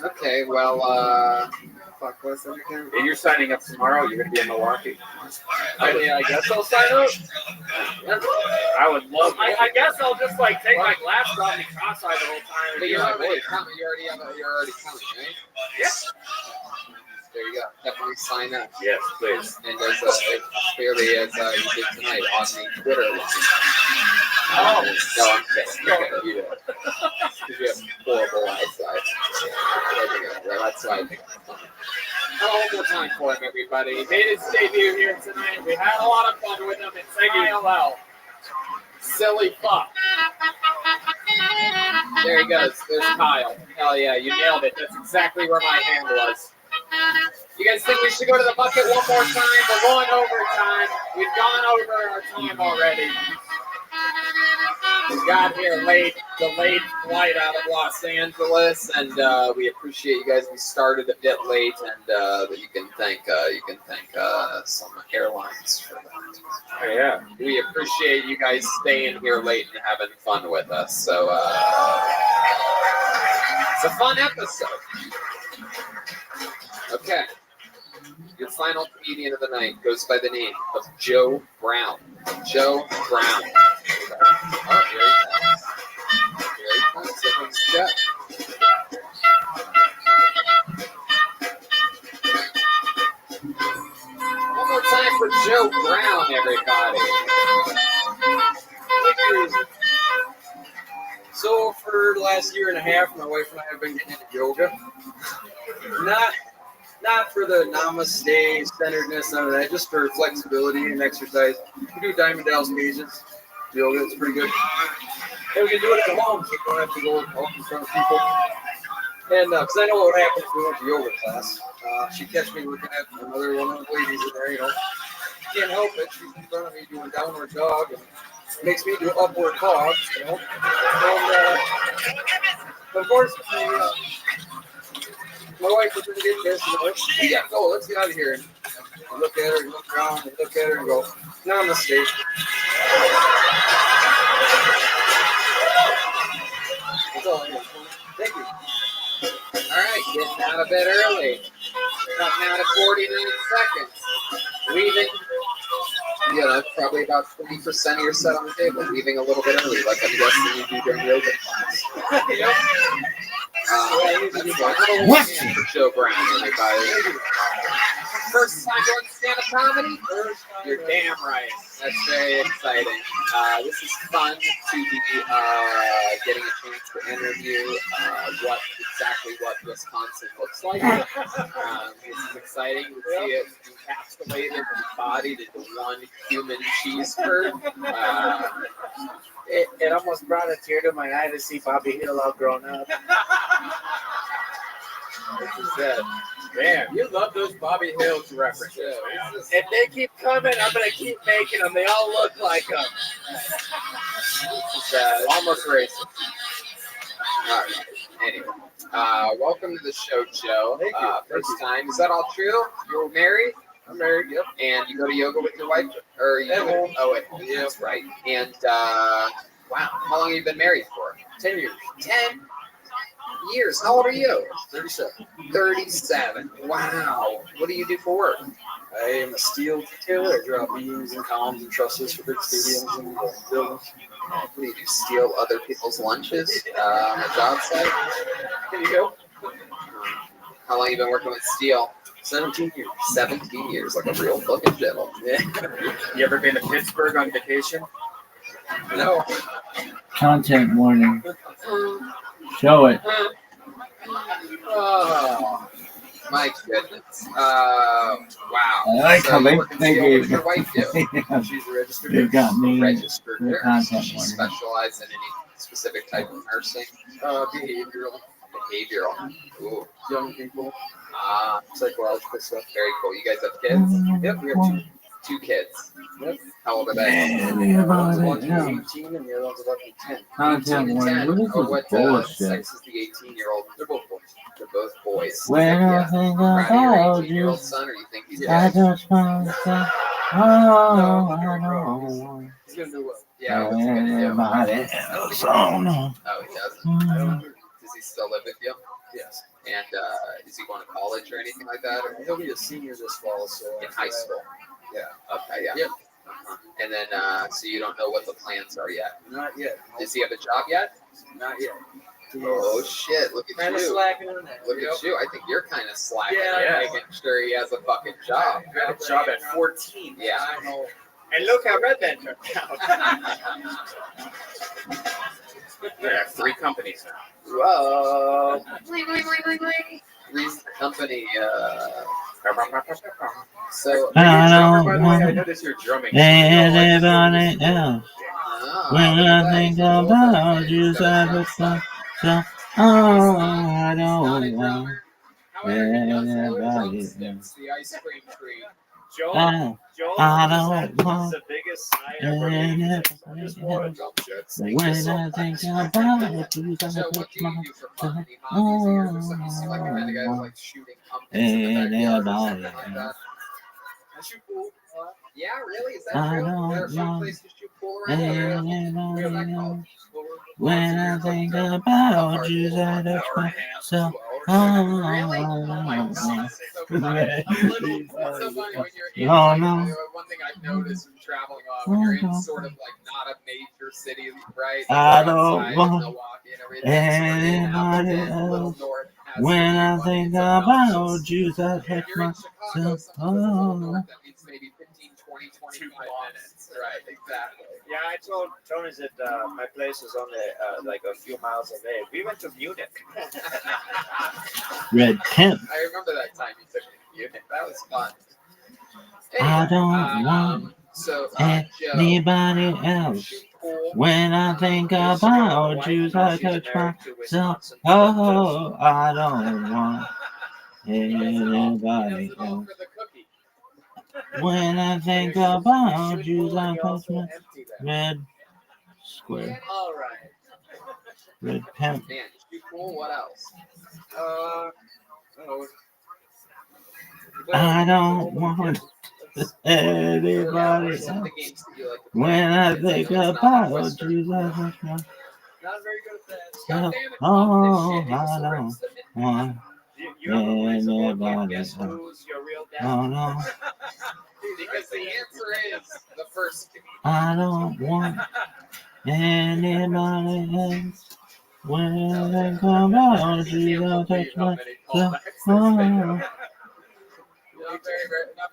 Speaker 2: Okay, well, fuck, what's that again?
Speaker 4: And you're signing up tomorrow. You're going to be in Milwaukee.
Speaker 17: I guess I'll sign up.
Speaker 4: I would love it.
Speaker 17: I guess I'll just like take my glasses off and cross-eyed the whole time. And
Speaker 2: But
Speaker 17: be
Speaker 2: you're
Speaker 17: like,
Speaker 2: already coming. You're already coming, right?
Speaker 17: yeah.
Speaker 2: There you go. Definitely sign up.
Speaker 4: Yes, please.
Speaker 2: And as clearly as you did tonight on the Twitter line.
Speaker 17: Oh.
Speaker 2: No, I'm kidding. You do. Because you have horrible eyesight. That's why I think it's fun. Have a whole more time for him, everybody. He made his debut here tonight. We had a lot of fun with him. It's ILL. Silly fuck. There he goes. There's Kyle. Hell yeah, you nailed it. That's exactly where my hand was. You guys think we should go to the bucket one more time? We're going overtime. We've gone over our time already. We got here late, the late flight out of Los Angeles, and we appreciate you guys. We started a bit late, and you can thank some airlines for that.
Speaker 4: Oh, yeah.
Speaker 2: We appreciate you guys staying here late and having fun with us. So it's a fun episode. Okay. Your final comedian of the night goes by the name of Joe Brown. Joe Brown. Oh, here he comes. Here he comes. Here comes Joe. One more time for Joe Brown, everybody.
Speaker 23: for the last year and a half, my wife and I have been getting into yoga. Not for the namaste centeredness, none of that, just for flexibility and exercise. We do Diamond Dallas Cages yoga, it's pretty good. And we can do it at home, so we don't have to go out in front of people. And because I know what happens if we went to yoga class. She'd catch me looking at another one of the ladies in there, Can't help it. She's in front of me doing downward dog and makes me do upward hogs, And unfortunately, my wife was going to get this. We got to go. Let's get out of here. And I look at her and look around and look at her and go, namaste. That's all I got. Thank you.
Speaker 2: All right, getting out of bed early. Cutting out at 49 seconds. Leaving. Yeah, that's probably about 20% of your set on the table. Leaving a little bit early, like I'm guessing you do during yoga class.
Speaker 23: Yep.
Speaker 2: What? For Joe Brown, everybody. First time doing stand-up comedy? You're damn right. That's very exciting. This is fun to be getting a chance to interview exactly what Wisconsin looks like. This is exciting to see it encapsulated and embodied into one human cheese curd.
Speaker 18: It almost brought a tear to my eye to see Bobby Hill all grown up.
Speaker 2: This is it. Man, you love those Bobby Hills references.
Speaker 18: If they keep coming, I'm going to keep making them. They all look like them.
Speaker 2: This is almost racist. All right. Anyway, welcome to the show, Joe. First time. Is that all true? You're married?
Speaker 23: I'm married, yep.
Speaker 2: And you go to yoga with your wife? Or you
Speaker 23: at home.
Speaker 2: Oh, at home. Yeah. That's right. And, wow, how long have you been married for?
Speaker 23: 10 years.
Speaker 2: 10 years. How old are you?
Speaker 23: 37.
Speaker 2: 37. Wow. What do you do for work?
Speaker 23: I am a steel detailer. I drop beams and columns and trusses for big stadiums and buildings.
Speaker 2: What do you do? Steal other people's lunches on the job site?
Speaker 23: There you go.
Speaker 2: How long have you been working with steel?
Speaker 23: 17 years.
Speaker 2: 17 years, like a real fucking gentleman.
Speaker 23: Yeah.
Speaker 4: You ever been to Pittsburgh on vacation?
Speaker 2: No.
Speaker 7: Content warning. Show it.
Speaker 2: Oh, my goodness. Wow.
Speaker 7: I like how they
Speaker 2: What
Speaker 7: gave
Speaker 2: does your wife do?
Speaker 7: Yeah.
Speaker 2: She's a registered
Speaker 7: They got me
Speaker 2: registered
Speaker 7: the
Speaker 2: nurse.
Speaker 7: content
Speaker 2: She
Speaker 7: warning.
Speaker 2: specializes in any specific type of nursing?
Speaker 23: Behavioral.
Speaker 2: Behavioral. Ooh.
Speaker 23: Young people.
Speaker 2: Psychological stuff. Very cool. You guys have kids?
Speaker 23: Yep, we have
Speaker 2: two kids.
Speaker 23: Yep.
Speaker 2: How old are they?
Speaker 23: One's
Speaker 7: About it, yeah.
Speaker 23: 18 and the other one's 11 10.
Speaker 7: Content
Speaker 2: 18 and
Speaker 7: warning.
Speaker 2: 10.
Speaker 7: What is
Speaker 2: Oh,
Speaker 7: this
Speaker 2: what
Speaker 7: bullshit?
Speaker 2: sex is the 18-year-old? They're both boys. They're both boys.
Speaker 7: When I think
Speaker 2: Proud of your
Speaker 7: about
Speaker 2: 18-year-old
Speaker 7: you,
Speaker 2: son, or you think he's
Speaker 7: I
Speaker 2: gay?
Speaker 7: just want to say, oh, I know.
Speaker 23: He's going to do well.
Speaker 2: Yeah, what's he gonna do?
Speaker 7: Everybody else, oh no.
Speaker 2: Oh, he doesn't.
Speaker 7: Mm.
Speaker 2: Does he still live with you?
Speaker 23: Yes.
Speaker 2: And is he going to college or anything like that? Or
Speaker 23: He'll be a senior this fall, so
Speaker 2: in high school?
Speaker 23: Yeah.
Speaker 2: Okay, yeah.
Speaker 23: Yep.
Speaker 2: And then, so you don't know what the plans are yet?
Speaker 23: Not yet.
Speaker 2: Does he have a job yet?
Speaker 23: Not yet.
Speaker 2: Oh shit! Look at
Speaker 23: Kind of
Speaker 2: you.
Speaker 23: slacking on that.
Speaker 2: Look at you. I think you're kind of slacking
Speaker 23: Yeah.
Speaker 2: on making sure he has a fucking job.
Speaker 4: Got a job at 14.
Speaker 2: Yeah.
Speaker 23: I know.
Speaker 18: And look how red that turned out.
Speaker 4: Yeah, 3 companies now.
Speaker 2: Whoa. Three's the company. So.
Speaker 7: I
Speaker 4: Drummer, by the way, I
Speaker 7: don't
Speaker 4: noticed you're drumming.
Speaker 7: anybody else.
Speaker 2: Oh,
Speaker 7: When I think about you, I just want to, oh, I don't want anybody else.
Speaker 2: The ice cream tree.
Speaker 18: Joel,
Speaker 7: Oh,
Speaker 18: Joel
Speaker 7: I don't
Speaker 18: this is
Speaker 7: want
Speaker 18: the biggest sign ever made.
Speaker 7: anybody else. When I think about you, I
Speaker 2: So
Speaker 7: just
Speaker 2: what do you
Speaker 7: want
Speaker 2: do for
Speaker 7: to,
Speaker 2: fun? Any hobbies of yours or something? You seem like the kind of guy who's like shooting pumpkins in the backyard or something like that.
Speaker 23: I shoot pool.
Speaker 2: Yeah, really? Is
Speaker 7: I
Speaker 2: that true?
Speaker 7: don't
Speaker 2: There's some
Speaker 7: want
Speaker 2: place to shoot pool around here.
Speaker 7: anybody else. When I think about you, I just want to, oh,
Speaker 2: Oh no! One thing I've noticed from traveling off, when you're in sort of like not a major city, right?
Speaker 7: I don't want
Speaker 2: Milwaukee and everything.
Speaker 7: anybody else. When I think about you, I just want to, oh.
Speaker 2: That means maybe 15, 20, 25 minutes. Right, exactly.
Speaker 15: Yeah, I told Tony that my place was only like a few miles away. We went to Munich.
Speaker 7: Red Pimp.
Speaker 2: I remember that time you took me to Munich. That was fun.
Speaker 7: I don't want
Speaker 2: So,
Speaker 7: anybody else. When I think about you, I touch myself. Oh, I don't want anybody else. When I think about you, I touch my red square.
Speaker 2: All right.
Speaker 7: Red Pimp.
Speaker 2: Man, you cool. What else?
Speaker 7: I don't want anybody else. When I think about you, I touch myself. Oh, I don't want anybody else. Oh no.
Speaker 2: Because the answer is the first.
Speaker 7: I don't want anybody else. When I think about you, I touch myself. Oh.
Speaker 2: Not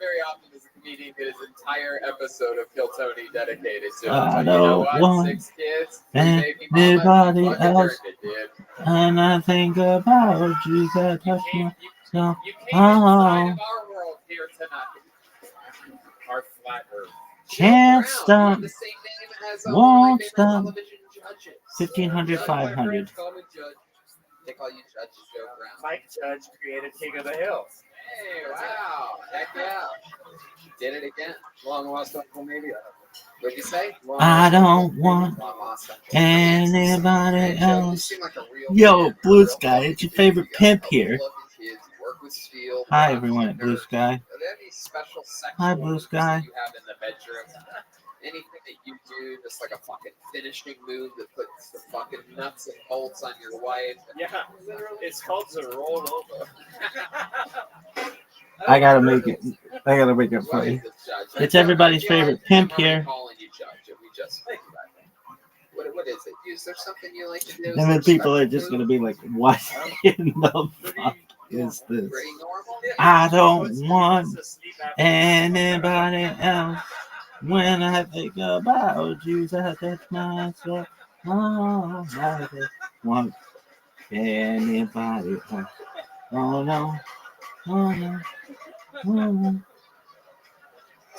Speaker 2: very often does a comedian get his entire episode of Kill Tony dedicated to him.
Speaker 7: I
Speaker 2: But you know
Speaker 7: don't
Speaker 2: what?
Speaker 7: want
Speaker 2: 6 kids, 3 baby mama,
Speaker 7: anybody
Speaker 2: you fucking
Speaker 7: else.
Speaker 2: earned it, dude.
Speaker 7: And I think about you, I touch myself.
Speaker 2: Inside
Speaker 7: Oh.
Speaker 2: of our world here tonight. Our flat earth.
Speaker 7: Can't
Speaker 2: Brown,
Speaker 7: stop.
Speaker 2: the same name as
Speaker 7: Won't
Speaker 2: my favorite
Speaker 7: stop.
Speaker 2: television judges.
Speaker 7: 1500,
Speaker 2: Judge,
Speaker 7: 500.
Speaker 2: my friends call me Judge. They call you Judge Joe Brown.
Speaker 15: Mike Judge created King of the Hill.
Speaker 2: Hey, wow. Heck yeah. Did it again.
Speaker 17: Long lost uncle, maybe.
Speaker 2: What'd you say?
Speaker 7: I don't want anybody else. Yo, Blue Sky, it's your favorite pimp here. Hi, everyone at Blue Sky.
Speaker 2: Are there any special
Speaker 7: Hi,
Speaker 2: sexual
Speaker 7: Blue
Speaker 2: moves
Speaker 7: Sky.
Speaker 2: that you have in the bedroom? Anything that you do, just like a fucking finishing move that puts the fucking nuts and bolts on your wife.
Speaker 15: Yeah, it's called the roll over.
Speaker 7: I gotta make it funny. It's everybody's favorite pimp here.
Speaker 2: Calling you Judge, and we just what is it? Is there something you like to do?
Speaker 7: And then people are just gonna be like, what in the fuck is this? I don't want anybody else. When I think about you, I touch myself. Oh, I don't want anybody else. Oh no. Oh no. Oh no.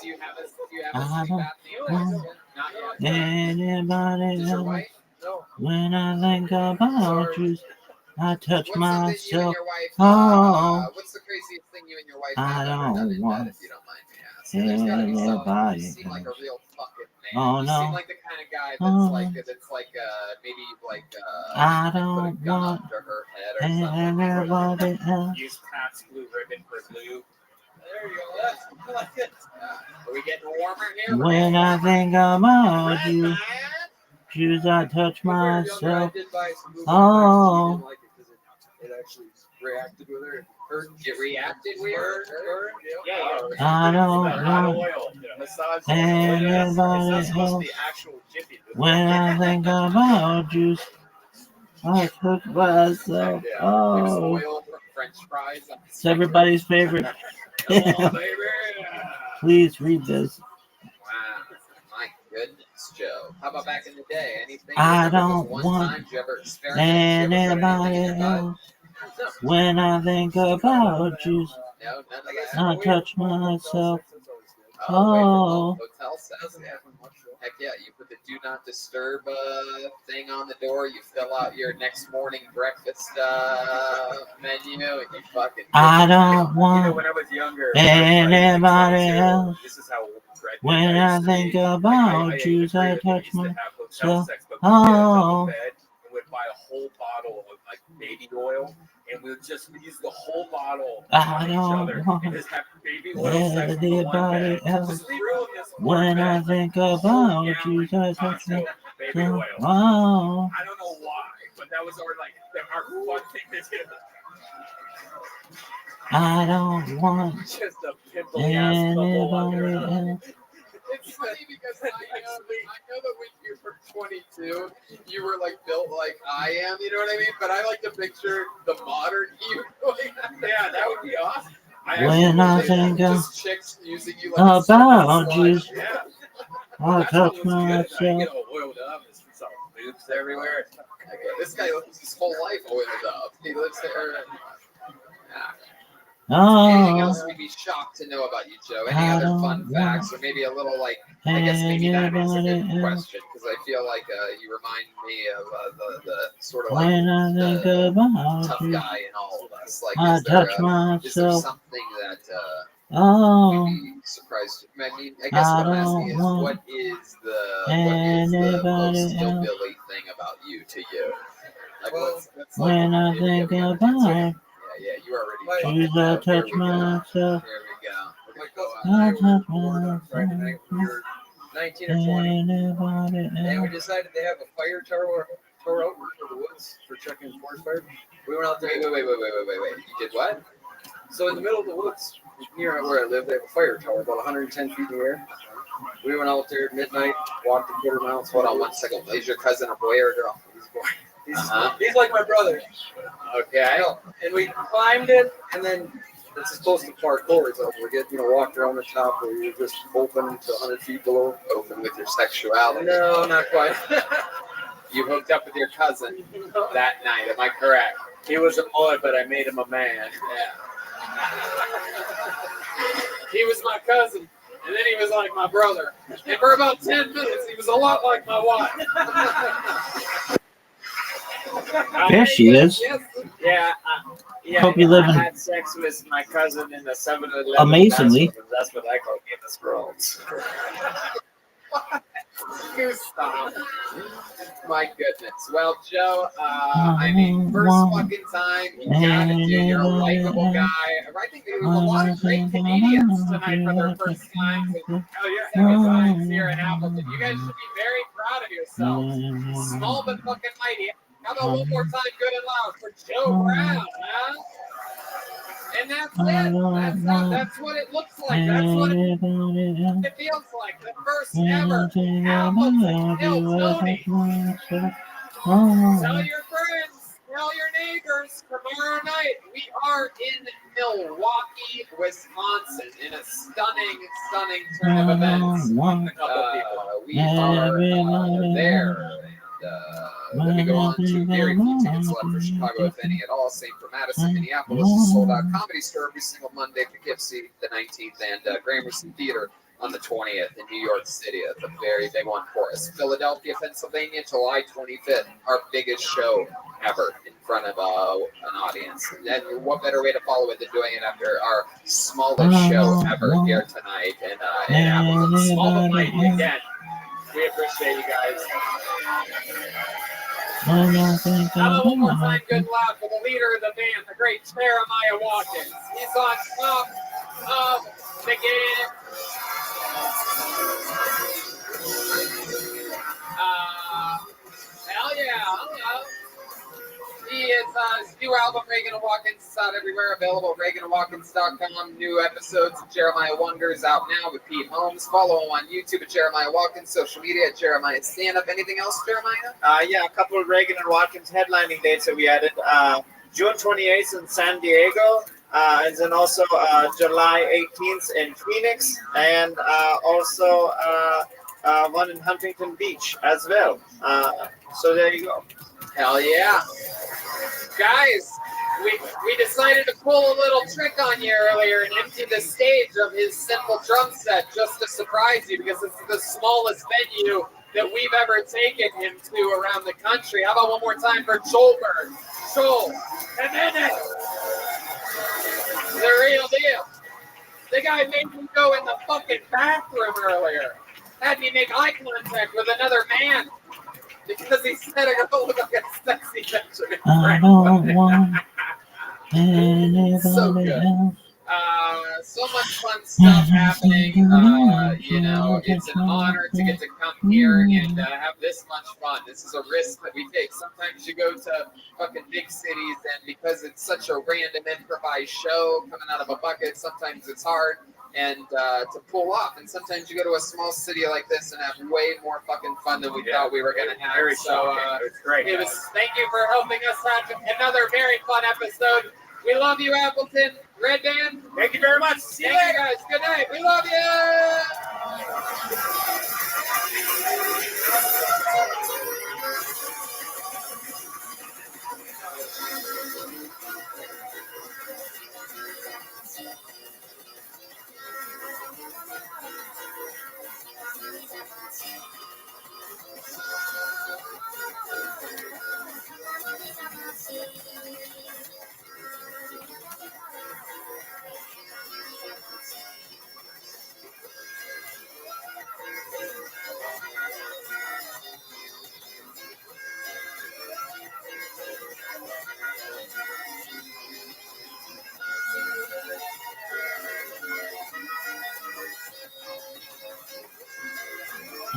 Speaker 2: Do you have a
Speaker 7: I
Speaker 2: sleep
Speaker 7: don't
Speaker 2: apnea?
Speaker 7: want
Speaker 2: Not yet.
Speaker 7: anybody else. When I think about you, I touch myself. Oh,
Speaker 2: What's the craziest thing you and your wife
Speaker 7: I
Speaker 2: have ever done
Speaker 7: don't
Speaker 2: in
Speaker 7: want
Speaker 2: bed, if you don't mind me asking? There's gotta be something.
Speaker 7: anybody
Speaker 2: You seem like a
Speaker 7: else.
Speaker 2: real fucking man.
Speaker 7: Oh
Speaker 2: You
Speaker 7: no.
Speaker 2: seem like the kind of guy
Speaker 7: Oh,
Speaker 2: that's like maybe like
Speaker 7: I
Speaker 2: put a
Speaker 7: don't
Speaker 2: gun
Speaker 7: want
Speaker 2: up to her head or something.
Speaker 7: anybody else.
Speaker 15: Use Pat's blue ribbon for blue.
Speaker 2: There you go. That's it. Are we getting warmer here?
Speaker 7: When I think about you, I touch myself. Oh,
Speaker 17: It actually reacted with her.
Speaker 2: It reacted weird.
Speaker 15: Yeah.
Speaker 7: I don't want anybody else. When I think about you, I touch myself. Oh,
Speaker 2: Oil from French fries.
Speaker 7: it's everybody's favorite. Please read this.
Speaker 2: Wow, my goodness, Joe. How about back in the day? Anything?
Speaker 7: I
Speaker 2: Remember
Speaker 7: don't
Speaker 2: this one
Speaker 7: want
Speaker 2: time you ever experimented? Did you ever put
Speaker 7: anybody
Speaker 2: anything in your butt?
Speaker 7: else. When I think about you,
Speaker 2: No, none of that.
Speaker 7: I touch myself.
Speaker 2: Oh,
Speaker 7: Oh,
Speaker 2: hotel sex. Yeah. Heck yeah, you put the do not disturb thing on the door. You fill out your next morning breakfast menu, and you fucking.
Speaker 7: I don't want
Speaker 14: when I was younger,
Speaker 7: anybody else.
Speaker 14: this is how
Speaker 7: When I think about you, I touch
Speaker 14: hotel
Speaker 7: myself.
Speaker 14: sex, but we get a double
Speaker 7: Oh,
Speaker 14: bed and we'd buy a whole bottle of like baby oil, and we'd just use the whole bottle
Speaker 7: I
Speaker 14: on each
Speaker 7: don't
Speaker 14: other
Speaker 7: want
Speaker 14: and just have baby oil sex on the one
Speaker 7: anybody
Speaker 14: bed.
Speaker 7: else.
Speaker 14: Just ruin this one
Speaker 7: When I
Speaker 14: bed.
Speaker 7: think about you, I touch
Speaker 14: Costco baby
Speaker 7: myself.
Speaker 14: oil.
Speaker 7: Oh,
Speaker 14: I don't know why, but that was our fun thing to do.
Speaker 7: I don't want
Speaker 14: Just a pimply ass couple walking
Speaker 7: anybody
Speaker 14: around.
Speaker 7: else.
Speaker 2: It's funny because I know that when you were 22, you were like built like I am. You know what I mean? But I like to picture the modern you.
Speaker 14: Yeah, that would be awesome.
Speaker 7: When I think
Speaker 2: just chicks using you like
Speaker 7: about you,
Speaker 14: Yeah.
Speaker 7: I'll
Speaker 2: That's what
Speaker 7: touch
Speaker 2: was good about it. You
Speaker 7: myself.
Speaker 2: get all oiled up. It's all boobs everywhere. Okay, this guy lives his whole life oiled up. He lives there. Anything else
Speaker 7: Oh,
Speaker 2: we'd be shocked to know about you, Joe? Any
Speaker 7: I
Speaker 2: other
Speaker 7: don't
Speaker 2: fun
Speaker 7: want
Speaker 2: facts, or maybe a little like? I guess maybe that is a
Speaker 7: anybody
Speaker 2: good
Speaker 7: else.
Speaker 2: question because I feel like you remind me of the sort of like
Speaker 7: When I think about
Speaker 2: tough
Speaker 7: you,
Speaker 2: guy in all of us. Like,
Speaker 7: I
Speaker 2: is there
Speaker 7: touch
Speaker 2: something
Speaker 7: myself.
Speaker 2: that
Speaker 7: Oh,
Speaker 2: you'd be surprised? I mean, I guess
Speaker 7: I
Speaker 2: what I'm asking
Speaker 7: don't
Speaker 2: is,
Speaker 7: want
Speaker 2: what is the most
Speaker 7: anybody else.
Speaker 2: hillbilly thing about you to you? Like, what's like?
Speaker 7: When I
Speaker 2: Here we
Speaker 7: think
Speaker 2: go. We got an answer.
Speaker 7: about
Speaker 2: Yeah, you already.
Speaker 7: you, I touch myself.
Speaker 2: Here we go.
Speaker 12: My cousin and
Speaker 7: I
Speaker 12: I
Speaker 7: touch
Speaker 12: were bored on Friday night when we were 19 or 20,
Speaker 7: anybody
Speaker 12: and we
Speaker 7: else.
Speaker 12: decided to have a fire tore out for the woods for checking forest fire. We went out there.
Speaker 2: Wait. You did what?
Speaker 12: So in the middle of the woods, near where I live, they have a fire tower about 110 feet in the air. We went out there at midnight, walked a quarter mile.
Speaker 2: Hold on 1 second. Is your cousin a boy or a girl?
Speaker 12: He's a boy.
Speaker 2: He's
Speaker 12: like my brother.
Speaker 2: Okay.
Speaker 12: And we climbed it, and then it's supposed to parkour. So we get, walked around the top where you're just open to 100 feet below.
Speaker 2: Open with your sexuality.
Speaker 12: No, not quite.
Speaker 2: You hooked up with your cousin that night. Am I correct?
Speaker 12: He was a boy, but I made him a man.
Speaker 2: Yeah. He was my cousin, and then he was like my brother. And for about 10 minutes, he was a lot like my wife.
Speaker 7: There she is.
Speaker 14: Yeah,
Speaker 7: Hope you live
Speaker 14: I
Speaker 7: in-
Speaker 14: had sex with my cousin in the 7-Eleven.
Speaker 7: Amazingly.
Speaker 14: That's what I call Game of Thrones.
Speaker 2: You stop. My goodness. Well, Joe, I mean, first fucking time, you gotta do. You're a likable guy. I think there was a lot of great Canadians tonight for their first time. Oh, you're having times here in Appleton. You guys should be very proud of yourselves. Small but fucking mighty. How about one more time, good and loud, for Joe Brown, huh? And that's it. That's what it looks like. That's what it feels like. The first ever Appleton Hills Tony. Tell your friends, tell your neighbors. Tomorrow night, we are in Milwaukee, Wisconsin, in a stunning turn of events. We are there. Then we go on to very few tickets left for Chicago, if any at all. Same for Madison, Minneapolis, a sold-out Comedy Store every single Monday, Poughkeepsie the 19th, and Gramercy Theater on the 20th in New York City. That's a very big one for us. Philadelphia, Pennsylvania, July 25th, our biggest show ever in front of an audience. And what better way to follow it than doing it after our smallest show ever here tonight in Appleton. Small but mighty again. We appreciate you guys. How about one more time, good and loud for the leader of the band, the great Jeremiah Watkins. He's on top of the game. Hell yeah, hello. He is his new album, Reagan and Watkins, is out everywhere, available at ReaganandWatkins.com. New episodes of Jeremiah Wonders out now with Pete Holmes. Follow him on YouTube at Jeremiah Watkins, social media at Jeremiah Stand Up. Anything else, Jeremiah?
Speaker 14: Yeah, a couple of Reagan and Watkins headlining dates that we added. June 28th in San Diego, and then also July 18th in Phoenix, and also one in Huntington Beach as well. So there you go.
Speaker 2: Hell yeah. Guys, we decided to pull a little trick on you earlier and empty the stage of his simple drum set just to surprise you, because it's the smallest venue that we've ever taken him to around the country. How about one more time for Joelberg? Joel, and then the real deal. The guy made me go in the fucking bathroom earlier. Had me make eye contact with another man because he said I don't look like a sexy Benjamin
Speaker 7: I don't want anybody
Speaker 2: So good.
Speaker 7: else.
Speaker 2: So much fun stuff happening. It's an honor to get to come here and have this much fun. This is a risk that we take. Sometimes you go to fucking big cities, and because it's such a random improvised show coming out of a bucket, sometimes it's hard and to pull off. And sometimes you go to a small city like this and have way more fucking fun than we thought we were going to have.
Speaker 14: Very
Speaker 2: So
Speaker 14: it's great.
Speaker 2: thank you for helping us have another very fun episode. We love you, Appleton. Red Band.
Speaker 14: Thank you very much. See you
Speaker 2: Thank
Speaker 14: later.
Speaker 2: you guys. Good night. We love you.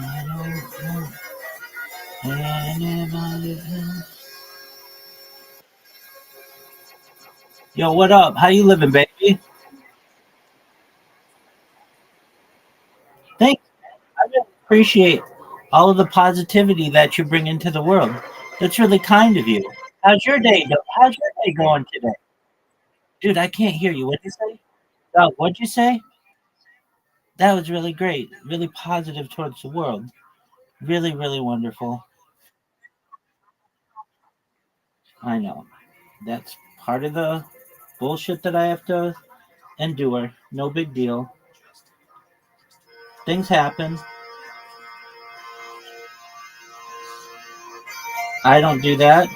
Speaker 7: I don't know anybody else. Yo, what up? How you living, baby? Thanks. I really appreciate all of the positivity that you bring into the world. That's really kind of you. How's your day? How's your day going today? Dude, I can't hear you. What'd you say? Oh, what'd you say? That was really great. Really positive towards the world. Really, really wonderful. I know. That's part of the bullshit that I have to endure. No big deal. Things happen. I don't do that,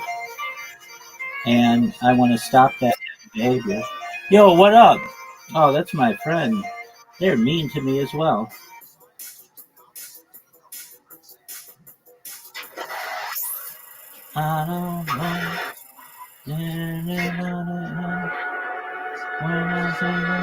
Speaker 7: and I want to stop that behavior. Yo, what up? Oh, that's my friend. They're mean to me as well. I don't know. When I think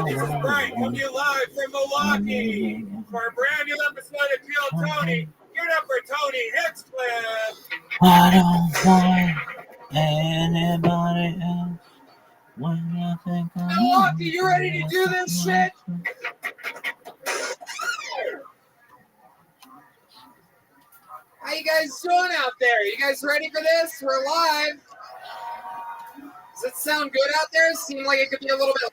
Speaker 22: This is Frank coming to you live from Milwaukee for a brand new episode of Kill Tony. Give it up for Tony Hickscliffe.
Speaker 7: I don't want anybody else when I think I'm
Speaker 22: Milwaukee, you ready to do this shit? How you guys doing out there? You guys ready for this? We're live. Does it sound good out there? Seem like it could be a little bit.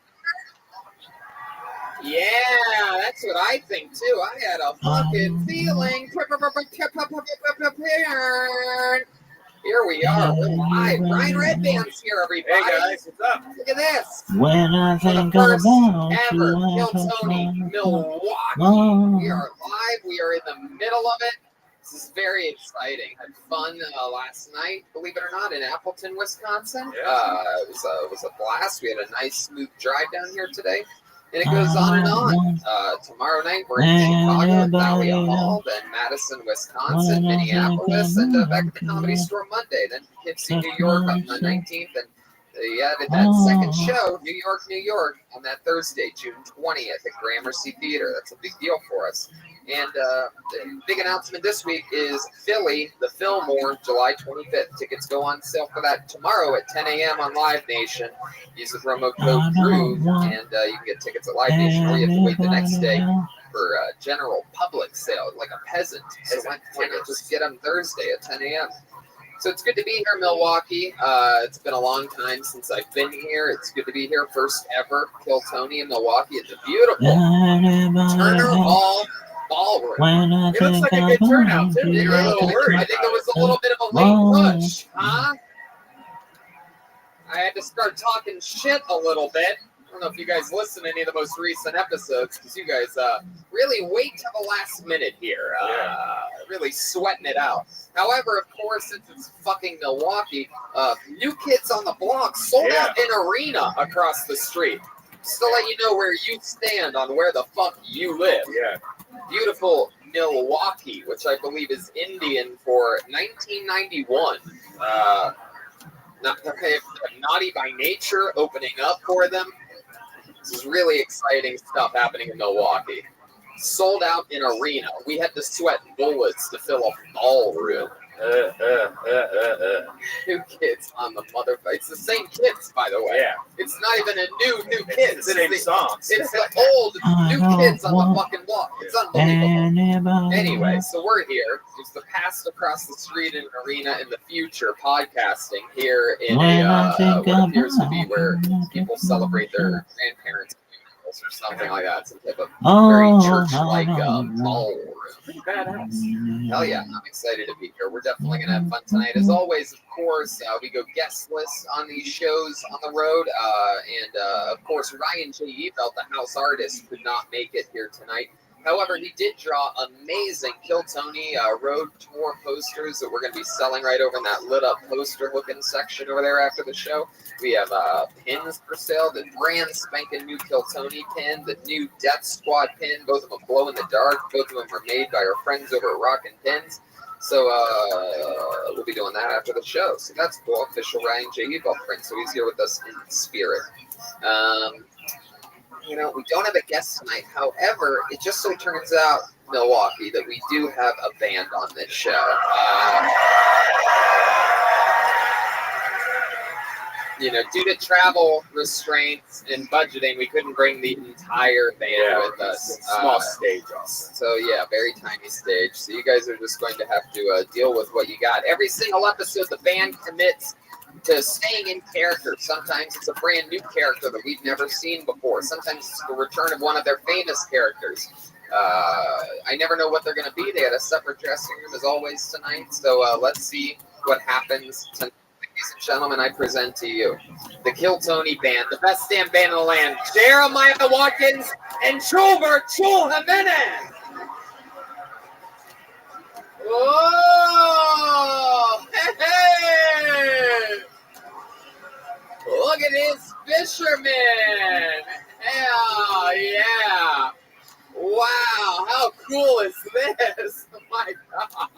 Speaker 22: Yeah, that's what I think too. I had a fucking feeling. Here we are. We're live. Ryan Redband's here, everybody. Hey guys, what's up? Look at this.
Speaker 7: when I
Speaker 22: For the
Speaker 7: think
Speaker 22: first
Speaker 7: about
Speaker 22: ever
Speaker 7: you,
Speaker 22: Kill Tony Milwaukee. We are live. We are in the middle of it. This is very exciting. Had fun last night, believe it or not, in Appleton, Wisconsin. It was a blast. We had a nice, smooth drive down here today. And it goes on and on. Tomorrow night, we're in Chicago at Thalia Hall, then Madison, Wisconsin, Minneapolis, and back at the Comedy Store Monday. Then Poughkeepsie, New York on the 19th. And they added that second show, New York, on that Thursday, June 20th at Gramercy Theater. That's a big deal for us. And the big announcement this week is Philly, the Fillmore, July 25th. Tickets go on sale for that tomorrow at 10 a.m. on Live Nation. Use the promo code GROOVE, and you can get tickets at Live Nation, or you have to wait the next day for general public sale, like a peasant. So why not just get them Thursday at 10 a.m.? So it's good to be here, Milwaukee. It's been a long time since I've been here. It's good to be here. First ever Kill Tony in Milwaukee. It's a beautiful Turner Hall ballroom.
Speaker 7: It looks like a good turnout, too.
Speaker 22: I think it was a little bit of a late push, huh? I had to start talking shit a little bit. I don't know if you guys listen to any of the most recent episodes, because you guys really wait till the last minute here. Really sweating it out. However, of course, since it's fucking Milwaukee, New Kids on the Block sold out an arena across the street. Just to let you know where you stand on where the fuck you live. Yeah. Beautiful Milwaukee, which I believe is Indian for 1991. Naughty by Nature opening up for them. This is really exciting stuff happening in Milwaukee. Sold out an arena. We had to sweat bullets to fill a ballroom.
Speaker 2: New kids on the mother. It's the same kids, by the way.
Speaker 8: Yeah.
Speaker 2: It's not even a new kids.
Speaker 8: It's the same songs.
Speaker 2: It's the old new kids on the fucking block. It's unbelievable. Anyway, so we're here. It's the past across the street in an arena in the future podcasting here in what appears to be where people celebrate their grandparents' funerals or something like that. Some type of very church-like ballroom.
Speaker 8: Pretty badass.
Speaker 2: Hell yeah, I'm excited to be here. We're definitely going to have fun tonight. As always, of course, we go guestless on these shows on the road. Of course, Ryan J. Evelt, the house artist, could not make it here tonight. However, he did draw amazing Kill Tony road tour posters that we're going to be selling right over in that lit-up poster-looking section over there after the show. We have pins for sale, the brand spanking new Kill Tony pin, the new Death Squad pin, both of them glow in the dark. Both of them are made by our friends over at Rockin' Pins. So we'll be doing that after the show. So that's cool. Official Ryan J. Evelt print. So he's here with us in spirit. We don't have a guest tonight. However, it just so turns out, Milwaukee, that we do have a band on this show. Due to travel restraints and budgeting, we couldn't bring the entire band with us.
Speaker 8: Small stage also.
Speaker 2: So yeah, very tiny stage. So you guys are just going to have to deal with what you got. Every single episode, the band commits to staying in character. Sometimes it's a brand new character that we've never seen before. Sometimes it's the return of one of their famous characters. I never know what they're going to be. They had a separate dressing room as always tonight. So let's see what happens tonight. Ladies and gentlemen, I present to you the Kill Tony Band, the best damn band in the land, Jeremiah Watkins and Chulbert Chul Jimenez. Whoa! Hey! Look at this fisherman! Hell yeah! Wow, how cool is this? Oh my god!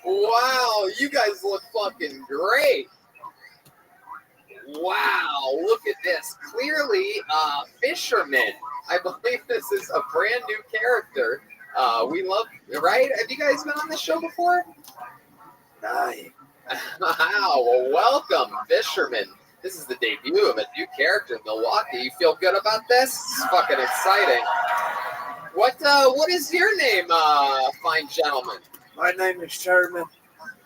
Speaker 2: Wow, you guys look fucking great. Wow, look at this. Clearly, fisherman. I believe this is a brand new character. We love, right? Have you guys been on this show before? Nice. Wow, well, welcome, fisherman. This is the debut of a new character in Milwaukee. You feel good about this? It's fucking exciting. What is your name, fine gentleman?
Speaker 3: My name is Sherman,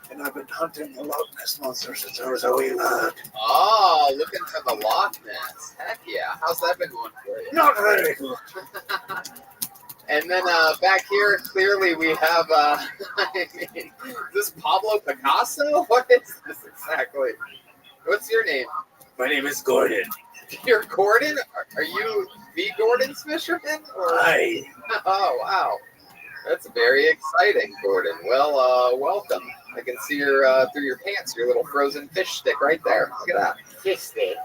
Speaker 3: and I've been hunting the Loch Ness Monster since I was a wee lad.
Speaker 2: Oh, looking for the Loch Ness. Heck yeah. How's that been going for you?
Speaker 3: Not very good.
Speaker 2: And then back here, clearly we have, is this Pablo Picasso? What is this exactly? What's your name?
Speaker 3: My name is Gordon.
Speaker 2: You're Gordon? Are you the Gordon's fisherman?
Speaker 3: Aye.
Speaker 2: Oh, wow. That's very exciting, Gordon. Well, welcome. I can see your through your pants, your little frozen fish stick right there. Look at that. Fish stick.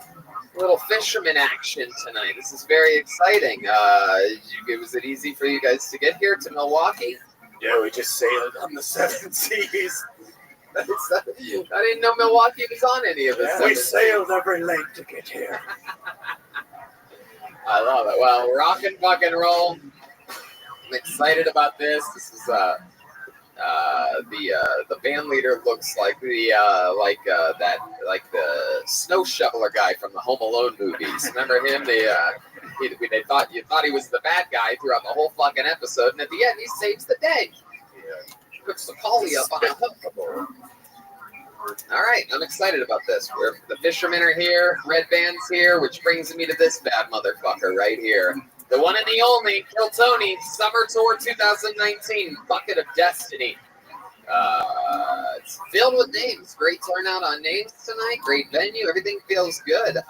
Speaker 2: Little fisherman action tonight. This is very exciting. Was it easy for you guys to get here to Milwaukee?
Speaker 3: Yeah, we just sailed on the 7 seas.
Speaker 2: I didn't know Milwaukee was on any of this.
Speaker 3: Yeah, we sailed every lake to get here.
Speaker 2: I love it. Well, rock and fucking roll. I'm excited about this. This is the band leader looks like the snow shoveler guy from the Home Alone movies. Remember him? They thought he was the bad guy throughout the whole fucking episode, and at the end he saves the day. Puts the collie up on a hook. All right, I'm excited about this. The fishermen are here, Red Band's here, which brings me to this bad motherfucker right here. The one and the only, Kill Tony, Summer Tour 2019, Bucket of Destiny. It's filled with names. Great turnout on names tonight. Great venue. Everything feels good. If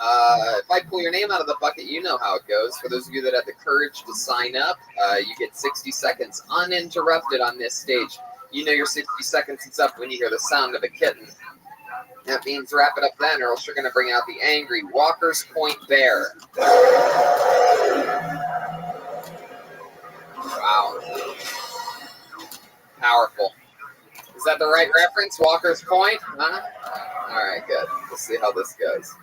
Speaker 2: I pull your name out of the bucket, you know how it goes. For those of you that had the courage to sign up, you get 60 seconds uninterrupted on this stage. You know your 60 seconds is up when you hear the sound of a kitten. That means wrap it up then, or else you're going to bring out the angry Walker's Point Bear. Wow. Powerful. Is that the right reference? Walker's Point? Huh? All right, good. We'll see how this goes.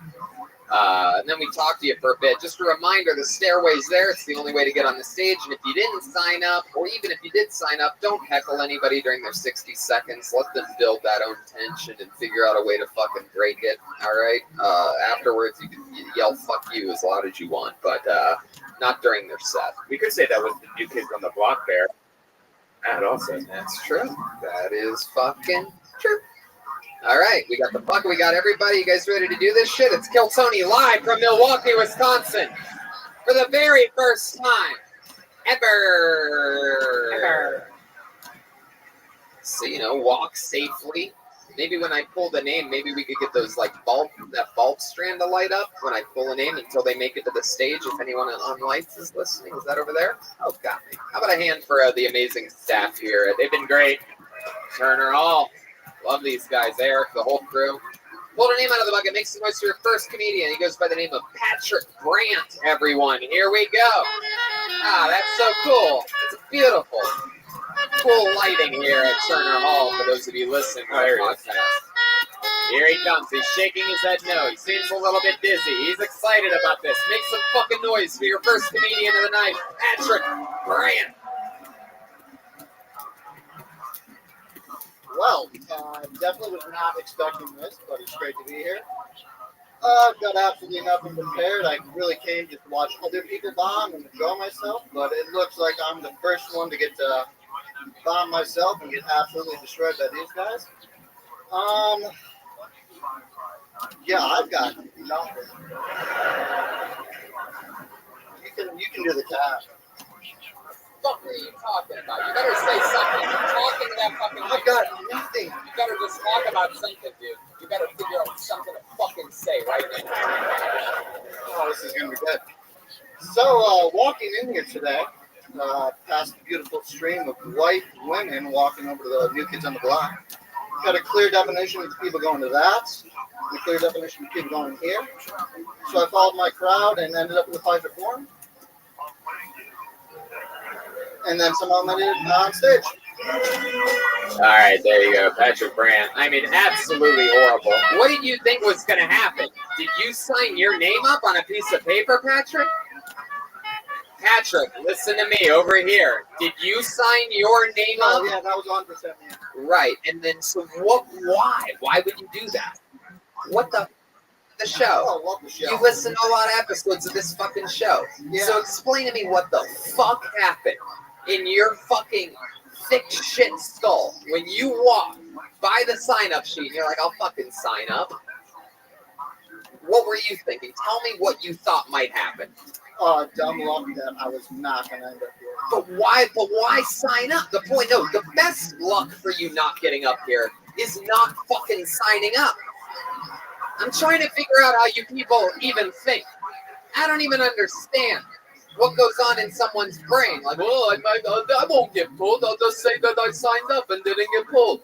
Speaker 2: And then we talk to you for a bit. Just a reminder, the stairway's there. It's the only way to get on the stage. And if you didn't sign up, or even if you did sign up, don't heckle anybody during their 60 seconds. Let them build that own tension and figure out a way to fucking break it. All right? Afterwards, you can yell fuck you as loud as you want, but not during their set.
Speaker 4: We could say that was the New Kids on the Block there. That also.
Speaker 2: That's true. That is fucking true. All right, we got the buck. We got everybody. You guys ready to do this shit? It's Kill Tony live from Milwaukee, Wisconsin, for the very first time ever. So walk safely. Maybe when I pull the name, maybe we could get those that bulb strand to light up when I pull a name until they make it to the stage. If anyone on lights is listening, is that over there? Oh, got me. How about a hand for the amazing staff here? They've been great. Turner Hall. Love these guys, Eric, the whole crew. Pull a name out of the bucket. Make some noise for your first comedian. He goes by the name of Patrick Brandt, everyone. Here we go. Ah, that's so cool. It's beautiful. Cool lighting here at Turner Hall for those of you listening to our podcast. Here he comes. He's shaking his head no. He seems a little bit dizzy. He's excited about this. Make some fucking noise for your first comedian of the night, Patrick Brandt.
Speaker 13: Well, definitely was not expecting this, but it's great to be here. I've got absolutely nothing prepared. I really came just to watch other people bomb and enjoy myself, but it looks like I'm the first one to get to bomb myself and get absolutely destroyed by these guys. Yeah, I've got nothing. You can do the task.
Speaker 2: What are you talking about? You better say something. You're talking to that fucking.
Speaker 13: I've got nothing.
Speaker 2: You better just talk about something, dude. You better figure out something to fucking say right now.
Speaker 13: Oh, this is gonna be good. So, walking in here today, past the beautiful stream of white women walking over to the New Kids on the Block, got a clear definition of people going to that, a clear definition of people going here. So I followed my crowd and ended up in the Fight Forum. And then somehow made it on stage.
Speaker 2: All right, there you go, Patrick Brandt. I mean, absolutely horrible. What did you think was going to happen? Did you sign your name up on a piece of paper, Patrick? Patrick, listen to me over here. Did you sign your name up?
Speaker 13: Oh, yeah, that was 100%. Yeah.
Speaker 2: Right, and then so what? Why? Why would you do that? What the show?
Speaker 13: Oh, what the show?
Speaker 2: You listen to a lot of episodes of this fucking show.
Speaker 13: Yeah.
Speaker 2: So explain to me what the fuck happened in your fucking thick shit skull when you walk by the sign-up sheet and you're like, I'll fucking sign up. What were you thinking? Tell me what you thought might happen.
Speaker 13: Dumb luck that I was not going to end up here.
Speaker 2: But why sign up? The best luck for you not getting up here is not fucking signing up. I'm trying to figure out how you people even think. I don't even understand what goes on in someone's brain. Like, well, I won't get pulled. I'll just say that I signed up and didn't get pulled.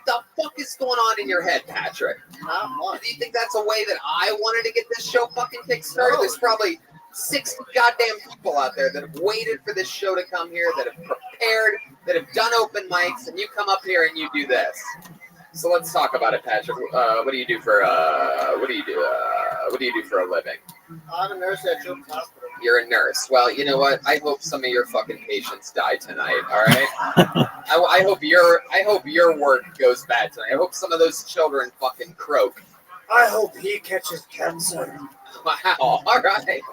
Speaker 2: The fuck is going on in your head, Patrick?
Speaker 13: Not much.
Speaker 2: Do you think that's a way that I wanted to get this show fucking kickstarted? There's probably 60 goddamn people out there that have waited for this show to come here, that have prepared, that have done open mics, and you come up here and you do this. So let's talk about it, Patrick. What do you do for a living?
Speaker 13: I'm a nurse at Children's Hospital.
Speaker 2: You're a nurse. Well, you know what? I hope some of your fucking patients die tonight. All right. I hope your work goes bad tonight. I hope some of those children fucking croak.
Speaker 13: I hope he catches cancer.
Speaker 2: Wow. All right.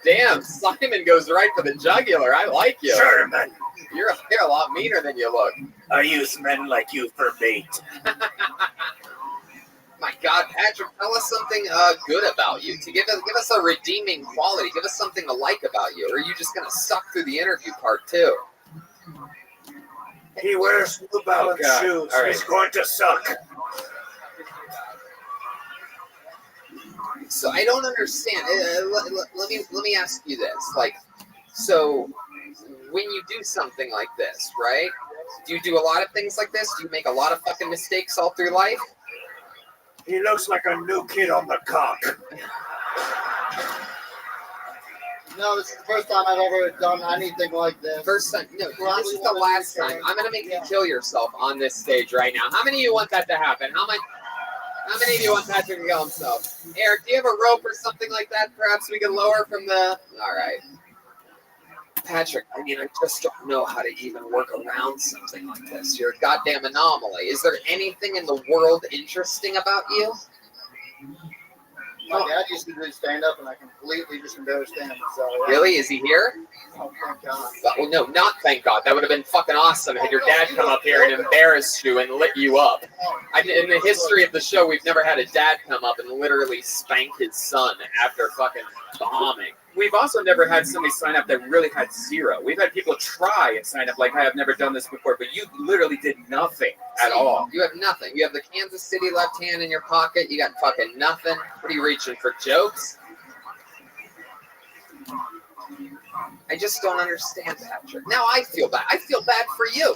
Speaker 2: Damn. Simon goes right for the jugular. I like you.
Speaker 13: Sherman.
Speaker 2: You're a lot meaner than you look.
Speaker 13: I use men like you for bait.
Speaker 2: My God, Patrick, tell us something good about you. To give us a redeeming quality. Give us something to like about you. Or are you just gonna suck through the interview part too?
Speaker 13: He wears New Balance shoes.
Speaker 2: All right.
Speaker 13: He's going to suck.
Speaker 2: So I don't understand. Let me ask you this. Like, so when you do something like this, right? Do you do a lot of things like this? Do you make a lot of fucking mistakes all through life?
Speaker 13: He looks like a new kid on the cock. No, this is the first time I've ever done anything like this.
Speaker 2: First time? No, this is the last time. I'm gonna make you kill yourself on this stage right now. How many of you want that to happen? How How many of you want Patrick to kill himself? Eric, do you have a rope or something like that? Perhaps we can lower from the. All right. Patrick, I mean, I just don't know how to even work around something like this. You're a goddamn anomaly. Is there anything in the world interesting about you?
Speaker 13: My dad used to do stand-up, and I completely just embarrassed him. So yeah.
Speaker 2: Really? Is he here?
Speaker 13: Oh, thank God.
Speaker 2: Well, no, not thank God. That would have been fucking awesome had your dad come up here and embarrassed you and lit you up. In the history of the show, we've never had a dad come up and literally spank his son after fucking bombing.
Speaker 4: We've also never had somebody sign up that really had zero. We've had people try and sign up like, hey, I've never done this before, but you literally did nothing at all.
Speaker 2: You have nothing. You have the Kansas City left hand in your pocket. You got fucking nothing. What are you reaching for, jokes? I just don't understand, Patrick. Now I feel bad. I feel bad for you.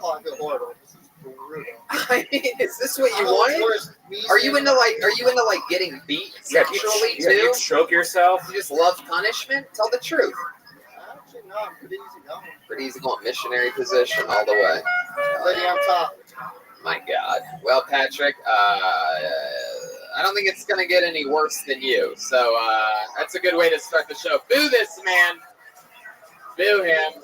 Speaker 13: Oh, I feel horrible. This is brutal.
Speaker 2: I mean, is this what you wanted? Are you into like getting beat sexually too?
Speaker 4: You choke yourself?
Speaker 2: You just love punishment? Tell the truth.
Speaker 13: Actually, no, I'm pretty easy going.
Speaker 2: Pretty easy going. Missionary position all the way.
Speaker 13: Lady on top.
Speaker 2: My God. Well, Patrick, I don't think it's going to get any worse than you. So that's a good way to start the show. Boo this man. Boo him.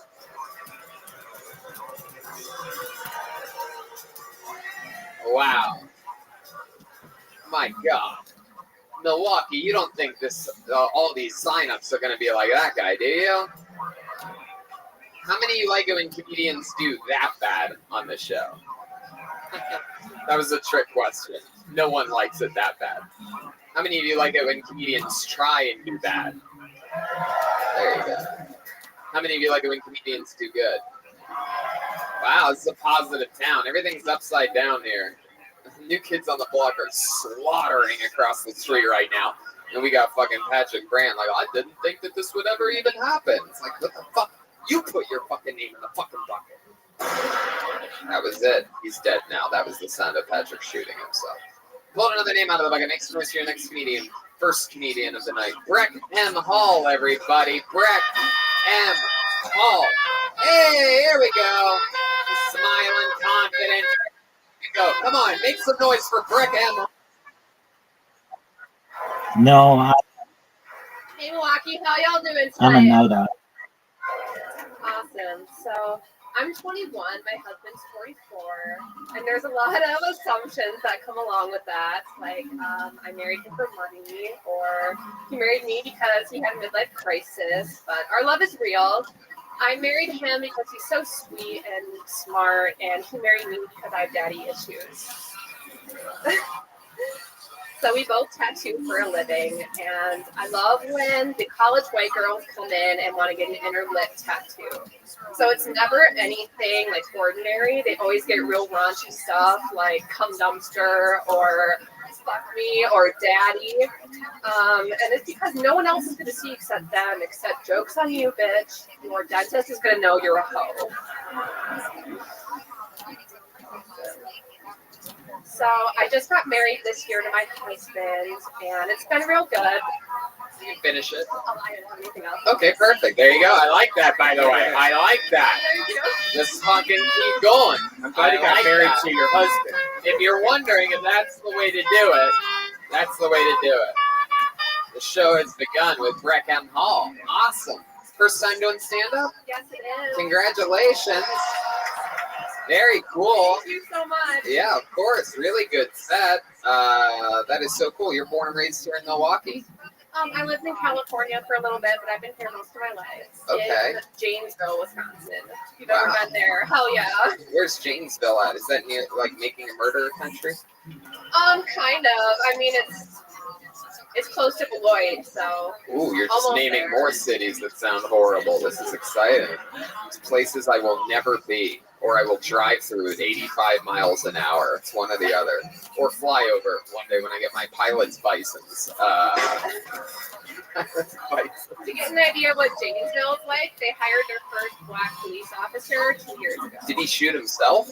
Speaker 2: Wow. My God. Milwaukee, you don't think this all these signups are going to be like that guy, do you? How many of you like it when comedians do that bad on the show? That was a trick question. No one likes it that bad. How many of you like it when comedians try and do bad? There you go. How many of you like it when comedians do good? Wow, this is a positive town. Everything's upside down here. New Kids on the Block are slaughtering across the street right now. And we got fucking Patrick Brand like, I didn't think that this would ever even happen. It's like, what the fuck? You put your fucking name in the fucking bucket. That was it. He's dead now. That was the sound of Patrick shooting himself. Pull another name out of the bucket. Next choice, your next comedian. First comedian of the night. Breck M. Hall, everybody. Breck M. Hall. Hey, here we go. Smiling, confident. Here we go. Come on, make some noise for Breck M. Hall.
Speaker 7: No,
Speaker 9: Hey Milwaukee, how y'all doing tonight?
Speaker 7: I'm a night owl.
Speaker 9: Awesome. So I'm 21, my husband's 44, and there's a lot of assumptions that come along with that. Like, I married him for money, or he married me because he had a midlife crisis, but our love is real. I married him because he's so sweet and smart, and he married me because I have daddy issues. So we both tattoo for a living, and I love when the college white girls come in and want to get an inner lip tattoo. So it's never anything like ordinary. They always get real raunchy stuff like cum dumpster or fuck me or daddy. And it's because no one else is going to see except them, except joke's on you, bitch. Your dentist is going to know you're a hoe. So I just got married this year to my husband, and it's been real good.
Speaker 2: You can finish it.
Speaker 9: Oh, I don't have anything else.
Speaker 2: Okay, perfect. There you go. I like that, by the way. I like that. Just fucking keep going.
Speaker 4: I'm glad you got married to your husband.
Speaker 2: If you're wondering if that's the way to do it, that's the way to do it. The show has begun with Breck M. Hall. Awesome. First time doing stand-up?
Speaker 9: Yes, it is.
Speaker 2: Congratulations. Very cool.
Speaker 9: Thank you so much.
Speaker 2: Yeah, of course. Really good set. That is so cool. You're born and raised here in Milwaukee?
Speaker 9: I lived in California for a little bit, but I've been here most of my life.
Speaker 2: Okay.
Speaker 9: In Janesville, Wisconsin. If you've ever been there, hell yeah.
Speaker 2: Where's Janesville at? Is that near, like, making a murder country?
Speaker 9: Kind of. I mean, it's close to Beloit, so.
Speaker 2: Ooh, you're just naming there. More cities that sound horrible. This is exciting. It's places I will never be, or I will drive through at 85 miles an hour. It's one or the other. Or fly over one day when I get my pilot's license.
Speaker 9: To get an idea of what Janesville is like, they hired their first black police officer 2 years ago.
Speaker 2: Did he shoot himself?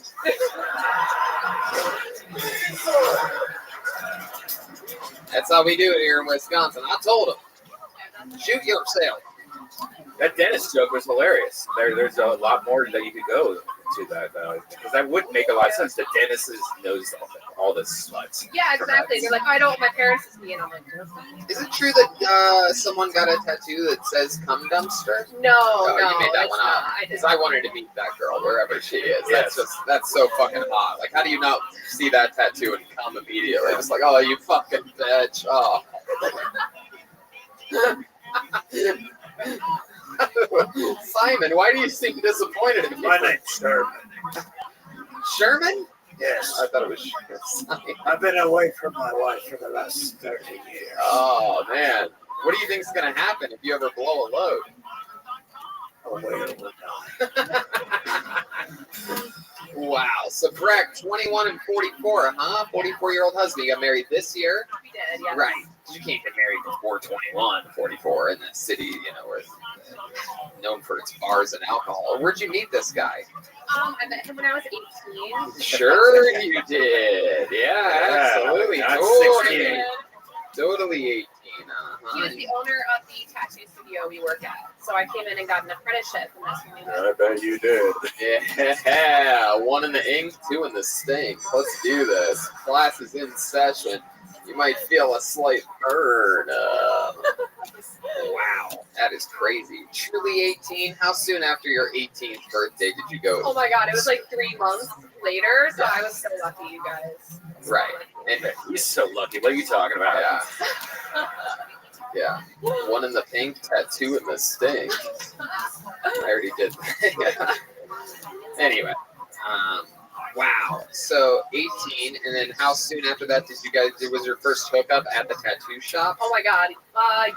Speaker 2: That's how we do it here in Wisconsin. I told him, shoot yourself.
Speaker 4: That dentist joke was hilarious. There's a lot more that you could go to that, because that would make a lot of sense. The dentist knows all that. all the sluts.
Speaker 9: Yeah, exactly. They're like, I don't want my parents to see it. I'm like,
Speaker 2: Is it true that someone got a tattoo that says "cum dumpster"?
Speaker 9: no,
Speaker 2: Oh,
Speaker 9: no,
Speaker 2: you made that
Speaker 9: it's
Speaker 2: one
Speaker 9: not.
Speaker 2: up.
Speaker 9: I
Speaker 2: Because
Speaker 9: didn't.
Speaker 2: I wanted to meet that girl wherever she is.
Speaker 4: Yes.
Speaker 2: That's so fucking hot. Like, how do you not see that tattoo and come immediately? It's like, oh, you fucking bitch. Oh. Simon, why do you seem disappointed in me?
Speaker 3: My name's Sherman.
Speaker 2: Sherman?
Speaker 3: Yes.
Speaker 2: I thought it was Simon.
Speaker 3: I've been away from my wife for the last 30 years.
Speaker 2: Oh, man. What do you think is going to happen if you ever blow a load?
Speaker 3: A whale will die.
Speaker 2: Wow. So, correct. 21 and 44, huh? 44-year-old husband. You got married this year?
Speaker 9: We did, yeah.
Speaker 2: Right. You can't get married before 21, 44 in the city, you know, where it's known for its bars and alcohol. Where'd you meet this guy?
Speaker 9: I met him when I was 18.
Speaker 2: Sure you did. Yeah, absolutely.
Speaker 4: not
Speaker 2: Totally.
Speaker 4: 16.
Speaker 2: Totally 18.
Speaker 9: He was the owner of the tattoo studio we work at. So I came in and got an apprenticeship, and that's when we met.
Speaker 21: I bet you did.
Speaker 2: Yeah, 1 in the ink, 2 in the stink. Let's do this. Class is in session. You might feel a slight burn. Wow, that is crazy. Truly 18. How soon after your 18th birthday did you go?
Speaker 9: Oh my god, it was like 3 months later, so I was so lucky, you guys.
Speaker 2: Right. And
Speaker 4: He's so lucky. What are you talking about?
Speaker 2: Yeah. 1 in the pink, tattoo in the stink. I already did that. Anyway. Wow. So 18, and then how soon after that did you guys? Was your first hookup at the tattoo shop?
Speaker 9: Oh my god.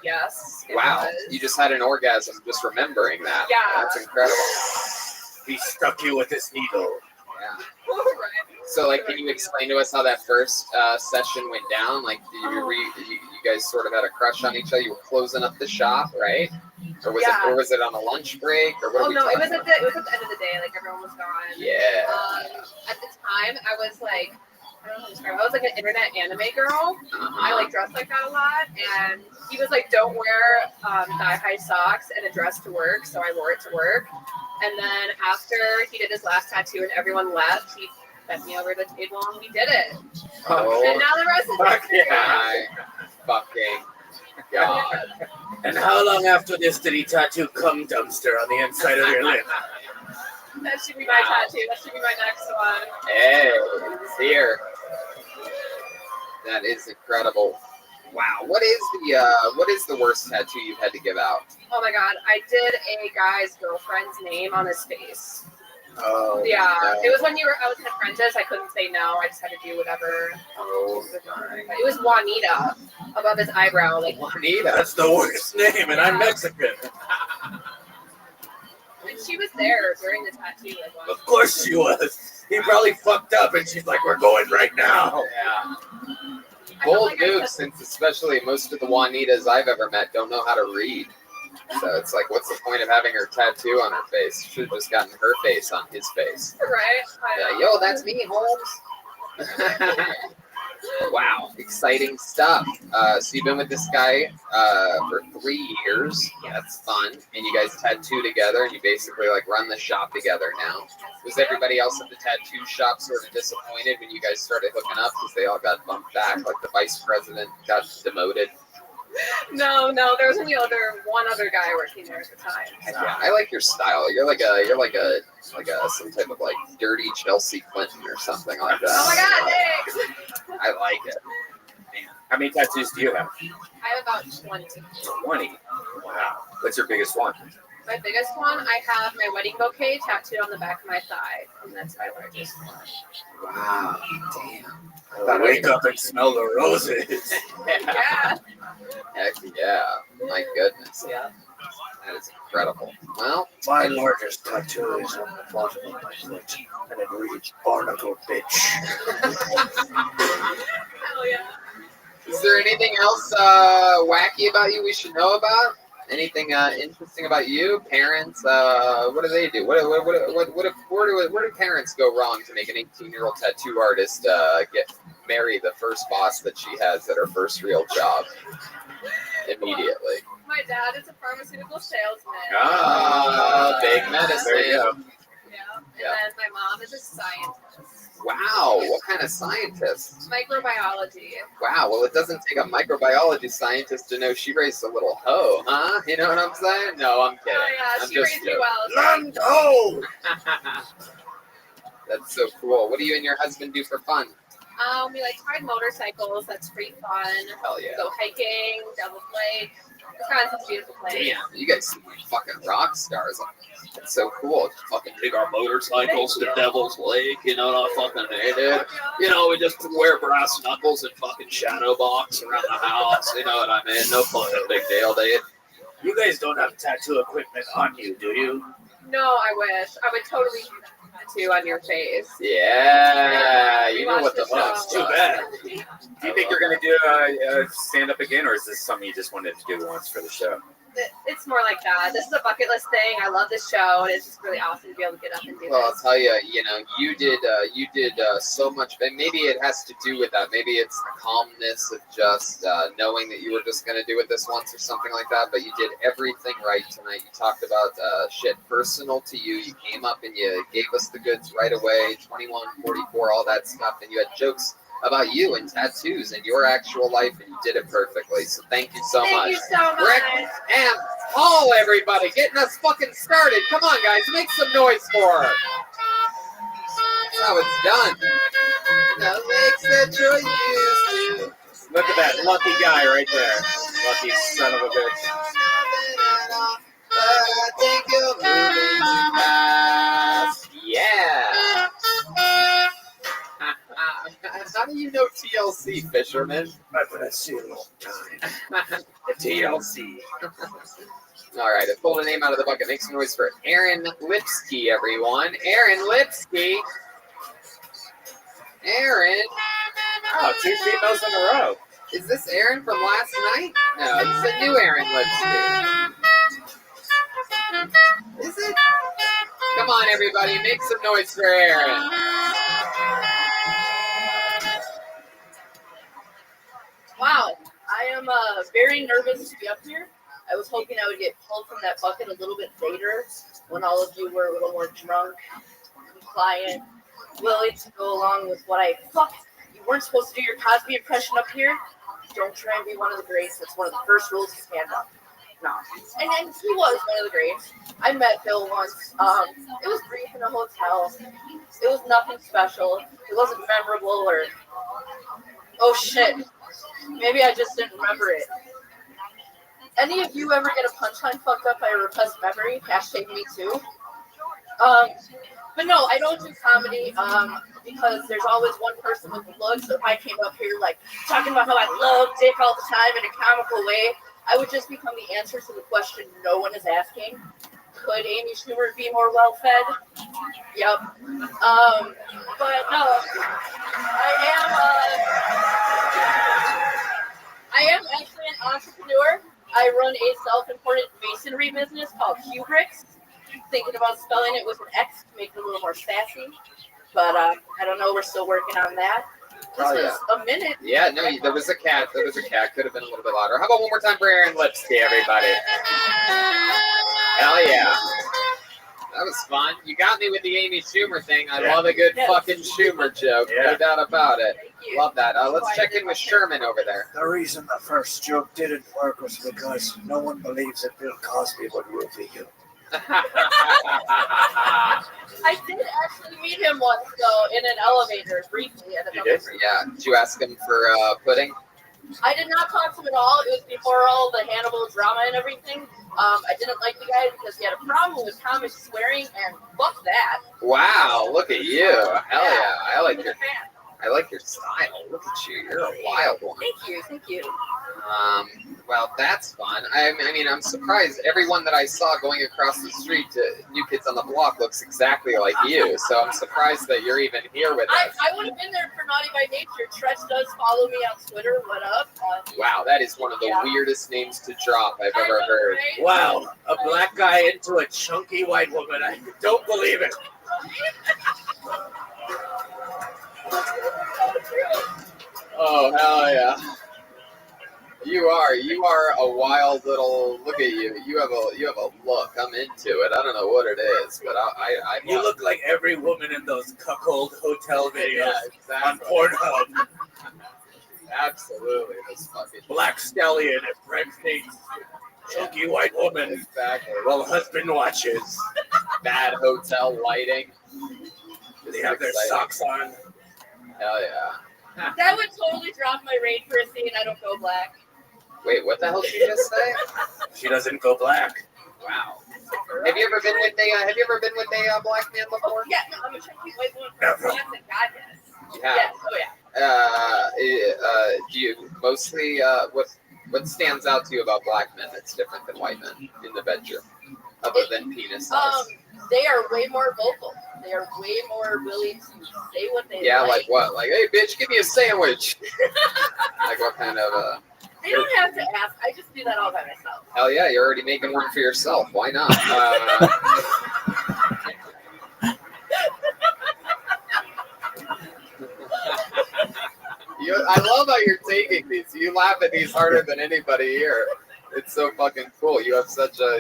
Speaker 9: Yes.
Speaker 2: Wow.
Speaker 9: Was.
Speaker 2: You just had an orgasm just remembering that.
Speaker 9: Yeah.
Speaker 2: That's incredible.
Speaker 21: He struck you with his needle.
Speaker 2: Yeah.
Speaker 9: Right.
Speaker 2: So, like, can you explain to us how that first session went down? Like, did you guys sort of had a crush on each other? You were closing up the shop, right? Or was it on a lunch break? Or what?
Speaker 9: Oh no, it was at the end of the day. Like everyone was gone.
Speaker 2: Yeah.
Speaker 9: At the time, I was like, I don't know how to describe it. I was like an internet anime girl. I like dressed like that a lot, and he was like, "Don't wear thigh-high socks and a dress to work," so I wore it to work. And then after he did his last tattoo and everyone left, he bent me over the table and we did it.
Speaker 2: Oh,
Speaker 9: And now the rest is history.
Speaker 2: my fucking God.
Speaker 21: And how long after this did he tattoo "cum dumpster" on the inside of your lip?
Speaker 9: That should be my tattoo. That should be my next one.
Speaker 2: Hey, it's here. That is incredible. Wow. What is the worst tattoo you've had to give out?
Speaker 9: Oh my god, I did a guy's girlfriend's name on his face.
Speaker 2: Oh.
Speaker 9: Yeah,
Speaker 2: no.
Speaker 9: it was when I was an apprentice. I couldn't say no. I just had to do whatever.
Speaker 2: Oh.
Speaker 9: It was Juanita above his eyebrow. Like
Speaker 2: Juanita.
Speaker 21: That's the worst name, and I'm Mexican.
Speaker 9: And she was there during the tattoo. Like,
Speaker 21: Of course she was. He probably fucked up, and she's like, "We're going right now."
Speaker 2: Yeah. Bold move, since especially most of the Juanitas I've ever met don't know how to read. So it's like, what's the point of having her tattoo on her face? Should have just gotten her face on his face.
Speaker 9: Right?
Speaker 2: Yeah, yo, that's me, Holmes. Wow, exciting stuff. So you've been with this guy for 3 years. That's fun. And you guys tattoo together, and you basically like run the shop together now. Was everybody else at the tattoo shop sort of disappointed when you guys started hooking up because they all got bumped back? Like the vice president got demoted?
Speaker 9: No, there was only one other guy working there at the time.
Speaker 2: Yeah, I like your style. You're like a some type of like dirty Chelsea Clinton or something like that.
Speaker 9: Oh my god, thanks!
Speaker 2: I like it.
Speaker 4: Man, how many tattoos do you have?
Speaker 9: I have about 20.
Speaker 4: 20. Wow. What's your biggest one?
Speaker 9: My biggest one, I have my wedding bouquet tattooed on the back of my thigh, and that's my largest one.
Speaker 2: Wow, damn.
Speaker 21: I wake up and smell the roses.
Speaker 9: Yeah.
Speaker 2: Heck yeah. My goodness.
Speaker 9: Yeah.
Speaker 2: That is incredible. Well,
Speaker 3: my largest tattoo is on the bottom of my foot, and it reads "Barnacle Bitch."
Speaker 9: Hell yeah.
Speaker 2: Is there anything else wacky about you we should know about? Anything interesting about you? Parents? What do they do? Where do parents go wrong to make an 18-year-old tattoo artist marry the first boss that she has at her first real job immediately?
Speaker 9: My dad is a pharmaceutical salesman.
Speaker 2: Ah, big medicine.
Speaker 9: Yeah. And then my mom is a scientist.
Speaker 2: Wow, what kind of scientist?
Speaker 9: Microbiology.
Speaker 2: Wow, well, it doesn't take a microbiology scientist to know she raised a little hoe, huh? You know what I'm saying? No, I'm kidding.
Speaker 9: Oh yeah,
Speaker 2: I'm
Speaker 9: she
Speaker 2: just
Speaker 9: raised me
Speaker 2: joking.
Speaker 9: well.
Speaker 2: Lando! That's so cool. What do you and your husband do for fun?
Speaker 9: We like to ride motorcycles. That's pretty fun.
Speaker 2: Hell yeah.
Speaker 9: Go hiking, Devil's Lake. Wisconsin's a beautiful place.
Speaker 2: Damn, you guys seem like fucking rock stars. That's so cool. Just fucking
Speaker 12: Take our motorcycles to Devil's Lake, you know what I fucking did. You know, we just wear brass knuckles and fucking shadow box around the house, you know what I mean? No fucking big deal, dude. You guys don't have tattoo equipment on you, do you?
Speaker 9: No, I wish. I would totally do that tattoo on your face.
Speaker 2: Yeah, you know
Speaker 9: watch
Speaker 2: what the
Speaker 9: the
Speaker 2: fuck's
Speaker 9: show.
Speaker 2: too bad.
Speaker 4: Do you think you're going to do stand up again, or is this something you just wanted to do once for the show?
Speaker 9: It's more like that. This is a bucket list thing. I love this show, and it's just really awesome to be able to get up and do
Speaker 2: Well, I'll
Speaker 9: this.
Speaker 2: tell you, you know, you did so much, and maybe it has to do with that. Maybe it's the calmness of just knowing that you were just going to do it this once or something like that. But you did everything right tonight. You talked about shit personal to you. You came up and you gave us the goods right away. 21, 44, all that stuff, and you had jokes about you and tattoos and your actual life, and you did it perfectly. So thank you so much.
Speaker 9: Thank you so much.
Speaker 2: Rick and Paul, everybody, getting us fucking started. Come on, guys, make some noise for her. That's how it's done. The lakes that you're used to.
Speaker 4: Look at that lucky guy right there. Lucky son of a bitch.
Speaker 2: But I think you're moving too fast. Yeah. How do you know TLC, Fisherman?
Speaker 3: I've been at sea a long time.
Speaker 2: The TLC. All right, I pulled a name out of the bucket. Make some noise for Aaron Lipsky, everyone. Aaron Lipsky. Aaron.
Speaker 4: Oh, 2 females in a row.
Speaker 2: Is this Aaron from last night? No, it's a new Aaron Lipsky. Is it? Come on, everybody, make some noise for Aaron.
Speaker 10: Wow, I am very nervous to be up here. I was hoping I would get pulled from that bucket a little bit later when all of you were a little more drunk, compliant, willing to go along with what I fuck. You weren't supposed to do your Cosby impression up here. Don't try and be one of the greats. That's one of the first rules to stand up. No. And then he was one of the greats. I met Bill once. It was brief in a hotel. It was nothing special. It wasn't memorable or, oh shit, maybe I just didn't remember it. Any of you ever get a punchline fucked up by a repressed memory? Hashtag me too. But no, I don't do comedy because there's always one person with the look. So if I came up here like talking about how I love dick all the time in a comical way, I would just become the answer to the question no one is asking. Could Amy Schumer be more well-fed? Yep. But no, I am actually an entrepreneur. I run a self-important masonry business called Hubricks. Thinking about spelling it with an X to make it a little more sassy. But I don't know, we're still working on that. This was a minute.
Speaker 2: Yeah, no, there was a cat. There was a cat. Could have been a little bit louder. How about one more time for Aaron Lipsky, everybody? Hell yeah. That was fun. You got me with the Amy Schumer thing. I love a good fucking Schumer joke. No doubt about it. Love that. Let's check in with Sherman over there.
Speaker 3: The reason the first joke didn't work was because no one believes that Bill Cosby would roofie you.
Speaker 10: I did actually meet him once, though, in an elevator, briefly. At
Speaker 2: You did? Yeah. Did you ask him for pudding?
Speaker 10: I did not talk to him at all. It was before all the Hannibal drama and everything. I didn't like the guy because he had a problem with comic swearing, and fuck that.
Speaker 2: Wow, look at you. Hell yeah. I like your style. Look at you. You're a wild one.
Speaker 10: Thank you.
Speaker 2: Well, that's fun. I mean, I'm surprised. Everyone that I saw going across the street to New Kids on the Block looks exactly like you. So I'm surprised that you're even here with us.
Speaker 10: I would have been there for Naughty by Nature. Tretch does follow me on Twitter. What up?
Speaker 2: Wow, that is one of the weirdest names to drop I've ever heard.
Speaker 12: Wow, a black guy into a chunky white woman. I don't believe it.
Speaker 2: Oh, hell yeah. You are a wild little. Look at you. You have a look. I'm into it. I don't know what it is, but I
Speaker 4: You look like every woman in those cuckold hotel videos on Pornhub.
Speaker 2: Absolutely, this fucking
Speaker 4: Black stallion and red face, chunky white woman.
Speaker 2: Exactly.
Speaker 4: While husband watches.
Speaker 2: Bad hotel lighting.
Speaker 4: They have their socks on.
Speaker 2: Hell yeah.
Speaker 10: That would totally drop my rate for a scene. I don't go black.
Speaker 2: Wait, what the hell did you just say?
Speaker 4: She doesn't go black.
Speaker 2: Wow. Have you ever been with a black man before?
Speaker 10: Yeah, no, I'm a chunky white woman. That's a god, yes.
Speaker 2: You have?
Speaker 10: Yes, oh yeah.
Speaker 2: Do you mostly what stands out to you about black men that's different than white men in the bedroom, other than penis size?
Speaker 10: They are way more vocal. They are way more willing to say what they
Speaker 2: Yeah,
Speaker 10: like.
Speaker 2: like what? Like, hey, bitch, give me a sandwich. Like what kind of
Speaker 10: They don't have to ask. I just do that all by myself.
Speaker 2: Hell yeah, you're already making one for yourself. Why not? I love how you're taking these. You laugh at these harder than anybody here. It's so fucking cool. You have such a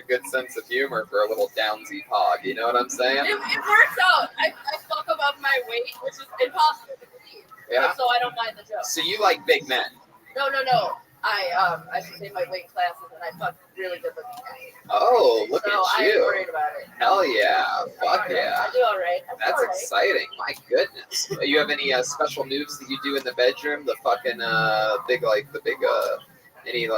Speaker 2: good sense of humor for a little downsy hog. You know what I'm saying?
Speaker 10: It works out. I fuck above my weight, which is impossible to believe.
Speaker 2: Yeah.
Speaker 10: So I don't mind the joke.
Speaker 2: So you like big men?
Speaker 10: No. I should say my weight classes, and I fuck really good looking guys.
Speaker 2: Oh, look
Speaker 10: so
Speaker 2: at
Speaker 10: I ain't
Speaker 2: you!
Speaker 10: worried about it.
Speaker 2: Hell yeah! Fuck yeah!
Speaker 10: I do all right.
Speaker 2: That's exciting. My goodness. You have any special moves that you do in the bedroom? The fucking any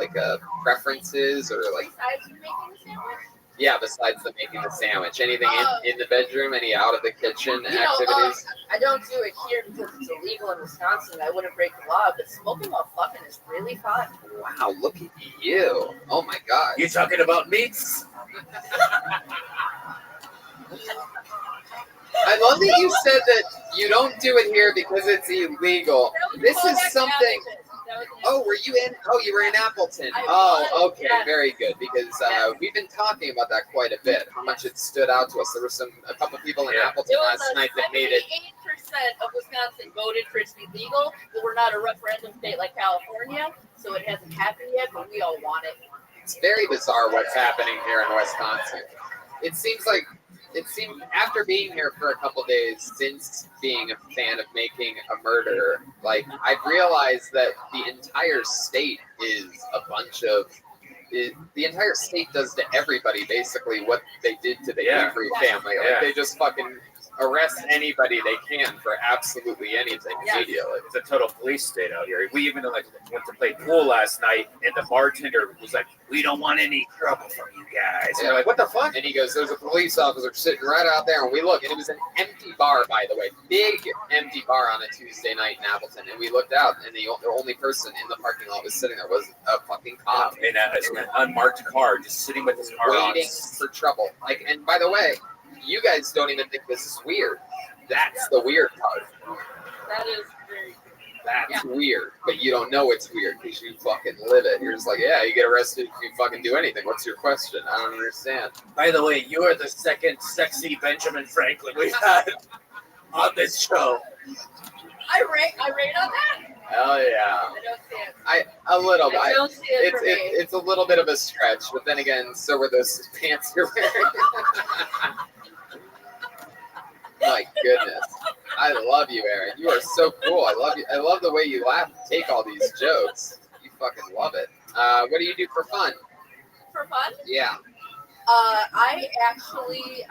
Speaker 2: preferences or like?
Speaker 10: Besides you making the sandwich?
Speaker 2: Yeah, besides the making the sandwich, anything in the bedroom? Any out of the kitchen activities?
Speaker 10: I don't do it here because it's illegal in Wisconsin. I wouldn't break the law, but smoking while fucking is really fun.
Speaker 2: Wow, look at you! Oh my god!
Speaker 4: You talking about meats?
Speaker 2: I love that you said that you don't do it here because it's illegal. This is something. Oh, were you in? Oh, you were in Appleton. Oh, okay, very good. Because we've been talking about that quite a bit. How much it stood out to us. There were a couple people in Appleton last night that made it.
Speaker 10: 78% of Wisconsin voted for it to be legal, but we're not a referendum state like California, so it hasn't happened yet. But we all want it.
Speaker 2: It's very bizarre what's happening here in Wisconsin. It seems after being here for a couple days, since being a fan of making a murder, like I've realized that the entire state is a bunch of. The entire state does to everybody basically what they did to the Avery family. Like they just fucking arrest anybody they can for absolutely anything immediately.
Speaker 4: It's a total police state out here. We even went to play pool last night, and the bartender was like, "We don't want any trouble from you guys." And we're like, "What the fuck?"
Speaker 2: And he goes, "There's a police officer sitting right out there," and we look, and it was an empty bar, by the way, big empty bar on a Tuesday night in Appleton. And we looked out, and the only person in the parking lot was sitting there was a fucking cop
Speaker 4: in an unmarked car, just sitting with his car
Speaker 2: waiting for trouble. Like, and by the way, you guys don't even think this is weird. That's the weird part.
Speaker 10: That is very.
Speaker 2: That's weird, but you don't know it's weird because you fucking live it. You're just like, yeah, you get arrested if you fucking do anything. What's your question? I don't understand.
Speaker 4: By the way, you are the second sexy Benjamin Franklin we've had on this show.
Speaker 10: I rate on that.
Speaker 2: Hell yeah.
Speaker 10: I don't see it.
Speaker 2: A little bit.
Speaker 10: I don't see it for me.
Speaker 2: It's a little bit of a stretch, but then again, so were those pants you're wearing. My goodness. I love you, Aaron. You are so cool. I love you. I love the way you laugh and take all these jokes. You fucking love it. What do you do for fun?
Speaker 10: For fun?
Speaker 2: Yeah.
Speaker 10: I actually,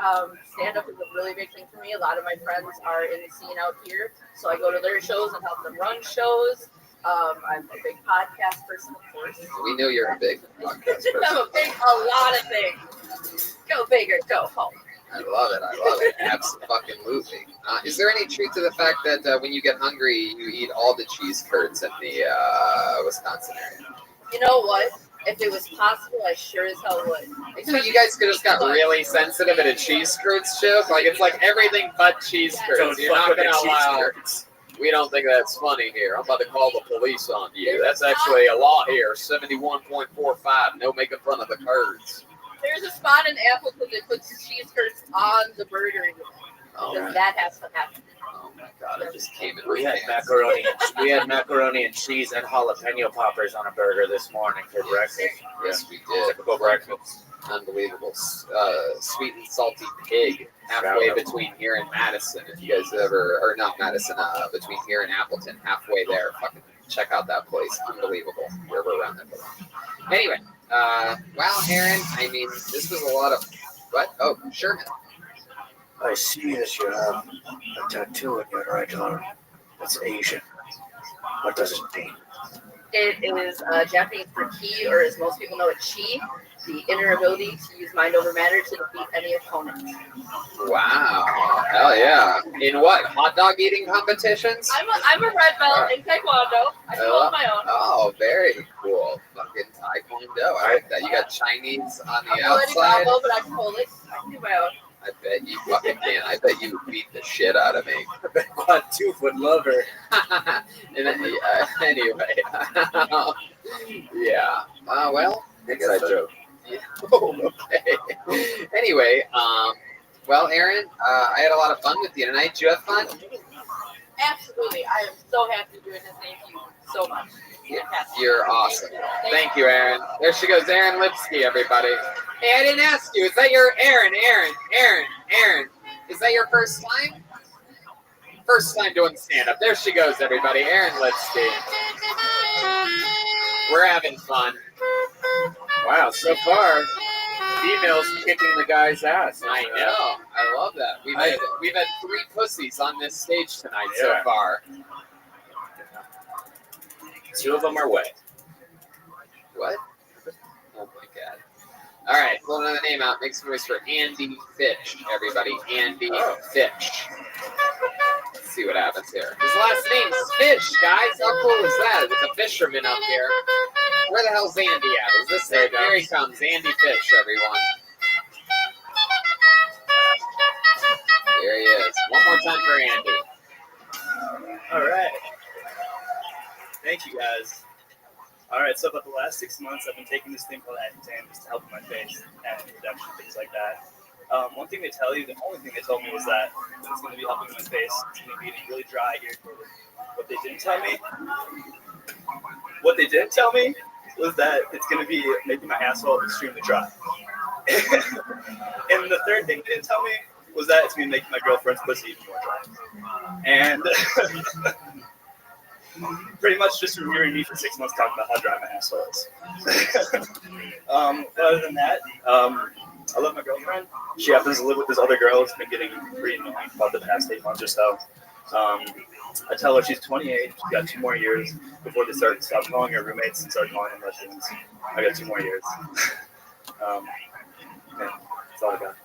Speaker 10: stand-up is a really big thing for me. A lot of my friends are in the scene out here, so I go to their shows and help them run shows. I'm a big podcast person, of course.
Speaker 2: We know you're a big podcast person.
Speaker 10: I'm a lot of things. Go big or go home.
Speaker 2: I love it. Absolutely. Is there any truth to the fact that when you get hungry, you eat all the cheese curds in the Wisconsin area?
Speaker 10: You know what? If it was possible, I sure as hell would.
Speaker 2: So you guys just got really sensitive at a cheese curds joke? Like, it's like everything but cheese curds. You're not going to allow... We don't think that's funny here. I'm about to call the police on you. That's actually a law here. 71.45. No making fun of the curds.
Speaker 10: There's a spot in Appleton that puts cheese curds on the burger.
Speaker 9: Because that has to happen.
Speaker 2: Oh my god, it just came in.
Speaker 4: We had macaroni. We had macaroni and cheese and jalapeno poppers on a burger this morning for breakfast.
Speaker 2: Yes, we did.
Speaker 4: Typical breakfast.
Speaker 2: Unbelievable. Sweet and salty pig halfway between here and Madison. If you guys ever, or not Madison, between here and Appleton, halfway there. Fucking check out that place. Unbelievable. Wherever around that place. Anyway, well, Aaron, I mean, this was a lot of, what? Oh, Sherman.
Speaker 3: I see that you have a tattoo in your right arm. That's Asian. What does it mean?
Speaker 10: It is Japanese for ki, or as most people know it, chi, the inner ability to use mind over matter to defeat any opponent.
Speaker 2: Wow. Hell yeah. In what? Hot dog eating competitions?
Speaker 10: I'm a red belt in Taekwondo. I hold my own.
Speaker 2: Oh, very cool. Fucking Taekwondo. I like that. You got Chinese on the
Speaker 10: I'm
Speaker 2: outside.
Speaker 10: combo, but I can hold it. I can do my own.
Speaker 2: I bet you fucking can. I bet you would beat the shit out of me.
Speaker 4: I bet quad 2-foot lover.
Speaker 2: And then, anyway. Yeah. Well, I guess
Speaker 4: Inside
Speaker 2: that-
Speaker 4: joke.
Speaker 2: Yeah. Oh, okay. Anyway, well, Aaron, I had a lot of fun with you tonight. Did you have fun?
Speaker 10: Absolutely. I am so happy doing this. Thank you so much. Fantastic.
Speaker 2: You're awesome. Thank you, Aaron. There she goes, Aaron Lipsky, everybody. Hey, I didn't ask you. Is that your Aaron? Is that your first time? First time doing stand-up. There she goes, everybody. Aaron Lipsky. We're having fun.
Speaker 4: Wow, so far, females kicking the guy's ass.
Speaker 2: I know. I love that. We've had 3 pussies on this stage tonight so far.
Speaker 4: 2 of them are wet.
Speaker 2: What? Oh my god. All right, pull another name out. Make some noise for Andy Fish, everybody. Andy Fish. Let's see what happens here. His last name's Fish, guys. How cool is that? With a fisherman up here. Where the hell's Andy at? Is this it? Here he comes. Andy Fish, everyone. Here he is. One more time for Andy.
Speaker 1: All right. Thank you, guys. All right, so about the last 6 months, I've been taking this thing called Accutane just to help with my face and reduction, things like that. One thing they tell you, the only thing they told me was that it's going to be helping my face. It's going to be getting really dry, irritated. What they didn't tell me was that it's going to be making my asshole extremely dry. And the third thing they didn't tell me was that it's going to be making my girlfriend's pussy even more dry. And pretty much just reviewing me for 6 months talking about how dry my asshole is. Other than that, I love my girlfriend. She happens to live with this other girl. It's been getting pretty annoying about the past 8 months or so. I tell her she's 28. She's got 2 more years before they stop calling her roommates and start calling them lesbians. I got 2 more years. Yeah, that's all I got.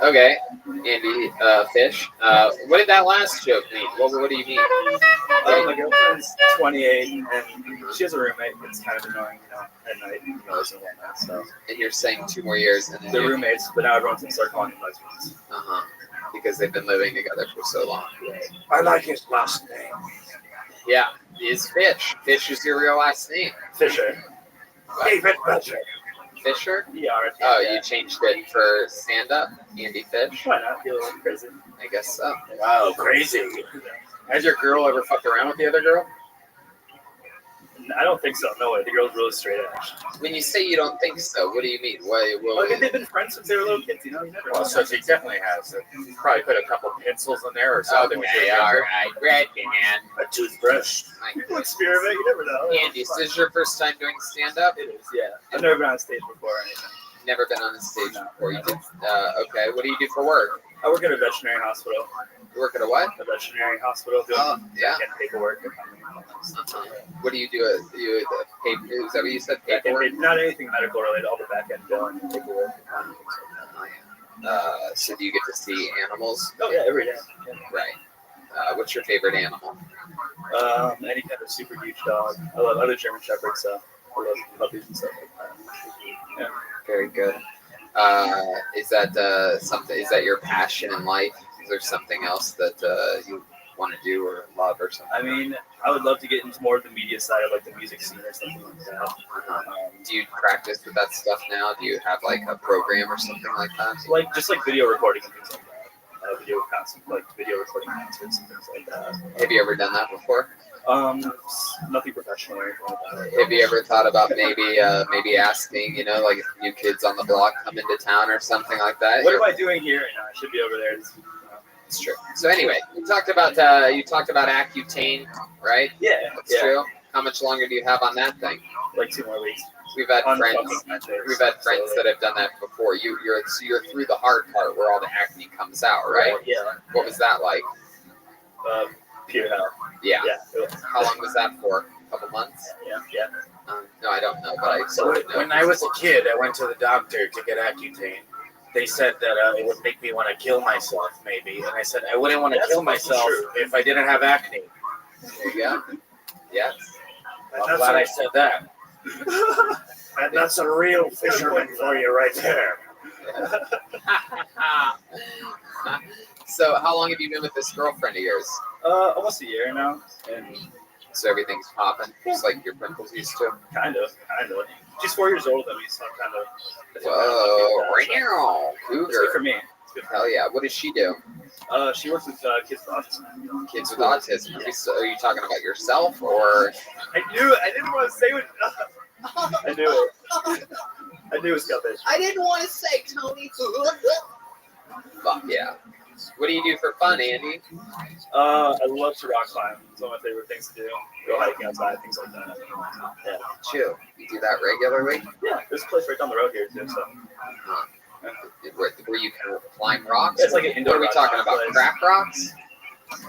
Speaker 2: Okay, Andy Fish. What did that last joke mean? What do you mean?
Speaker 1: My girlfriend's 28 and she has a roommate. It's kind of annoying, at night, and whatnot. So.
Speaker 2: And you're saying 2 more years, and then
Speaker 1: they're roommates, but now everyone's gonna start calling them lesbians.
Speaker 2: Because they've been living together for so long.
Speaker 3: I like his last name.
Speaker 2: Yeah, it's Fish. Fish is your real last name.
Speaker 1: Fisher.
Speaker 3: David Fisher.
Speaker 2: Fisher?
Speaker 1: Yeah.
Speaker 2: Oh, you changed it for stand-up, Andy Fish?
Speaker 1: Why not? Feel a little crazy.
Speaker 2: I guess so.
Speaker 4: Wow, crazy. Has your girl ever fucked around with the other girl?
Speaker 1: I don't think so. No way. The girl's really straight edge.
Speaker 2: When you say you don't think so, what do you mean?
Speaker 1: They've been friends since they were little kids. You never know.
Speaker 4: Well, so she definitely has. You probably put a couple pencils in there or something.
Speaker 2: Okay, all right. Red man.
Speaker 4: A toothbrush.
Speaker 1: People experiment. You never know.
Speaker 2: Andy, so this is your first time doing stand-up?
Speaker 1: It is, yeah. I've never been on stage before or anything.
Speaker 2: Never been on a stage before. You did. Okay. What do you do for work?
Speaker 1: I work at a veterinary hospital.
Speaker 2: You work at a what?
Speaker 1: A veterinary hospital.
Speaker 2: Yeah.
Speaker 1: Getting paperwork.
Speaker 2: What do you do? You the paper? Is that what you said? Paperwork?
Speaker 1: Not anything medical related. All the back end billing and paperwork.
Speaker 2: So do you get to see animals?
Speaker 1: Oh yeah, every day. Yeah.
Speaker 2: Right. What's your favorite animal?
Speaker 1: Any kind of super huge dog. I love other German shepherds, so I love puppies and stuff like that. Yeah.
Speaker 2: Very good. Is that something? Is that your passion in life? Is there something else that you want to do or love or something?
Speaker 1: I mean, I would love to get into more of the media side of like the music scene or something like that.
Speaker 2: Do you practice with that stuff now? Do you have like a program or something like that?
Speaker 1: Like just like video recording and things like that. video content, like video recording concerts and things like that.
Speaker 2: Have you ever done that before?
Speaker 1: Nothing professional or anything like that.
Speaker 2: Have you ever thought about maybe asking, like if new kids on the block come into town or something like that?
Speaker 1: What am I doing here? I should be over there.
Speaker 2: It's true. So anyway, you talked about Accutane, right?
Speaker 1: Yeah,
Speaker 2: that's true. How much longer do you have on that thing?
Speaker 1: Like 2 more weeks.
Speaker 2: We've had friends that have done that before. You're through the hard part where all the acne comes out, right?
Speaker 1: Yeah.
Speaker 2: What was that like?
Speaker 1: Pure hell.
Speaker 2: Yeah.
Speaker 1: Yeah.
Speaker 2: How long was that for? A couple months?
Speaker 1: Yeah.
Speaker 2: No, I don't know, but I sort of know.
Speaker 4: When I was a kid, I went to the doctor to get Accutane. They said that it would make me want to kill myself, maybe. And I said, I wouldn't want to kill myself if I didn't have acne.
Speaker 2: There you go. Yes.
Speaker 4: I'm glad I said that.
Speaker 21: And that's a real fisherman for you right there.
Speaker 2: So how long have you been with this girlfriend of yours?
Speaker 1: Almost a year now. And
Speaker 2: so everything's popping, just like your pimples used to?
Speaker 1: Kind of. She's 4 years older than me, so I'm kind of...
Speaker 2: Whoa, cougar.
Speaker 1: It's good for me.
Speaker 2: Hell yeah. What does she do?
Speaker 1: She works with kids with autism.
Speaker 2: Kids with autism? Are you talking about yourself, or...?
Speaker 1: I knew it. I didn't want to say what... I knew it. I knew it was coming.
Speaker 10: I didn't want to say, Tony.
Speaker 2: Fuck yeah. What do you do for fun, Andy?
Speaker 1: I love to rock climb. It's one of my favorite things to do. Go hiking outside, things like that. Yeah.
Speaker 2: Chill. You do that regularly?
Speaker 1: Yeah, there's a place right down the road here too. So.
Speaker 2: Where you can climb rocks?
Speaker 1: It's like an indoor.
Speaker 2: What are we talking about?
Speaker 1: Place.
Speaker 2: Crack rocks?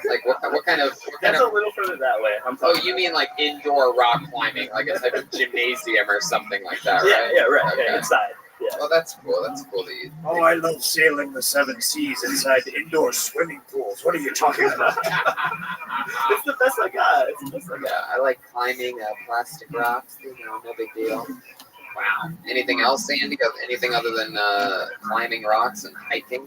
Speaker 2: Like what kind of?
Speaker 1: That's a little further that way.
Speaker 2: You mean like indoor rock climbing, like a type of gymnasium or something like that, right?
Speaker 1: Yeah, right.
Speaker 2: Okay.
Speaker 1: Yeah, inside. Yeah.
Speaker 2: Well, that's cool. That's cool that you.
Speaker 21: Oh, I love sailing the 7 seas inside indoor swimming pools. What are you talking about?
Speaker 1: It's the best I got.
Speaker 2: Yeah, I like climbing plastic rocks. No big deal. Wow. Anything else, Andy? Anything other than climbing rocks and hiking?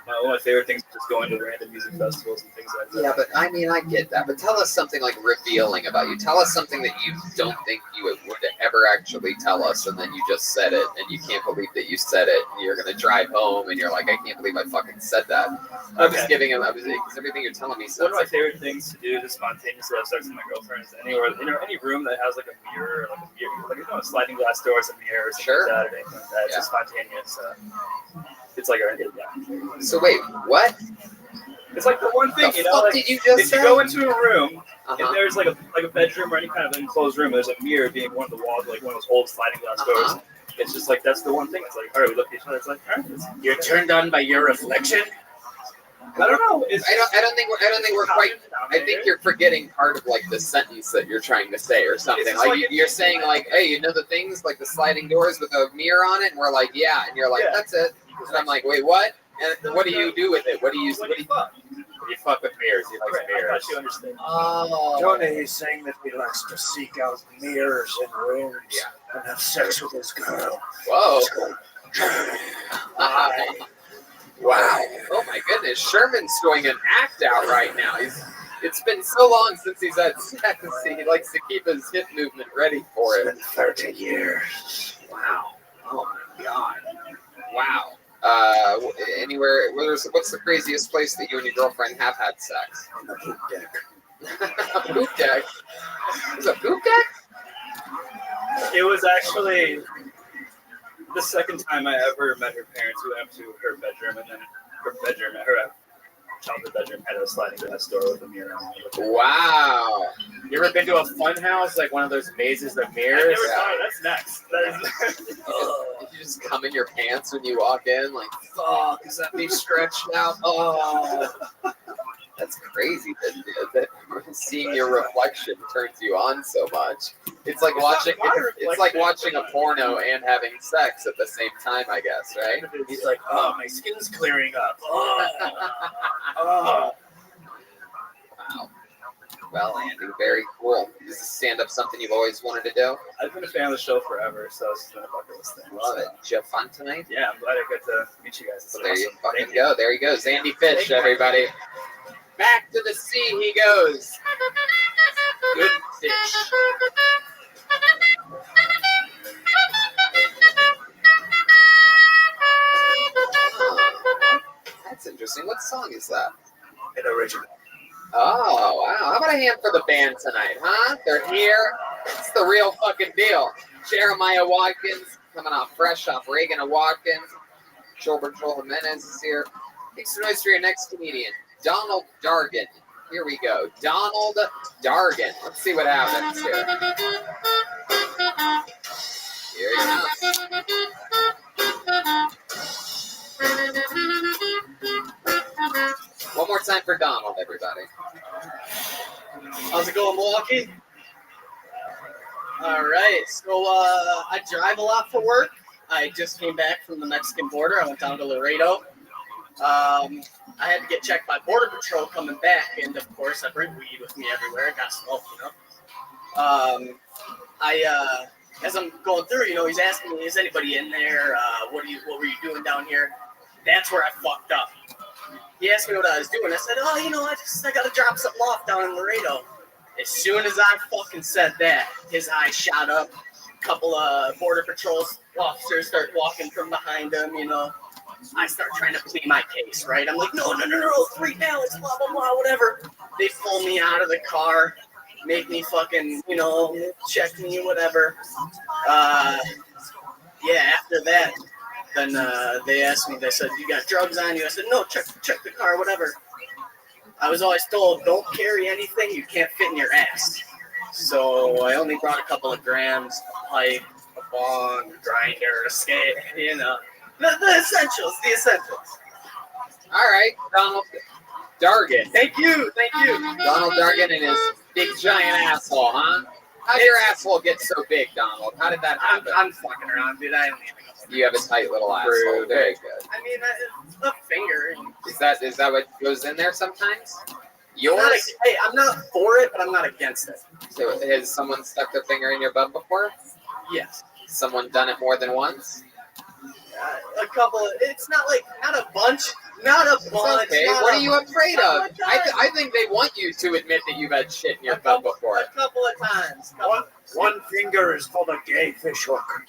Speaker 1: One of my favorite things is just going to random music festivals and things like that.
Speaker 2: Yeah, but I mean, I get that. But tell us something like revealing about you. Tell us something that you don't think you would ever actually tell us, and then you just said it, and you can't believe that you said it, and you're going to drive home, and you're like, I can't believe I fucking said that. I'm just giving him, because everything you're telling me sounds
Speaker 1: one of my favorite things to do, just spontaneously have sex with my girlfriend, is any room that has like a mirror, like a sliding glass doors, a mirror, or something like that, or anything like that. It's just spontaneous. It's like a
Speaker 2: So wait, what?
Speaker 1: It's like the one thing,
Speaker 2: the fuck
Speaker 1: like,
Speaker 2: did you just
Speaker 1: if
Speaker 2: say?
Speaker 1: you go into a room, if there's like a bedroom or any kind of enclosed room, there's a mirror being one of the walls, like one of those old sliding glass doors. It's just like that's the one thing. It's like, all right, we look at each other. It's like, all right,
Speaker 4: you're turned on by your reflection.
Speaker 1: I don't know.
Speaker 2: I don't think we're quite. I think you're forgetting part of like the sentence that you're trying to say or something. Like you're saying like, hey, you know the things like the sliding doors with a mirror on it, and we're like, yeah, and you're like, that's it. And I'm like, wait, what? And what do you do with it? What do you fuck?
Speaker 4: You fuck with mirrors. He likes mirrors.
Speaker 1: I thought you understand.
Speaker 2: Oh.
Speaker 21: Johnny is saying that he likes to seek out mirrors in rooms and have sex with his girl.
Speaker 2: Whoa. Wow. Oh my goodness. Sherman's doing an act out right now. It's been so long since he's had sex. He likes to keep his hip movement ready for it.
Speaker 21: 30 years.
Speaker 2: Wow. Oh my God. Wow. Anywhere? What's the craziest place that you and your girlfriend have had sex?
Speaker 21: On the poop deck.
Speaker 2: A poop deck? Is it a poop deck?
Speaker 1: It was actually the second time I ever met her parents. We went up to her bedroom, and then her childhood bedroom had a sliding glass door with a mirror on it.
Speaker 2: Wow.
Speaker 4: You ever been to a fun house, like one of those mazes of mirrors?
Speaker 1: I never thought that's next.
Speaker 2: You just come in your pants when you walk in, like, fuck, is that me stretched out? Oh. That's crazy that seeing your reflection turns you on so much. It's like watching a porno and having sex at the same time, I guess, right?
Speaker 21: He's like, oh, my skin's clearing up. Oh.
Speaker 2: Wow. Well, Andy, very cool. Is this stand-up something you've always wanted to do?
Speaker 1: I've been a fan of the show forever, so it's been a bucket list thing.
Speaker 2: Love it. Did you have fun tonight?
Speaker 1: Yeah, I'm glad I got to meet you guys.
Speaker 2: Well, there you fucking go. There he goes. Andy Fish, everybody. Back to the sea he goes. Good fish. song is that?
Speaker 3: An original.
Speaker 2: Oh, wow. How about a hand for the band tonight, huh? They're here. It's the real fucking deal. Jeremiah Watkins coming off fresh off Reagan and Watkins. Joel Jimenez is here. Make some noise for your next comedian, Donald Dargan. Here we go. Donald Dargan. Let's see what happens here. Here he comes. One more time for Donald, everybody.
Speaker 16: How's it going, Milwaukee? All right, so I drive a lot for work. I just came back from the Mexican border. I went down to Laredo. I had to get checked by Border Patrol coming back, and of course, I bring weed with me everywhere. I got smoke, As I'm going through, he's asking me, "Is anybody in there? What were you doing down here?" That's where I fucked up. He asked me what I was doing. I said, "Oh, I got to drop something off down in Laredo." As soon as I fucking said that, his eyes shot up. A couple of Border Patrol officers start walking from behind him, I start trying to plead my case, right? I'm like, no, 3 pallets, blah, blah, blah, whatever. They pull me out of the car, make me fucking, check me, whatever. After that, then they asked me, they said, "You got drugs on you?" I said, "No, check the car, whatever." I was always told, don't carry anything you can't fit in your ass. So I only brought a couple of grams, a pipe, a bong, a grinder, a skate, the essentials,
Speaker 2: All right, Donald Dargan.
Speaker 16: Thank you.
Speaker 2: Donald Dargan and his big giant asshole, huh? How'd your asshole get so big, Donald? How did that happen?
Speaker 16: I'm fucking around, dude. I don't even know.
Speaker 2: You have a tight little asshole. Very good.
Speaker 16: I mean, a finger.
Speaker 2: Is that what goes in there sometimes?
Speaker 16: Yours? I'm not for it, but I'm not against it.
Speaker 2: So has someone stuck their finger in your butt before?
Speaker 16: Yes.
Speaker 2: Someone done it more than once?
Speaker 16: A couple. It's not a bunch. Not a bunch.
Speaker 2: Okay. What are you afraid of? I think they want you to admit that you've had shit in your butt before.
Speaker 16: A couple of times.
Speaker 3: One finger is called a gay fish hook.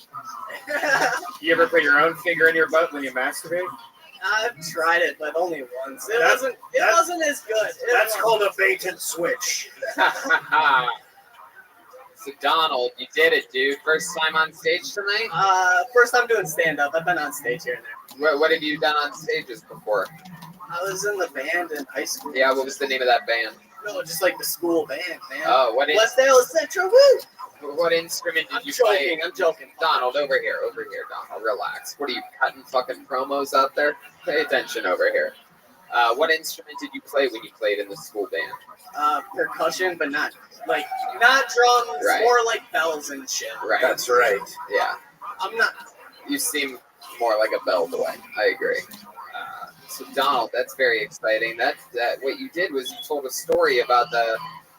Speaker 4: You ever put your own finger in your butt when you masturbate?
Speaker 16: I've tried it, but only once. It wasn't as good.
Speaker 3: That's called a bait and switch.
Speaker 2: So Donald, you did it, dude. First time on stage tonight?
Speaker 16: First time doing stand-up. I've been on stage here and there.
Speaker 2: What have you done on stages before?
Speaker 16: I was in the band in high school.
Speaker 2: Yeah, what was the name of that band?
Speaker 16: No, just like the school band, man.
Speaker 2: Oh,
Speaker 16: West Dallas Central, woo!
Speaker 2: What instrument did you play?
Speaker 16: I'm joking.
Speaker 2: Donald, over here, Donald. Relax. What are you cutting fucking promos out there? Pay attention over here. What instrument did you play when you played in the school band?
Speaker 16: Percussion, but not drums,
Speaker 2: right.
Speaker 16: More like bells and shit.
Speaker 2: Right.
Speaker 3: That's right.
Speaker 2: Yeah.
Speaker 16: I'm not.
Speaker 2: You seem more like a bell boy. I agree. So Donald, that's very exciting. That what you did was you told a story about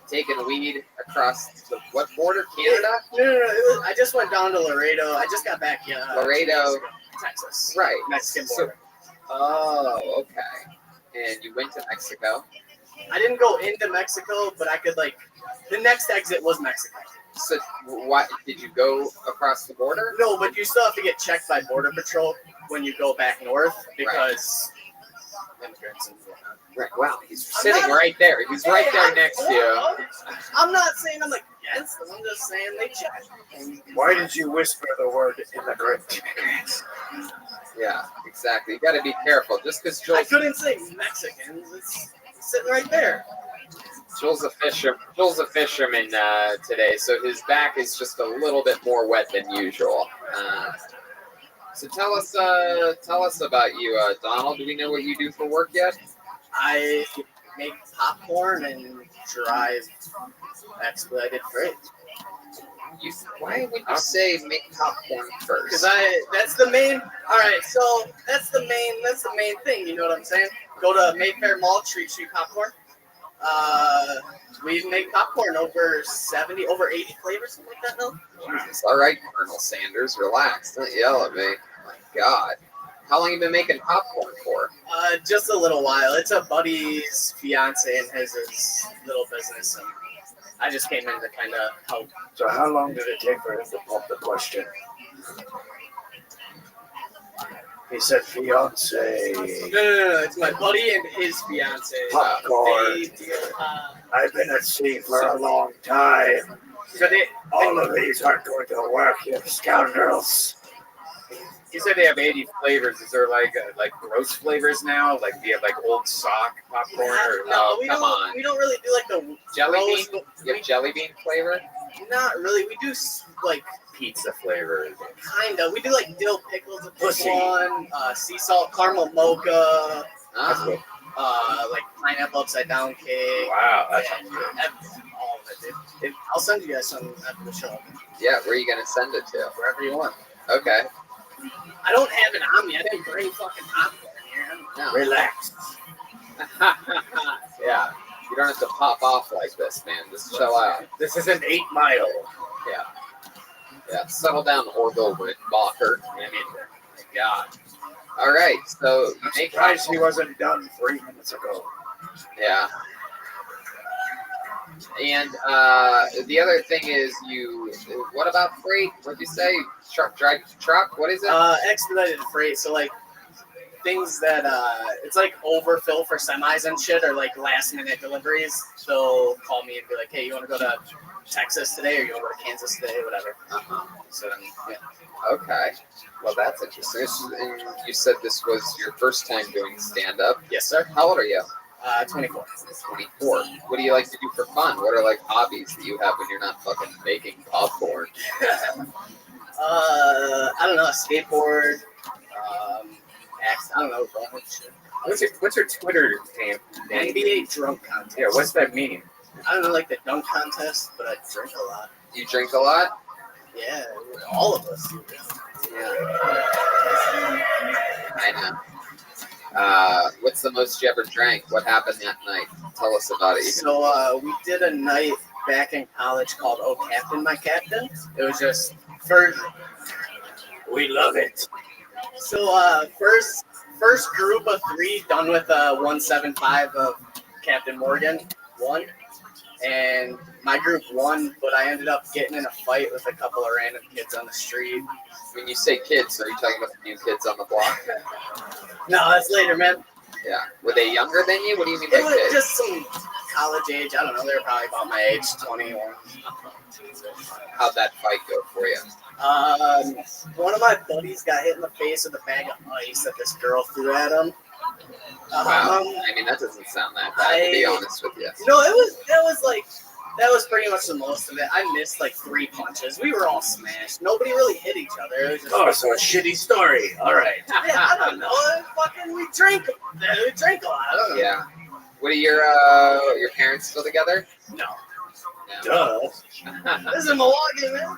Speaker 2: taking weed across the what border? Canada?
Speaker 16: No. I just went down to Laredo. I just got back.
Speaker 2: Laredo,
Speaker 16: Texas.
Speaker 2: Right.
Speaker 16: Mexican border.
Speaker 2: Oh, okay. And you went to Mexico.
Speaker 16: I didn't go into Mexico, but I could the next exit was Mexico.
Speaker 2: So what did you go across the border?
Speaker 16: No, but you still have to get checked by Border Patrol when you go back north because immigrants and whatnot.
Speaker 2: Right. Wow, he's sitting right there. He's right there next to you.
Speaker 16: I'm not saying I'm against them. I'm just saying they check.
Speaker 3: Why did you whisper the word immigrant?
Speaker 2: Yeah, exactly. You got to be careful. Just because
Speaker 16: I couldn't say Mexicans. It's sitting right there.
Speaker 2: Joel's a fisherman today, so his back is just a little bit more wet than usual. So tell us about you, Donald. Do we know what you do for work yet?
Speaker 16: I make popcorn and drive expedited freight.
Speaker 2: Why would you say make popcorn first?
Speaker 16: Because that's the main. All right, so that's the main thing. You know what I'm saying? Go to Mayfair Mall, treat you popcorn. We make popcorn over 80 flavors, something like that now.
Speaker 2: Jesus. All right, Colonel Sanders, relax. Don't yell at me. Oh my God. How long have you been making popcorn for?
Speaker 16: Just a little while. It's a buddy's fiance and his little business, and I just came in to kind of help.
Speaker 3: So how long did it take for him to pump the question? He said fiance.
Speaker 16: No. It's my buddy and his fiance.
Speaker 3: Popcorn. I've been at sea for a long time. All of these aren't going to work, you scoundrels.
Speaker 4: You said they have 80 flavors. Is there like gross flavors now? Like do you have like old sock popcorn? Or,
Speaker 16: No, we
Speaker 4: come
Speaker 16: don't.
Speaker 4: on.
Speaker 16: We don't really do like the
Speaker 4: Jelly
Speaker 16: gross-
Speaker 4: bean? You have jelly bean flavor?
Speaker 16: Not really. We do like
Speaker 4: Pizza flavor.
Speaker 16: kinda. We do like dill pickles with this
Speaker 4: Pussy.
Speaker 16: one, sea salt caramel mocha,
Speaker 4: That's cool.
Speaker 16: like pineapple upside down cake.
Speaker 4: Wow, that's
Speaker 16: all of it, dude. I'll send you guys some after the show.
Speaker 2: Yeah, where are you gonna send it to?
Speaker 16: Wherever you want.
Speaker 2: Okay.
Speaker 16: I don't have it on me. I didn't bring fucking popcorn here.
Speaker 2: No.
Speaker 3: Relax.
Speaker 2: Yeah. You don't have to pop off like this, man. Just chill out.
Speaker 3: This is an 8 Mile.
Speaker 2: Yeah. Yeah. Settle down, Orville Rickenbacher. I mean, my God. All right. So
Speaker 3: I'm surprised he wasn't done 3 minutes ago.
Speaker 2: Yeah. And the other thing is, what about freight? What'd you say? Drive truck? What is it?
Speaker 16: Expedited freight. So like things that it's like overfill for semis and shit, or like last minute deliveries. They'll call me and be like, "Hey, you want to go to Texas today, or you want to go to Kansas today, whatever." So then, yeah.
Speaker 2: Okay. Well, that's interesting. And you said this was your first time doing stand-up.
Speaker 16: Yes, sir.
Speaker 2: How old are you?
Speaker 16: 24.
Speaker 2: 24. What do you like to do for fun? What are like hobbies that you have when you're not fucking making popcorn?
Speaker 16: I don't know, skateboard, axe, I don't know,
Speaker 4: What's your Twitter name?
Speaker 16: NBA drunk contest.
Speaker 4: Yeah, what's that mean?
Speaker 16: I don't know, like the dunk contest, but I drink a lot.
Speaker 2: You drink a lot?
Speaker 16: Yeah, all of us.
Speaker 2: Yeah. I know. What's the most you ever drank? What happened that night? Tell us about it.
Speaker 16: So we did a night back in college called "Oh Captain, My Captain." It was just first.
Speaker 3: We love it.
Speaker 16: So first group of 3 done with 175 of Captain Morgan won, and my group won, but I ended up getting in a fight with a couple of random kids on the street.
Speaker 2: When you say kids, are you talking about the new kids on the block?
Speaker 16: No, that's later, man.
Speaker 2: Yeah. Were they younger than you? What do you mean by
Speaker 16: It was
Speaker 2: kids?
Speaker 16: just some college age. I don't know. They were probably about my age, 21.
Speaker 2: How'd that fight go for you?
Speaker 16: One of my buddies got hit in the face with a bag of ice that this girl threw at him.
Speaker 2: Wow. I mean, that doesn't sound that bad, to be honest with you.
Speaker 16: No, that was pretty much the most of it. I missed like 3 punches. We were all smashed. Nobody really hit each other. It was just
Speaker 3: So a shitty story. All right.
Speaker 16: Yeah, I don't know. We drank a lot. I don't know.
Speaker 2: Yeah. What are your parents still together?
Speaker 16: No.
Speaker 3: Duh.
Speaker 16: This is Milwaukee, man.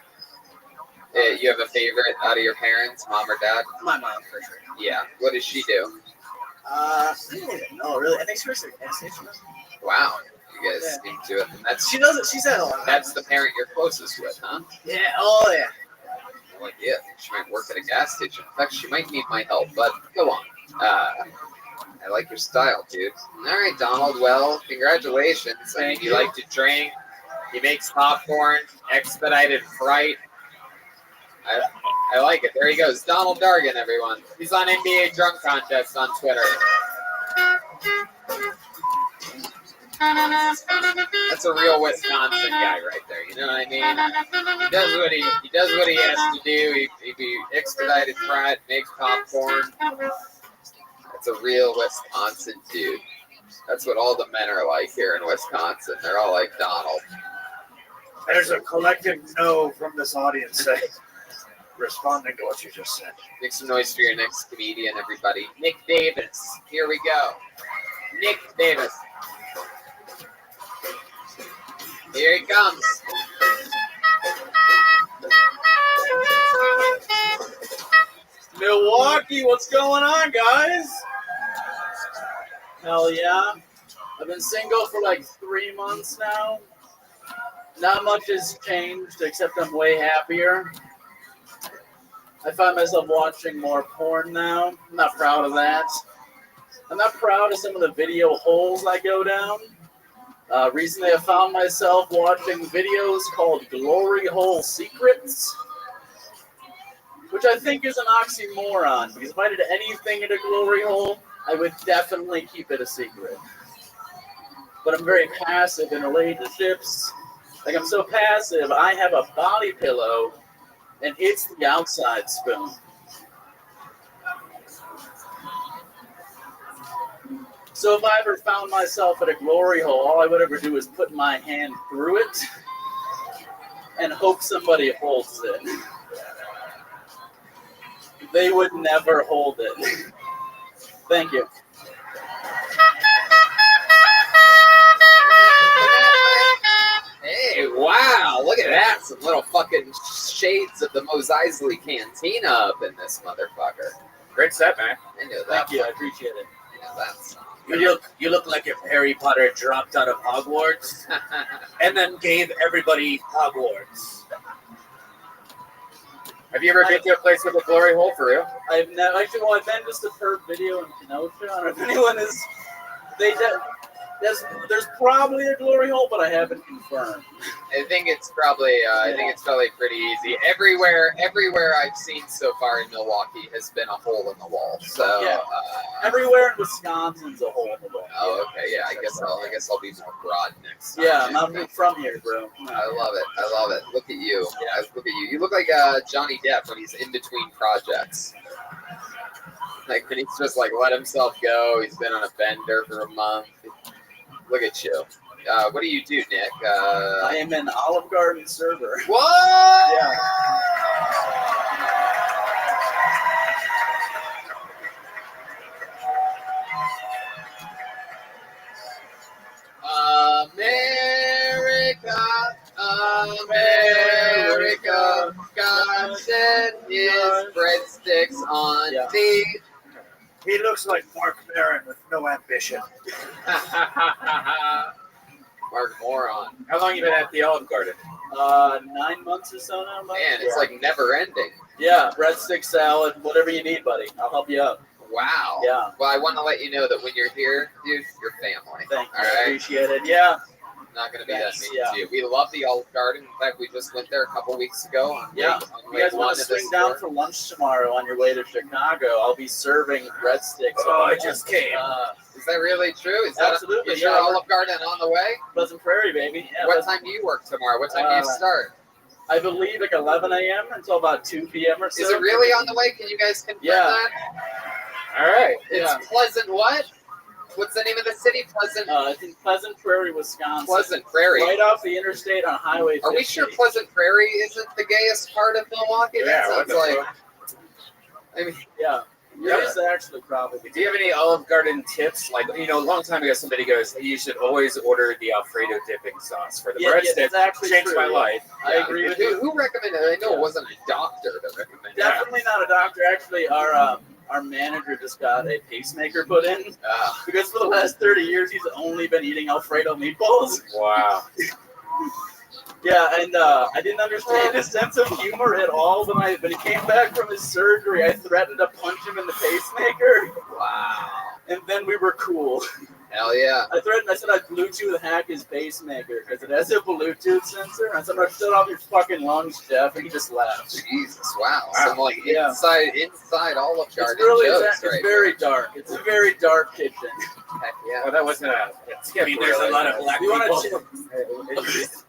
Speaker 2: You have a favorite out of your parents, mom or dad?
Speaker 16: My mom, for sure.
Speaker 2: Yeah. What does she do?
Speaker 16: I don't even know, really. I think she works at a gas station.
Speaker 2: Wow. You guys seem to it. That's,
Speaker 16: She does it. She said a lot.
Speaker 2: that's the parent you're closest with, huh?
Speaker 16: Yeah. Oh, yeah.
Speaker 2: Well, yeah. She might work at a gas station. In fact, she might need my help, but go on. I like your style, dude. All right, Donald. Well, congratulations. I mean, you like to drink. He makes popcorn, expedited freight. I like it. There he goes. Donald Dargan, everyone. He's on NBA Drunk Contest on Twitter. That's a real Wisconsin guy right there. You know what I mean? He does what he has to do. He expedited freight, makes popcorn. That's a real Wisconsin dude. That's what all the men are like here in Wisconsin. They're all like Donald.
Speaker 3: There's a collective no from this audience responding to what you just said.
Speaker 2: Make some noise for your next comedian, everybody. Nick Davis. Here we go. Nick Davis. Here he comes.
Speaker 22: Milwaukee, what's going on, guys? Hell yeah. I've been single for like 3 months now. Not much has changed, except I'm way happier. I find myself watching more porn now. I'm not proud of that. I'm not proud of some of the video holes I go down. Recently, I found myself watching videos called Glory Hole Secrets,
Speaker 6: which I think is an oxymoron, because if I did anything in a glory hole, I would definitely keep it a secret. But I'm very passive in relationships. Like, I'm so passive, I have a body pillow, and it's the outside spoon. So if I ever found myself at a glory hole, all I would ever do is put my hand through it and hope somebody holds it. They would never hold it. Thank you.
Speaker 2: Hey, wow, look at that. Some little fucking shades of the Mos Eisley Cantina up in this motherfucker.
Speaker 4: Great set, man.
Speaker 2: I know that.
Speaker 6: Thank you, I appreciate it.
Speaker 2: I know that song.
Speaker 16: You look like if Harry Potter dropped out of Hogwarts and then gave everybody Hogwarts.
Speaker 4: Have you ever been to a place with a glory hole for real?
Speaker 6: I've never actually. Well, I've been just a perp video in Kenosha. I don't know if anyone is. There's probably a glory hole, but I haven't confirmed.
Speaker 2: I think it's probably pretty easy. Everywhere I've seen so far in Milwaukee has been a hole in the wall. So
Speaker 6: yeah. Everywhere in Wisconsin's a hole in the wall.
Speaker 2: Oh, okay, yeah. I guess I'll be more broad next time.
Speaker 6: Yeah, I'm not from here, bro. No.
Speaker 2: I love it. Look at you.
Speaker 6: Yeah.
Speaker 2: Look at you. You look like Johnny Depp when he's in between projects. Like when he's just like let himself go. He's been on a bender for a month. Look at you. What do you do, Nick?
Speaker 6: I am an Olive Garden server.
Speaker 2: What?
Speaker 6: Yeah.
Speaker 2: America, God sent his breadsticks on thee.
Speaker 3: He looks like Mark Maron with no ambition.
Speaker 2: Mark Moron.
Speaker 4: How long you been at the Olive Garden?
Speaker 6: 9 months or so now.
Speaker 2: Man, it's like never ending.
Speaker 6: Yeah, breadstick, salad, whatever you need, buddy. I'll help you out.
Speaker 2: Wow.
Speaker 6: Yeah.
Speaker 2: Well, I want to let you know that when you're here, dude, you're family.
Speaker 6: Thank you.
Speaker 2: All right?
Speaker 6: Appreciate it. Yeah.
Speaker 2: Not going to be that mean
Speaker 6: Yeah.
Speaker 2: to you. We love the Olive Garden. In fact, we just went there a couple weeks ago.
Speaker 6: Yeah. You guys want to swing down for lunch tomorrow on your way to Chicago? I'll be serving breadsticks.
Speaker 2: Oh, I just came. Is that really true? Is that
Speaker 6: Absolutely.
Speaker 2: Is your Olive Garden on the way?
Speaker 6: Pleasant Prairie, baby. Yeah,
Speaker 2: what time do you work tomorrow? What time do you start?
Speaker 6: I believe like 11 a.m. until about 2 p.m. or so.
Speaker 2: Is it really on the way? Can you guys confirm that?
Speaker 4: All right.
Speaker 2: It's Pleasant what? What's the name of the city? Pleasant.
Speaker 6: It's in Pleasant Prairie, Wisconsin.
Speaker 2: Pleasant Prairie.
Speaker 6: Right off the interstate on Highway 50.
Speaker 2: Are we sure Pleasant Prairie isn't the gayest part of Milwaukee?
Speaker 4: Yeah,
Speaker 2: that sounds like. I mean,
Speaker 6: yeah. Yours actually probably.
Speaker 4: Do you have any Olive Garden tips? Like, a long time ago, somebody goes, "You should always order the Alfredo dipping sauce for the breadstick."
Speaker 6: That's actually
Speaker 4: changed my life.
Speaker 6: I agree with you.
Speaker 2: Who recommended it? I know it wasn't a doctor that recommended it.
Speaker 6: Definitely not a doctor. Actually, our manager just got a pacemaker put in because for the last 30 years he's only been eating Alfredo meatballs.
Speaker 4: Wow.
Speaker 6: Yeah, and I didn't understand his sense of humor at all when he came back from his surgery. I threatened to punch him in the pacemaker.
Speaker 2: Wow.
Speaker 6: And then we were cool.
Speaker 2: Hell yeah.
Speaker 6: I said I'd Bluetooth hack his pacemaker because it has a Bluetooth sensor. I said, I'm going to shut off your fucking lungs, Jeff. And he just laughed.
Speaker 2: Jesus, wow. Some like inside Olive Garden
Speaker 6: it's really,
Speaker 2: jokes
Speaker 6: it's very dark. It's a very dark kitchen.
Speaker 2: Heck yeah.
Speaker 4: Well, that wasn't a...
Speaker 16: I mean, there's a lot of black people.
Speaker 4: Is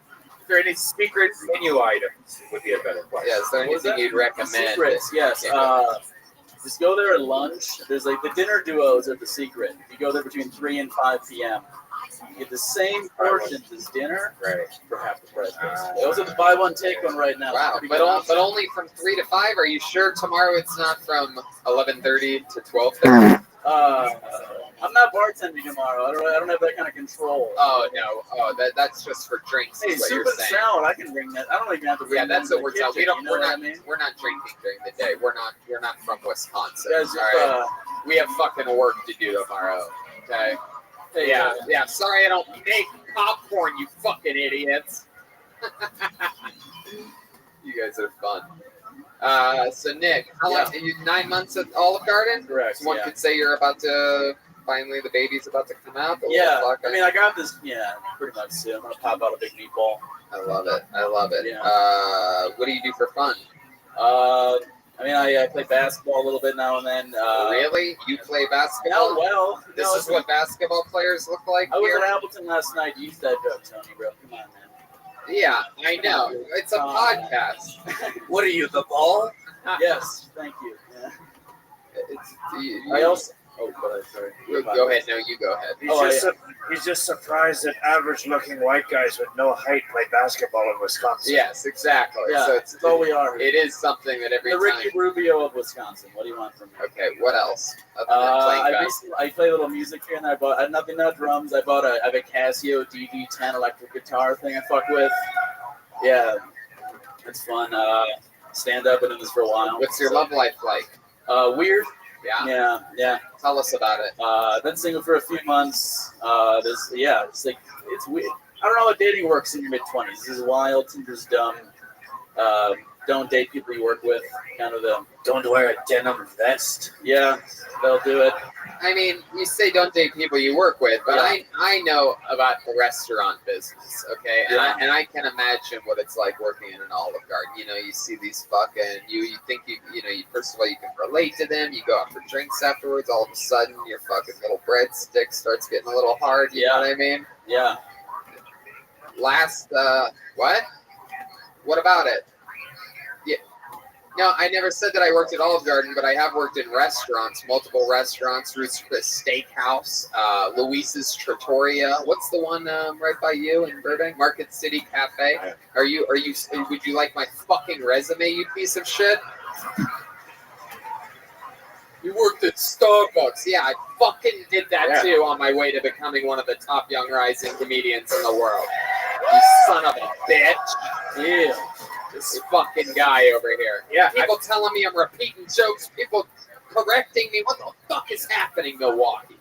Speaker 4: there any secret menu items would be a better question?
Speaker 2: Yeah, is there anything you'd recommend?
Speaker 6: Secrets, yes. Just go there at lunch. There's like the dinner duos are the secret. You go there between 3 and 5 p.m. You get the same portions as dinner for half the price. Those are the buy one take one right now.
Speaker 2: Wow, but only from 3 to 5. Are you sure tomorrow it's not from 11:30 to 12:30?
Speaker 6: I'm not bartending tomorrow. I don't have that kind of control.
Speaker 2: Oh no. Oh, that's just for drinks.
Speaker 6: Hey,
Speaker 2: is what
Speaker 6: soup
Speaker 2: you're
Speaker 6: and
Speaker 2: saying.
Speaker 6: salad. I can bring that. I don't even have to bring.
Speaker 2: Yeah, that's what we're talking. We're not drinking during the day. We're not from Wisconsin.
Speaker 6: Guys,
Speaker 2: all right? We have fucking work to do tomorrow. Okay.
Speaker 6: Hey,
Speaker 2: yeah. Sorry, I don't make popcorn. You fucking idiots. You guys are fun. So Nick, how long? Are you 9 months at Olive Garden?
Speaker 6: Correct.
Speaker 2: So one could say you're about to. Finally, the baby's about to come out.
Speaker 6: Yeah, I mean, I got this. Yeah, pretty much soon. I'm gonna pop out a big meatball.
Speaker 2: I love it.
Speaker 6: Yeah.
Speaker 2: What do you do for fun?
Speaker 6: I I mean, I play basketball a little bit now and then.
Speaker 2: Really? You play basketball?
Speaker 6: No, well.
Speaker 2: This
Speaker 6: no,
Speaker 2: is what basketball players look like
Speaker 6: I was
Speaker 2: here?
Speaker 6: at Appleton last night. Use that joke, Tony, bro. Come on, man.
Speaker 2: Yeah, I know. It's a podcast.
Speaker 6: What are you, the ball? Yes, thank you. Yeah. I also. Oh, but sorry.
Speaker 2: Go ahead. No, you go ahead.
Speaker 3: He's just surprised that average-looking white guys with no height play basketball in Wisconsin.
Speaker 2: Yes, exactly.
Speaker 6: Yeah,
Speaker 2: So
Speaker 6: that's all we are.
Speaker 2: It is something that every
Speaker 6: the
Speaker 2: time.
Speaker 6: Ricky Rubio of Wisconsin. What do you want from me?
Speaker 2: Okay, what else? Other than playing basketball?
Speaker 6: I play a little music here, and I bought nothing, not drums. I have a Casio DD10 electric guitar thing I fuck with. Yeah, it's fun. Stand up, been doing this for a while.
Speaker 2: What's your love life like?
Speaker 6: Weird.
Speaker 2: Yeah. Tell us about it.
Speaker 6: I've been single for a few months. It's weird. I don't know how dating works in your mid-20s. This is wild. Tinder's dumb. Don't date people you work with. Kind of the
Speaker 4: don't wear a denim vest.
Speaker 6: Yeah, they'll do it.
Speaker 2: I mean, you say don't date people you work with, but I know about the restaurant business, okay? And I can imagine what it's like working in an Olive Garden. You know, you see these fucking, you think you first of all, you can relate to them. You go out for drinks afterwards. All of a sudden, your fucking little breadstick starts getting a little hard. You know what I mean?
Speaker 6: Yeah.
Speaker 2: What? What about it? Yeah. No, I never said that I worked at Olive Garden, but I have worked in restaurants, multiple restaurants, Ruth's Chris Steakhouse, Luis's Trattoria. What's the one right by you in Burbank? Market City Cafe. Would you like my fucking resume, you piece of shit? You worked at Starbucks. Yeah, I fucking did that too on my way to becoming one of the top young rising comedians in the world. You son of a bitch. Yeah. This fucking guy over here. Yeah. People telling me I'm repeating jokes. People correcting me. What the fuck is happening, Milwaukee?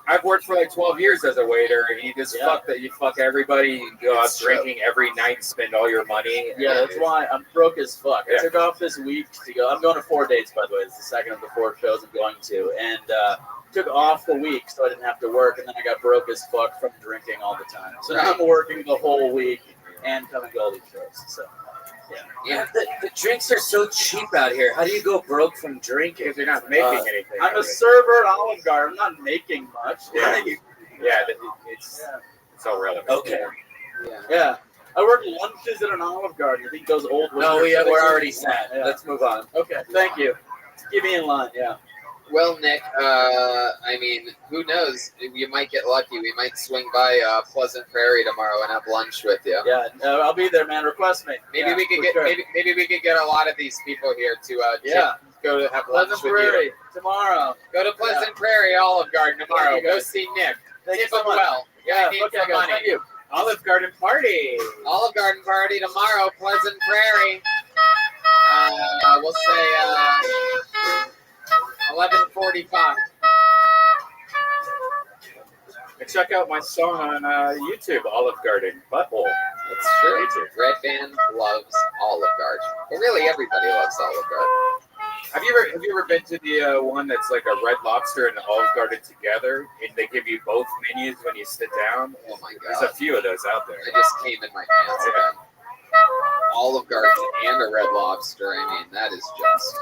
Speaker 4: I've worked for like 12 years as a waiter, and you just you fuck everybody. You go out drinking every night and spend all your money.
Speaker 6: Yeah, that's why I'm broke as fuck. I took off this week to go. I'm going to 4 dates, by the way. It's the second of the 4 shows I'm going to, and took off the week so I didn't have to work, and then I got broke as fuck from drinking all the time. So now I'm working the whole week and coming to all these shows. So.
Speaker 4: Yeah, the drinks are so cheap out here. How do you go broke from drinking if you're not making anything?
Speaker 6: I'm a server at Olive Garden. I'm not making much.
Speaker 4: It's all relevant.
Speaker 6: Okay. Yeah. I work lunches at an Olive Garden. I think those old.
Speaker 4: No, we're already set.
Speaker 6: Yeah.
Speaker 4: Let's move on.
Speaker 6: Okay. Thank you. Keep me in line. Yeah.
Speaker 2: Well, Nick, I mean, who knows? You might get lucky. We might swing by Pleasant Prairie tomorrow and have lunch with you.
Speaker 6: Yeah, I'll be there, man. Request me.
Speaker 2: Maybe we could get maybe we could get a lot of these people here to go to have lunch
Speaker 6: Pleasant
Speaker 2: with
Speaker 6: Prairie
Speaker 2: you
Speaker 6: tomorrow.
Speaker 2: Go to Pleasant Prairie Olive Garden tomorrow. Go see Nick.
Speaker 6: Thank you
Speaker 2: so
Speaker 6: so much.
Speaker 2: well.
Speaker 6: Yeah,
Speaker 2: need
Speaker 6: okay,
Speaker 2: some
Speaker 6: guys.
Speaker 2: money.
Speaker 6: Thank you.
Speaker 4: Olive Garden party.
Speaker 2: Olive Garden party tomorrow, Pleasant Prairie. We'll say 11:45.
Speaker 4: Check out my song on YouTube, Olive Garden Butthole.
Speaker 2: That's true. Red Band loves Olive Garden. Well, really, everybody loves Olive Garden.
Speaker 4: Have you ever been to the one that's like a Red Lobster and Olive Garden together, and they give you both menus when you sit down?
Speaker 2: Oh my god!
Speaker 4: There's a few of those out there.
Speaker 2: I just came in my pants again. Olive Garden and a Red Lobster. I mean, that is just.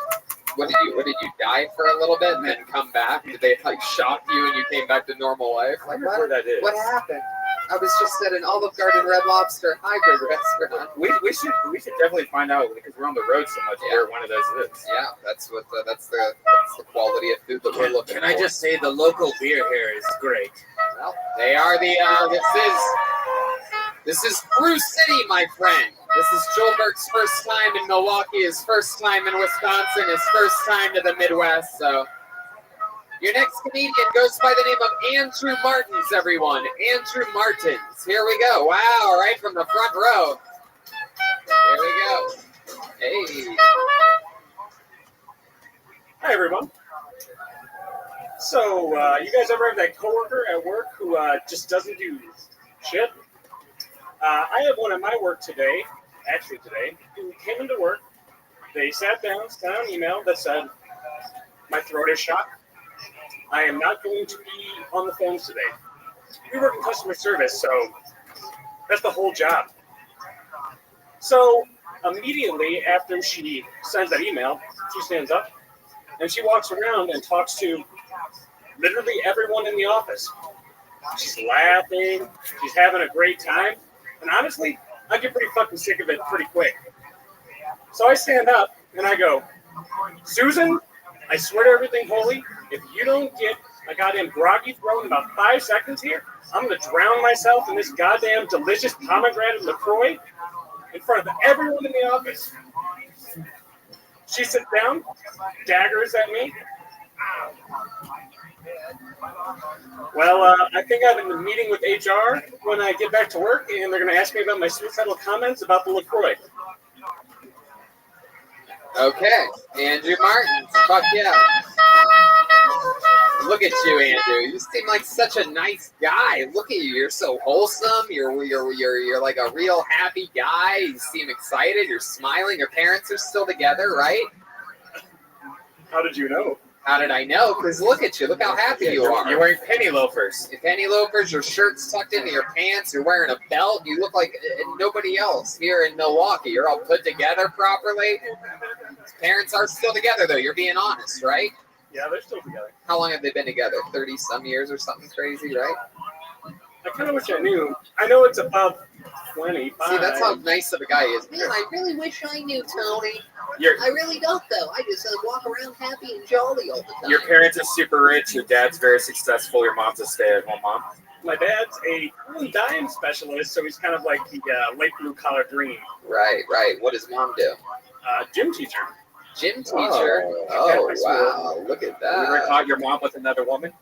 Speaker 2: What did you die for a little bit and then come back? Did they like shock you and you came back to normal life? Like
Speaker 4: what that is.
Speaker 2: What happened? I was just at an Olive Garden Red Lobster hybrid restaurant.
Speaker 4: We should definitely find out because we're on the road so much where one of those is.
Speaker 2: Yeah, that's the quality of food that we're looking for.
Speaker 4: Can I just say the local beer here is great.
Speaker 2: Well, they are the this is Brew City, my friend. This is Joelberg's first time in Milwaukee, his first time in Wisconsin, his first time to the Midwest. So your next comedian goes by the name of Andrew Martins, everyone. Andrew Martins. Here we go. Wow, right from the front row. Here we go. Hey.
Speaker 22: Hi, everyone. So, you guys ever have that coworker at work who just doesn't do shit? I have one at my work today, who came into work. They sat down, sent out an email that said, "My throat is shot. I am not going to be on the phones today." We work in customer service, so that's the whole job. So
Speaker 23: Immediately after she sends that email, she stands up and she walks around and talks to literally everyone in the office. She's laughing. She's having a great time. And honestly, I get pretty fucking sick of it pretty quick. So I stand up and I go, Susan, I swear to everything holy, if you don't get a goddamn groggy throat in about 5 seconds here, I'm going to drown myself in this goddamn delicious pomegranate LaCroix in front of everyone in the office. She sits down, daggers at me. Well, I think I'm in the meeting with HR when I get back to work, and they're going to ask me about my suicidal comments about the LaCroix.
Speaker 2: Okay, Andrew Martin, fuck yeah. Look at you, Andrew. You seem like such a nice guy. Look at you. You're so wholesome. You're like a real happy guy. You seem excited. You're smiling. Your parents are still together, right?
Speaker 23: How did you know?
Speaker 2: How did I know? Because look at you. Look how happy you are.
Speaker 4: You're wearing penny loafers.
Speaker 2: Penny loafers. Your shirt's tucked into your pants. You're wearing a belt. You look like nobody else here in Milwaukee. You're all put together properly. Parents are still together, though. You're being honest, right?
Speaker 23: Yeah, they're still together.
Speaker 2: How long have they been together? 30-some years or something crazy, right?
Speaker 23: I kind of wish I knew. I know it's about 25.
Speaker 2: See, that's how nice of a guy he is. Man, I really wish I knew, Tony. I really don't, though. I just walk around happy and jolly all the time.
Speaker 4: Your parents are super rich. Your dad's very successful. Your mom's a stay-at-home mom.
Speaker 23: My dad's a cool and dime specialist, so he's kind of like the late blue-collar dream.
Speaker 2: Right. What does mom do?
Speaker 23: Gym teacher.
Speaker 2: Gym teacher? Oh, wow. Look at that.
Speaker 4: You ever caught your mom with another woman?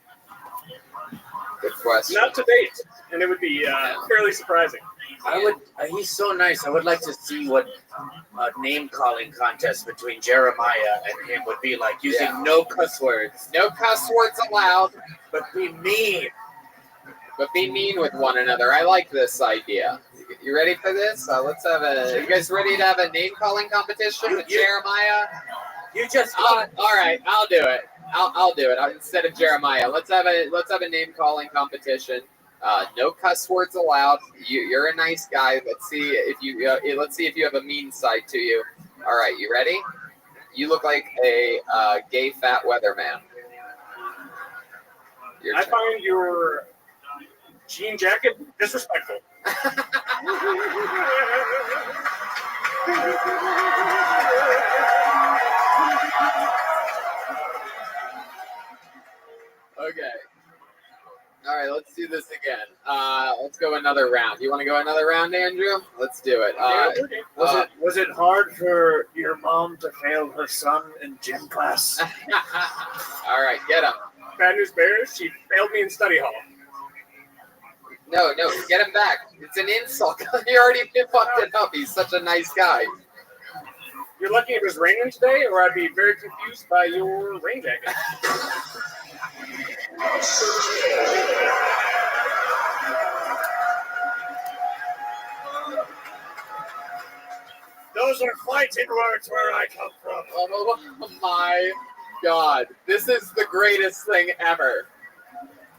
Speaker 2: Good question.
Speaker 23: Not to date, and it would be fairly surprising.
Speaker 12: I would. He's so nice. I would like to see what a name-calling contest between Jeremiah and him would be like, using no cuss words.
Speaker 2: No cuss words allowed.
Speaker 12: But be mean.
Speaker 2: But be mean with one another. I like this idea. You ready for this? Let's have you guys ready to have a name-calling competition with Jeremiah?
Speaker 12: You just.
Speaker 2: All right, I'll do it. I'll do it instead of Jeremiah. Let's have a name-calling competition. No cuss words allowed. You're a nice guy. Let's see if you have a mean side to you. All right, you ready? You look like a gay fat weatherman.
Speaker 23: I find your jean jacket disrespectful.
Speaker 2: Okay. All right, let's do this again. Let's go another round. You want to go another round, Andrew? Let's do it.
Speaker 3: Was it hard for your mom to fail her son in gym class?
Speaker 2: All right, get him.
Speaker 23: Bad news bears, she failed me in study hall.
Speaker 2: No, get him back. It's an insult. He already fucked it up. He's such a nice guy.
Speaker 23: You're lucky it was raining today, or I'd be very confused by your rain jacket.
Speaker 3: Those are fighting words where I come from.
Speaker 2: Oh my God. This is the greatest thing ever.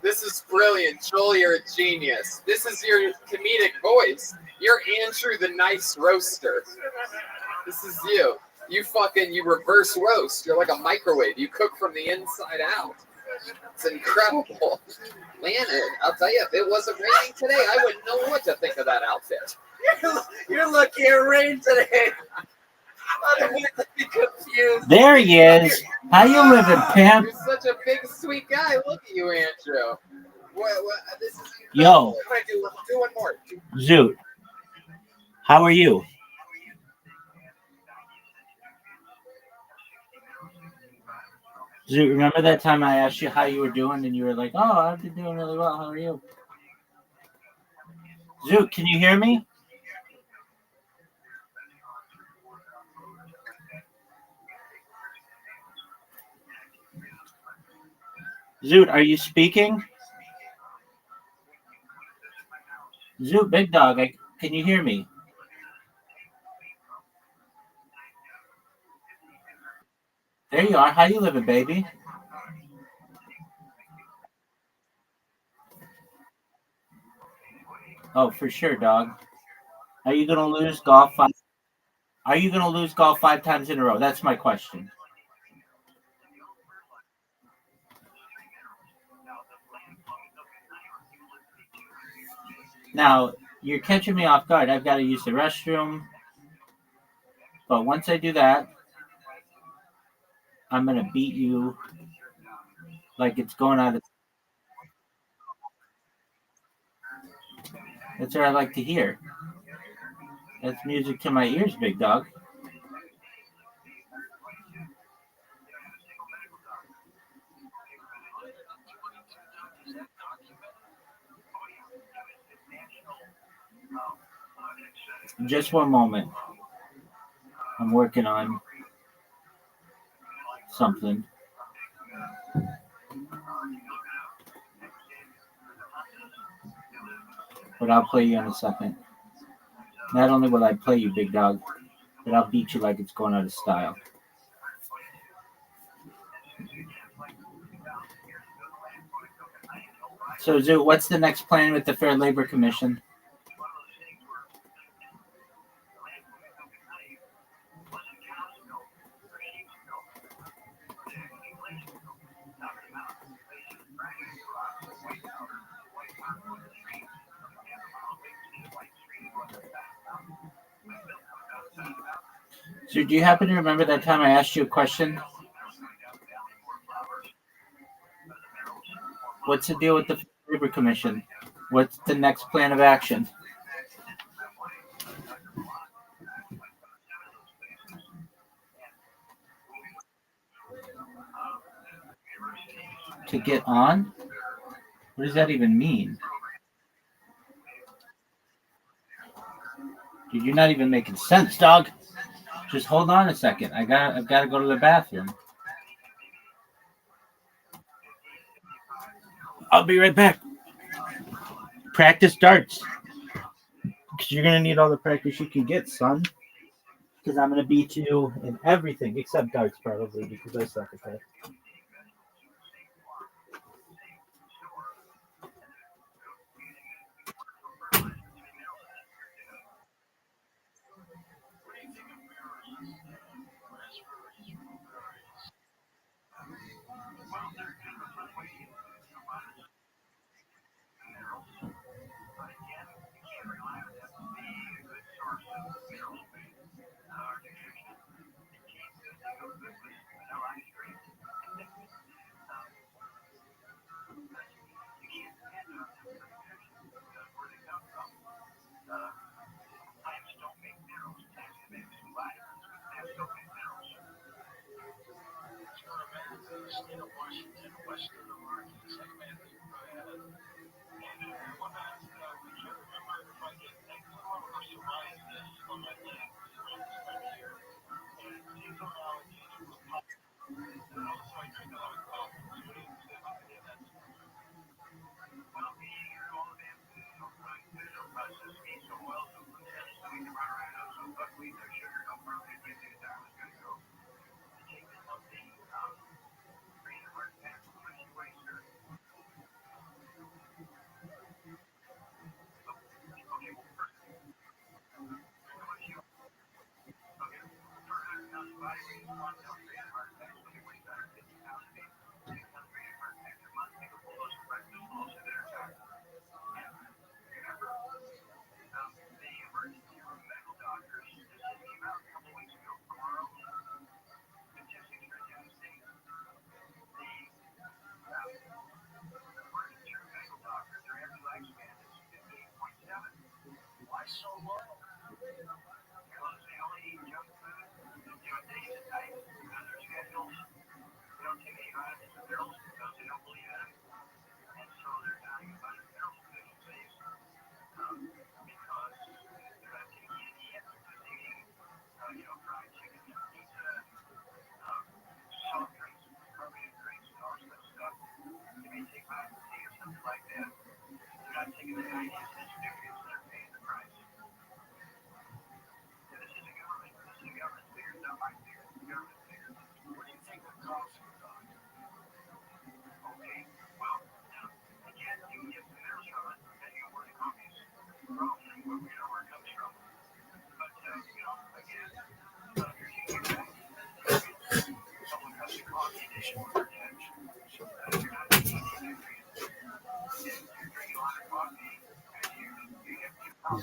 Speaker 2: This is brilliant. Joel, you're a genius. This is your comedic voice. You're Andrew the nice roaster. This is you. You reverse roast. You're like a microwave. You cook from the inside out. It's incredible. Man, I'll tell you, if it wasn't raining today, I wouldn't know what to think of that outfit.
Speaker 12: You're lucky it rained today. I'm confused.
Speaker 7: There he is. How you living, pimp?
Speaker 2: You're such a big, sweet guy. Look at you, Andrew. This is incredible.
Speaker 7: Yo.
Speaker 2: Can I do one more?
Speaker 7: Zoot. How are you? Zoot, remember that time I asked you how you were doing and you were like, oh, I've been doing really well. How are you? Zoot, can you hear me? Zoot, are you speaking? Zoot, big dog, can you hear me? There you are. How you living, baby? Oh, for sure, dog. Are you gonna lose golf 5? Are you going to lose golf 5 times in a row? That's my question. Now, you're catching me off guard. I've got to use the restroom. But once I do that, I'm going to beat you like it's going out of... That's what I like to hear. That's music to my ears, big dog. Just one moment. I'm working on something. But I'll play you in a second. Not only will I play you, big dog, but I'll beat you like it's going out of style. So, Zoo, what's the next plan with the Fair Labor Commission? So, do you happen to remember that time I asked you a question? What's the deal with the Labor Commission? What's the next plan of action? To get on? What does that even mean? Dude, you're not even making sense, dog. Just hold on a second. I've got to go to the bathroom. I'll be right back. Practice darts. Because you're going to need all the practice you can get, son. Because I'm going to beat you in everything except darts, probably, because I suck at that.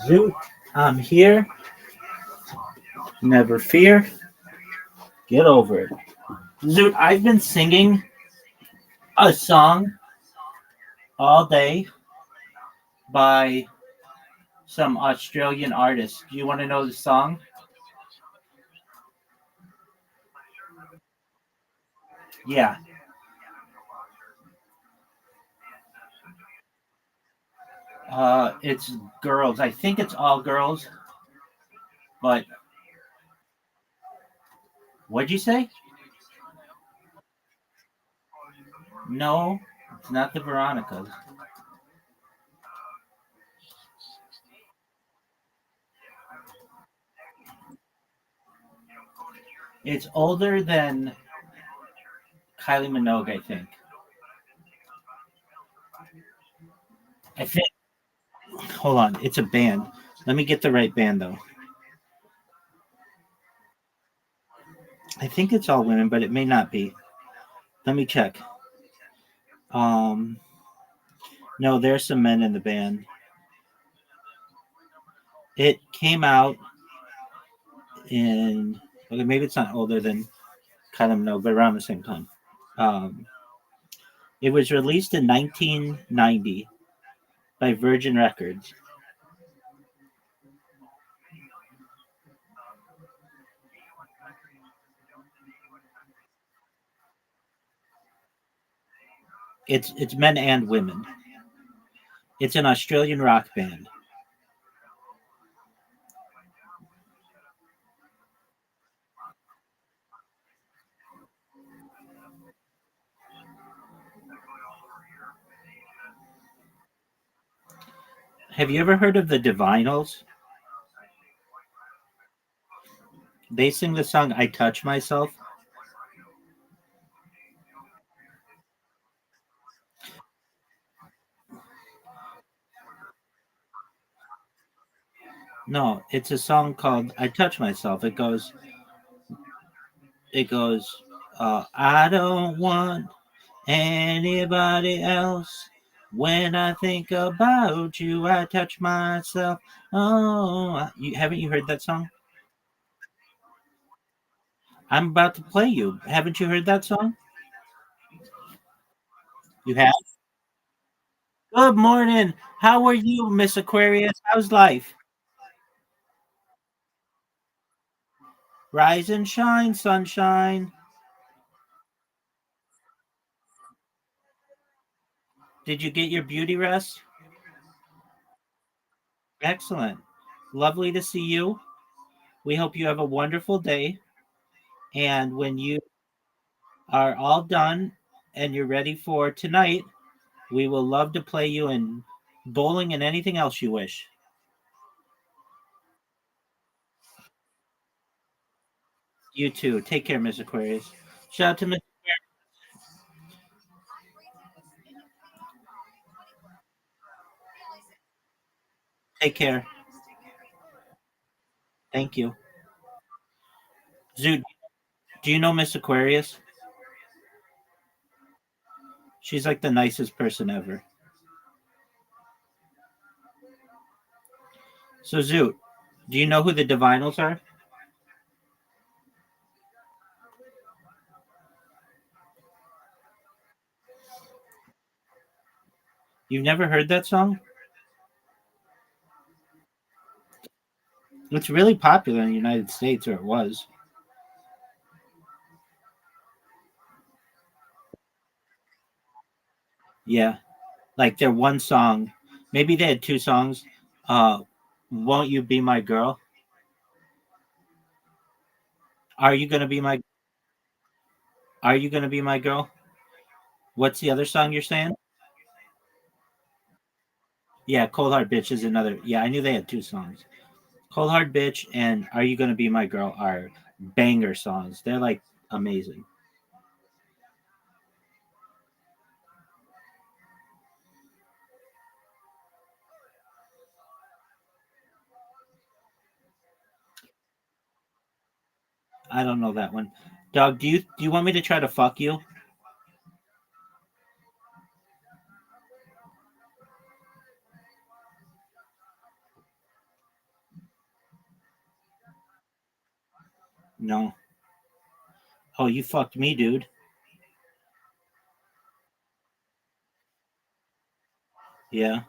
Speaker 7: Zoot, I'm here. Never fear. Get over it. Zoot, I've been singing a song all day by some Australian artist. Do you want to know the song? Yeah. It's girls. I think it's all girls. But what'd you say? No, it's not the Veronicas. It's older than Kylie Minogue, I think. I think. Hold on, it's a band. Let me get the right band though. I think it's all women, but it may not be. Let me check. Um, no, there's some men in the band. It came out in okay, maybe it's not older than Kylie Minogue, but around the same time. Um, it was released in 1990 by Virgin Records. It's men and women. It's an Australian rock band. Have you ever heard of the Divinals? They sing the song "I Touch Myself." No, it's a song called "I Touch Myself." It goes, I don't want anybody else. When I think about you, I touch myself. Oh, haven't you heard that song? I'm about to play you. Haven't you heard that song? You have? Good morning. How are you, Miss Aquarius? How's life? Rise and shine, sunshine. Did you get your beauty rest? Excellent. Lovely to see you. We hope you have a wonderful day. And when you are all done and you're ready for tonight, we will love to play you in bowling and anything else you wish. You too. Take care, Miss Aquarius. Shout out to Miss. Take care. Thank you. Zoot, do you know Miss Aquarius? She's like the nicest person ever. So, Zoot, do you know who the Divinals are? You've never heard that song? It's really popular in the United States, or it was. Yeah. Like their one song. Maybe they had two songs. Uh, Won't You Be My Girl? Are You Gonna Be My Are You Gonna Be My Girl? What's the other song you're saying? Yeah, Cold Hard Bitch is another. Yeah, I knew they had two songs. Cold Hard Bitch and Are You Gonna Be My Girl are banger songs. They're like amazing. I don't know that one. Dog, do you want me to try to fuck you? No. Oh, you fucked me, dude. Yeah.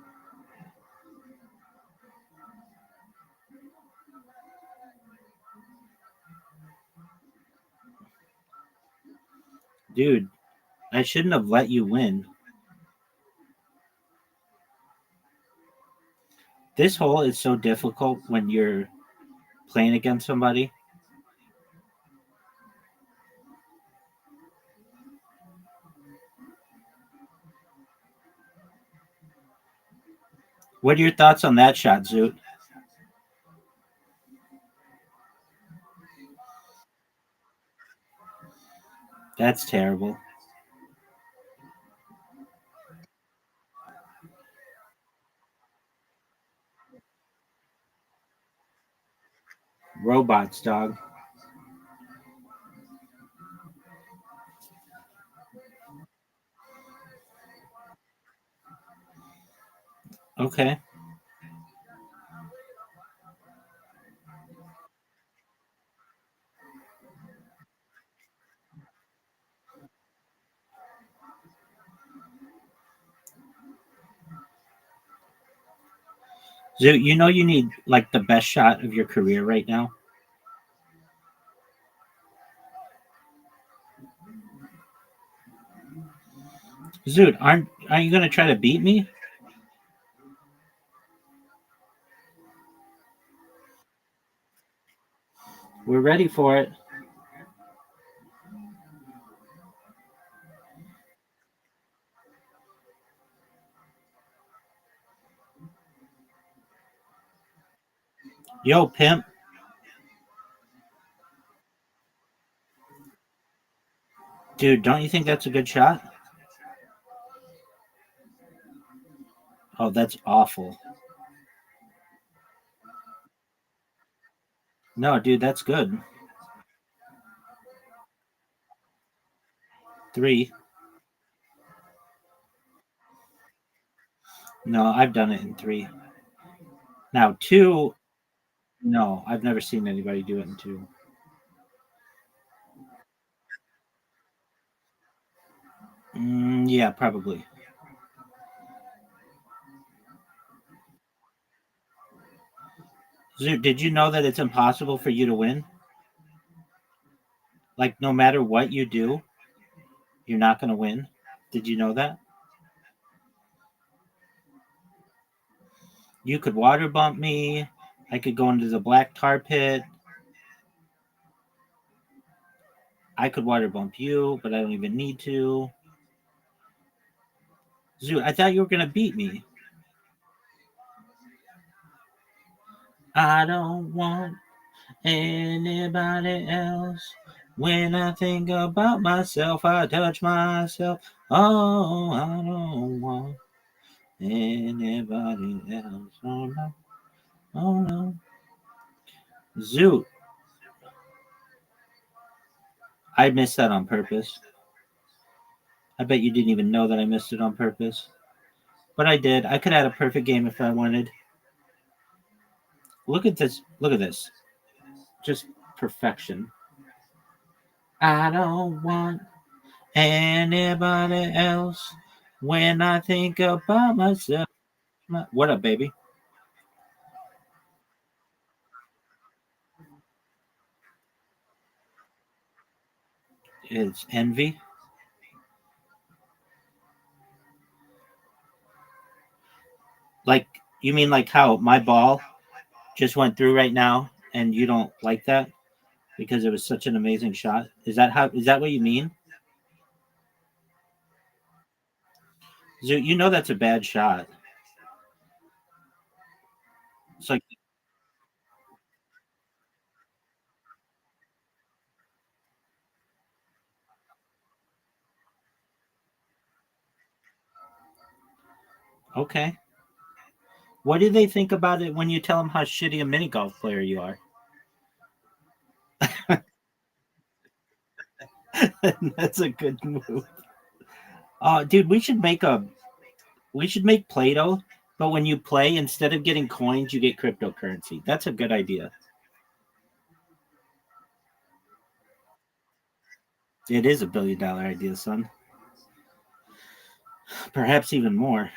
Speaker 7: Dude, I shouldn't have let you win. This hole is so difficult when you're playing against somebody. What are your thoughts on that shot, Zoot? That's terrible. Robots, dog. Okay. Zoot, you know you need like the best shot of your career right now. Zoot, aren't you gonna try to beat me? We're ready for it. Yo, pimp. Dude, don't you think that's a good shot? Oh, that's awful. No, dude, that's good. 3. No, I've done it in 3. Now 2. No, I've never seen anybody do it in 2. Yeah, probably. Zoot, did you know that it's impossible for you to win? Like, no matter what you do, you're not going to win. Did you know that? You could water bump me. I could go into the black tar pit. I could water bump you, but I don't even need to. Zoot, I thought you were going to beat me. I don't want anybody else. When I think about myself, I touch myself. Oh, I don't want anybody else. Oh, no. Oh, no. Zoot. I missed that on purpose. I bet you didn't even know that I missed it on purpose. But I did. I could have had a perfect game if I wanted. Look at this. Look at this. Just perfection. I don't want anybody else when I think about myself. What up, baby? It's envy. Like, you mean like how my ball just went through right now and you don't like that because it was such an amazing shot? Is that what you mean? Zoo, you know that's a bad shot. It's like, okay. What do they think about it when you tell them how shitty a mini golf player you are? That's a good move. Dude, we should make Play-Doh, but when you play, instead of getting coins, you get cryptocurrency. That's a good idea. It is $1 billion idea, son. Perhaps even more.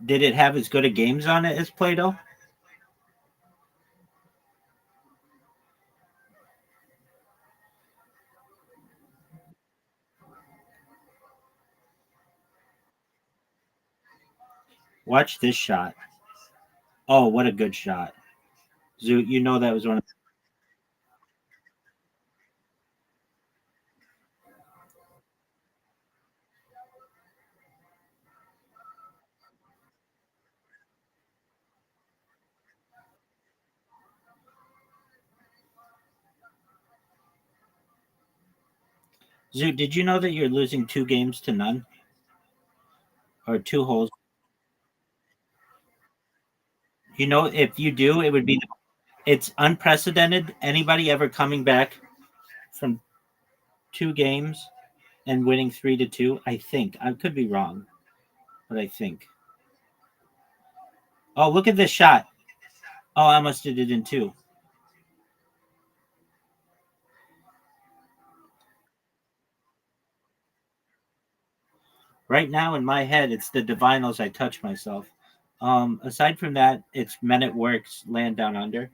Speaker 7: Did it have as good a games on it as Play-Doh? Watch this shot. Oh, what a good shot. Zoot, you know that was one of Zoot, did you know that you're losing 2 games to none? Or 2 holes? You know, if you do, it would be it's unprecedented. Anybody ever coming back from 2 games and winning 3-2? I think. I could be wrong, but I think. Oh, look at this shot. Oh, I must have did it in 2. Right now in my head, it's the Divinals I touch myself. Aside from that, it's Men at Work's Land Down Under.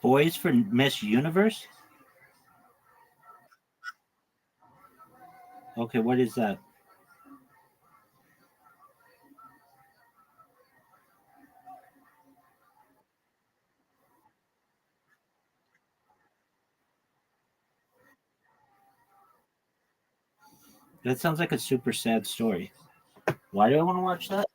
Speaker 7: Boys for Miss Universe? Okay, what is that? That sounds like a super sad story. Why do I want to watch that?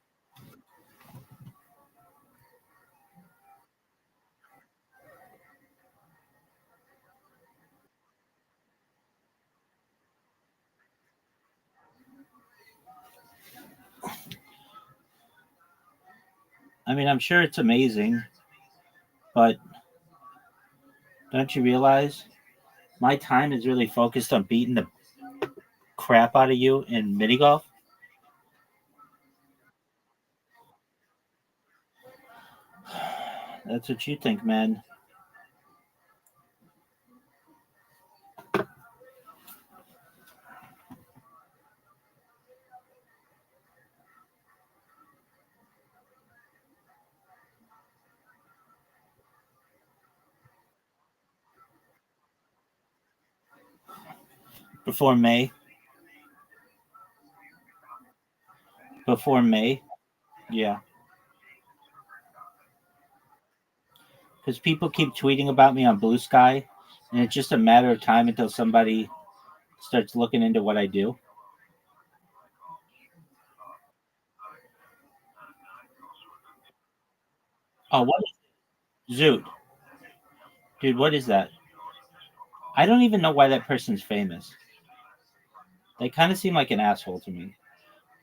Speaker 7: I mean, I'm sure it's amazing, but don't you realize my time is really focused on beating the crap out of you in mini golf? That's what you think, man. Before May. Before May. Yeah. Because people keep tweeting about me on Blue Sky, and it's just a matter of time until somebody starts looking into what I do. Oh, what is Zoot? Dude, what is that? I don't even know why that person's famous. They kind of seem like an asshole to me,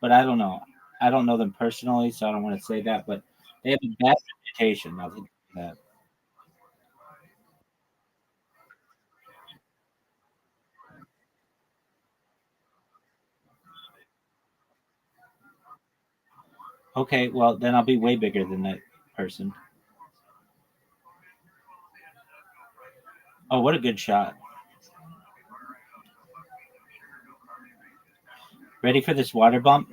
Speaker 7: but I don't know. I don't know them personally, so I don't want to say that, but they have a bad reputation. I'll say that. Okay, well, then I'll be way bigger than that person. Oh, what a good shot. Ready for this water bump?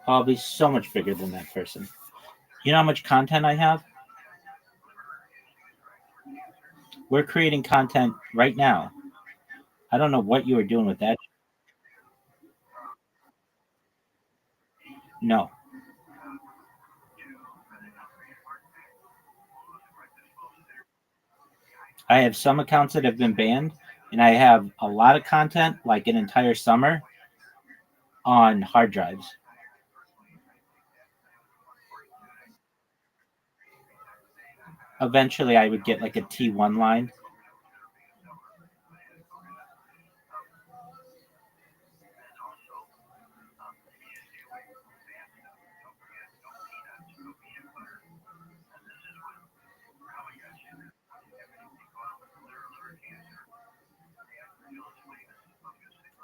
Speaker 7: I'll be so much bigger than that person. You know how much content I have? We're creating content right now. I don't know what you were doing with that. No. I have some accounts that have been banned, and I have a lot of content, like an entire summer, on hard drives. Eventually, I would get like a T1 line.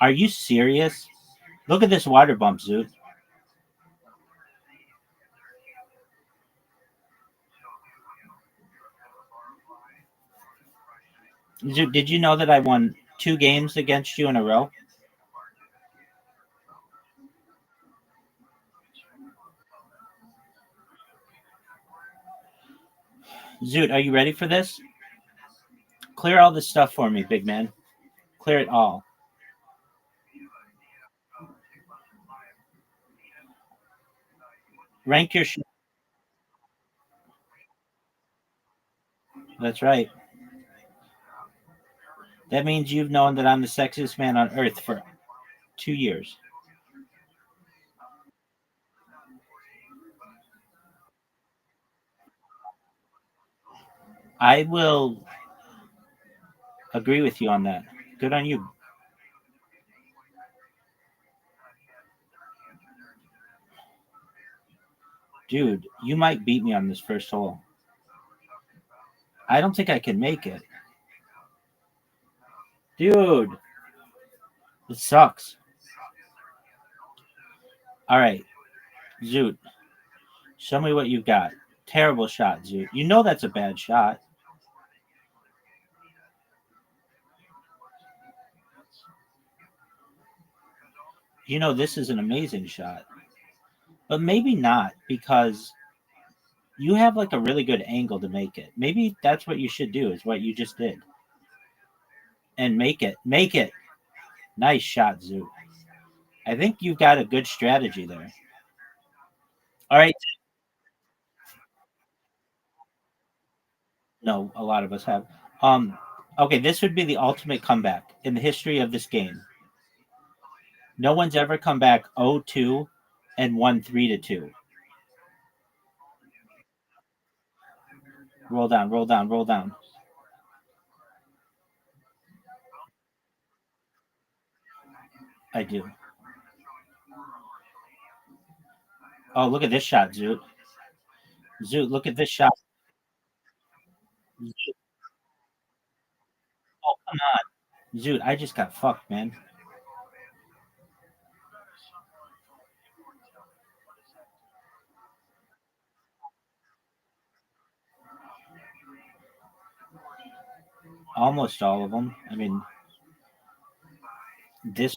Speaker 7: Are you serious? Look at this water bump, Zoot. Zoot, did you know that I won 2 games against you in a row? Zoot, are you ready for this? Clear all this stuff for me, big man. Clear it all. Rank your shit. That's right. That means you've known that I'm the sexiest man on earth for 2 years. I will agree with you on that. Good on you. Dude, you might beat me on this first hole. I don't think I can make it. Dude, it sucks. All right, Zoot, show me what you've got. Terrible shot, Zoot. You know that's a bad shot. You know this is an amazing shot. But maybe not, because you have like a really good angle to make it. Maybe that's what you should do, is what you just did. And make it. Make it. Nice shot, Zoot. I think you've got a good strategy there. All right. No, a lot of us have. Okay, this would be the ultimate comeback in the history of this game. No one's ever come back 0-2 and won 3-2. Roll down, roll down, roll down. I do. Oh, look at this shot, Zoot. Zoot, look at this shot. Zoot. Oh, come on. Zoot, I just got fucked, man. Almost all of them. I mean, this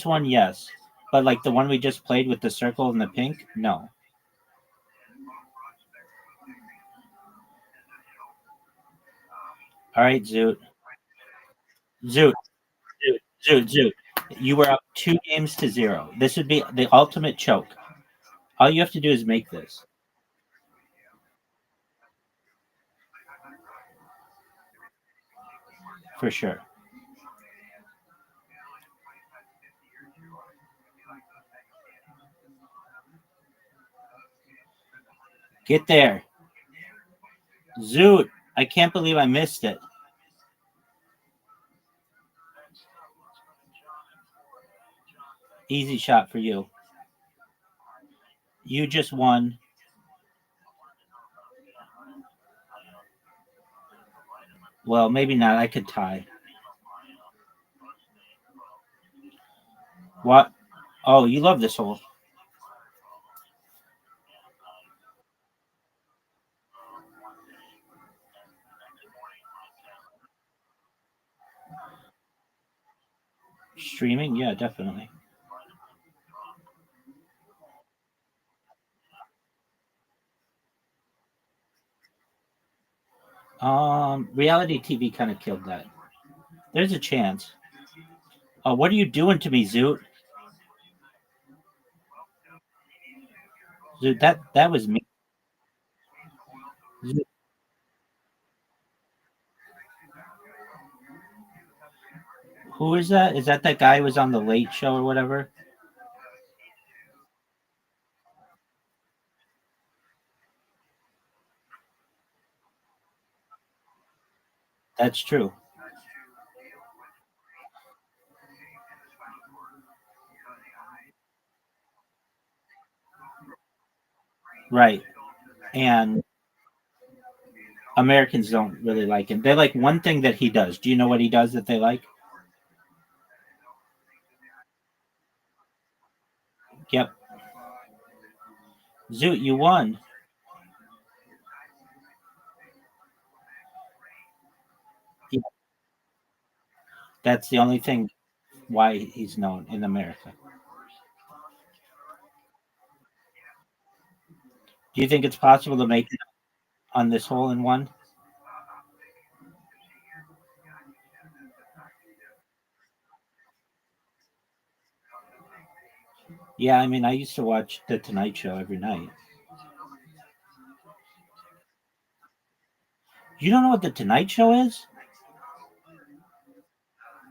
Speaker 7: one, yes. But like the one we just played with the circle and the pink, no. All right, Zoot. Zoot. Zoot. You were up 2-0. This would be the ultimate choke. All you have to do is make this. For sure. Get there. Zoot, I can't believe I missed it. Easy shot for you. You just won. Well, maybe not. I could tie. What? Oh, you love this hole. Streaming? Yeah, definitely. Reality TV kind of killed that. There's a chance. What are you doing to me, Zoot? Dude, that was me. Who is that? Is that guy who was on the Late Show or whatever? That's true. Right. And Americans don't really like him. They like one thing that he does. Do you know what he does that they like? Yep. Zoot, you won. Yeah, that's the only thing why he's known in America. Do you think it's possible to make it on this hole in one? Yeah, I mean, I used to watch The Tonight Show every night. You don't know what The Tonight Show is?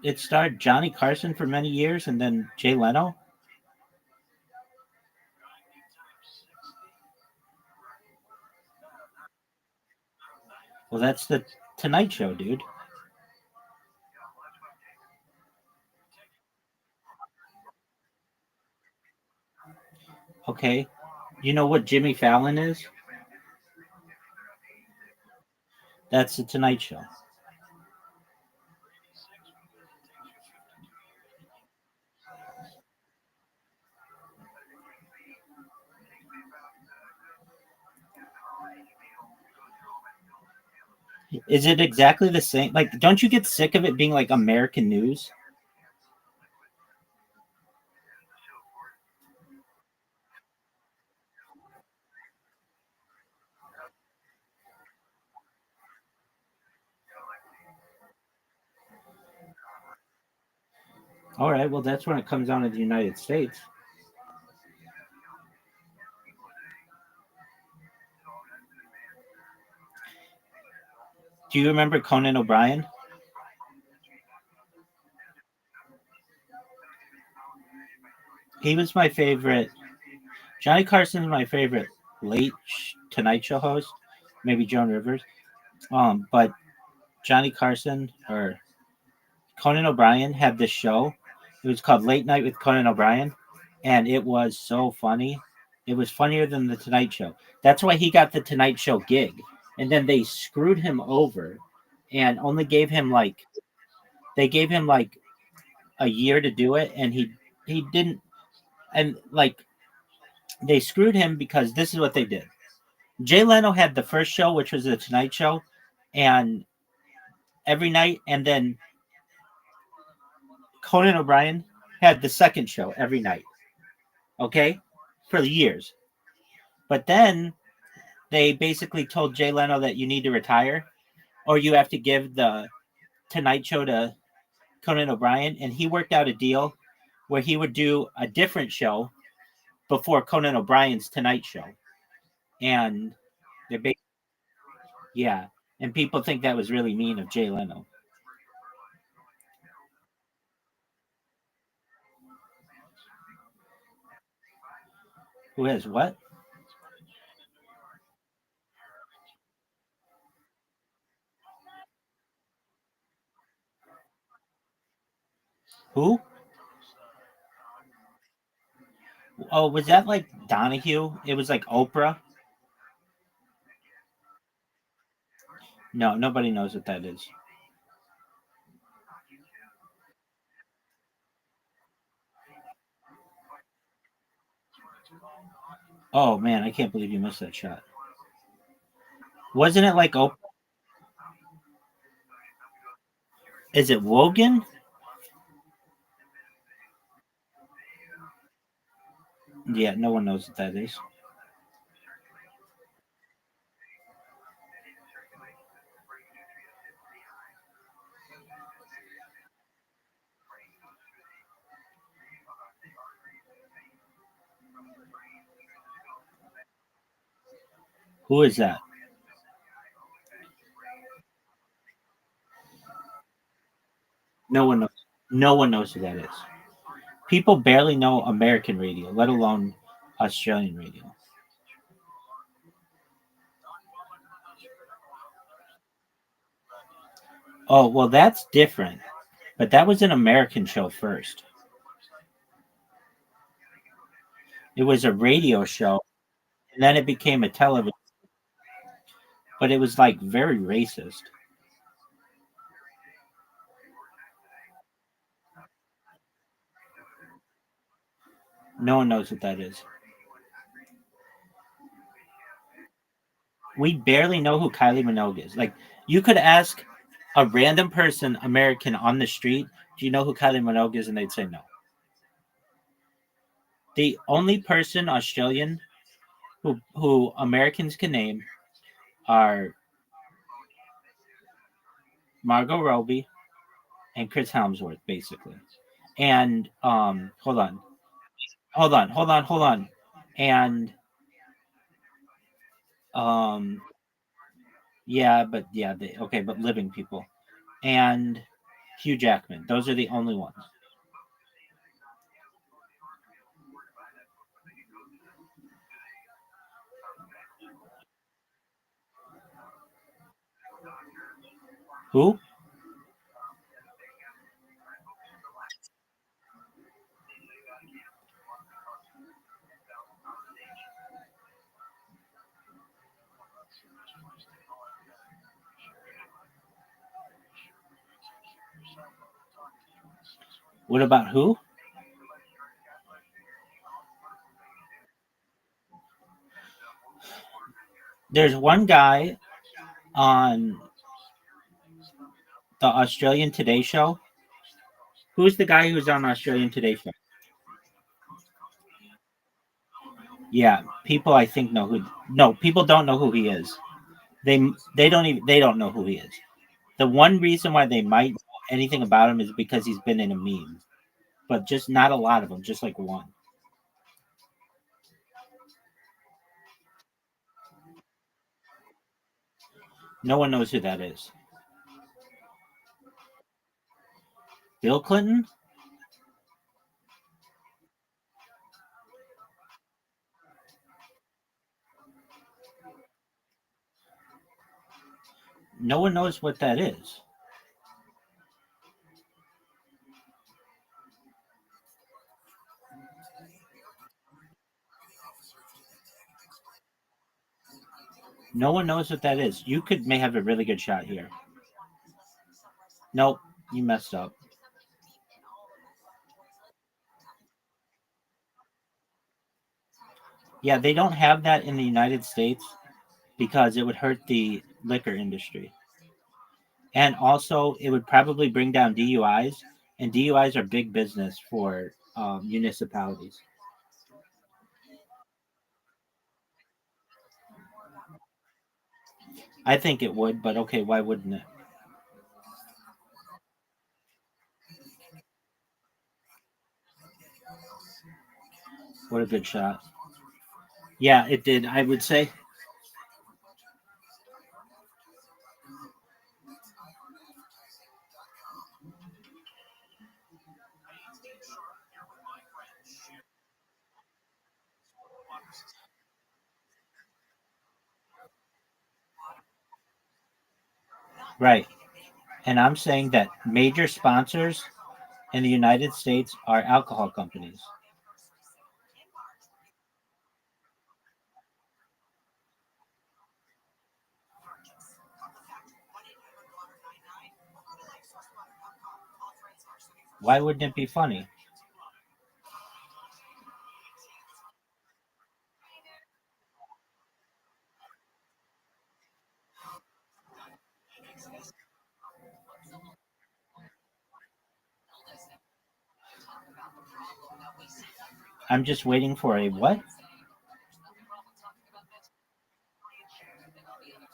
Speaker 7: It starred Johnny Carson for many years and then Jay Leno. Well, that's The Tonight Show, dude. Okay. You know what Jimmy Fallon is? That's The Tonight Show. Is it exactly the same? Like, don't you get sick of it being like American news? All right, well, that's when it comes down to the United States. Do you remember Conan O'Brien? He was my favorite. Johnny Carson's my favorite Tonight Show host. Maybe Joan Rivers. But Johnny Carson or Conan O'Brien had this show. It was called Late Night with Conan O'Brien, and it was so funny. It was funnier than the Tonight Show. That's why he got the Tonight Show gig. And then they screwed him over and only gave him like they gave him like a year to do it, and he didn't. And like they screwed him because this is what they did. Jay Leno had the first show, which was the Tonight Show, and every night, and then Conan O'Brien had the second show every night. Okay, for years. But then they basically told Jay Leno that you need to retire, or you have to give the Tonight Show to Conan O'Brien, and he worked out a deal where he would do a different show before Conan O'Brien's Tonight Show, and they're yeah, and people think that was really mean of Jay Leno. Who is what? Who? Oh, was that like Donahue? It was like Oprah. No, nobody knows what that is. Oh man, I can't believe you missed that shot. Wasn't it like Oprah? Is it Wogan? Yeah, no one knows what that is. Who is that? No one knows. No one knows who that is. People barely know American radio, let alone Australian radio. Oh, well, that's different. But that was an American show first. It was a radio show, and then it became a television. But it was like very racist. No one knows what that is. We barely know who Kylie Minogue is. Like, you could ask a random person, American, on the street, do you know who Kylie Minogue is? And they'd say no. The only person Australian who Americans can name are Margot Robbie and Chris Helmsworth, basically. And hold on. And um, but living people and Hugh Jackman. Those are the only ones. Who? What about who? There's one guy on the Australian Today Show. Who's the guy who's on Australian Today Show? Yeah, people I think know who. No, people don't know who he is. They they don't know who he is. The one reason why they might know anything about him is because he's been in a meme, but just not a lot of them, just like one. No one knows who that is. Bill Clinton? No one knows what that is. No one knows what that is. You may have a really good shot here. Nope, you messed up. Yeah, they don't have that in the United States because it would hurt the liquor industry. And also, it would probably bring down DUIs, and DUIs are big business for municipalities. I think it would, but okay, why wouldn't it? What a good shot. Yeah, it did, I would say. Right. And I'm saying that major sponsors in the United States are alcohol companies. Why wouldn't it be funny? I'm just waiting for a what?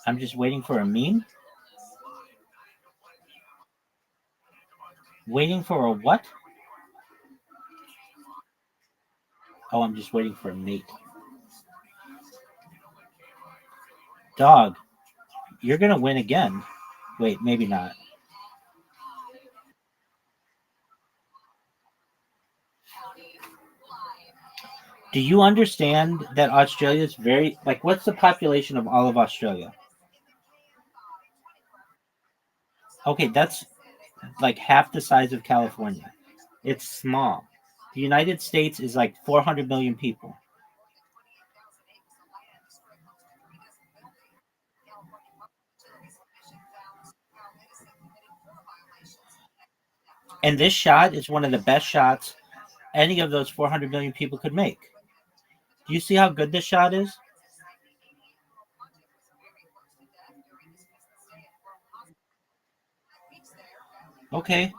Speaker 7: I'm just waiting for a meme? Waiting for a what? Oh, I'm just waiting for a mate. Dog, you're gonna win again. Wait, maybe not. Do you understand that Australia is very like? What's the population of all of Australia? Okay, that's like half the size of California. It's small. The United States is like 400 million people. And this shot is one of the best shots any of those 400 million people could make. Do you see how good this shot is? Okay.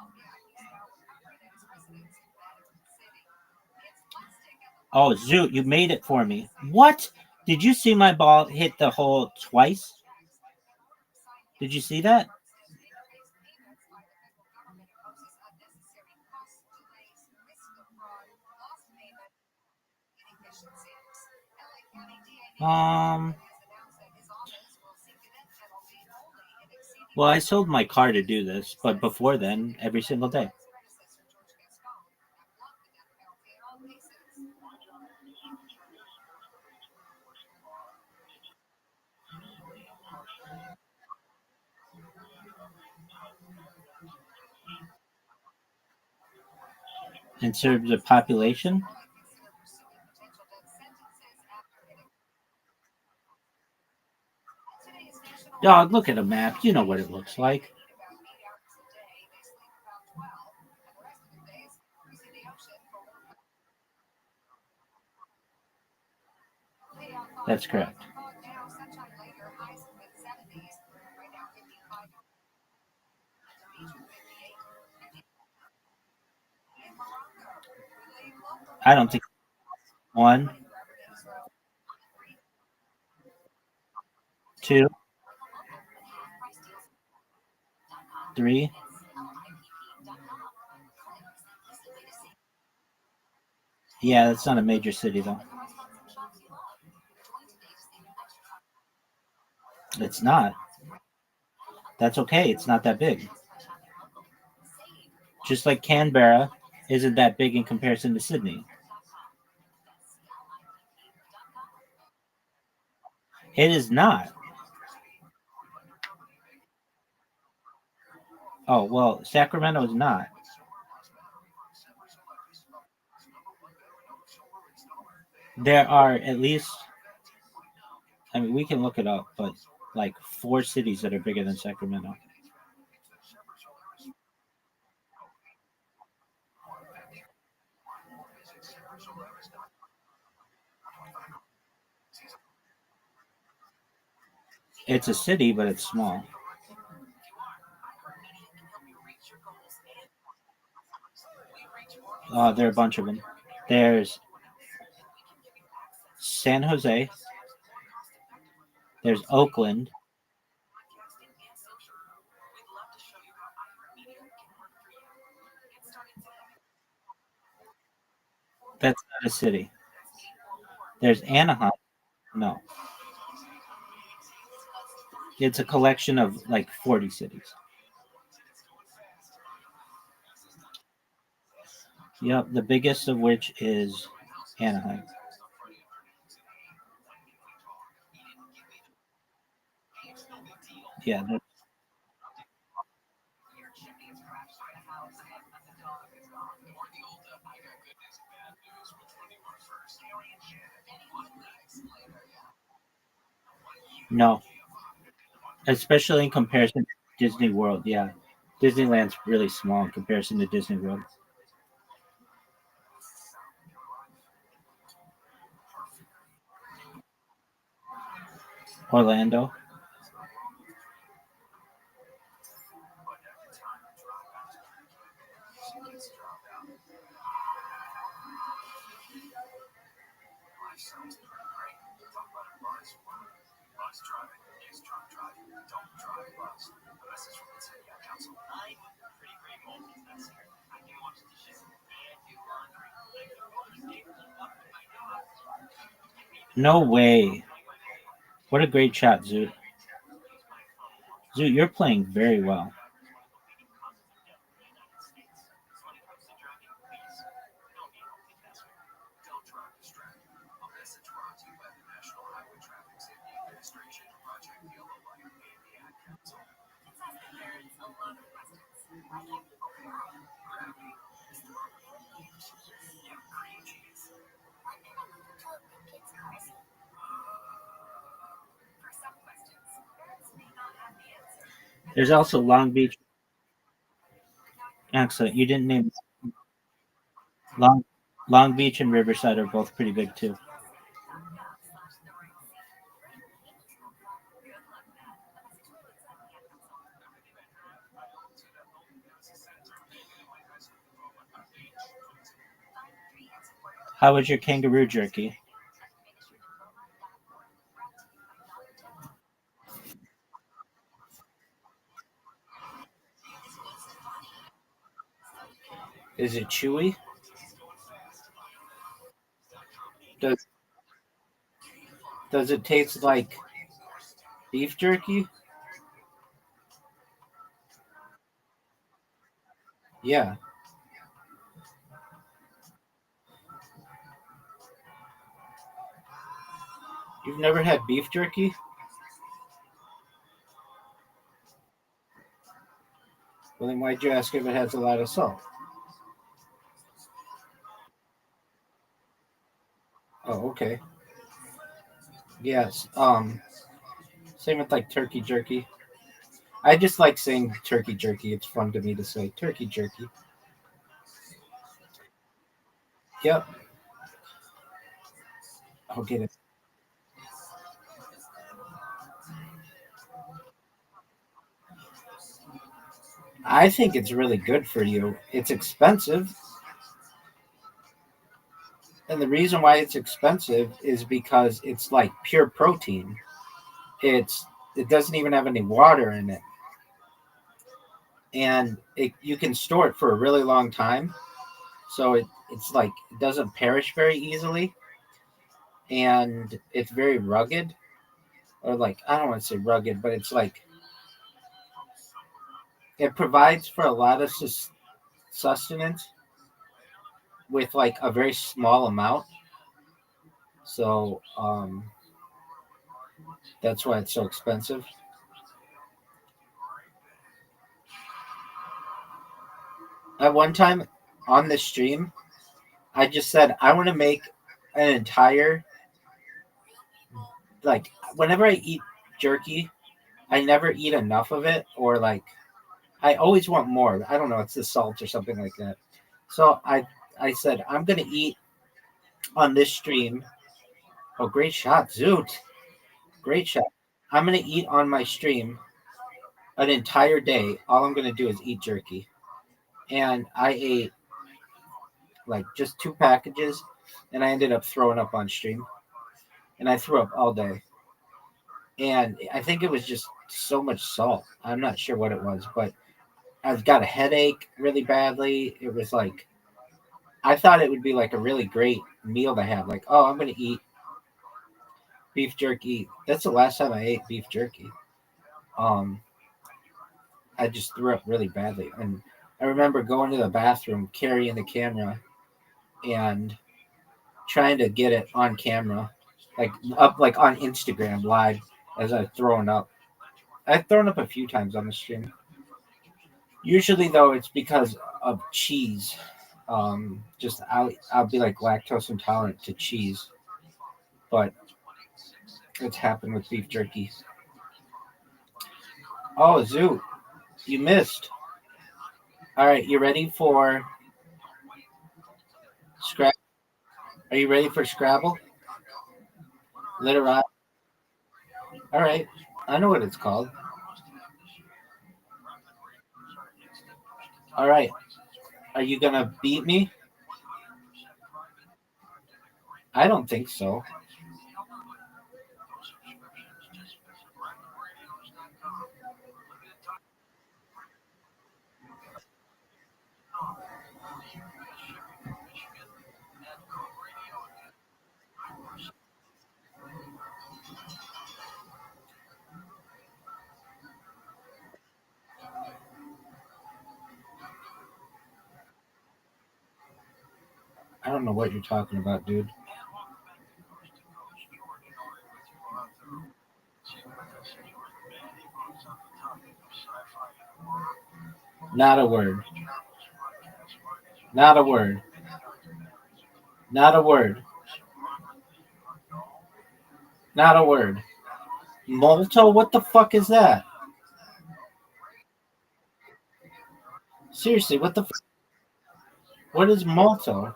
Speaker 7: Oh, Zoot, you made it for me. What? Did you see my ball hit the hole twice? Did you see that? Um. Well, I sold my car to do this, but before then, every single day. In terms of population, dog, look at a map. You know what it looks like. That's correct. I don't think one, two, three. Yeah, that's not a major city though. It's not. That's okay. It's not that big. Just like Canberra isn't that big in comparison to Sydney. It is not. Oh, well, Sacramento is not. There are at least, I mean, we can look it up, but like 4 cities that are bigger than Sacramento. It's a city, but it's small. There are a bunch of them. There's San Jose. There's Oakland. That's not a city. There's Anaheim. No, it's a collection of like 40 cities. Yep, the biggest of which is Anaheim. Yeah, no, especially in comparison to Disney World. Yeah, Disneyland's really small in comparison to Disney World. Orlando. No way. What a great shot, Zoot. Zoot, you're playing very well. There's also Long Beach. Excellent. You didn't name Long Long Beach and Riverside are both pretty big too. How was your kangaroo jerky? Is it chewy? Does does it taste like beef jerky? Yeah. You've never had beef jerky? Well, then why'd you ask if it has a lot of salt? Oh, okay. Yes. Same with like turkey jerky. I just like saying turkey jerky. It's fun to me to say turkey jerky. Yep. I'll get it. I think it's really good for you. It's expensive. And the reason why it's expensive is because it's like pure protein. It doesn't even have any water in it. And you can store it for a really long time. So it's like it doesn't perish very easily. And it's very rugged. Or like I don't want to say rugged, but it's like it provides for a lot of sustenance with like a very small amount. So that's why it's so expensive. At one time on this stream, I just said I want to make an entire like whenever I eat jerky, I never eat enough of it or like I always want more. I don't know, it's the salt or something like that. So I said I'm gonna eat on this stream. Oh, great shot, Zoot! Great shot. I'm gonna eat on my stream an entire day. All I'm gonna do is eat jerky, and I ate like just 2 packages, and I ended up throwing up on stream, and I threw up all day. And I think it was just so much salt. I'm not sure what it was, but I've got a headache really badly. It was like I thought it would be like a really great meal to have. Like, oh, I'm gonna eat beef jerky. That's the last time I ate beef jerky. Um, I just threw up really badly, and I remember going to the bathroom, carrying the camera, and trying to get it on camera, like up like on Instagram live as I was throwing up. I've thrown up a few times on the stream. Usually though, it's because of cheese. Just I'll be like lactose intolerant to cheese, but it's happened with beef jerky. Oh, Zoo, you missed. All right, you ready for Scrabble? Are you ready for Scrabble? Literati. All right, I know what it's called. All right, are you gonna beat me? I don't think so. I don't know what you're talking about, dude. Not a word. Not a word. Not a word. Not a word. Molto? What the fuck is that? Seriously, what the what is Molto?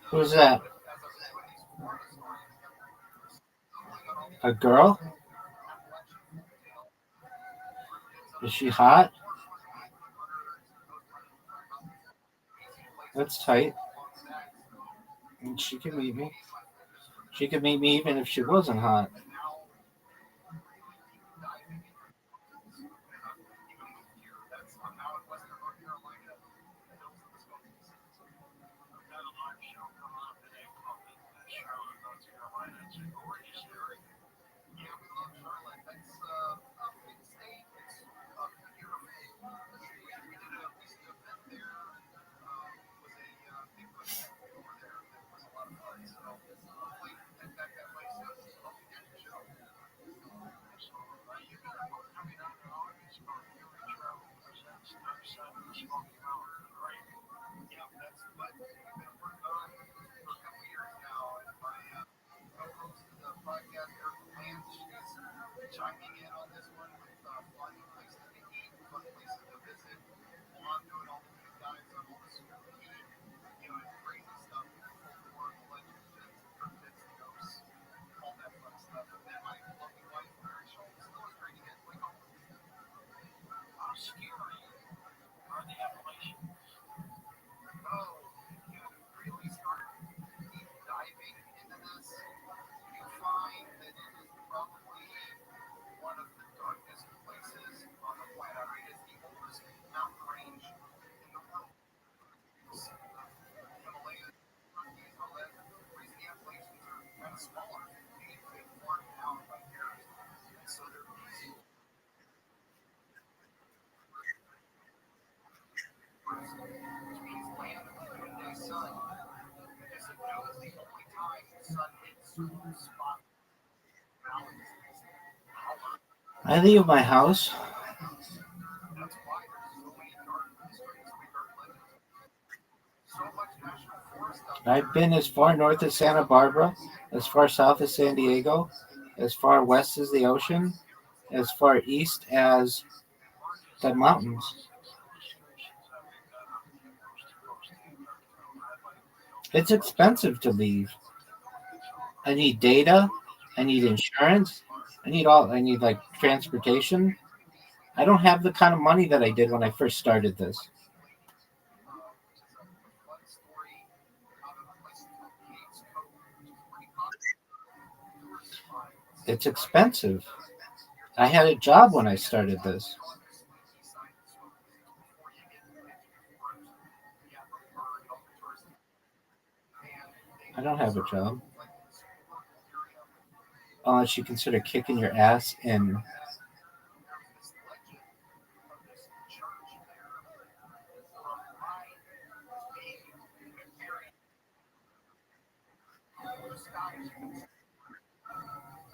Speaker 7: Who's that? A girl? Is she hot? That's tight. And she could meet me. She could meet me even if she wasn't hot. I leave my house. I've been as far north as Santa Barbara, as far south as San Diego, as far west as the ocean, as far east as the mountains. It's expensive to leave. I need data. I need insurance. I need like transportation. I don't have the kind of money that I did when I first started this. It's expensive. I had a job when I started this. I don't have a job. Unless you consider kicking your ass in.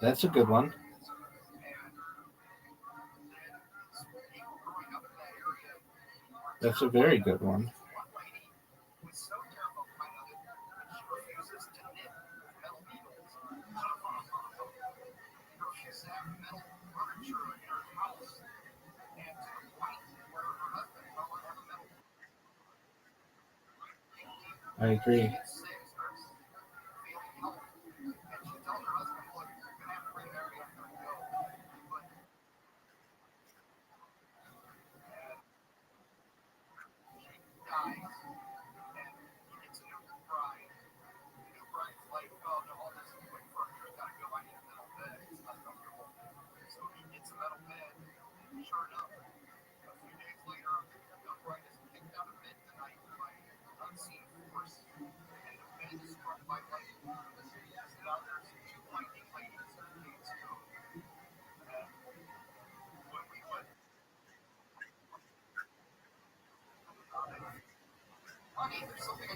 Speaker 7: That's a good one. That's a very good one. I agree.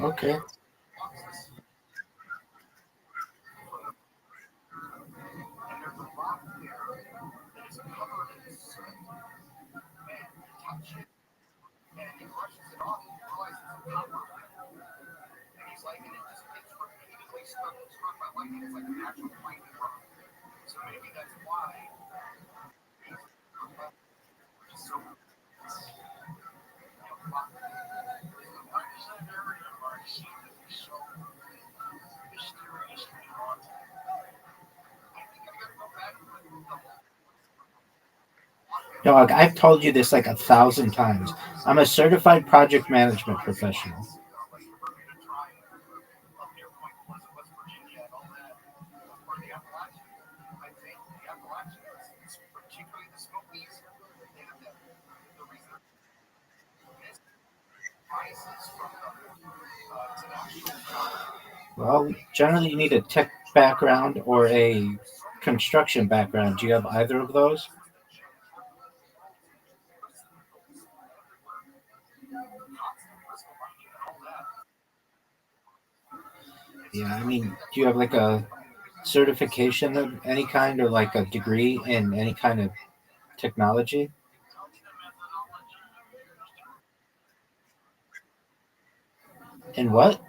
Speaker 7: Okay. Dog, I've told you this like 1,000 times. I'm a certified project management professional. Well, generally you need a tech background or a construction background. Do you have either of those? Yeah, I mean, do you have like a certification of any kind or like a degree in any kind of technology? In what?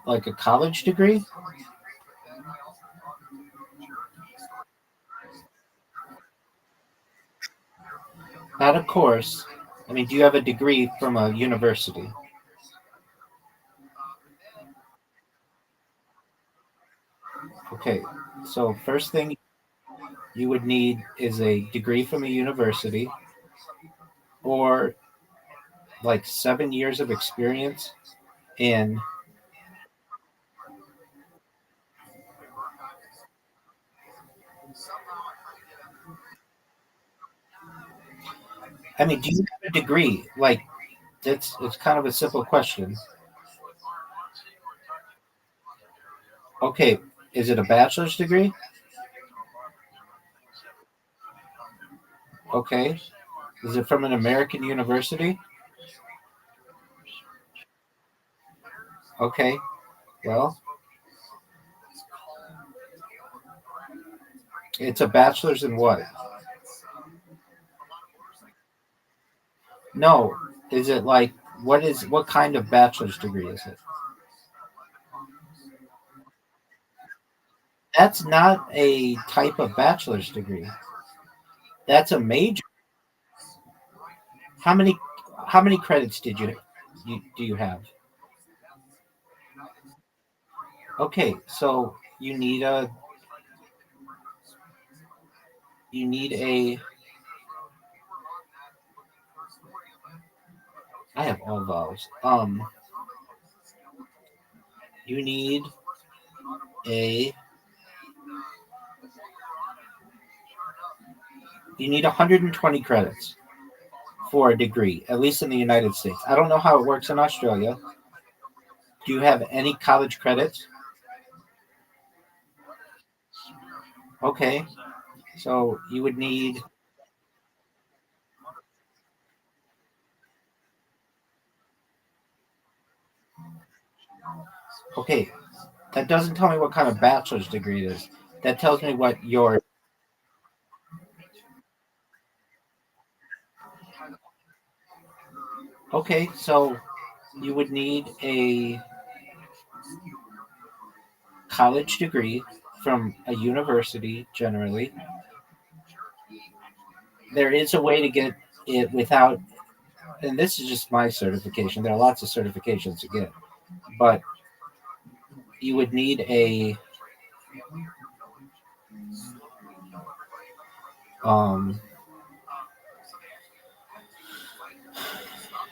Speaker 7: Like a college degree? Not a course. I mean, do you have a degree from a university? Okay, so first thing you would need is a degree from a university or like 7 years of experience in. I mean, do you have a degree? Like, it's kind of a simple question. Okay, is it a bachelor's degree? Okay. Is it from an American university? Okay. Well, it's a bachelor's in what? No. Is it like what kind of bachelor's degree is it? That's not a type of bachelor's degree. That's a major. How many how many credits do you have? Okay, so you need a I have all vowels. You need a you need 120 credits for a degree, at least in the United States. I don't know how it works in Australia. Do you have any college credits? Okay, so you would need. Okay, that doesn't tell me what kind of bachelor's degree it is. That tells me what your. Okay, so you would need a college degree from a university generally. There is a way to get it without, and this is just my certification. There are lots of certifications to get, but you would need um,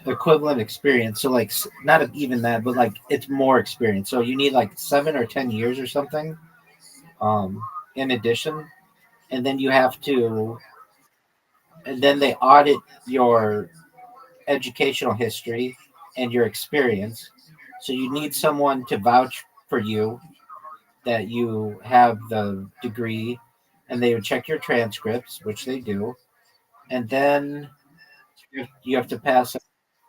Speaker 7: equivalent experience. So like not even that, but like it's more experience. So you need like 7 or 10 years or something. in addition, and then you have to, and then they audit your educational history and your experience. So you need someone to vouch for you that you have the degree, and they would check your transcripts, which they do, and then you have to pass.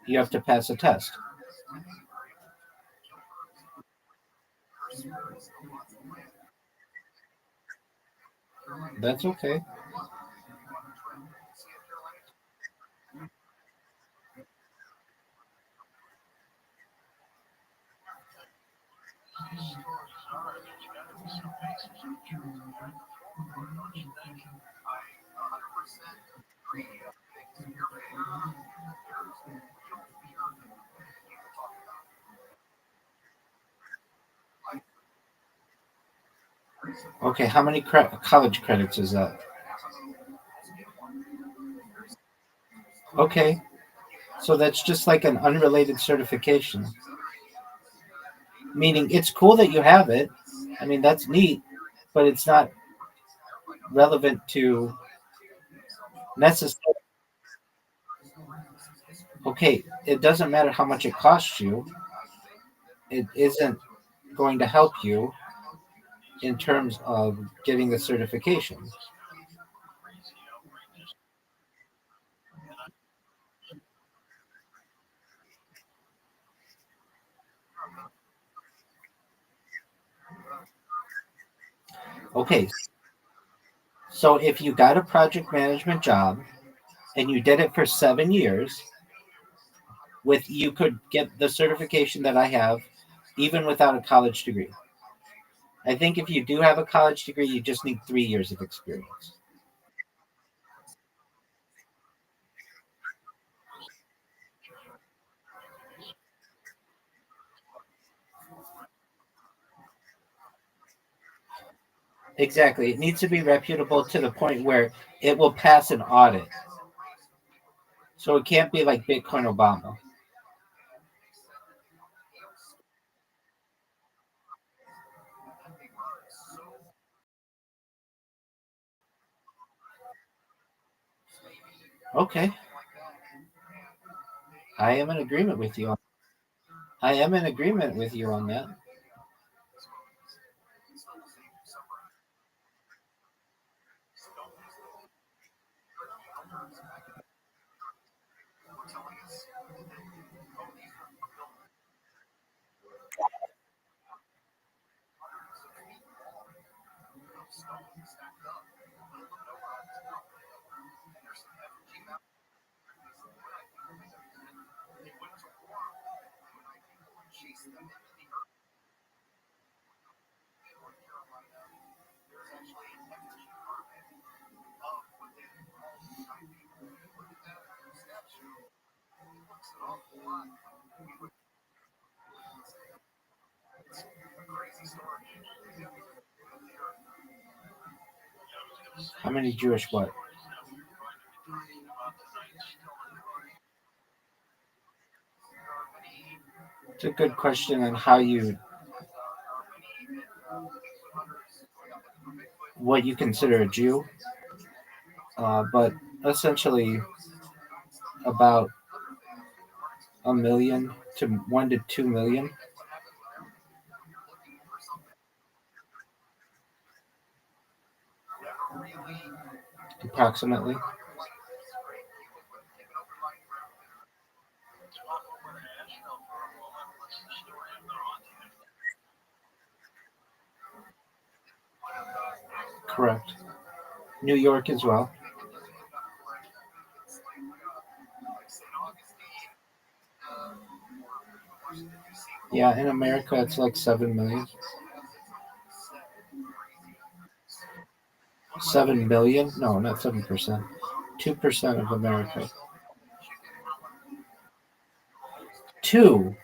Speaker 7: You have to pass a test. That's okay. Okay, how many college credits is that? Okay, so that's just like an unrelated certification. Meaning it's cool that you have it. I mean, that's neat, but it's not relevant to necessarily. Okay, it doesn't matter how much it costs you. It isn't going to help you in terms of getting the certification. Okay, so if you got a project management job and you did it for 7 years, with you could get the certification that I have even without a college degree. I think if you do have a college degree, you just need 3 years of experience. Exactly. It needs to be reputable to the point where it will pass an audit. So it can't be like Bitcoin Obama. Okay. I am in agreement with you. I am in agreement with you on that. How many Jewish what? It's a good question on how you what you consider a Jew. But essentially about a million to 1 to 2 million approximately. Correct. New York as well. Yeah, in America it's like 7 million. 7 million? No, not 7%. 2% of America. Two.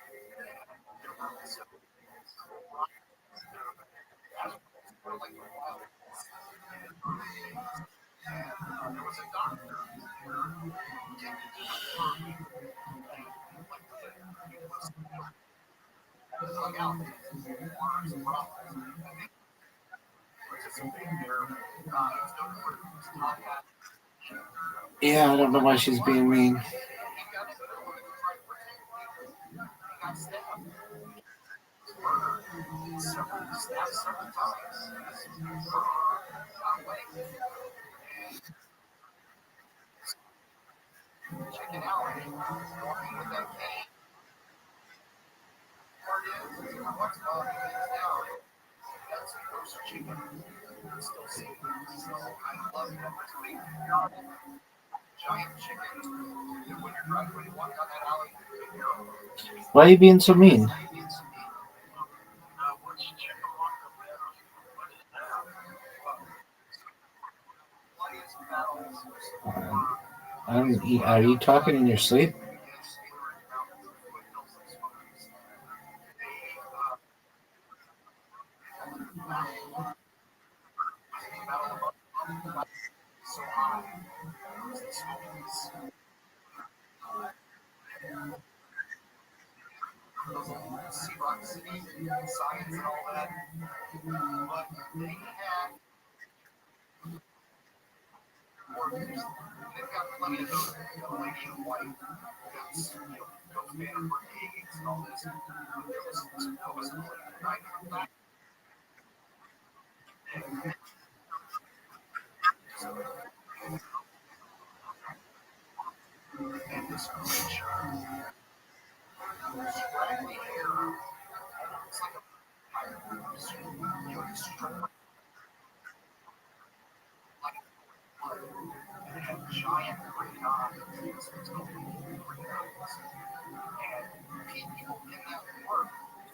Speaker 11: Yeah, I don't know why she's being mean. Why are you being so mean? Are you talking in your sleep?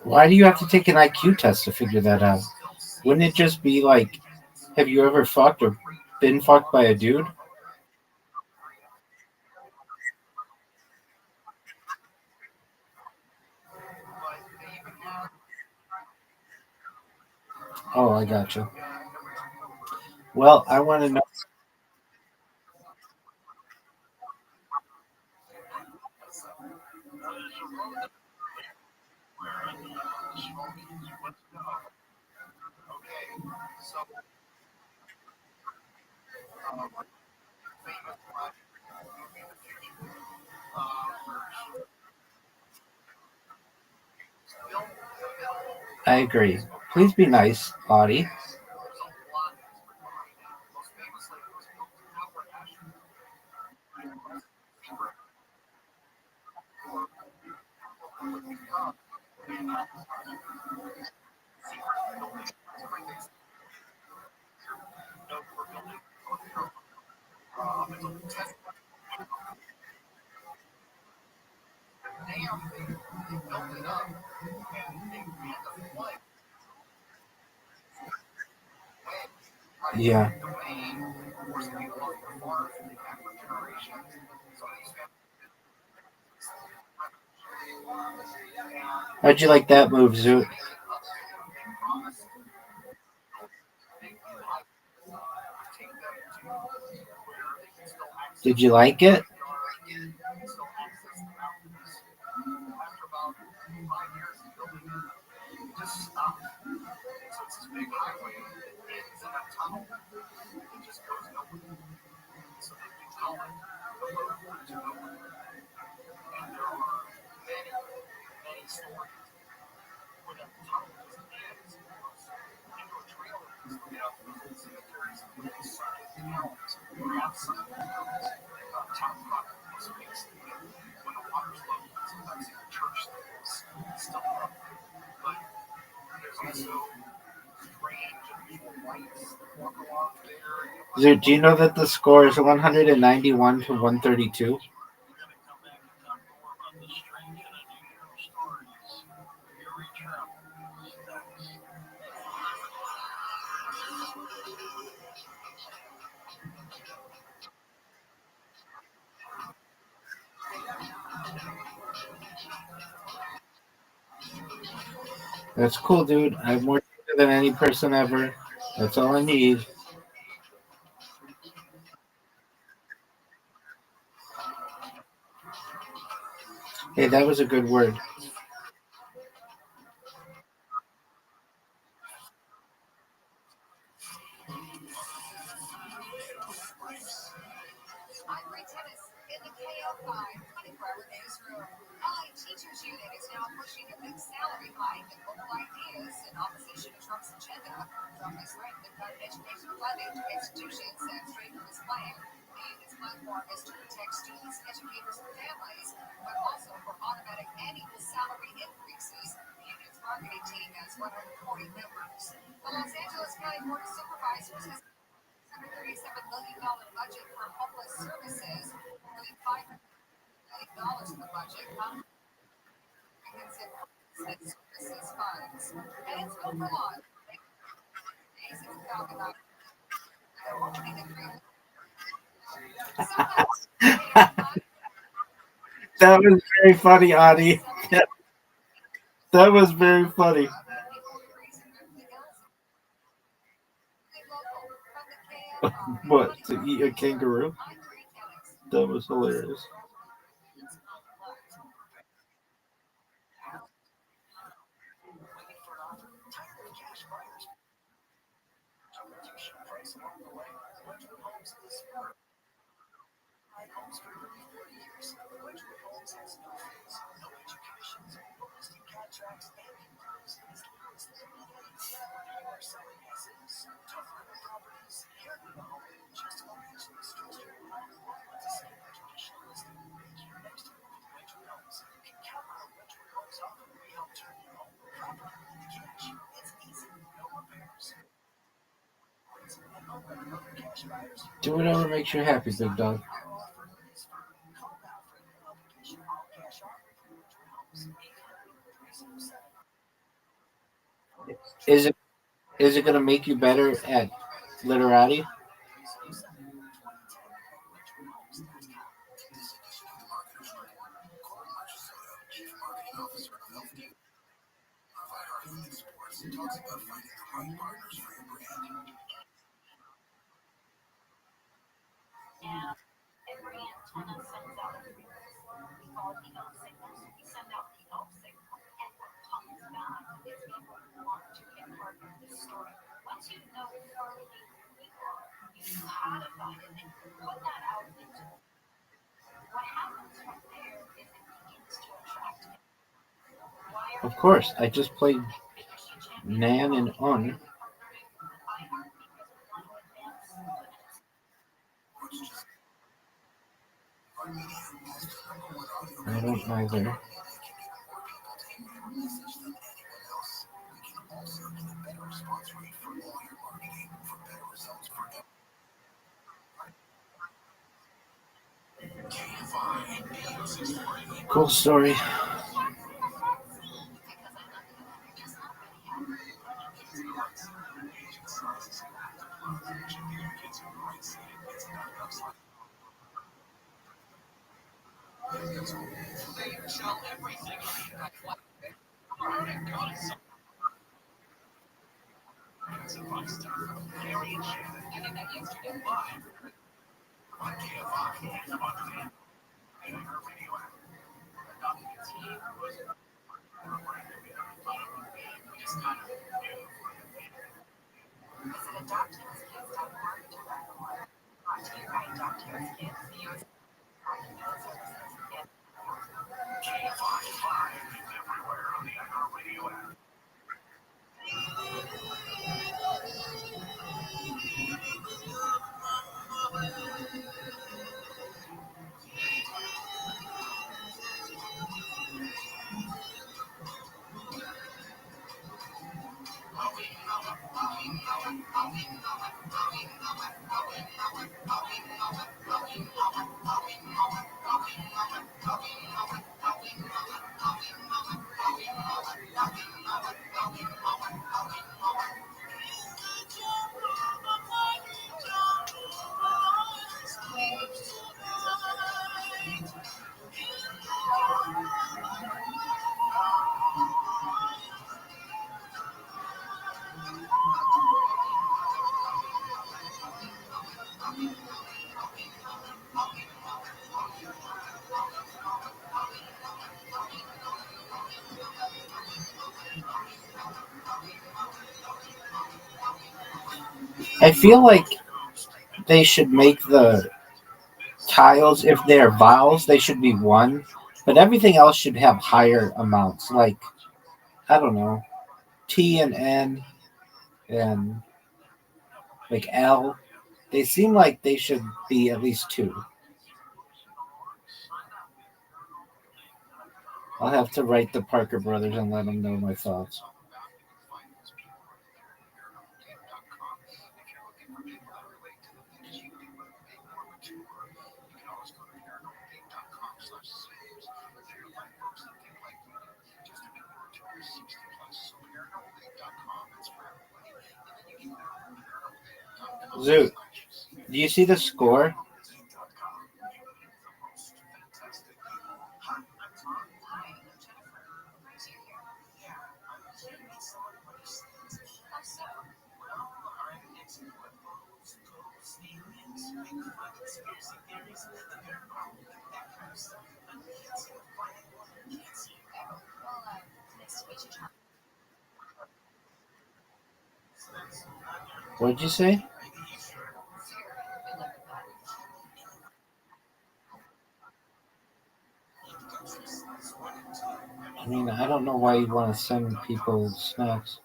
Speaker 11: Why do you have to take an IQ test to figure that out? Wouldn't it just be like, have you ever fucked or been fucked by a dude? Oh, I gotcha. Well, I want to know. I agree. Please be nice, Audie. Yeah. How'd you like that move, Zoot? Did you like it? Zoot, do you know that the score is 191 to 132? That's cool, dude. I have more data than any person ever. That's all I need. Hey, that was a good word. That was very funny, Adi. That was very funny. What, to eat a kangaroo? That was hilarious. Do whatever makes you happy, big dog. Is it going to make you better at literati? Of course, I just played Nan and Un. I don't either. Cool story. I feel like they should make the tiles, if they're vowels, they should be 1, but everything else should have higher amounts. Like, I don't know, T and N and like L. They seem like they should be at least 2. I'll have to write the Parker brothers and let them know my thoughts. Zoot, do you see the score? What'd you say? I mean, I don't know why you want to send people snacks.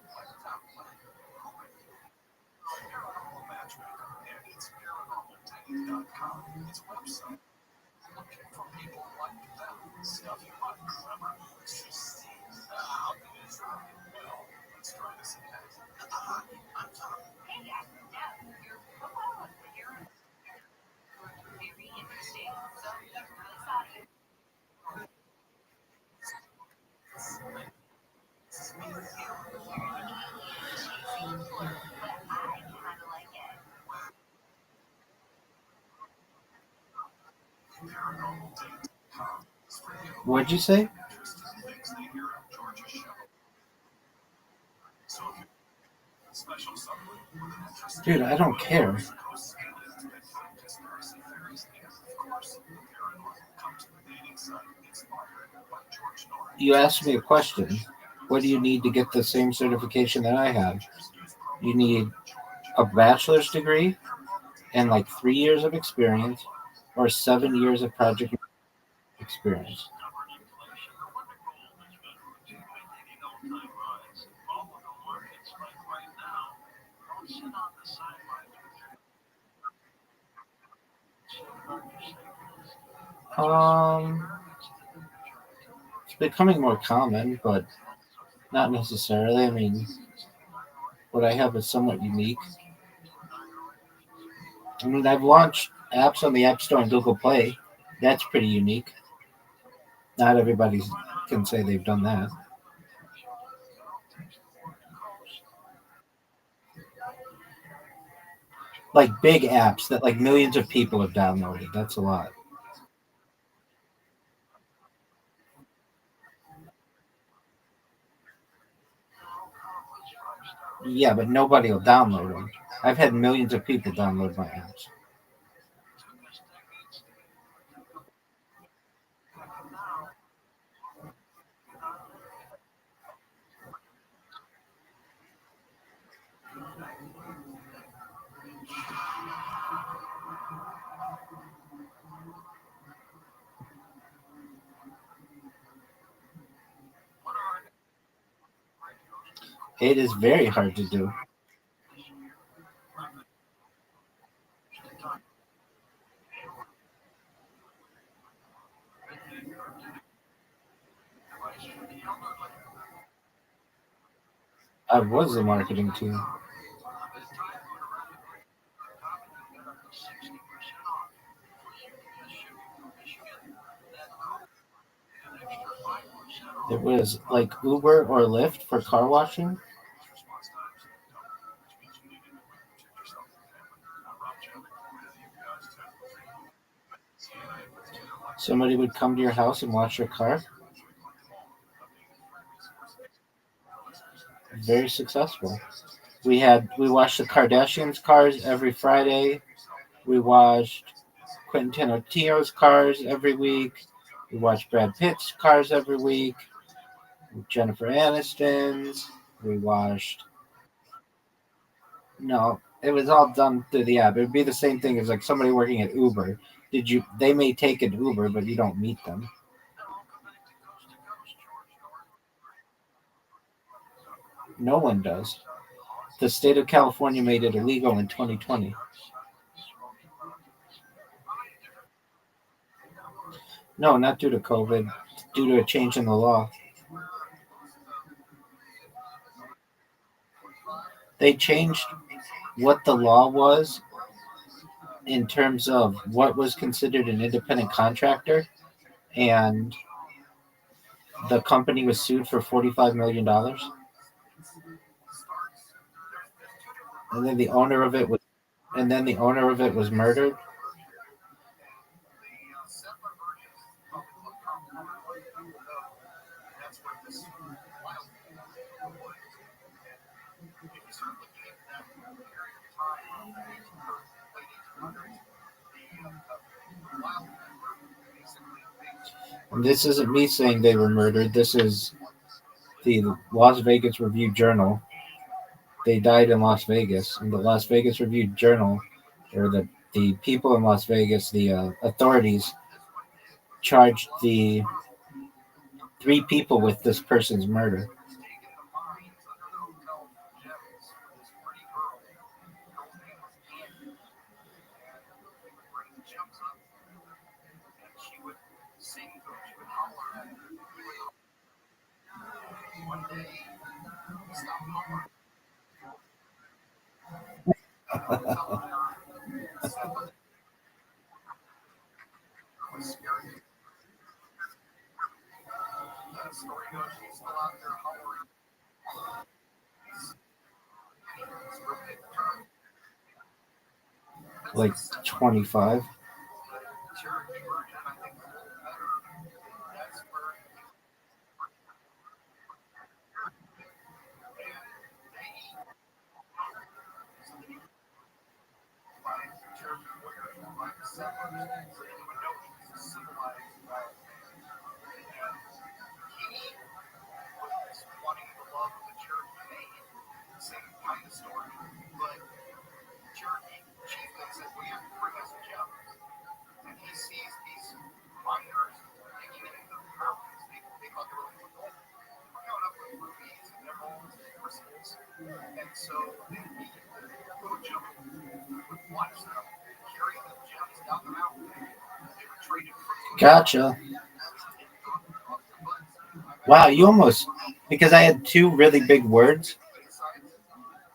Speaker 11: What'd you say? Dude, I don't care. You asked me a question. What do you need to get the same certification that I have? You need a bachelor's degree and like 3 years of experience or 7 years of project experience. It's becoming more common, but not necessarily. I mean, what I have is somewhat unique. I mean, I've launched apps on the App Store and Google Play. That's pretty unique. Not everybody can say they've done that. Like big apps that like millions of people have downloaded. That's a lot. Yeah, but nobody will download them. I've had millions of people download my apps. It is very hard to do. I was the marketing team. It was like Uber or Lyft for car washing. Somebody would come to your house and wash your car. Very successful. We washed the Kardashians' cars every Friday. We washed Quentin Tarantino's cars every week. We watched Brad Pitt's cars every week. Jennifer Aniston's. We watched. No, It was all done through the app. It would be the same thing as like somebody working at Uber. They may take an Uber, but you don't meet them. No one does. The state of California made it illegal in 2020. No, not due to COVID, due to a change in the law. They changed what the law was in terms of what was considered an independent contractor, and the company was sued for $45 million. And then the owner of it was murdered. And this isn't me saying they were murdered. This is the Las Vegas Review-Journal. They died in Las Vegas. And the Las Vegas Review-Journal, or the people in Las Vegas, the authorities, charged the 3 people with this person's murder. Like 25. Gotcha. Wow, you almost, because I had 2 really big words,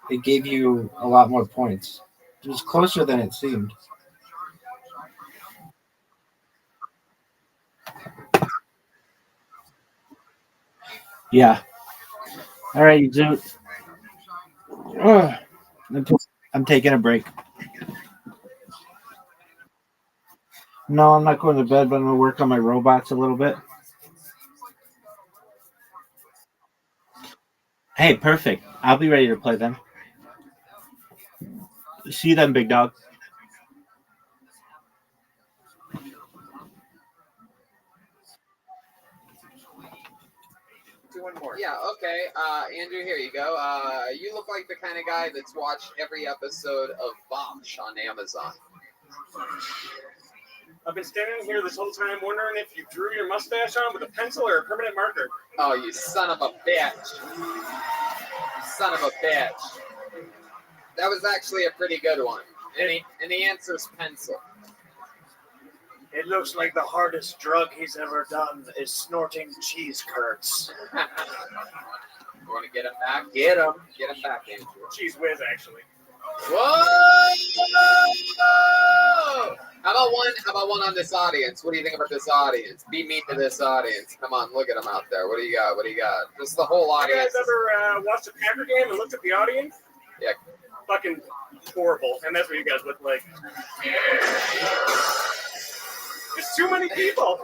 Speaker 11: it gave you a lot more points. It was closer than it seemed. Yeah. All right, Zoot. I'm taking a break. No, I'm not going to bed, but I'm going to work on my robots a little bit. Hey, perfect. I'll be ready to play then. See you then, big dog.
Speaker 2: Do one more. Yeah, okay. Andrew, here you go. You look like the kind of guy that's watched every episode of Bosch on Amazon.
Speaker 8: I've been standing here this whole time wondering if you drew your mustache on with a pencil or a permanent marker.
Speaker 2: Oh, you son of a bitch. Son of a bitch. That was actually a pretty good one. And the answer's pencil.
Speaker 3: It looks like the hardest drug he's ever done is snorting cheese curds.
Speaker 2: You want to get him back? Get him. Get him back, Andrew.
Speaker 8: Cheese whiz, actually.
Speaker 2: Whoa! How about one on this audience? What do you think about this audience? Be mean to this audience. Come on, look at them out there. What do you got? What do you got? Just the whole audience.
Speaker 8: You guys ever watched a Packer game and looked at the audience?
Speaker 2: Yeah.
Speaker 8: Fucking horrible. And that's what you guys look like. There's too many people.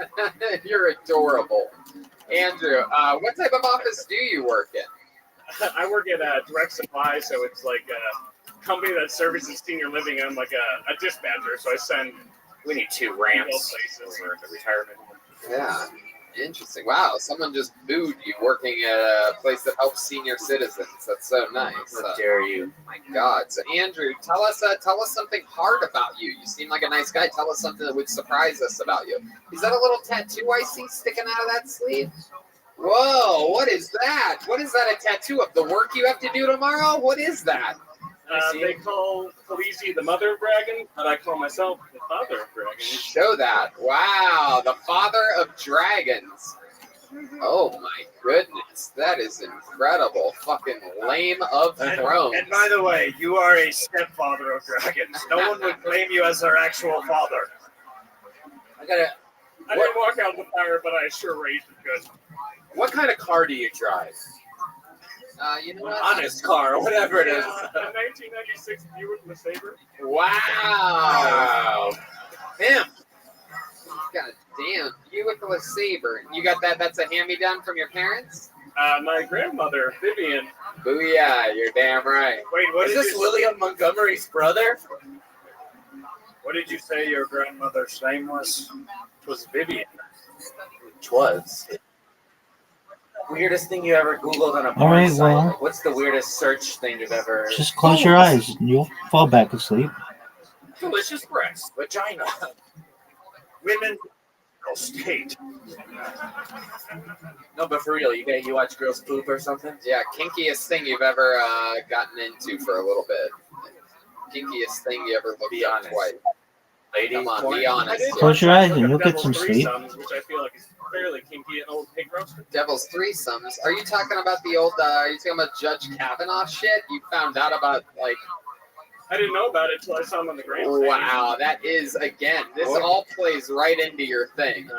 Speaker 2: You're adorable. Andrew, what type of office do you work in?
Speaker 8: I work at Direct Supply, so it's like a company that services senior living. I'm like a dispatcher, so I send.
Speaker 4: We need 2 ramps over at the retirement home.
Speaker 2: Yeah. Interesting. Wow, someone just booed you working at a place that helps senior citizens. That's so nice.
Speaker 4: How dare you?
Speaker 2: My God. So Andrew, tell us something hard about you. You seem like a nice guy. Tell us something that would surprise us about you. Is that a little tattoo I see sticking out of that sleeve? Whoa, what is that? What is that a tattoo of? The work you have to do tomorrow? What is that?
Speaker 22: They call Khaleesi the mother of dragons, but I call myself the father of dragons.
Speaker 2: Show that. Wow, the father of dragons. Oh my goodness, that is incredible. Fucking lame of thrones.
Speaker 3: And by the way, you are a stepfather of dragons. No one would claim you as their actual father.
Speaker 22: I didn't walk out of the fire, but I sure raised it good.
Speaker 4: What kind of car do you drive?
Speaker 2: You know what?
Speaker 4: Honest car, whatever it is.
Speaker 22: A 1996 Buick LeSabre.
Speaker 2: Wow. Damn. God damn. Buick LeSabre. You got that? That's a hand-me-down from your parents?
Speaker 22: My grandmother, Vivian.
Speaker 2: Booyah, you're damn right.
Speaker 3: Wait, what
Speaker 6: Is this William Montgomery's brother?
Speaker 3: What did you say your grandmother's name was?
Speaker 22: It was Vivian.
Speaker 4: Which was?
Speaker 6: Weirdest thing you ever Googled on a
Speaker 7: All
Speaker 6: porn
Speaker 7: right,
Speaker 6: site?
Speaker 7: well.
Speaker 6: Like, what's the weirdest search thing you've ever...
Speaker 7: Just close your eyes and you'll fall back asleep.
Speaker 4: Delicious breast, vagina.
Speaker 3: Women state.
Speaker 6: No, but for real, you watch girls poop or something?
Speaker 2: Yeah, kinkiest thing you've ever gotten into for a little bit. Kinkiest thing you ever looked at twice.
Speaker 4: Lady,
Speaker 2: come on, be honest.
Speaker 7: Close your eyes and you'll get some sleep.
Speaker 22: Which I feel like is fairly kinky, an old pig roaster.
Speaker 2: Devil's threesomes. Are you talking about the old? Are you talking about Judge Kavanaugh shit? You found out about like?
Speaker 22: I didn't know about it until I saw him on the ground.
Speaker 2: Wow, that is again. This all plays right into your thing.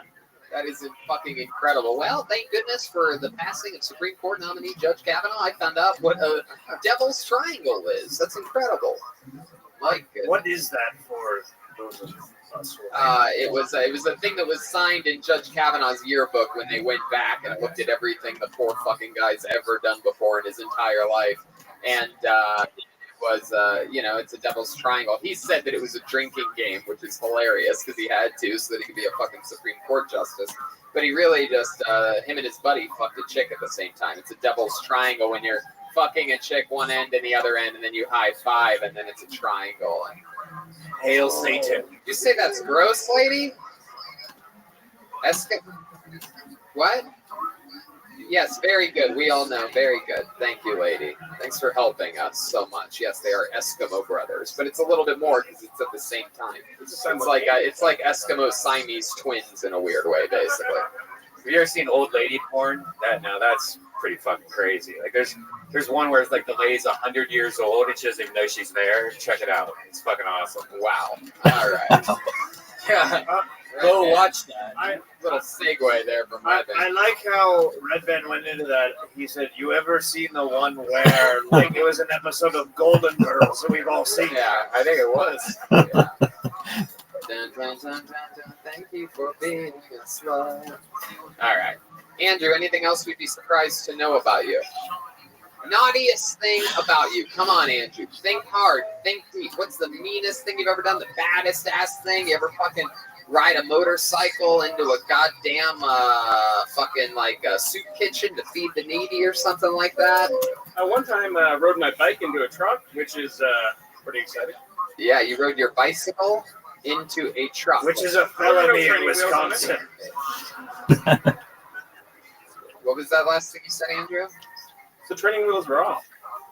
Speaker 2: That is fucking incredible. Well, thank goodness for the passing of Supreme Court nominee Judge Kavanaugh. I found out what a Devil's Triangle is. That's incredible. My goodness.
Speaker 3: What is that for those of us?
Speaker 2: It was a thing that was signed in Judge Kavanaugh's yearbook when they went back and looked at everything the poor fucking guy's ever done before in his entire life, and it was it's a Devil's Triangle. He said that it was a drinking game, which is hilarious because he had to so that he could be a fucking Supreme Court justice. But he really just him and his buddy fucked a chick at the same time. It's a Devil's Triangle when you're fucking a chick one end and the other end, and then you high five, and then it's a triangle. And
Speaker 4: hail Satan!
Speaker 2: You say that's gross, lady? What? Yes, very good. We all know. Very good. Thank you, lady. Thanks for helping us so much. Yes, they are Eskimo brothers, but it's a little bit more because it's at the same time. It's like Eskimo Siamese twins in a weird way, basically.
Speaker 4: Have you ever seen old lady porn? That's pretty fucking crazy. Like there's one where it's like the lady's 100 years old and she doesn't even know she's there. Check it out. It's fucking awesome.
Speaker 2: Wow. All right.
Speaker 6: Yeah. Go watch that.
Speaker 2: Little segue there from Redvan.
Speaker 3: I like how Redvan went into that. He said, "You ever seen the one where like it was an episode of Golden Girls that we've all seen?"
Speaker 2: Yeah, I think it was. Yeah. Dun, dun, dun, dun, dun. Thank you for being a slut. All right, Andrew. Anything else we'd be surprised to know about you? Naughtiest thing about you? Come on, Andrew. Think hard. Think deep. What's the meanest thing you've ever done? The baddest ass thing you ever fucking ride a motorcycle into a goddamn fucking like a soup kitchen to feed the needy or something like that?
Speaker 22: One time rode my bike into a truck, which is pretty exciting.
Speaker 2: Yeah, you rode your bicycle into a truck.
Speaker 3: Which is a felony in Wisconsin.
Speaker 2: What was that last thing you said, Andrew?
Speaker 22: The training wheels were off.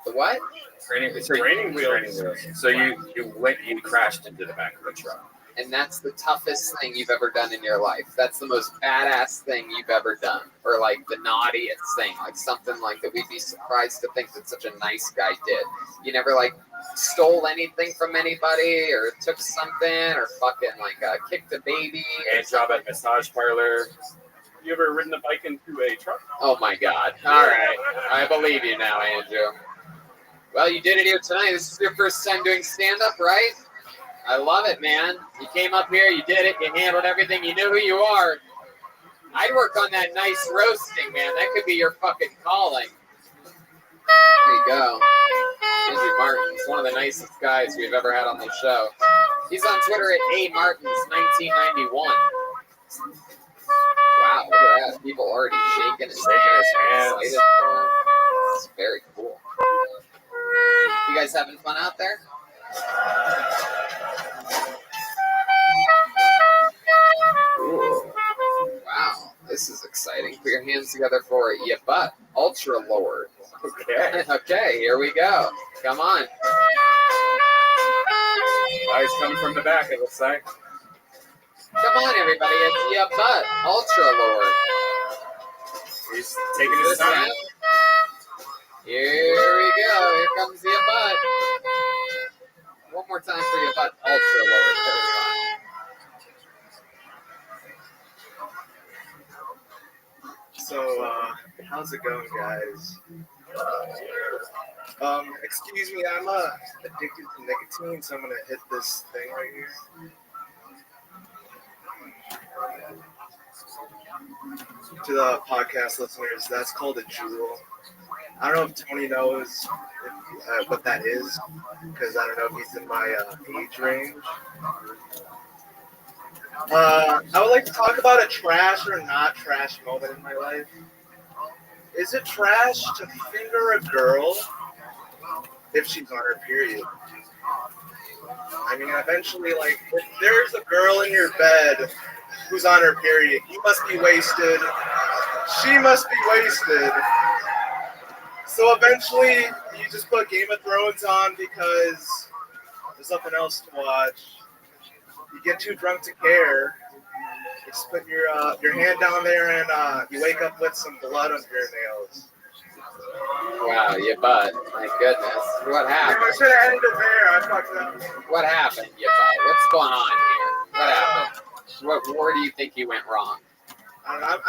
Speaker 2: The what?
Speaker 22: Training wheels.
Speaker 4: So you crashed into the back of the truck.
Speaker 2: And that's the toughest thing you've ever done in your life. That's the most badass thing you've ever done. Or like the naughtiest thing. Like something like that we'd be surprised to think that such a nice guy did. You never like stole anything from anybody or took something or fucking like kicked a baby.
Speaker 4: Hand job at massage parlor.
Speaker 22: You ever ridden a bike into a truck?
Speaker 2: Oh my God. All right. I believe you now, Andrew. Well, you did it here tonight. This is your first time doing stand-up, right? I love it, man. You came up here, you did it, you handled everything, you knew who you are. I'd work on that nice roasting, man. That could be your fucking calling. There you go. Andrew Martin's one of the nicest guys we've ever had on the show. He's on Twitter at amartins1991. Wow, look at that. People already shaking and excited for him. It's very cool. You guys having fun out there? Ooh. Wow, this is exciting. Put your hands together for your butt. Ultra Lord.
Speaker 4: Okay.
Speaker 2: Okay, here we go. Come on.
Speaker 4: Oh, he's coming from the back, it looks like.
Speaker 2: Come on, everybody. It's your butt. Ultra Lord.
Speaker 4: He's taking his time.
Speaker 2: Here we go. Here comes your butt. One more time for your butt. Ultra Lord.
Speaker 5: So, how's it going, guys? Excuse me, I'm addicted to nicotine, so I'm gonna hit this thing right here. To the podcast listeners, that's called a jewel. I don't know if Tony knows what that is, because I don't know if he's in my age range. I would like to talk about a trash or not trash moment in my life. Is it trash to finger a girl if she's on her period? I mean, eventually, like, if there's a girl in your bed who's on her period, you must be wasted. She must be wasted. So eventually, you just put Game of Thrones on because there's nothing else to watch. You get too drunk to care. You just put your hand down there and you wake up with some blood under your nails.
Speaker 2: Wow, your butt. My goodness. What happened?
Speaker 5: I should have ended it there. I fucked up.
Speaker 2: What happened, your butt? What's going on here? What happened? Where do you think you went wrong?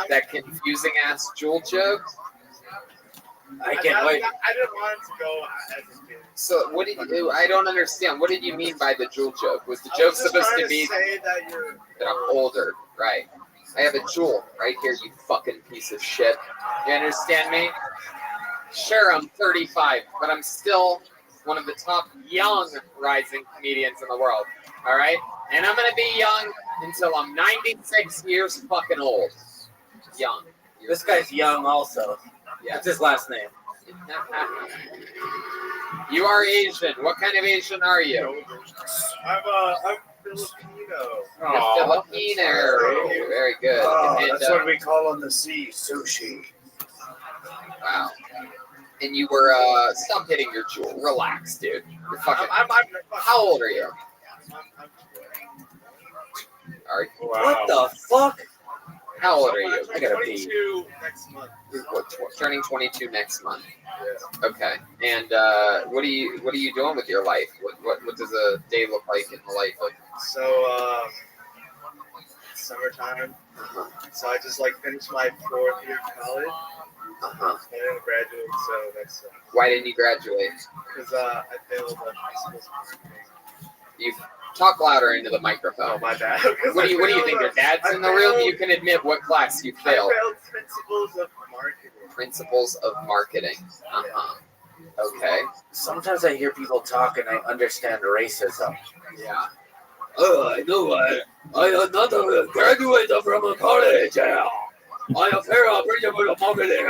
Speaker 2: That confusing ass jewel joke?
Speaker 4: I can't wait.
Speaker 5: I didn't want it to go as a kid.
Speaker 2: So what did you do? I don't understand. What did you mean by the jewel joke? Was the joke supposed to be
Speaker 5: say that
Speaker 2: I'm older? Right. I have a jewel right here, you fucking piece of shit. You understand me? Sure, I'm 35, but I'm still one of the top young rising comedians in the world. All right? And I'm going to be young until I'm 96 years fucking old. Young.
Speaker 4: This guy's young also.
Speaker 2: Yeah.
Speaker 4: What's his last name?
Speaker 2: You are Asian. What kind of Asian are you?
Speaker 5: I'm Filipino.
Speaker 2: You're Filipino. Very good.
Speaker 3: That's what we call on the sea, sushi.
Speaker 2: Wow. And you were, stop hitting your jewel. Relax, dude. You're fucking. How old are you? All right.
Speaker 4: Wow. What the fuck?
Speaker 2: How old are you?
Speaker 5: I gotta be 22 next month.
Speaker 2: Turning 22 next month.
Speaker 5: Yeah.
Speaker 2: Okay. And what are you doing with your life? What does a day look like in the life of?
Speaker 5: So summertime. So I just finished my 4th year of college. I didn't graduate, so that's.
Speaker 2: Why didn't you graduate?
Speaker 5: Because I failed principles.
Speaker 2: You talk louder into the microphone.
Speaker 5: Oh, my bad.
Speaker 2: What do you think? Your dad's in the room? You can admit what class you failed.
Speaker 5: I failed principles of marketing.
Speaker 2: Principles of marketing. Okay.
Speaker 4: Sometimes I hear people talk and I understand racism.
Speaker 2: Yeah.
Speaker 12: Oh, I know. I am not a graduate from a college. I am a principal of marketing.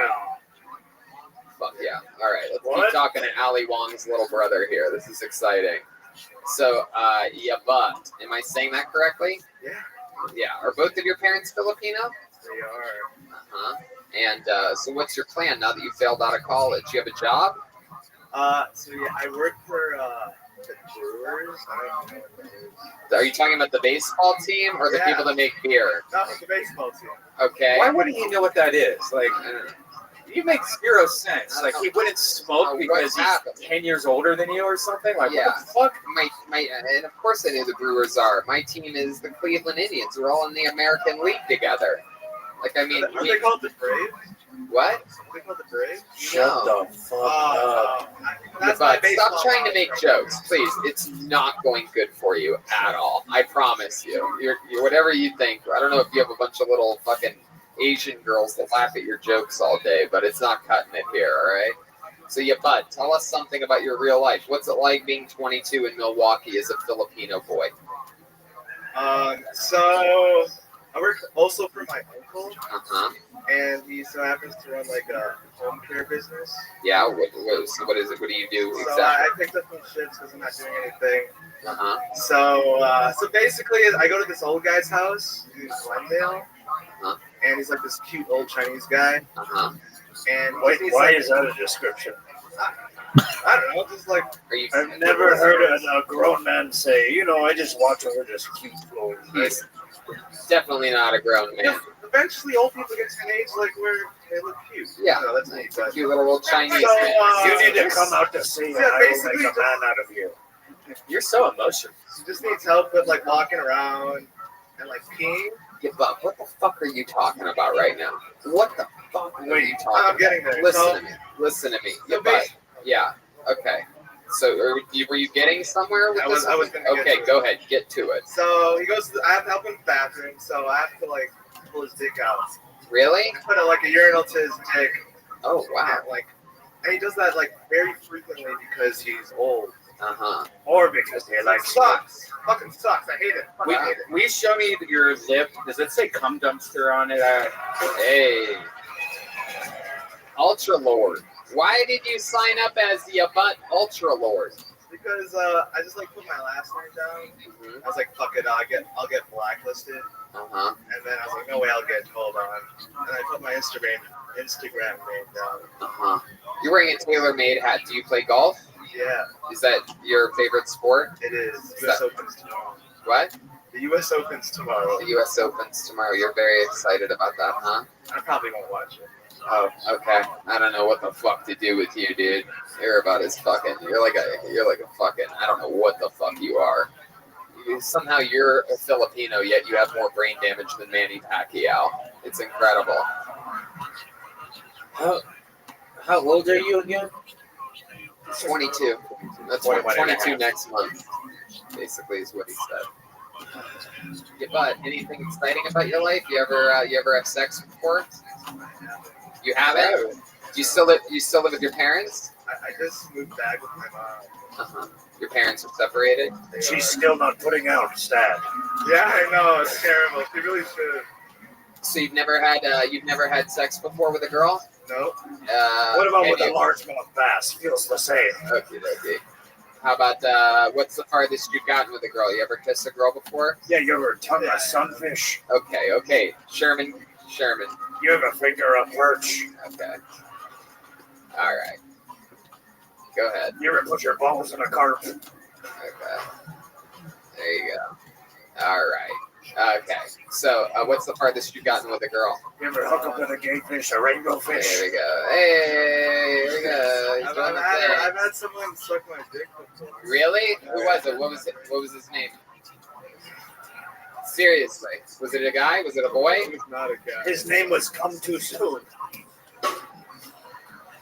Speaker 2: Fuck yeah. All right. Let's keep talking to Ali Wong's little brother here. This is exciting. So, but am I saying that correctly?
Speaker 5: Yeah.
Speaker 2: Yeah. Are both of your parents Filipino?
Speaker 5: They are.
Speaker 2: And so what's your plan now that you failed out of college? You have a job?
Speaker 5: So yeah, I work for the Brewers. I don't know what that is.
Speaker 2: Are you talking about the baseball team or the people that make beer?
Speaker 5: No, the baseball team.
Speaker 2: Okay.
Speaker 4: Why wouldn't he know what that is? Like, it makes zero sense. Like, he wouldn't smoke because he's 10 years older than you or something? Like,
Speaker 2: Yeah.
Speaker 4: what the fuck?
Speaker 2: And of course I knew the Brewers are. My team is the Cleveland Indians. We're all in the American League together. Like, I mean...
Speaker 5: Are they called the Braves?
Speaker 2: What?
Speaker 5: Are they called the Braves?
Speaker 4: Shut the fuck up.
Speaker 2: But stop trying to make jokes, please. It's not going good for you at all. I promise you. You're whatever you think. I don't know if you have a bunch of little fucking Asian girls that laugh at your jokes all day, but it's not cutting it here, all right? So, but tell us something about your real life. What's it like being 22 in Milwaukee as a Filipino boy?
Speaker 5: So I work also for my uncle,
Speaker 2: Uh-huh.
Speaker 5: and he so happens to run like a home care business.
Speaker 2: Yeah, what is it? What do you do
Speaker 5: So
Speaker 2: exactly?
Speaker 5: I picked up some shifts because I'm not doing anything.
Speaker 2: Uh-huh.
Speaker 5: So basically, I go to this old guy's house in Glendale, and he's like this cute old Chinese guy.
Speaker 2: Uh-huh.
Speaker 5: And
Speaker 3: Why is that a description?
Speaker 5: I don't know, just like
Speaker 3: I've never heard a grown man say, I just watch over this cute old lady.
Speaker 2: He's definitely not a grown man.
Speaker 5: Eventually, old people get to an age like where they look cute.
Speaker 2: Yeah,
Speaker 5: that's neat.
Speaker 2: It's a cute little old Chinese man.
Speaker 3: You need to come out to see
Speaker 5: Yeah,
Speaker 3: I will
Speaker 5: basically
Speaker 3: make a man out of you.
Speaker 4: You're so emotional.
Speaker 5: He just needs help with like walking around and like peeing.
Speaker 2: Yeah, but what the fuck are you talking about right now? What the fuck are you talking
Speaker 5: I'm
Speaker 2: about?
Speaker 5: getting there.
Speaker 2: Listen to me. Listen to me.
Speaker 5: So
Speaker 2: Yeah, but, yeah. Okay. So were you getting somewhere with this?
Speaker 5: I was gonna
Speaker 2: okay,
Speaker 5: get to
Speaker 2: go
Speaker 5: it.
Speaker 2: ahead. Get to it.
Speaker 5: So he goes. I have to help him in the bathroom, so I have to like pull his dick out.
Speaker 2: Really?
Speaker 5: Put like a urinal to his dick.
Speaker 2: Oh wow.
Speaker 5: And he does that like very frequently because he's old.
Speaker 2: Uh-huh.
Speaker 3: Or because he likes
Speaker 5: sucks. Fucking sucks. I hate it.
Speaker 4: We,
Speaker 5: I hate it.
Speaker 4: will you show me your lip? Does it say cum dumpster on it?
Speaker 2: Hey. Ultra Lord. Why did you sign up as the Ultra Lord?
Speaker 5: Because I just like put my last name down. I was like, fuck it, I'll get blacklisted.
Speaker 2: Uh-huh.
Speaker 5: And then I was like, no way, I'll get called on. And I put my Instagram name down.
Speaker 2: Uh-huh. You're wearing a tailor-made hat. Do you play golf?
Speaker 5: Yeah.
Speaker 2: Is that your favorite sport?
Speaker 5: It is. U.S. Open's tomorrow.
Speaker 2: What?
Speaker 5: The U.S. Open's tomorrow.
Speaker 2: The U.S. Open's tomorrow. You're very excited about that, huh?
Speaker 5: I probably won't watch it.
Speaker 2: Oh, okay. I don't know what the fuck to do with you, dude. You're about as fucking. You're like a fucking. I don't know what the fuck you are. Somehow you're a Filipino, yet you have more brain damage than Manny Pacquiao. It's incredible.
Speaker 6: How old are you again?
Speaker 2: 22. That's 22 next month. Basically, is what he said. Yeah, but anything exciting about your life? You ever have sex before? You haven't? Do you still live with your parents?
Speaker 5: I just moved back with my mom.
Speaker 2: Uh-huh. Your parents are separated?
Speaker 3: She's still not putting out stat.
Speaker 5: Yeah, I know. It's terrible. She really should.
Speaker 2: So you've never had sex before with a girl?
Speaker 5: No.
Speaker 3: What about with a largemouth bass? Feels the same.
Speaker 2: Okay. How about what's the farthest you've gotten with a girl? You ever kissed a girl before?
Speaker 3: Yeah, you ever tongue a sunfish?
Speaker 2: Okay. Sherman.
Speaker 3: You ever finger a perch?
Speaker 2: Okay. All right. Go ahead.
Speaker 3: You ever put your balls in a carp?
Speaker 2: Okay. There you go. All right. Okay. So, what's the farthest you've gotten with a girl?
Speaker 3: You ever hook up with a gay fish, a rainbow fish?
Speaker 2: There we go. Hey, there we go.
Speaker 5: I've had someone suck my dick before.
Speaker 2: Really? Who was it? What was his name? Seriously. Was it a guy? Was it a boy?
Speaker 5: It was not a guy.
Speaker 3: His name was Come Too Soon.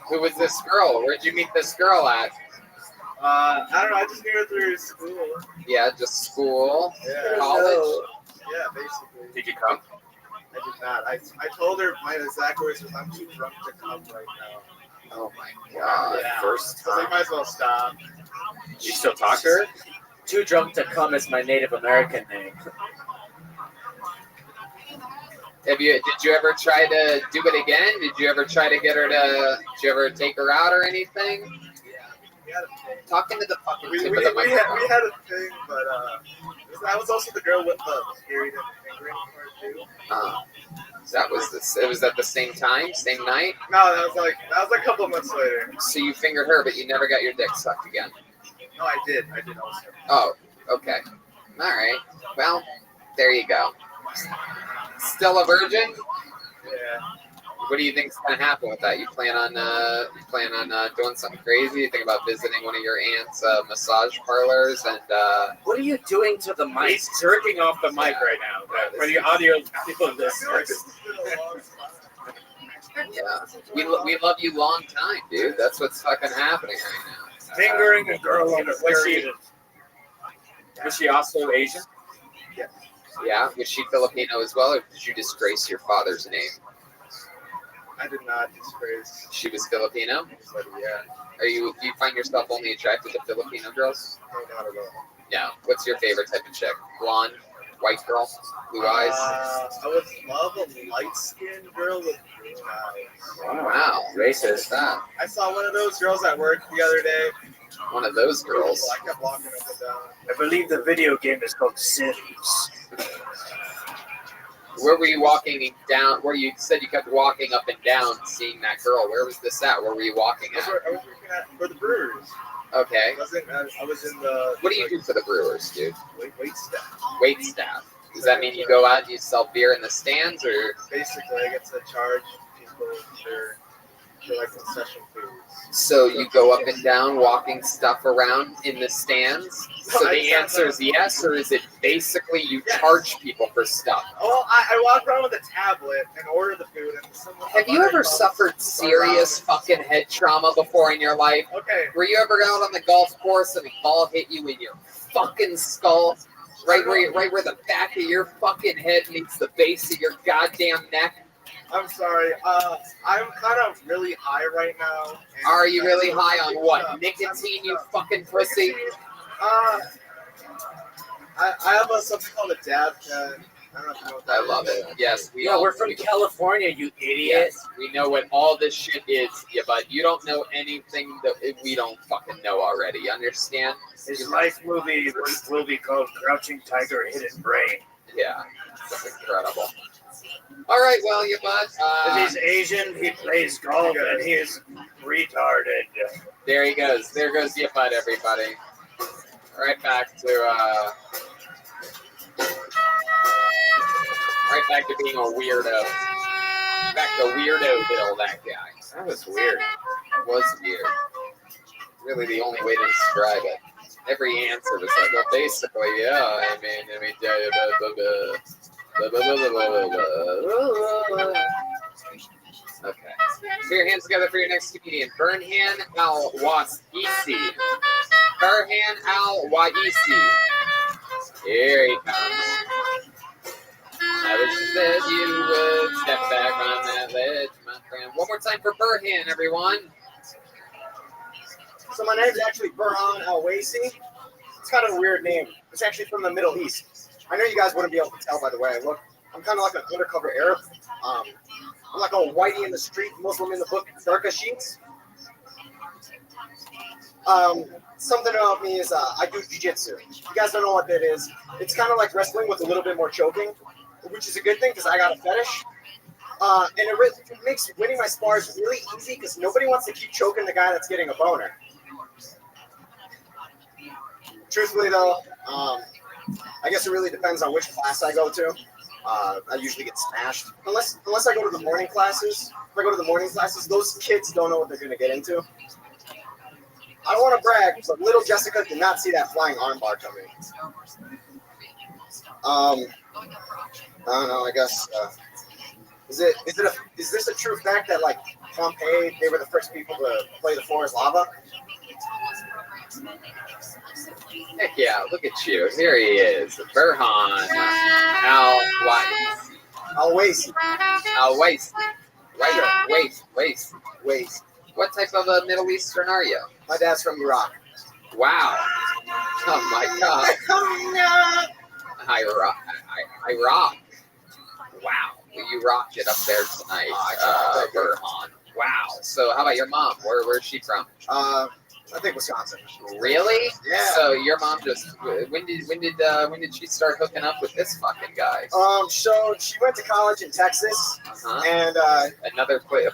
Speaker 2: Who was this girl? Where'd you meet this girl at?
Speaker 5: I don't know. I just knew her through school.
Speaker 2: Yeah, just school.
Speaker 5: Yeah.
Speaker 2: College.
Speaker 5: Yeah, basically.
Speaker 4: Did you come?
Speaker 5: I did not. I told her my exact words was, "I'm too drunk to come right now."
Speaker 2: Oh my god.
Speaker 5: Yeah.
Speaker 4: First
Speaker 5: I was like,
Speaker 4: time.
Speaker 5: might as well stop.
Speaker 4: You still talk to her?
Speaker 6: Too drunk to come is my Native American name.
Speaker 2: Did you ever try to do it again? Did you ever try to get her to? Did you ever take her out or anything? Talking to the fucking tip of the microphone.
Speaker 5: We had a thing, but that was also the girl with the period and the fingering part too.
Speaker 2: That was this. It was at the same time, same night.
Speaker 5: No, that was like a couple of months later.
Speaker 2: So you fingered her, but you never got your dick sucked again.
Speaker 5: No, I did also.
Speaker 2: Oh, okay. All right. Well, there you go. Still a virgin?
Speaker 5: Yeah.
Speaker 2: What do you think's gonna happen with that? You plan on doing something crazy? You think about visiting one of your aunt's massage parlors and
Speaker 6: What are you doing to the mic?
Speaker 4: He's jerking off the mic right now. For the audio people listeners.
Speaker 2: Yeah, we love you long time, dude. That's what's fucking happening right now.
Speaker 3: Fingering a girl on a period.
Speaker 4: Was she also Asian?
Speaker 2: Yeah, was she Filipino as well, or did you disgrace your father's name?
Speaker 5: I did not disgrace.
Speaker 2: She was Filipino?
Speaker 5: But yeah.
Speaker 2: Do you find yourself only attracted to Filipino girls?
Speaker 5: No, not at all.
Speaker 2: No. What's your favorite type of chick? Blonde? White girl, blue eyes.
Speaker 5: I would love a light-skinned girl with green eyes.
Speaker 2: Wow, racist. That.
Speaker 5: I saw one of those girls at work the other day.
Speaker 2: One of those girls.
Speaker 5: I kept walking up and down.
Speaker 3: I believe the video game is called Sims.
Speaker 2: Where were you walking down? Where you said you kept walking up and down, seeing that girl? Where was this at? Where were you walking at?
Speaker 5: I was working at for the Brewers.
Speaker 2: Okay.
Speaker 5: I was in the.
Speaker 2: What do you do for the Brewers, dude?
Speaker 5: Wait staff.
Speaker 2: Wait staff. Does that mean you go out and you sell beer in the stands, or?
Speaker 5: Basically, I get to charge people for like concession foods.
Speaker 2: So you go up and down, walking stuff around in the stands? So the answer is yes, or is it basically you charge people for stuff?
Speaker 5: Oh, I walk around with a tablet and order the food. And
Speaker 2: Have you ever suffered serious fucking head trauma before in your life?
Speaker 5: Okay.
Speaker 2: Were you ever out on the golf course and a ball hit you in your fucking skull? Right where the back of your fucking head meets the base of your goddamn neck?
Speaker 5: I'm sorry. I'm kind of really high right now.
Speaker 2: Are you really high on what? Nicotine, you fucking pussy?
Speaker 5: I have something called a dab pen. I don't know if you know what that
Speaker 2: I love it. Yes,
Speaker 12: we're from California, you idiot.
Speaker 2: Yes, we know what all this shit is, yeah, but you don't know anything that we don't fucking know already. You understand?
Speaker 3: His life movie will be called Crouching Tiger, Hidden Brain.
Speaker 2: Yeah, that's incredible. All right, well, you bud.
Speaker 3: If he's Asian, he plays golf, and he is retarded.
Speaker 2: There he goes. There goes your bud, everybody. Right back to being a weirdo. Back to Weirdo Bill, that guy.
Speaker 4: That was weird.
Speaker 2: It was weird. Really the only way to describe it. Every answer was like, well, basically, yeah, I mean, let me tell you, Okay. Put your hands together for your next comedian. Burhan Al-Waisi. Burhan Al-Waisi. Here he comes. I wish that you would step back on that ledge, my friend. One more time for Burhan, everyone.
Speaker 18: So my name's actually Burhan Al-Waisi. It's kind of a weird name. It's actually from the Middle East. I know you guys wouldn't be able to tell by the way I look. I'm kind of like an undercover Arab. I'm like a whitey in the street, Muslim in the book, Darka sheets. Something about me is I do jiu-jitsu. If you guys don't know what that is, it's kind of like wrestling with a little bit more choking, which is a good thing because I got a fetish. And it makes winning my spars really easy because nobody wants to keep choking the guy that's getting a boner. Truthfully, though, I guess it really depends on which class I go to. I usually get smashed. Unless I go to the morning classes. If I go to the morning classes, those kids don't know what they're going to get into. I don't want to brag, but little Jessica did not see that flying armbar coming. I don't know, I guess. Is this a true fact that, like, Pompeii, they were the first people to play the floor as lava?
Speaker 2: Heck yeah, look at you. Here he is. Burhan Al-Waisi.
Speaker 18: Al-Waisi.
Speaker 2: Al-Waisi. Right, waist. What type of a Middle Eastern are you?
Speaker 18: My dad's from Iraq.
Speaker 2: Wow. Oh my God. Iraq. Wow. Well, you rocked it up there tonight, Burhan. Wow. So how about your mom? Where's she from?
Speaker 18: I think Wisconsin.
Speaker 2: Really?
Speaker 18: Yeah.
Speaker 2: So your mom just when did she start hooking up with this fucking guy?
Speaker 18: So she went to college in Texas, and
Speaker 2: a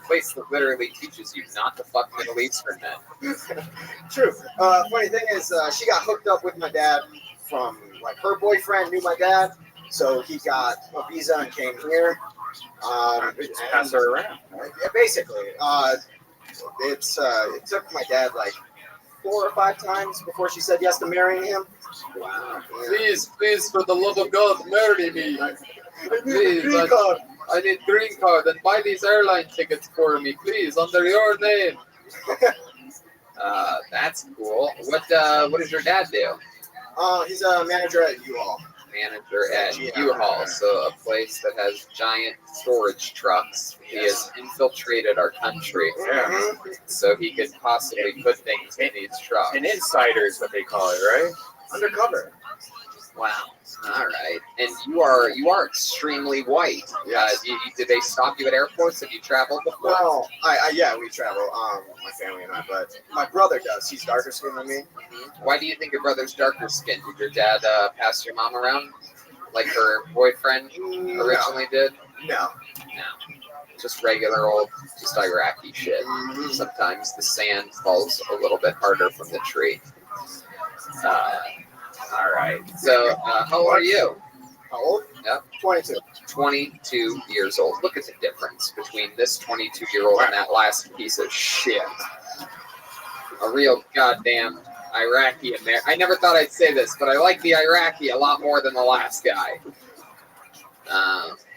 Speaker 2: place that literally teaches you not to fuck Middle Eastern men.
Speaker 18: True. Funny thing is, she got hooked up with my dad from like her boyfriend knew my dad, so he got a visa and came here.
Speaker 4: Pass her around.
Speaker 18: Yeah, basically. It took my dad like 4 or 5 times before she said yes to marrying him.
Speaker 2: Wow.
Speaker 18: Yeah.
Speaker 2: Please, for the love of God, marry me. Please, I need green card and buy these airline tickets for me, please, under your name. That's cool. What does your dad do?
Speaker 18: He's a manager at U-Haul.
Speaker 2: Manager at U-Haul, so a place that has giant storage trucks. He has infiltrated our country, so he could possibly put things in these trucks.
Speaker 4: An insider is what they call it, right?
Speaker 18: Undercover.
Speaker 2: Wow. All right. and you are extremely white.
Speaker 18: Yes.
Speaker 2: Did they stop you at airports? Have you traveled before?
Speaker 18: Well, yeah, we travel. My family and I, but my brother does. He's darker skinned than me.
Speaker 2: Why do you think your brother's darker skinned? Did your dad pass your mom around like her boyfriend originally did?
Speaker 18: No.
Speaker 2: Just regular old, just Iraqi shit. Sometimes the sand falls a little bit harder from the tree. All right. So, how old are you?
Speaker 18: How old?
Speaker 2: Yep.
Speaker 18: 22.
Speaker 2: 22 years old. Look at the difference between this 22-year-old and that last piece of shit. A real goddamn Iraqi American. I never thought I'd say this, but I like the Iraqi a lot more than the last guy.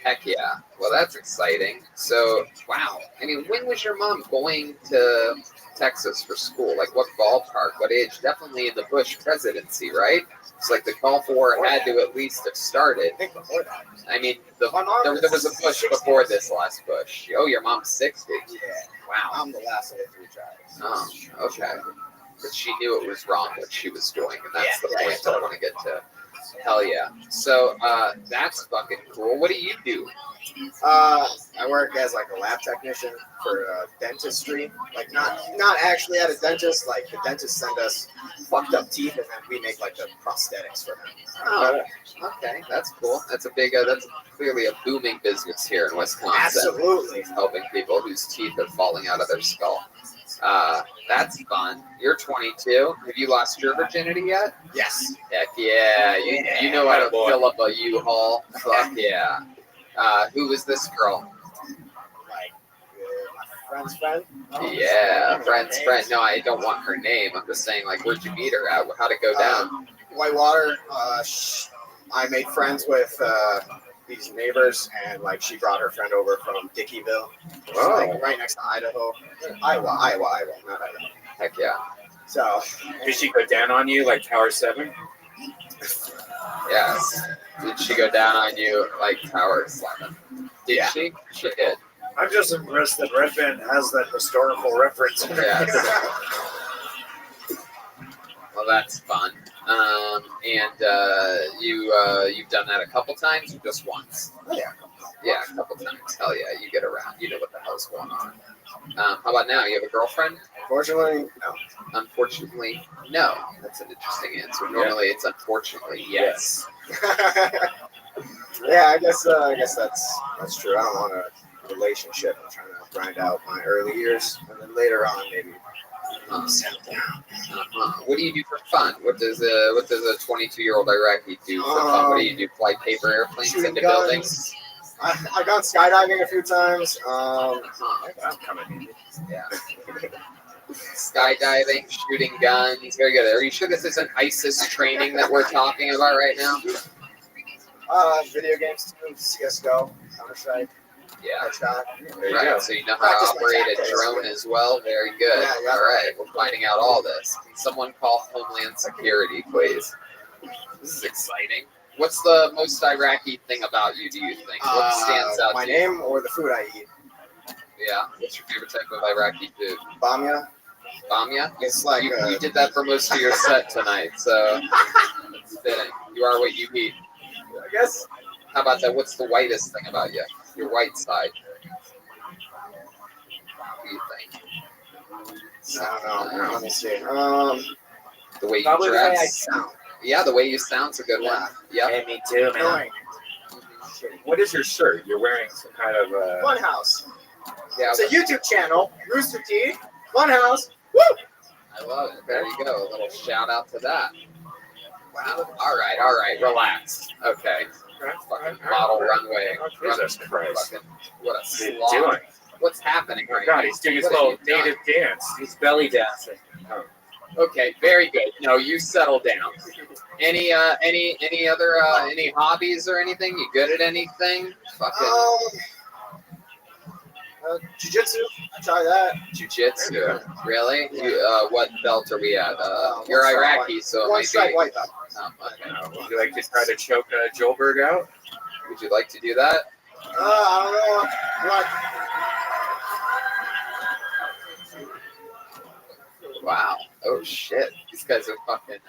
Speaker 2: Heck yeah. Well, that's exciting. So, wow. I mean, when was your mom going to Texas for school? Like, what ballpark? What age? Definitely in the Bush presidency, right? It's like the Gulf War had to at least have started.
Speaker 18: I think before that.
Speaker 2: I mean, there was a Bush before this last Bush. Oh, your mom's 60?
Speaker 18: Yeah.
Speaker 2: Wow.
Speaker 18: I'm the last of the 3 tribes.
Speaker 2: Oh, okay. But she knew it was wrong what she was doing, and that's the point that I want to get to. Hell yeah. So, that's fucking cool. What do you do?
Speaker 18: I work as like a lab technician for dentistry. Like not actually at a dentist. Like the dentists send us fucked up teeth, and then we make like the prosthetics for them.
Speaker 2: Oh, okay, that's cool. That's a big. That's clearly a booming business here in Wisconsin.
Speaker 18: Absolutely,
Speaker 2: helping people whose teeth are falling out of their skull. That's fun. You're 22. Have you lost your virginity yet?
Speaker 18: Yes.
Speaker 2: Heck yeah. You know how to fill up a U-Haul. Fuck yeah. Who was this girl?
Speaker 18: Like my friend's friend.
Speaker 2: Yeah, friend's friend. No, I don't want her name. I'm just saying, like, where'd you meet her at? How'd it go down?
Speaker 18: Whitewater. I made friends with these neighbors, and like she brought her friend over from Dickeyville, like right next to Idaho. Iowa, not Idaho.
Speaker 2: Heck yeah.
Speaker 18: So
Speaker 4: did she go down on you like Tower 7?
Speaker 2: Yes. Did she go down on you like Tower 7? Did she? She did.
Speaker 3: I'm just impressed that Red Band has that historical reference.
Speaker 2: Yes. Well, that's fun. You've done that a couple times or just once?
Speaker 18: Oh, yeah.
Speaker 2: Yeah, a couple times. Hell yeah, you get around. You know what the hell's going on. How about now? You have a girlfriend?
Speaker 18: Unfortunately, no.
Speaker 2: Unfortunately, no. That's an interesting answer. Normally, it's unfortunately yes.
Speaker 18: Yeah, I guess that's true. I don't want a relationship. I'm trying to grind out my early years, and then later on maybe settle down.
Speaker 2: What do you do for fun? What does a 22-year-old Iraqi do for fun? What do you do? Fly paper airplanes into buildings?
Speaker 18: I've gone skydiving a few times.
Speaker 2: Yeah. Skydiving, shooting guns, very good. Are you sure this isn't ISIS training that we're talking about right now?
Speaker 18: Video games too, CS:GO, Counter-Strike.
Speaker 2: Yeah.
Speaker 18: There
Speaker 2: you go. So you know how to operate a drone as well? Very good.
Speaker 18: Yeah.
Speaker 2: All right, we're finding out all this. Can someone call Homeland Security, please? This is exciting. What's the most Iraqi thing about you, do you think? What stands out
Speaker 18: my
Speaker 2: to
Speaker 18: name
Speaker 2: you?
Speaker 18: or the food I eat?
Speaker 2: Yeah. What's your favorite type of Iraqi food?
Speaker 18: Bamia.
Speaker 2: Bamia?
Speaker 18: It's like
Speaker 2: you did that for most of your set tonight, so it's fitting. You are what you eat.
Speaker 18: I guess.
Speaker 2: How about that? What's the whitest thing about you? Your white side. What do you think?
Speaker 18: I don't know. Let me see.
Speaker 2: The way you
Speaker 18: probably
Speaker 2: dress.
Speaker 18: the way I sound.
Speaker 2: Yeah, the way you sound's a good one. Yeah.
Speaker 4: Hey, me too, man. What is your shirt? You're wearing some kind of
Speaker 18: Funhouse.
Speaker 2: Yeah.
Speaker 18: It's a YouTube channel. Rooster Teeth. Funhouse. Woo!
Speaker 2: I love it. There you go. A little shout out to that. Wow. All right. Relax. Okay. Fucking model runway.
Speaker 4: Jesus Christ.
Speaker 2: What a
Speaker 4: What are you
Speaker 2: slog.
Speaker 4: doing?
Speaker 2: What's happening
Speaker 4: Oh
Speaker 2: right
Speaker 4: God,
Speaker 2: now?
Speaker 4: he's doing his
Speaker 2: What have
Speaker 4: little
Speaker 2: you done?
Speaker 4: native dance. He's belly dancing. Oh.
Speaker 2: Okay, very good. No, you settle down. Any other any hobbies or anything? You good at anything? Fucking
Speaker 18: Jiu-jitsu. I try that.
Speaker 2: jiu-jitsu. Really? You what belt are we at? You're Iraqi, so it
Speaker 18: one
Speaker 2: might
Speaker 18: stripe
Speaker 2: be.
Speaker 18: white belt.
Speaker 2: Okay.
Speaker 4: Would you like to try to choke Joelberg out?
Speaker 2: Would you like to do that?
Speaker 18: I don't know. What?
Speaker 2: Wow. Oh shit. These guys are fucking.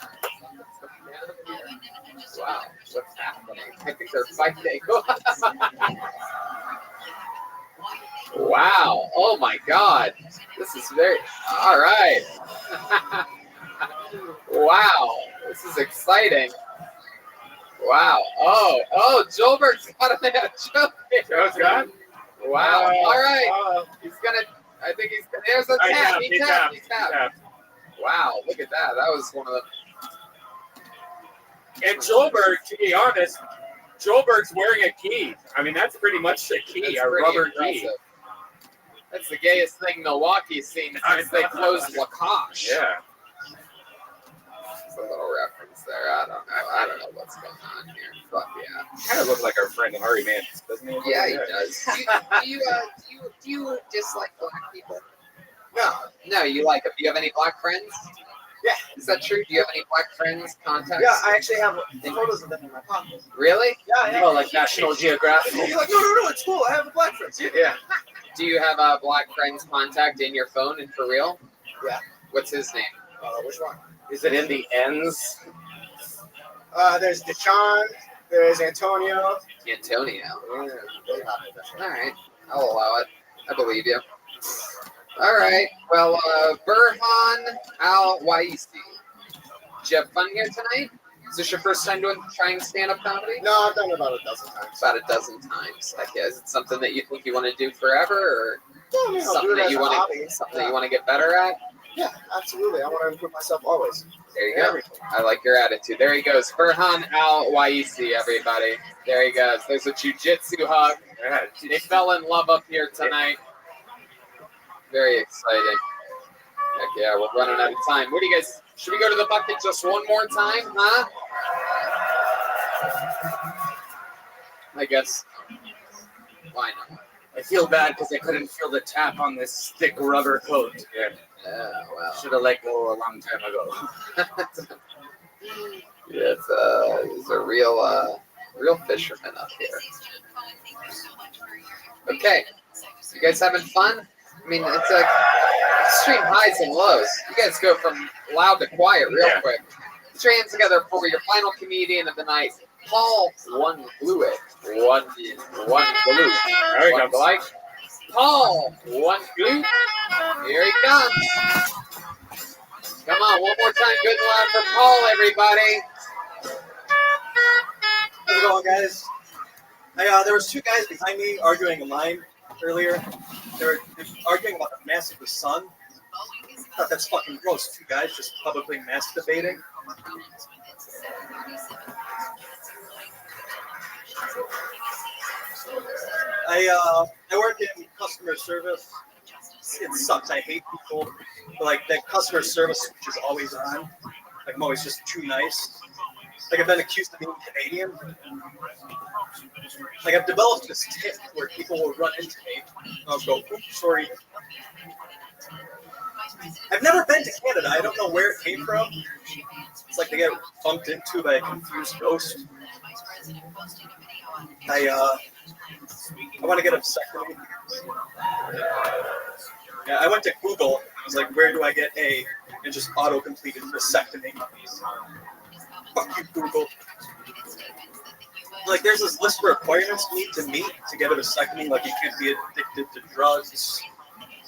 Speaker 2: Wow, what's happening? I think they're fighting. Wow. Oh my God. This is very. All right. Wow. This is exciting. Wow. Oh, Jobert's got a man.
Speaker 4: Joe's got?
Speaker 2: Wow. All right. He's gonna. I think he's. There's a tap. He tapped. Wow. Look at that. That was one of the.
Speaker 4: And Joelberg, to be honest, Joelberg's wearing a key. I mean, that's pretty much a key, a rubber key.
Speaker 2: That's the gayest thing Milwaukee's seen since they closed Lacoste.
Speaker 4: Yeah.
Speaker 2: It's a little reference there. I don't know what's going on here. Fuck yeah.
Speaker 4: Kind of look like our friend Harry Mantis, doesn't he?
Speaker 2: Yeah, he does. Do you dislike black people? No, you like them. Do you have any black friends?
Speaker 18: Yeah.
Speaker 2: Is that true? Do you have any black friends, contacts?
Speaker 18: Yeah, I actually have photos of them in my pocket.
Speaker 2: Really?
Speaker 18: Yeah.
Speaker 16: Oh, like National Geographic.
Speaker 18: You're like, no, it's cool. I have a black friend.
Speaker 2: Yeah. Do you have a black friend's contact in your phone and for real?
Speaker 18: Yeah.
Speaker 2: What's his name?
Speaker 18: Which one?
Speaker 16: Is it in the ends?
Speaker 18: There's Deshaun. There's Antonio.
Speaker 2: Antonio.
Speaker 18: Yeah.
Speaker 2: All right. I'll allow it. I believe you. All right. Well, Burhan Al-Waisi. Did you have fun here tonight? Is this your first time trying stand-up comedy?
Speaker 18: No, I've done it about a dozen times.
Speaker 2: About a dozen times. Heck yeah. Is it something that you think you want to do forever, or
Speaker 18: Yeah,
Speaker 2: something that you want to get better at?
Speaker 18: Yeah, absolutely. I want to improve myself always.
Speaker 2: There you go. I like your attitude. There he goes. Burhan Al-Waisi, everybody. There he goes. There's a jiu-jitsu hug. They fell in love up here tonight. Very exciting. Heck yeah, we're running out of time. What do you guys, should we go to the bucket just one more time, huh? I guess. Why not?
Speaker 16: I feel bad because I couldn't feel the tap on this thick rubber coat.
Speaker 2: Yeah, well.
Speaker 16: Should have let go a long time ago.
Speaker 2: Yeah, it's a real fisherman up here. Okay, you guys having fun? I mean, it's like extreme highs and lows. You guys go from loud to quiet real quick. Put your hands together for your final comedian of the night, Paul One Blewett. One blue. There he comes. Like Paul One Blue. Here he comes. Come on, one more time. Good and loud for Paul, everybody.
Speaker 17: How's it going, guys? There was two guys behind me arguing a line earlier. They were arguing about the mass of the sun. I thought that's fucking gross. Two guys just publicly masturbating. I work in customer service. It sucks. I hate people. But like that customer service which is always on. Like I'm always just too nice. Like I've been accused of being Canadian. Like I've developed this tip where people will run into me. I'll go, oops, sorry. I've never been to Canada. I don't know where it came from. It's like they get bumped into by a confused ghost. I want to get a vasectomy. Yeah, I went to Google. I was like, where do I get a? And just auto-completed vasectomy. Fuck you, Google. Like, there's this list of requirements you need to meet to get a vasectomy. Like, you can't be addicted to drugs.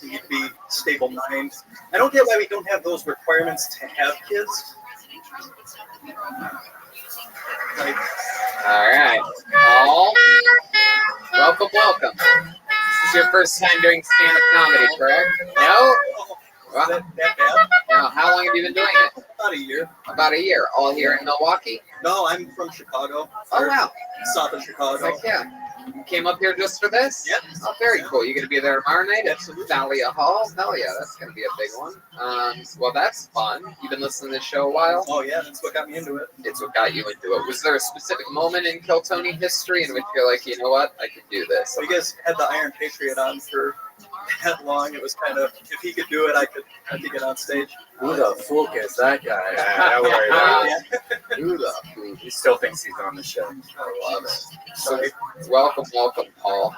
Speaker 17: You need to be stable mind. I don't get why we don't have those requirements to have kids. Like,
Speaker 2: all right. Paul, welcome. This is your first time doing stand-up comedy, correct? No?
Speaker 17: Is that bad?
Speaker 2: No. How long have you been doing it?
Speaker 17: About a year.
Speaker 2: About a year. All here in Milwaukee?
Speaker 17: No, I'm from Chicago.
Speaker 2: Oh, wow.
Speaker 17: South of Chicago.
Speaker 2: Heck yeah. You came up here just for this?
Speaker 17: Yep.
Speaker 2: Oh, very cool. You going to be there tomorrow night at
Speaker 17: Absolutely.
Speaker 2: Thalia Hall? Hell yeah, that's going to be a big one. Well, that's fun. You've been listening to the show a while?
Speaker 17: Oh, yeah, that's what got me into it.
Speaker 2: It's what got you into it. Was there a specific moment in Kiltony history in which you're like, you know what, I could do this?
Speaker 17: You guys had the Iron Patriot on for that long. It was kind of, if he could do it, I could get on stage.
Speaker 16: Who the fuck is that guy?
Speaker 4: Don't worry about it.
Speaker 2: Who the fuck?
Speaker 4: He still thinks he's on the show.
Speaker 2: I love it. So, welcome, Paul.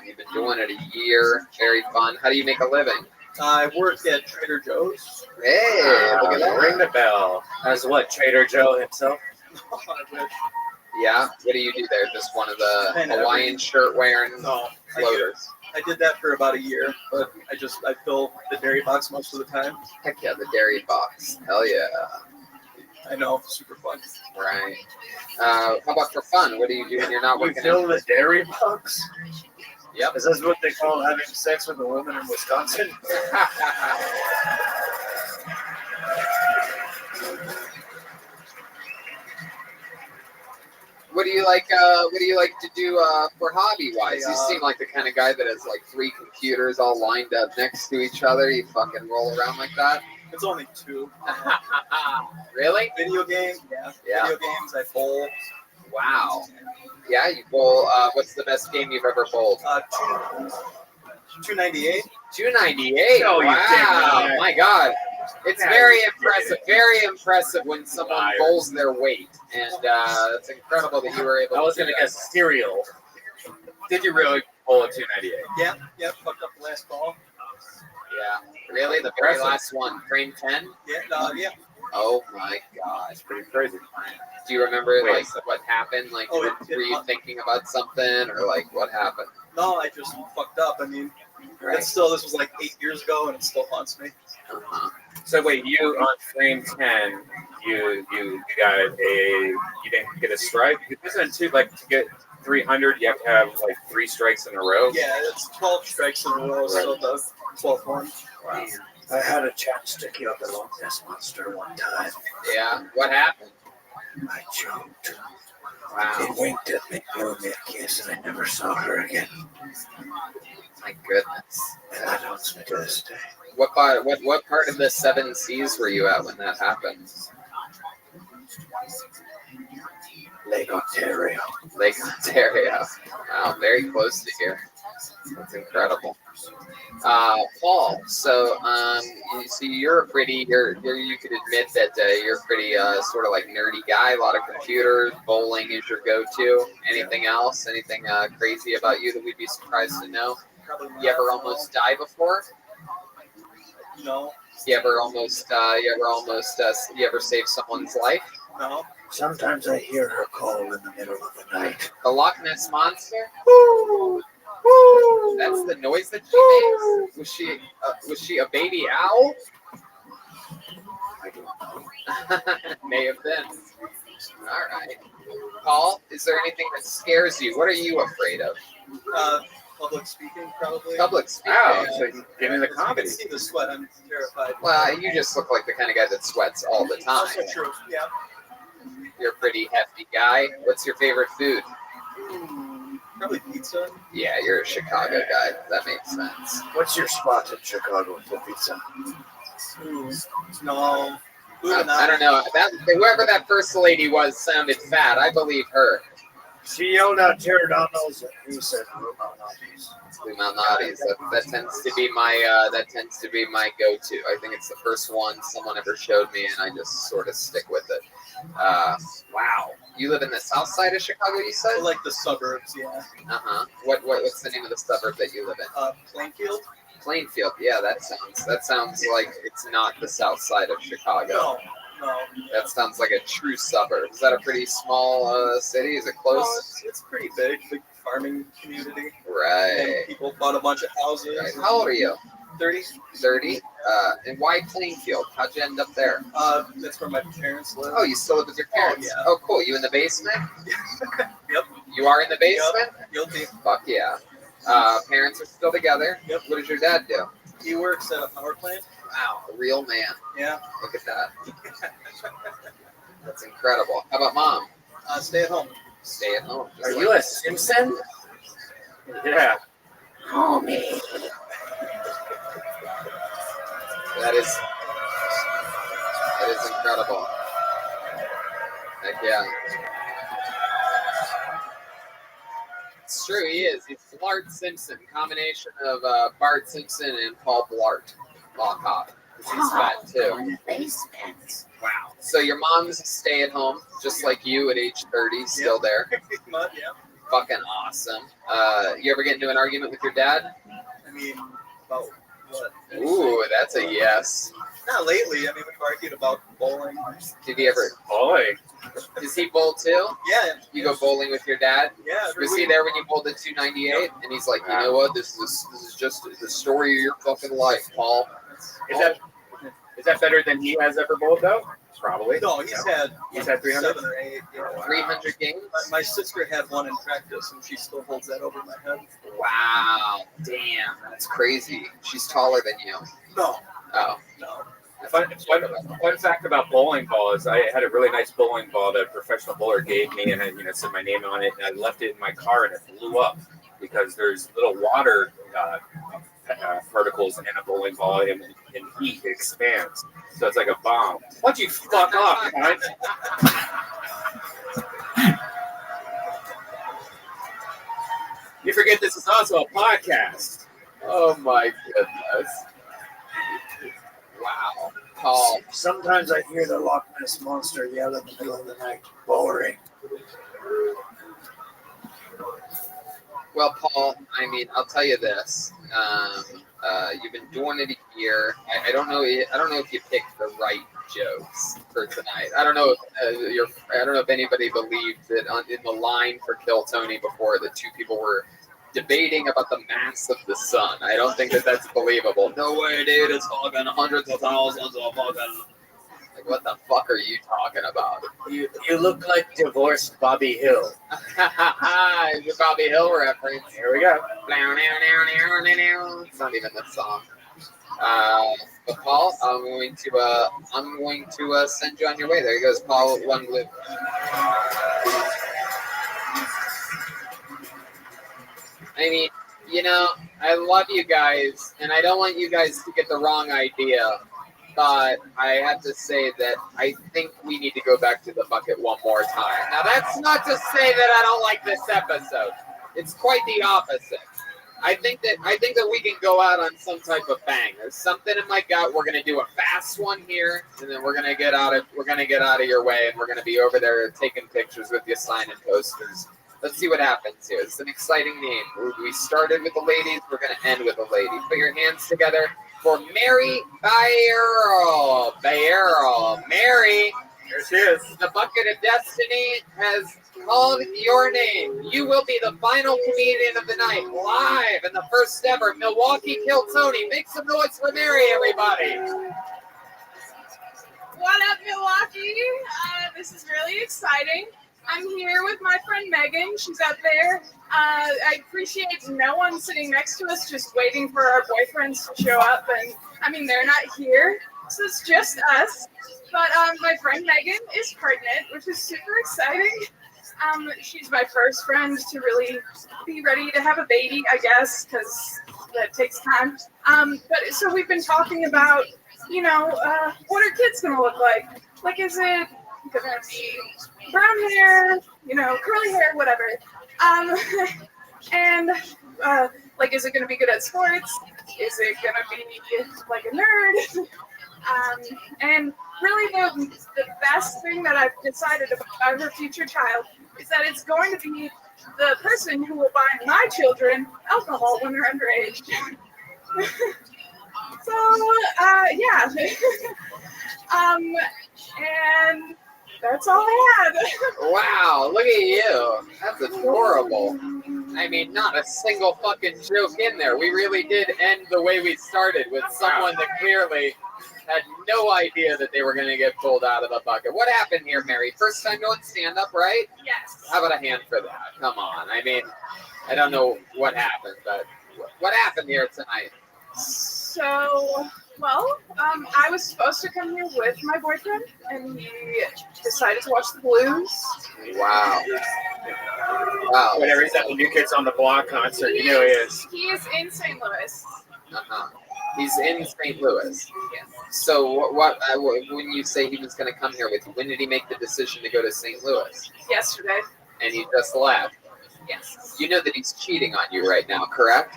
Speaker 2: You've been doing it a year. Very fun. How do you make a living?
Speaker 17: I work at Trader Joe's.
Speaker 2: Hey, look at that.
Speaker 4: Ring the bell.
Speaker 16: As what, Trader Joe himself?
Speaker 2: Yeah. What do you do there? Just one of the Hawaiian shirt wearing floaters.
Speaker 23: I did that for about a year, but I fill the dairy box most of the time.
Speaker 2: Heck yeah, the dairy box. Hell yeah.
Speaker 23: I know, super fun.
Speaker 2: Right. How about for fun? What do you do when you're not
Speaker 22: You
Speaker 2: working?
Speaker 22: fill the dairy box?
Speaker 2: Yep.
Speaker 22: Is this what they call having sex with a woman in Wisconsin?
Speaker 2: What do you like? What do you like to do for hobby wise? You seem like the kind of guy that has like 3 computers all lined up next to each other. You fucking roll around like that?
Speaker 23: It's only 2.
Speaker 2: Really?
Speaker 23: Video games? Yeah. Video games. I bowl.
Speaker 2: Wow. Yeah, you bowl. What's the best game you've ever bowled?
Speaker 23: 298.
Speaker 2: 298.
Speaker 23: Oh, you
Speaker 2: wow.
Speaker 23: dick.
Speaker 2: My God. It's very impressive. Very impressive when someone bowls their weight, and it's incredible that you were able.
Speaker 4: I was
Speaker 2: to
Speaker 4: gonna guess cereal. Did you really bowl a 298?
Speaker 23: Yeah. Fucked up the last ball.
Speaker 2: Yeah. Really? The very last one, frame 10?
Speaker 23: Yeah.
Speaker 2: Oh my God.
Speaker 4: It's pretty crazy.
Speaker 2: Do you remember like what happened? Like, were you thinking about something, or like what happened?
Speaker 23: No, I just fucked up. I mean, this was like 8 years ago, and it still haunts me.
Speaker 4: So wait, you on frame 10, you didn't get a strike? Isn't it too, like, to get 300, you have to have like 3 strikes in a row?
Speaker 23: Yeah, it's 12 strikes in a row, so the 12th one.
Speaker 4: Wow.
Speaker 3: I had a chance to kill the Loch Ness Monster one time.
Speaker 2: Yeah. What happened?
Speaker 3: I choked.
Speaker 2: Wow.
Speaker 3: He winked at me, blew me a kiss, and I never saw her again.
Speaker 2: My goodness.
Speaker 3: And that haunts me to this day.
Speaker 2: What part of the 7 Seas were you at when that happened?
Speaker 3: Lake Ontario.
Speaker 2: Lake Ontario. Wow, very close to here. That's incredible. Paul, so you see, you could admit that you're a pretty sort of like nerdy guy. A lot of computers, bowling is your go-to. Anything else? Anything crazy about you that we'd be surprised to know? You ever almost die before?
Speaker 23: No.
Speaker 2: You ever save someone's life?
Speaker 23: No.
Speaker 3: Sometimes I hear her call in the middle of the night.
Speaker 2: The Loch Ness Monster? Woo! Woo! That's the noise that she makes? Was she a baby owl?
Speaker 3: I don't know.
Speaker 2: May have been. All right. Paul, is there anything that scares you? What are you afraid of?
Speaker 23: Public speaking, probably.
Speaker 2: Public speaking.
Speaker 4: Wow, so give me the comedy.
Speaker 23: You can see the sweat. I'm terrified.
Speaker 2: Well, you just look like the kind of guy that sweats all the time.
Speaker 23: Also true. Yeah.
Speaker 2: You're a pretty hefty guy. What's your favorite food?
Speaker 23: Probably pizza.
Speaker 2: Yeah, you're a Chicago guy. That makes sense.
Speaker 3: What's your spot in Chicago for pizza?
Speaker 23: No.
Speaker 2: I don't know. Whoever that first lady was sounded fat. I believe her.
Speaker 3: She yelled out Giordano's, and he said
Speaker 2: Malnati's. That tends to be my go-to. I think it's the first one someone ever showed me, and I just sort of stick with it. Wow. You live in the south side of Chicago, you said?
Speaker 23: I like the suburbs, yeah.
Speaker 2: What's the name of the suburb that you live in?
Speaker 23: Plainfield.
Speaker 2: Plainfield. Yeah, that sounds like it's not the south side of Chicago.
Speaker 23: No.
Speaker 2: That sounds like a true suburb. Is that a pretty small city? Is it close?
Speaker 23: No, it's pretty big farming community.
Speaker 2: Right.
Speaker 23: And people bought a bunch of houses.
Speaker 2: Right. How old are you?
Speaker 23: 30.
Speaker 2: 30? And why Plainfield? How'd you end up there?
Speaker 23: That's where my parents live.
Speaker 2: Oh, you still live with your parents?
Speaker 23: Oh, yeah.
Speaker 2: Oh, cool. You in the basement?
Speaker 23: Yep.
Speaker 2: You are in the basement?
Speaker 23: Yep. Guilty.
Speaker 2: Fuck yeah. Parents are still together?
Speaker 23: Yep.
Speaker 2: What does your dad do?
Speaker 23: He works at a power plant.
Speaker 2: Wow, a real man.
Speaker 23: Yeah.
Speaker 2: Look at that. That's incredible. How about mom?
Speaker 23: Stay at home.
Speaker 2: Stay at home.
Speaker 4: Are you a Simpson? Yeah.
Speaker 3: Homie.
Speaker 2: That is incredible. Heck yeah. It's true, he is. He's Blart Simpson, combination of Bart Simpson and Paul Blart. Cop. He's fat too. Wow. So your mom's a stay-at-home, just like you at age 30, still there.
Speaker 23: Yeah.
Speaker 2: Fucking awesome. You ever get into an argument with your dad?
Speaker 23: I mean, about what?
Speaker 2: Ooh, that's a yes.
Speaker 17: Not lately. I mean, we've argued about bowling.
Speaker 2: Did he ever?
Speaker 4: Boy.
Speaker 2: Does he bowl too?
Speaker 17: Yeah.
Speaker 2: You go bowling with your dad?
Speaker 17: Yeah.
Speaker 2: Was he there when you bowled at 298? And he's like, you know what? This is just the story of your fucking life, Paul.
Speaker 4: Is that better than he has ever bowled though? Probably.
Speaker 17: No, he's had
Speaker 4: 300.
Speaker 17: 7 or 8. Yeah.
Speaker 2: 300 games.
Speaker 17: My sister had one in practice, and she still holds that over my head.
Speaker 2: Wow, damn, that's crazy. She's taller than you.
Speaker 17: No.
Speaker 2: Oh.
Speaker 17: No.
Speaker 4: Fun fact about bowling ball is I had a really nice bowling ball that a professional bowler gave me, and I said my name on it, and I left it in my car, and it blew up because there's little water particles in a bowling ball, and heat expands, so it's like a bomb. Why don't you fuck off, guys? You forget this is also a podcast.
Speaker 2: Oh my goodness. Wow. Paul.
Speaker 3: Sometimes I hear the Loch Ness Monster yell in the middle of the night. Boring.
Speaker 2: Well, Paul, I mean, I'll tell you this. You've been doing it a year. I don't know if you picked the right jokes for tonight. I don't know if anybody believed that in the line for Kill Tony before the two people were debating about the mass of the sun. I don't think that's believable. No way, dude. It's fucking hundreds of thousands of fucking. Like, what the fuck are you talking about?
Speaker 4: You look like divorced Bobby Hill.
Speaker 2: The Bobby Hill reference.
Speaker 4: Here we go.
Speaker 2: It's not even the song. But Paul, I'm going to send you on your way. There he goes, Paul. One live. I mean, I love you guys, and I don't want you guys to get the wrong idea, but I have to say that I think we need to go back to the bucket one more time. Now, that's not to say that I don't like this episode. It's quite the opposite. I think that we can go out on some type of bang. There's something in my gut. We're gonna do a fast one here, and then we're gonna get out of your way, and we're gonna be over there taking pictures with you, signing posters. Let's see what happens here. It's an exciting name. We started with the ladies. We're going to end with a lady. Put your hands together for Mary Bayero. Mary.
Speaker 21: Here she is.
Speaker 2: The Bucket of Destiny has called your name. You will be the final comedian of the night, live in the first ever Milwaukee Kill Tony. Make some noise for Mary, everybody.
Speaker 15: What up, Milwaukee? This is really exciting. I'm here with my friend Megan. She's up there. I appreciate no one sitting next to us just waiting for our boyfriends to show up. And I mean, they're not here, so it's just us. But my friend Megan is pregnant, which is super exciting. She's my first friend to really be ready to have a baby, I guess, because that takes time. But so we've been talking about, what are kids going to look like? Like, is it going to be brown hair, curly hair, whatever. And is it going to be good at sports? Is it going to be like a nerd? And really the best thing that I've decided about her future child is that it's going to be the person who will buy my children alcohol when they're underage. So, yeah. And that's all I had.
Speaker 2: Wow, look at you. That's adorable. I mean, not a single fucking joke in there. We really did end the way we started with someone that clearly had no idea that they were going to get pulled out of the bucket. What happened here, Mary? First time doing stand-up, right?
Speaker 15: Yes.
Speaker 2: How about a hand for that? Come on. I mean, I don't know what happened, but what happened here tonight?
Speaker 15: So, well, I was supposed to come here with my boyfriend, and he decided to watch the Blues.
Speaker 2: Wow. Wow.
Speaker 4: Whenever he's at the New Kids on the Block concert, you know he is.
Speaker 15: He is in St. Louis.
Speaker 2: Uh-huh. He's in St. Louis.
Speaker 15: Yes.
Speaker 2: So when you say he was going to come here with you, when did he make the decision to go to St. Louis?
Speaker 15: Yesterday.
Speaker 2: And he just left?
Speaker 15: Yes.
Speaker 2: You know that he's cheating on you right now, correct?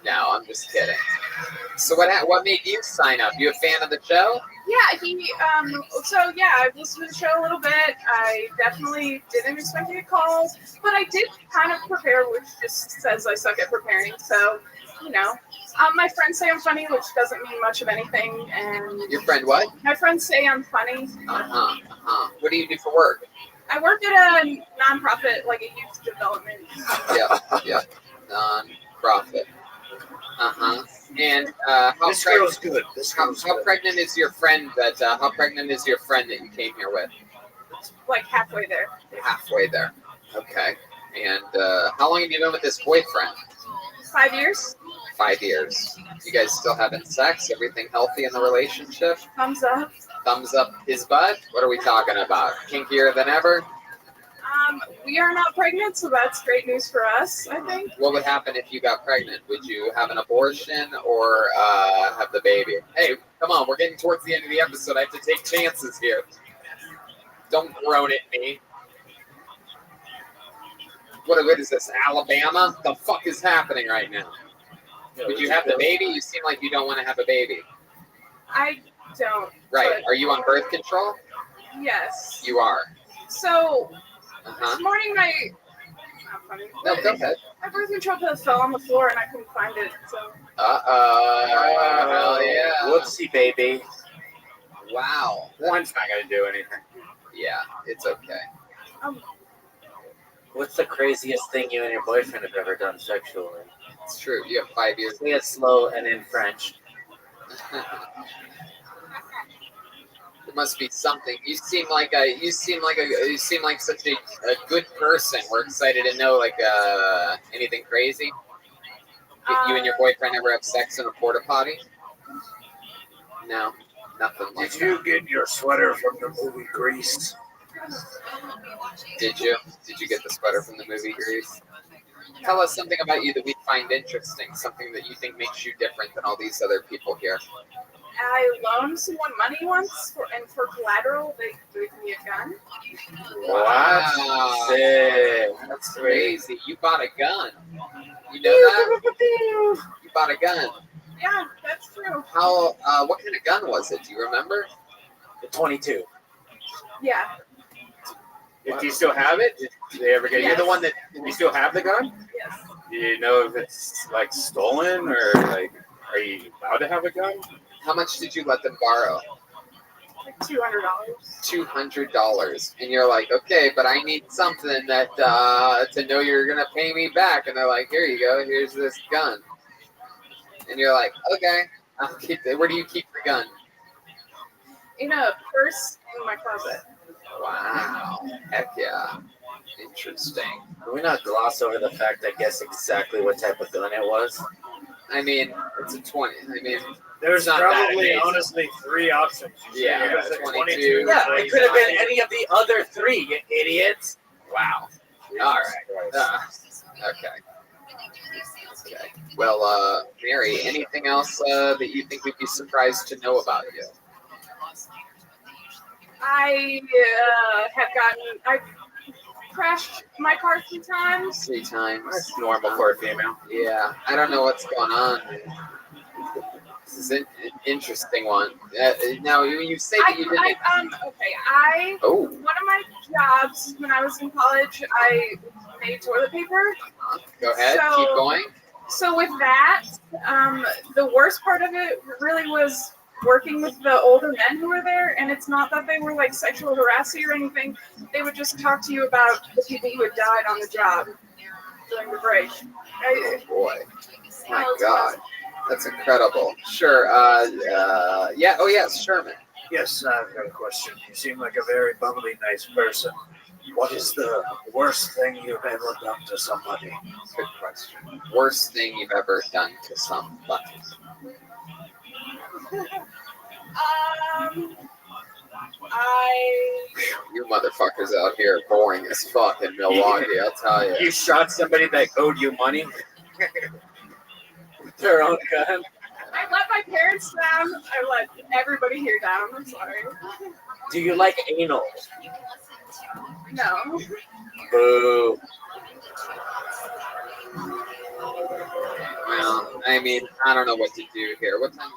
Speaker 2: No, I'm just kidding. So what made you sign up? You a fan of the show?
Speaker 15: Yeah, I've listened to the show a little bit. I definitely didn't expect to get called, but I did kind of prepare, which just says I suck at preparing. So you know, my friends say I'm funny, which doesn't mean much of anything. And
Speaker 2: Your friend what?
Speaker 15: my friends say I'm funny.
Speaker 2: What do you do for work?
Speaker 15: I work at a nonprofit, like a youth development.
Speaker 2: Yeah. Non-profit. And how
Speaker 3: This girl's good. This girl's
Speaker 2: how
Speaker 3: good.
Speaker 2: pregnant is your friend that? How pregnant is your friend that you came here with?
Speaker 15: Like halfway there.
Speaker 2: Halfway there. Okay. And how long have you been with this boyfriend?
Speaker 15: 5 years.
Speaker 2: 5 years. You guys still having sex? Everything healthy in the relationship?
Speaker 15: Thumbs up.
Speaker 2: Thumbs up his butt? What are we talking about? Kinkier than ever?
Speaker 15: We are not pregnant, so that's great news for us, I think.
Speaker 2: What would happen if you got pregnant? Would you have an abortion or have the baby? Hey, come on, we're getting towards the end of the episode. I have to take chances here. Don't groan at me. What is this, Alabama? The fuck is happening right now? Would you have the baby? You seem like you don't want to have a baby.
Speaker 15: I don't.
Speaker 2: Right. Are you on birth control?
Speaker 15: Yes.
Speaker 2: You are.
Speaker 15: So,
Speaker 2: Uh-huh.
Speaker 15: this morning not funny.
Speaker 2: No, go ahead.
Speaker 15: My birth control pill fell on the floor and I couldn't find it, so.
Speaker 2: Hell yeah.
Speaker 4: Whoopsie, baby.
Speaker 2: Wow.
Speaker 4: One's not going to do anything.
Speaker 2: Yeah, it's okay.
Speaker 6: What's the craziest thing you and your boyfriend have ever done sexually?
Speaker 2: It's true. You have 5 years.
Speaker 6: Say it slow and in French.
Speaker 2: There must be something. You seem like such a good person. We're excited to know anything crazy. You and your boyfriend ever have sex in a porta potty? No, nothing like that.
Speaker 3: Did you get your sweater from the movie Grease?
Speaker 2: Did you? Did you get the sweater from the movie Grease? Tell us something about you that we find interesting, something that you think makes you different than all these other people here.
Speaker 15: I loaned someone money once, and for collateral, they gave me a gun.
Speaker 2: Wow. That's crazy. You bought a gun. You know that? You bought a gun.
Speaker 15: Yeah, that's true.
Speaker 2: How? What kind of gun was it? Do you remember?
Speaker 6: The 22.
Speaker 15: Yeah.
Speaker 4: Do you still have it? Did they ever get
Speaker 15: Yes.
Speaker 4: You're the one that you still have the gun?
Speaker 15: Yes.
Speaker 4: Do you know if it's like stolen or like are you allowed to have a gun?
Speaker 2: How much did you let them borrow?
Speaker 15: Like $200.
Speaker 2: $200, and you're like, okay, but I need something that to know you're gonna pay me back. And they're like, here you go, here's this gun. And you're like, okay, I'll keep it. Where do you keep the gun?
Speaker 15: In a purse in my closet.
Speaker 2: Wow, heck yeah, interesting.
Speaker 6: Can we not gloss over the fact I guess exactly what type of gun it was?
Speaker 2: I mean, it's a 20. I mean,
Speaker 22: There's
Speaker 2: not that
Speaker 22: probably
Speaker 2: amazing.
Speaker 22: honestly 3 options.
Speaker 2: Yeah,
Speaker 22: There's a
Speaker 2: 22.
Speaker 6: Yeah, it could have been any of the other 3, you idiots.
Speaker 2: Wow. All right. Okay. Well, Mary, anything else that you think we'd be surprised to know about you?
Speaker 15: I've crashed my car 3 times.
Speaker 2: 3 times.
Speaker 4: That's normal for a female.
Speaker 2: Yeah, I don't know what's going on. This is an interesting one. Now, you say that you didn't.
Speaker 15: One of my jobs when I was in college, I made toilet paper.
Speaker 2: Go ahead, keep going.
Speaker 15: So with that, the worst part of it really was working with the older men who were there, and it's not that they were like sexual harassing or anything. They would just talk to you about the people who had died on the job during the break.
Speaker 2: Oh boy, my God, that's incredible. Sure. Yeah. Oh yes, Sherman.
Speaker 3: Yes, I've got a question. You seem like a very bubbly, nice person. What is the worst thing you've ever done to somebody?
Speaker 2: Good question. Worst thing you've ever done to somebody? You motherfuckers out here boring as fuck in Milwaukee, I'll tell you.
Speaker 4: You shot somebody that owed you money with their own gun.
Speaker 15: I let my parents down. I let everybody here down. I'm sorry.
Speaker 6: Do you like anal?
Speaker 15: No.
Speaker 2: Boo. Well, I mean, I don't know what to do here. What time?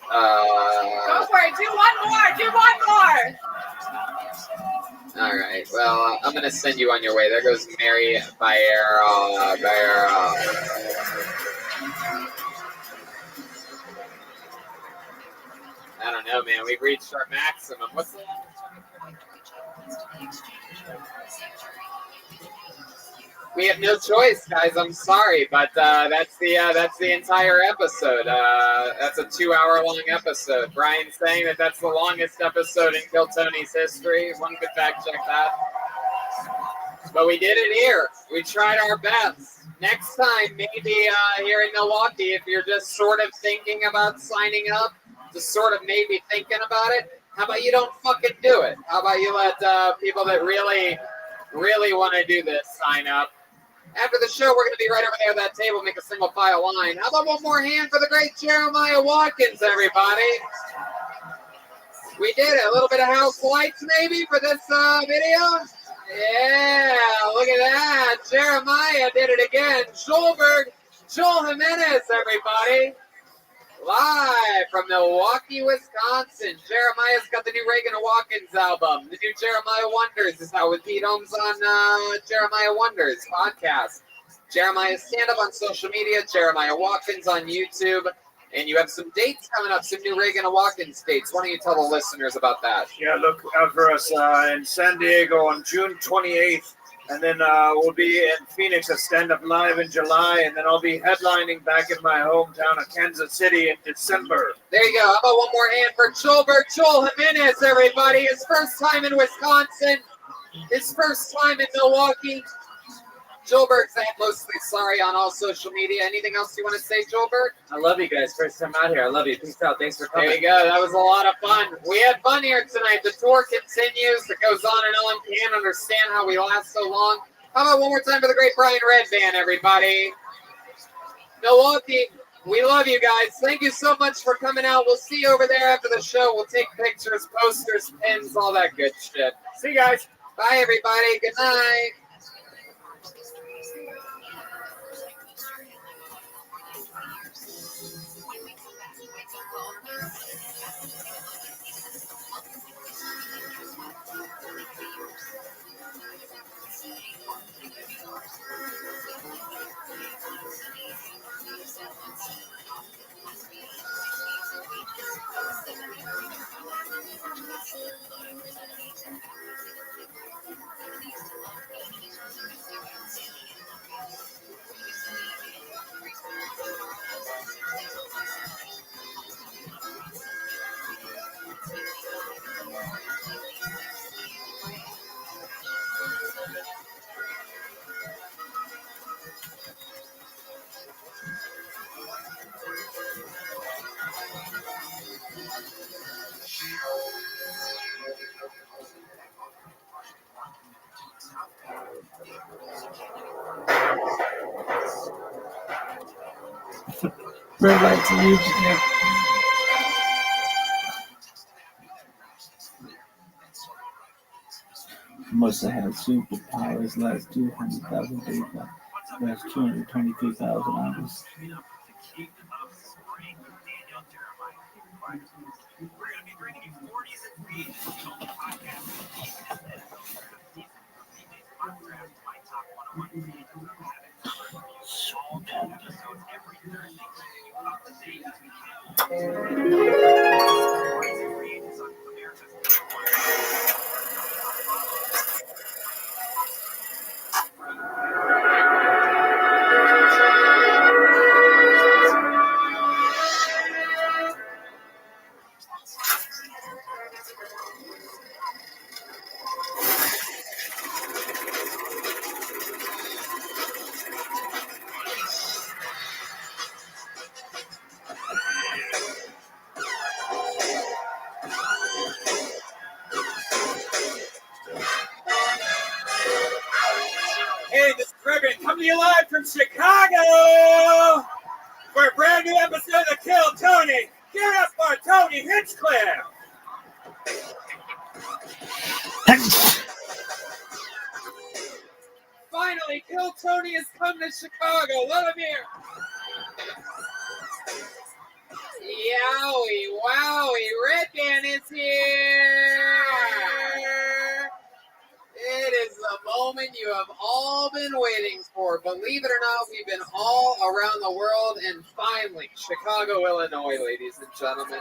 Speaker 15: Go for it. Do one more. Do one more.
Speaker 2: All right. Well, I'm gonna send you on your way. There goes Mary Bayer. I don't know, man. We've reached our maximum. What's the We have no choice, guys. I'm sorry, but that's the entire episode. That's a 2-hour-long episode. Brian's saying that that's the longest episode in Kill Tony's history. One could fact check that. But we did it here. We tried our best. Next time, maybe here in Milwaukee, if you're just sort of thinking about signing up, just sort of maybe thinking about it, how about you don't fucking do it? How about you let people that really want to do this sign up? After the show, we're going to be right over there at that table, make a single file line. How about one more hand for the great Jeremiah Watkins, everybody? We did it. A little bit of house lights, maybe, for this video. Yeah, look at that. Jeremiah did it again. Joel Jimenez, everybody. Live from Milwaukee, Wisconsin. Jeremiah's got the new Reagan Watkins album. The new Jeremiah Wonders is out with Pete Holmes on Jeremiah Wonders podcast. Jeremiah's stand-up on social media. Jeremiah Watkins on YouTube. And you have some dates coming up, some new Reagan Watkins dates. Why don't you tell the listeners about that?
Speaker 22: Yeah, look out for us in San Diego on June 28th. And then we'll be in Phoenix at Stand Up Live in July. And then I'll be headlining back in my hometown of Kansas City in December.
Speaker 2: There you go. How about one more hand for Joel Jimenez, everybody. His first time in Wisconsin. His first time in Milwaukee. Joelberg's mostly sorry on all social media. Anything else you want to say, Joelberg?
Speaker 6: I love you guys. First time out here. I love you. Peace out. Thanks for coming.
Speaker 2: There you go. That was a lot of fun. We had fun here tonight. The tour continues. It goes on and on. Can't understand how we last so long. How about one more time for the great Brian Redband, everybody? Milwaukee, we love you guys. Thank you so much for coming out. We'll see you over there after the show. We'll take pictures, posters, pins, all that good shit.
Speaker 22: See you guys.
Speaker 2: Bye, everybody. Good night.
Speaker 14: Red light to you, Nick. Must have had superpowers last 200,000 people. Last 223,000 hours.
Speaker 22: Hey, this is Rabbi coming to you live from Chicago for a brand new episode of Kill Tony. Give it up for Tony Hinchcliffe.
Speaker 2: Finally, Kill Tony has come to Chicago. Let him hear. Yowie, wowie, Redband is here. It is the moment you have all been waiting for. Believe it or not, we've been all around the world, and finally, Chicago, Illinois, ladies and gentlemen.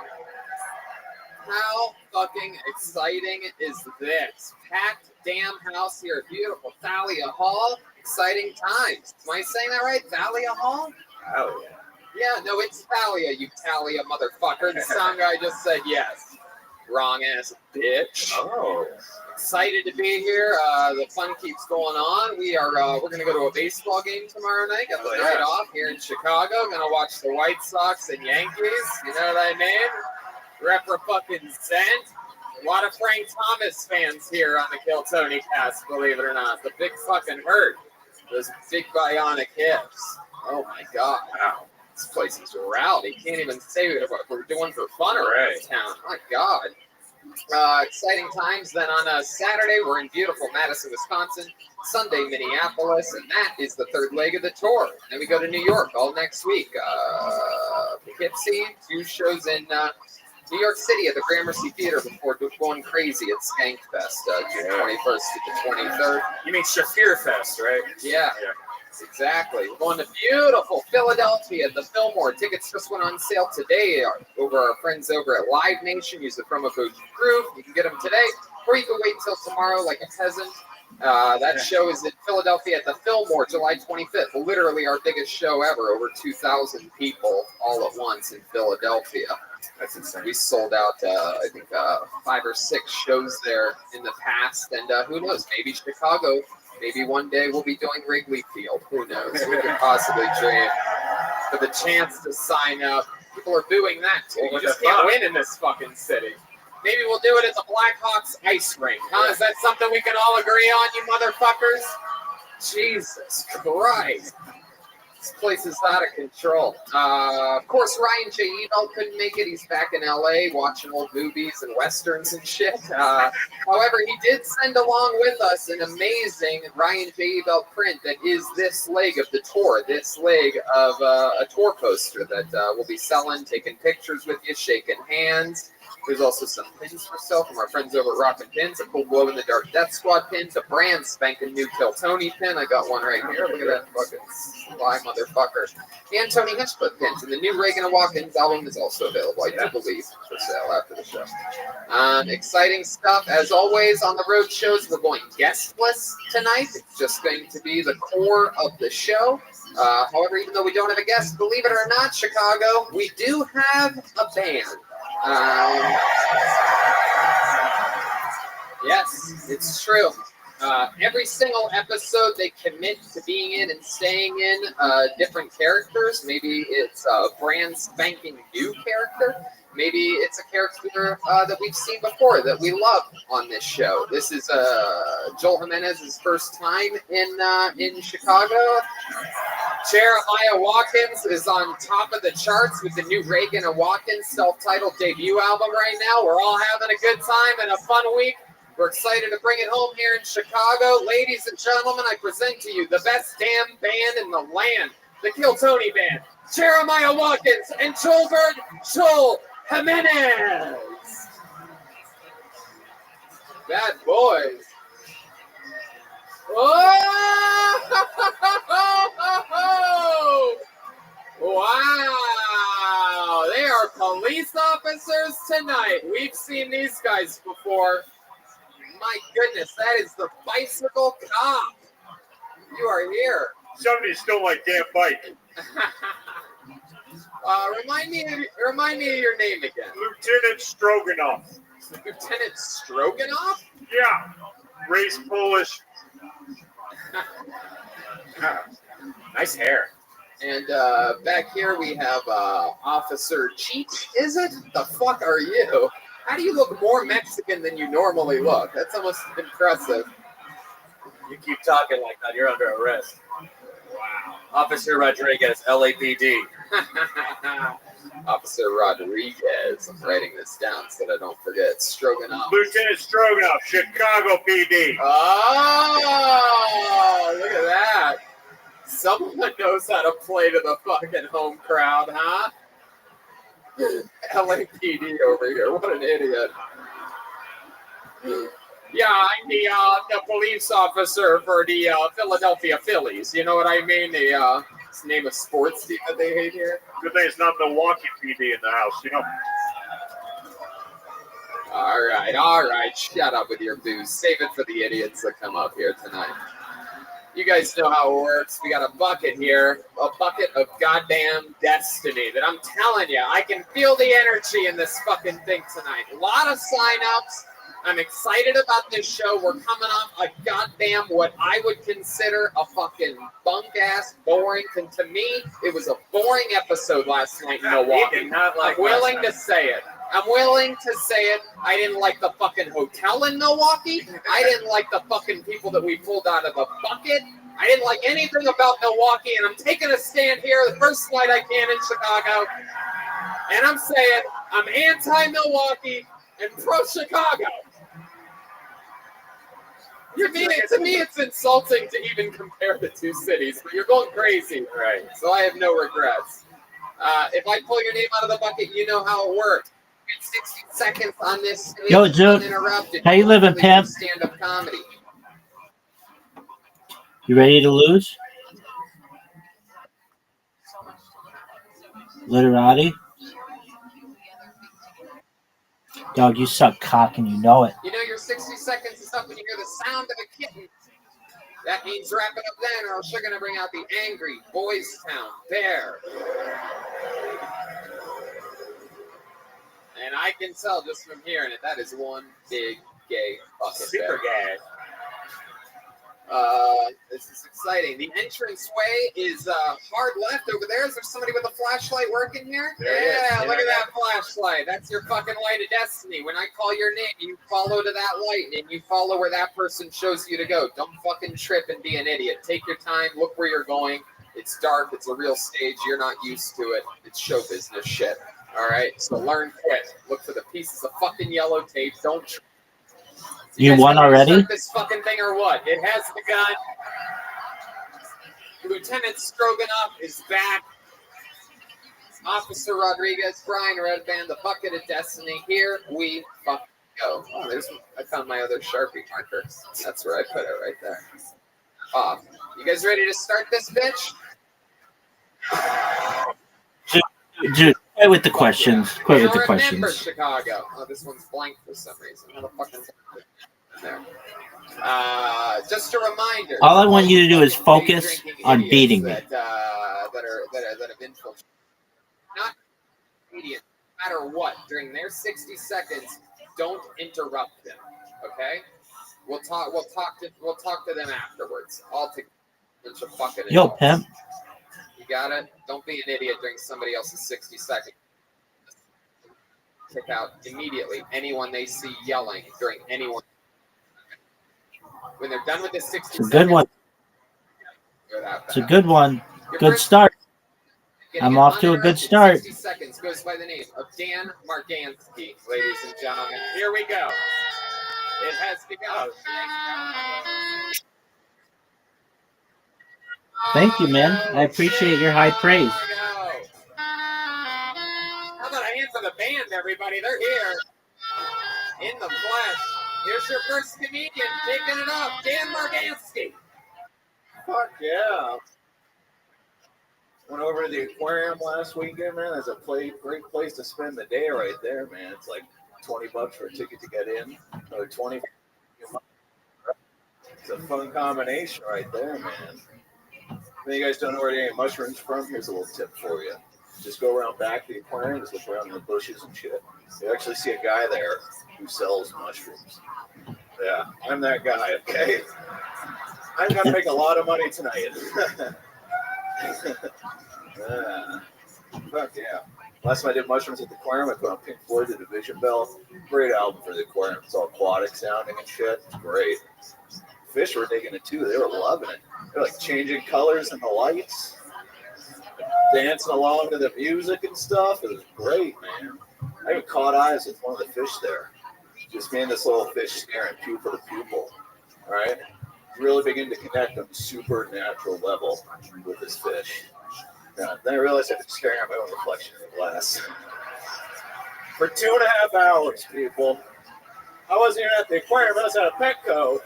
Speaker 2: How fucking exciting is this? Packed damn house here at beautiful Thalia Hall. Exciting times. Am I saying that right? Thalia Hall?
Speaker 4: Oh, yeah.
Speaker 2: Yeah, no, it's Thalia, you Thalia motherfucker. The sound guy just said yes. Wrong ass bitch.
Speaker 4: Oh.
Speaker 2: Excited to be here. The fun keeps going on. We're gonna go to a baseball game tomorrow night. Got the night off here in Chicago. Gonna watch the White Sox and Yankees. You know what I mean? Fucking Zent. A lot of Frank Thomas fans here on the Kill Tony cast, believe it or not. The big fucking hurt. Those big bionic hips. Oh my god. Wow. This place is rowdy. Can't even say what we're doing for fun around this town. My god. Exciting times. Then on Saturday, we're in beautiful Madison, Wisconsin. Sunday, Minneapolis. And that is the third leg of the tour. Then we go to New York all next week. Poughkeepsie, 2 shows in New York City at the Gramercy Theater before going crazy at Skankfest, June 21st to the 23rd.
Speaker 4: You mean Shafir Fest, right?
Speaker 2: Yeah. Exactly. We're going to beautiful Philadelphia at the Fillmore. Tickets just went on sale today over our friends over at Live Nation. Use the promo code GROOVE. You can get them today, or you can wait till tomorrow like a peasant. That show is in Philadelphia at the Fillmore, July 25th. Literally our biggest show ever. Over 2,000 people all at once in Philadelphia.
Speaker 4: That's insane.
Speaker 2: We sold out, I think, 5 or 6 shows there in the past. And who knows? Maybe Chicago. Maybe one day we'll be doing Wrigley Field. Who knows? We could possibly dream for the chance to sign up. People are booing that too. You just can't win in this fucking city. Maybe we'll do it at the Blackhawks ice rink. Huh? Is that something we can all agree on, you motherfuckers? Jesus Christ. This place is out of control. Of course, Ryan J. Ebel couldn't make it. He's back in LA watching old movies and westerns and shit. However, he did send along with us an amazing Ryan J. Ebel print that is this leg of the tour, this leg of a tour poster that we'll be selling, taking pictures with you, shaking hands. There's also some pins for sale from our friends over at Rockin' Pins, a cool glow-in-the-dark Death Squad pin, a brand spanking new Kill Tony pin. I got one right here. Look at that fucking sly motherfucker. And Tony Hinchcliffe pins. And the new Reagan and Watkins album is also available, I do believe, for sale after the show. Exciting stuff. As always, on the road shows, we're going guestless tonight. It's just going to be the core of the show. However, even though we don't have a guest, believe it or not, Chicago, we do have a band. Yes, it's true. Every single episode they commit to being in and staying in different characters. Maybe it's a brand spanking new character. Maybe it's a character that we've seen before that we love on this show. This is Joel Jimenez's first time in Chicago. Jeremiah Watkins is on top of the charts with the new Reagan and Watkins self-titled debut album right now. We're all having a good time and a fun week. We're excited to bring it home here in Chicago. Ladies and gentlemen, I present to you the best damn band in the land, the Kill Tony Band. Jeremiah Watkins and Joel Jimenez. Bad boys. Oh! Wow! They are police officers tonight. We've seen these guys before. My goodness, that is the bicycle cop. You are here.
Speaker 22: Somebody stole my damn bike.
Speaker 2: Remind me of your name again.
Speaker 22: Lieutenant Stroganoff.
Speaker 2: Lieutenant Stroganoff?
Speaker 22: Yeah. Race Polish.
Speaker 4: Nice hair.
Speaker 2: And back here we have Officer Cheat. Is it? The fuck are you? How do you look more Mexican than you normally look? That's almost impressive.
Speaker 8: You keep talking like that, you're under arrest.
Speaker 2: Wow.
Speaker 8: Officer Rodriguez, LAPD.
Speaker 2: Officer Rodriguez. I'm writing this down so that I don't forget. Stroganoff.
Speaker 22: Lieutenant Stroganoff, Chicago PD.
Speaker 2: Oh, look at that. Someone knows how to play to the fucking home crowd, huh? LAPD over here. What an idiot.
Speaker 4: Yeah, I'm the police officer for the Philadelphia Phillies. You know what I mean? It's the name of sports team that they hate here.
Speaker 22: Good thing it's not Milwaukee PD in the house, you know.
Speaker 2: All right. Shut up with your booze. Save it for the idiots that come up here tonight. You guys know how it works. We got a bucket here, a bucket of goddamn destiny that I'm telling you, I can feel the energy in this fucking thing tonight. A lot of sign-ups. I'm excited about this show. We're coming off a goddamn what I would consider a fucking bunk-ass boring. And to me, it was a boring episode last night in Milwaukee. I'm willing to say it. I didn't like the fucking hotel in Milwaukee. I didn't like the fucking people that we pulled out of the bucket. I didn't like anything about Milwaukee, and I'm taking a stand here the first night I can in Chicago. And I'm saying I'm anti-Milwaukee and pro-Chicago. To me, it's insulting to even compare the two cities, but you're going crazy. Right. So I have no regrets. If I pull your name out of the bucket, you know how it works. 60 seconds on this stage,
Speaker 7: Yo, Jude,
Speaker 2: uninterrupted.
Speaker 7: how you living, pimp?
Speaker 2: Stand-up comedy.
Speaker 7: You ready to lose? Literati? Dog, you suck cock and you know it.
Speaker 2: You know your 60 seconds is up when you hear the sound of a kitten. That means wrap it up then, or else you're going to bring out the angry Boys Town Bear. And I can tell just from hearing it, that is one big gay bucket. Super gay. This is exciting. The entranceway is hard left over there. Is there somebody with a flashlight working here? Yeah, look at that flashlight. That's your fucking light of destiny. When I call your name, you follow to that light, and you follow where that person shows you to go. Don't fucking trip and be an idiot. Take your time. Look where you're going. It's dark. It's a real stage. You're not used to it. It's show business shit. All right? So learn quick. Look for the pieces of fucking yellow tape. Don't trip.
Speaker 7: You won already?
Speaker 2: This fucking thing or what? It has the gun. Lieutenant Stroganoff is back. Officer Rodriguez, Brian Redband, the bucket of destiny. Here we fucking go. Oh, I found my other Sharpie marker. That's where I put it right there. Off. You guys ready to start this bitch?
Speaker 7: Dude, quit with the questions. Quit with the
Speaker 2: Remember
Speaker 7: questions.
Speaker 2: Chicago. Oh, this one's blank for some reason. How the fucking there. Just a reminder.
Speaker 7: All I want you to do is focus on beating me.
Speaker 2: That have infiltrated. Not idiot. No matter what, during their 60 seconds, don't interrupt them. Okay? We'll talk to them afterwards. All together.
Speaker 7: Yo, pimp.
Speaker 2: You got it? Don't be an idiot during somebody else's 60 seconds. Kick out immediately anyone they see yelling during anyone. When they're done with the 60
Speaker 7: It's a good one. It's a good one. Good start. I'm off to a good start.
Speaker 2: 60 seconds goes by the name of Dan Margansky, ladies and gentlemen. Here we go. It has begun.
Speaker 7: Thank you, man. I appreciate your high praise.
Speaker 2: How about a hand for the band, everybody? They're here in the flesh. Here's your first comedian taking it up, Dan Margansky.
Speaker 22: Fuck yeah. Went over to the aquarium last weekend, man. That's a great place to spend the day right there, man. It's like $20 for a ticket to get in. Another 20. It's a fun combination right there, man. If you guys don't know where to get mushrooms from, here's a little tip for you. Just go around back to the aquarium, just look around in the bushes and shit. You actually see a guy there who sells mushrooms. Yeah, I'm that guy, okay? I'm going to make a lot of money tonight. Fuck yeah. Last time I did mushrooms at the aquarium, I put on Pink Floyd, The Division Bell. Great album for the aquarium. It's all aquatic sounding and shit. It's great. Fish were digging it too. They were loving it. They're like changing colors in the lights, dancing along to the music and stuff. It was great, man. I even caught eyes with one of the fish there. Just me and this little fish staring pupil to pupil. All right? Really begin to connect on a supernatural level with this fish. Yeah, then I realized I was staring at my own reflection in the glass. For 2.5 hours, people. I wasn't even at the aquarium. I was at a Petco.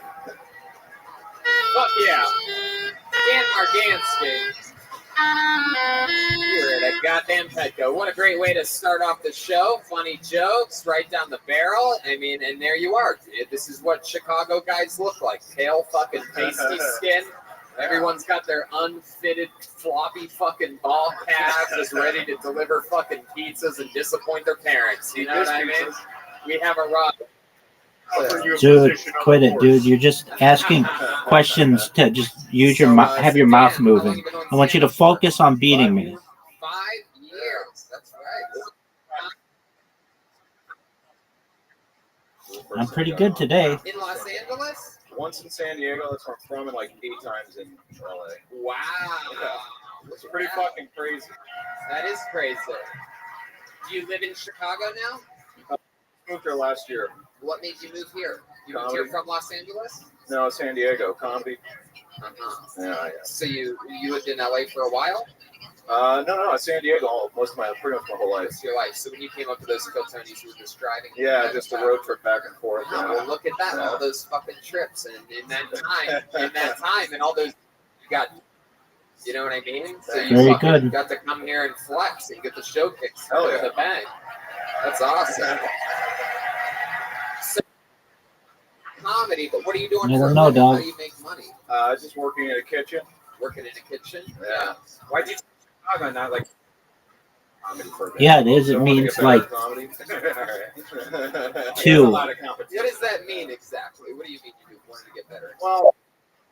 Speaker 2: Fuck yeah. Dan Margansky. You're at a goddamn Petco. What a great way to start off the show. Funny jokes right down the barrel. I mean, and there you are. This is what Chicago guys look like. Pale fucking pasty skin. Everyone's got their unfitted, floppy fucking ball calves just ready to deliver fucking pizzas and disappoint their parents. You know what I mean? We have a Rob.
Speaker 7: Dude, quit it, dude. You're just asking questions to just use your have your mouth moving. I want you to focus on beating me.
Speaker 2: 5 years. That's right.
Speaker 7: I'm pretty good today.
Speaker 2: In Los Angeles?
Speaker 22: Once in San Diego, that's where I'm from, and like 8 times in LA.
Speaker 2: Wow.
Speaker 22: Yeah. It's pretty fucking crazy.
Speaker 2: That is crazy. Do you live in Chicago now?
Speaker 22: Moved here last year.
Speaker 2: What made you move here? You moved here from Los Angeles?
Speaker 22: No, San Diego, comedy.
Speaker 2: Yeah. So you lived in LA for a while?
Speaker 22: No, San Diego pretty much my whole life.
Speaker 2: Your life. So when you came up to those Cotonis, you were just driving?
Speaker 22: Yeah, just a road trip back and forth.
Speaker 2: Oh, well, look at that! All those fucking trips, and in that time, and all those you got. You know what I mean? So you
Speaker 7: Very good.
Speaker 2: got to come here and flex and get the show kicked
Speaker 22: Hell
Speaker 2: with a bang. That's awesome. So, comedy, but what are you doing?
Speaker 7: I
Speaker 2: for
Speaker 7: don't
Speaker 2: a
Speaker 7: know,
Speaker 2: living?
Speaker 7: dog.
Speaker 2: How do you make money?
Speaker 22: Just working in a kitchen.
Speaker 2: Working in a kitchen?
Speaker 22: Yeah.
Speaker 2: Why'd you
Speaker 22: Chicago, not like comedy for a bit.
Speaker 7: Yeah, it is. It means like two.
Speaker 2: What does that mean exactly? What do you mean you wanted to get better?
Speaker 22: Well,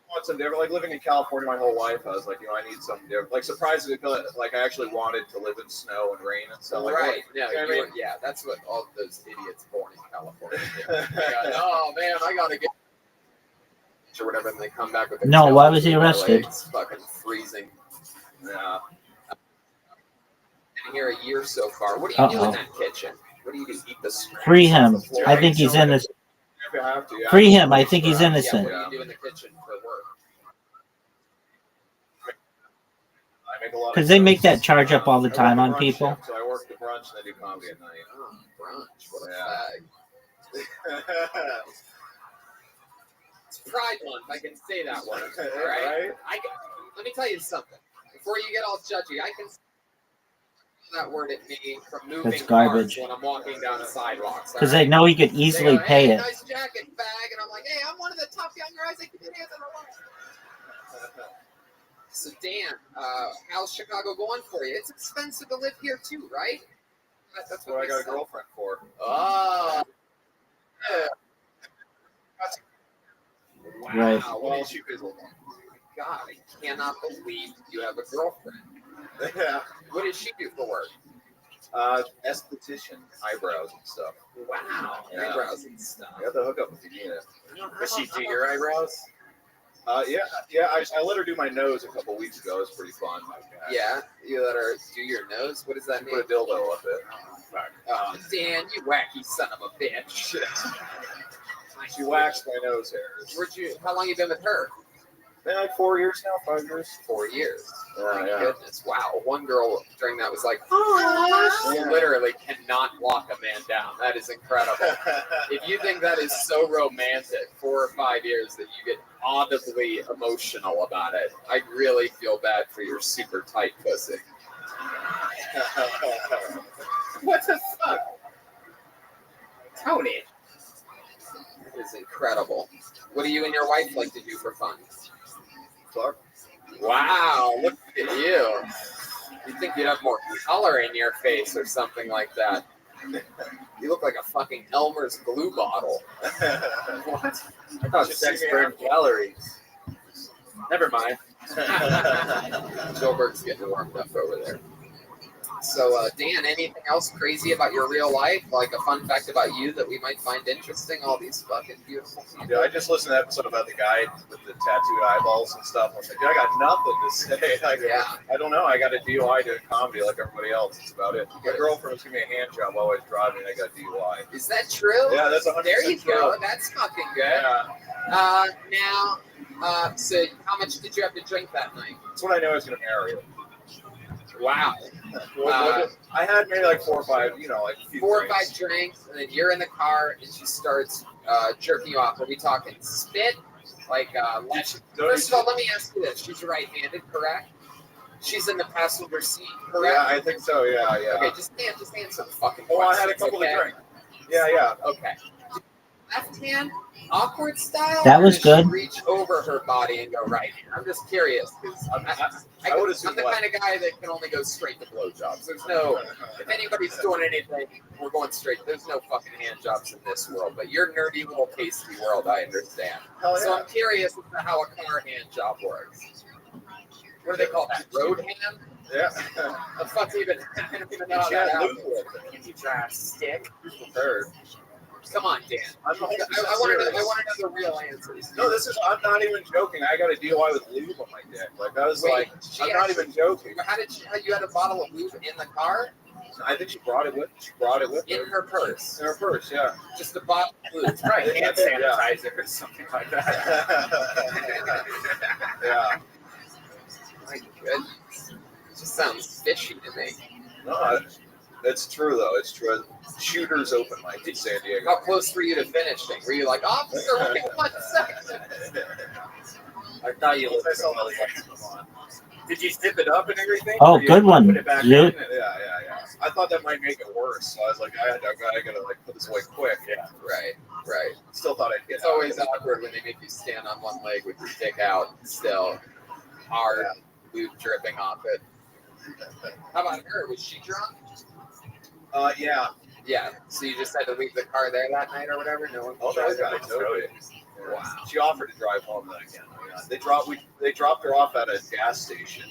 Speaker 22: I want something different. Like living in California my whole life, I was like, I need something different. Like surprisingly, like I actually wanted to live in snow and rain and stuff. Like,
Speaker 2: right.
Speaker 22: You know what I mean?
Speaker 2: Yeah, that's what all those idiots born in California do. Oh man, I gotta get or whatever, and they come back with their
Speaker 7: No,
Speaker 2: tail
Speaker 7: why was he
Speaker 2: between their
Speaker 7: arrested?
Speaker 2: legs, fucking freezing.
Speaker 22: Yeah.
Speaker 2: Been here a year so far. What do you do in
Speaker 7: Uh-oh.
Speaker 2: that kitchen? What do you do? Eat the scraps
Speaker 7: Free
Speaker 2: off
Speaker 7: him.
Speaker 2: the floor?
Speaker 7: I think he's innocent.
Speaker 22: If you have to, yeah.
Speaker 7: Free him. I think he's
Speaker 2: Yeah,
Speaker 7: innocent.
Speaker 2: what do you do in the kitchen for work?
Speaker 22: I make a lot of
Speaker 7: Because they make
Speaker 22: stuff.
Speaker 7: that charge up all the time
Speaker 22: I
Speaker 7: on
Speaker 22: work the brunch
Speaker 7: people.
Speaker 22: shift, so I work the brunch and I do comedy at night.
Speaker 2: Oh, brunch. What a fag. It's Pride Month. I can say that one. All right.
Speaker 22: Right?
Speaker 2: Let me tell you something. Before you get all judgy, I can say that word at me from moving
Speaker 7: That's garbage.
Speaker 2: cars when I'm walking down the sidewalks.
Speaker 7: Because they know he could easily
Speaker 2: go,
Speaker 7: pay
Speaker 2: hey,
Speaker 7: it.
Speaker 2: nice jacket, fag, and I'm like, hey, I'm one of the top young rising comedians in the world. So Dan, how's Chicago going for you? It's expensive to live here too, right?
Speaker 22: That's what I got a girlfriend for.
Speaker 2: Oh. Wow.
Speaker 7: Right.
Speaker 2: Well, God, I cannot believe you have a girlfriend.
Speaker 22: Yeah.
Speaker 2: What does she do for work?
Speaker 22: Esthetician, eyebrows and stuff.
Speaker 2: Wow,
Speaker 22: Yeah.
Speaker 2: eyebrows and stuff.
Speaker 22: I got the hookup if you need it.
Speaker 2: Does she do your eyebrows?
Speaker 22: Yeah. I let her do my nose a couple weeks ago. It was pretty fun.
Speaker 2: Yeah, you let her do your nose. What does that mean?
Speaker 22: Put a dildo up it.
Speaker 2: Oh, Dan, you wacky son of a bitch.
Speaker 22: She waxed my nose hairs.
Speaker 2: How long you been with her?
Speaker 22: Been like 4 years now, 5 years.
Speaker 2: 4 years.
Speaker 22: Yeah,
Speaker 2: My
Speaker 22: yeah.
Speaker 2: goodness. Wow. One girl during that was like, oh, she literally cannot lock a man down. That is incredible. If you think that is so romantic, 4 or 5 years that you get audibly emotional about it, I really feel bad for your super tight pussy. What the fuck? Tony. It is incredible. What do you and your wife like to do for fun?
Speaker 22: Fuck.
Speaker 2: Wow, look at you. You'd think you'd have more color in your face or something like that. You look like a fucking Elmer's glue bottle. What?
Speaker 22: I thought sex burned calories.
Speaker 2: Never mind. Gilbert's getting warmed up over there. So, Dan, anything else crazy about your real life? Like a fun fact about you that we might find interesting? All these fucking beautiful people.
Speaker 22: Yeah, I just listened to an episode about the guy with the tattooed eyeballs and stuff. I was like, I got nothing to say. I don't know. I got a DUI doing comedy like everybody else. That's about it. My girlfriend was giving me a hand job while I was driving, and I got DUI.
Speaker 2: Is that true?
Speaker 22: Yeah, that's 100%
Speaker 2: There you
Speaker 22: true.
Speaker 2: go. That's fucking good.
Speaker 22: Yeah.
Speaker 2: So how much did you have to drink that night?
Speaker 22: That's when I know I was going to marry her.
Speaker 2: Wow.
Speaker 22: I had maybe like 4 or 5, like a few
Speaker 2: 4 or
Speaker 22: drinks.
Speaker 2: 5 drinks, and then you're in the car, and she starts jerking you off? Are we talking spit? Like, first of all, let me ask you this. She's right-handed, correct? She's in the passenger seat, correct?
Speaker 21: Yeah, I think so. Yeah.
Speaker 2: Okay, just answer the fucking question.
Speaker 21: Oh, I had a couple of drinks. Yeah.
Speaker 2: Okay. Left hand, awkward style?
Speaker 7: That was
Speaker 2: or does
Speaker 7: good.
Speaker 2: she reach over her body and go right hand? I'm just curious because I'm the kind of guy that can only go straight to blowjobs. There's no, if anybody's doing anything, we're going straight. There's no fucking hand jobs in this world. But your nerdy little pasty world, I understand. So I'm curious as to how a car hand job works. What do they call that? Road hand?
Speaker 21: Yeah.
Speaker 2: The fuck's even? I don't even know how that works. Can you try a stick? Preferred. Come on, Dan. I want to know the real answers.
Speaker 21: No, I'm not even joking. I got a DUI with lube on my dick. Like, I was I'm not even joking.
Speaker 2: How you had a bottle of lube in the car?
Speaker 21: I think she brought it with
Speaker 2: in her purse.
Speaker 21: In her purse, yeah.
Speaker 2: Just a bottle of lube.
Speaker 4: It's probably hand sanitizer or something like that.
Speaker 21: Yeah.
Speaker 2: My goodness. It just sounds fishy to me.
Speaker 21: No, it's true though. It's true. Shooters open mic in San Diego.
Speaker 2: How close were you to finishing? Were you like, officer, okay, 1 second?
Speaker 4: I thought you looked on. Did you zip it up and everything?
Speaker 7: Oh, good one.
Speaker 21: Put it back in? Yeah. I thought that might make it worse. So I was like, I gotta like put this away quick. Yeah.
Speaker 2: Right.
Speaker 21: Still thought I'd get.
Speaker 2: It's always awkward when they make you stand on one leg with your dick out, still hard, lube dripping off it. How about her? Was she drunk?
Speaker 21: Yeah.
Speaker 2: Yeah. So you just had to leave the car there that night or whatever? No one.
Speaker 21: Oh, no, I totally. Wow. She offered to drive home then again. Yeah. They dropped her off at a gas station.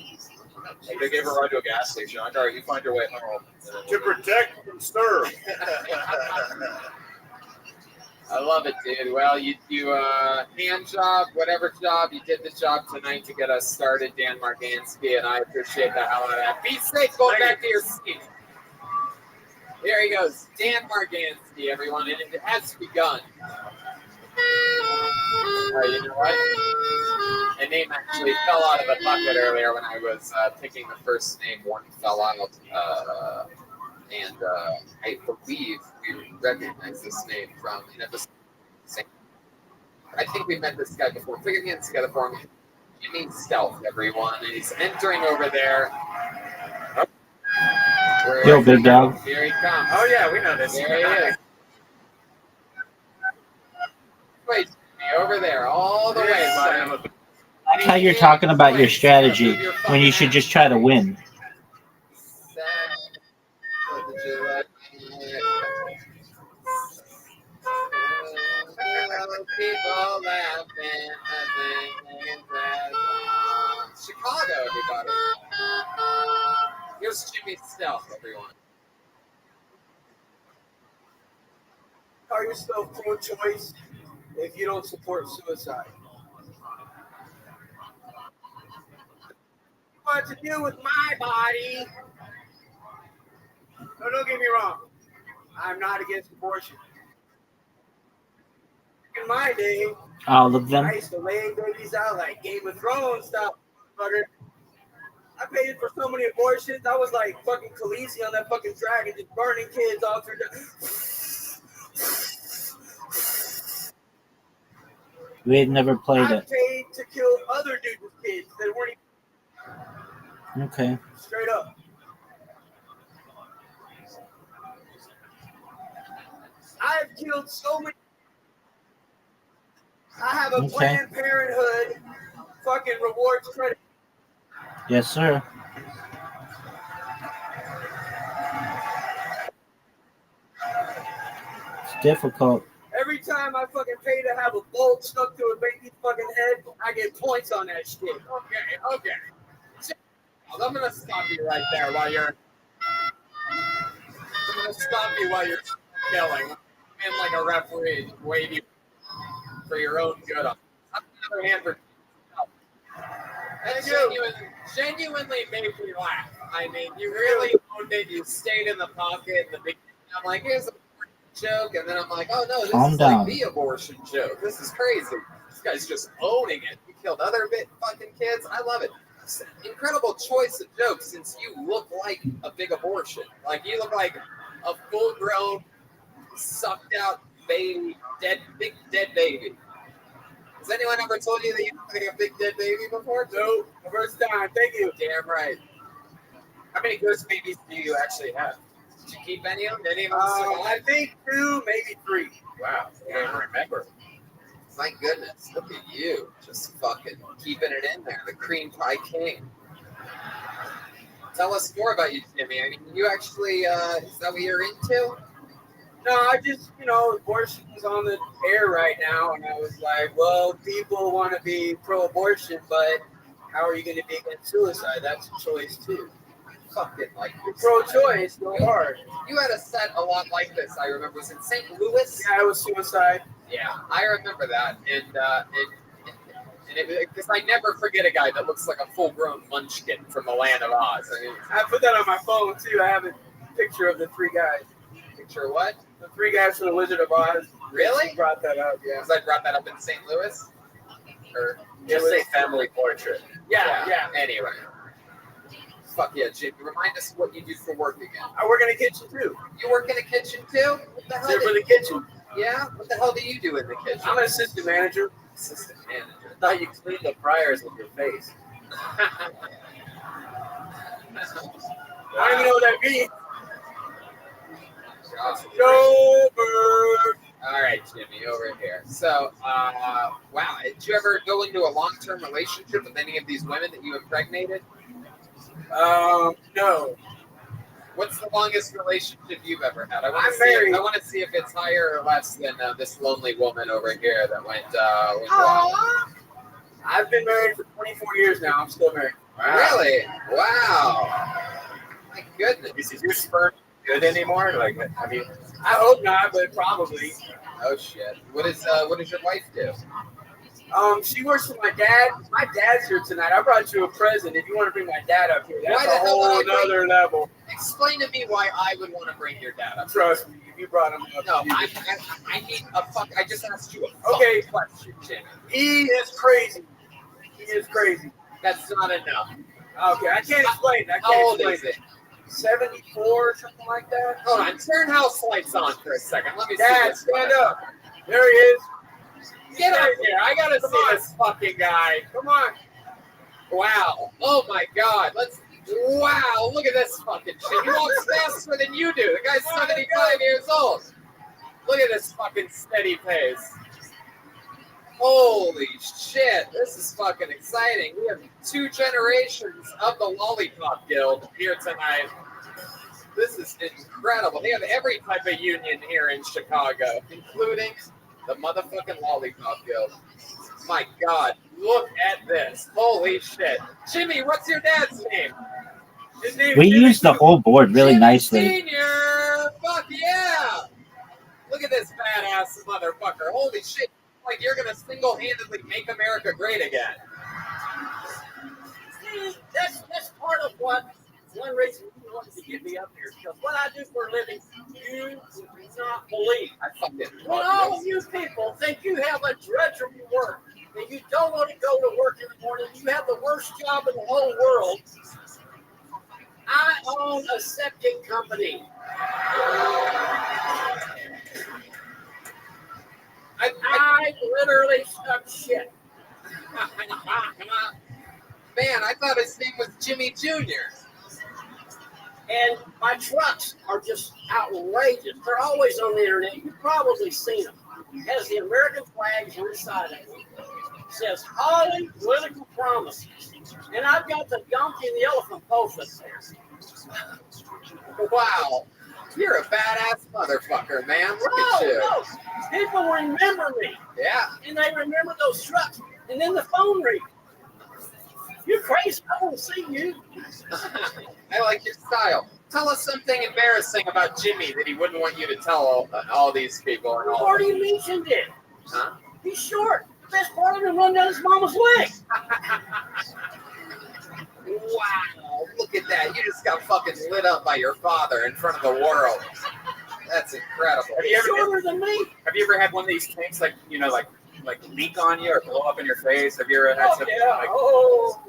Speaker 21: Like they gave her a ride to a gas station. All right, you find your way home.
Speaker 22: To protect and serve.
Speaker 2: I love it, dude. Well, you hand job, whatever job, you did the job tonight to get us started, Dan Margansky, and I appreciate the hell out of that. Be safe going back to your seat. Here he goes, Dan Margansky, everyone, and it has begun. You know what? A name actually fell out of the bucket earlier when I was picking the first name. One fell out, and I believe we recognize this name from an episode. I think we met this guy before. Put your hands together for him. Jimmy Stealth, everyone. And he's entering over there.
Speaker 7: Yo, big dog.
Speaker 2: Here he comes.
Speaker 4: Oh, yeah, we know this.
Speaker 2: There he is. Wait, over there, all the way.
Speaker 7: I like how you're talking about your strategy when you should just try to win.
Speaker 2: People laughing, Chicago, everybody. Here's Jimmy Stealth, everyone.
Speaker 13: Call yourself pro-choice if you don't support suicide. What to do with my body? No, don't get me wrong. I'm not against abortion. In my day,
Speaker 7: All of them.
Speaker 13: I used to lay babies out like Game of Thrones stuff. I paid for so many abortions. I was like fucking Khaleesi on that fucking dragon, just burning kids all through the.
Speaker 7: We had never played
Speaker 13: I
Speaker 7: it.
Speaker 13: paid to kill other dudes' kids that weren't even
Speaker 7: Okay.
Speaker 13: straight up. I've killed so many. I have a
Speaker 7: Okay.
Speaker 13: Planned Parenthood fucking rewards credit.
Speaker 7: Yes, sir. It's difficult.
Speaker 13: Every time I fucking pay to have a bolt stuck to a baby's fucking head, I get points on that shit.
Speaker 2: Okay. I'm gonna stop you right there while you're. I'm gonna stop you while you're killing. And like a referee, just wave you for your own good. I'm another hand for. That genuinely made me laugh. I mean, you really owned it. You stayed in the pocket in the beginning. I'm like, here's a joke, and then I'm like, oh no, this
Speaker 7: Calm
Speaker 2: is
Speaker 7: down.
Speaker 2: like the abortion joke. This is crazy. This guy's just owning it. He killed other fucking kids. I love it. It's an incredible choice of jokes since you look like a big abortion. Like you look like a full-grown, sucked out big dead baby. Has anyone ever told you that you're having a big dead baby before?
Speaker 13: No, first time. Thank you.
Speaker 2: Damn right. How many ghost babies do you actually have? Did you keep any of them? Any of them survive?
Speaker 13: I think 2, maybe 3.
Speaker 2: Wow, you don't even remember. My goodness, look at you. Just fucking keeping it in there. The cream pie king. Tell us more about you, Jimmy. I mean, you actually, is that what you're into?
Speaker 13: No, I just, abortion is on the air right now, and I was like, well, people want to be pro-abortion, but how are you going to be against suicide? That's a choice, too.
Speaker 2: Fucking like
Speaker 13: you're pro-choice, go hard.
Speaker 2: You had a set a lot like this, I remember. Was it St. Louis?
Speaker 13: Yeah, it was suicide.
Speaker 2: Yeah, I remember that. And because I never forget a guy that looks like a full-grown munchkin from the land of Oz. I mean,
Speaker 13: I put that on my phone, too. I have a picture of the 3 guys.
Speaker 2: Picture of what?
Speaker 13: The 3 guys from the Wizard of Oz.
Speaker 2: Really?
Speaker 13: Brought that up, yeah.
Speaker 2: Because I brought that up in St. Louis? Or
Speaker 4: just say family portrait.
Speaker 13: Yeah.
Speaker 2: Anyway. Fuck yeah, Jim. Remind us what you do for work again.
Speaker 13: I work in a kitchen, too.
Speaker 2: You work in a kitchen, too? What the hell?
Speaker 13: For the kitchen.
Speaker 2: Yeah? What the hell do you do in the kitchen?
Speaker 13: I'm an assistant manager.
Speaker 2: Assistant manager.
Speaker 6: I thought you cleaned the fryers with your face.
Speaker 13: I don't even know what that means.
Speaker 2: Sober. All right, Jimmy, over here. So, wow. Did you ever go into a long-term relationship with any of these women that you impregnated?
Speaker 13: No.
Speaker 2: What's the longest relationship you've ever had? I want to see if it's higher or less than this lonely woman over here that went wild.
Speaker 13: I've been married for 24 years now. I'm still married.
Speaker 2: Wow. Really? Wow. My goodness.
Speaker 4: Is your sperm good anymore? Like, I mean,
Speaker 13: I hope not, but probably.
Speaker 2: Oh shit. What does your wife do?
Speaker 13: She works for my dad. My dad's here tonight. I brought you a present. If you want to bring my dad up here, that's a whole other level.
Speaker 2: Explain to me why I would want to bring your dad up.
Speaker 13: Trust me, if you brought him up.
Speaker 2: No, I need a fuck. I just asked you a question, Jimmy.
Speaker 13: He is crazy. He is crazy.
Speaker 2: That's not enough.
Speaker 13: Okay, I can't explain that.
Speaker 2: How old is it?
Speaker 13: 74 or something like that.
Speaker 2: Hold on, turn house lights on for a second. Let me see.
Speaker 13: Dad, stand up. There he is.
Speaker 2: Get up here. I gotta see this fucking guy.
Speaker 13: Come on.
Speaker 2: Wow. Oh my god. Wow. Look at this fucking shit. He walks faster than you do. The guy's 75 years old. Look at this fucking steady pace. Holy shit. This is fucking exciting. We have 2 generations of the Lollipop Guild here tonight. This is incredible. They have every type of union here in Chicago, including the motherfucking Lollipop Guild. My God, look at this. Holy shit. Jimmy, what's your dad's name? His name
Speaker 7: We used the whole board really nicely.
Speaker 2: Senior! Fuck yeah! Look at this badass motherfucker. Holy shit. Like you're going to single-handedly make America great again.
Speaker 12: See, that's part of one reason you wanted to get me up here. Because what I do for a living, you would not believe.
Speaker 2: I fucking
Speaker 12: When all of you people think you have a drudgery work, and you don't want to go to work in the morning, you have the worst job in the whole world. I own a septic company. I literally stuck shit.
Speaker 2: Man, I thought his name was Jimmy Jr.
Speaker 12: And my trucks are just outrageous. They're always on the internet. You've probably seen them. It has the American flags inside of it. It says Holly Political Promises. And I've got the donkey and the elephant both up there.
Speaker 2: Wow. You're a badass motherfucker, man. Look at you.
Speaker 12: No. People remember me.
Speaker 2: Yeah.
Speaker 12: And they remember those trucks. And then the phone rings. You're crazy. I want to see you.
Speaker 2: I like your style. Tell us something embarrassing about Jimmy that he wouldn't want you to tell all these people. And
Speaker 12: You
Speaker 2: all
Speaker 12: already mentioned it.
Speaker 2: Huh?
Speaker 12: He's short. The best part of him run down his mama's leg.
Speaker 2: Wow. Look at that. You just got fucking lit up by your father in front of the world. That's incredible.
Speaker 12: He's shorter than me.
Speaker 4: Have you ever had one of these tanks like leak on you or blow up in your face? Have you ever had something like?
Speaker 12: Oh,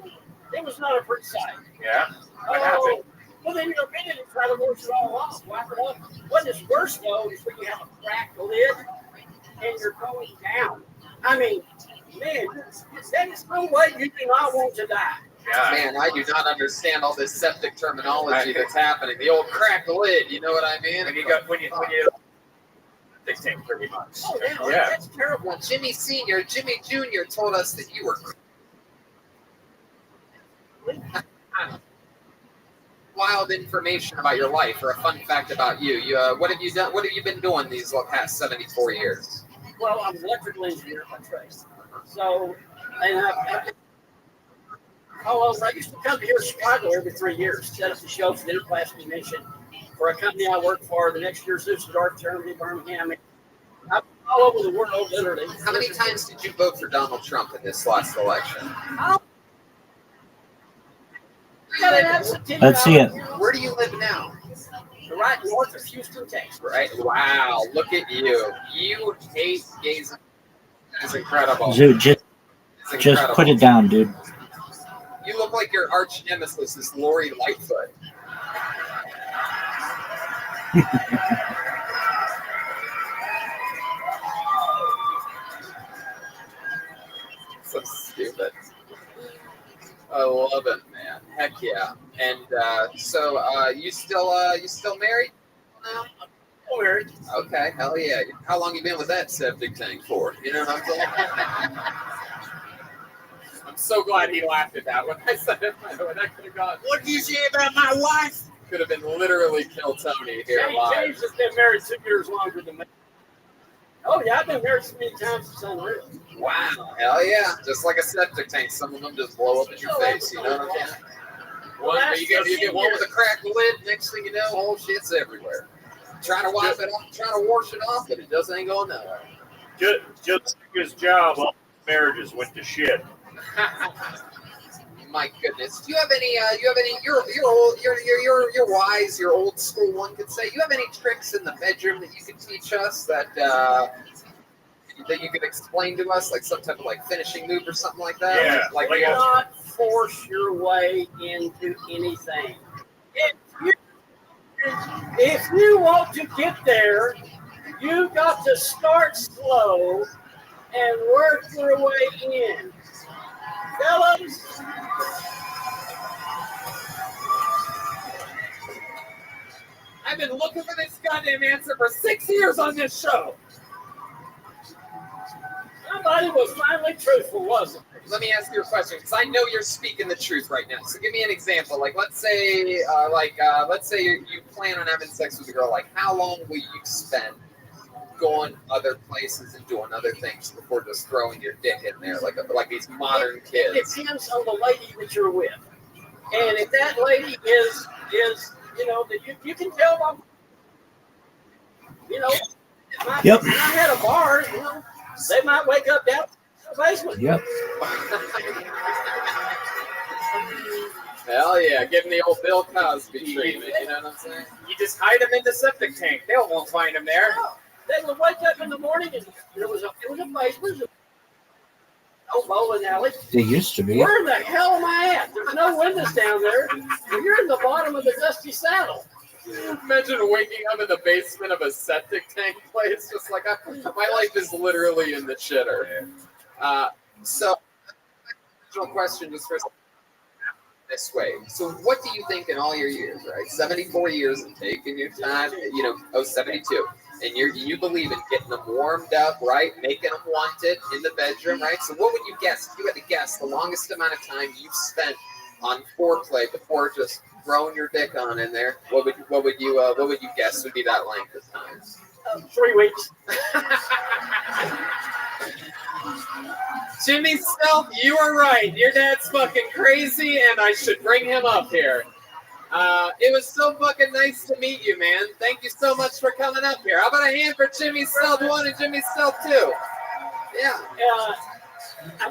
Speaker 12: it was not a pretty sight.
Speaker 4: Yeah. What happened?
Speaker 12: Well, then you're ready to try to wash it all off, wipe it off. What is worse though is when you have a cracked lid and you're going down. I mean, man, there's no way you do not want to die.
Speaker 2: Man, I do not understand all this septic terminology that's happening. The old crack lid, you know what I mean?
Speaker 8: When you tank pretty much.
Speaker 2: Oh, yeah, that's terrible. Jimmy Sr., Jimmy Jr. told us that you were wild information about your life or a fun fact about you. What have you done? What have you been doing these past 74 years?
Speaker 12: Well, I'm an electrical engineer by trade. So, and I used to come here to Chicago every 3 years, set up the show for the Interclass Convention for a company I work for. The next year's Düsseldorf, Germany, Birmingham. I'm all over the world, literally.
Speaker 2: How many times did you vote for Donald Trump in this last election?
Speaker 7: Let's see it.
Speaker 2: Where do you live now?
Speaker 12: Right north of Houston, Texas.
Speaker 2: Right. Wow. Look at you. You hate gays. It's incredible.
Speaker 7: Dude, just put it down, dude.
Speaker 2: You look like your arch nemesis is Lori Lightfoot. So stupid. I love it, man. Heck yeah. And so you still married now?
Speaker 12: I'm married.
Speaker 2: Okay, hell yeah. How long you been with that septic tank for? You know what I'm saying? I'm so glad he laughed at that when I said it. When I could have gone, what do you say about my wife? Could have been literally Kill Tony here live.
Speaker 12: James has been married 2 years longer than me. Oh yeah, I've been married so many times it's unreal.
Speaker 2: Wow, hell yeah. Just like a septic tank, some of them just blow up in your face, you know what I'm saying? Well, you get one with a cracked lid, next thing you know, whole shit's everywhere. Trying to wipe it off, trying to wash it off, but it just ain't going nowhere.
Speaker 22: Just his job, all marriages went to shit.
Speaker 2: My goodness. Do you have any you're wise, your old school one could say. You have any tricks in the bedroom that you could teach us that you could explain to us, like some type of like finishing move or something like that?
Speaker 22: Yeah.
Speaker 12: Like do not force your way into anything. If you want to get there, you got to start slow and work your way in. Fellas,
Speaker 2: I've been looking for this goddamn answer for 6 years on this show.
Speaker 12: somebody was finally truthful, wasn't it?
Speaker 2: Let me ask you a question, because I know you're speaking the truth right now. So give me an example. Like, let's say you plan on having sex with a girl. Like, how long will you spend going other places and doing other things before just throwing your dick in there, like these modern kids?
Speaker 12: It depends on the lady that you're with, and if that lady is that you can tell them, if I had a bar, they might wake up down in the basement.
Speaker 11: Yep.
Speaker 2: Hell yeah, give them the old Bill Cosby treatment, you know what I'm saying?
Speaker 8: You just hide them in the septic tank. They won't find them there.
Speaker 12: No, they would wake up in the morning and it was a basement. No bowling alley.
Speaker 11: They used to be.
Speaker 12: Where the hell am I at? There's no windows down there. And you're in the bottom of the dusty saddle.
Speaker 2: Imagine waking up in the basement of a septic tank place, just like my life is literally in the shitter. So, original question just for this way. So, what do you think in all your years, right? 74 years of taking your time, 72. And you believe in getting them warmed up, right? Making them want it in the bedroom, right? So what would you guess? If you had to guess the longest amount of time you've spent on foreplay before just throwing your dick on in there, what would you guess would be that length of time?
Speaker 12: 3 weeks.
Speaker 2: Jimmy Self, you are right. Your dad's fucking crazy, and I should bring him up here. It was so fucking nice to meet you, man. Thank you so much for coming up here. How about a hand for Jimmy Self 1 and Jimmy Self 2? Yeah.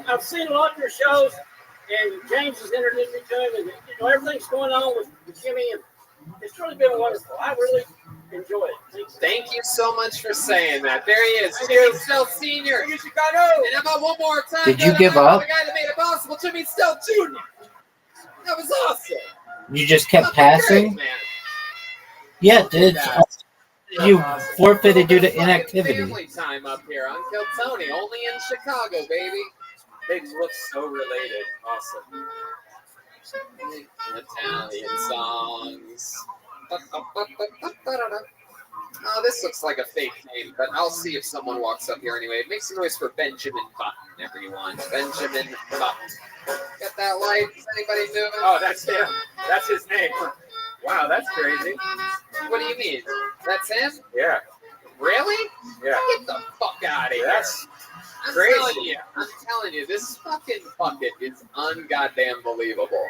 Speaker 12: I've seen a lot of your shows, and James has introduced me to him, and everything's going on with Jimmy, and it's really been wonderful. I really enjoy it.
Speaker 2: Thank you so much for saying that. There he is, Jimmy Self Sr. And how about one more time?
Speaker 11: Did you give up?
Speaker 2: The guy that made it possible, Jimmy Self Jr. That was awesome.
Speaker 11: You just kept passing?
Speaker 2: Great, man.
Speaker 11: Yeah, dude. You forfeited due to inactivity.
Speaker 2: Family time up here. Uncle Tony, only in Chicago, baby.
Speaker 4: They look so related. Awesome.
Speaker 2: Italian songs. Oh, this looks like a fake name, but I'll see if someone walks up here anyway. Make some noise for Benjamin Button, everyone. Benjamin Button. Got that light? Is anybody moving?
Speaker 4: Oh, that's him. That's his name. Wow, that's crazy.
Speaker 2: What do you mean? That's him?
Speaker 4: Yeah.
Speaker 2: Really?
Speaker 4: Yeah.
Speaker 2: Get the fuck out of here.
Speaker 4: That's
Speaker 2: I'm
Speaker 4: crazy.
Speaker 2: telling you, this fucking bucket is ungoddamn believable.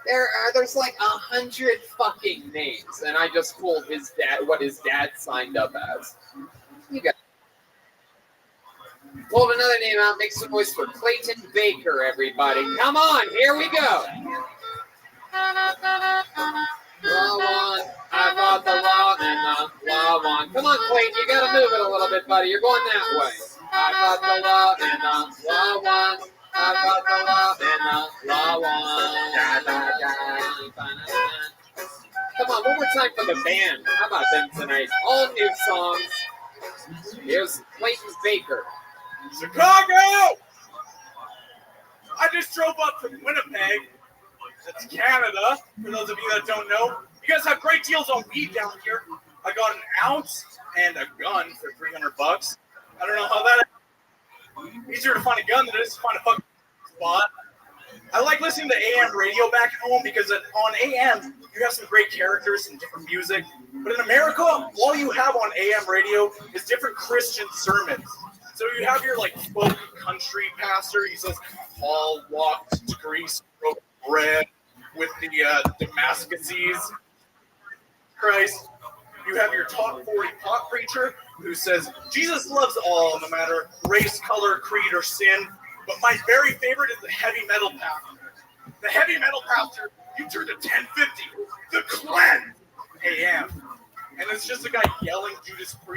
Speaker 2: There's like 100 fucking names, and I just pulled his dad, what his dad signed up as. You got pulled another name out. Make some noise for Clayton Baker, everybody. Come on, here we go. Law one, I fought the law and the law one. Come on, Clayton, you gotta move it a little bit, buddy. You're going that way. I fought the law and the law one. I fought the law and the law one. Come on, one more time for the band. How about them tonight? All new songs. Here's Clayton Baker.
Speaker 1: Chicago! I just drove up from Winnipeg. That's Canada, for those of you that don't know. You guys have great deals on weed down here. I got an ounce and a gun for $300. I don't know how that is. Easier to find a gun than it is to find a fucking spot. I like listening to AM radio back at home because on AM, you have some great characters and different music. But in America, all you have on AM radio is different Christian sermons. So you have your like folk country pastor. He says, Paul walked to Greece, broke bread with the Damascuses. Christ. You have your top 40 pop preacher who says, Jesus loves all, no matter race, color, creed, or sin. But my very favorite is the heavy metal pastor. The heavy metal pastor, you turn to 1050, the Cleanse AM. And it's just a guy yelling Judas Priest.